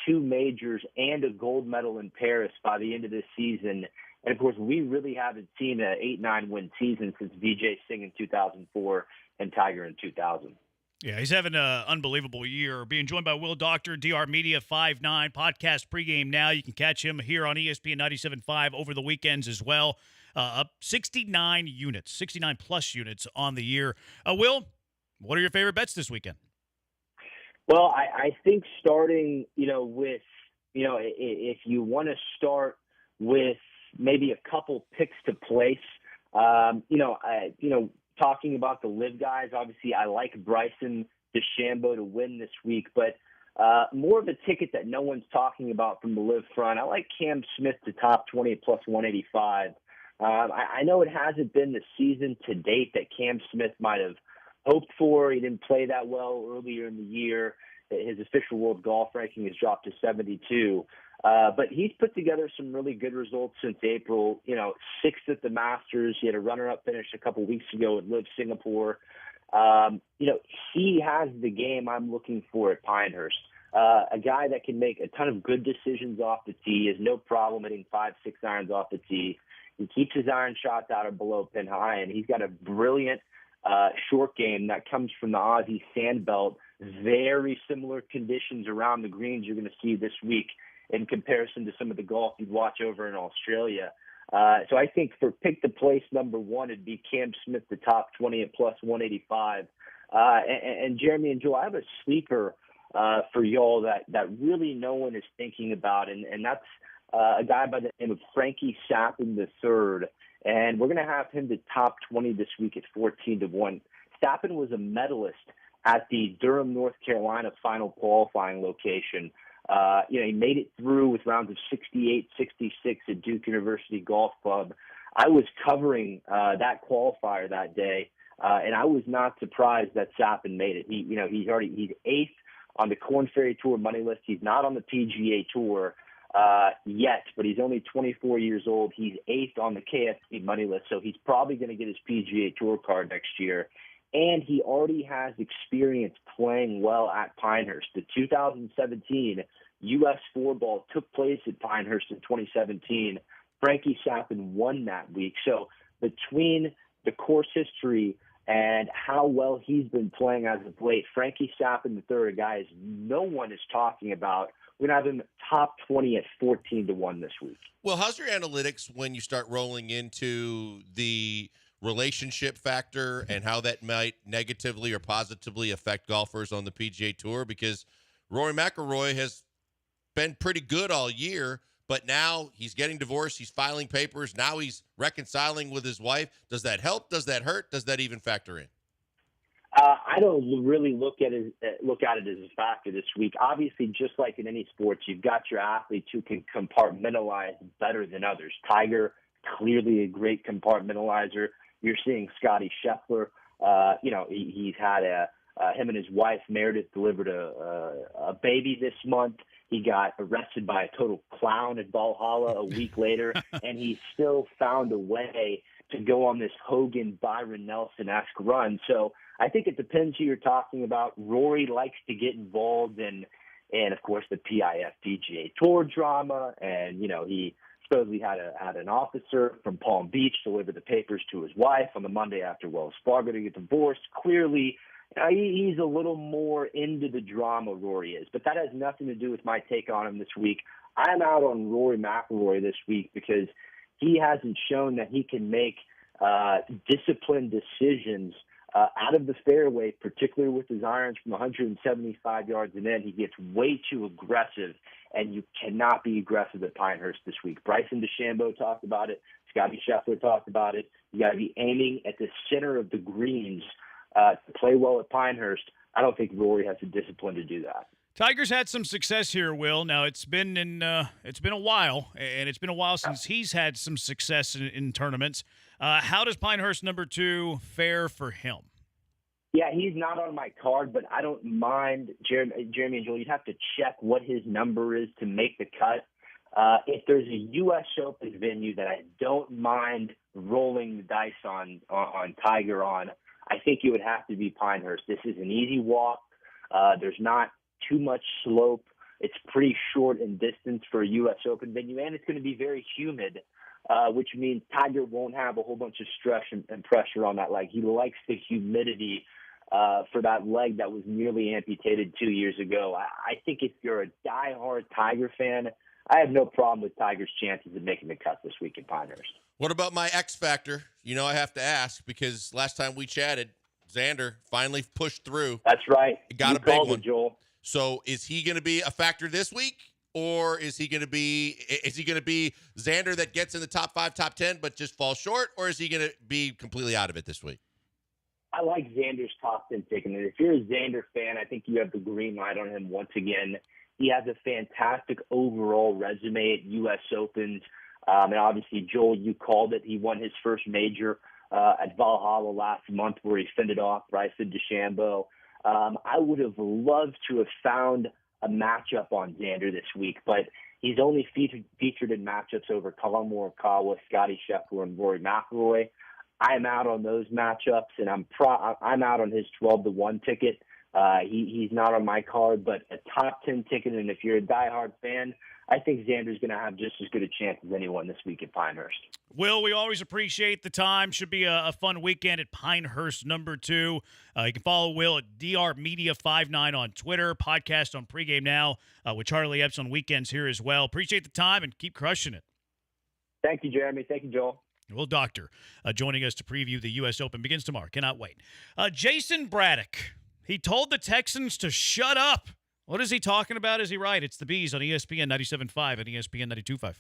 2 majors, and a gold medal in Paris by the end of this season. And, of course, we really haven't seen an 8-9 win season since Vijay Singh in 2004 and Tiger in 2000. Yeah, he's having an unbelievable year. Being joined by Will Doctor, DR Media 5'9", podcast pregame now. You can catch him here on ESPN 97.5 over the weekends as well. Up 69 units, 69-plus units on the year. Will, what are your favorite bets this weekend? Well, I think starting, with, if you want to start with maybe a couple picks to place, talking about the live guys, obviously I like Bryson DeChambeau to win this week, but more of a ticket that no one's talking about from the live front. I like Cam Smith to top 20 at plus 185. I know it hasn't been the season to date that Cam Smith might have hoped for. He didn't play that well earlier in the year. His official world golf ranking has dropped to 72. But he's put together some really good results since April. 6th at the Masters. He had a runner-up finish a couple weeks ago at Live Singapore. He has the game I'm looking for at Pinehurst. A guy that can make a ton of good decisions off the tee, has no problem hitting 5-6 irons off the tee. He keeps his iron shots out or below pin high, and he's got a brilliant short game that comes from the Aussie sand belt. Very similar conditions around the greens you're going to see this week in comparison to some of the golf you'd watch over in Australia. So I think for pick the place number 1, it'd be Cam Smith, the top 20 at plus 185. And Jeremy and Joe, I have a sleeper for y'all that really no one is thinking about, and that's a guy by the name of Frankie Sappin III. And we're going to have him to top 20 this week at 14-1. Sappin was a medalist at the Durham, North Carolina final qualifying location. He made it through with rounds of 68, 66 at Duke University Golf Club. I was covering that qualifier that day, and I was not surprised that Sappin made it. He's 8th on the Korn Ferry Tour money list. He's not on the PGA Tour yet, but he's only 24 years old. He's 8th on the KFC money list, so he's probably going to get his PGA Tour card next year. And he already has experience playing well at Pinehurst. The 2017 U.S. 4-ball took place at Pinehurst in 2017. Frankie Sappin won that week. So between the course history and how well he's been playing as of late, Frankie Sappin III, a guy no one is talking about. We're going to have him top 20 at 14-1 this week. Well, how's your analytics when you start rolling into the relationship factor and how that might negatively or positively affect golfers on the PGA Tour? Because Rory McIlroy has been pretty good all year, but now he's getting divorced. He's filing papers. Now he's reconciling with his wife. Does that help? Does that hurt? Does that even factor in? I don't really look at it as a factor this week. Obviously, just like in any sports, you've got your athletes who can compartmentalize better than others. Tiger, clearly a great compartmentalizer. You're seeing Scotty Scheffler. He's had him and his wife Meredith delivered a baby this month. He got arrested by a total clown at Valhalla a week later, and he still found a way to go on this Hogan, Byron Nelson-esque run. So I think it depends who you're talking about. Rory likes to get involved in, of course, the PIF PGA Tour drama, and he supposedly had an officer from Palm Beach deliver the papers to his wife on the Monday after Wells Fargo to get divorced. Clearly, he's a little more into the drama, Rory is. But that has nothing to do with my take on him this week. I'm out on Rory McIlroy this week because he hasn't shown that he can make disciplined decisions out of the fairway, particularly with his irons from 175 yards and in. He gets way too aggressive, and you cannot be aggressive at Pinehurst this week. Bryson DeChambeau talked about it. Scotty Scheffler talked about it. You got to be aiming at the center of the greens to play well at Pinehurst. I don't think Rory has the discipline to do that. Tigers had some success here, Will. Now it's been a while, and it's been a while since he's had some success in tournaments. How does Pinehurst number 2 fare for him? Yeah, he's not on my card, but I don't mind, Jeremy and Joel, you'd have to check what his number is to make the cut. If there's a U.S. Open venue that I don't mind rolling the dice on Tiger on, I think it would have to be Pinehurst. This is an easy walk. There's not too much slope. It's pretty short in distance for a U.S. Open venue, and it's going to be very humid, which means Tiger won't have a whole bunch of stress and pressure on that leg. He likes the humidity for that leg that was nearly amputated 2 years ago. I think if you're a diehard Tiger fan, I have no problem with Tiger's chances of making the cut this week in Pinehurst. What about my X factor? You know, I have to ask because last time we chatted, Xander finally pushed through. That's right. Got You a big called one. it, Joel. So is he going to be a factor this week, or is he going to be Xander that gets in the top 5, top 10, but just falls short, or is he going to be completely out of it this week? I like Xander's top 10 pick, and if you're a Xander fan, I think you have the green light on him once again. He has a fantastic overall resume at U.S. Opens. And obviously, Joel, you called it. He won his first major at Valhalla last month where he fended off Bryson DeChambeau. I would have loved to have found a matchup on Xander this week, but he's only featured in matchups over Colin Morikawa, Scotty Scheffler, and Rory McIlroy. I'm out on those matchups, and I'm out on his 12-1 ticket. He's not on my card, but a top 10 ticket, and if you're a diehard fan, I think Xander's going to have just as good a chance as anyone this week at Pinehurst. Will, we always appreciate the time. Should be a fun weekend at Pinehurst number 2. You can follow Will at drmedia59 on Twitter, podcast on Pregame Now with Charlie Epps on weekends here as well. Appreciate the time and keep crushing it. Thank you, Jeremy. Thank you, Joel. Will Doctor joining us to preview the U.S. Open. Begins tomorrow. Cannot wait. Jason Braddock, he told the Texans to shut up. What is he talking about? Is he right? It's the Bees on ESPN 97.5 and ESPN 92.5.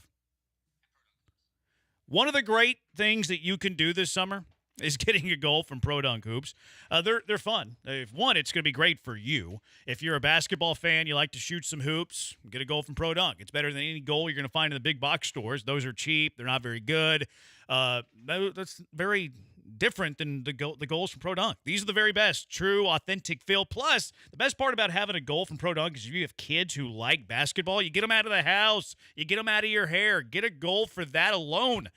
One of the great things that you can do this summer is getting a goal from Pro Dunk Hoops. They're fun. One, it's going to be great for you. If you're a basketball fan, you like to shoot some hoops, get a goal from Pro Dunk. It's better than any goal you're going to find in the big box stores. Those are cheap. They're not very good. That's very different than the goals from Pro Dunk. These are the very best, true, authentic feel. Plus, the best part about having a goal from Pro Dunk is if you have kids who like basketball, you get them out of the house, you get them out of your hair. Get a goal for that alone.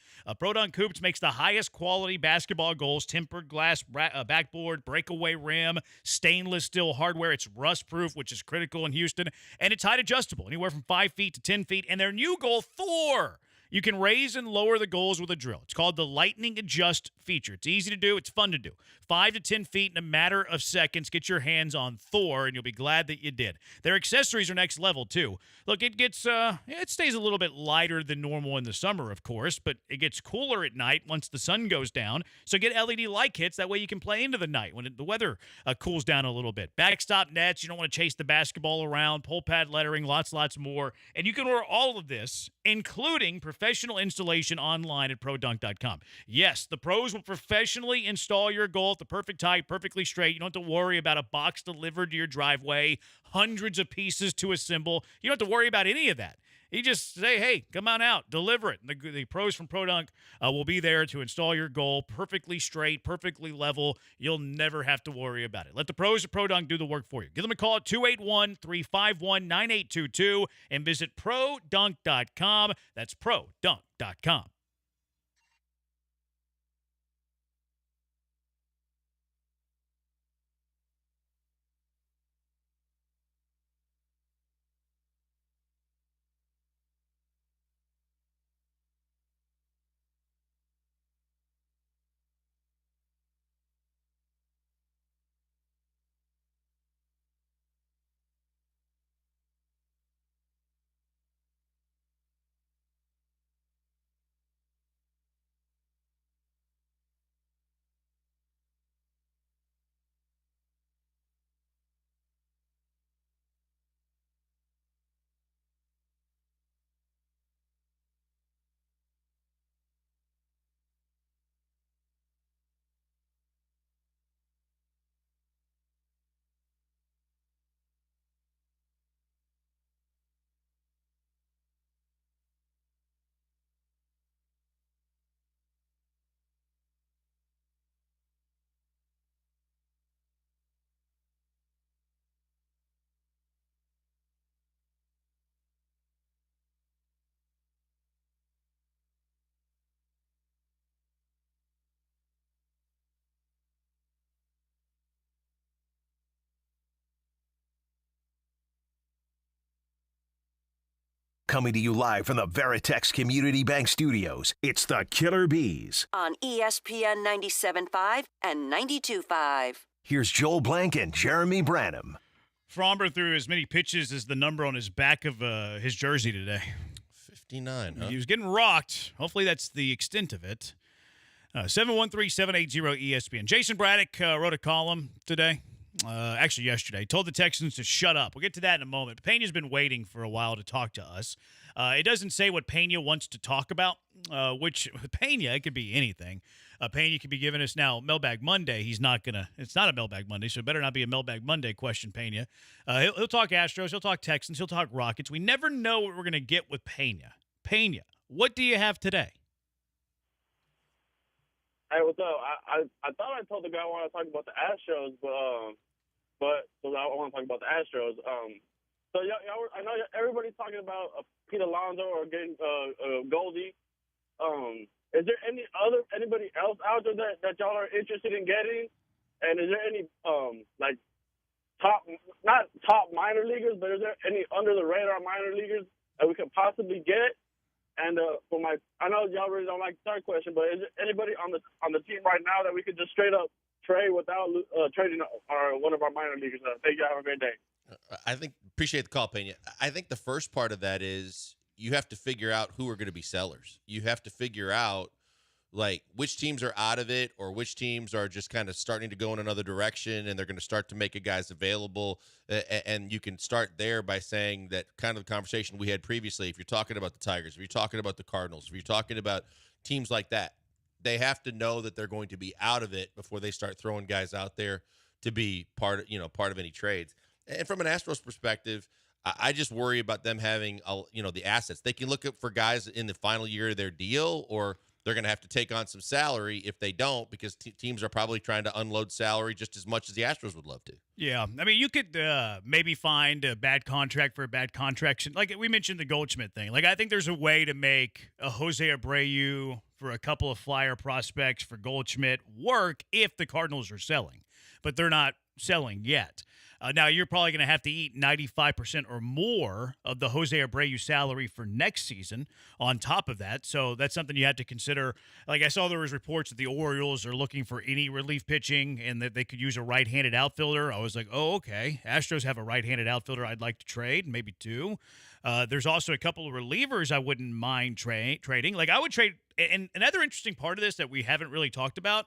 Pro Dunk Hoops makes the highest quality basketball goals, tempered glass backboard, breakaway rim, stainless steel hardware. It's rust-proof, which is critical in Houston, and it's height adjustable, anywhere from 5 feet to 10 feet. And their new goal, Thor. You can raise and lower the goals with a drill. It's called the Lightning Adjust feature. It's easy to do. It's fun to do. 5 to 10 feet in a matter of seconds. Get your hands on Thor, and you'll be glad that you did. Their accessories are next level, too. Look, it gets, it stays a little bit lighter than normal in the summer, of course, but it gets cooler at night once the sun goes down. So get LED light kits. That way you can play into the night when the weather cools down a little bit. Backstop nets. You don't want to chase the basketball around. Pull pad lettering. Lots more. And you can order all of this, including professional installation online at produnk.com. Yes, the pros will professionally install your goal at the perfect height, perfectly straight. You don't have to worry about a box delivered to your driveway, hundreds of pieces to assemble. You don't have to worry about any of that. You just say, hey, come on out, deliver it. The pros from ProDunk will be there to install your goal perfectly straight, perfectly level. You'll never have to worry about it. Let the pros at ProDunk do the work for you. Give them a call at 281-351-9822 and visit produnk.com. That's produnk.com. Coming to you live from the Veritex Community Bank Studios, it's the Killer Bees. On ESPN 97.5 and 92.5. Here's Joel Blank and Jeremy Branham. Fromber threw as many pitches as the number on his back of his jersey today. 59, huh? He was getting rocked. Hopefully that's the extent of it. 713-780-ESPN. Jason Braddock wrote a column today. Actually, yesterday. Told the Texans to shut up. We'll get to that in a moment. Pena's been waiting for a while to talk to us. It doesn't say what Pena wants to talk about, which Pena, it could be anything. Pena could be giving us now Mailbag Monday. It's not a Mailbag Monday, so it better not be a Mailbag Monday question, Pena. He'll talk Astros, he'll talk Texans, he'll talk Rockets. We never know what we're going to get with Pena. Pena, what do you have today? Hey, what's up? I thought I told the guy I want to talk about the Astros, but so I want to talk about the Astros. So y'all, I know everybody's talking about Pete Alonso or getting Goldie. Is there anybody else out there that y'all are interested in getting? And is there any like not top minor leaguers, but is there any under the radar minor leaguers that we could possibly get? And I know y'all really don't like the third question, but is there anybody on the team right now that we could just straight up trade without trading one of our minor leaguers? Thank you. Have a great day. Appreciate the call, Pena. I think the first part of that is you have to figure out who are going to be sellers. You have to figure out like which teams are out of it or which teams are just kind of starting to go in another direction and they're going to start to make a guys available. And you can start there by saying that kind of the conversation we had previously. If you're talking about the Tigers, if you're talking about the Cardinals, if you're talking about teams like that, they have to know that they're going to be out of it before they start throwing guys out there to be part of any trades. And from an Astros perspective, I just worry about them having, the assets. They can look up for guys in the final year of their deal, or they're going to have to take on some salary if they don't, because teams are probably trying to unload salary just as much as the Astros would love to. Yeah, I mean, you could maybe find a bad contract for a bad contract. Like we mentioned the Goldschmidt thing. Like I think there's a way to make a Jose Abreu for a couple of flyer prospects for Goldschmidt work if the Cardinals are selling, but they're not selling yet. Now, you're probably going to have to eat 95% or more of the Jose Abreu salary for next season on top of that. So that's something you have to consider. Like I saw there was reports that the Orioles are looking for any relief pitching and that they could use a right-handed outfielder. I was like, oh, okay. Astros have a right-handed outfielder I'd like to trade, maybe two. There's also a couple of relievers I wouldn't mind trading. Like I would trade. And another interesting part of this that we haven't really talked about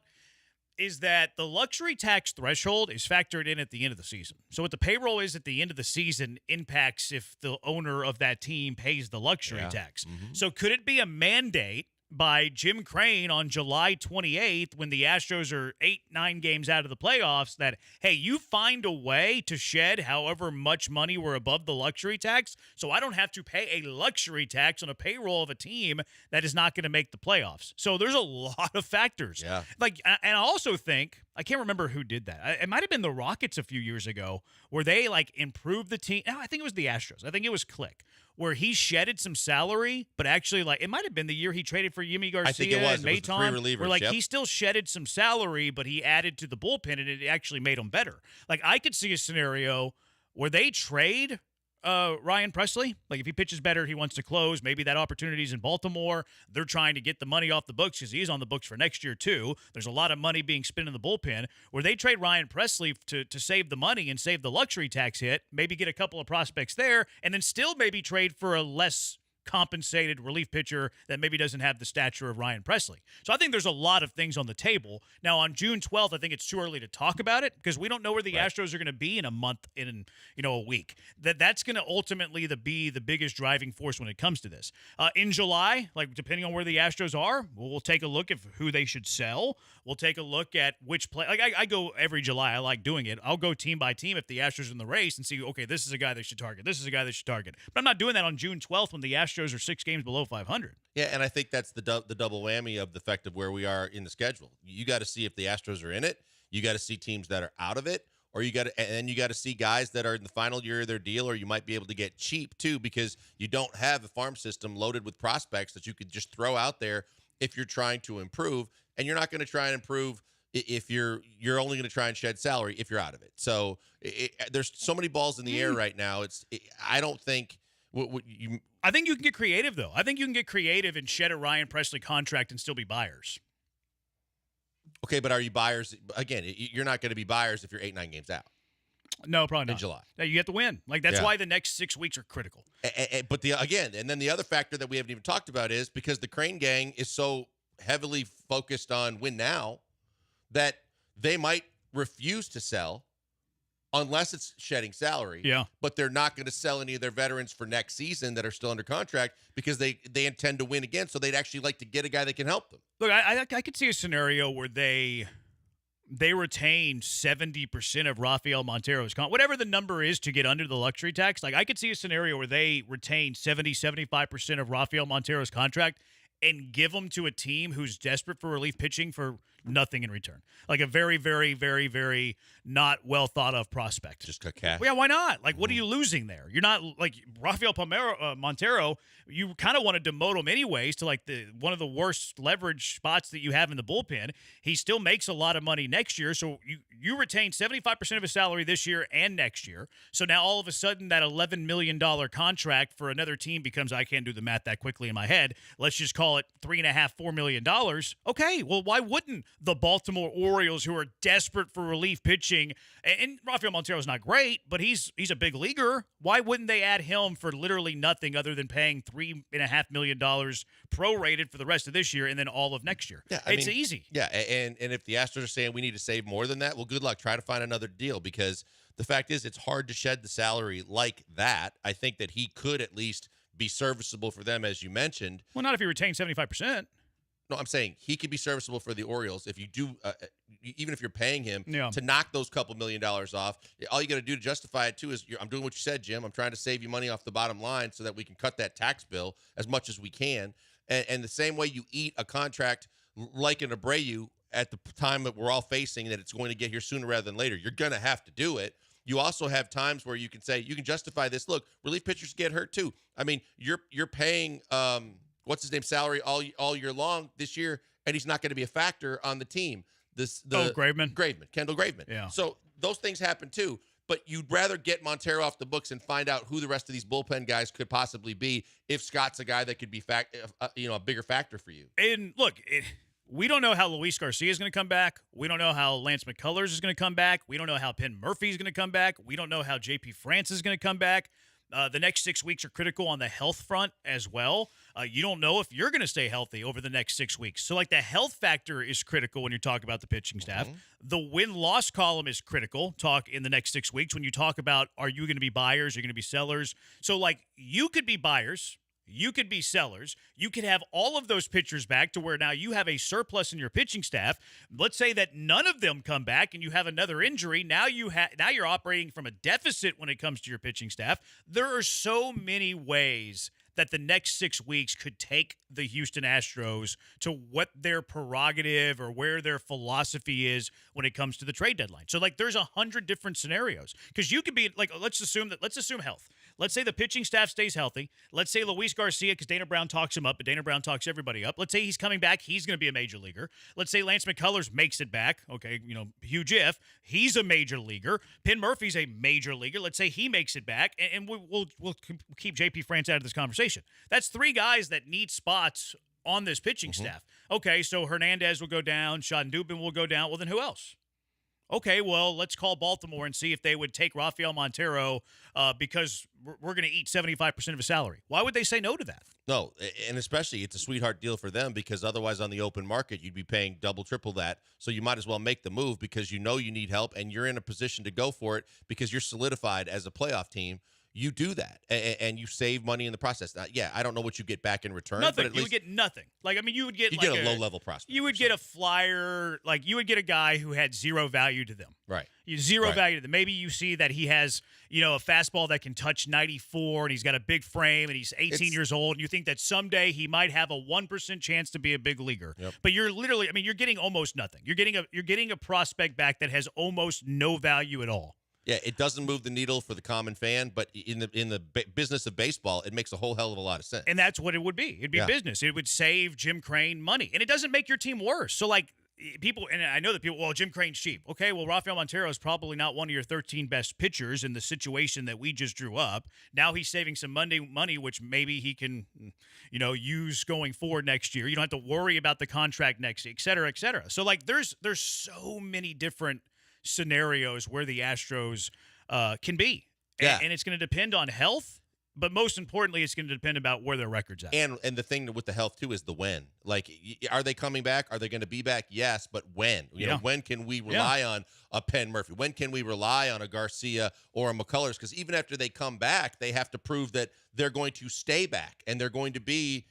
is that the luxury tax threshold is factored in at the end of the season. So what the payroll is at the end of the season impacts if the owner of that team pays the luxury tax. Mm-hmm. So could it be a mandate by Jim Crane on July 28th when the Astros are 8-9 games out of the playoffs that, hey, you find a way to shed however much money we're above the luxury tax so I don't have to pay a luxury tax on a payroll of a team that is not going to make the playoffs. So there's a lot of factors. Yeah. And I also think, I can't remember who did that. It might have been the Rockets a few years ago where they improved the team. No, I think it was the Astros. I think it was Click, where he shedded some salary, but actually it might have been the year he traded for Yimi Garcia. I think it was. And It was the three relievers, where yep. he still shedded some salary, but he added to the bullpen and it actually made him better. Like I could see a scenario where they trade Ryan Presley. Like if he pitches better, he wants to close. Maybe that opportunity's in Baltimore. They're trying to get the money off the books because he's on the books for next year too. There's a lot of money being spent in the bullpen. Where they trade Ryan Presley to save the money and save the luxury tax hit, maybe get a couple of prospects there, and then still maybe trade for a less compensated relief pitcher that maybe doesn't have the stature of Ryan Presley. So I think there's a lot of things on the table. Now on June 12th, I think it's too early to talk about it because we don't know where the Astros are going to be in a month, in a week. That's going to ultimately be the biggest driving force when it comes to this. In July, depending on where the Astros are, we'll take a look at who they should sell. We'll take a look at which play. I go every July. I like doing it. I'll go team by team if the Astros are in the race and see, okay, this is a guy they should target. This is a guy they should target. But I'm not doing that on June 12th when the Astros are 6 games below 500. Yeah, and I think that's the double whammy of the fact of where we are in the schedule. You got to see if the Astros are in it. You got to see teams that are out of it, or you got to see guys that are in the final year of their deal, or you might be able to get cheap too because you don't have a farm system loaded with prospects that you could just throw out there if you're trying to improve, and you're not going to try and improve if you're only going to try and shed salary if you're out of it. So there's so many balls in the air right now. I don't think I think you can get creative, though. I think you can get creative and shed a Ryan Presley contract and still be buyers. Okay, but are you buyers? Again, you're not going to be buyers if you're 8-9 games out. No, probably not. In July. No, you have to win. Like, that's why the next 6 weeks are critical. But then the other factor that we haven't even talked about is because the Crane gang is so heavily focused on win now that they might refuse to sell unless it's shedding salary. Yeah. But they're not going to sell any of their veterans for next season that are still under contract because they intend to win again. So they'd actually like to get a guy that can help them. Look, I could see a scenario where they retain 70% of Rafael Montero's whatever the number is to get under the luxury tax. Like, I could see a scenario where they retain 75% of Rafael Montero's contract and give them to a team who's desperate for relief pitching for nothing in return. Like a very, very, very, very not well thought of prospect. Just cut cash. Well, yeah, why not? Like, what are you losing there? You're not like Rafael Montero. You kind of wanted to demote him anyways to like one of the worst leverage spots that you have in the bullpen. He still makes a lot of money next year, so you retain 75% of his salary this year and next year. So now all of a sudden that $11 million contract for another team becomes, I can't do the math that quickly in my head. Let's just call it $3.5–4 million. Okay, well, why wouldn't the Baltimore Orioles, who are desperate for relief pitching, and Rafael Montero's not great, but he's a big leaguer. Why wouldn't they add him for literally nothing other than paying $3.5 million prorated for the rest of this year and then all of next year? Yeah, it's easy. Yeah, and if the Astros are saying we need to save more than that, well, good luck. Try to find another deal because the fact is it's hard to shed the salary like that. I think that he could at least be serviceable for them, as you mentioned. Well, not if he retains 75%. No, I'm saying he could be serviceable for the Orioles if you do, even if you're paying him to knock those couple $1 million off. All you got to do to justify it, too, is I'm doing what you said, Jim. I'm trying to save you money off the bottom line so that we can cut that tax bill as much as we can. And the same way you eat a contract like an Abreu at the time that we're all facing that it's going to get here sooner rather than later, you're going to have to do it. You also have times where you can say, you can justify this. Look, relief pitchers get hurt, too. I mean, you're paying what's his name salary all year long this year, and he's not going to be a factor on the team. Graveman, Kendall Graveman. Yeah. So those things happen too. But you'd rather get Montero off the books and find out who the rest of these bullpen guys could possibly be if Scott's a guy that could be a bigger factor for you. And look, we don't know how Luis Garcia is going to come back. We don't know how Lance McCullers is going to come back. We don't know how Penn Murphy is going to come back. We don't know how JP France is going to come back. The next 6 weeks are critical on the health front as well. You don't know if you're going to stay healthy over the next 6 weeks. So, like, the health factor is critical when you talk about the pitching staff. The win-loss column is critical, talk in the next 6 weeks, when you talk about are you going to be buyers, are you going to be sellers. So, like, you could be buyers. You could be sellers. You could have all of those pitchers back to where now you have a surplus in your pitching staff. Let's say that none of them come back and you have another injury. Now you're operating from a deficit when it comes to your pitching staff. There are so many ways that the next 6 weeks could take the Houston Astros to what their prerogative or where their philosophy is when it comes to the trade deadline. So, like, there's 100 different scenarios because you could be like, let's assume health. Let's say the pitching staff stays healthy. Let's say Luis Garcia, because Dana Brown talks him up, but Dana Brown talks everybody up. Let's say he's coming back. He's going to be a major leaguer. Let's say Lance McCullers makes it back. Okay, huge if. He's a major leaguer. Penn Murphy's a major leaguer. Let's say he makes it back, and we'll keep JP France out of this conversation. That's 3 guys that need spots on this pitching staff. Okay, so Hernandez will go down. Sean Dubin will go down. Well, then who else? Okay, well, let's call Baltimore and see if they would take Rafael Montero because we're going to eat 75% of his salary. Why would they say no to that? No, and especially it's a sweetheart deal for them because otherwise on the open market you'd be paying double, triple that. So you might as well make the move because you know you need help and you're in a position to go for it because you're solidified as a playoff team. You do that, and you save money in the process. Now, yeah, I don't know what you get back in return. Nothing. But at You least would get nothing. Like, I mean, you would get a low-level prospect. You would get a flyer. Like, you would get a guy who had zero value to them. Right. Zero value to them. Maybe you see that he has, a fastball that can touch 94, and he's got a big frame, and he's 18 years old, and you think that someday he might have a 1% chance to be a big leaguer. Yep. But you're literally, you're getting almost nothing. You're getting a prospect back that has almost no value at all. Yeah, it doesn't move the needle for the common fan, but in the business of baseball, it makes a whole hell of a lot of sense. And that's what it would be. It'd be business. It would save Jim Crane money. And it doesn't make your team worse. So, like, people, and I know that people, well, Jim Crane's cheap. Okay, well, Rafael Montero is probably not one of your 13 best pitchers in the situation that we just drew up. Now he's saving some money, which maybe he can, use going forward next year. You don't have to worry about the contract next year, et cetera, et cetera. So, like, there's so many different scenarios where the Astros can be. Yeah. And it's going to depend on health. But most importantly, it's going to depend about where their record's at. And the thing with the health, too, is the when. Like, are they coming back? Are they going to be back? Yes, but when? You know, when can we rely on a Penn Murphy? When can we rely on a Garcia or a McCullers? Because even after they come back, they have to prove that they're going to stay back and they're going to be,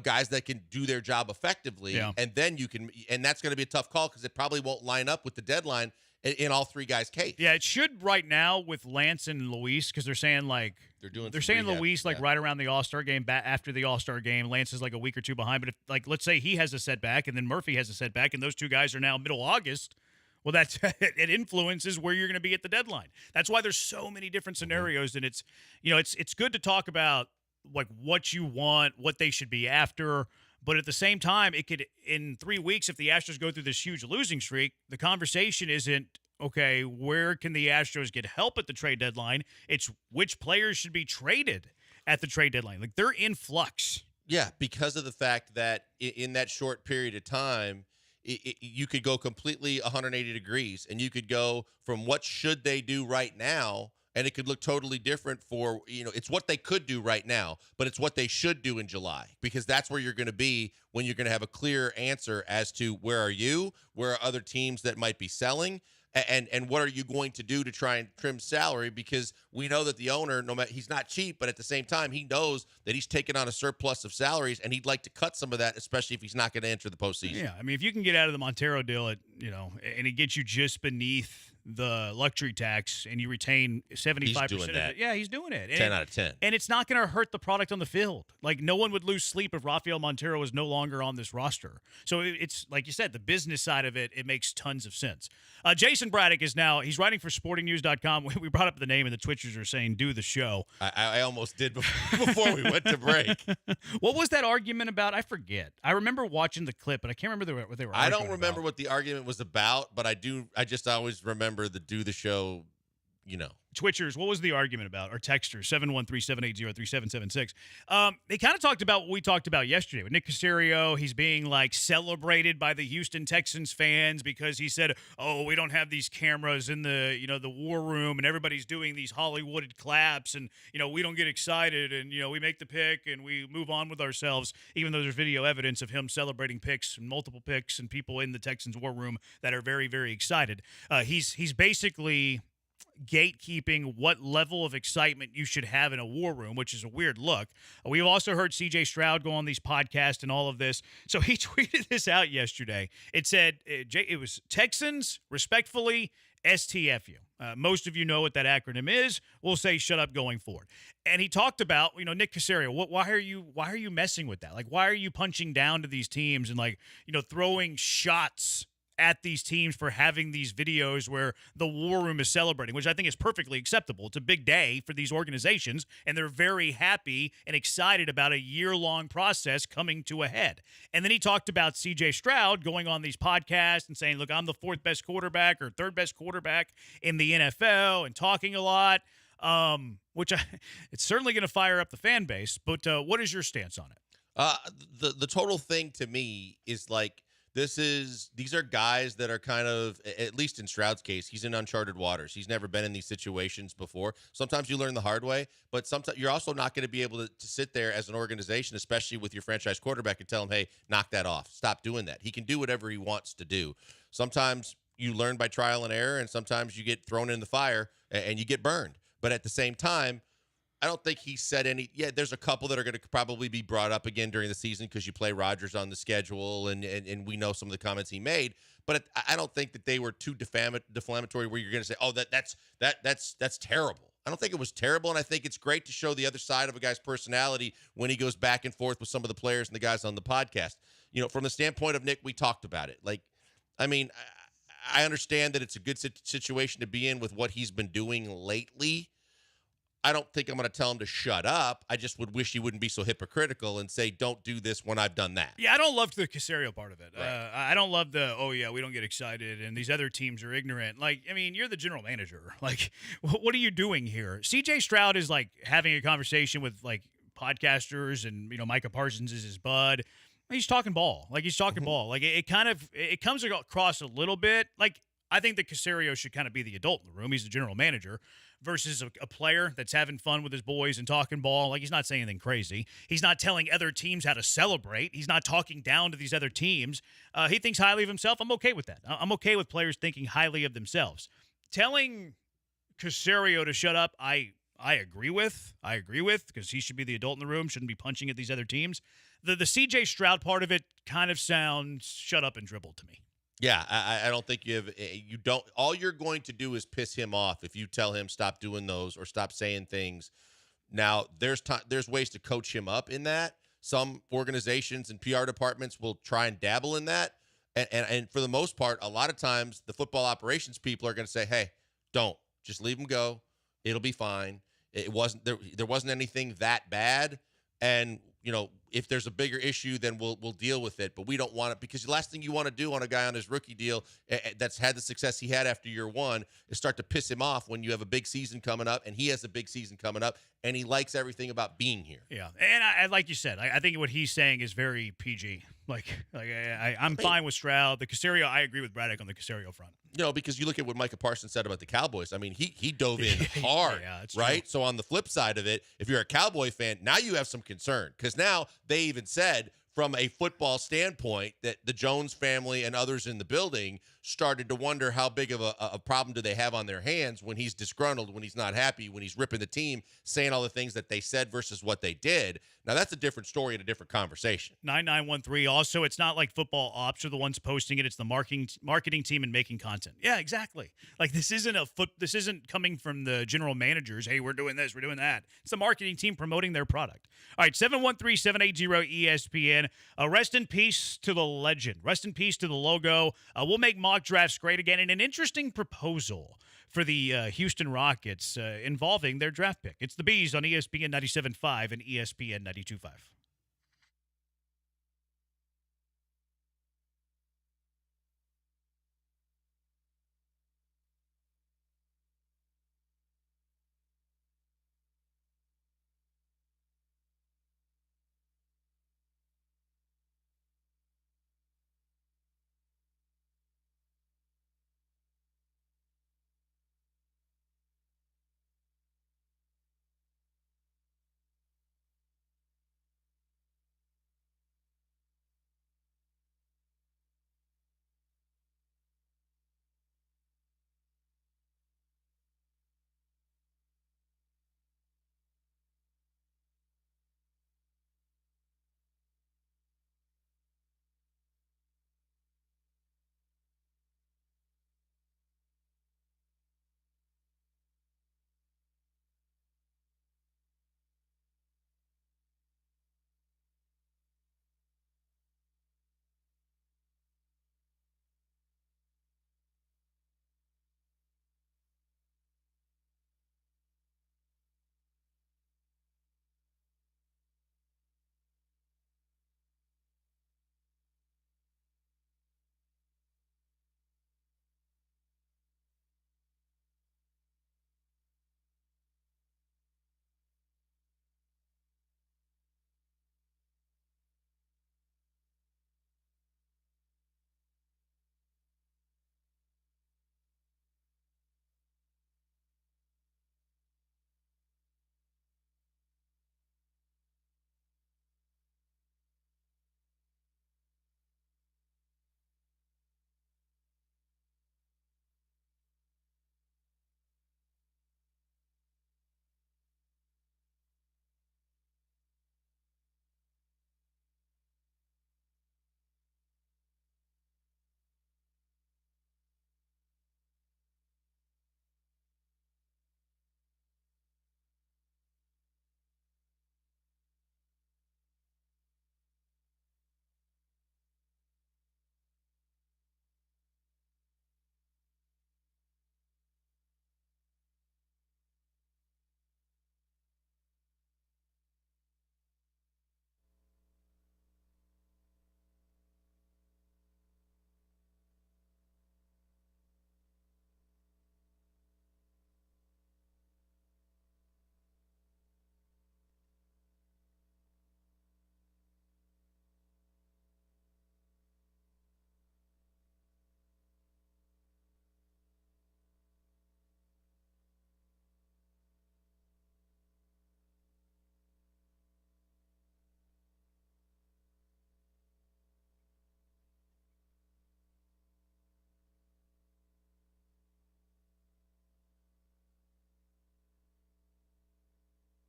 guys that can do their job effectively. Yeah. And then you can – and that's going to be a tough call because it probably won't line up with the deadline in all three guys' case. Yeah, it should right now with Lance and Luis because they're saying they're saying Luis right around the All-Star game, after the All-Star game. Lance is like a week or two behind. But if let's say he has a setback and then Murphy has a setback and those two guys are now middle August, well, it influences where you're going to be at the deadline. That's why there's so many different scenarios, and it's good to talk about like what you want, what they should be after. But at the same time, it could, in 3 weeks, if the Astros go through this huge losing streak, the conversation isn't, okay, where can the Astros get help at the trade deadline? It's which players should be traded at the trade deadline. Like, they're in flux. Yeah, because of the fact that in that short period of time, you could go completely 180 degrees, and you could go from what should they do right now, and it could look totally different for, it's what they could do right now, but it's what they should do in July, because that's where you're going to be when you're going to have a clear answer as to where are you, where are other teams that might be selling, and what are you going to do to try and trim salary, because we know that the owner, no matter, he's not cheap, but at the same time, he knows that he's taking on a surplus of salaries, and he'd like to cut some of that, especially if he's not going to enter the postseason. Yeah, I mean, if you can get out of the Montero deal and it gets you just beneath the luxury tax and you retain 75% He's doing of that. it. Yeah, he's doing it. 10 out of 10. And it's not going to hurt the product on the field. Like, no one would lose sleep if Rafael Montero was no longer on this roster. So it's, like you said, the business side of it, it makes tons of sense. Jason Braddock is now, he's writing for sportingnews.com. We brought up the name and the Twitchers are saying, do the show. I almost did before we went to break. What was that argument about? I forget. I remember watching the clip, but I can't remember what they were I arguing don't remember about. what the argument was about, but I just always remember the do the show, Twitchers, what was the argument about? Or texters, 713-780-3776. They kind of talked about what we talked about yesterday with Nick Caserio. He's being celebrated by the Houston Texans fans because he said, "Oh, we don't have these cameras in the the war room, and everybody's doing these Hollywooded claps, and we don't get excited, and we make the pick and we move on with ourselves." Even though there's video evidence of him celebrating picks and multiple picks and people in the Texans war room that are very, very excited. He's basically gatekeeping what level of excitement you should have in a war room, which is a weird look. We've also heard CJ Stroud go on these podcasts and all of this. So he tweeted this out yesterday. It said, it was Texans, respectfully, STFU. Most of you know what that acronym is. We'll say shut up going forward. And he talked about, Nick Caserio. Why are you messing with that? Like, why are you punching down to these teams and throwing shots at these teams for having these videos where the war room is celebrating, which I think is perfectly acceptable. It's a big day for these organizations, and they're very happy and excited about a year-long process coming to a head. And then he talked about CJ Stroud going on these podcasts and saying, look, I'm the fourth best quarterback or third best quarterback in the NFL, and talking a lot, which it's certainly going to fire up the fan base. But what is your stance on it? The total thing to me is these are guys that are kind of, at least in Stroud's case, he's in uncharted waters. He's never been in these situations before. Sometimes you learn the hard way, but sometimes you're also not going to be able to sit there as an organization, especially with your franchise quarterback, and tell him, hey, knock that off. Stop doing that. He can do whatever he wants to do. Sometimes you learn by trial and error, and sometimes you get thrown in the fire and you get burned. But at the same time, I don't think he said any. Yeah, there's a couple that are going to probably be brought up again during the season because you play Rodgers on the schedule, and we know some of the comments he made. But I don't think that they were too defamatory where you're going to say, oh, that's terrible. I don't think it was terrible, and I think it's great to show the other side of a guy's personality when he goes back and forth with some of the players and the guys on the podcast. From the standpoint of Nick, we talked about it. I understand that it's a good situation to be in with what he's been doing lately. I don't think I'm going to tell him to shut up. I just would wish he wouldn't be so hypocritical and say, don't do this when I've done that. Yeah, I don't love the Caserio part of it. Right. I don't love the, oh, yeah, we don't get excited, and these other teams are ignorant. Like, I mean, you're the general manager. Like, what are you doing here? C.J. Stroud is, like, having a conversation with, like, podcasters, and, Micah Parsons is his bud. He's talking ball. Like, he's talking ball. Like, it comes across a little bit. Like, I think that Caserio should kind of be the adult in the room. He's the general manager versus a player that's having fun with his boys and talking ball. Like, he's not saying anything crazy. He's not telling other teams how to celebrate. He's not talking down to these other teams. He thinks highly of himself. I'm okay with that. I'm okay with players thinking highly of themselves. Telling Caserio to shut up, I agree with. Because he should be the adult in the room, shouldn't be punching at these other teams. The CJ Stroud part of it kind of sounds shut up and dribble to me. Yeah, I don't think you don't. All you're going to do is piss him off if you tell him stop doing those or stop saying things. Now, there's ways to coach him up in that. Some organizations and PR departments will try and dabble in that. And for the most part, a lot of times the football operations people are going to say, hey, don't. Just leave him go. It'll be fine. It wasn't there wasn't anything that bad. And if there's a bigger issue, then we'll deal with it. But we don't want it, because the last thing you want to do on a guy on his rookie deal that's had the success he had after year one is start to piss him off when you have a big season coming up, and he has a big season coming up, and he likes everything about being here. Yeah, and I like you said, I think what he's saying is very PG. I'm fine with Stroud. The Caserio, I agree with Braddock on the Caserio front. Because you look at what Micah Parsons said about the Cowboys. I mean, he dove in hard, right? True. So on the flip side of it, if you're a Cowboy fan, now you have some concern, because now they even said from a football standpoint that the Jones family and others in the building started to wonder how big of a problem do they have on their hands when he's disgruntled, when he's not happy, when he's ripping the team, saying all the things that they said versus what they did. Now, that's a different story and a different conversation. 9913. Also, it's not like football ops are the ones posting it. It's the marketing team and making content. Yeah, exactly. Like, this isn't coming from the general managers. Hey, we're doing this, we're doing that. It's the marketing team promoting their product. All right, 713-780-ESPN. Rest in peace to the legend. Rest in peace to the logo. We'll make mock drafts great again. And an interesting proposal for the Houston Rockets involving their draft pick. It's the Bees on ESPN 97.5 and ESPN 92.5.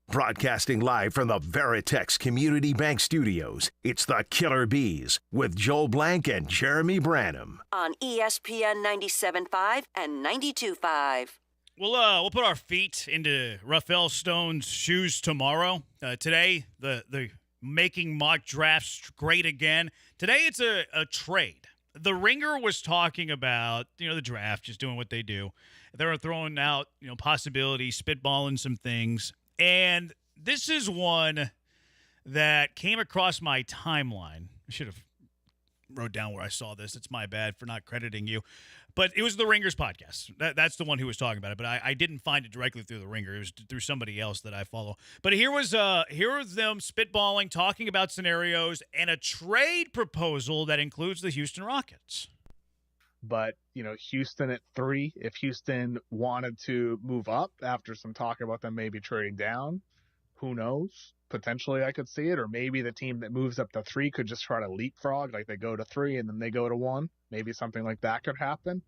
Broadcasting live from the Veritex Community Bank Studios, it's the Killer Bees with Joel Blank and Jeremy Branham. On ESPN 97.5 and 92.5. We'll put our feet into Rafael Stone's shoes tomorrow. Today, the making mock drafts great again. Today, it's a trade. The Ringer was talking about, the draft, just doing what they do. They were throwing out, possibilities, spitballing some things. And this is one that came across my timeline. I should have wrote down where I saw this. It's my bad for not crediting you. But it was the Ringer's podcast. That's the one who was talking about it. But I didn't find it directly through the Ringer. It was through somebody else that I follow. But here was them spitballing, talking about scenarios, and a trade proposal that includes the Houston Rockets. But, Houston at 3, if Houston wanted to move up after some talk about them maybe trading down, who knows? Potentially I could see it. Or maybe the team that moves up to 3 could just try to leapfrog, like they go to 3 and then they go to 1. Maybe something like that could happen.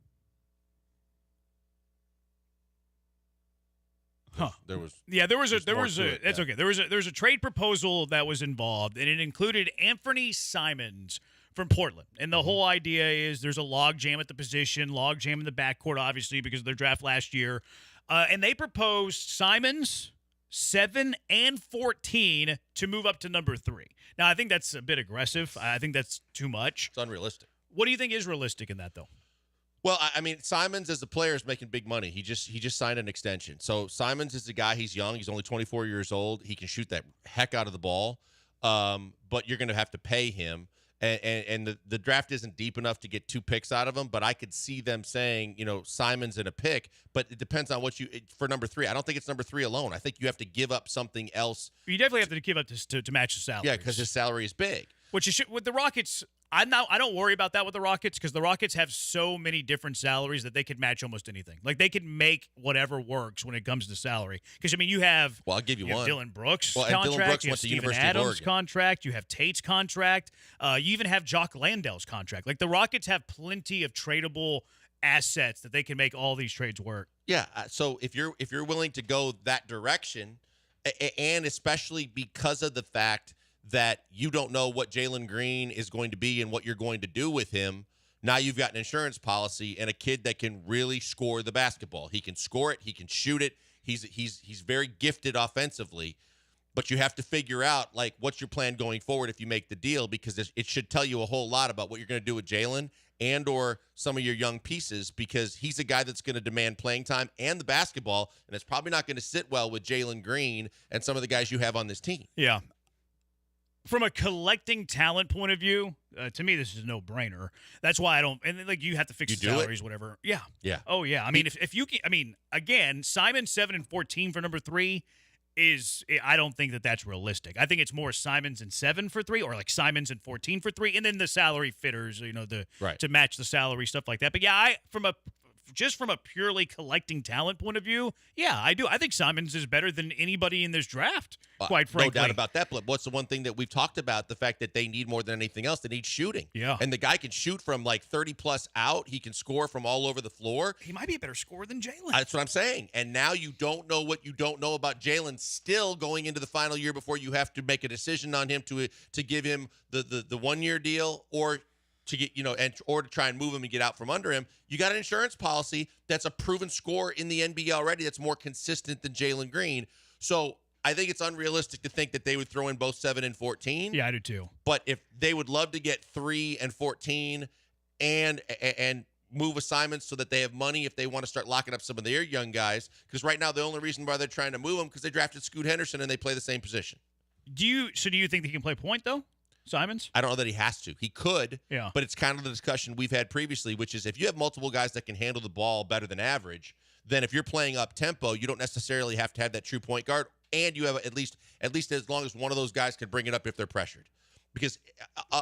Huh. There was a trade proposal that was involved, and it included Anthony Simons from Portland. And the whole idea is there's a log jam at the position, log jam in the backcourt, obviously, because of their draft last year. And they proposed Simons 7 and 14 to move up to number 3. Now, I think that's a bit aggressive. I think that's too much. It's unrealistic. What do you think is realistic in that, though? Well, I mean, Simons as a player is making big money. He just signed an extension. So Simons is a guy. He's young. He's only 24 years old. He can shoot that heck out of the ball. But you're going to have to pay him. And the draft isn't deep enough to get 2 picks out of him. But I could see them saying, Simons and a pick. But it depends on for number 3. I don't think it's number 3 alone. I think you have to give up something else. You definitely have to give up to match the salary. Yeah, because his salary is big. Which you should, with the Rockets, I don't worry about that with the Rockets because the Rockets have so many different salaries that they could match almost anything. Like they could make whatever works when it comes to salary. Because you have. Well, I'll give you one. Dylan Brooks contract. Dylan Brooks you have went to Steven University Adams of Oregon. Contract. You have Tate's contract. You even have Jock Landale's contract. Like the Rockets have plenty of tradable assets that they can make all these trades work. Yeah. So if you're willing to go that direction, and especially because of the fact that you don't know what Jalen Green is going to be and what you're going to do with him. Now you've got an insurance policy and a kid that can really score the basketball. He can score it. He can shoot it. He's very gifted offensively. But you have to figure out, what's your plan going forward if you make the deal, because it should tell you a whole lot about what you're going to do with Jalen and or some of your young pieces, because he's a guy that's going to demand playing time and the basketball, and it's probably not going to sit well with Jalen Green and some of the guys you have on this team. Yeah. From a collecting talent point of view, to me, this is a no-brainer. That's why I don't – and, you have to fix the salaries, whatever. Yeah. Yeah. Oh, yeah. I mean, if you can – again, Simon 7 and 14 for number 3 is – I don't think that's realistic. I think it's more Simons and 7 for 3 or Simons and 14 for 3, and then the salary fitters, to match the salary, stuff like that. But, yeah, from a purely collecting talent point of view, yeah, I do. I think Simons is better than anybody in this draft, quite frankly. No doubt about that. But what's the one thing that we've talked about? The fact that they need more than anything else. They need shooting. Yeah. And the guy can shoot from 30-plus out. He can score from all over the floor. He might be a better scorer than Jalen. That's what I'm saying. And now you don't know what you don't know about Jalen still going into the final year before you have to make a decision on him to give him the one-year deal or to get, or to try and move him and get out from under him. You got an insurance policy that's a proven scorer in the NBA already that's more consistent than Jalen Green. So I think it's unrealistic to think that they would throw in both 7 and 14. Yeah, I do too. But if they would love to get 3 and 14 and move assignments so that they have money if they want to start locking up some of their young guys, because right now the only reason why they're trying to move them because they drafted Scoot Henderson and they play the same position. Do you think he can play point though? Simons? I don't know that he has to. He could, yeah. But it's kind of the discussion we've had previously, which is if you have multiple guys that can handle the ball better than average, then if you're playing up tempo, you don't necessarily have to have that true point guard, and you have at least as long as one of those guys can bring it up if they're pressured. Because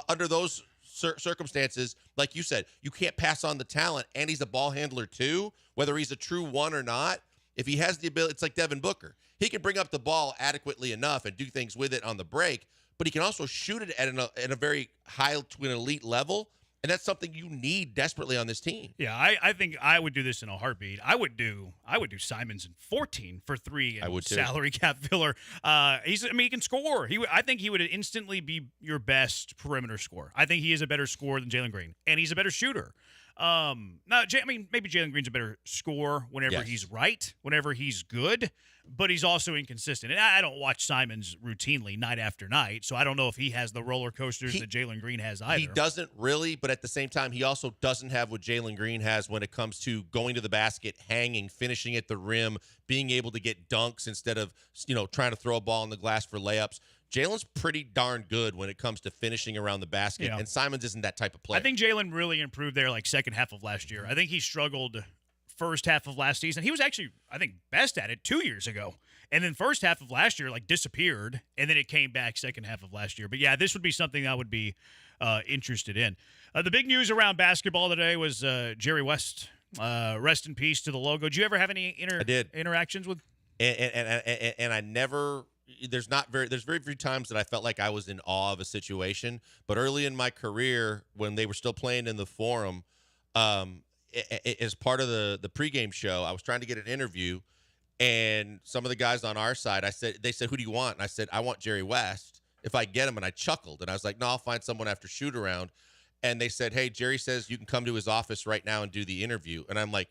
under those circumstances, like you said, you can't pass on the talent, and he's a ball handler too, whether he's a true one or not. If he has the ability, it's like Devin Booker. He can bring up the ball adequately enough and do things with it on the break, but he can also shoot it at a very high to an elite level, And that's something you need desperately on this team. Yeah, I think I would do this in a heartbeat. I would do Simons in 14 for 3 and I would too. salary cap filler. He can score. I think he would instantly be your best perimeter scorer. I think he is a better scorer than Jalen Green, and he's a better shooter. Maybe Jalen Green's a better scorer whenever he's right, whenever he's good, but he's also inconsistent. And I don't watch Simons routinely night after night, so I don't know if he has the roller coasters that Jalen Green has either. He doesn't really, but at the same time, he also doesn't have what Jalen Green has when it comes to going to the basket, hanging, finishing at the rim, being able to get dunks instead of, trying to throw a ball in the glass for layups. Jalen's pretty darn good when it comes to finishing around the basket, and Simons isn't that type of player. I think Jalen really improved there second half of last year. I think he struggled first half of last season. He was actually, I think, best at it 2 years ago. And then first half of last year, disappeared, and then it came back second half of last year. But, yeah, this would be something I would be interested in. The big news around basketball today was Jerry West. Rest in peace to the logo. Did you ever have any interactions with? And I never – there's very few times that I felt like I was in awe of a situation. But early in my career, when they were still playing in the Forum, as part of the pregame show, I was trying to get an interview, and some of the guys on our side, they said, "Who do you want?" And I said, "I want Jerry West if I get him." And I chuckled, and I was like, "No, I'll find someone after shoot around." And they said, "Hey, Jerry says you can come to his office right now and do the interview." And I'm like,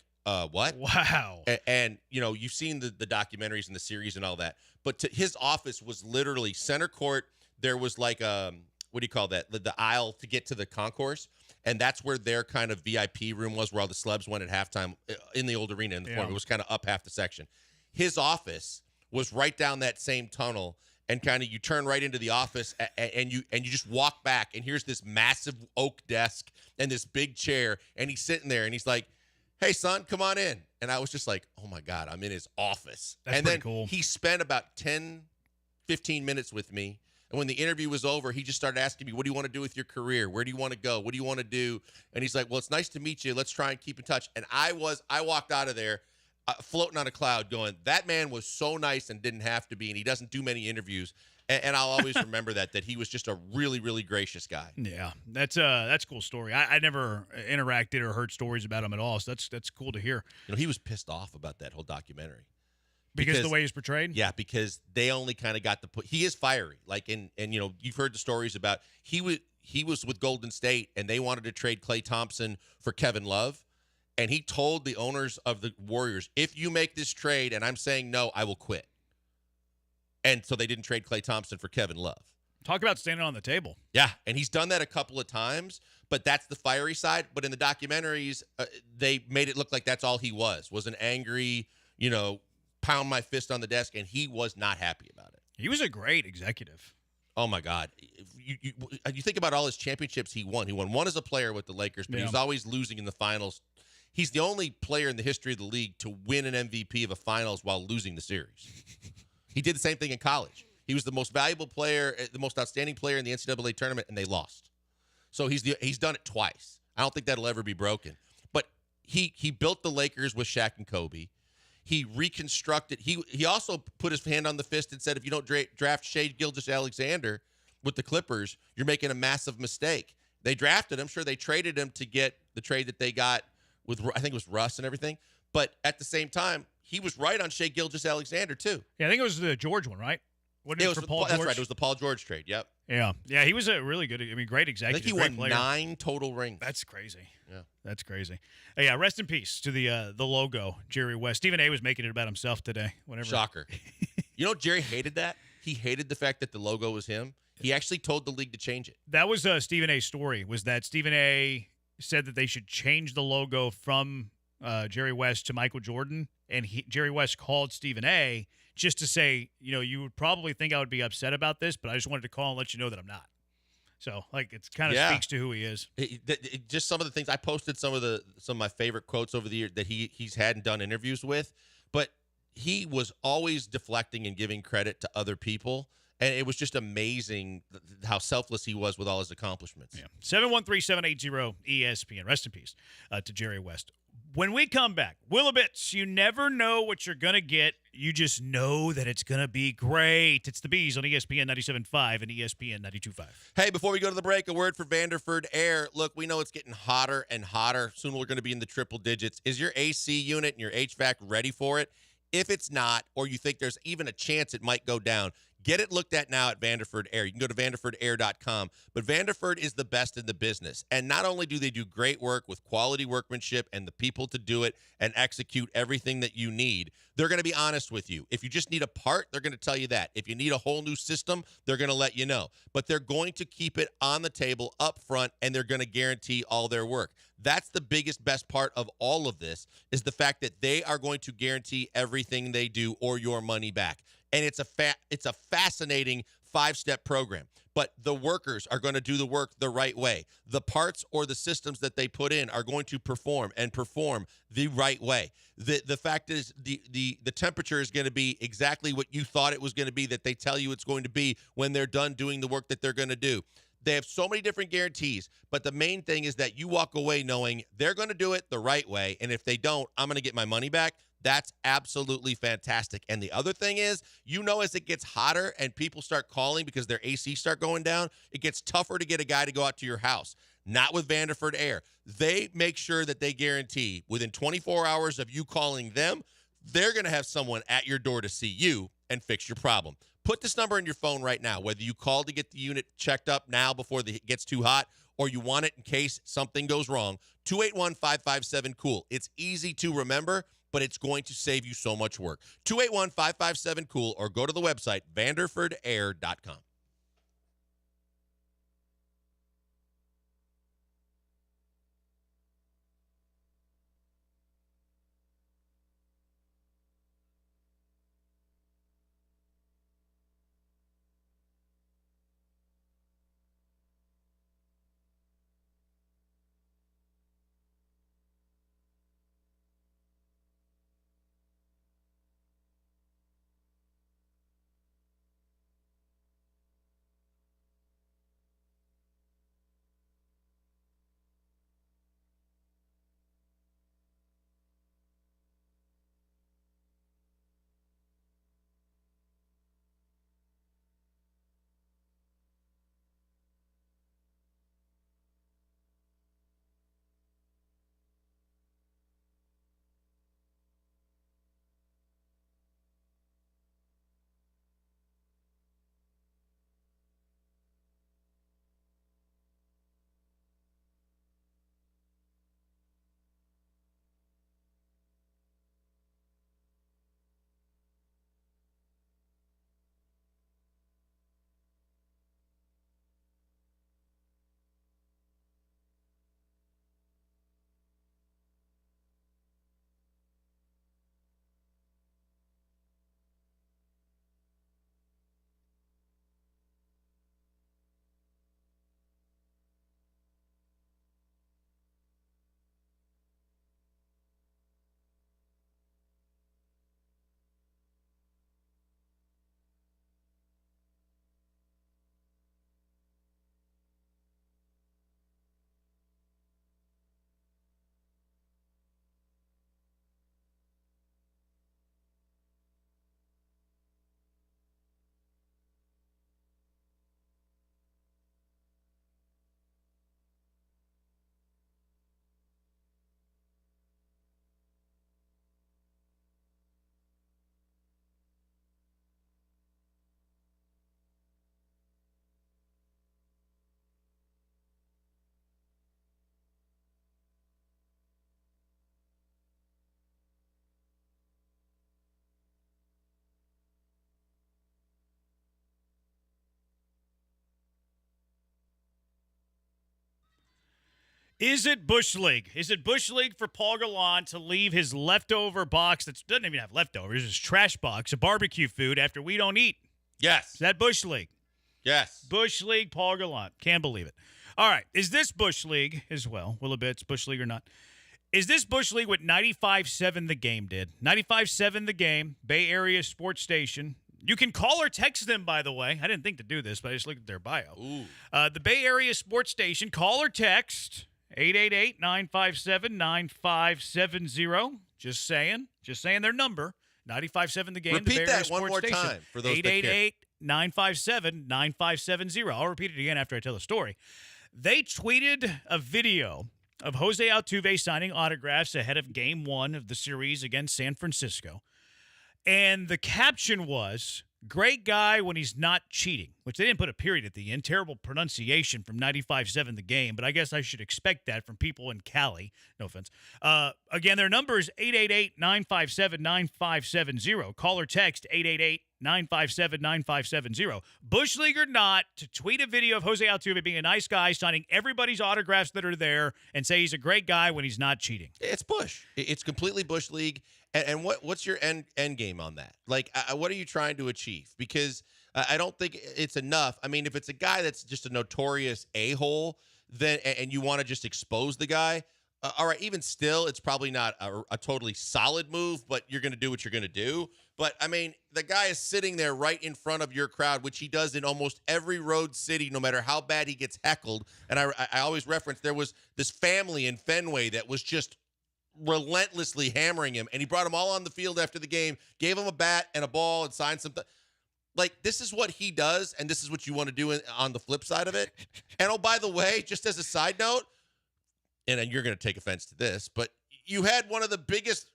what? Wow. And you've seen the documentaries and the series and all that, but his office was literally center court. There was what do you call that? The aisle to get to the concourse. And that's where their kind of VIP room was, where all the celebs went at halftime in the old arena in the Forum. It was kind of up half the section. His office was right down that same tunnel, and kind of you turn right into the office, and you just walk back, and here's this massive oak desk and this big chair, and he's sitting there, and he's like, "Hey, son, come on in." And I was just like, oh, my God, I'm in his office. That's and pretty then cool. He spent about 10, 15 minutes with me. And when the interview was over, he just started asking me, "What do you want to do with your career? Where do you want to go? What do you want to do?" And he's like, "Well, it's nice to meet you. Let's try and keep in touch." And I walked out of there floating on a cloud going, that man was so nice and didn't have to be, and he doesn't do many interviews. And I'll always remember that he was just a really, really gracious guy. Yeah, that's a cool story. I never interacted or heard stories about him at all, so that's cool to hear. He was pissed off about that whole documentary. Because the way he's portrayed? Yeah, because they only kind of got the he is fiery. And you've heard the stories about he was with Golden State, and they wanted to trade Klay Thompson for Kevin Love. And he told the owners of the Warriors, "If you make this trade and I'm saying no, I will quit." And so they didn't trade Klay Thompson for Kevin Love. Talk about standing on the table. Yeah, and he's done that a couple of times, but that's the fiery side. But in the documentaries, they made it look like that's all he was an angry, pound my fist on the desk, and he was not happy about it. He was a great executive. Oh, my God. You think about all his championships he won. He won one as a player with the Lakers, but he was always losing in the finals. He's the only player in the history of the league to win an MVP of a finals while losing the series. He did the same thing in college. He was the most valuable player, the most outstanding player in the NCAA tournament, and they lost. So he's done it twice. I don't think that'll ever be broken. But he built the Lakers with Shaq and Kobe. He reconstructed. He also put his hand on the fist and said, if you don't draft Shai Gilgeous-Alexander with the Clippers, you're making a massive mistake. They drafted him. Sure, they traded him to get the trade that they got with, I think it was Russ and everything. But at the same time, he was right on Shai Gilgeous-Alexander too. Yeah, I think it was the George one, right? It was for Paul George? That's right. It was the Paul George trade. Yep. Yeah, he was a really good, great executive. I think he won 9 total rings. That's crazy. Yeah. That's crazy. Yeah, rest in peace to the logo, Jerry West. Stephen A was making it about himself today. Whatever. Shocker. Jerry hated that. He hated the fact that the logo was him. He actually told the league to change it. That was Stephen A's story, was that Stephen A said that they should change the logo from Jerry West to Michael Jordan, and Jerry West called Stephen A just to say, you would probably think I would be upset about this, but I just wanted to call and let you know that I'm not. So, it's kind of speaks to who he is. Just some of the things I posted, some of my favorite quotes over the year that he's had and done interviews with, but he was always deflecting and giving credit to other people, and it was just amazing how selfless he was with all his accomplishments. Yeah. 713-780-ESPN. Rest in peace to Jerry West. When we come back, Willabits, you never know what you're going to get. You just know that it's going to be great. It's the Bees on ESPN 97.5 and ESPN 92.5. Hey, before we go to the break, a word for Vanderford Air. Look, we know it's getting hotter and hotter. Soon we're going to be in the triple digits. Is your AC unit and your HVAC ready for it? If it's not, or you think there's even a chance it might go down, get it looked at now at Vanderford Air. You can go to vanderfordair.com. But Vanderford is the best in the business. And not only do they do great work with quality workmanship and the people to do it and execute everything that you need, they're going to be honest with you. If you just need a part, they're going to tell you that. If you need a whole new system, they're going to let you know. But they're going to keep it on the table up front, and they're going to guarantee all their work. That's the biggest, best part of all of this, is the fact that they are going to guarantee everything they do or your money back. And it's a fascinating 5-step program. But the workers are going to do the work the right way. The parts or the systems that they put in are going to perform the right way. The fact is the temperature is going to be exactly what you thought it was going to be, that they tell you it's going to be when they're done doing the work that they're going to do. They have so many different guarantees, but the main thing is that you walk away knowing they're going to do it the right way, and if they don't, I'm going to get my money back. That's absolutely fantastic. And the other thing is, as it gets hotter and people start calling because their AC start going down, it gets tougher to get a guy to go out to your house. Not with Vanderford Air. They make sure that they guarantee within 24 hours of you calling them, they're going to have someone at your door to see you and fix your problem. Put this number in your phone right now, whether you call to get the unit checked up now before it gets too hot, or you want it in case something goes wrong. 281-557-COOL. It's easy to remember, but it's going to save you so much work. 281-557-COOL, or go to the website, vanderfordair.com. Is it Bush League? Is it Bush League for Paul Gallant to leave his leftover box that doesn't even have leftovers, his trash box of barbecue food after we don't eat? Yes. Is that Bush League? Yes. Bush League, Paul Gallant. Can't believe it. All right. Is this Bush League as well? Will it be Bush League or not? Is this Bush League what 95.7 The Game did? 95.7 The Game, Bay Area sports station. You can call or text them, by the way. I didn't think to do this, but I just looked at their bio. Ooh. The Bay Area sports station, call or text 888-957-9570. Just saying their number. 95.7 The Game. Repeat the Bay that Area one Sports more Station. time for those that care. 888-957-9570. I'll repeat it again after I tell the story. They tweeted a video of Jose Altuve signing autographs ahead of Game 1 of the series against San Francisco. And the caption was, "Great guy when he's not cheating," which they didn't put a period at the end. Terrible pronunciation from 95.7 The Game, but I guess I should expect that from people in Cali. No offense. Again, their number is 888-957-9570. Call or text 888-957-9570. Bush League or not, to tweet a video of Jose Altuve being a nice guy, signing everybody's autographs that are there, and say he's a great guy when he's not cheating. It's Bush. It's completely Bush League. And what's your end game on that? Like, what are you trying to achieve? Because I don't think it's enough. I mean, if it's a guy that's just a notorious a-hole, then and you want to just expose the guy, all right, even still, it's probably not a totally solid move, but you're going to do what you're going to do. But, I mean, the guy is sitting there right in front of your crowd, which he does in almost every road city, no matter how bad he gets heckled. And I always reference there was this family in Fenway that was just relentlessly hammering him, and he brought them all on the field after the game, gave him a bat and a ball and signed something. Like, this is what he does, and this is what you want to do on the flip side of it. And, oh, by the way, just as a side note, and you're going to take offense to this, but you had one of the biggest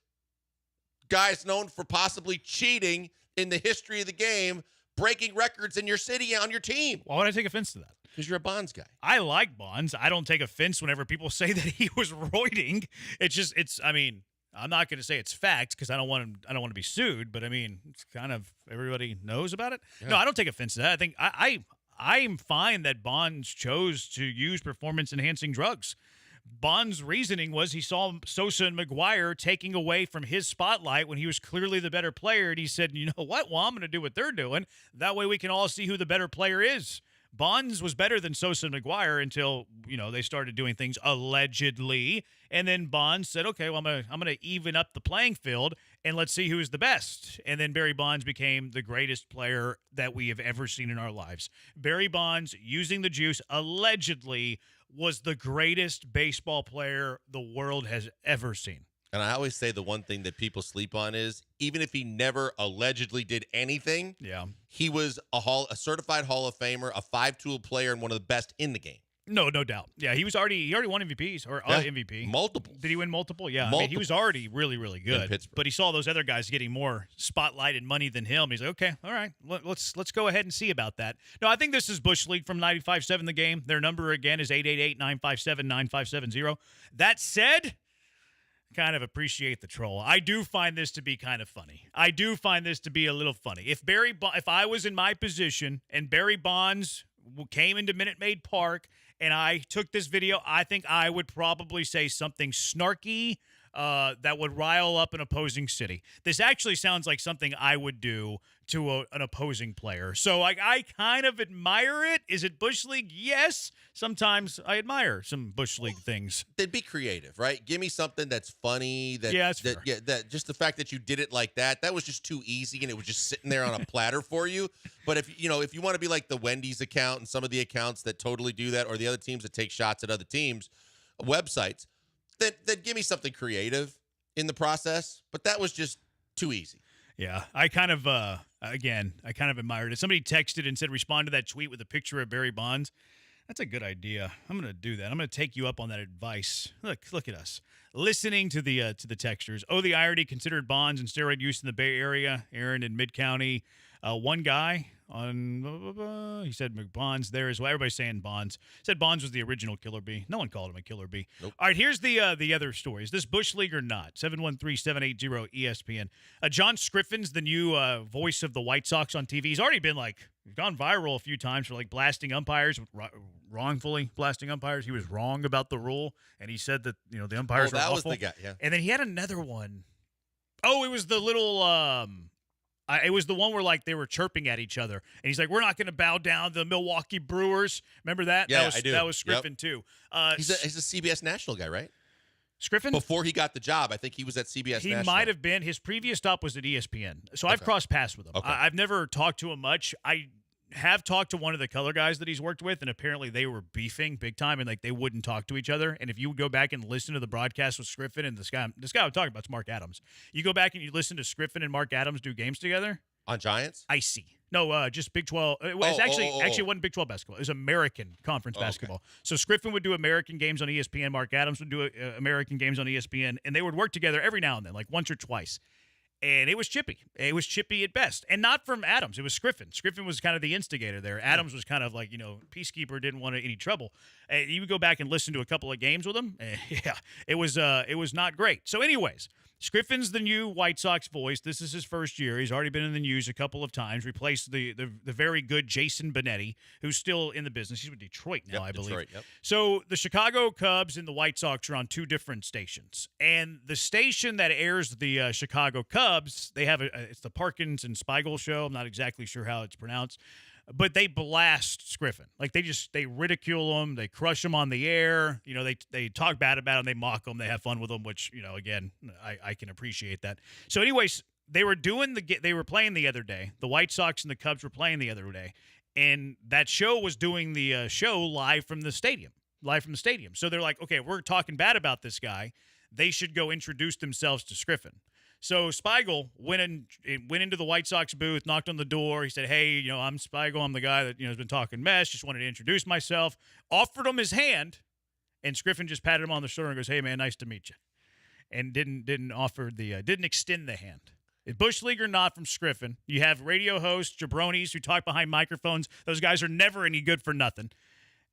guys known for possibly cheating in the history of the game, breaking records in your city on your team. Why would I take offense to that? Because you're a Bonds guy. I like Bonds. I don't take offense whenever people say that he was roiding. I mean, I'm not going to say it's fact because I don't want to be sued, but I mean, it's kind of everybody knows about it. Yeah. No, I don't take offense to that. I think I'm fine that Bonds chose to use performance-enhancing drugs. Bonds' reasoning was he saw Sosa and McGuire taking away from his spotlight when he was clearly the better player, and he said, you know what? Well, I'm going to do what they're doing. That way we can all see who the better player is. Bonds was better than Sosa and McGuire until, they started doing things allegedly. And then Bonds said, okay, well, I'm gonna even up the playing field and let's see who's the best. And then Barry Bonds became the greatest player that we have ever seen in our lives. Barry Bonds, using the juice, allegedly was the greatest baseball player the world has ever seen. And I always say the one thing that people sleep on is even if he never allegedly did anything, he was a certified Hall of Famer, a five-tool player, and one of the best in the game. No doubt. Yeah, he already won MVPs or MVP. Multiple. Did he win multiple? Yeah. Multiple. I mean, he was already really, really good. But he saw those other guys getting more spotlight and money than him. He's like, okay, all right, let's go ahead and see about that. No, I think this is Bush League from 95.7 The Game. Their number again is 888-957-9570. That said, kind of appreciate the troll. I do find this to be kind of funny. I do find this to be a little funny. If I was in my position and Barry Bonds came into Minute Maid Park and I took this video, I think I would probably say something snarky that would rile up an opposing city. This actually sounds like something I would do to an opposing player. So I kind of admire it. Is it Bush League? Yes. Sometimes I admire some Bush League things. They'd be creative, right? Give me something that's funny. That just the fact that you did it like that was just too easy, and it was just sitting there on a platter for you. But if you want to be like the Wendy's account and some of the accounts that totally do that, or the other teams that take shots at other teams' websites, then give me something creative in the process. But that was just too easy. Yeah, I kind of admired it. Somebody texted and said, respond to that tweet with a picture of Barry Bonds. That's a good idea. I'm going to do that. I'm going to take you up on that advice. Look at us. Listening to the texters. Oh, the irony, considered Bonds and steroid use in the Bay Area. Aaron in Mid-County. One guy on, he said Bonds there as well. Everybody's saying Bonds. Said Bonds was the original Killer Bee. No one called him a Killer Bee. Nope. All right, here's the other story. Is this Bush League or not? 713-780-ESPN. John Scriffin's the new voice of the White Sox on TV. He's already been gone viral a few times for blasting umpires, wrongfully blasting umpires. He was wrong about the rule, and he said that the umpires were awful. Was the guy, yeah. And then he had another one. Oh, it was the little it was the one where they were chirping at each other, and he's like, "We're not going to bow down to the Milwaukee Brewers." Remember that? Yeah, I do. That was Scriffin too. He's a CBS National guy, right? Scriffin? Before he got the job, I think he was at CBS National. He might have been. His previous stop was at ESPN. So I've crossed paths with him. Okay. I've never talked to him much. have talked to one of the color guys that he's worked with, and apparently they were beefing big time, and like they wouldn't talk to each other. And if you go back and listen to the broadcast with Scriffin and this guy I'm talking about is Mark Adams. You go back and you listen to Scriffin and Mark Adams do games together. On Giants? Icy. No, just Big 12. It was actually it wasn't Big 12 basketball. It was American Conference basketball. Okay. So Scriffin would do American games on ESPN. Mark Adams would do American games on ESPN, and they would work together every now and then, like once or twice. And it was chippy. It was chippy at best. And not from Adams. It was Scriffin. Scriffin was kind of the instigator there. Adams was kind of like, peacekeeper, didn't want any trouble. And you would go back and listen to a couple of games with him. Yeah, it was not great. So anyways, Scriffin's the new White Sox voice. This is his first year. He's already been in the news a couple of times. Replaced the very good Jason Benetti, who's still in the business. He's with Detroit now, I believe. Detroit, yep. So the Chicago Cubs and the White Sox are on two different stations. And the station that airs the Chicago Cubs, they have it's the Parkins and Spiegel show. I'm not exactly sure how it's pronounced. But they blast Scriffin. Like they ridicule him, they crush him on the air. They talk bad about him, they mock him, they have fun with him, which again I can appreciate that. So, anyways, they were playing the other day. The White Sox and the Cubs were playing the other day, and that show was doing the show live from the stadium. So they're like, okay, we're talking bad about this guy. They should go introduce themselves to Scriffin. So Spiegel went into the White Sox booth, knocked on the door. He said, hey, I'm Spiegel. I'm the guy that has been talking mess. Just wanted to introduce myself. Offered him his hand, and Scriffin just patted him on the shoulder and goes, hey, man, nice to meet you. And didn't extend the hand. Bush League or not from Scriffin, you have radio hosts, jabronis who talk behind microphones. Those guys are never any good for nothing.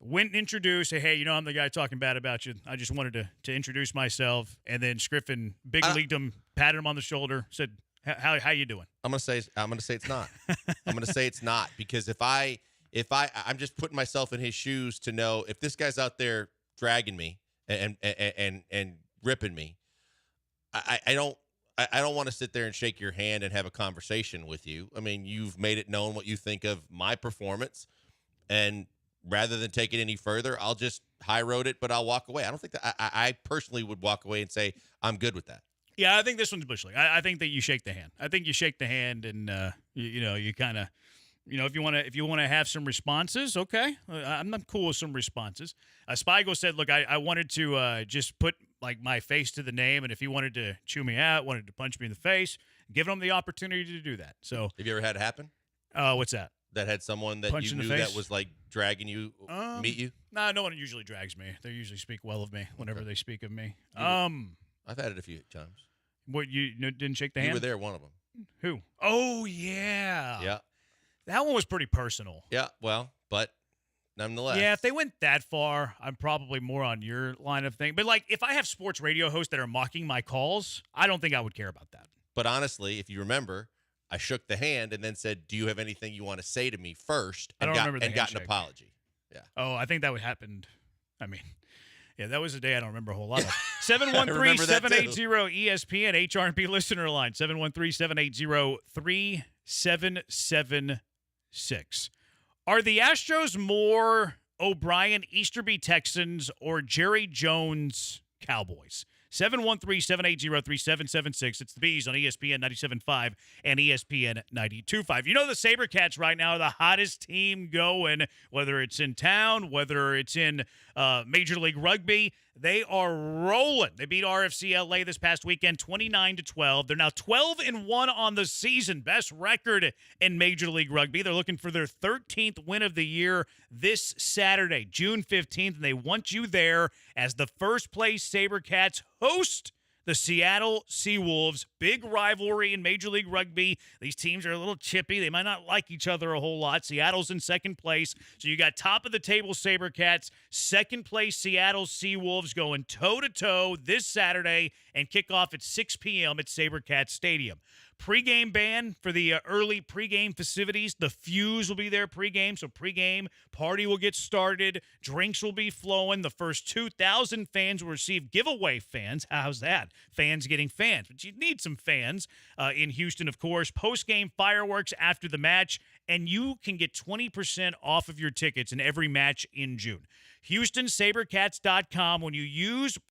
Went and introduced, say, hey, I'm the guy talking bad about you. I just wanted to introduce myself. And then Scriffin big leagued him, patted him on the shoulder, said, how you doing? I'm gonna say it's not. I'm gonna say it's not, because I'm just putting myself in his shoes to know if this guy's out there dragging me and ripping me, I don't want to sit there and shake your hand and have a conversation with you. I mean, you've made it known what you think of my performance, and rather than take it any further, I'll just high road it, but I'll walk away. I don't think that I personally would walk away and say I'm good with that. Yeah, I think this one's Bush League. I think that you shake the hand. I think you shake the hand, and you kind of, if you want to have some responses, okay. I'm not cool with some responses. Spiegel said, look, I wanted to just put like my face to the name, and if he wanted to chew me out, wanted to punch me in the face, giving him the opportunity to do that. So, have you ever had it happen? What's that? That had someone that Punch you knew that was like dragging you, meet you? Nah, no one usually drags me. They usually speak well of me whenever they speak of me. I've had it a few times. What, you didn't shake the hand? You were there, one of them. Who? Oh, yeah. Yeah. That one was pretty personal. Yeah, well, but nonetheless. Yeah, if they went that far, I'm probably more on your line of thing. But, like, if I have sports radio hosts that are mocking my calls, I don't think I would care about that. But honestly, if you remember, I shook the hand and then said, do you have anything you want to say to me first? And got an apology. Yeah. Oh, I think that would happen. I mean, yeah, that was a day I don't remember a whole lot of. 713-780-ESPN, HRP listener line, 713-780-3776. Are the Astros more O'Brien Easterby Texans or Jerry Jones Cowboys? 713-780-3776. It's the Bees on ESPN 97.5 and ESPN 92.5. You know the SaberCats right now are the hottest team going, whether it's in town, whether it's in Major League Rugby. They are rolling. They beat RFC LA this past weekend 29-12. They're now 12-1 on the season. Best record in Major League Rugby. They're looking for their 13th win of the year this Saturday, June 15th, and they want you there as the first place SaberCats host the Seattle Seawolves. Big rivalry in Major League Rugby. These teams are a little chippy. They might not like each other a whole lot. Seattle's in second place. So you got top of the table SaberCats, second place Seattle Seawolves going toe-to-toe this Saturday and kick off at 6 p.m. at SaberCats Stadium. Pre-game ban for the early pre-game festivities. The Fuse will be there pre-game, so pre-game party will get started. Drinks will be flowing. The first 2,000 fans will receive giveaway fans. How's that? Fans getting fans. But you need some fans in Houston, of course. Post-game fireworks after the match, and you can get 20% off of your tickets in every match in June. HoustonSaberCats.com. When you use